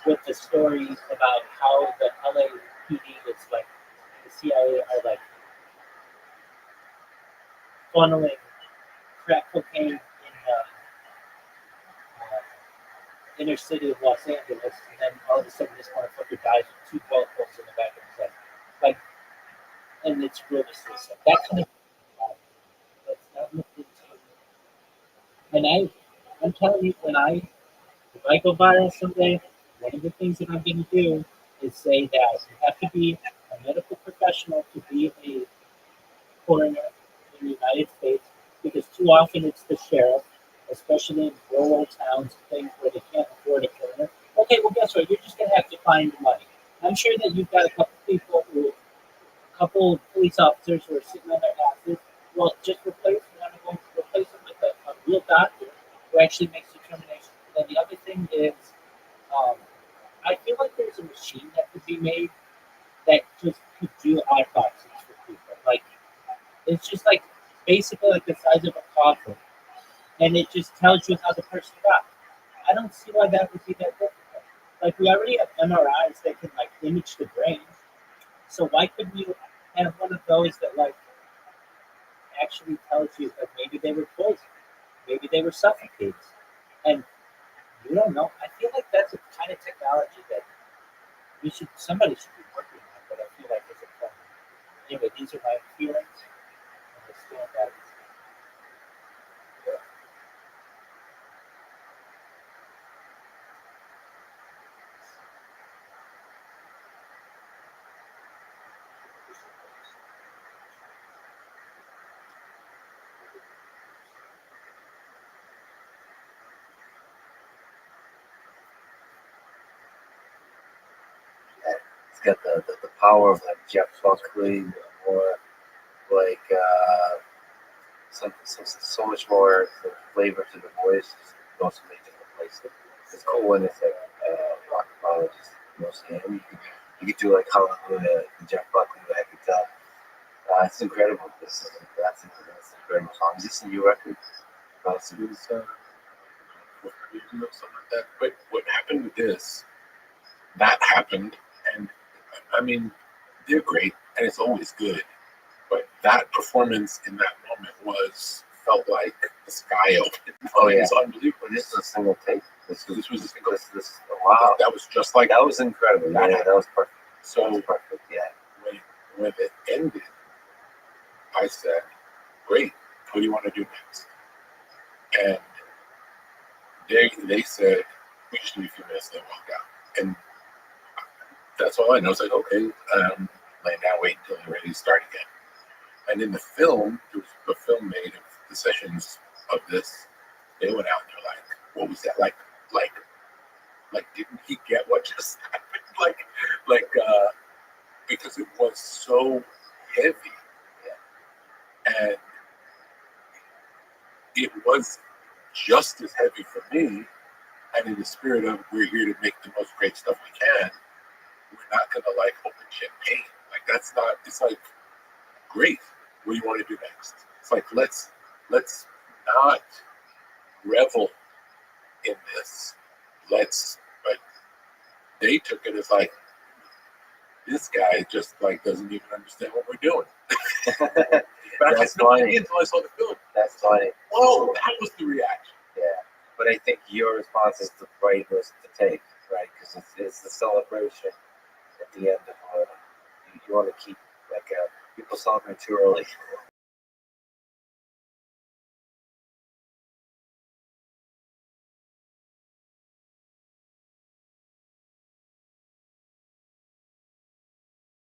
with the story about how the LAPD is like, the CIA are like funneling crack cocaine in the inner city of Los Angeles, and then all of a sudden this motherfucker dies with two bullet holes in the back of his head. Like, and it's really suicide. That kind of that's not looked into. And I'm telling you, if I go viral someday, one of the things that I'm going to do is say that you have to be a medical professional to be a coroner in the United States, because too often it's the sheriff, especially in rural towns and things where they can't afford a coroner. Okay, well, guess what? You're just going to have to find the money. I'm sure that you've got a couple police officers who are sitting on their asses. Well, just replace them with a real doctor who actually makes determinations. And then the other thing is, I feel like there's a machine that could be made that just could do autopsies for people. Like, it's just like basically like the size of a coffin, and it just tells you how the person died. I don't see why that would be that difficult. Like, we already have MRIs that can like image the brain, so why couldn't you have one of those that like actually tells you that maybe they were poisoned, maybe they were suffocated, and you don't know. I feel like that's a kind of technology that somebody should be working on, but I feel like it's a problem. Anyway, these are my feelings, and I stand by these. It's got the power of like Jeff Buckley, or like so much more flavor to the voice. It also makes it replace it. It's cool when it's like rock apologist, mostly him. You could do like Hallelujah, Jeff Buckley, I could tell. It's incredible. That's an incredible song. Is this a new record? It was 4 years ago, something like that. But what happened with this, that happened, and I mean, they're great, and it's always good. But that performance in that moment felt like the sky opened. Oh yeah, it was unbelievable. this is a single take. This was a single. Wow, That was just like that was incredible. Yeah, that was perfect. So that was perfect. Yeah. when it ended, I said, "Great. What do you want to do next?" And they said, "We just need a few minutes, then walk out." And that's all I know. It's like, okay, lay down, wait until you're ready to start again. And in the film, there was a film made of the sessions of this. They went out and they're like, "What was that like? Like, didn't he get what just happened? Because it was so heavy, and it was just as heavy for me. And in the spirit of we're here to make the most great stuff we can, we're not gonna like open champagne. Like that's not. It's like great. What do you want to do next? It's like let's not revel in this. But they took it as like this guy just like doesn't even understand what we're doing. That's funny. Until I saw the film. That's funny. Whoa, that was the reaction. Yeah, but I think your response is the right risk to take, right? Because it's the celebration at the end of you want to keep like people celebrate too early.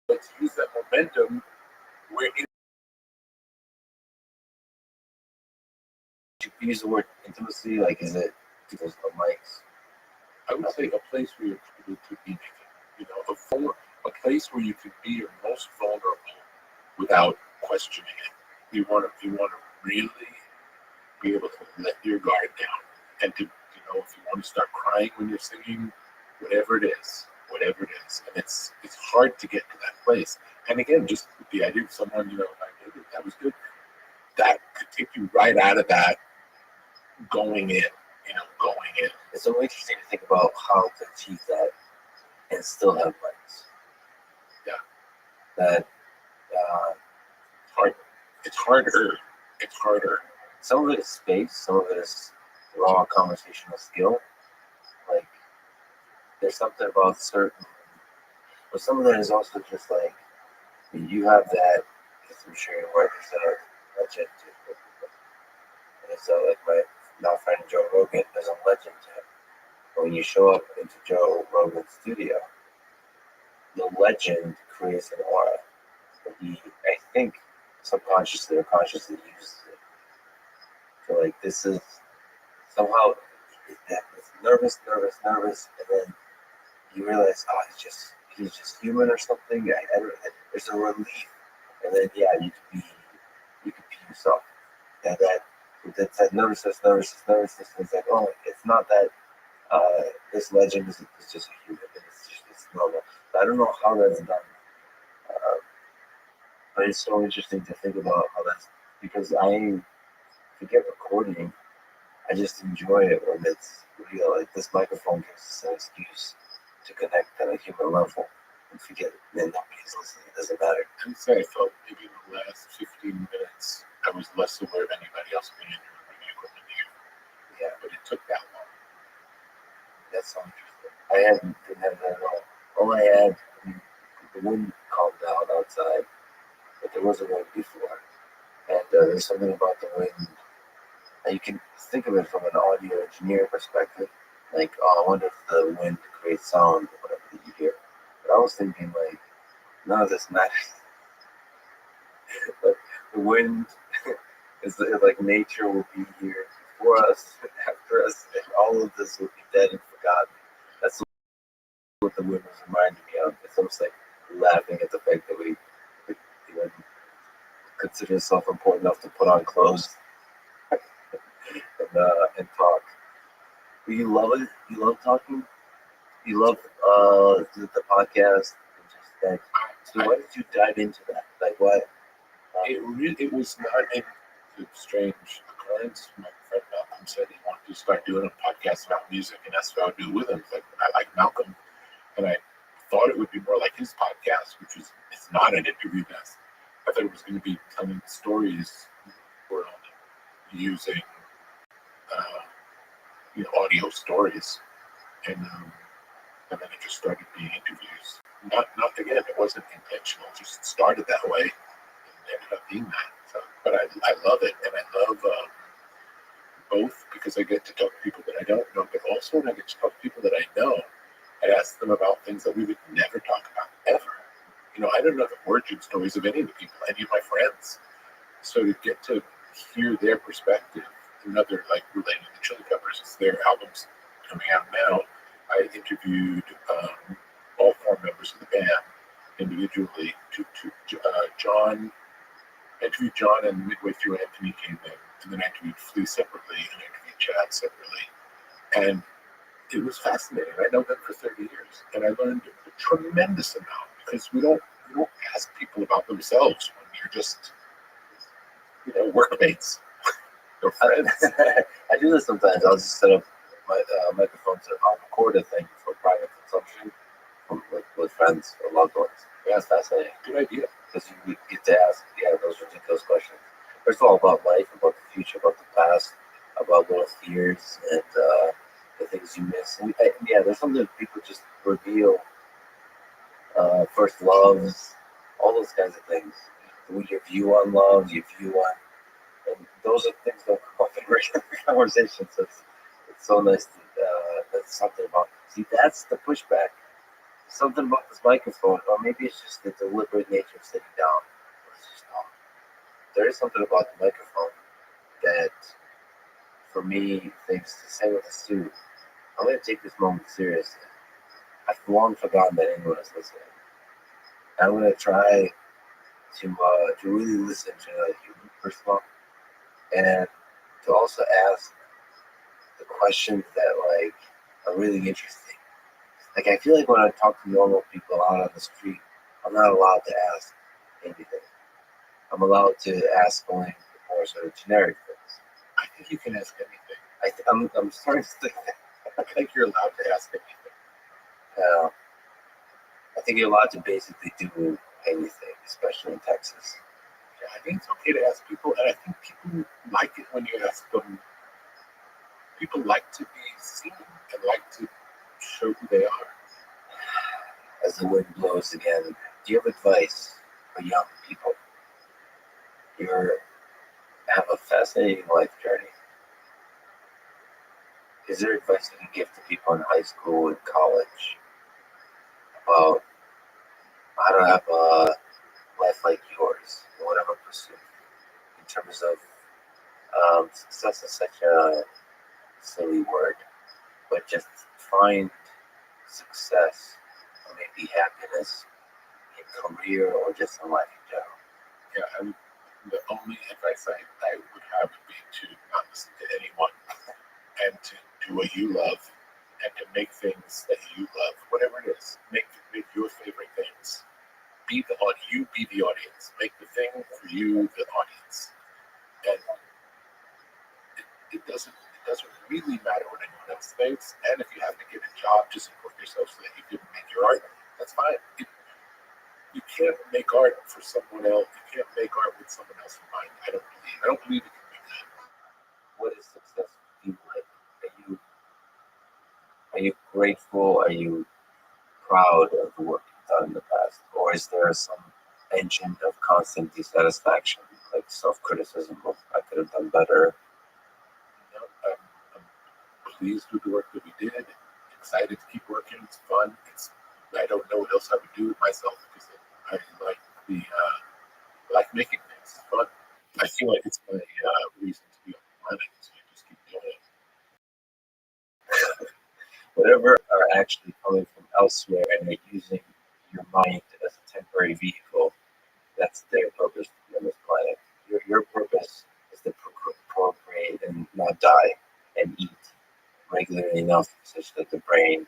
Let's use that momentum. We're in. You use the word intimacy, like is it people's mics? I would say a place where you're able to be naked. You know, a place where you can be your most vulnerable without questioning it. You want to really be able to let your guard down, and to if you want to start crying when you're singing, whatever it is, and it's hard to get to that place. And again, just the idea of someone that was good, that could take you right out of that going in. It's so interesting to think about how to achieve that and still have rights. Yeah. That hard. It's harder. It's harder. Some of it is space, some of it is raw conversational skill. Like there's something about certain, but some of that is also just like you have that because I'm sure your work is a legend. And so like my now friend Joe Rogan, there's a legend to him. But when you show up into Joe Rogan's studio, the legend creates an aura. And he, I think, subconsciously or consciously uses it. So like this is somehow it's nervous, and then you realize, oh, he's just human or something. There's a relief, and then you could be yourself. And that nervousness. It's like, oh, it's not that this legend is just a human. It's normal. But I don't know how that's done. But it's so interesting to think about how that's because I forget recording. I just enjoy it when it's real. Like this microphone gives us an excuse to connect at a human level and forget that nobody's listening. It doesn't matter. I would say I felt maybe in the last 15 minutes I was less aware of anybody else being in the room or equipment here. Yeah, but it took that long. that's so interesting. Didn't have that at all. All I had, the wind calmed down outside, but there was a wind before. And there's something about the wind. And you can think of it from an audio engineer perspective. Like, oh, I wonder if the wind creates sound or whatever that you hear. But I was thinking, like, none of this matters. But the wind is like nature will be here before us, after us, and all of this will be dead and forgotten. That's what the wind was reminding me of. It's almost like laughing at the fact that we even consider ourselves important enough to put on clothes and talk. But you love it. You love talking. You love the podcast. And just that. So why did you dive into that? Like what? It was not a strange occurrence. My friend Malcolm said he wanted to start doing a podcast about music, and that's what I would do with him. Like I like Malcolm, and I thought it would be more like his podcast, which is it's not an interview desk. I thought it was going to be telling stories or using audio stories, and then it just started being interviews. Not again, it wasn't intentional. It just started that way and ended up being that. So, but I love it, and I love both because I get to talk to people that I don't know, but also when I get to talk to people that I know, I ask them about things that we would never talk about ever. I don't know the origin stories of any of the people, any of my friends. So to get to hear their perspective, another like relating to the Chili Peppers, it's their albums coming out now. I interviewed all four members of the band individually. John, I interviewed John, and midway through Anthony came in, and then I interviewed Flea separately, and I interviewed Chad mindset really. And it was fascinating. I know them for 30 years, and I learned a tremendous amount because we don't ask people about themselves when you're just workmates or friends. I do this sometimes. I'll just set up my microphones and I'll record a thing for private consumption with friends or loved ones. Yeah, it's fascinating. Good idea. Because you get to ask, those ridiculous questions. First of all, about life, about the future, about the past, about little fears and the things you miss. And there's something that people just reveal. First loves, all those kinds of things. Your view on love, your view on, and those are things that come up in regular conversations. So it's so nice to, that's something about, see, that's the pushback. Something about this microphone, or maybe it's just the deliberate nature of sitting down. It's just, there is something about the microphone that, for me, thinks the same with the suit. I'm going to take this moment seriously. I've long forgotten that anyone is listening. I'm going to try to really listen to you, first of all, and to also ask the questions that are really interesting. I feel like when I talk to normal people out on the street, I'm not allowed to ask anything. I'm allowed to ask only more sort of generic things. I think you can ask anything. I'm starting to think that. I think you're allowed to ask anything. I think you're allowed to basically do anything, especially in Texas. Yeah, I think it's okay to ask people, and I think people like it when you ask them. People like to be seen and like to show who they are. As the wind blows again, do you have advice for young people? You have a fascinating life journey. Is there advice you can give to people in high school and college about how to have a life like yours, in whatever pursuit, in terms of success is such a silly word, but just find success or maybe happiness in career or just in life in general. Yeah, the only advice I would have would be to not listen to anyone and to do what you love and to make things that you love, whatever it is. Make your favorite things. You be the audience. Make the thing for you the audience. And it doesn't really matter what anyone else thinks. And if you have to get a job to support yourself so that you can make your art, that's fine. You can't make art for someone else. You can't make art with someone else in mind. I don't believe it can be done. What is success for you like? Are you grateful? Are you proud of the work you've done in the past? Or is there some engine of constant dissatisfaction, like self-criticism of I could have done better? I'm pleased with the work that we did. Excited to keep working. It's fun. I don't know what else I would do with myself because I like making things. It's fun. I feel like it's my reason to be on the planet, so I just keep doing it. Whatever are actually coming from elsewhere and they're using your mind as a temporary vehicle, that's their purpose to be on this planet. Your purpose is to procreate and not die and eat regularly enough such that the brain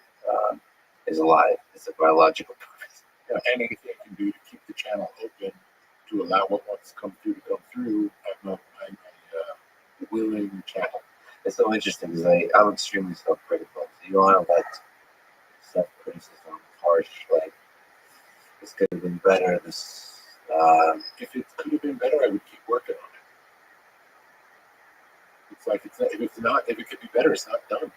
is alive. It's a biological purpose. Anything I can do to keep the channel open to allow what wants to come through, I'm a willing channel. It's so interesting because I'm extremely self-critical. So you don't want to let self-criticism, harsh, like this could have been better. If it could have been better, I would keep working on it. It's like if it could be better, it's not done.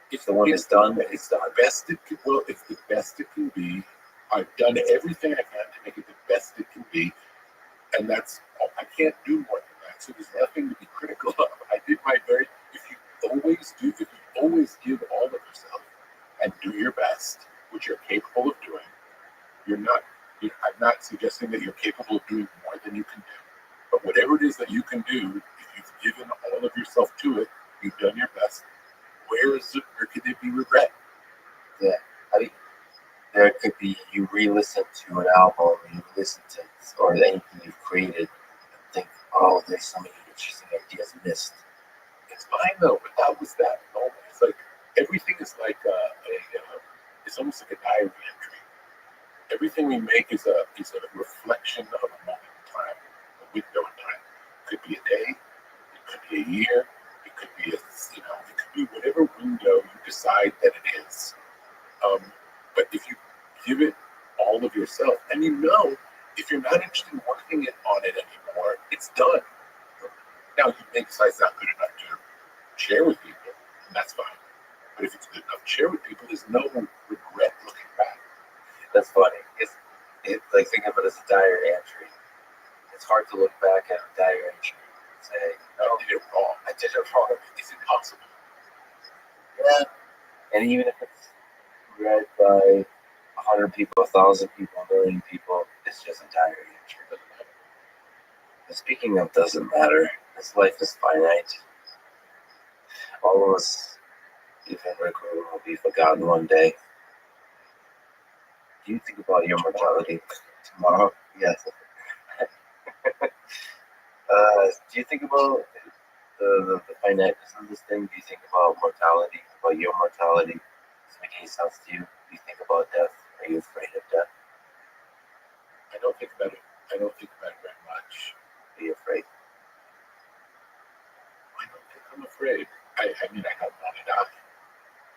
If the one is done, it's done. It's the best it can be. I've done everything I can to make it the best it can be, and that's all. I can't do more than that. So there's nothing to be critical of. I did my very. If you always give all of yourself and do your best, which you're capable of doing, I'm not suggesting that you're capable of doing more than you can do. But whatever it is that you can do, if you've given all of yourself to it, you've done your best. Where could there be regret? Yeah, I mean, there could be you re-listen to an album, you listen to or anything you've created, and think, oh, there's so many interesting ideas missed. It's fine though, but that was that moment. It's like everything is like it's almost like a diary entry. Everything we make is a reflection of a moment in time, a window in time. It could be a day, it could be a year, it could be it could be whatever window you decide that it is. But if you give it all of yourself, and if you're not interested in working on it anymore, it's done. Now you may decide it's not good enough to share with people, and that's fine. But if it's good enough to share with people, there's no regret looking back. That's funny. It's like think of it as a diary entry. It's hard to look back at a diary entry and say, I did it wrong. I did it wrong. It's impossible. yeah. And even if it's read by 100 people, 1,000 people, a million people, it's just a diary entry. It doesn't matter. And speaking of doesn't matter, this life is finite. All of us, even Rick, will be forgotten one day. Do you think about your mortality tomorrow? Yes. Do you think about the finiteness of this thing? Do you think about mortality, about your mortality? Does it make any sense to you? Do you think about death? Are you afraid of death? I don't think about it. I don't think about it very much. Are you afraid? I don't think I'm afraid. I mean, I don't want to die,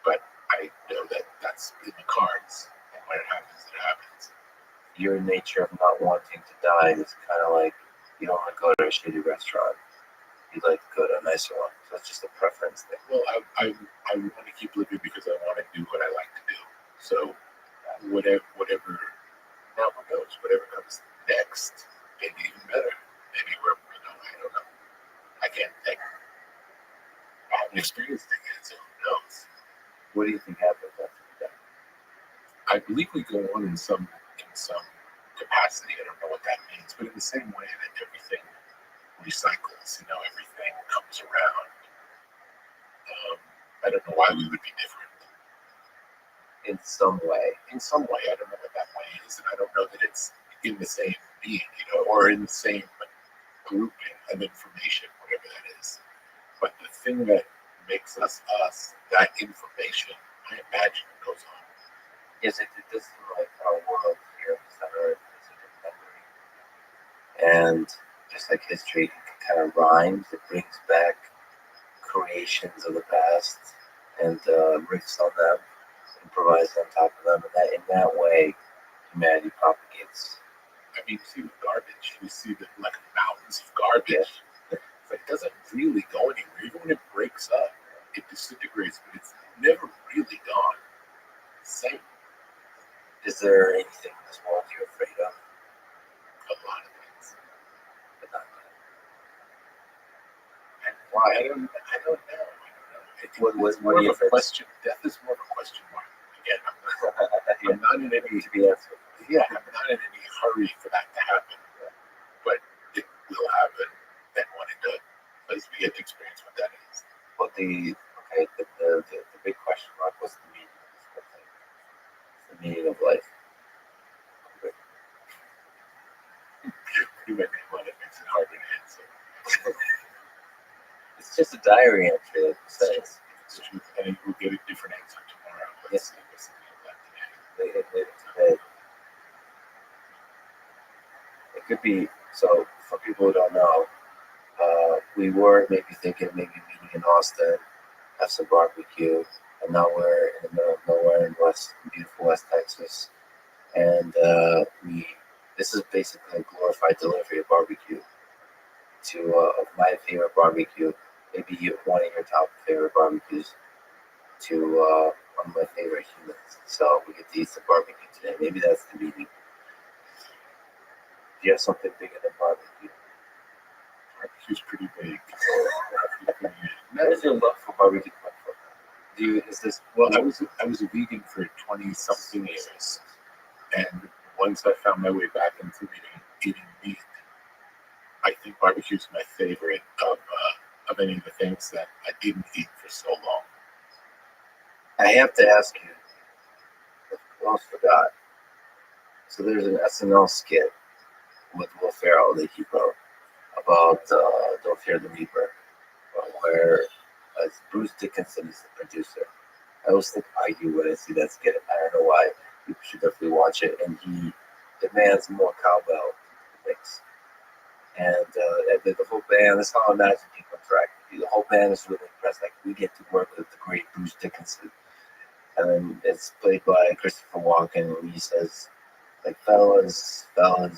but I know that that's in the cards, and when it happens, it happens. Your nature of not wanting to die is kind of like you don't want to go to a shitty restaurant. You'd like to go to a nicer one. So it's just a preference thing. Well, I want to keep living because I want to do what I like to do. So whatever. Now who knows? Whatever comes next, maybe even better. Maybe I don't know. I can't think. I haven't experienced it yet, so who knows? What do you think happens after death? I believe we go on in some capacity. I don't know what that means, but in the same way that everything recycles, everything comes around. I don't know why we would be different. In some way. In some way, I don't know what that way is, and I don't know that it's in the same being, or in the same grouping of information, whatever that is. But the thing that makes us us, that information, I imagine it goes on. Yes, it does seem like our world here on this earth is a memory. And just like history kind of rhymes, it brings back creations of the past and riffs on them, improvises on top of them, and in that way, humanity propagates. I mean, you see the garbage. You see the mountains of garbage. Yeah. It doesn't really go anywhere. Even when it breaks up, it disintegrates, but it's never really gone. Same. Is there anything in this world you're afraid of? A lot of things. But not that. And why? I don't know. What do you think? Question. Death is more of a question mark. Again, I'm not in any to be answered. Yeah, I'm not in any hurry for that to happen. But it will happen, and when it does, at least we get to experience what that is. But the big question mark was the meaning of this whole thing. The meaning of life. You make me one that makes it harder to answer. It's just a diary entry, like you said. It's true, and we'll get a different answer tomorrow. Yes. Let's see that today. Today. It could be, so for people who don't know, we were maybe thinking meeting in Austin, have some barbecue, and now we're in the middle of nowhere in beautiful West Texas, and this is basically a glorified delivery of barbecue to my favorite barbecue, maybe one of your top favorite barbecues, to one of my favorite humans. So we get to eat some barbecue today. Maybe that's the meaning. Do you have something bigger than barbecue? Barbecue's pretty big. What is your love for barbecue come from? Well, I was a vegan for 20-something years, and once I found my way back into eating meat, I think barbecue is my favorite of any of the things that I didn't eat for so long. I have to ask you, I almost forgot. So there's an SNL skit with Will Ferrell that he wrote about Don't Fear the Reaper, where Bruce Dickinson is the producer. I always think argue when I see that skit. I don't know why. People should definitely watch it. And he demands more cowbell mix. And the whole band, that's how I imagine people interact. The whole band is really impressed. Like, we get to work with the great Bruce Dickinson. And then it's played by Christopher Walken, and he says, like, fellas, I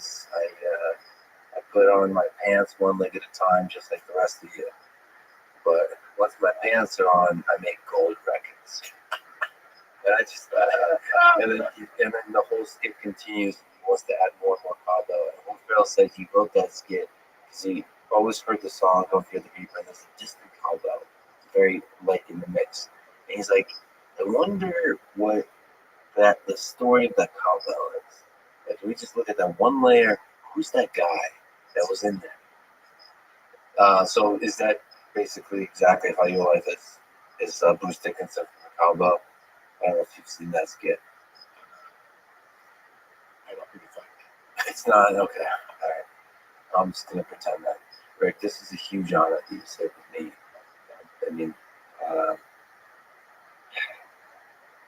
put on my pants one leg at a time, just like the rest of you. But once my pants are on, I make gold records. And I just, and then the whole skit continues. He wants to add more and more cowbell. And Will Ferrell said he wrote that skit because he always heard the song "Don't Fear the Reaper," and there's a distant cowbell. It's very light in the mix. And he's like, I wonder what the story of that cowbell is. Like, if we just look at that one layer, who's that guy that was in there? So is that basically exactly how your life is Bruce Dickinson from the cowbell? I don't know if you've seen that skit. I don't really think. It's not okay. All right. I'm just gonna pretend that. Rick, this is a huge honor that you sit with me. I mean,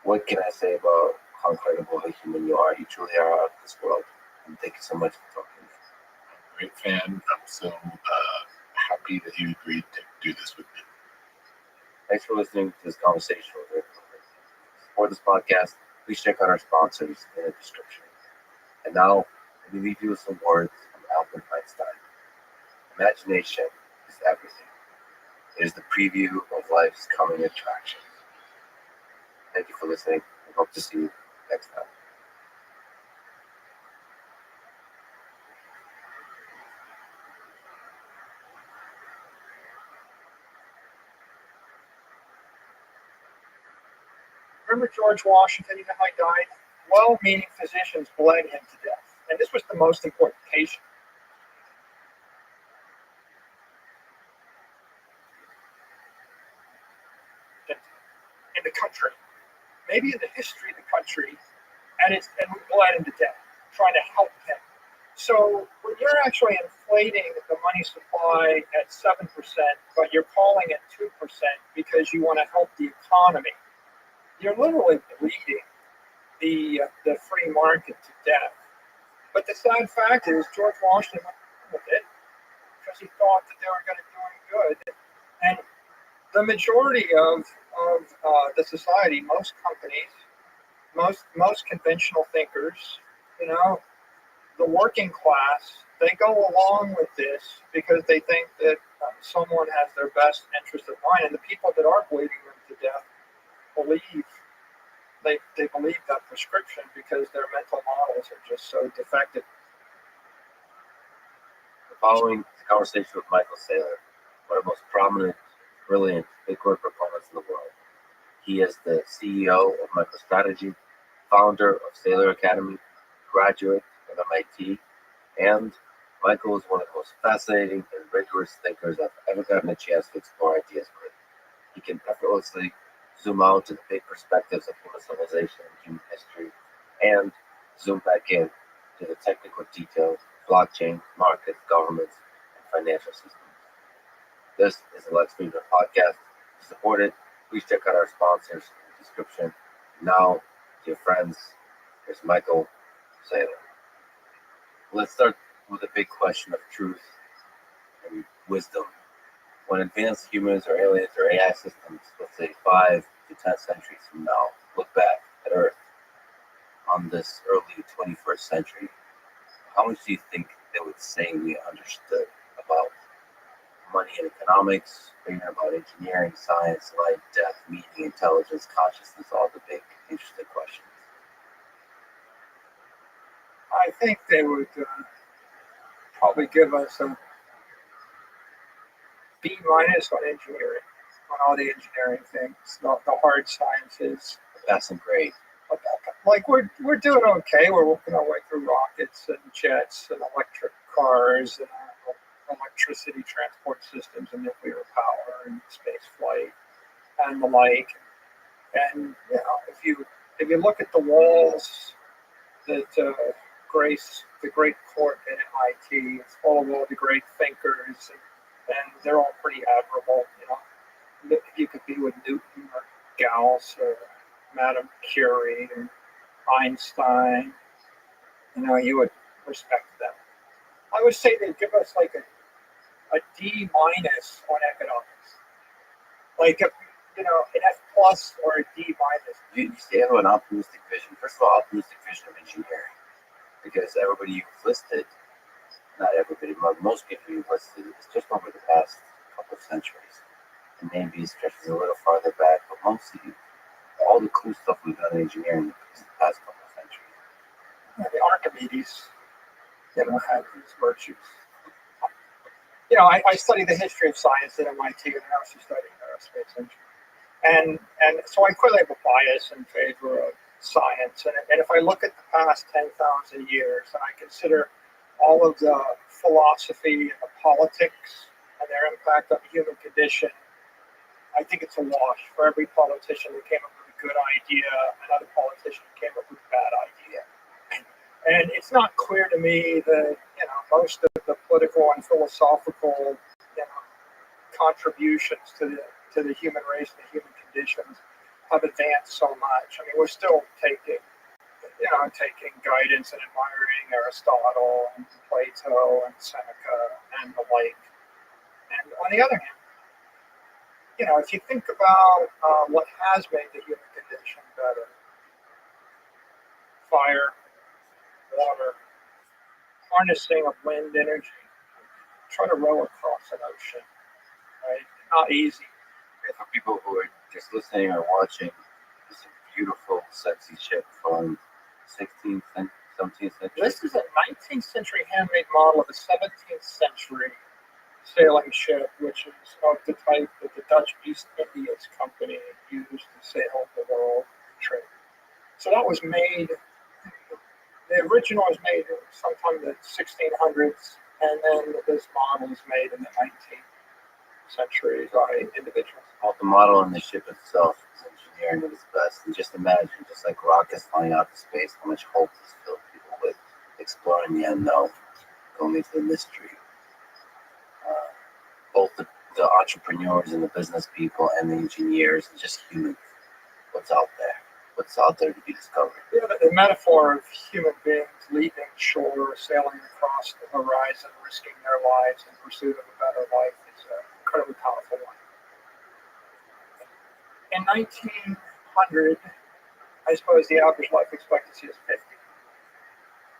what can I say about how incredible a human you are? You truly are out of this world. And thank you so much for talking to me. I'm a great fan. I'm so happy that you agreed to do this with me. Thanks for listening to this conversation with Rick. For this podcast, please check out our sponsors in the description. And now, let me leave you with some words from Albert Einstein. Imagination is everything. It is the preview of life's coming attractions. Thank you for listening. I hope to see you next time. Remember George Washington, you know how he died? Well-meaning physicians bled him to death. And this was the most important patient. In the country, maybe in the history of the country, and we bled him to death, trying to help him. So when you're actually inflating the money supply at 7%, but you're calling it 2% because you want to help the economy, you're literally bleeding the free market to death. But the sad fact is George Washington went with it because he thought that they were going to do him good. And the majority of the society, most companies, most conventional thinkers, you know, the working class, they go along with this because they think that someone has their best interest at mind. And the people that are bleeding them to death believe that prescription because their mental models are just so defective. The following is a conversation with Michael Saylor, one of the most prominent, brilliant Bitcoin proponents in the world. He is the CEO of MicroStrategy, founder of Saylor Academy, graduate of MIT, and Michael is one of the most fascinating and rigorous thinkers I've ever gotten a chance to explore ideas with. He can effortlessly zoom out to the big perspectives of human civilization and human history, and zoom back in to the technical details of blockchain, markets, governments, and financial systems. This is the Let's Freedom podcast. To support it, please check out our sponsors in the description. Now, dear friends, here's Michael Saylor. Let's start with the big question of truth and wisdom. When advanced humans or aliens or AI systems, let's say 5 to 10 centuries from now, look back at Earth on this early 21st century, how much do you think they would say we understood about money and economics, or even about engineering, science, life, death, meaning, intelligence, consciousness, all the big, interesting questions? I think they would probably give us a B- on engineering, on all the engineering things, the hard sciences. Passing grade. Like we're doing okay. We're working our way through rockets and jets and electric cars and electricity transport systems and nuclear power and space flight and the like. And you know, if you look at the walls that grace the great court at MIT, it's full of all the great thinkers they're all pretty admirable. You know, if you could be with Newton or Gauss or Madame Curie or Einstein, you know, you would respect them. I would say they give us like a D minus on economics, like a, you know, an F plus or a D minus. You say have an optimistic vision. First of all, optimistic vision of engineering, because everybody you've listed, not everybody, but most people you've listed, is just over the past couple of centuries. And maybe it stretches a little farther back, but mostly all the cool stuff we've done in engineering is the past couple of centuries. Yeah, the Archimedes, you know, had these virtues. You know, I studied the history of science at MIT, and I also studied aerospace engineering. And so I clearly have a bias in favor of science. And if I look at the past 10,000 years and I consider all of the philosophy and the politics and their impact on the human condition, I think it's a wash. For every politician who came up with a good idea, another politician who came up with a bad idea. And it's not clear to me that, you know, most of the political and philosophical, you know, contributions to the human race and the human conditions have advanced so much. I mean, we're still taking guidance and admiring Aristotle and Plato and Seneca and the like. And on the other hand, you know, if you think about what has made the human condition better, fire, water, harnessing of wind energy, try to row across an ocean, right? Not easy. For people who are just listening or watching, it's a beautiful, sexy ship from 16th and 17th century. This is a 19th century handmade model of a 17th century sailing ship, which is of the type that the Dutch East Indies Company used to sail the world trade. So that was made, the original was made sometime in the 1600s, and then this model was made in the 19th century by individuals. Well, the model on the ship itself is engineering at its best. And just imagine, just like rockets flying out to space, how much hope this fills people with exploring the unknown, going into the mystery. Both the entrepreneurs and the business people and the engineers and just humans. What's out there to be discovered. Yeah, the metaphor of human beings leaving shore, sailing across the horizon, risking their lives in pursuit of a better life is an incredibly powerful one. In 1900, I suppose the average life expectancy is 50.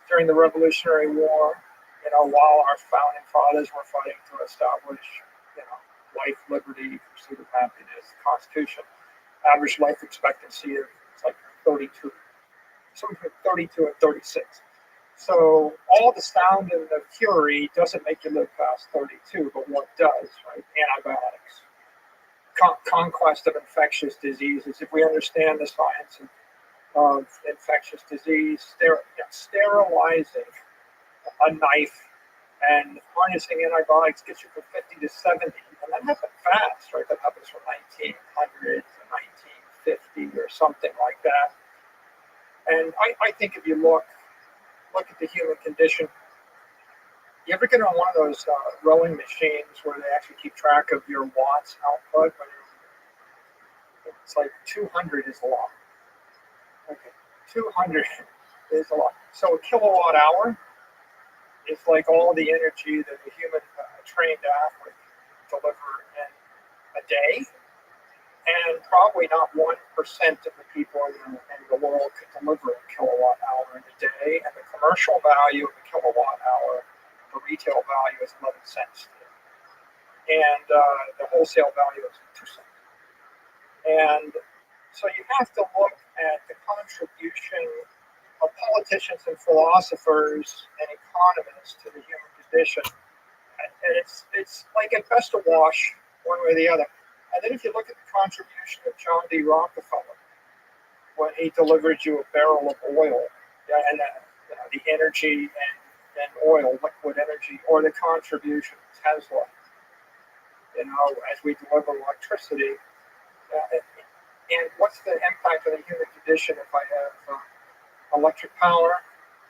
During the Revolutionary War, you know, while our founding fathers were fighting to establish, you know, life, liberty, pursuit of happiness, the Constitution, average life expectancy is like 32, something between 32 and 36. So all the sound and the fury doesn't make you live past 32, but what does, right? Antibiotics, conquest of infectious diseases. If we understand the science of infectious disease, sterilizing a knife and harnessing antibiotics gets you from 50 to 70, and that happened fast, right? That happens from 1900 to 1950 or something like that. And I think if you look at the human condition, you ever get on one of those rowing machines where they actually keep track of your watts output? It's like 200 is a lot. Okay, 200 is a lot. So a kilowatt hour is like all the energy that a human trained athlete can deliver in a day. And probably not 1% of the people in the world could deliver a kilowatt hour in a day. And the commercial value of a kilowatt hour, the retail value is 11 cents. And the wholesale value is 2 cents. And so you have to look at the contribution of politicians and philosophers and economists to the human condition. And it's like at best a wash one way or the other. And then if you look at the contribution of John D. Rockefeller, when he delivered you a barrel of oil, and the energy and oil, liquid energy, or the contribution of Tesla, as we deliver electricity, and what's the impact on the human condition if I have electric power,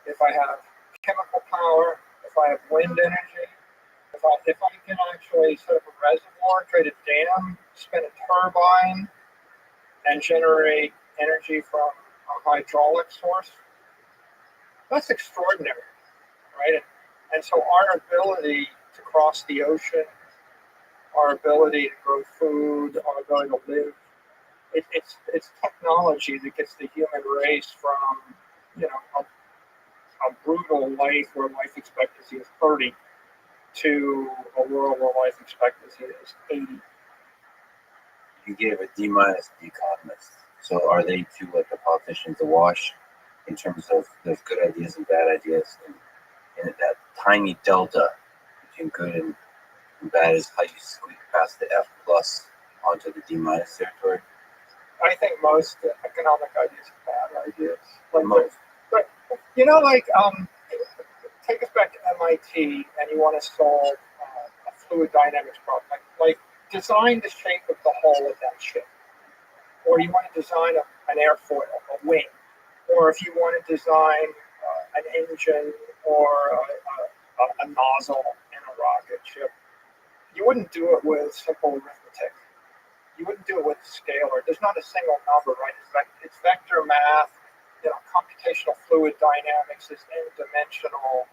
if I have chemical power, if I have wind energy, if if I can actually set up a reservoir, create a dam, spin a turbine, and generate energy from a hydraulic source, that's extraordinary, right? And so our ability to cross the ocean, our ability to grow food, our ability to live, it's technology that gets the human race from, a brutal life where life expectancy is 30 to a world where life expectancy is 80. You gave a D minus to the economists. So are they too like the politicians awash in terms of there's good ideas and bad ideas, and that tiny delta between good and bad is how you squeak past the F plus onto the D minus territory? I think most economic ideas are bad ideas. Like Most. but take us back to MIT, and you want to solve a fluid dynamics problem. Like design the shape of the hull of that ship, or you want to design an airfoil, a wing, or if you want to design an engine or a nozzle in a rocket ship, you wouldn't do it with simple arithmetic. You wouldn't do it with a scalar. There's not a single number, right? It's vector math. Computational fluid dynamics is n-dimensional,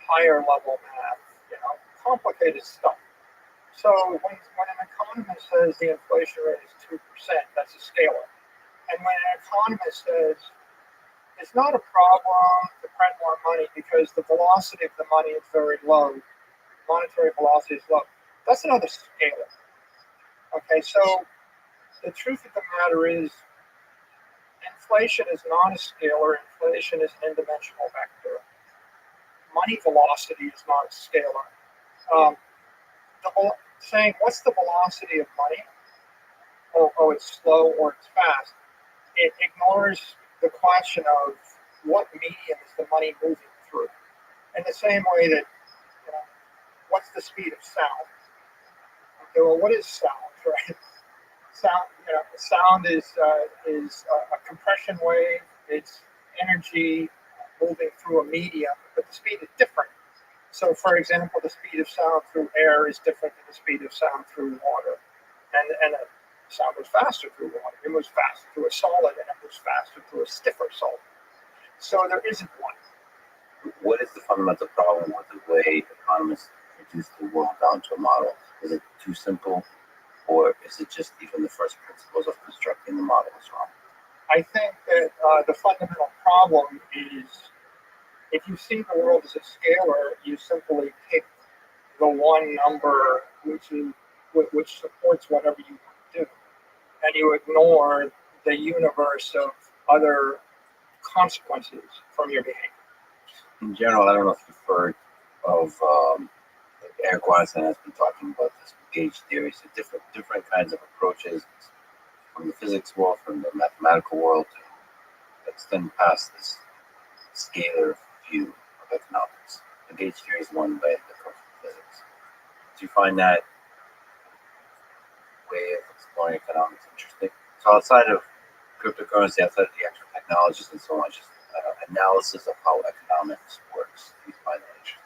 higher level math. Complicated stuff. So when an economist says the inflation rate is 2%, that's a scalar. And when an economist says it's not a problem to print more money because the velocity of the money is very low, monetary velocity is low, that's another scalar. Okay, so the truth of the matter is inflation is not a scalar, inflation is an n-dimensional vector. Money velocity is not a scalar. Saying what's the velocity of money? Oh, it's slow or it's fast. It ignores the question of what medium is the money moving through. In the same way that, what's the speed of sound? Okay, well, what is sound, right? Sound is a compression wave. It's energy moving through a medium, but the speed is different. So, for example, the speed of sound through air is different than the speed of sound through water. And sound moves faster through water. It moves faster through a solid, and it moves faster through a stiffer solid. So there isn't one. What is the fundamental problem with the way economists reduce the world down to a model? Is it too simple, or is it just even the first principles of constructing the model is wrong? I think that the fundamental problem is if you see the world as a scalar, you simply pick the one number which supports whatever you want to do, and you ignore the universe of other consequences from your behavior. In general, I don't know if you've heard of Eric Watson has been talking about this gauge theory, so different kinds of approaches from the physics world, from the mathematical world, to extend past this scalar view of economics. The gauge theory is one way that comes from physics. Do you find that way of exploring economics interesting? So outside of cryptocurrency, outside of the actual technologies and so on, just analysis of how economics works, do you find that interesting?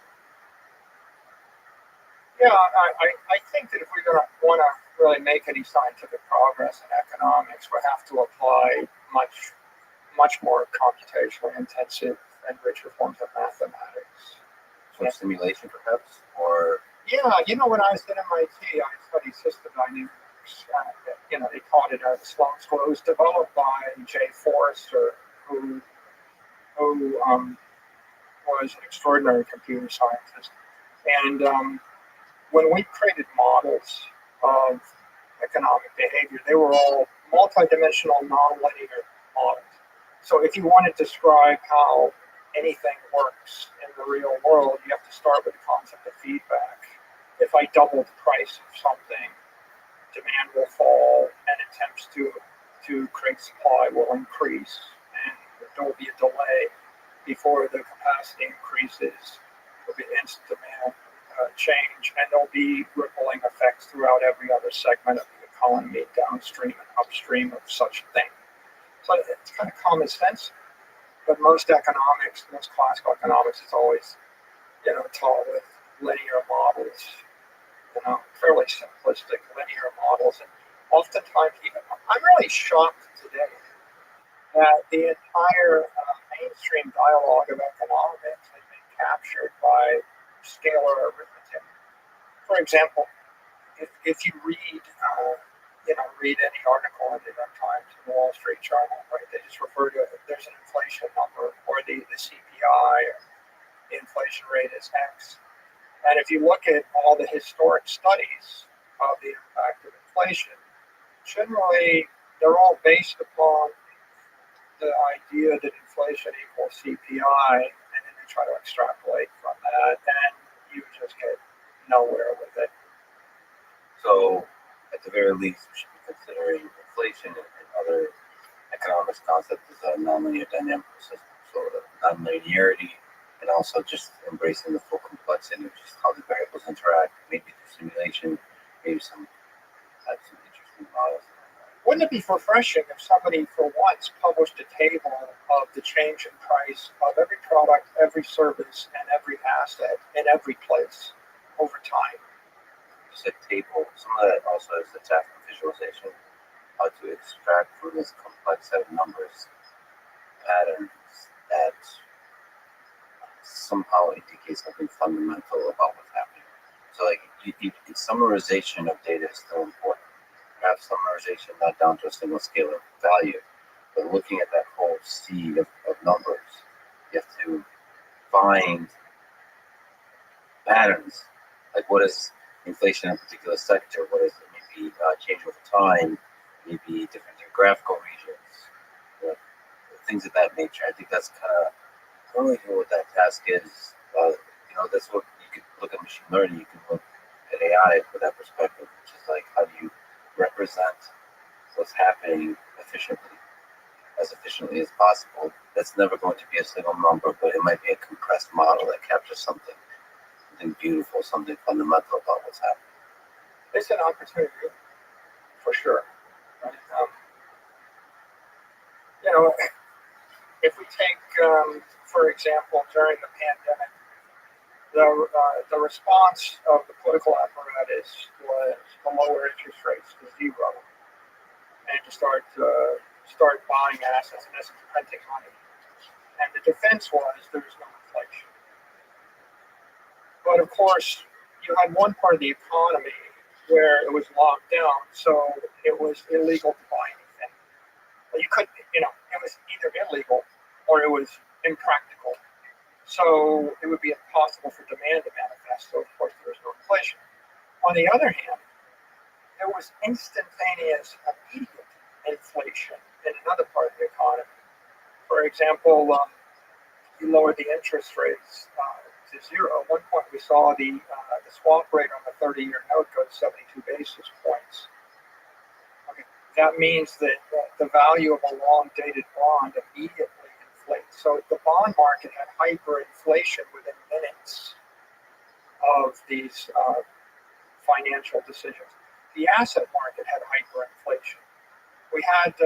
Yeah, I think that if we're going to want to really make any scientific progress in economics, we have to apply much more computationally intensive and richer forms of mathematics. Some simulation, perhaps, or Yeah, when I was at MIT, I studied system dynamics. They taught it at Sloan School. It was developed by Jay Forrester, who was an extraordinary computer scientist. And when we created models of economic behavior, they were all multidimensional, nonlinear models. So if you want to describe how anything works in the real world, you have to start with the concept of feedback. If I double the price of something, demand will fall, and attempts to create supply will increase, and there will be a delay before the capacity increases. There will be instant demand change, and there'll be rippling effects throughout every other segment of the economy, downstream and upstream of such a thing. So it's kind of common sense, but most classical economics is always, taught with linear models, fairly simplistic linear models. And oftentimes, even I'm really shocked today that the entire mainstream dialogue of economics has been captured by scalar arithmetic. For example, if you read, read any article in the New York Times or the Wall Street Journal, right, they just refer to it, there's an inflation number or the CPI or the inflation rate is X. And if you look at all the historic studies of the impact of inflation, generally they're all based upon the idea that inflation equals CPI, and then they try to extrapolate from that, and you just get nowhere with it. So, at the very least, we should be considering inflation and other economics concepts as a nonlinear dynamical system. So, the nonlinearity and also just embracing the full complexity of just how the variables interact, maybe through simulation, maybe some types of interesting models. Wouldn't it be refreshing if somebody, for once, published a table of the change in price of every product, every service, and every asset in every place over time? Just a table. Some of that also is the task of visualization, how to extract from this complex set of numbers patterns that somehow indicate something fundamental about what's happening. So, like, summarization of data is still important. Perhaps summarization not down to a single scale of value, but looking at that whole seed of numbers, you have to find patterns. Like, what is inflation in a particular sector? What is it? Maybe change over time, maybe different geographical regions, things of that nature. I think that's kind of, I don't really know what that task is. That's what you could look at machine learning. You can look at AI from that perspective, which is like, how do you represent what's happening as efficiently as possible? That's never going to be a single number, but it might be a compressed model that captures something beautiful, something fundamental about what's happening. It's an opportunity, for sure. Right? If we take, for example, during the pandemic, the response of the political apparatus was to lower interest rates to zero and to start buying assets and printing money. And the defense was there was no inflation. But of course, you had one part of the economy where it was locked down, so it was illegal to buy anything. Well, you couldn't, it was either illegal or it was impractical. So it would be impossible for demand to manifest. So of course there was no inflation. On the other hand, there was instantaneous, immediate inflation in another part of the economy. For example, you lowered the interest rates to zero. At one point, we saw the swap rate on the 30-year note go to 72 basis points. Okay. That means that the value of a long-dated bond immediately inflates. So the bond market had hyperinflation within minutes of these financial decisions. The asset market had hyperinflation. We had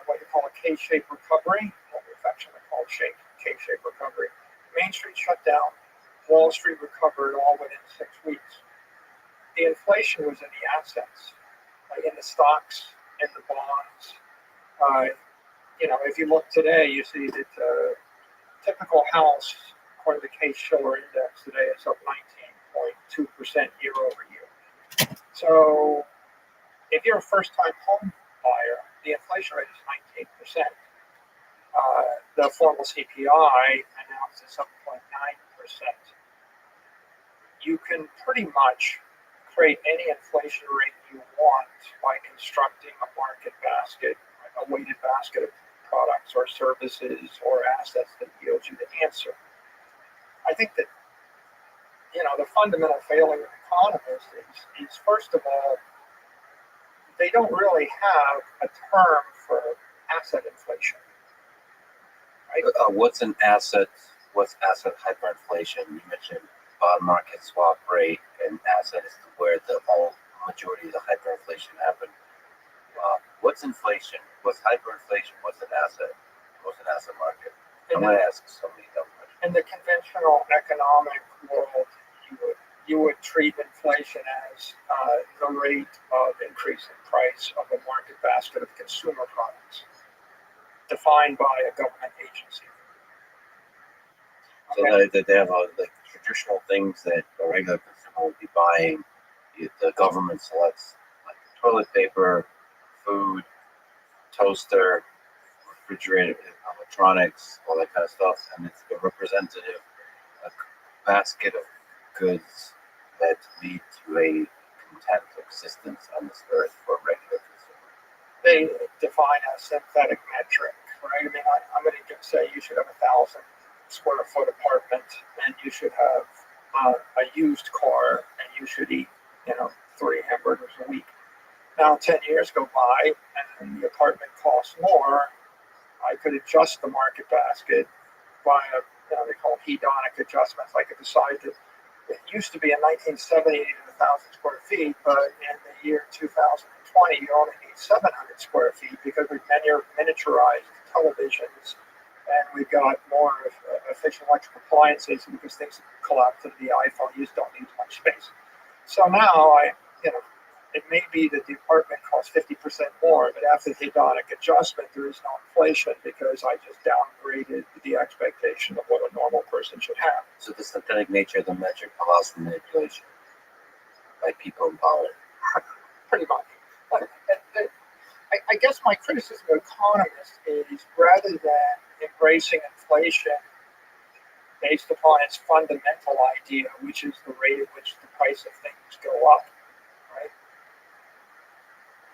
what you call a K-shaped recovery, what we affectionately call K-shaped recovery. Main Street shut down. Wall Street recovered all within 6 weeks. The inflation was in the assets, like in the stocks, in the bonds. If you look today, you see that typical house, according to the Case-Shiller Index today, is up 19.2% year over year. So if you're a first-time home buyer, the inflation rate is 19%. The formal CPI announced at 7.9%. You can pretty much create any inflation rate you want by constructing a market basket, a weighted basket of products or services or assets that yield you the answer. I think that, the fundamental failing of economists is first of all, they don't really have a term for asset inflation. Right? What's an asset? What's asset hyperinflation? You mentioned bond market swap rate and asset is where the whole majority of the hyperinflation happened. What's inflation? What's hyperinflation? What's an asset? What's an asset market? I'm going to ask so many dumb questions. In the conventional economic world, you would treat inflation as the rate of increase in price of a market basket of consumer products defined by a government agency. So that they have like traditional things that a regular consumer would be buying. The government selects like toilet paper, food, toaster, refrigerator, electronics, all that kind of stuff, and it's a representative basket of goods that lead to a content existence on this earth for a regular consumer. They define a synthetic metric, right? I mean, I'm going to say you should have 1,000 square foot apartment, and you should have a used car, and you should eat, 3 hamburgers a week. Now, 10 years go by, and the apartment costs more. I could adjust the market basket by they call it hedonic adjustments. I could decide that it used to be in 1970 it needed 1,000 square feet, but in the year 2020 you only need 700 square feet because we've miniaturized televisions and we've got more efficient electrical appliances because things collapse into the iPhone. You just don't need as much space. So now it may be that the apartment costs 50% more, but after the hedonic adjustment, there is no inflation because I just downgraded the expectation of what a normal person should have. So the synthetic nature of the metric allows for manipulation by people in power. Pretty much. But I guess my criticism of economists is rather than embracing inflation based upon its fundamental idea, which is the rate at which the price of things go up, right?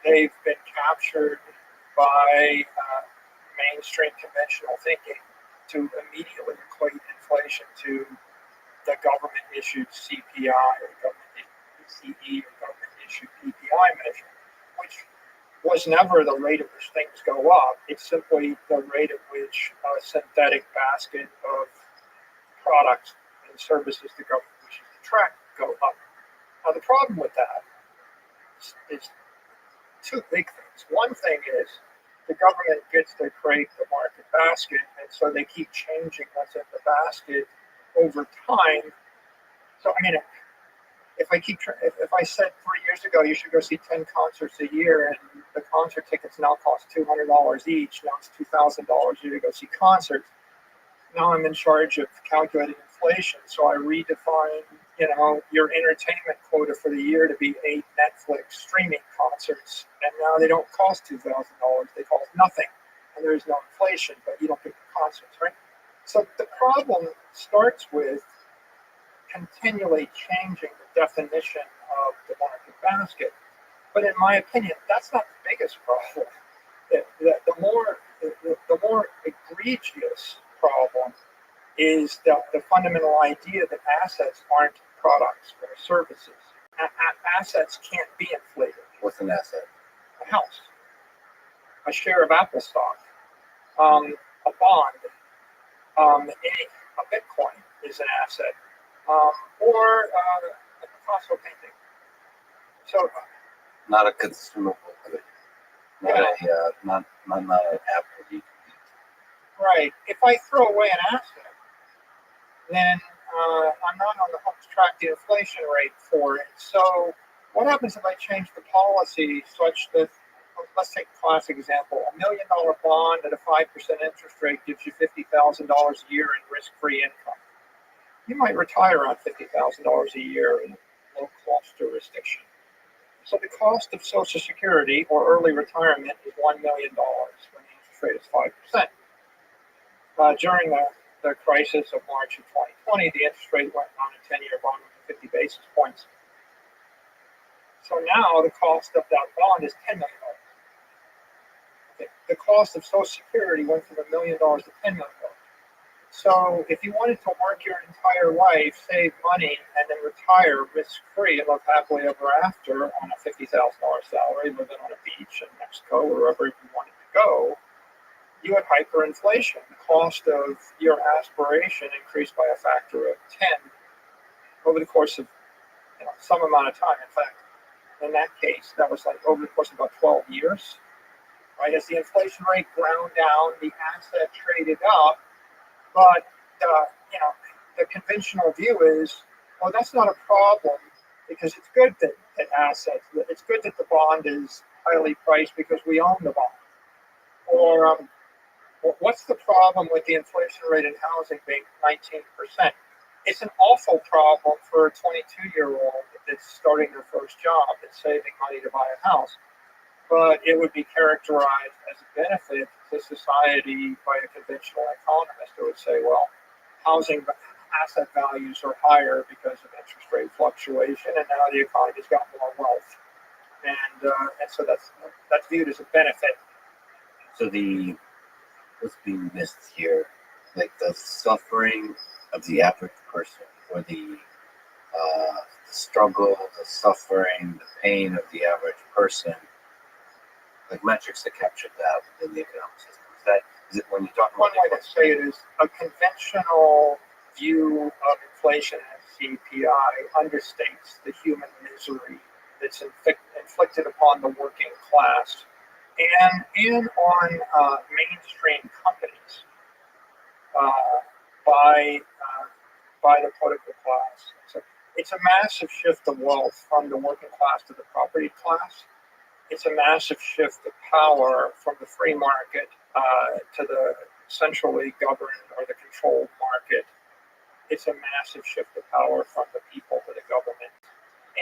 They've been captured by mainstream conventional thinking to immediately equate inflation to the government-issued CPI or government-issued PCE or government-issued PPI measure, which was never the rate at which things go up. It's simply the rate at which a synthetic basket of products and services the government wishes to track go up. Now, the problem with that is two big things. One thing is the government gets to create the market basket, and so they keep changing what's in the basket over time. So, I mean, if I said 3 years ago you should go see 10 concerts a year, and the concert tickets now cost $200 each, now it's $2,000 a year to go see concerts. Now I'm in charge of calculating inflation, so I redefine, your entertainment quota for the year to be 8 Netflix streaming concerts, and now they don't cost $2,000; they cost nothing, and there is no inflation, but you don't get the concerts, right? So the problem starts with continually changing the definition of the market basket, but in my opinion, that's not the biggest problem. The more egregious problem is the fundamental idea that assets aren't products or services. Assets can't be inflated. What's an asset? A house, a share of Apple stock, a bond, a Bitcoin is an asset, or a Picasso painting. So, Not a consumable good. Not an apple you can eat. right. If I throw away an asset, then I'm not on the hook to track the inflation rate for it. So what happens if I change the policy such that, let's take a classic example, $1 million bond at a 5% interest rate gives you $50,000 a year in risk-free income. You might retire on $50,000 a year in a low-cost jurisdiction. So the cost of Social Security or early retirement is $1 million when the interest rate is 5%. During the crisis of March of 2020, the interest rate went on a 10-year bond with 50 basis points. So now the cost of that bond is $10 million. Okay. The cost of Social Security went from $1 million to $10 million. So if you wanted to work your entire life, save money, and then retire risk-free and live happily ever after on a $50,000 salary, living on a beach in Mexico or wherever you wanted to go, you had hyperinflation. The cost of your aspiration increased by a factor of 10 over the course of some amount of time. In fact, in that case, that was like over the course of about 12 years. Right? As the inflation rate ground down, the asset traded up, but the conventional view is Well, that's not a problem because it's good that it's good that the bond is highly priced because we own the bond. Or what's the problem with the inflation rate in housing being 19%? It's an awful problem for a 22-year-old that's starting their first job that's saving money to buy a house. But it would be characterized as a benefit to society by a conventional economist who would say, well, housing asset values are higher because of interest rate fluctuation, and now the economy's got more wealth. And so that's viewed as a benefit. So what's being missed here, like the suffering of the average person, or the struggle, the suffering, the pain of the average person, like metrics that capture that within the economic system. Is it when you talk One about way to say it is a conventional view of inflation as CPI understates the human misery that's inflicted upon the working class and on mainstream companies by the political class. So it's a massive shift of wealth from the working class to the property class. It's a massive shift of power from the free market to the centrally governed or the controlled market. It's a massive shift of power from the people to the government.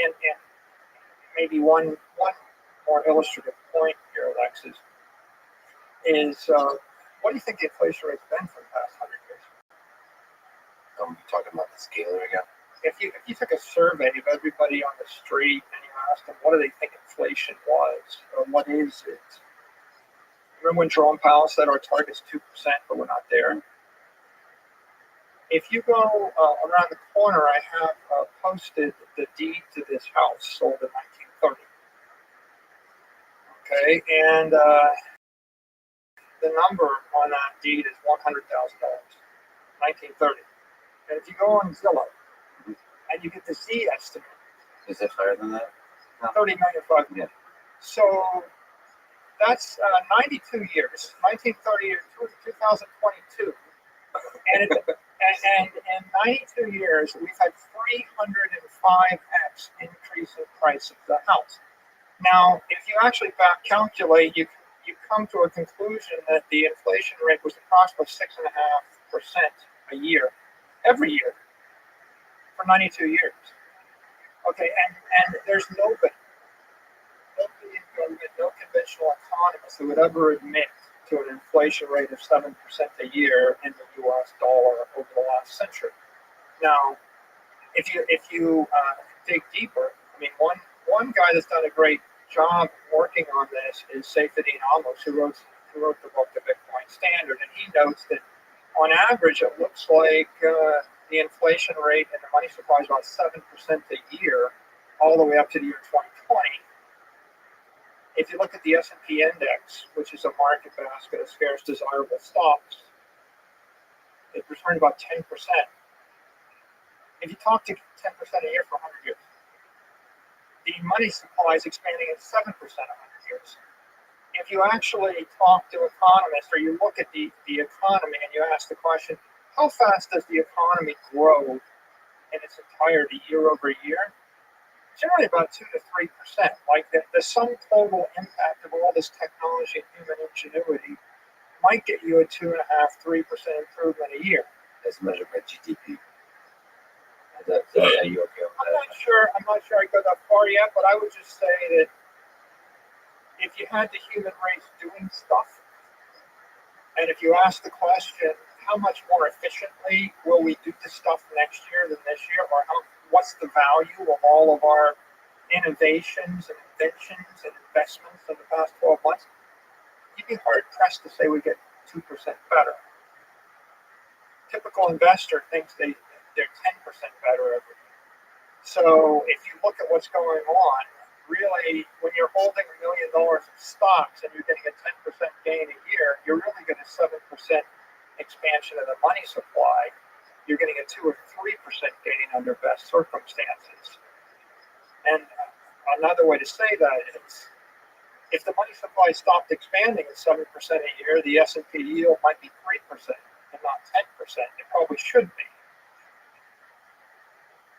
And maybe one more illustrative point here, Alexis, is what do you think the inflation rate's been for the past 100 years? talking about the scalar again. If you took a survey of everybody on the street and you asked them what do they think inflation was or what is it? Remember when Jerome Powell said our target's 2%, but we're not there? If you go around the corner, I have posted the deed to this house sold in 1930. Okay, and the number on that deed is $100,000, 1930. And if you go on Zillow and you get the Z estimate, Is it higher than that? 30 million, 5 million. So that's 92 years, 1930 to 2022. And in 92 years, we've had 305x increase in price of the house. Now, if you actually back calculate, you come to a conclusion that the inflation rate was approximately 6.5% a year, every year, for 92 years. Okay, and there's nobody in government, no conventional economist who would ever admit to an inflation rate of 7% a year in the U.S. dollar over the last century. Now, if you dig deeper, I mean, one guy that's done a great job working on this is Seyfedin Amos, who wrote the book, The Bitcoin Standard, and he notes that on average, it looks like the inflation rate in the money supply is about 7% a year, all the way up to the year 2020. If you look at the S&P index, which is a market basket of scarce desirable stocks, it returned about 10%. If you talk to 10% a year for 100 years, the money supply is expanding at 7% 100 years. If you actually talk to economists or you look at the economy and you ask the question, how fast does the economy grow in its entirety year over year? Generally about 2 to 3%. Like the sum total impact of all this technology and human ingenuity might get you a 2.5%, 3% improvement a year. As measured by GDP. Are you okay with that? I'm not sure I go that far yet, but I would just say that if you had the human race doing stuff, and if you ask the question, how much more efficiently will we do this stuff next year than this year, or what's the value of all of our innovations and inventions and investments in the past 12 months, you'd be hard pressed to say we get 2% better. Typical investor thinks they're 10% better every year. So if you look at what's going on, really, when you're holding $1 million of stocks and you're getting a 10% gain a year, you're really getting a 7% expansion of the money supply. You're getting a 2 or 3% gain under best circumstances. And another way to say that is, if the money supply stopped expanding at 7% a year, the S&P yield might be 3% and not 10%. It probably should be.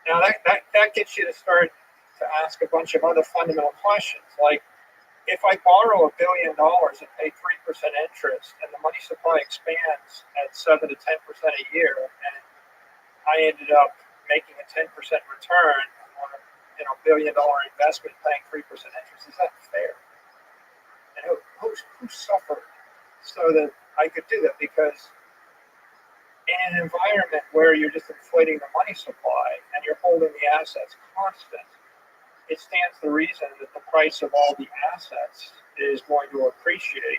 Now that gets you to start to ask a bunch of other fundamental questions, like if I borrow $1 billion and pay 3% interest, and the money supply expands at 7 to 10% a year, and I ended up making a 10% return on a $1 billion investment, paying 3% interest, is that fair? And who suffered so that I could do that? Because in an environment where you're just inflating the money supply and you're holding the assets constant, it stands to reason that the price of all the assets is going to appreciate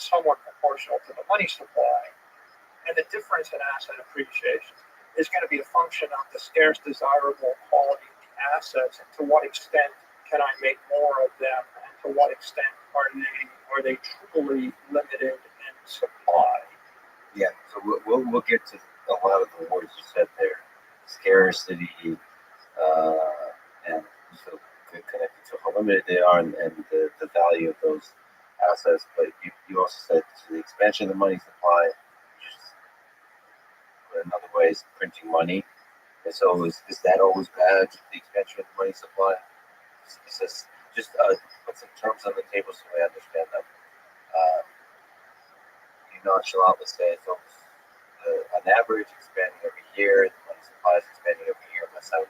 somewhat proportional to the money supply. And the difference in asset appreciation is going to be a function of the scarce, desirable quality of the assets, and to what extent can I make more of them, and to what extent are they truly limited in supply. Yeah, so we'll get to a lot of the words you said there, scarcity, and so connected to how limited they are, and the value of those assets. But you also said the expansion of the money supply, which is, another way is printing money. And so is that always bad, the expansion of the money supply? Is this just put some terms on the table so we understand them. You nonchalantly say it's almost on average expanding every year, the money supply is expanding every year by 7%.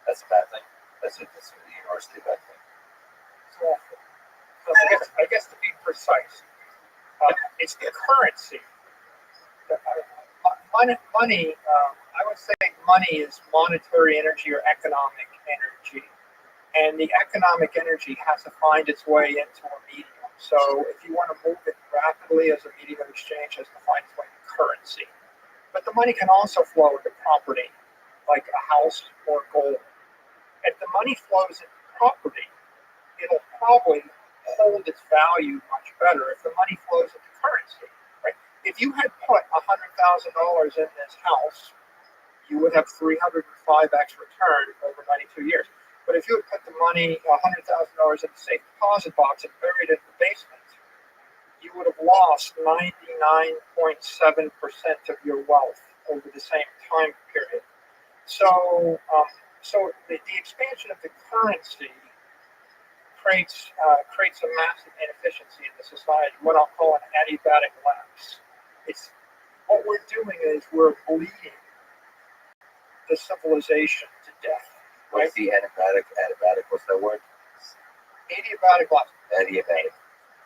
That's a bad thing. That's a universally bad thing. So I guess to be precise, it's the currency. Money, I would say money is monetary energy or economic energy. And the economic energy has to find its way into a medium. So if you want to move it rapidly as a medium of exchange, it has to find its way to currency. But the money can also flow into property, like a house or gold. If the money flows into property, it'll probably hold its value much better if the money flows into currency. Right? If you had put $100,000 in this house, you would have 305x return over 92 years. But if you had put the money, $100,000 in a safe deposit box and buried it in the basement, you would have lost 99.7% of your wealth over the same time period. So the expansion of the currency creates a massive inefficiency in the society, what I'll call an adiabatic lapse. It's what we're doing is we're bleeding the civilization to death. Right? What's the adiabatic? What's that word? Adiabatic lapse. Adiabatic.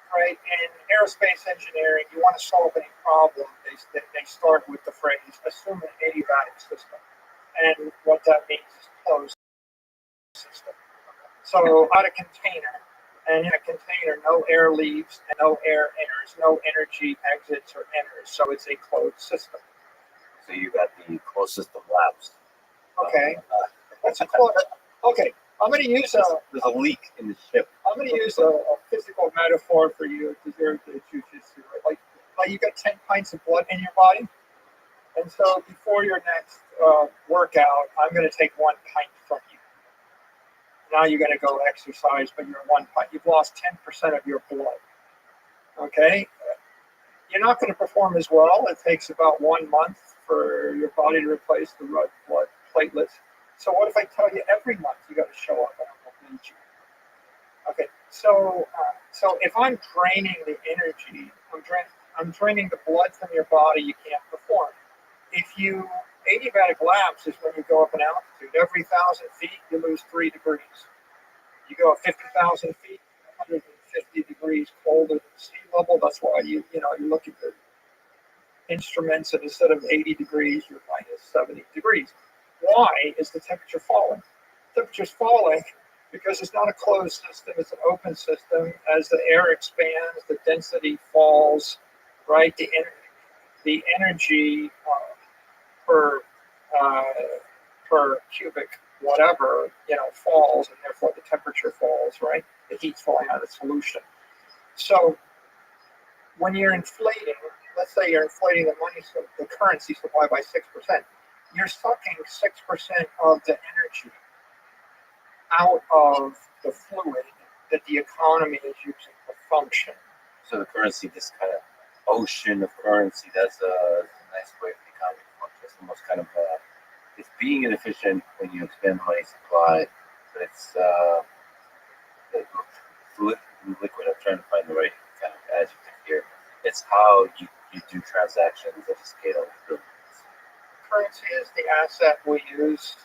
Right? In aerospace engineering, you want to solve any problem, they start with the phrase, assume an adiabatic system. And what that means is closed system. So out a container, and in a container, no air leaves and no air enters, no energy exits or enters. So it's a closed system. So you got the closed system lapse. Okay. That's a close. Okay. I'm going to use there's a leak in the ship. I'm going to use a physical metaphor for you to deserve the jujitsu. Like you got 10 pints of blood in your body, and so before your next workout, I'm going to take 1 pint from you. Now you're going to go exercise, but you're 1 pint. You've lost 10% of your blood. Okay? You're not going to perform as well. It takes about 1 month for your body to replace the red blood platelets. So what if I tell you every month you got to show up and I'm going to bleed you? Okay, so if I'm draining the energy, I'm draining the blood from your body, you can't perform. Adiabatic lapse is when you go up in altitude. Every 1,000 feet, you lose 3 degrees. You go up 50,000 feet, 150 degrees colder than sea level. That's why you look at the instruments, and instead of 80 degrees, you're minus 70 degrees. Why is the temperature falling? The temperature's falling because it's not a closed system, it's an open system. As the air expands, the density falls, right? The energy per cubic whatever, falls, and therefore the temperature falls, right? The heat's falling out of the solution. So when you're inflating, let's say you're inflating the currency supply by 6%, you're sucking 6% of the energy out of the fluid that the economy is using to function. So the currency, this kind of ocean of currency, that's a nice way for the economy to function. It's almost kind of it's being inefficient when you expand the money supply, but it's liquid. I'm trying to find the right kind of adjective here. It's how you do transactions at a scale. Currency is the asset we use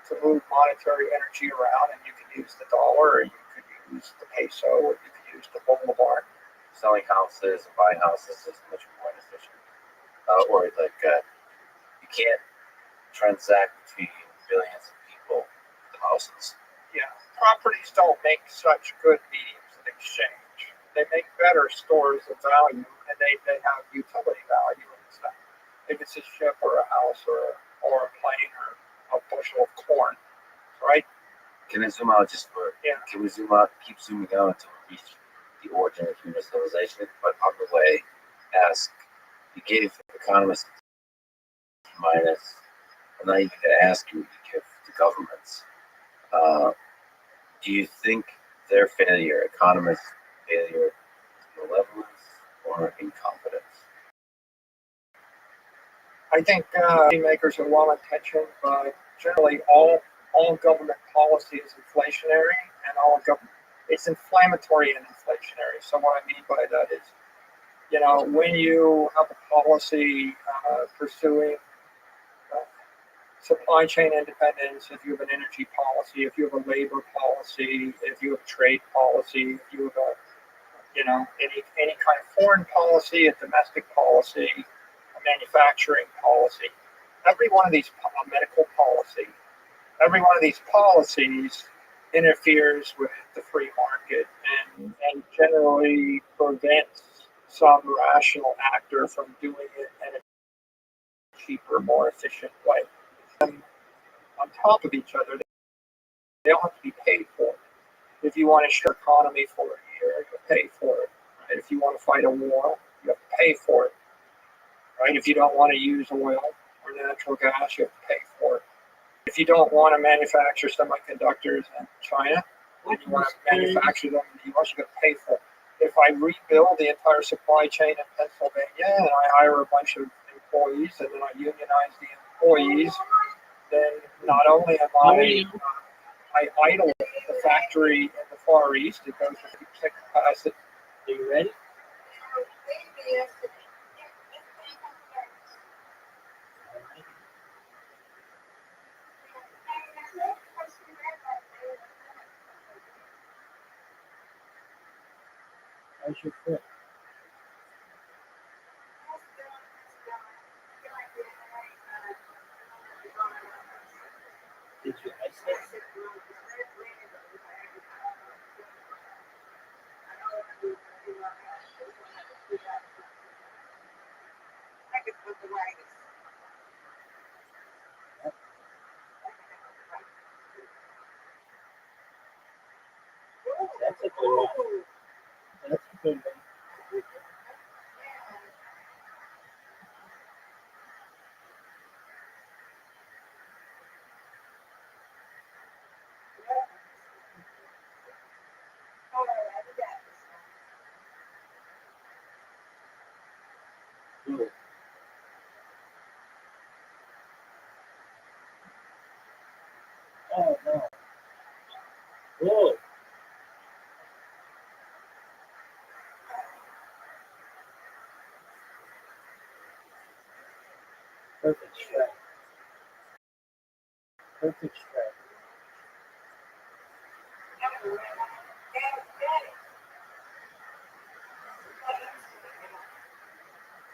to move monetary energy around, and you can use the dollar, or you could use the peso, or you could use the bolivar. Selling houses and buying houses is much more inefficient. Or like you can't transact between billions of people with houses. Yeah, properties don't make such good mediums of exchange. They make better stores of value, and they have utility value and stuff. If it's a ship or a house or a plane or a bushel of corn, right? Can I zoom out just for? Yeah. Can we zoom out? Keep zooming out until we reach the origin of human civilization. But on the way, ask. You gave economists minus. I'm not even going to ask you what you give the governments. Do you think their failure, economists' failure, is malevolence or incompetence? I think makers are well intentioned, but generally all government policy is inflationary, and it's inflammatory and inflationary. So what I mean by that is, when you have a policy pursuing supply chain independence, if you have an energy policy, if you have a labor policy, if you have a trade policy, if you have any kind of foreign policy, a domestic policy, a manufacturing policy, every one of these medical policy, every one of these policies interferes with the free market and generally prevents some rational actor from doing it in a cheaper, more efficient way. On top of each other, they all have to be paid for. If you want to share economy for a year, you pay for it. Right? If you want to fight a war, you have to pay for it. Right? If you don't want to use oil or natural gas, you have to pay for it. If you don't want to manufacture semiconductors in China, and you want to manufacture them in the US, you have to pay for it. If I rebuild the entire supply chain in Pennsylvania and I hire a bunch of employees and then I unionize the employees, then not only am I idle the factory in the Far East, it goes to 50% capacity. Are you ready? How's your foot? Did you ice it? That's a good one. That's a good one. Good. Oh no. Whoa. Perfect strike. Perfect strike.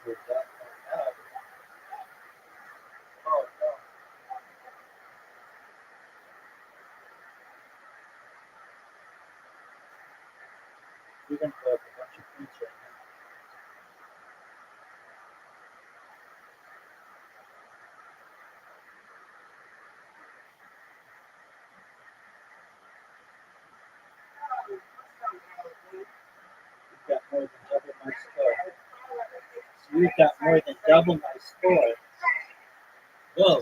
With that one out. Oh no. You're gonna put up a bunch of points right now. You've got more than double my score. So you've got more than double my score. Whoa.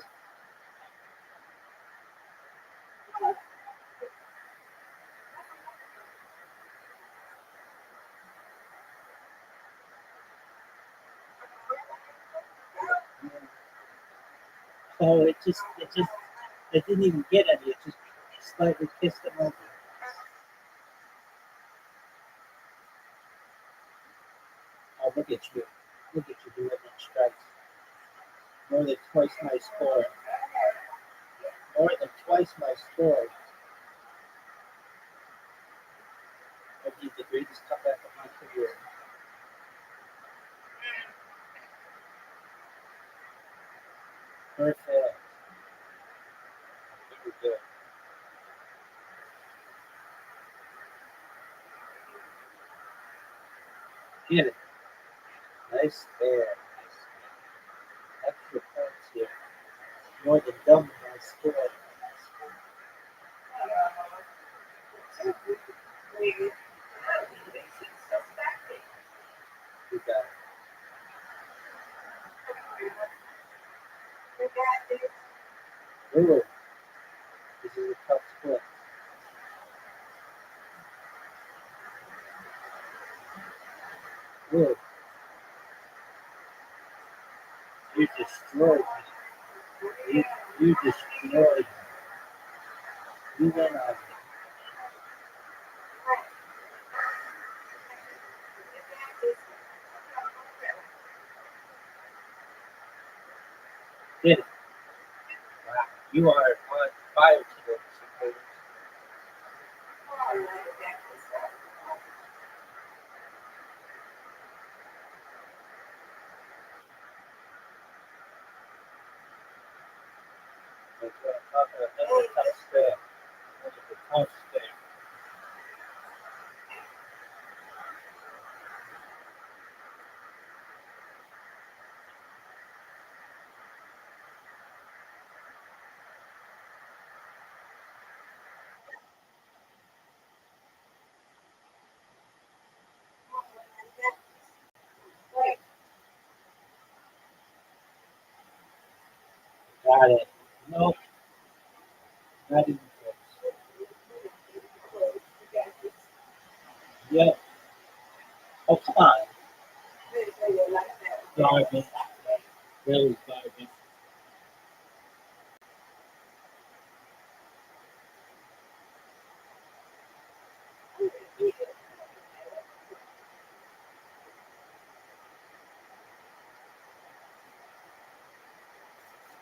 So it didn't even get any. It just slightly kissed him over. Oh, look at you. Look at you delivering strikes. More than twice my score. More than twice my score. I need the greatest comeback of my career. Perfect. Very good. Get it. Nice there. Extra points here. More than double my score. You got it. Ooh, this is a tough split. Ooh, you destroyed me. You destroyed me. You went on me. Did it. Wow. You are on fire today, Mr. Curtis. That's what I'm talking about. That's a tough spell. That's a tough spell. Got it. Nope. Not even close. Yep. Oh, come on. Garbage. Really garbage.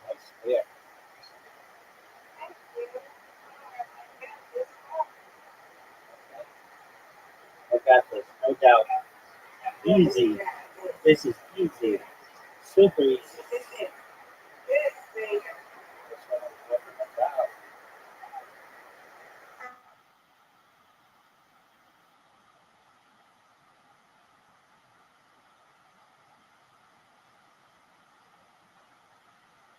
Nice there. I got this. No doubt. Easy. This is easy. Super easy. That's what I'm talking about.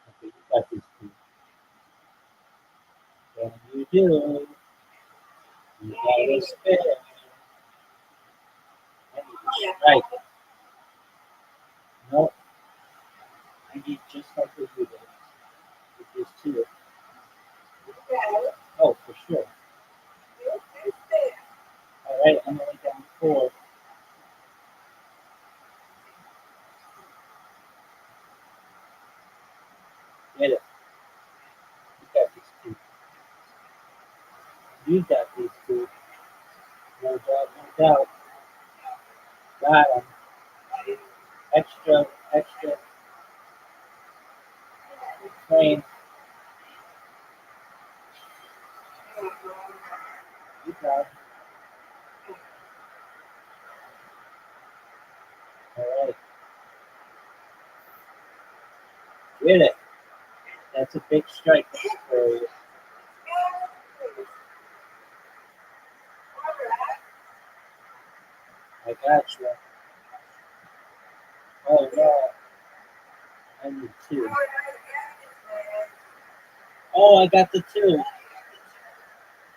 Okay, you got this too. When you do, you gotta spin. I need to strike it. Nope. I need just like what you did. With this too. Oh, for sure. All right, I'm only down 4. Get it. You got these two. You got these two. No doubt, no doubt. Got them. Extra, extra. Train. You got it. All right. Get it. That's a big strike for you. I got you. Oh, no. I need 2. Oh, I got the 2.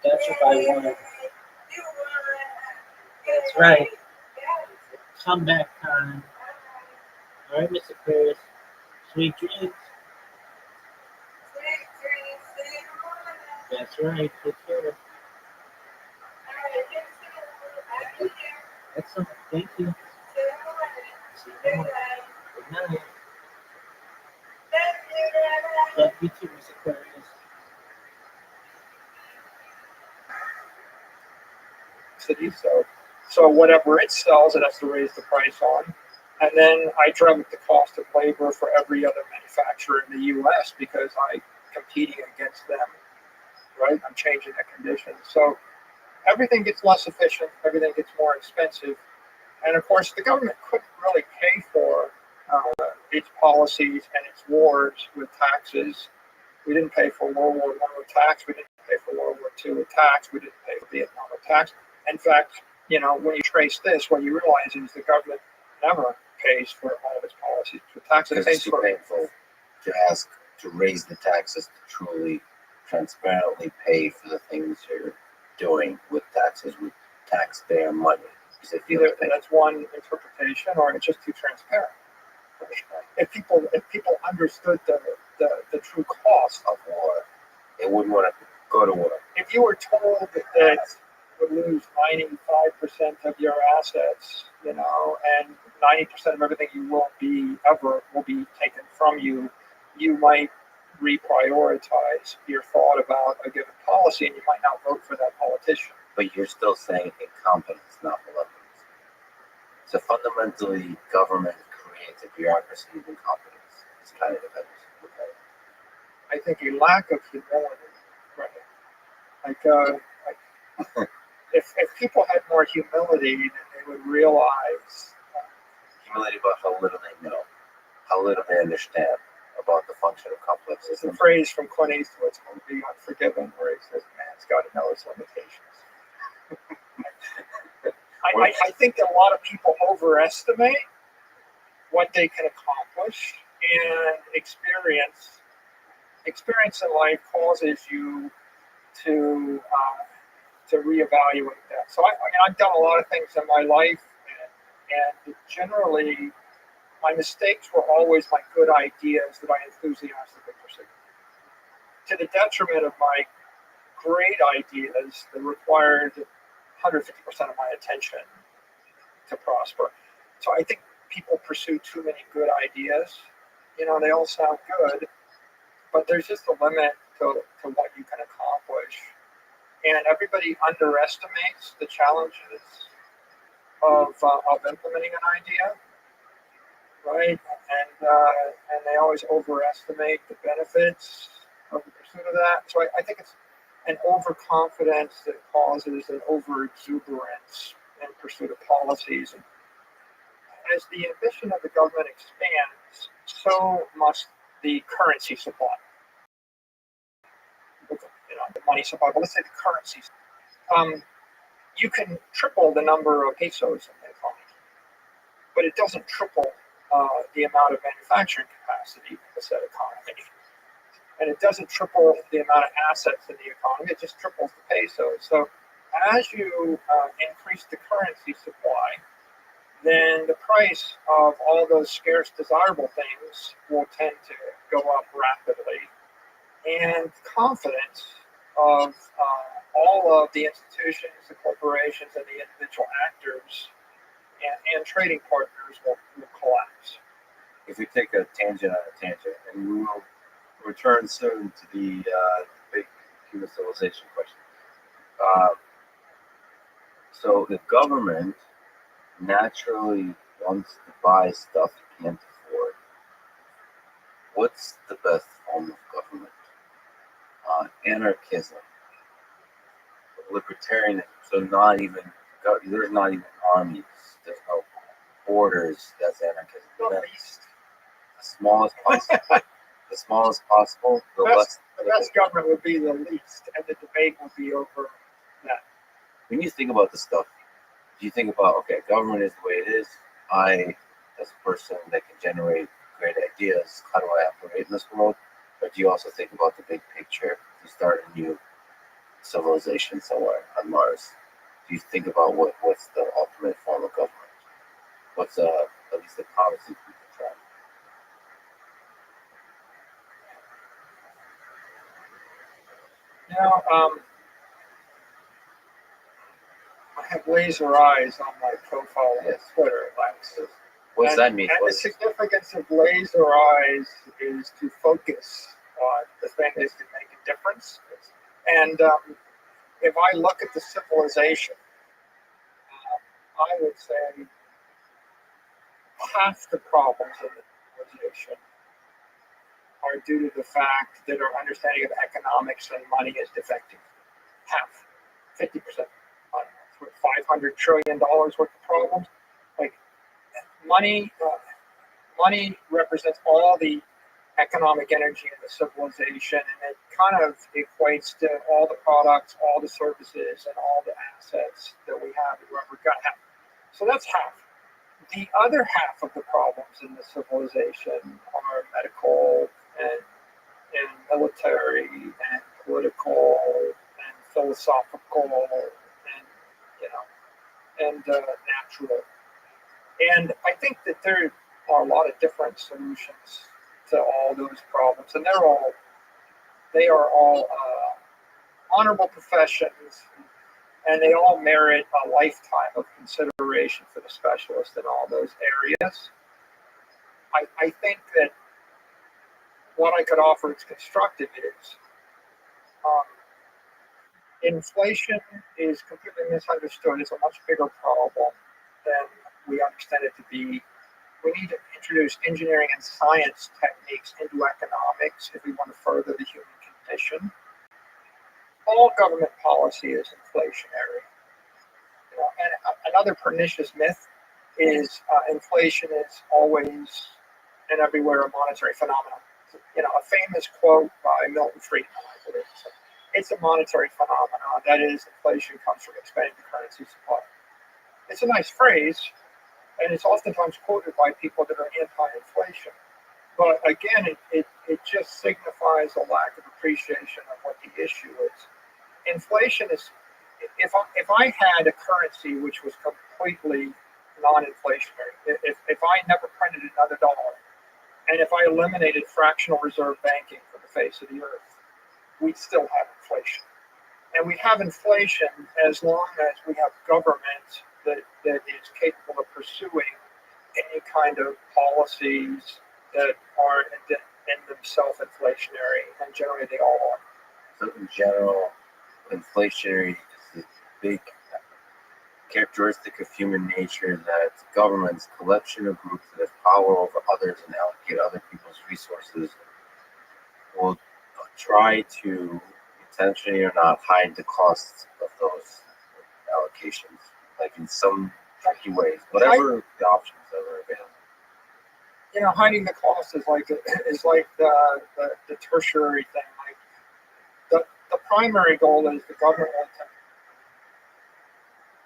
That's what I wanted. That's right. Comeback time. All right, Mr. Chris. Sweet dreams. That's right. Take care. Excellent. Thank you. See you tomorrow. Good night. But YouTube is Aquarius. City, so whatever it sells, it has to raise the price on. And then I drive up the cost of labor for every other manufacturer in the U.S. because I'm competing against them, right? I'm changing the conditions. So everything gets less efficient, everything gets more expensive. And of course, the government couldn't really pay for its policies and its wars with taxes. We didn't pay for World War I with tax. We didn't pay for World War II with tax. We didn't pay for Vietnam with tax. In fact, when you trace this, what you realize is the government never pays for all of its policies with tax. Because it's too painful to ask to raise the taxes to truly, transparently pay for the things you're doing with taxes, with taxpayer money. Either that's one interpretation, or it's just too transparent. If people understood the true cost of war, they wouldn't want to go to war. If you were told that you would lose 95% of your assets, and 90% of everything you will be taken from you, you might reprioritize your thought about a given policy, and you might not vote for that politician. But you're still saying incompetence, not malevolence. So fundamentally, government creates a bureaucracy of incompetence. It's kind of depends. Okay. I think a lack of humility, right? If people had more humility, then they would realize. Humility about how little they know, how little they understand about the function of complex There's systems. a phrase from Clint Eastwood's movie Unforgiven where he says, "Man's got to know his limitations." I think that a lot of people overestimate what they can accomplish, and experience in life causes you to reevaluate that. So I've done a lot of things in my life, and generally my mistakes were always my good ideas that I enthusiastically pursued, to the detriment of my great ideas that required 150% of my attention to prosper. So I think people pursue too many good ideas. They all sound good, but there's just a limit to what you can accomplish. And everybody underestimates the challenges of implementing an idea, right? And they always overestimate the benefits of the pursuit of that. So I think it's an overconfidence that causes an overexuberance in pursuit of policies. And as the ambition of the government expands, so must the currency supply. The money supply, but let's say the currency. You can triple the number of pesos in the economy, but it doesn't triple the amount of manufacturing capacity in the said economy. And it doesn't triple the amount of assets in the economy, it just triples the pesos. So as you increase the currency supply, then the price of all those scarce, desirable things will tend to go up rapidly. And confidence of all of the institutions, the corporations, and the individual actors and trading partners will collapse. If we take a tangent on a tangent, and we will return soon to the big human civilization question. So the government naturally wants to buy stuff it can't afford. What's the best form of government? Anarchism, libertarianism. So there's not even armies. There's no borders. That's anarchism. The least. The smallest possible. The smallest possible. The best government would be the least, and the debate would be over that. When you think about this stuff, do you think about, okay, government is the way it is. I, as a person that can generate great ideas, how do I operate in this world? But do you also think about the big picture? You start a new civilization somewhere on Mars. Do you think about what's the ultimate form of government? What's at least the policy we can try? I have laser eyes on my profile on Twitter. What does that mean? And the significance of laser eyes is to focus the thing is to make a difference. And if I look at the civilization, I would say half the problems in the civilization are due to the fact that our understanding of economics and money is defective. Half, 50%. $500 trillion worth of problems. Like money, money represents all the economic energy in the civilization, and it kind of equates to all the products, all the services, and all the assets that we have and whoever got half. So that's half. The other half of the problems in the civilization are medical and military and political and philosophical and natural. And I think that there are a lot of different solutions to all those problems, and they are all honorable professions, and they all merit a lifetime of consideration for the specialist in all those areas. I think that what I could offer is constructive is inflation is completely misunderstood. It's a much bigger problem than we understand it to be. We need to introduce engineering and science techniques into economics if we want to further the human condition. All government policy is inflationary. And another pernicious myth is inflation is always and everywhere a monetary phenomenon. A famous quote by Milton Friedman, I believe. It's a monetary phenomenon. That is, inflation comes from expanding the currency supply. It's a nice phrase, and it's oftentimes quoted by people that are anti-inflation. But again, it just signifies a lack of appreciation of what the issue is. Inflation is, if I had a currency which was completely non-inflationary, if I never printed another dollar, and if I eliminated fractional reserve banking from the face of the earth, we'd still have inflation. And we have inflation as long as we have government that is capable of pursuing any kind of policies that are in themselves inflationary, and generally they all are. So in general, inflationary is a big characteristic of human nature that governments, collection of groups that have power over others and allocate other people's resources, will try to, intentionally or not, hide the costs of those allocations, like in some tricky ways, whatever the options that are available. Hiding the cost is like the tertiary thing. Like the primary goal is the government will attempt,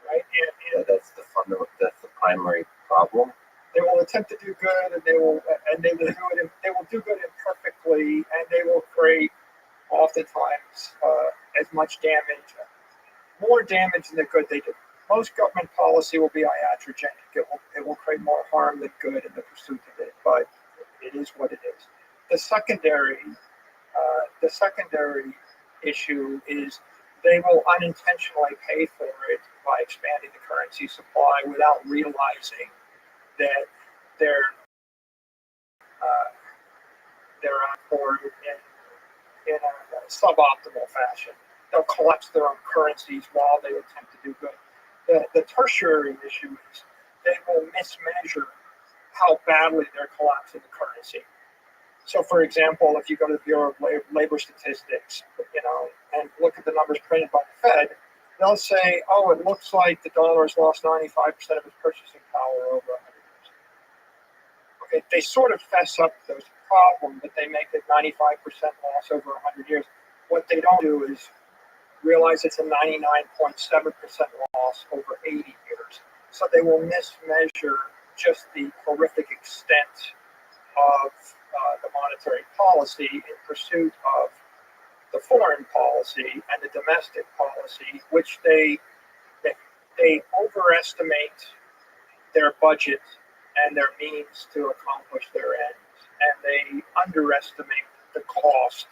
right? Yeah, that's the primary problem. They will attempt to do good, and they will do good imperfectly, and they will create oftentimes as much damage, more damage than the good they do. Most government policy will be iatrogenic. It will create more harm than good in the pursuit of it, but it is what it is. The secondary issue is they will unintentionally pay for it by expanding the currency supply without realizing that they're on board in a suboptimal fashion. They'll collapse their own currencies while they attempt to do good. The tertiary issue is they will mismeasure how badly they're collapsing the currency. So, for example, if you go to the Bureau of Labor Statistics, and look at the numbers printed by the Fed, they'll say, "Oh, it looks like the dollar has lost 95% of its purchasing power over 100 years." Okay, they sort of fess up those problems, but they make it 95% loss over 100 years. What they don't do is realize it's a 99.7% loss over 80 years. So they will mismeasure just the horrific extent of the monetary policy in pursuit of the foreign policy and the domestic policy, which they overestimate their budget and their means to accomplish their ends, and they underestimate the cost,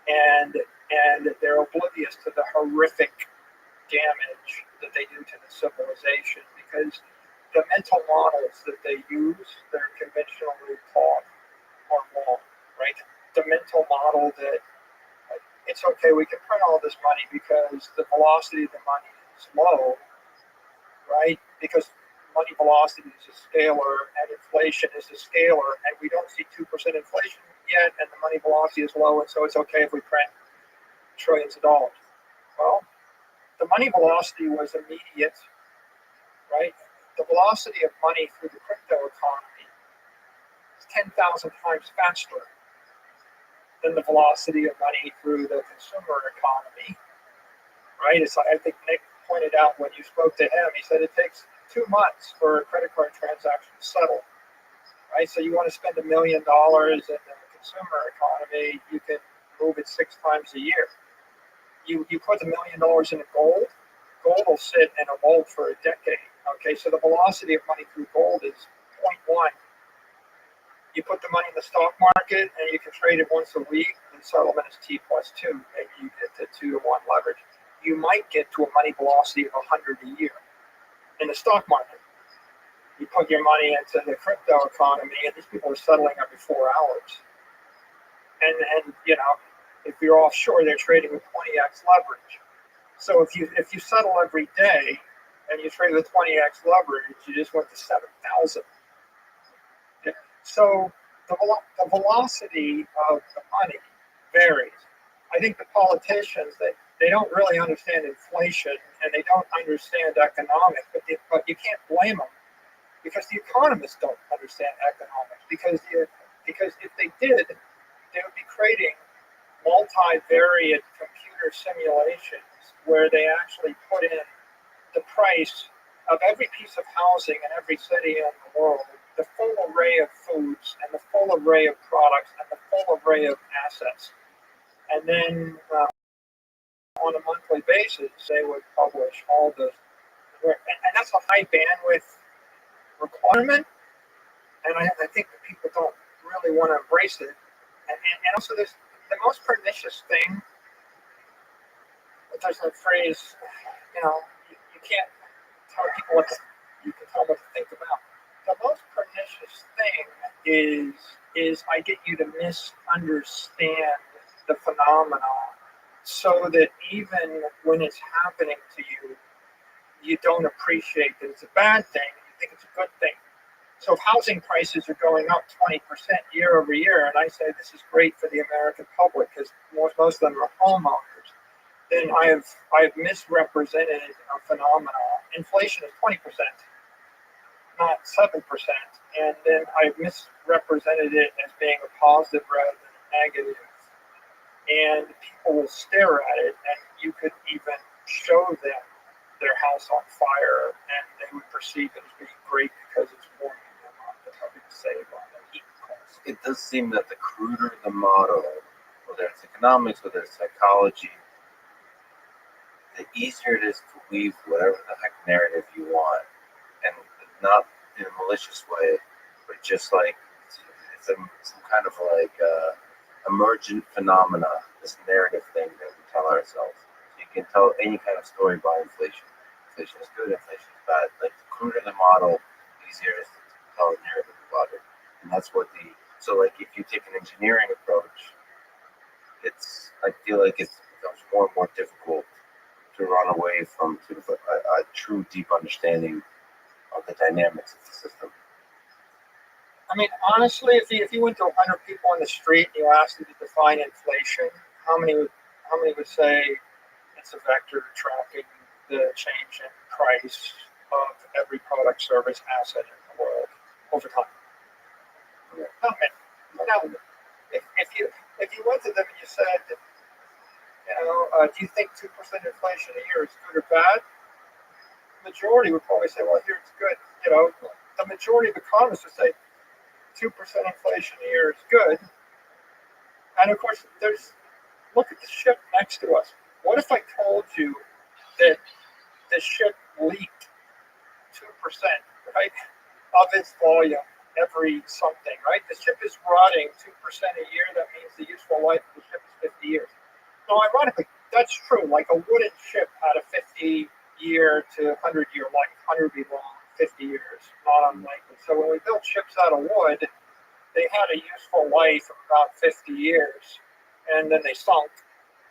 and they're oblivious to the horrific damage that they do to the civilization, because the mental models that they use, they're conventionally taught, are wrong, right? The mental model that it's okay, we can print all this money because the velocity of the money is low, right? Because money velocity is a scalar and inflation is a scalar, and we don't see 2% inflation yet, and the money velocity is low, and so it's okay if we print trillions of dollars. Well, the money velocity was immediate, right? The velocity of money through the crypto economy is 10,000 times faster than the velocity of money through the consumer economy, right? It's like, I think Nick pointed out when you spoke to him, he said it takes 2 months for a credit card transaction to settle, right? So you want to spend $1 million in the consumer economy, you can move it 6 times a year. You put $1 million in gold will sit in a vault for a decade. Okay, so the velocity of money through gold is 0.1. You put the money in the stock market and you can trade it once a week, and settlement is T plus 2. Maybe you get to 2 to 1 leverage. You might get to a money velocity of 100 a year in the stock market. You put your money into the crypto economy, and these people are settling every 4 hours. And you know, if you're offshore, they're trading with 20x leverage. So if you settle every day and you trade with 20x leverage, you just went to 7,000. Okay. So the velocity of the money varies. I think the politicians, they don't really understand inflation and they don't understand economics, but you can't blame them because the economists don't understand economics. Because if they did, they would be creating multivariate computer simulations where they actually put in the price of every piece of housing in every city in the world, the full array of foods and the full array of products and the full array of assets. And then on a monthly basis, they would publish all the, and that's a high bandwidth requirement. And I think that people don't really want to embrace it. And also, there's the most pernicious thing. There's a phrase, you know, you can't tell people what you can tell them what to think about. The most pernicious thing is I get you to misunderstand the phenomenon, so that even when it's happening to you, you don't appreciate that it's a bad thing. You think it's a good thing. So if housing prices are going up 20% year over year, and I say this is great for the American public because most of them are homeowners, then I have misrepresented a phenomenon. Inflation is 20%, not 7%, and then I've misrepresented it as being a positive rather than a negative. And people will stare at it, and you could even show them their house on fire, and they would perceive it as being great because it's warming them up and helping to save on their heat costs. It does seem that the cruder the model, whether it's economics, whether it's psychology, the easier it is to weave whatever the heck narrative you want, and not in a malicious way, but just like it's some kind of like emergent phenomena, this narrative thing that we tell ourselves. So you can tell any kind of story about inflation. Inflation is good, inflation is bad. Like the cruder the model, the easier it is to tell a narrative about it. And that's what so like if you take an engineering approach, I feel like it becomes more and more difficult to run away from sort of a true deep understanding of the dynamics of the system. I mean, honestly, if you went to 100 people on the street and you asked them to define inflation, how many would say it's a vector tracking the change in price of every product, service, asset in the world over time? Not many. Now, if you went to them and you said, do you think 2% inflation a year is good or bad? The majority would probably say, well, here it's good. The majority of economists would say 2% inflation a year is good. And of course, look at the ship next to us. What if I told you that the ship leaked 2%, right, of its volume every something, right? The ship is rotting 2% a year. That means the useful life of the ship is 50 years. Now, ironically, that's true. Like a wooden ship had a 50-year to 100-year life. 100 would be long, 50 years, not unlikely. So when we built ships out of wood, they had a useful life of about 50 years, and then they sunk.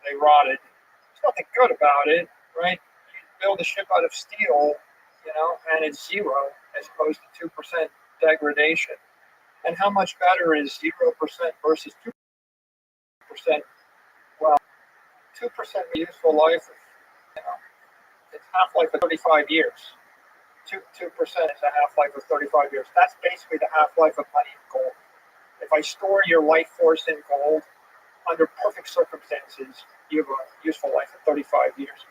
they rotted. There's nothing good about it, right? You build a ship out of steel, and it's zero as opposed to 2% degradation. And how much better is 0% versus 2%? Well, 2% useful life, it's half-life of 35 years. 2% is a half-life of 35 years. That's basically the half-life of money and gold. If I store your life force in gold, under perfect circumstances, you have a useful life of 35 years.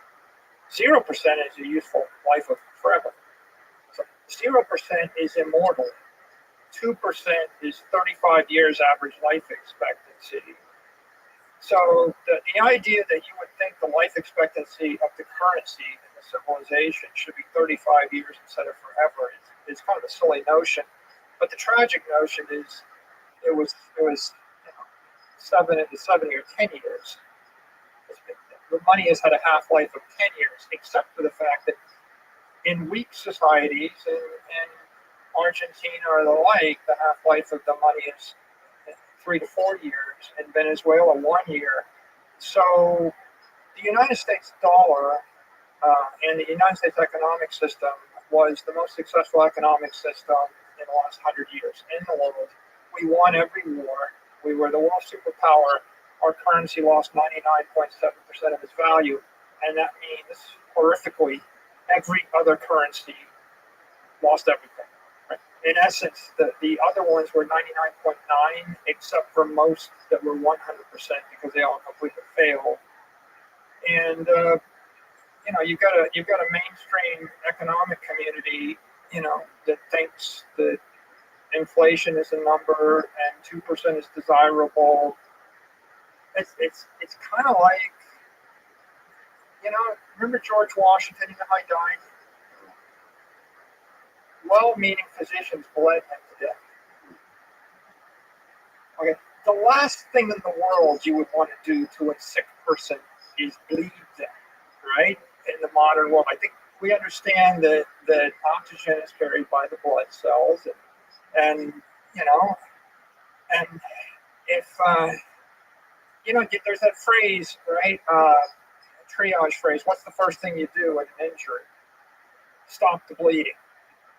0% is a useful life of forever. So 0% is immortal. 2% is 35 years average life expectancy. So the idea that you would think the life expectancy of the currency in the civilization should be 35 years instead of forever is kind of a silly notion. But the tragic notion is it was 7 or 10 years. The money has had a half-life of 10 years, except for the fact that in weak societies in Argentina or the like, the half-life of the money is 3 to 4 years. In Venezuela, 1 year. So the United States dollar and the United States economic system was the most successful economic system in the last 100 years in the world. We won every war. We were the world superpower. Our currency lost 99.7% of its value, and that means horrifically every other currency lost everything. Right? In essence, the other ones were 99.9, except for most that were 100% because they all completely failed. And you've got a mainstream economic community, that thinks that inflation is a number and 2% is desirable. It's kind of like, remember George Washington, how he died? Well-meaning physicians bled him to death. Okay, the last thing in the world you would want to do to a sick person is bleed them, right? In the modern world, I think we understand that oxygen is carried by the blood cells, and if there's that phrase, right? Triage phrase. What's the first thing you do in an injury? Stop the bleeding.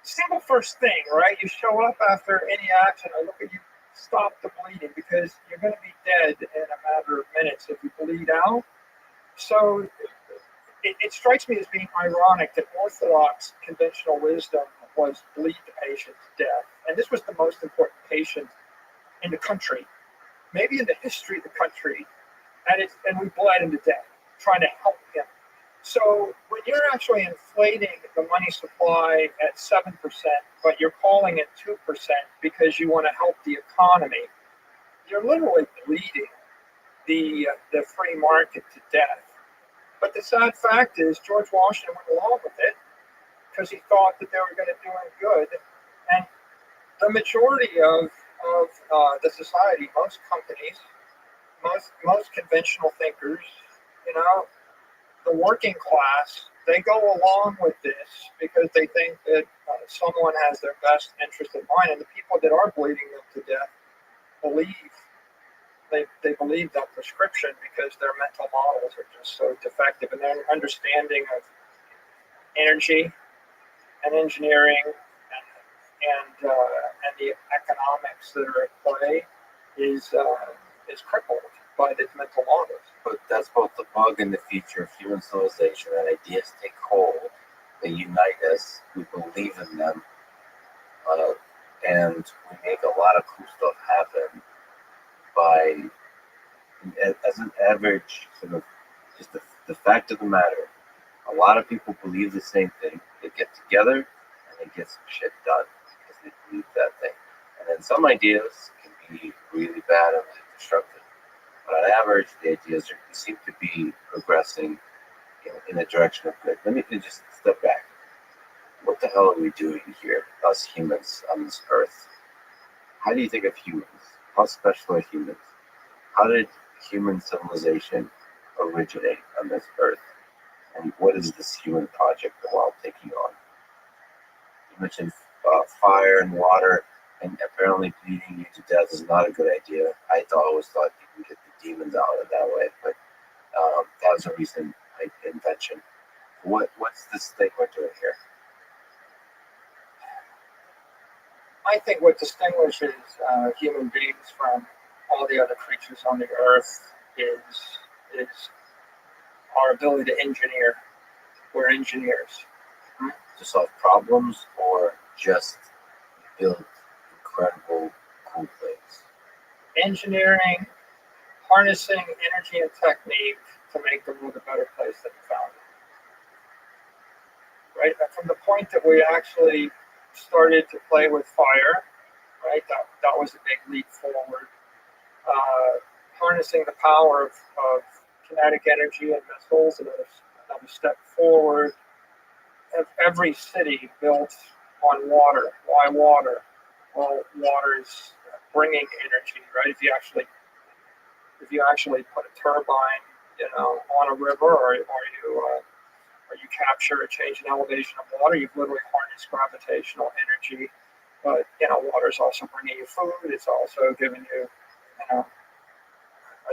Single first thing, right? You show up after any accident. I look at you. Stop the bleeding because you're going to be dead in a matter of minutes if you bleed out. So it strikes me as being ironic that orthodox conventional wisdom was bleed the patient to death, and this was the most important patient in the country, maybe in the history of the country, and we bled him to death, trying to help him. So when you're actually inflating the money supply at 7%, but you're calling it 2% because you want to help the economy, you're literally bleeding the free market to death. But the sad fact is George Washington went along with it because he thought that they were going to do him good. And the majority of the society, most companies, most conventional thinkers, the working class, they go along with this because they think that someone has their best interest in mind, and the people that are bleeding them to death they believe that prescription because their mental models are just so defective, and their understanding of energy and engineering and the economics that are at play is crippled by these mental models. But that's both the bug and the feature of human civilization, that ideas take hold, they unite us, we believe in them, and we make a lot of cool stuff happen by, as an average, sort of, just the fact of the matter, a lot of people believe the same thing. They get together and they get some shit done because they believe that thing. And then some ideas can be really bad and really destructive. But on average, the ideas seem to be progressing in the direction of good. Let me just step back. What the hell are we doing here, us humans on this earth? How do you think of humans? How special are humans? How did human civilization originate on this earth? And what is this human project that we're all taking on? You mentioned fire and water, and apparently bleeding you to death is not a good idea. I always thought you can get the demons out of that way, but That was a recent invention. What's this thing we're doing here? I think what distinguishes human beings from all the other creatures on the earth is our ability to engineer. We're engineers. To solve problems or just build incredible cool things? Engineering, harnessing energy and technique to make the world a better place than we found it. Right? And from the point that we actually started to play with fire, right? That was a big leap forward. Harnessing the power of kinetic energy and missiles, another step forward. Every city built on water. Why water? Well, water is bringing energy, right? If you actually put a turbine, on a river, or you capture a change in elevation of water, you've literally harnessed gravitational energy. But water is also bringing you food. It's also giving you, a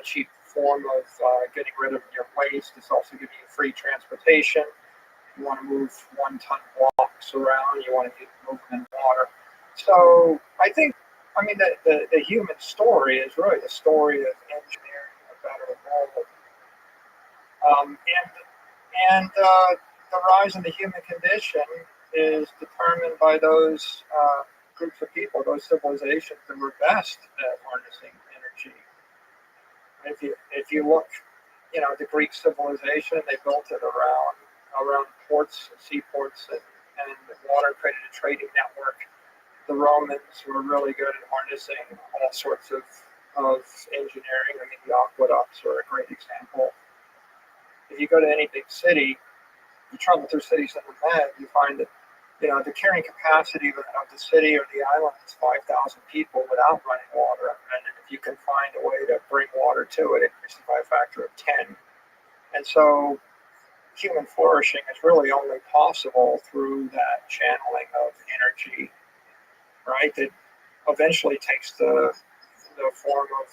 cheap form of getting rid of your waste. It's also giving you free transportation. You want to move 1-ton blocks around. You want to move them in water. So the human story is really the story of engineering a better world. And the rise in the human condition is determined by those groups of people, those civilizations that were best at harnessing energy. If you look, the Greek civilization, they built it around ports, seaports, and water, created a trading network. The Romans were really good at harnessing all sorts of engineering. The aqueducts are a great example. If you go to any big city, you travel through cities in the Med, you find that the carrying capacity of the city or the island is 5,000 people without running water. And if you can find a way to bring water to it, it increases by a factor of 10. And so human flourishing is really only possible through that channeling of energy, right? That eventually takes the form of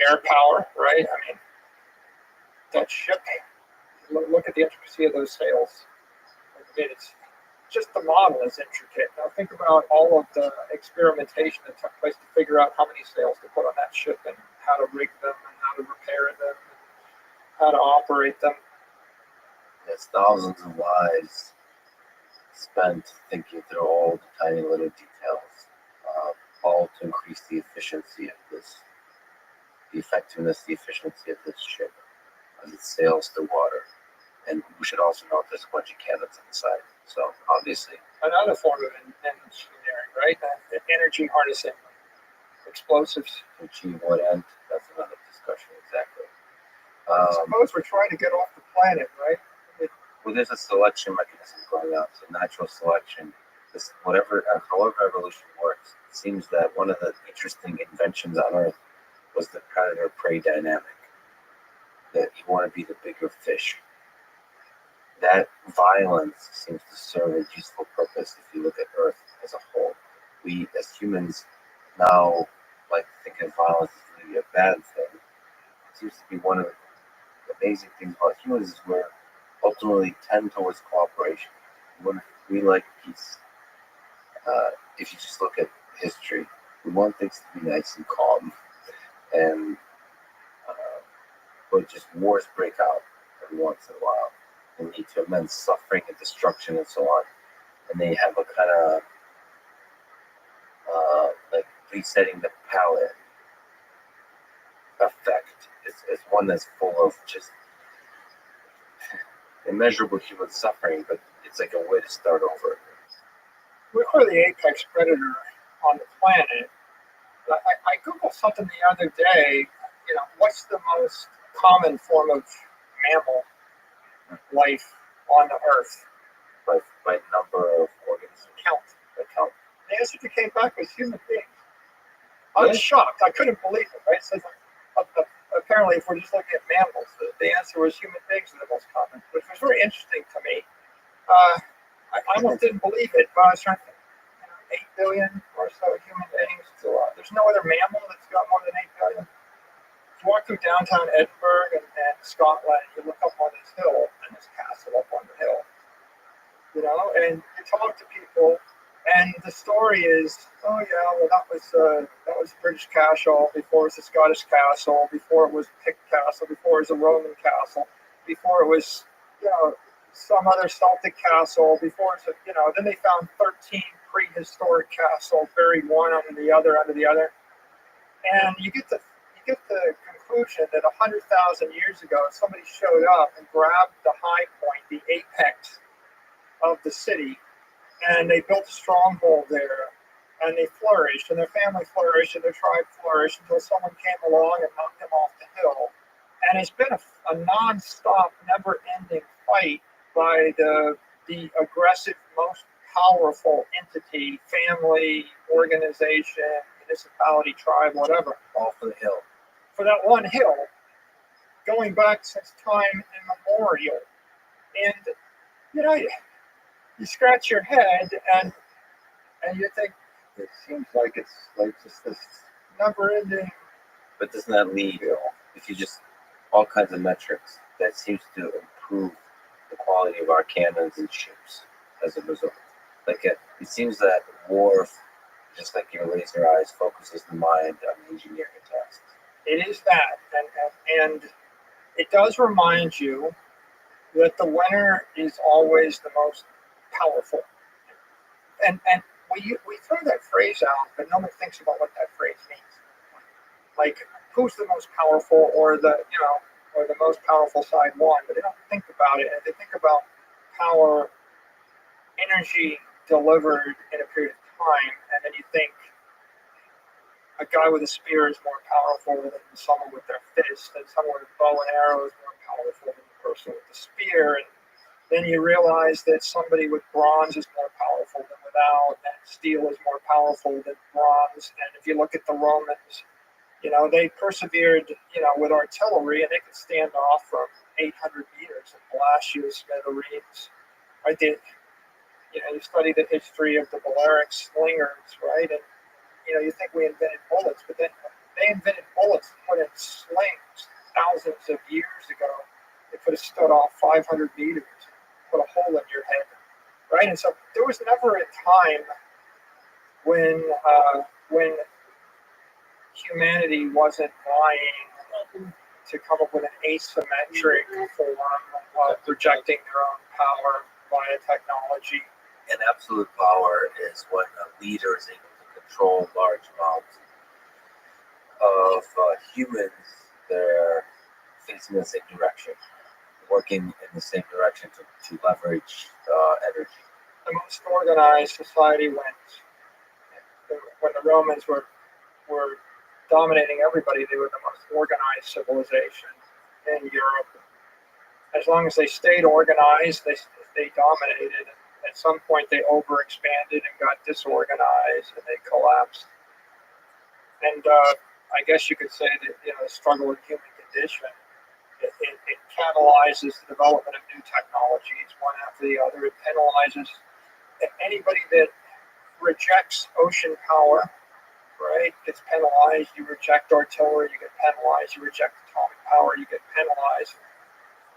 air power, right? That ship, look at the intricacy of those sails. It's just the model is intricate. Now think about all of the experimentation that took place to figure out how many sails to put on that ship and how to rig them and how to repair them and how to operate them. There's thousands of lives spent thinking through all the tiny little details, all to increase the efficiency of this, the effectiveness, the efficiency of this ship as it sails through water. And we should also note there's a bunch of cannons inside. So obviously, another form of engineering, right? Energy harnessing, explosives. to achieve what end? That's another discussion, exactly. I suppose we're trying to get off the planet, right? Well, there's a selection mechanism going on. So natural selection, however evolution works, it seems that one of the interesting inventions on Earth was the predator-prey dynamic. That you want to be the bigger fish. That violence seems to serve a useful purpose if you look at Earth as a whole. We, as humans, now like to think of violence as really a bad thing. It seems to be one of the amazing things about humans is we're ultimately tend towards cooperation. We like peace. If you just look at history, we want things to be nice and calm, and but just wars break out every once in a while and lead to immense suffering and destruction and so on. And they have a kind of like resetting the palette effect. It's one that's full of just immeasurable human suffering, but it's like a way to start over. We're the apex predator on the planet. I Googled something the other day. What's the most common form of mammal life on the Earth? By number of organisms. Count. The answer that came back was human beings. I Really? was shocked. I couldn't believe it. Right? So apparently, if we're just looking at mammals, the answer was human beings are the most common, which was very interesting to me. I almost didn't believe it, but I was trying to think, 8 billion or so human beings. There's no other mammal that's got more than 8 billion. you walk through downtown Edinburgh and Scotland, you look up on this hill, and this castle up on the hill, and you talk to people, and the story is, oh yeah, well that was a British castle before it was a Scottish castle, before it was a Pict castle, before it was a Roman castle, before it was, some other Celtic castle, before it's, then they found 13 prehistoric castles buried one under the other, and you get the conclusion that 100,000 years ago, somebody showed up and grabbed the high point, the apex of the city, and they built a stronghold there, and they flourished, and their family flourished, and their tribe flourished until someone came along and knocked them off the hill. And it's been a non-stop, never-ending fight by the aggressive, most powerful entity, family, organization, municipality, tribe, whatever. All for the hill. For that one hill, going back since time immemorial. And, you scratch your head and you think, it seems like it's like just this never-ending. But doesn't that lead, if you just, all kinds of metrics, that seems to improve the quality of our cannons and ships as a result. Like it seems that war, just like your laser eyes, focuses the mind on the engineering tasks. It is that, and it does remind you that the winner is always the most powerful. And we throw that phrase out, but no one thinks about what that phrase means. Like, who's the most powerful, or the most powerful side won, but they don't think about it. And they think about power, energy delivered in a period of time, and then you think a guy with a spear is more powerful than someone with their fist, and someone with a bow and arrow is more powerful than the person with the spear. And then you realize that somebody with bronze is more powerful than without, and steel is more powerful than bronze. And if you look at the Romans, they persevered, with artillery, and they could stand off from 800 meters and blast you to smithereens, right? You study the history of the Balearic slingers, right? And, you think we invented bullets, but then they invented bullets put in slings thousands of years ago. They could have stood off 500 meters, put a hole in your head, right? And so there was never a time when humanity wasn't vying to come up with an asymmetric form of projecting their own power via technology. And absolute power is when a leader is able to control large amounts of humans that are facing the same direction, working in the same direction to leverage energy. The most organized society wins. When the Romans were dominating everybody, they were the most organized civilization in Europe. As long as they stayed organized, they dominated. At some point, they overexpanded and got disorganized, and they collapsed. And I guess you could say that the struggle with human condition, it catalyzes the development of new technologies one after the other. It penalizes anybody that rejects ocean power, right, gets penalized. You reject artillery, you get penalized. You reject atomic power, you get penalized.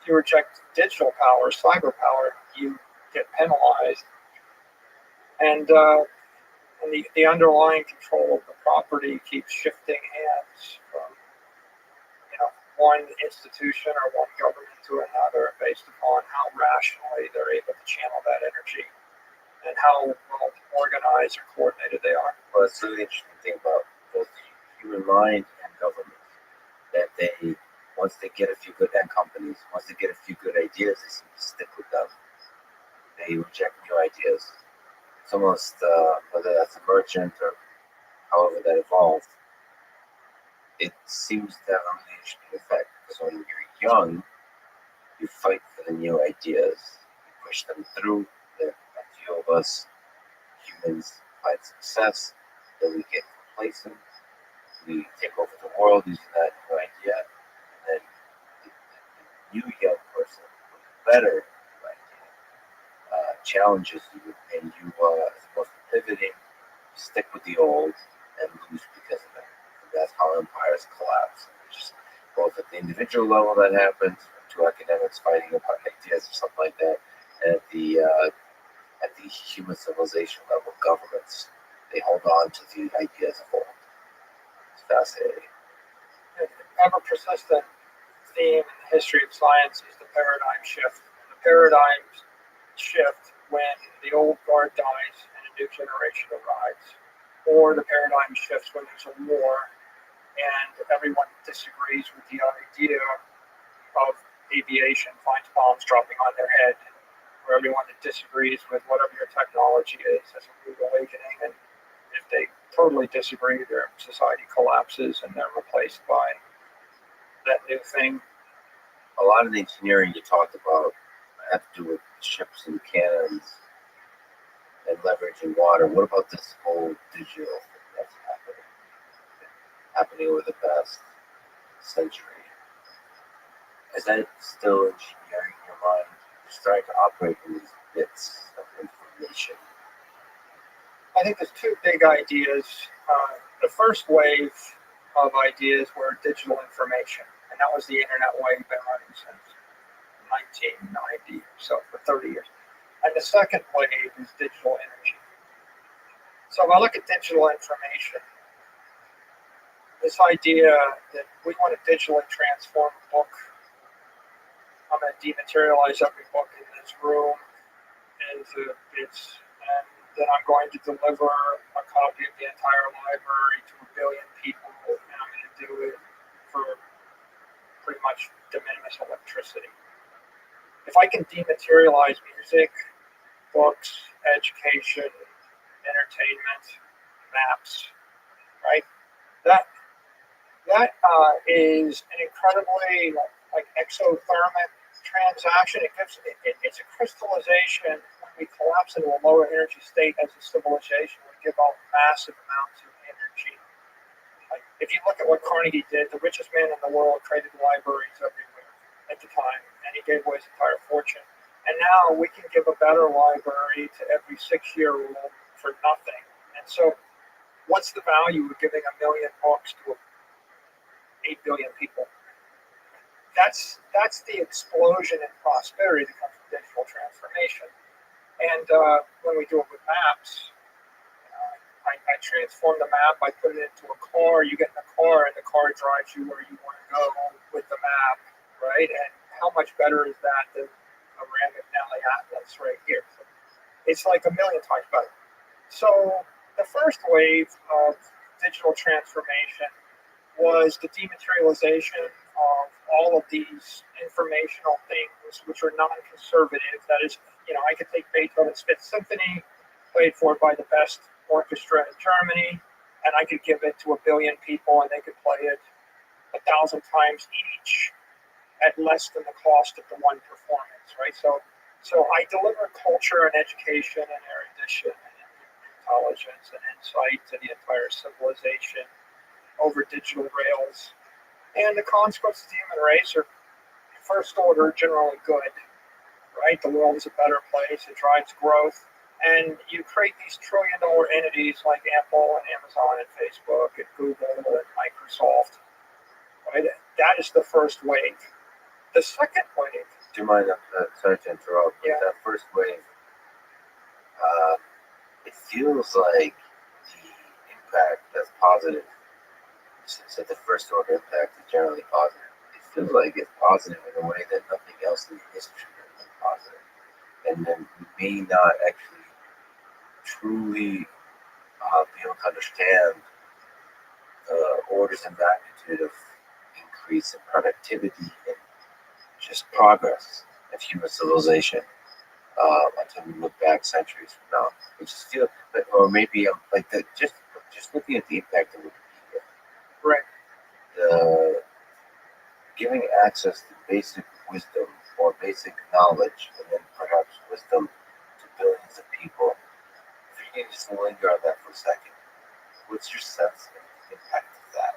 You reject digital power, cyber power, you get penalized. And the underlying control of the property keeps shifting hands from one institution or one government to another based upon how rationally they're able to channel that energy and how well organized or coordinated they are. Well, it's really interesting thing about both the human mind and government, that they, once they get a few good, and companies, once they get a few good ideas, they seem to stick with them. They reject new ideas. It's almost, whether that's emergent or however that evolved, it seems to have a really interesting effect, because when you're young, you fight for the new ideas, you push them through. A few of us humans find success, then we get complacent, we take over the world using that new idea, and then the new young person with a better idea challenges you, and you, as opposed to pivoting, stick with the old and lose because of it. And that's how empires collapse. both at the individual level that happens, two academics fighting about ideas or something like that, and at the human civilization level, governments, they hold on to the ideas of old. It's fascinating. An ever persistent theme in the history of science is the paradigm shift. The paradigm shift when the old guard dies and a new generation arrives, or the paradigm shifts when there's a war and everyone disagrees with the idea of aviation, finds bombs dropping on their head, or everyone that disagrees with whatever your technology is has a rude awakening, and if they totally disagree, their society collapses and they're replaced by that new thing. A lot of the engineering you talked about have to do with ships and cannons and leveraging water. What about this whole digital thing that's happening over the past century? Is that still engineering in your mind? You're starting to operate in these bits of information. I think there's two big ideas. The first wave of ideas were digital information, and that was the internet wave been running since 1990, so for 30 years. And the second wave is digital energy. So if I look at digital information, this idea that we want to digitally transform a book, I'm going to dematerialize every book in this room into bits, and then I'm going to deliver a copy of the entire library to 1 billion people, and I'm going to do it for pretty much de minimis electricity. If I can dematerialize music, books, education, entertainment, maps, right? That is an incredibly like exothermic transaction. It's a crystallization. When we collapse into a lower energy state as a civilization, we give off massive amounts of energy. Like if you look at what Carnegie did, the richest man in the world created libraries everywhere at the time, and he gave away his entire fortune. And now we can give a better library to every 6-year-old for nothing. And so, what's the value of giving 1 million books to 8 billion people? That's the explosion in prosperity that comes from digital transformation. And when we do it with maps, I transform the map, I put it into a car, you get in the car, and the car drives you where you want to go with the map, right? And how much better is that than a random Nelly Atlas right here? It's like 1 million times better. So the first wave of digital transformation was the dematerialization of all of these informational things which are non-conservative. That is, I could take Beethoven's Fifth Symphony, played for by the best orchestra in Germany, and I could give it to 1 billion people and they could play it 1,000 times each at less than the cost of the one performance, right? So I deliver culture and education and erudition and intelligence and insight to the entire civilization over digital rails. And the consequences of the human race are first order, generally good, right? The world is a better place, it drives growth. And you create these trillion-dollar entities like Apple and Amazon and Facebook and Google and Microsoft, right? That is the first wave. The second wave. Do you mind? Sorry to interrupt. Yeah. That first wave, it feels like the impact that's positive. Since the first order impact is generally positive, it feels like it's positive in a way that nothing else in history has been positive. And then we may not actually truly be able to understand the orders and magnitude of increase in productivity and just progress of human civilization until we look back centuries from now. We just feel, or maybe like that. Just looking at the impact of Wikipedia, Right. the giving access to basic wisdom or basic knowledge, and then perhaps wisdom to billions of people. If you can just linger on that for a second, what's your sense of the impact of that?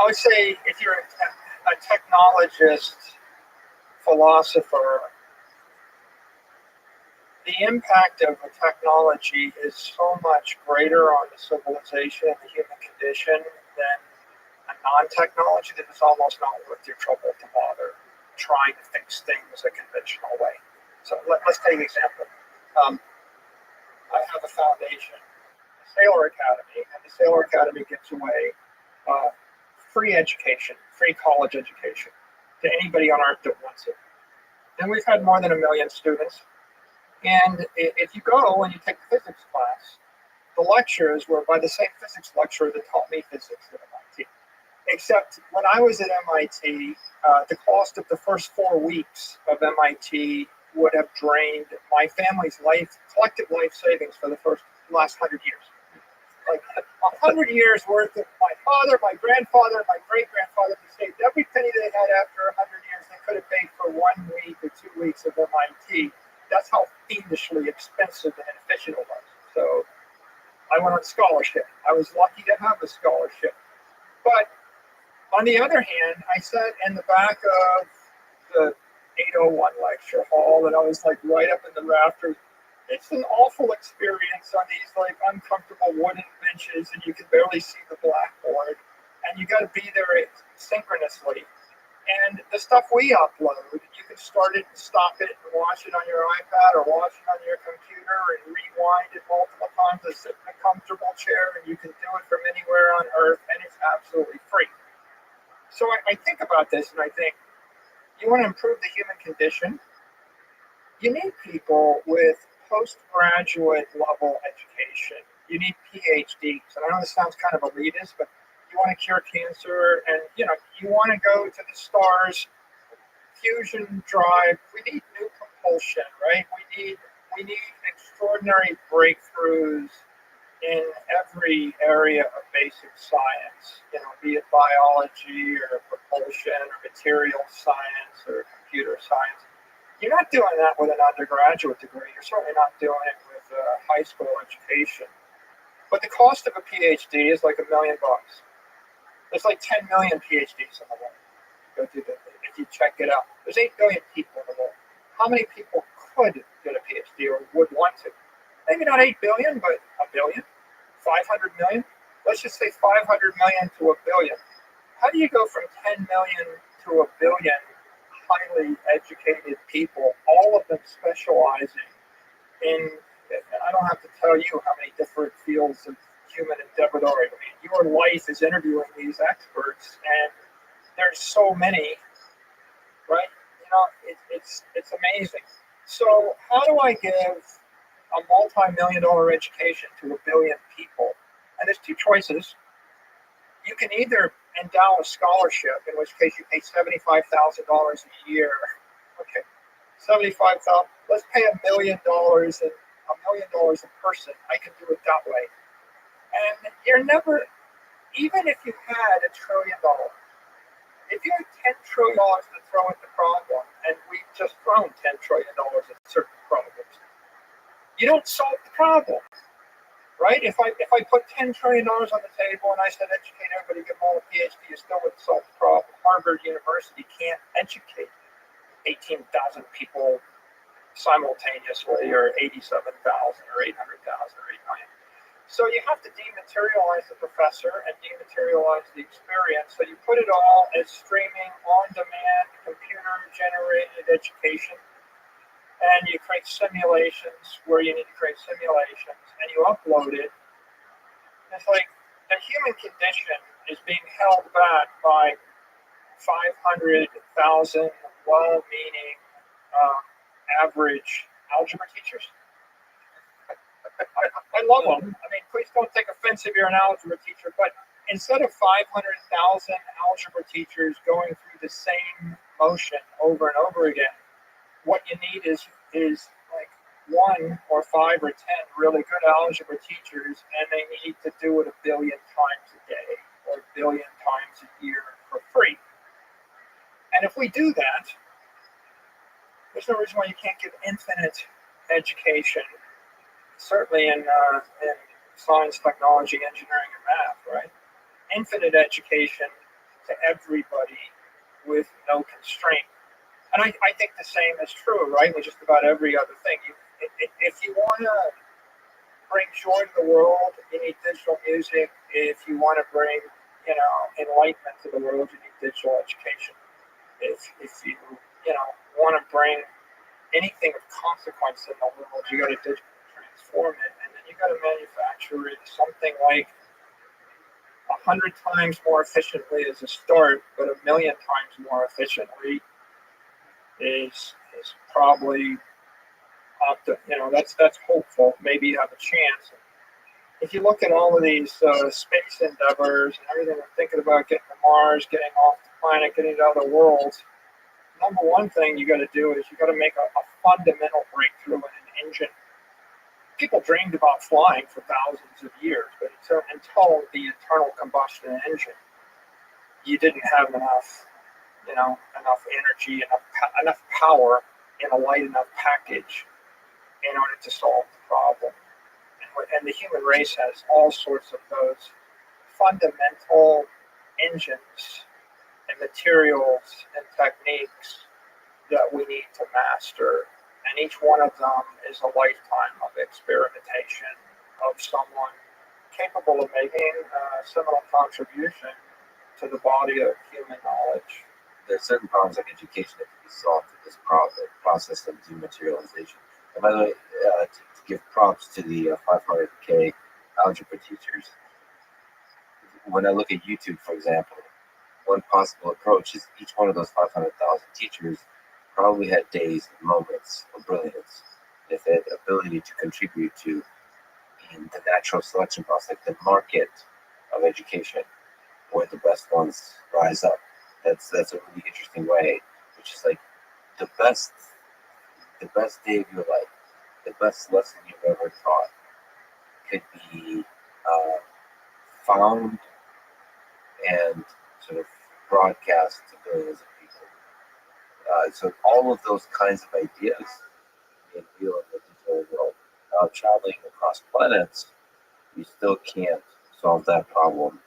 I would say if you're a technologist, philosopher, the impact of a technology is so much greater on the civilization and the human condition than non-technology, then it's almost not worth your trouble to bother trying to fix things a conventional way. So let's take an example. I have a foundation, Sailor Academy, and the Sailor Academy gives away free education, free college education to anybody on earth that wants it. And we've had more than 1 million students. And if you go and you take the physics class, the lectures were by the same physics lecturer that taught me physics at MIT. Except when I was at MIT, the cost of the first 4 weeks of MIT would have drained my family's collective life savings for the last 100 years. Like 100 years worth of my father, my grandfather, my great-grandfather, they saved every penny they had after 100 years they could have paid for 1 week or 2 weeks of MIT. That's how fiendishly expensive and inefficient it was. So I went on scholarship. I was lucky to have a scholarship. But on the other hand, I sat in the back of the 801 lecture hall, and I was like right up in the rafters. It's an awful experience on these like uncomfortable wooden benches, and you can barely see the blackboard, and you got to be there synchronously. And the stuff we upload, you can start it and stop it and watch it on your iPad or watch it on your computer and rewind it multiple times to sit in a comfortable chair, and you can do it from anywhere on earth, and it's absolutely free. So I think about this, and I think, you want to improve the human condition? You need people with postgraduate level education. You need PhDs. And I know this sounds kind of elitist, but you want to cure cancer, and you want to go to the stars, fusion drive. We need new propulsion, right? We need extraordinary breakthroughs in every area of basic science, be it biology or propulsion or material science or computer science. You're not doing that with an undergraduate degree. You're certainly not doing it with a high school education. But the cost of a PhD is like $1 million. There's like 10 million PhDs in the world. If you check it out, there's 8 billion people in the world. How many people could get a PhD or would want to? Maybe not 8 billion, but 1 billion, 500 million. Let's just say 500 million to 1 billion. How do you go from 10 million to 1 billion highly educated people, all of them specializing in, and I don't have to tell you how many different fields of human endeavor. I mean, your life is interviewing these experts, and there's so many, right? It's amazing. So how do I give a multi-million-dollar education to 1 billion people? And there's 2 choices. You can either endow a scholarship, in which case you pay $75,000 a year. Okay, $75,000. Let's pay $1 million and $1 million a person. I can do it that way. And you're never, even if you had $1 trillion, if you had $10 trillion to throw at the problem, and we've just thrown $10 trillion at certain problems, you don't solve the problem, right? If I put $10 trillion on the table and I said educate everybody, give them all a PhD, you still wouldn't solve the problem. Harvard University can't educate 18,000 people simultaneously, or 87,000 or 800,000 or 8 million. So you have to dematerialize the professor and dematerialize the experience. So you put it all as streaming, on-demand, computer-generated education. And you create simulations where you need to create simulations, and you upload it. It's like the human condition is being held back by 500,000 well-meaning average algebra teachers. I love them. I mean, please don't take offense if you're an algebra teacher, but instead of 500,000 algebra teachers going through the same motion over and over again, what you need is like 1 or 5 or 10 really good algebra teachers, and they need to do it 1 billion times a day or 1 billion times a year for free. And if we do that, there's no reason why you can't give infinite education, certainly in science, technology, engineering, and math, right? Infinite education to everybody with no constraint. And I think the same is true, right, with just about every other thing. If you want to bring joy to the world, you need digital music. If you want to bring, enlightenment to the world, you need digital education. If you want to bring anything of consequence in the world, you got to digitally transform it, and then you got to manufacture it something like 100 times more efficiently as a start, but 1,000,000 times more efficiently is probably up to, that's hopeful. Maybe you have a chance. If you look at all of these space endeavors and everything we're thinking about, getting to Mars, getting off the planet, getting to other worlds, number one thing you got to do is you got to make a fundamental breakthrough in an engine. People dreamed about flying for thousands of years, but until the internal combustion engine, you didn't have enough energy, enough power in a light enough package in order to solve the problem. And the human race has all sorts of those fundamental engines and materials and techniques that we need to master. And each one of them is a lifetime of experimentation of someone capable of making a seminal contribution to the body of human knowledge. There are certain problems like education that can be solved with this process of dematerialization. And by the way, to give props to the 500K algebra teachers, when I look at YouTube, for example, one possible approach is each one of those 500,000 teachers probably had days and moments of brilliance. If they had the ability to contribute to in the natural selection process, like the market of education, where the best ones rise up. That's a really interesting way, which is like the best day of your life, the best lesson you've ever taught could be found and sort of broadcast to billions of people. So all of those kinds of ideas in real and the digital world, traveling across planets, you still can't solve that problem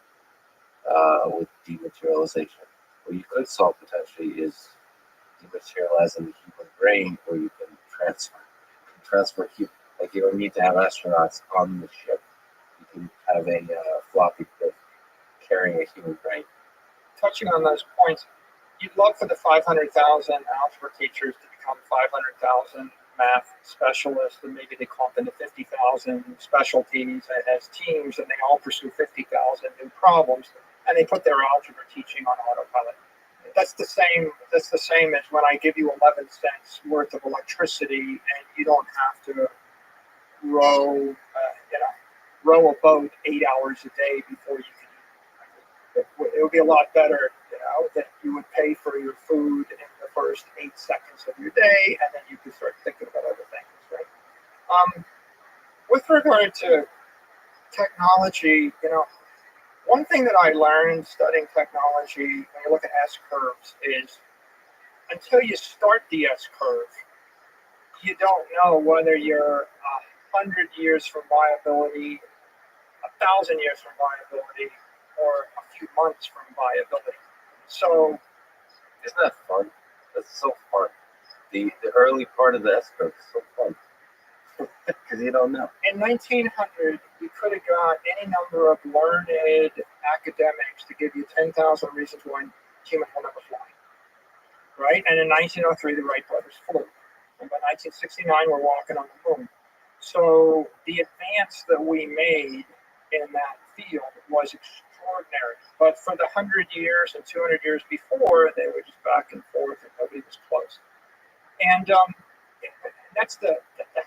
with dematerialization. What you could solve potentially is dematerializing the human brain, where you can transfer like you don't need to have astronauts on the ship. You can have a floppy disk carrying a human brain. Touching on those points, you'd love for the 500,000 algebra teachers to become 500,000 math specialists, and maybe they clump into 50,000 specialties as teams, and they all pursue 50,000 new problems, and they put their algebra teaching on autopilot. That's the same as when I give you 11 cents worth of electricity, and you don't have to row a boat 8 hours a day before you can eat. It would be a lot better, that you would pay for your food in the first 8 seconds of your day, and then you could start thinking about other things, right? With regard to technology, one thing that I learned studying technology when you look at S-curves is until you start the S-curve, you don't know whether you're 100 years from viability, 1,000 years from viability, or a few months from viability. So, isn't that fun? That's so fun. The early part of the S-curve is so fun. Because you don't know. In 1900, you could have got any number of learned academics to give you 10,000 reasons why humans will never fly. Right? And in 1903, the Wright brothers flew. And by 1969, we're walking on the moon. So the advance that we made in that field was extraordinary. But for the 100 years and 200 years before, they were just back and forth, and nobody was close. And that's the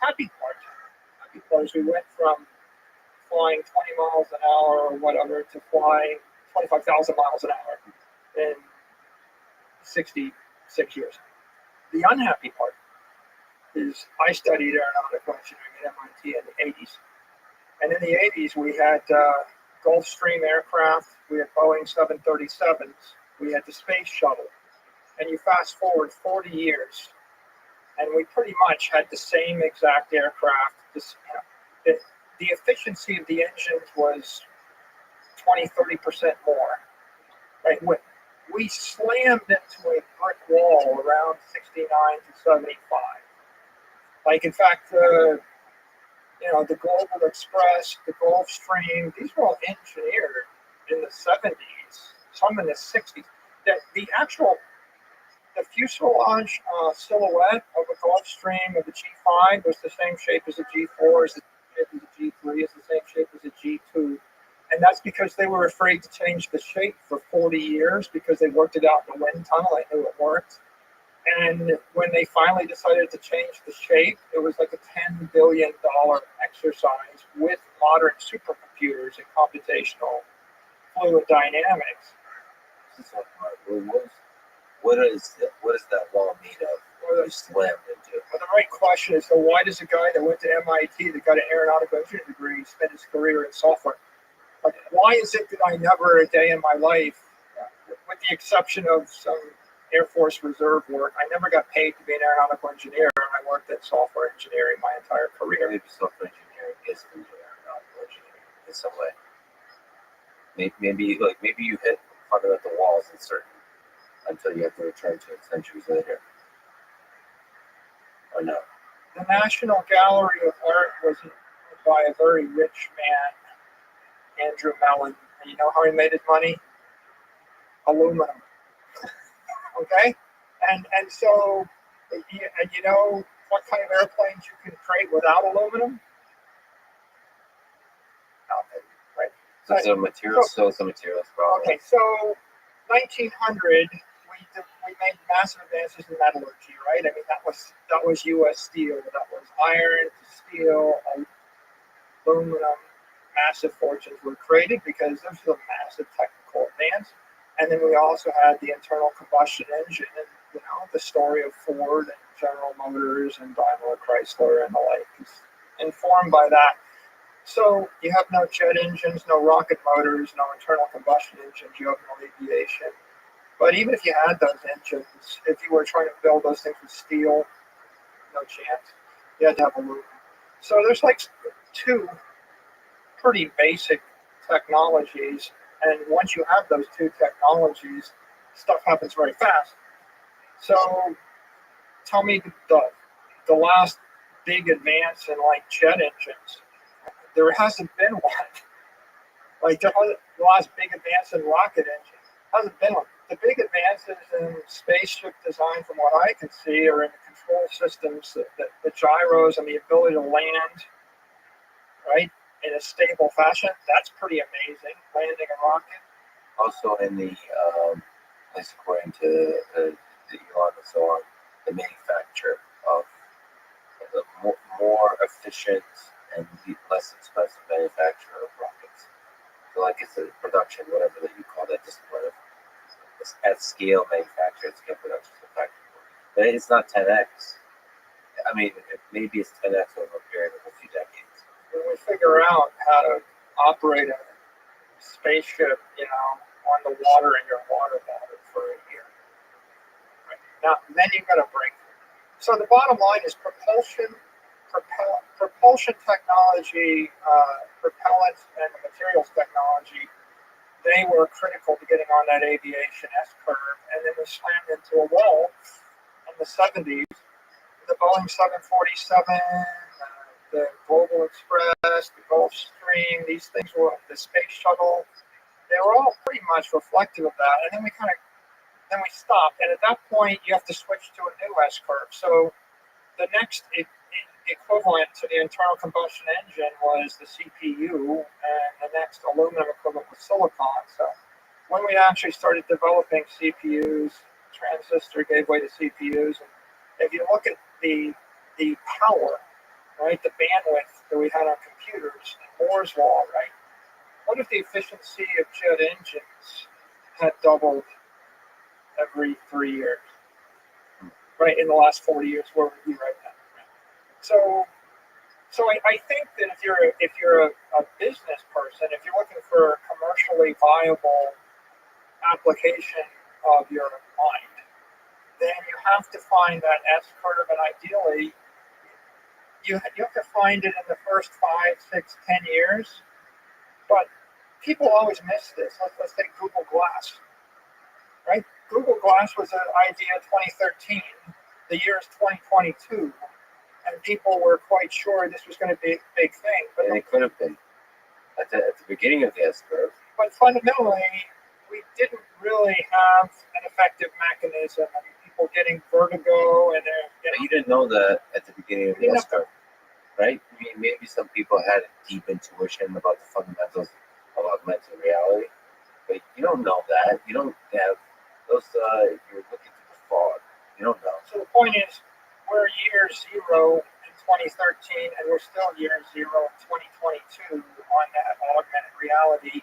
happy part. The happy part is we went from flying 20 miles an hour or whatever to flying 25,000 miles an hour in 66 years. The unhappy part is I studied aeronautical engineering at MIT in the 80s. And in the 80s, we had Gulfstream aircraft, we had Boeing 737s, we had the space shuttle. And you fast forward 40 years, and we pretty much had the same exact aircraft. The efficiency of the engines was 20-30% more. Right? We slammed into a brick wall around 69 to 75. Like, in fact, the Global Express, the Gulfstream, these were all engineered in the 70s, some in the 60s. The fuselage silhouette of a Gulfstream of the G5 was the same shape as a G4, is the same shape as a G3, is the same shape as a G2. And that's because they were afraid to change the shape for 40 years because they worked it out in the wind tunnel. They knew it worked. And when they finally decided to change the shape, it was like a $10 billion exercise with modern supercomputers and computational fluid dynamics. What is that wall made of? What is slammed into? Well, the right question is, so why does a guy that went to MIT that got an aeronautical engineering degree spend his career in software? Like, why is it that I never a day in my life, with the exception of some Air Force Reserve work, I never got paid to be an aeronautical engineer, and I worked in software engineering my entire career. Maybe software engineering is aeronautical engineering in some way. Maybe you hit fundamental walls in certain until you have to return to it centuries later. Or no? The National Gallery of Art was by a very rich man, Andrew Mellon. And you know how he made his money? Aluminum. Okay? And so, you know what kind of airplanes you can create without aluminum? Nothing, right? So it's a materials problem. Okay, so 1900, we made massive advances in metallurgy, right? I mean, that was U.S. Steel. That was iron, steel, aluminum. Massive fortunes were created because this was a massive technical advance. And then we also had the internal combustion engine, and the story of Ford and General Motors and Daimler Chrysler and the like is informed by that. So you have no jet engines, no rocket motors, no internal combustion engines. You have no aviation. But even if you had those engines, if you were trying to build those things with steel, no chance. You had to have aluminum. So there's like two pretty basic technologies. And once you have those two technologies, stuff happens very fast. So tell me the last big advance in like jet engines. There hasn't been one. Like the last big advance in rocket engines hasn't been one. The big advances in spaceship design, from what I can see, are in the control systems, the gyros, and the ability to land, right, in a stable fashion. That's pretty amazing, landing a rocket. Also, in the, at least according to the Elon and so on, the manufacture of the more efficient and less expensive manufacturer of rockets. So, like it's a production, whatever that you call that discipline of at scale manufacture, at scale production is effective. But it's not 10x. I mean, maybe it's 10x over a period of a few decades. When we figure out how to operate a spaceship, on the water in your water bottle for a year, right? Now, then you've got a breakthrough. So the bottom line is propulsion technology, propellant and the materials technology. They were critical to getting on that aviation S-curve, and then we slammed into a wall in the 70s. The Boeing 747, the Global Express, the Gulfstream, these things were the space shuttle. They were all pretty much reflective of that, and then we stopped. And at that point, you have to switch to a new S-curve. So the next equivalent to the internal combustion engine was the CPU, and the next aluminum equivalent was silicon. So when we actually started developing CPUs, transistor gave way to CPUs. And if you look at the power, right, the bandwidth that we had on computers, Moore's law, right? What if the efficiency of jet engines had doubled every 3 years, right? In the last 40 years, where would we be right now? So I think that if you're a business person, if you're looking for a commercially viable application of your mind, then you have to find that S curve, and ideally, you have to find it in the first 5, 6, 10 years. But people always miss this. Let's take Google Glass, right? Google Glass was an idea in 2013. The year is 2022. And people were quite sure this was going to be a big thing. But it could have been. At the beginning of the S-curve, but fundamentally, we didn't really have an effective mechanism. I mean, people getting vertigo and But you didn't know that at the beginning of the You know- S-curve, right? I mean, maybe some people had a deep intuition about the fundamentals of augmented reality, but you don't know that. You don't have those. You're looking through the fog. You don't know. So the point is, we're year zero in 2013, and we're still year zero in 2022 on that augmented reality.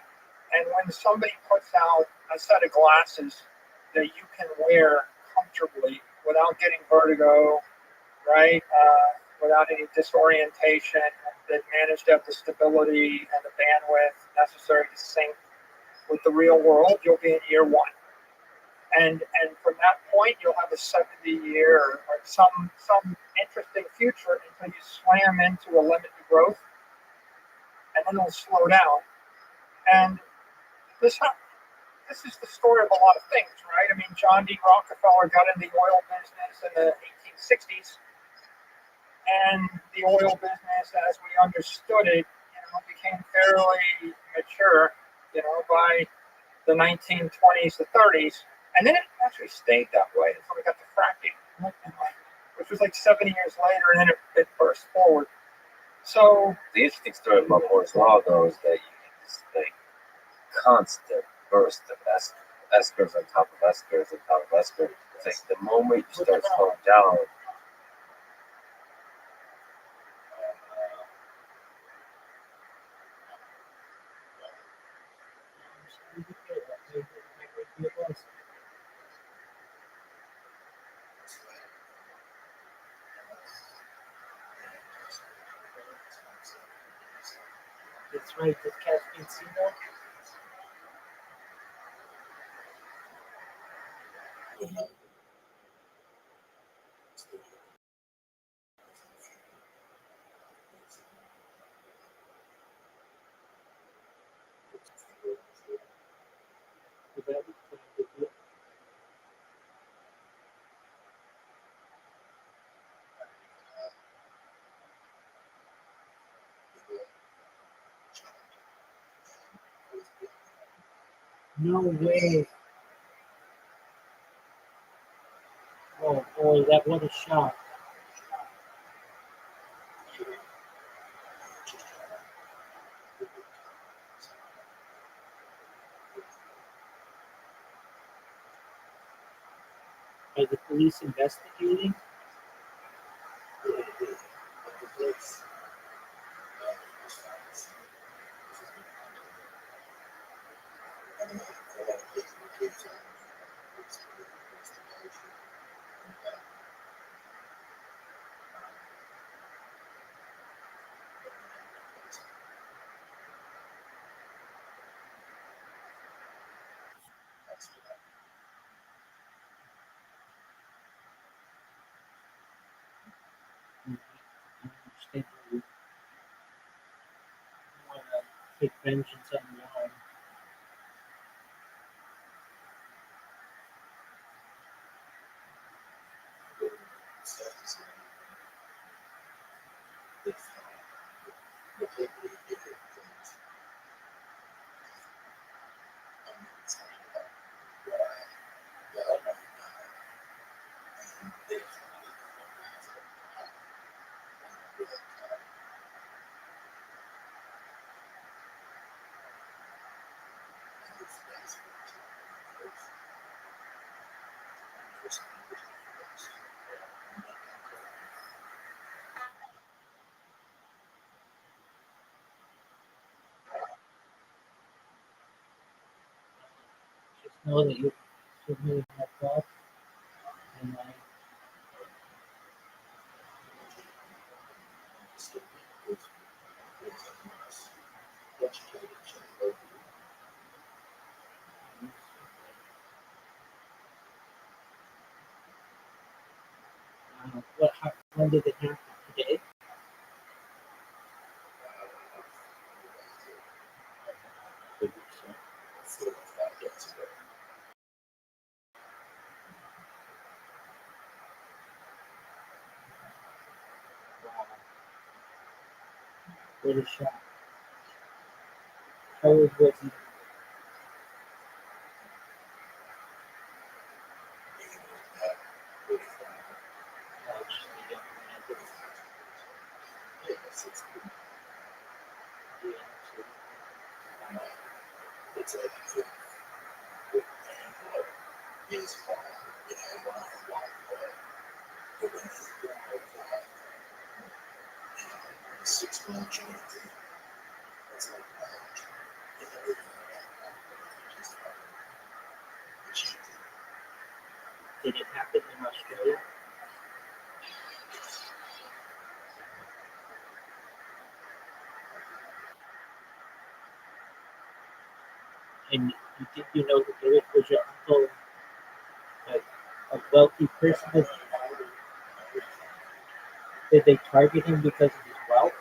And when somebody puts out a set of glasses that you can wear comfortably without getting vertigo, right, without any disorientation, that manage to have the stability and the bandwidth necessary to sync with the real world, you'll be in year one. And from that point, you'll have a 70-year or some interesting future until you slam into a limit to growth, and then it'll slow down. And this is the story of a lot of things, right? I mean, John D. Rockefeller got in the oil business in the 1860s, and the oil business, as we understood it, became fairly mature, by the 1920s to 30s. And then it actually stayed that way until we got to fracking, which was like 70 years later, and then it burst forward. So The interesting story about Moore's Law, though, is that you get this like constant burst of S-curves on top of S-curves on top of S-curves. It's like the moment you start slowing down, That's right. Does Caspian see that? Would that be a good deal? No way. Oh boy, that what a shock. Are the police investigating? I understand you want to take vengeance on the arm. Just know that you should really have thoughts and when did it happen? Today? Wow. What a shock. How old was he? Did it happen in Australia? And you know who did it? Was your uncle like a wealthy person? Did they target him because of his wealth?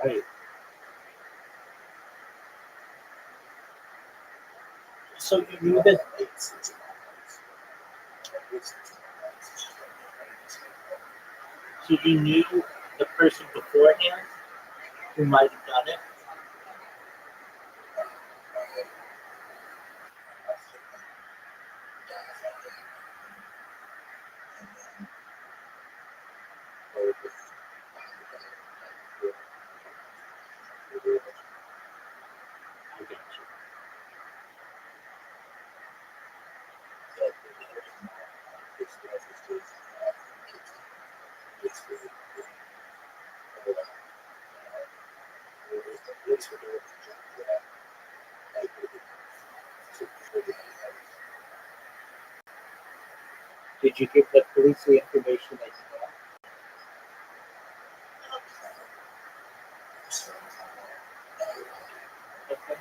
Right. So you knew that. So you knew the person beforehand who might have done it. I got you. Did you give the police the information that you got? Okay.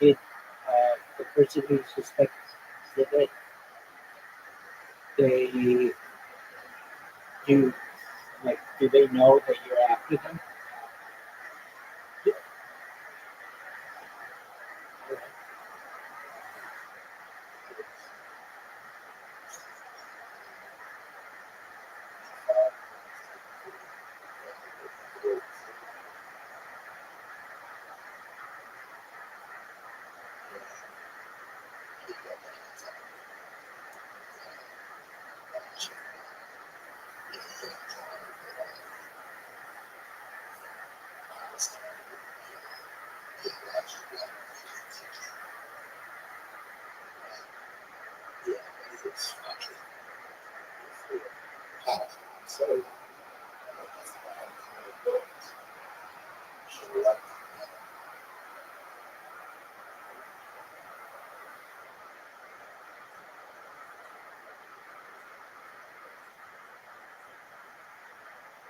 Did the person who suspected it, they do they know that you're after them?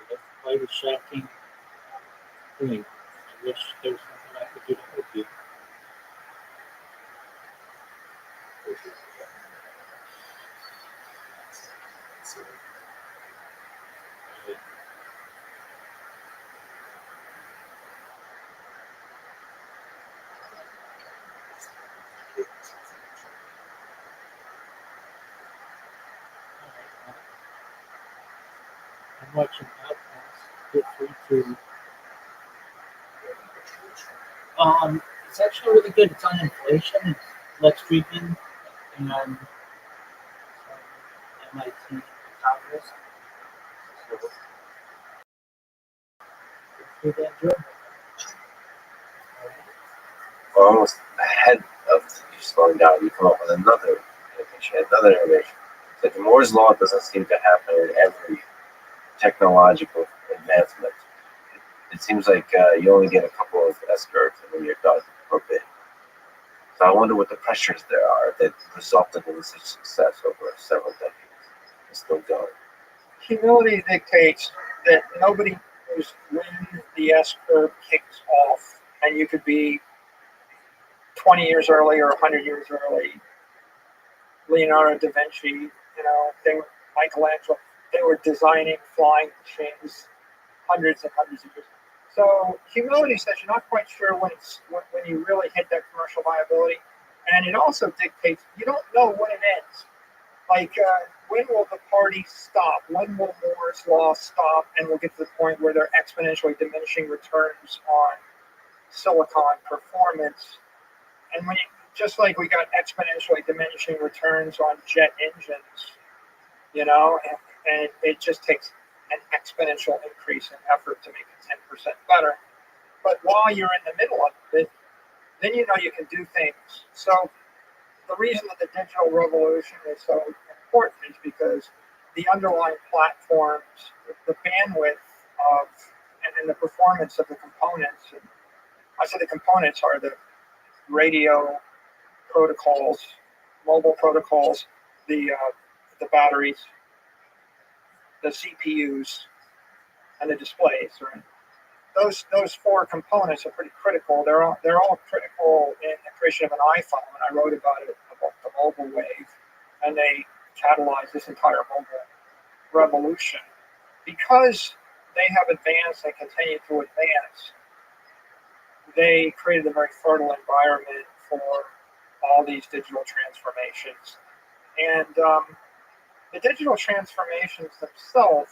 That's quite a shocking thing. I wish there was something I could do to help you. I'm watching podcasts. Feel free to. It's actually really good. It's on inflation, and Lex Friedman, and MIT economist. So, hopefully they enjoy it. We're almost ahead of you slowing down. You come up with another innovation. It's like Moore's law doesn't seem to happen in every technological advancement. It seems like you only get a couple of S-curves and then you're done for a bit. So I wonder what the pressures there are that resulted in such success over several decades. It's still going. Humility dictates that nobody knows when the S curve kicks off, and you could be 20 years early or 100 years early. Leonardo da Vinci, Michelangelo, they were designing flying machines hundreds and hundreds of years. So humility says you're not quite sure when you really hit that commercial viability, and it also dictates you don't know when it ends. Like when will the party stop? When will Moore's law stop, and we'll get to the point where they're exponentially diminishing returns on silicon performance? And when you, just like we got exponentially diminishing returns on jet engines, and it just takes an exponential increase in effort to make it 10% better. But while you're in the middle of it, then you can do things. So the reason that the digital revolution is so important is because the underlying platforms, the bandwidth of, and the performance of the components, and I say the components are the radio protocols, mobile protocols, the batteries, the CPUs, and the displays. Right? Those four components are pretty critical. They're all critical in the creation of an iPhone. And I wrote about it, about the mobile wave, and they catalyzed this entire mobile revolution because they have advanced and continue to advance. They created a very fertile environment for all these digital transformations. And the digital transformations themselves,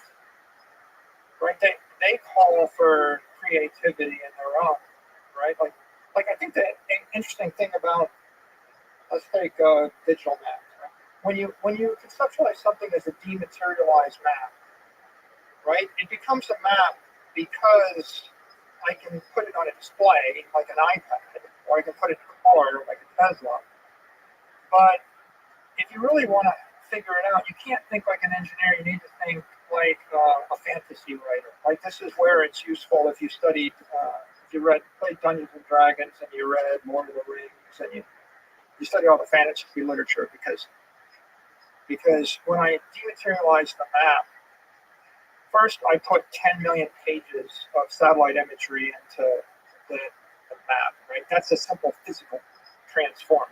right, they call for creativity in their own, right? Like I think the interesting thing about, let's take digital maps. Right? When you conceptualize something as a dematerialized map, right, it becomes a map because I can put it on a display like an iPad, or I can put it in a car like a Tesla. But if you really want to figure it out, you can't think like an engineer. You need to think like a fantasy writer. Like this is where it's useful if you studied, if you played Dungeons and Dragons, and you read Lord of the Rings, and you study all the fantasy literature, because when I dematerialized the map, first I put 10 million pages of satellite imagery into the map. Right, that's a simple physical transform.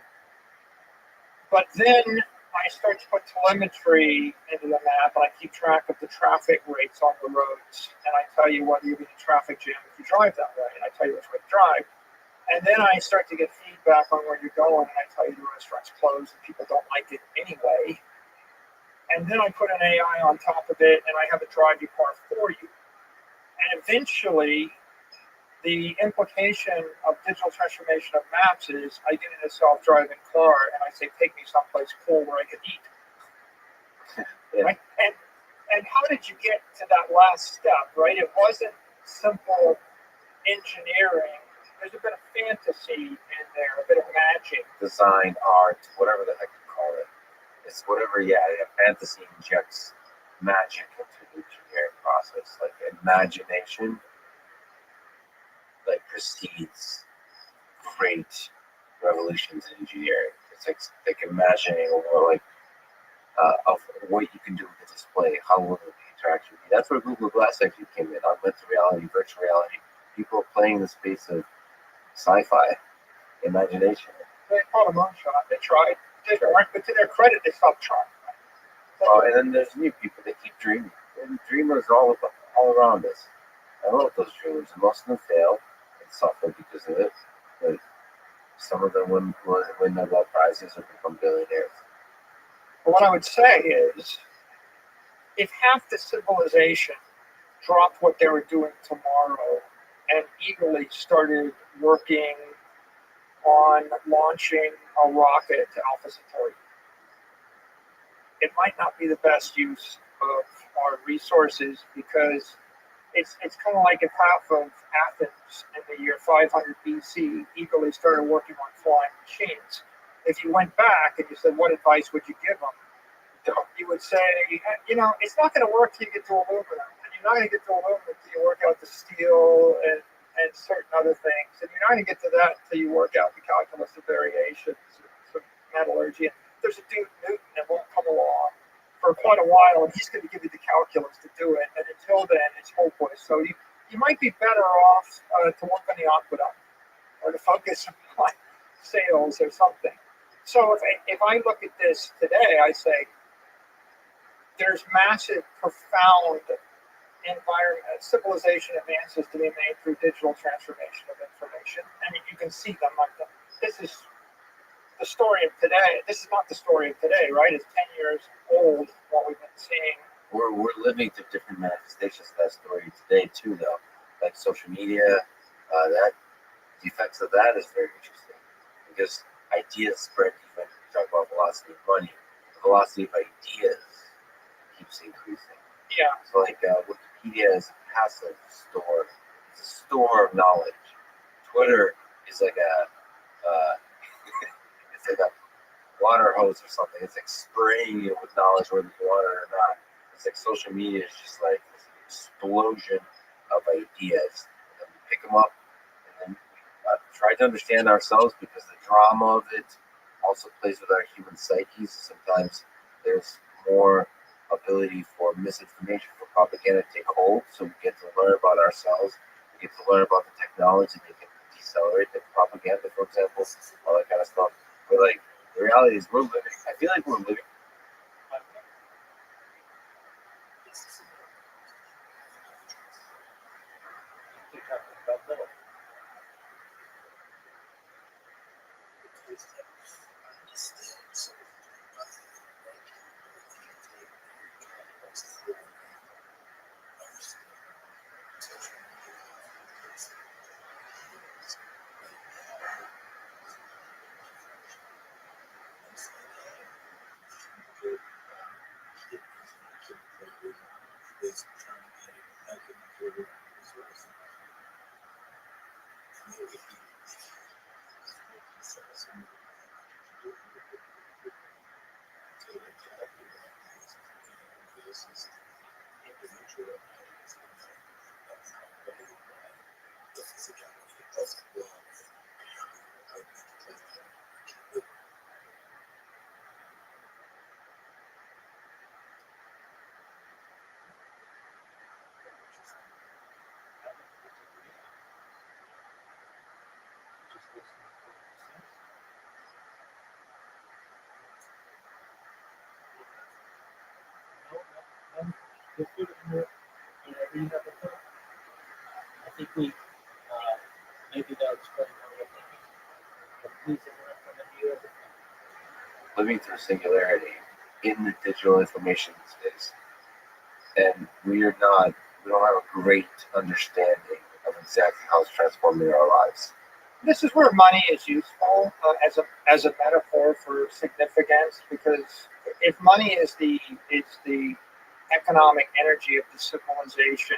But then I start to put telemetry into the map, and I keep track of the traffic rates on the roads, and I tell you whether you're in a traffic jam if you drive that way, and I tell you which way to drive. And then I start to get feedback on where you're going, and I tell you the restaurant's closed and people don't like it anyway. And then I put an AI on top of it, and I have it drive your car for you. And eventually, the implication of digital transformation of maps is I get in a self-driving car and I say, take me someplace cool where I can eat. Yeah. Right? And how did you get to that last step, right? It wasn't simple engineering. There's a bit of fantasy in there, a bit of magic. Design, art, whatever the heck you call it. It's whatever, fantasy injects magic into the engineering process. Like imagination, like precedes great revolutions in engineering. It's like imagining a world of what you can do with the display, how will the interaction be. That's where Google Glass actually came in. Augmented reality, virtual reality. People are playing in the space of sci-fi, imagination. They called a moonshot. They tried. But to their credit, they stopped trying. And then there's new people that keep dreaming. And dreamers all around us. I love those dreamers, and most of them fail and suffer because of it. But some of them win Nobel Prizes or become billionaires. But what I would say is, if half the civilization dropped what they were doing tomorrow and eagerly started working on launching a rocket to Alpha Centauri. It might not be the best use of our resources because it's kind of like if half of Athens in the year 500 BC eagerly started working on flying machines. If you went back and you said, what advice would you give them? You would say, it's not going to work till you get to aluminum. And you're not going to get to aluminum until you work out the steel and certain other things. And you're not going to get to that until you work out the calculus of variations, some metallurgy. And there's a dude, Newton, that won't come along for quite a while, and he's going to give you the calculus to do it. And until then, it's hopeless. So you might be better off to work on the aqueduct or to focus on sales or something. So if I look at this today, I say there's massive, profound civilization advances to be made through digital transformation of information. I mean, you can see them. This is the story of today. This is not the story of today, right? It's 10 years old, what we've been seeing. We're living through different manifestations of that story today, too, though. Like social media, the effects of that is very interesting because ideas spread even. We talk about velocity of money. The velocity of ideas keeps increasing. Yeah. So, like, Wikipedia is a passive store. It's a store of knowledge. Twitter is like it's like a water hose or something. It's like spraying you with knowledge whether you want it or not. It's like social media is just like this explosion of ideas. And we pick them up and then we try to understand ourselves because the drama of it also plays with our human psyches. Sometimes there's more ability for misinformation, for propaganda to take hold. So we get to learn about ourselves. We get to learn about the technology that can decelerate the propaganda, for example, all that kind of stuff. But like the reality is, we're living. I feel like we're living. I think we maybe that explains what we're thinking. But please learn from any other thing. Living through singularity in the digital information space, and we don't have a great understanding of exactly how it's transforming our lives. This is where money is useful as a metaphor for significance, because if money is the economic energy of the civilization,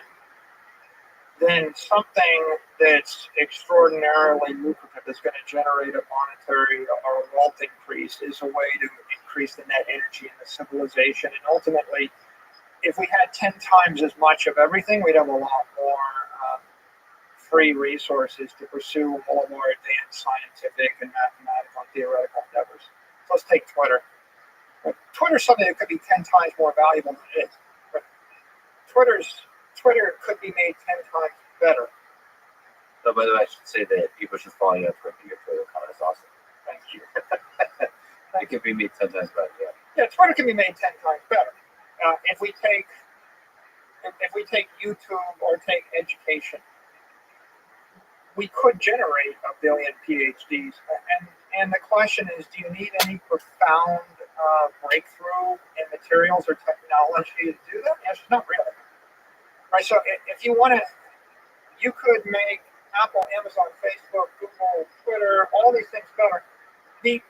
then something that's extraordinarily lucrative is going to generate a monetary or a wealth increase is a way to increase the net energy in the civilization. And ultimately, if we had 10 times as much of everything, we'd have a lot more free resources to pursue more advanced scientific and mathematical and theoretical endeavors. So let's take Twitter. Twitter's something that could be 10 times more valuable than it is. But Twitter could be made 10 times better. So, by the way, I should say that people should follow you on Twitter. Your Twitter account is awesome. Thank you. It could be made 10 times better. Yeah, Twitter can be made 10 times better. If we take YouTube or take education, we could generate 1 billion PhDs. And the question is, do you need any profound breakthrough in materials or technology to do that? Yes, not really. Right. So if you want to, you could make Apple, Amazon, Facebook, Google, Twitter, all these things better. The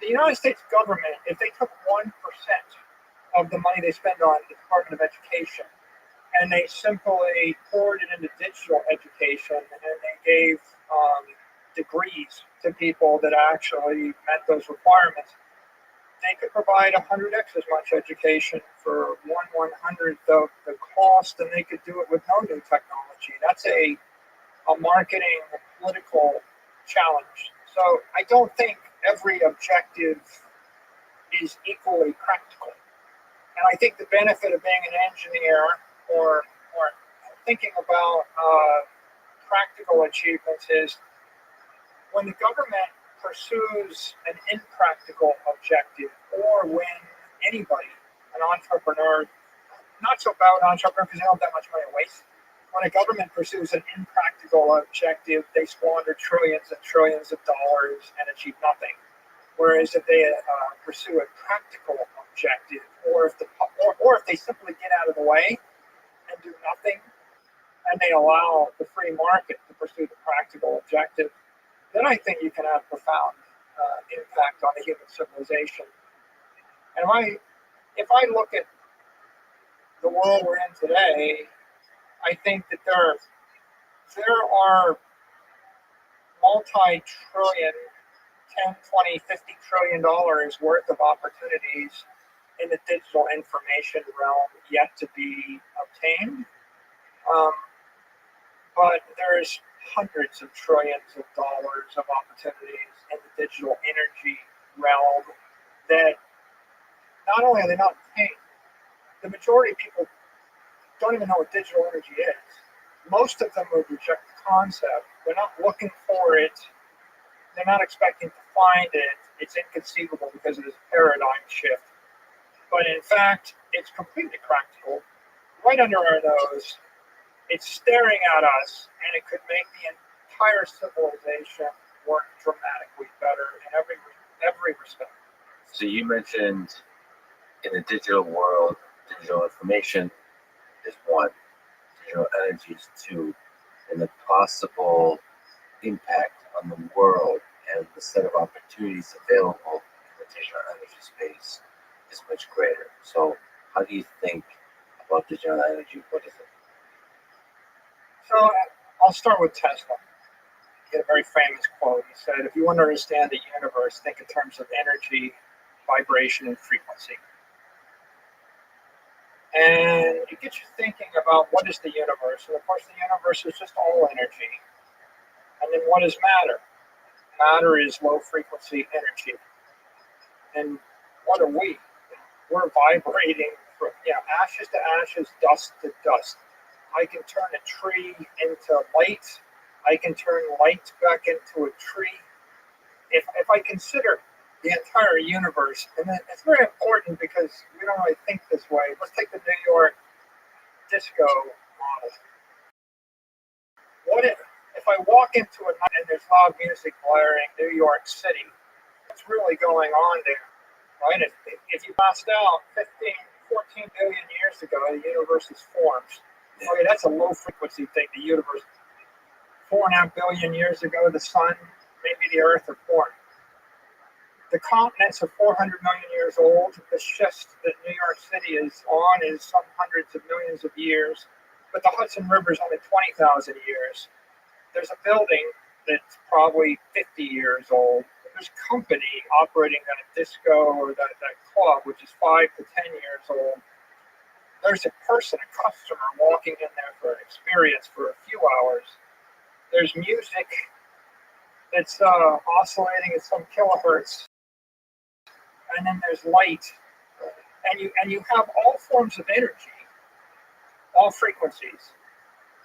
United States government, if they took 1% of the money they spend on the Department of Education and they simply poured it into digital education and they gave degrees to people that actually met those requirements, they could provide 100x as much education for 1/100th of the cost, and they could do it with no new technology. That's a marketing, political challenge. So I don't think every objective is equally practical. And I think the benefit of being an engineer or thinking about practical achievements is when the government pursues an impractical objective, or when anybody, an entrepreneur, not so bad an entrepreneur because they don't have that much money to waste. When a government pursues an impractical objective, they squander trillions and trillions of dollars and achieve nothing. Whereas if they pursue a practical objective, or if they simply get out of the way and do nothing, and they allow the free market to pursue the practical objective, then I think you can have profound impact on the human civilization. And if I look at the world we're in today, I think that there are multi-trillion, 10, 20, 50 trillion dollars worth of opportunities in the digital information realm yet to be obtained. But there's hundreds of trillions of dollars of opportunities in the digital energy realm that not only are they not obtained, the majority of people don't even know what digital energy is. Most of them would reject the concept. They're not looking for it. They're not expecting to find it. It's inconceivable because it is a paradigm shift. But in fact, it's completely practical, right under our nose. It's staring at us, and it could make the entire civilization work dramatically better in every respect. So you mentioned in the digital world, digital information is one, digital energy is two, and the possible impact on the world and the set of opportunities available in the digital energy space is much greater. So how do you think about digital energy? What is it? So I'll start with Tesla. He had a very famous quote. He said, if you want to understand the universe, think in terms of energy, vibration, and frequency. And it gets you thinking about what is the universe. And of course, the universe is just all energy. And then what is matter? Matter is low frequency energy. And what are we? We're vibrating from ashes to ashes, dust to dust. I can turn a tree into light. I can turn light back into a tree. If I consider the entire universe, and it's very important because we don't really think this way. Let's take the New York disco model. What if I walk into a night and there's loud music blaring, New York City? What's really going on there, right? If you passed out 14 billion years ago, the universe is formed. Okay, that's a low frequency thing. The universe, 4.5 billion years ago, the sun, maybe the earth are formed. The continents are 400 million years old. The schist that New York City is on is some hundreds of millions of years. But the Hudson River is only 20,000 years. There's a building that's probably 50 years old. There's a company operating at a disco or that club, which is 5 to 10 years old. There's a person, a customer, walking in there for an experience for a few hours. There's music that's oscillating at some kilohertz. And then there's light. And you have all forms of energy, all frequencies,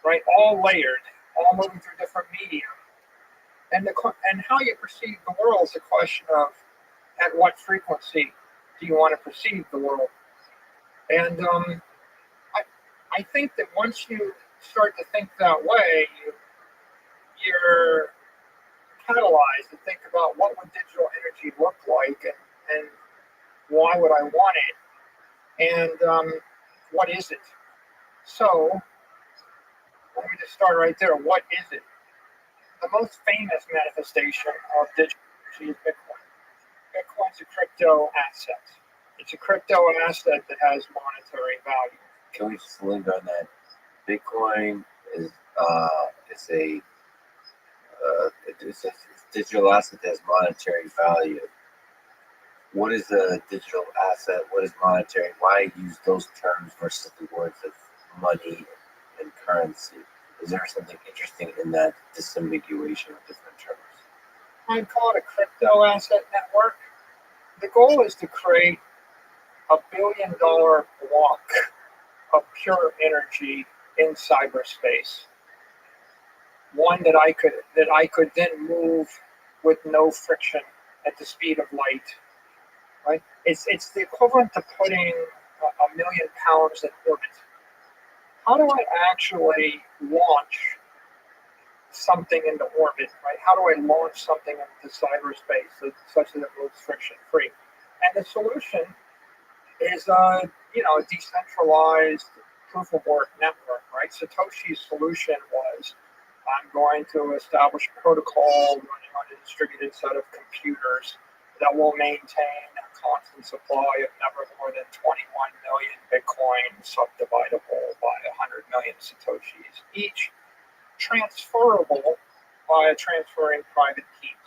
right? All layered, all moving through different medium. And how you perceive the world is a question of at what frequency do you want to perceive the world. And I think that once you start to think that way, you're catalyzed to think about what would digital energy look like and why would I want it and what is it. So let me just start right there. What is it? the most famous manifestation of digital currency is Bitcoin. Bitcoin's a crypto asset. It's a crypto asset that has monetary value. Can we just linger on that? Bitcoin is it's a digital asset that has monetary value. What is a digital asset? What is monetary? Why use those terms versus the words of money and currency? Is there something interesting in that disambiguation of different terms? I'd call it a crypto asset network. The goal is to create $1 billion block of pure energy in cyberspace. One that I could then move with no friction at the speed of light. Right? It's the equivalent to putting a million pounds in orbit. How do I actually launch something into orbit? Right? How do I launch something into cyberspace such that it moves friction free? And the solution is a decentralized proof of work network. Right? Satoshi's solution was, I'm going to establish a protocol running on a distributed set of computers that will maintain a constant supply of never more than 21 million Bitcoin, subdividable by 100 million Satoshis each, transferable by transferring private keys.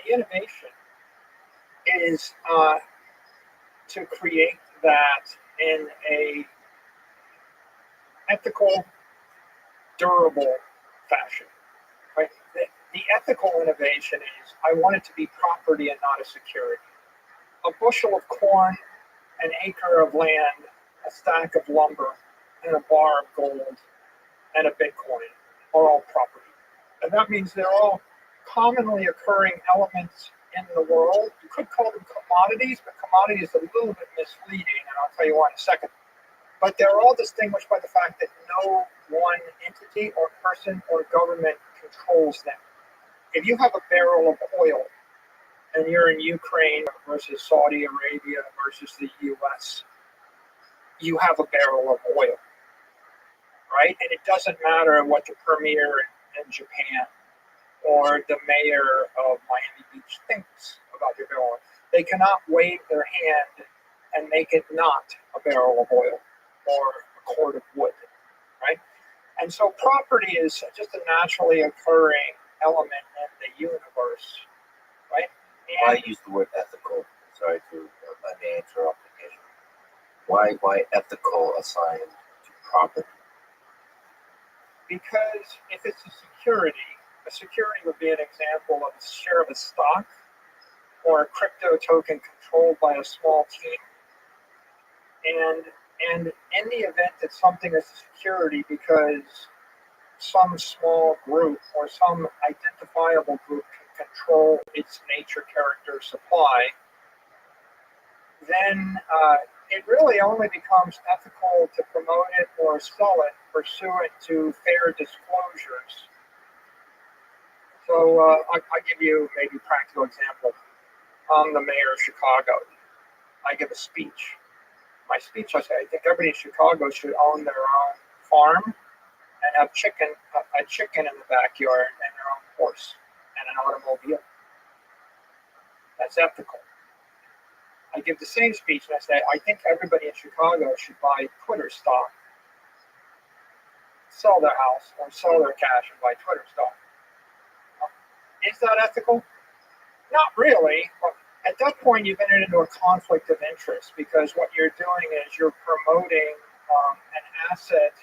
The innovation is to create that in a ethical, durable fashion. Right? The ethical innovation is I want it to be property and not a security. A bushel of corn, an acre of land, a stack of lumber, and a bar of gold, and a Bitcoin are all property. And that means they're all commonly occurring elements in the world. You could call them commodities, but commodity is a little bit misleading, and I'll tell you why in a second. But they're all distinguished by the fact that no one entity or person or government controls them. If you have a barrel of oil and you're in Ukraine versus Saudi Arabia versus the US, you have a barrel of oil, right? And it doesn't matter what the premier in Japan or the mayor of Miami Beach thinks about your barrel. They cannot wave their hand and make it not a barrel of oil or a cord of wood, right? And so property is just a naturally occurring element in the universe, right? Why use the word ethical? Sorry to I may interrupt occasionally. Why ethical assigned to property? Because if it's a security would be an example of a share of a stock or a crypto token controlled by a small team. And in the event that something is a security because some small group or some identifiable group can control its nature, character, supply, then it really only becomes ethical to promote it or sell it pursuant to fair disclosures. So I'll give you maybe a practical example. I'm the mayor of Chicago. I give a speech. My speech, I say, I think everybody in Chicago should own their own farm and have a chicken in the backyard and their own horse and an automobile. That's ethical. I give the same speech and I say, I think everybody in Chicago should buy Twitter stock, sell their house or sell their cash and buy Twitter stock. Is that ethical? Not really. But at that point, you've entered into a conflict of interest because what you're doing is you're promoting an asset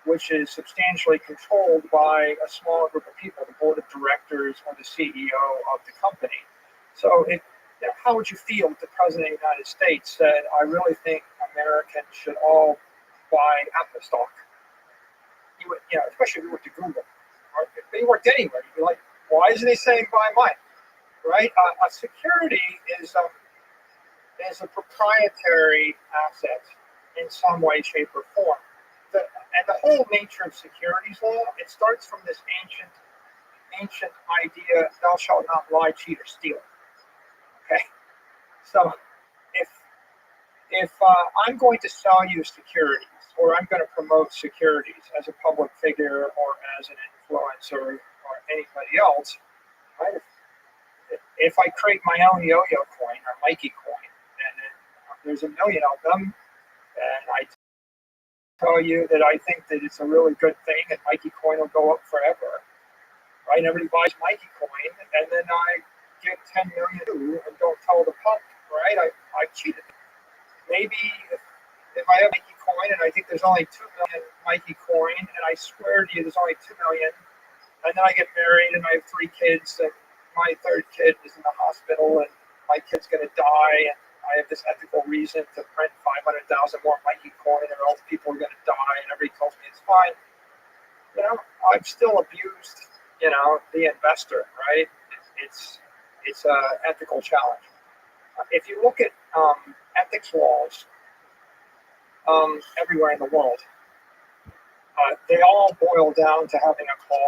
which is substantially controlled by a small group of people, the board of directors or the CEO of the company. So how would you feel if the President of the United States said, I really think Americans should all buy Apple stock? You would, especially if you went to Google, or if you worked anywhere, you'd be like, why isn't he saying buy mine? Right? A security is a proprietary asset in some way, shape, or form. And the whole nature of securities law, it starts from this ancient idea, thou shalt not lie, cheat, or steal. Okay? So if I'm going to sell you securities, or I'm going to promote securities as a public figure or as an influencer or anybody else, right? If I create my own yo-yo coin or Mikey coin, and then there's a million of them, and I tell you that I think that it's a really good thing, and Mikey coin will go up forever, right? Everybody buys Mikey coin, and then I get 10 million and don't tell the public, right? I cheated. Maybe if I have Mikey coin and I think there's only 2 million Mikey coin, and I swear to you there's only 2 million, and then I get married and I have 3 kids, and my 3rd kid is in the hospital, and my kid's going to die, and I have this ethical reason to print 500,000 more Mikey coin, and all the people are going to die, and everybody tells me it's fine. You know, I've still abused, you know, the investor, right? It's an ethical challenge. If you look at ethics laws everywhere in the world, they all boil down to having a clause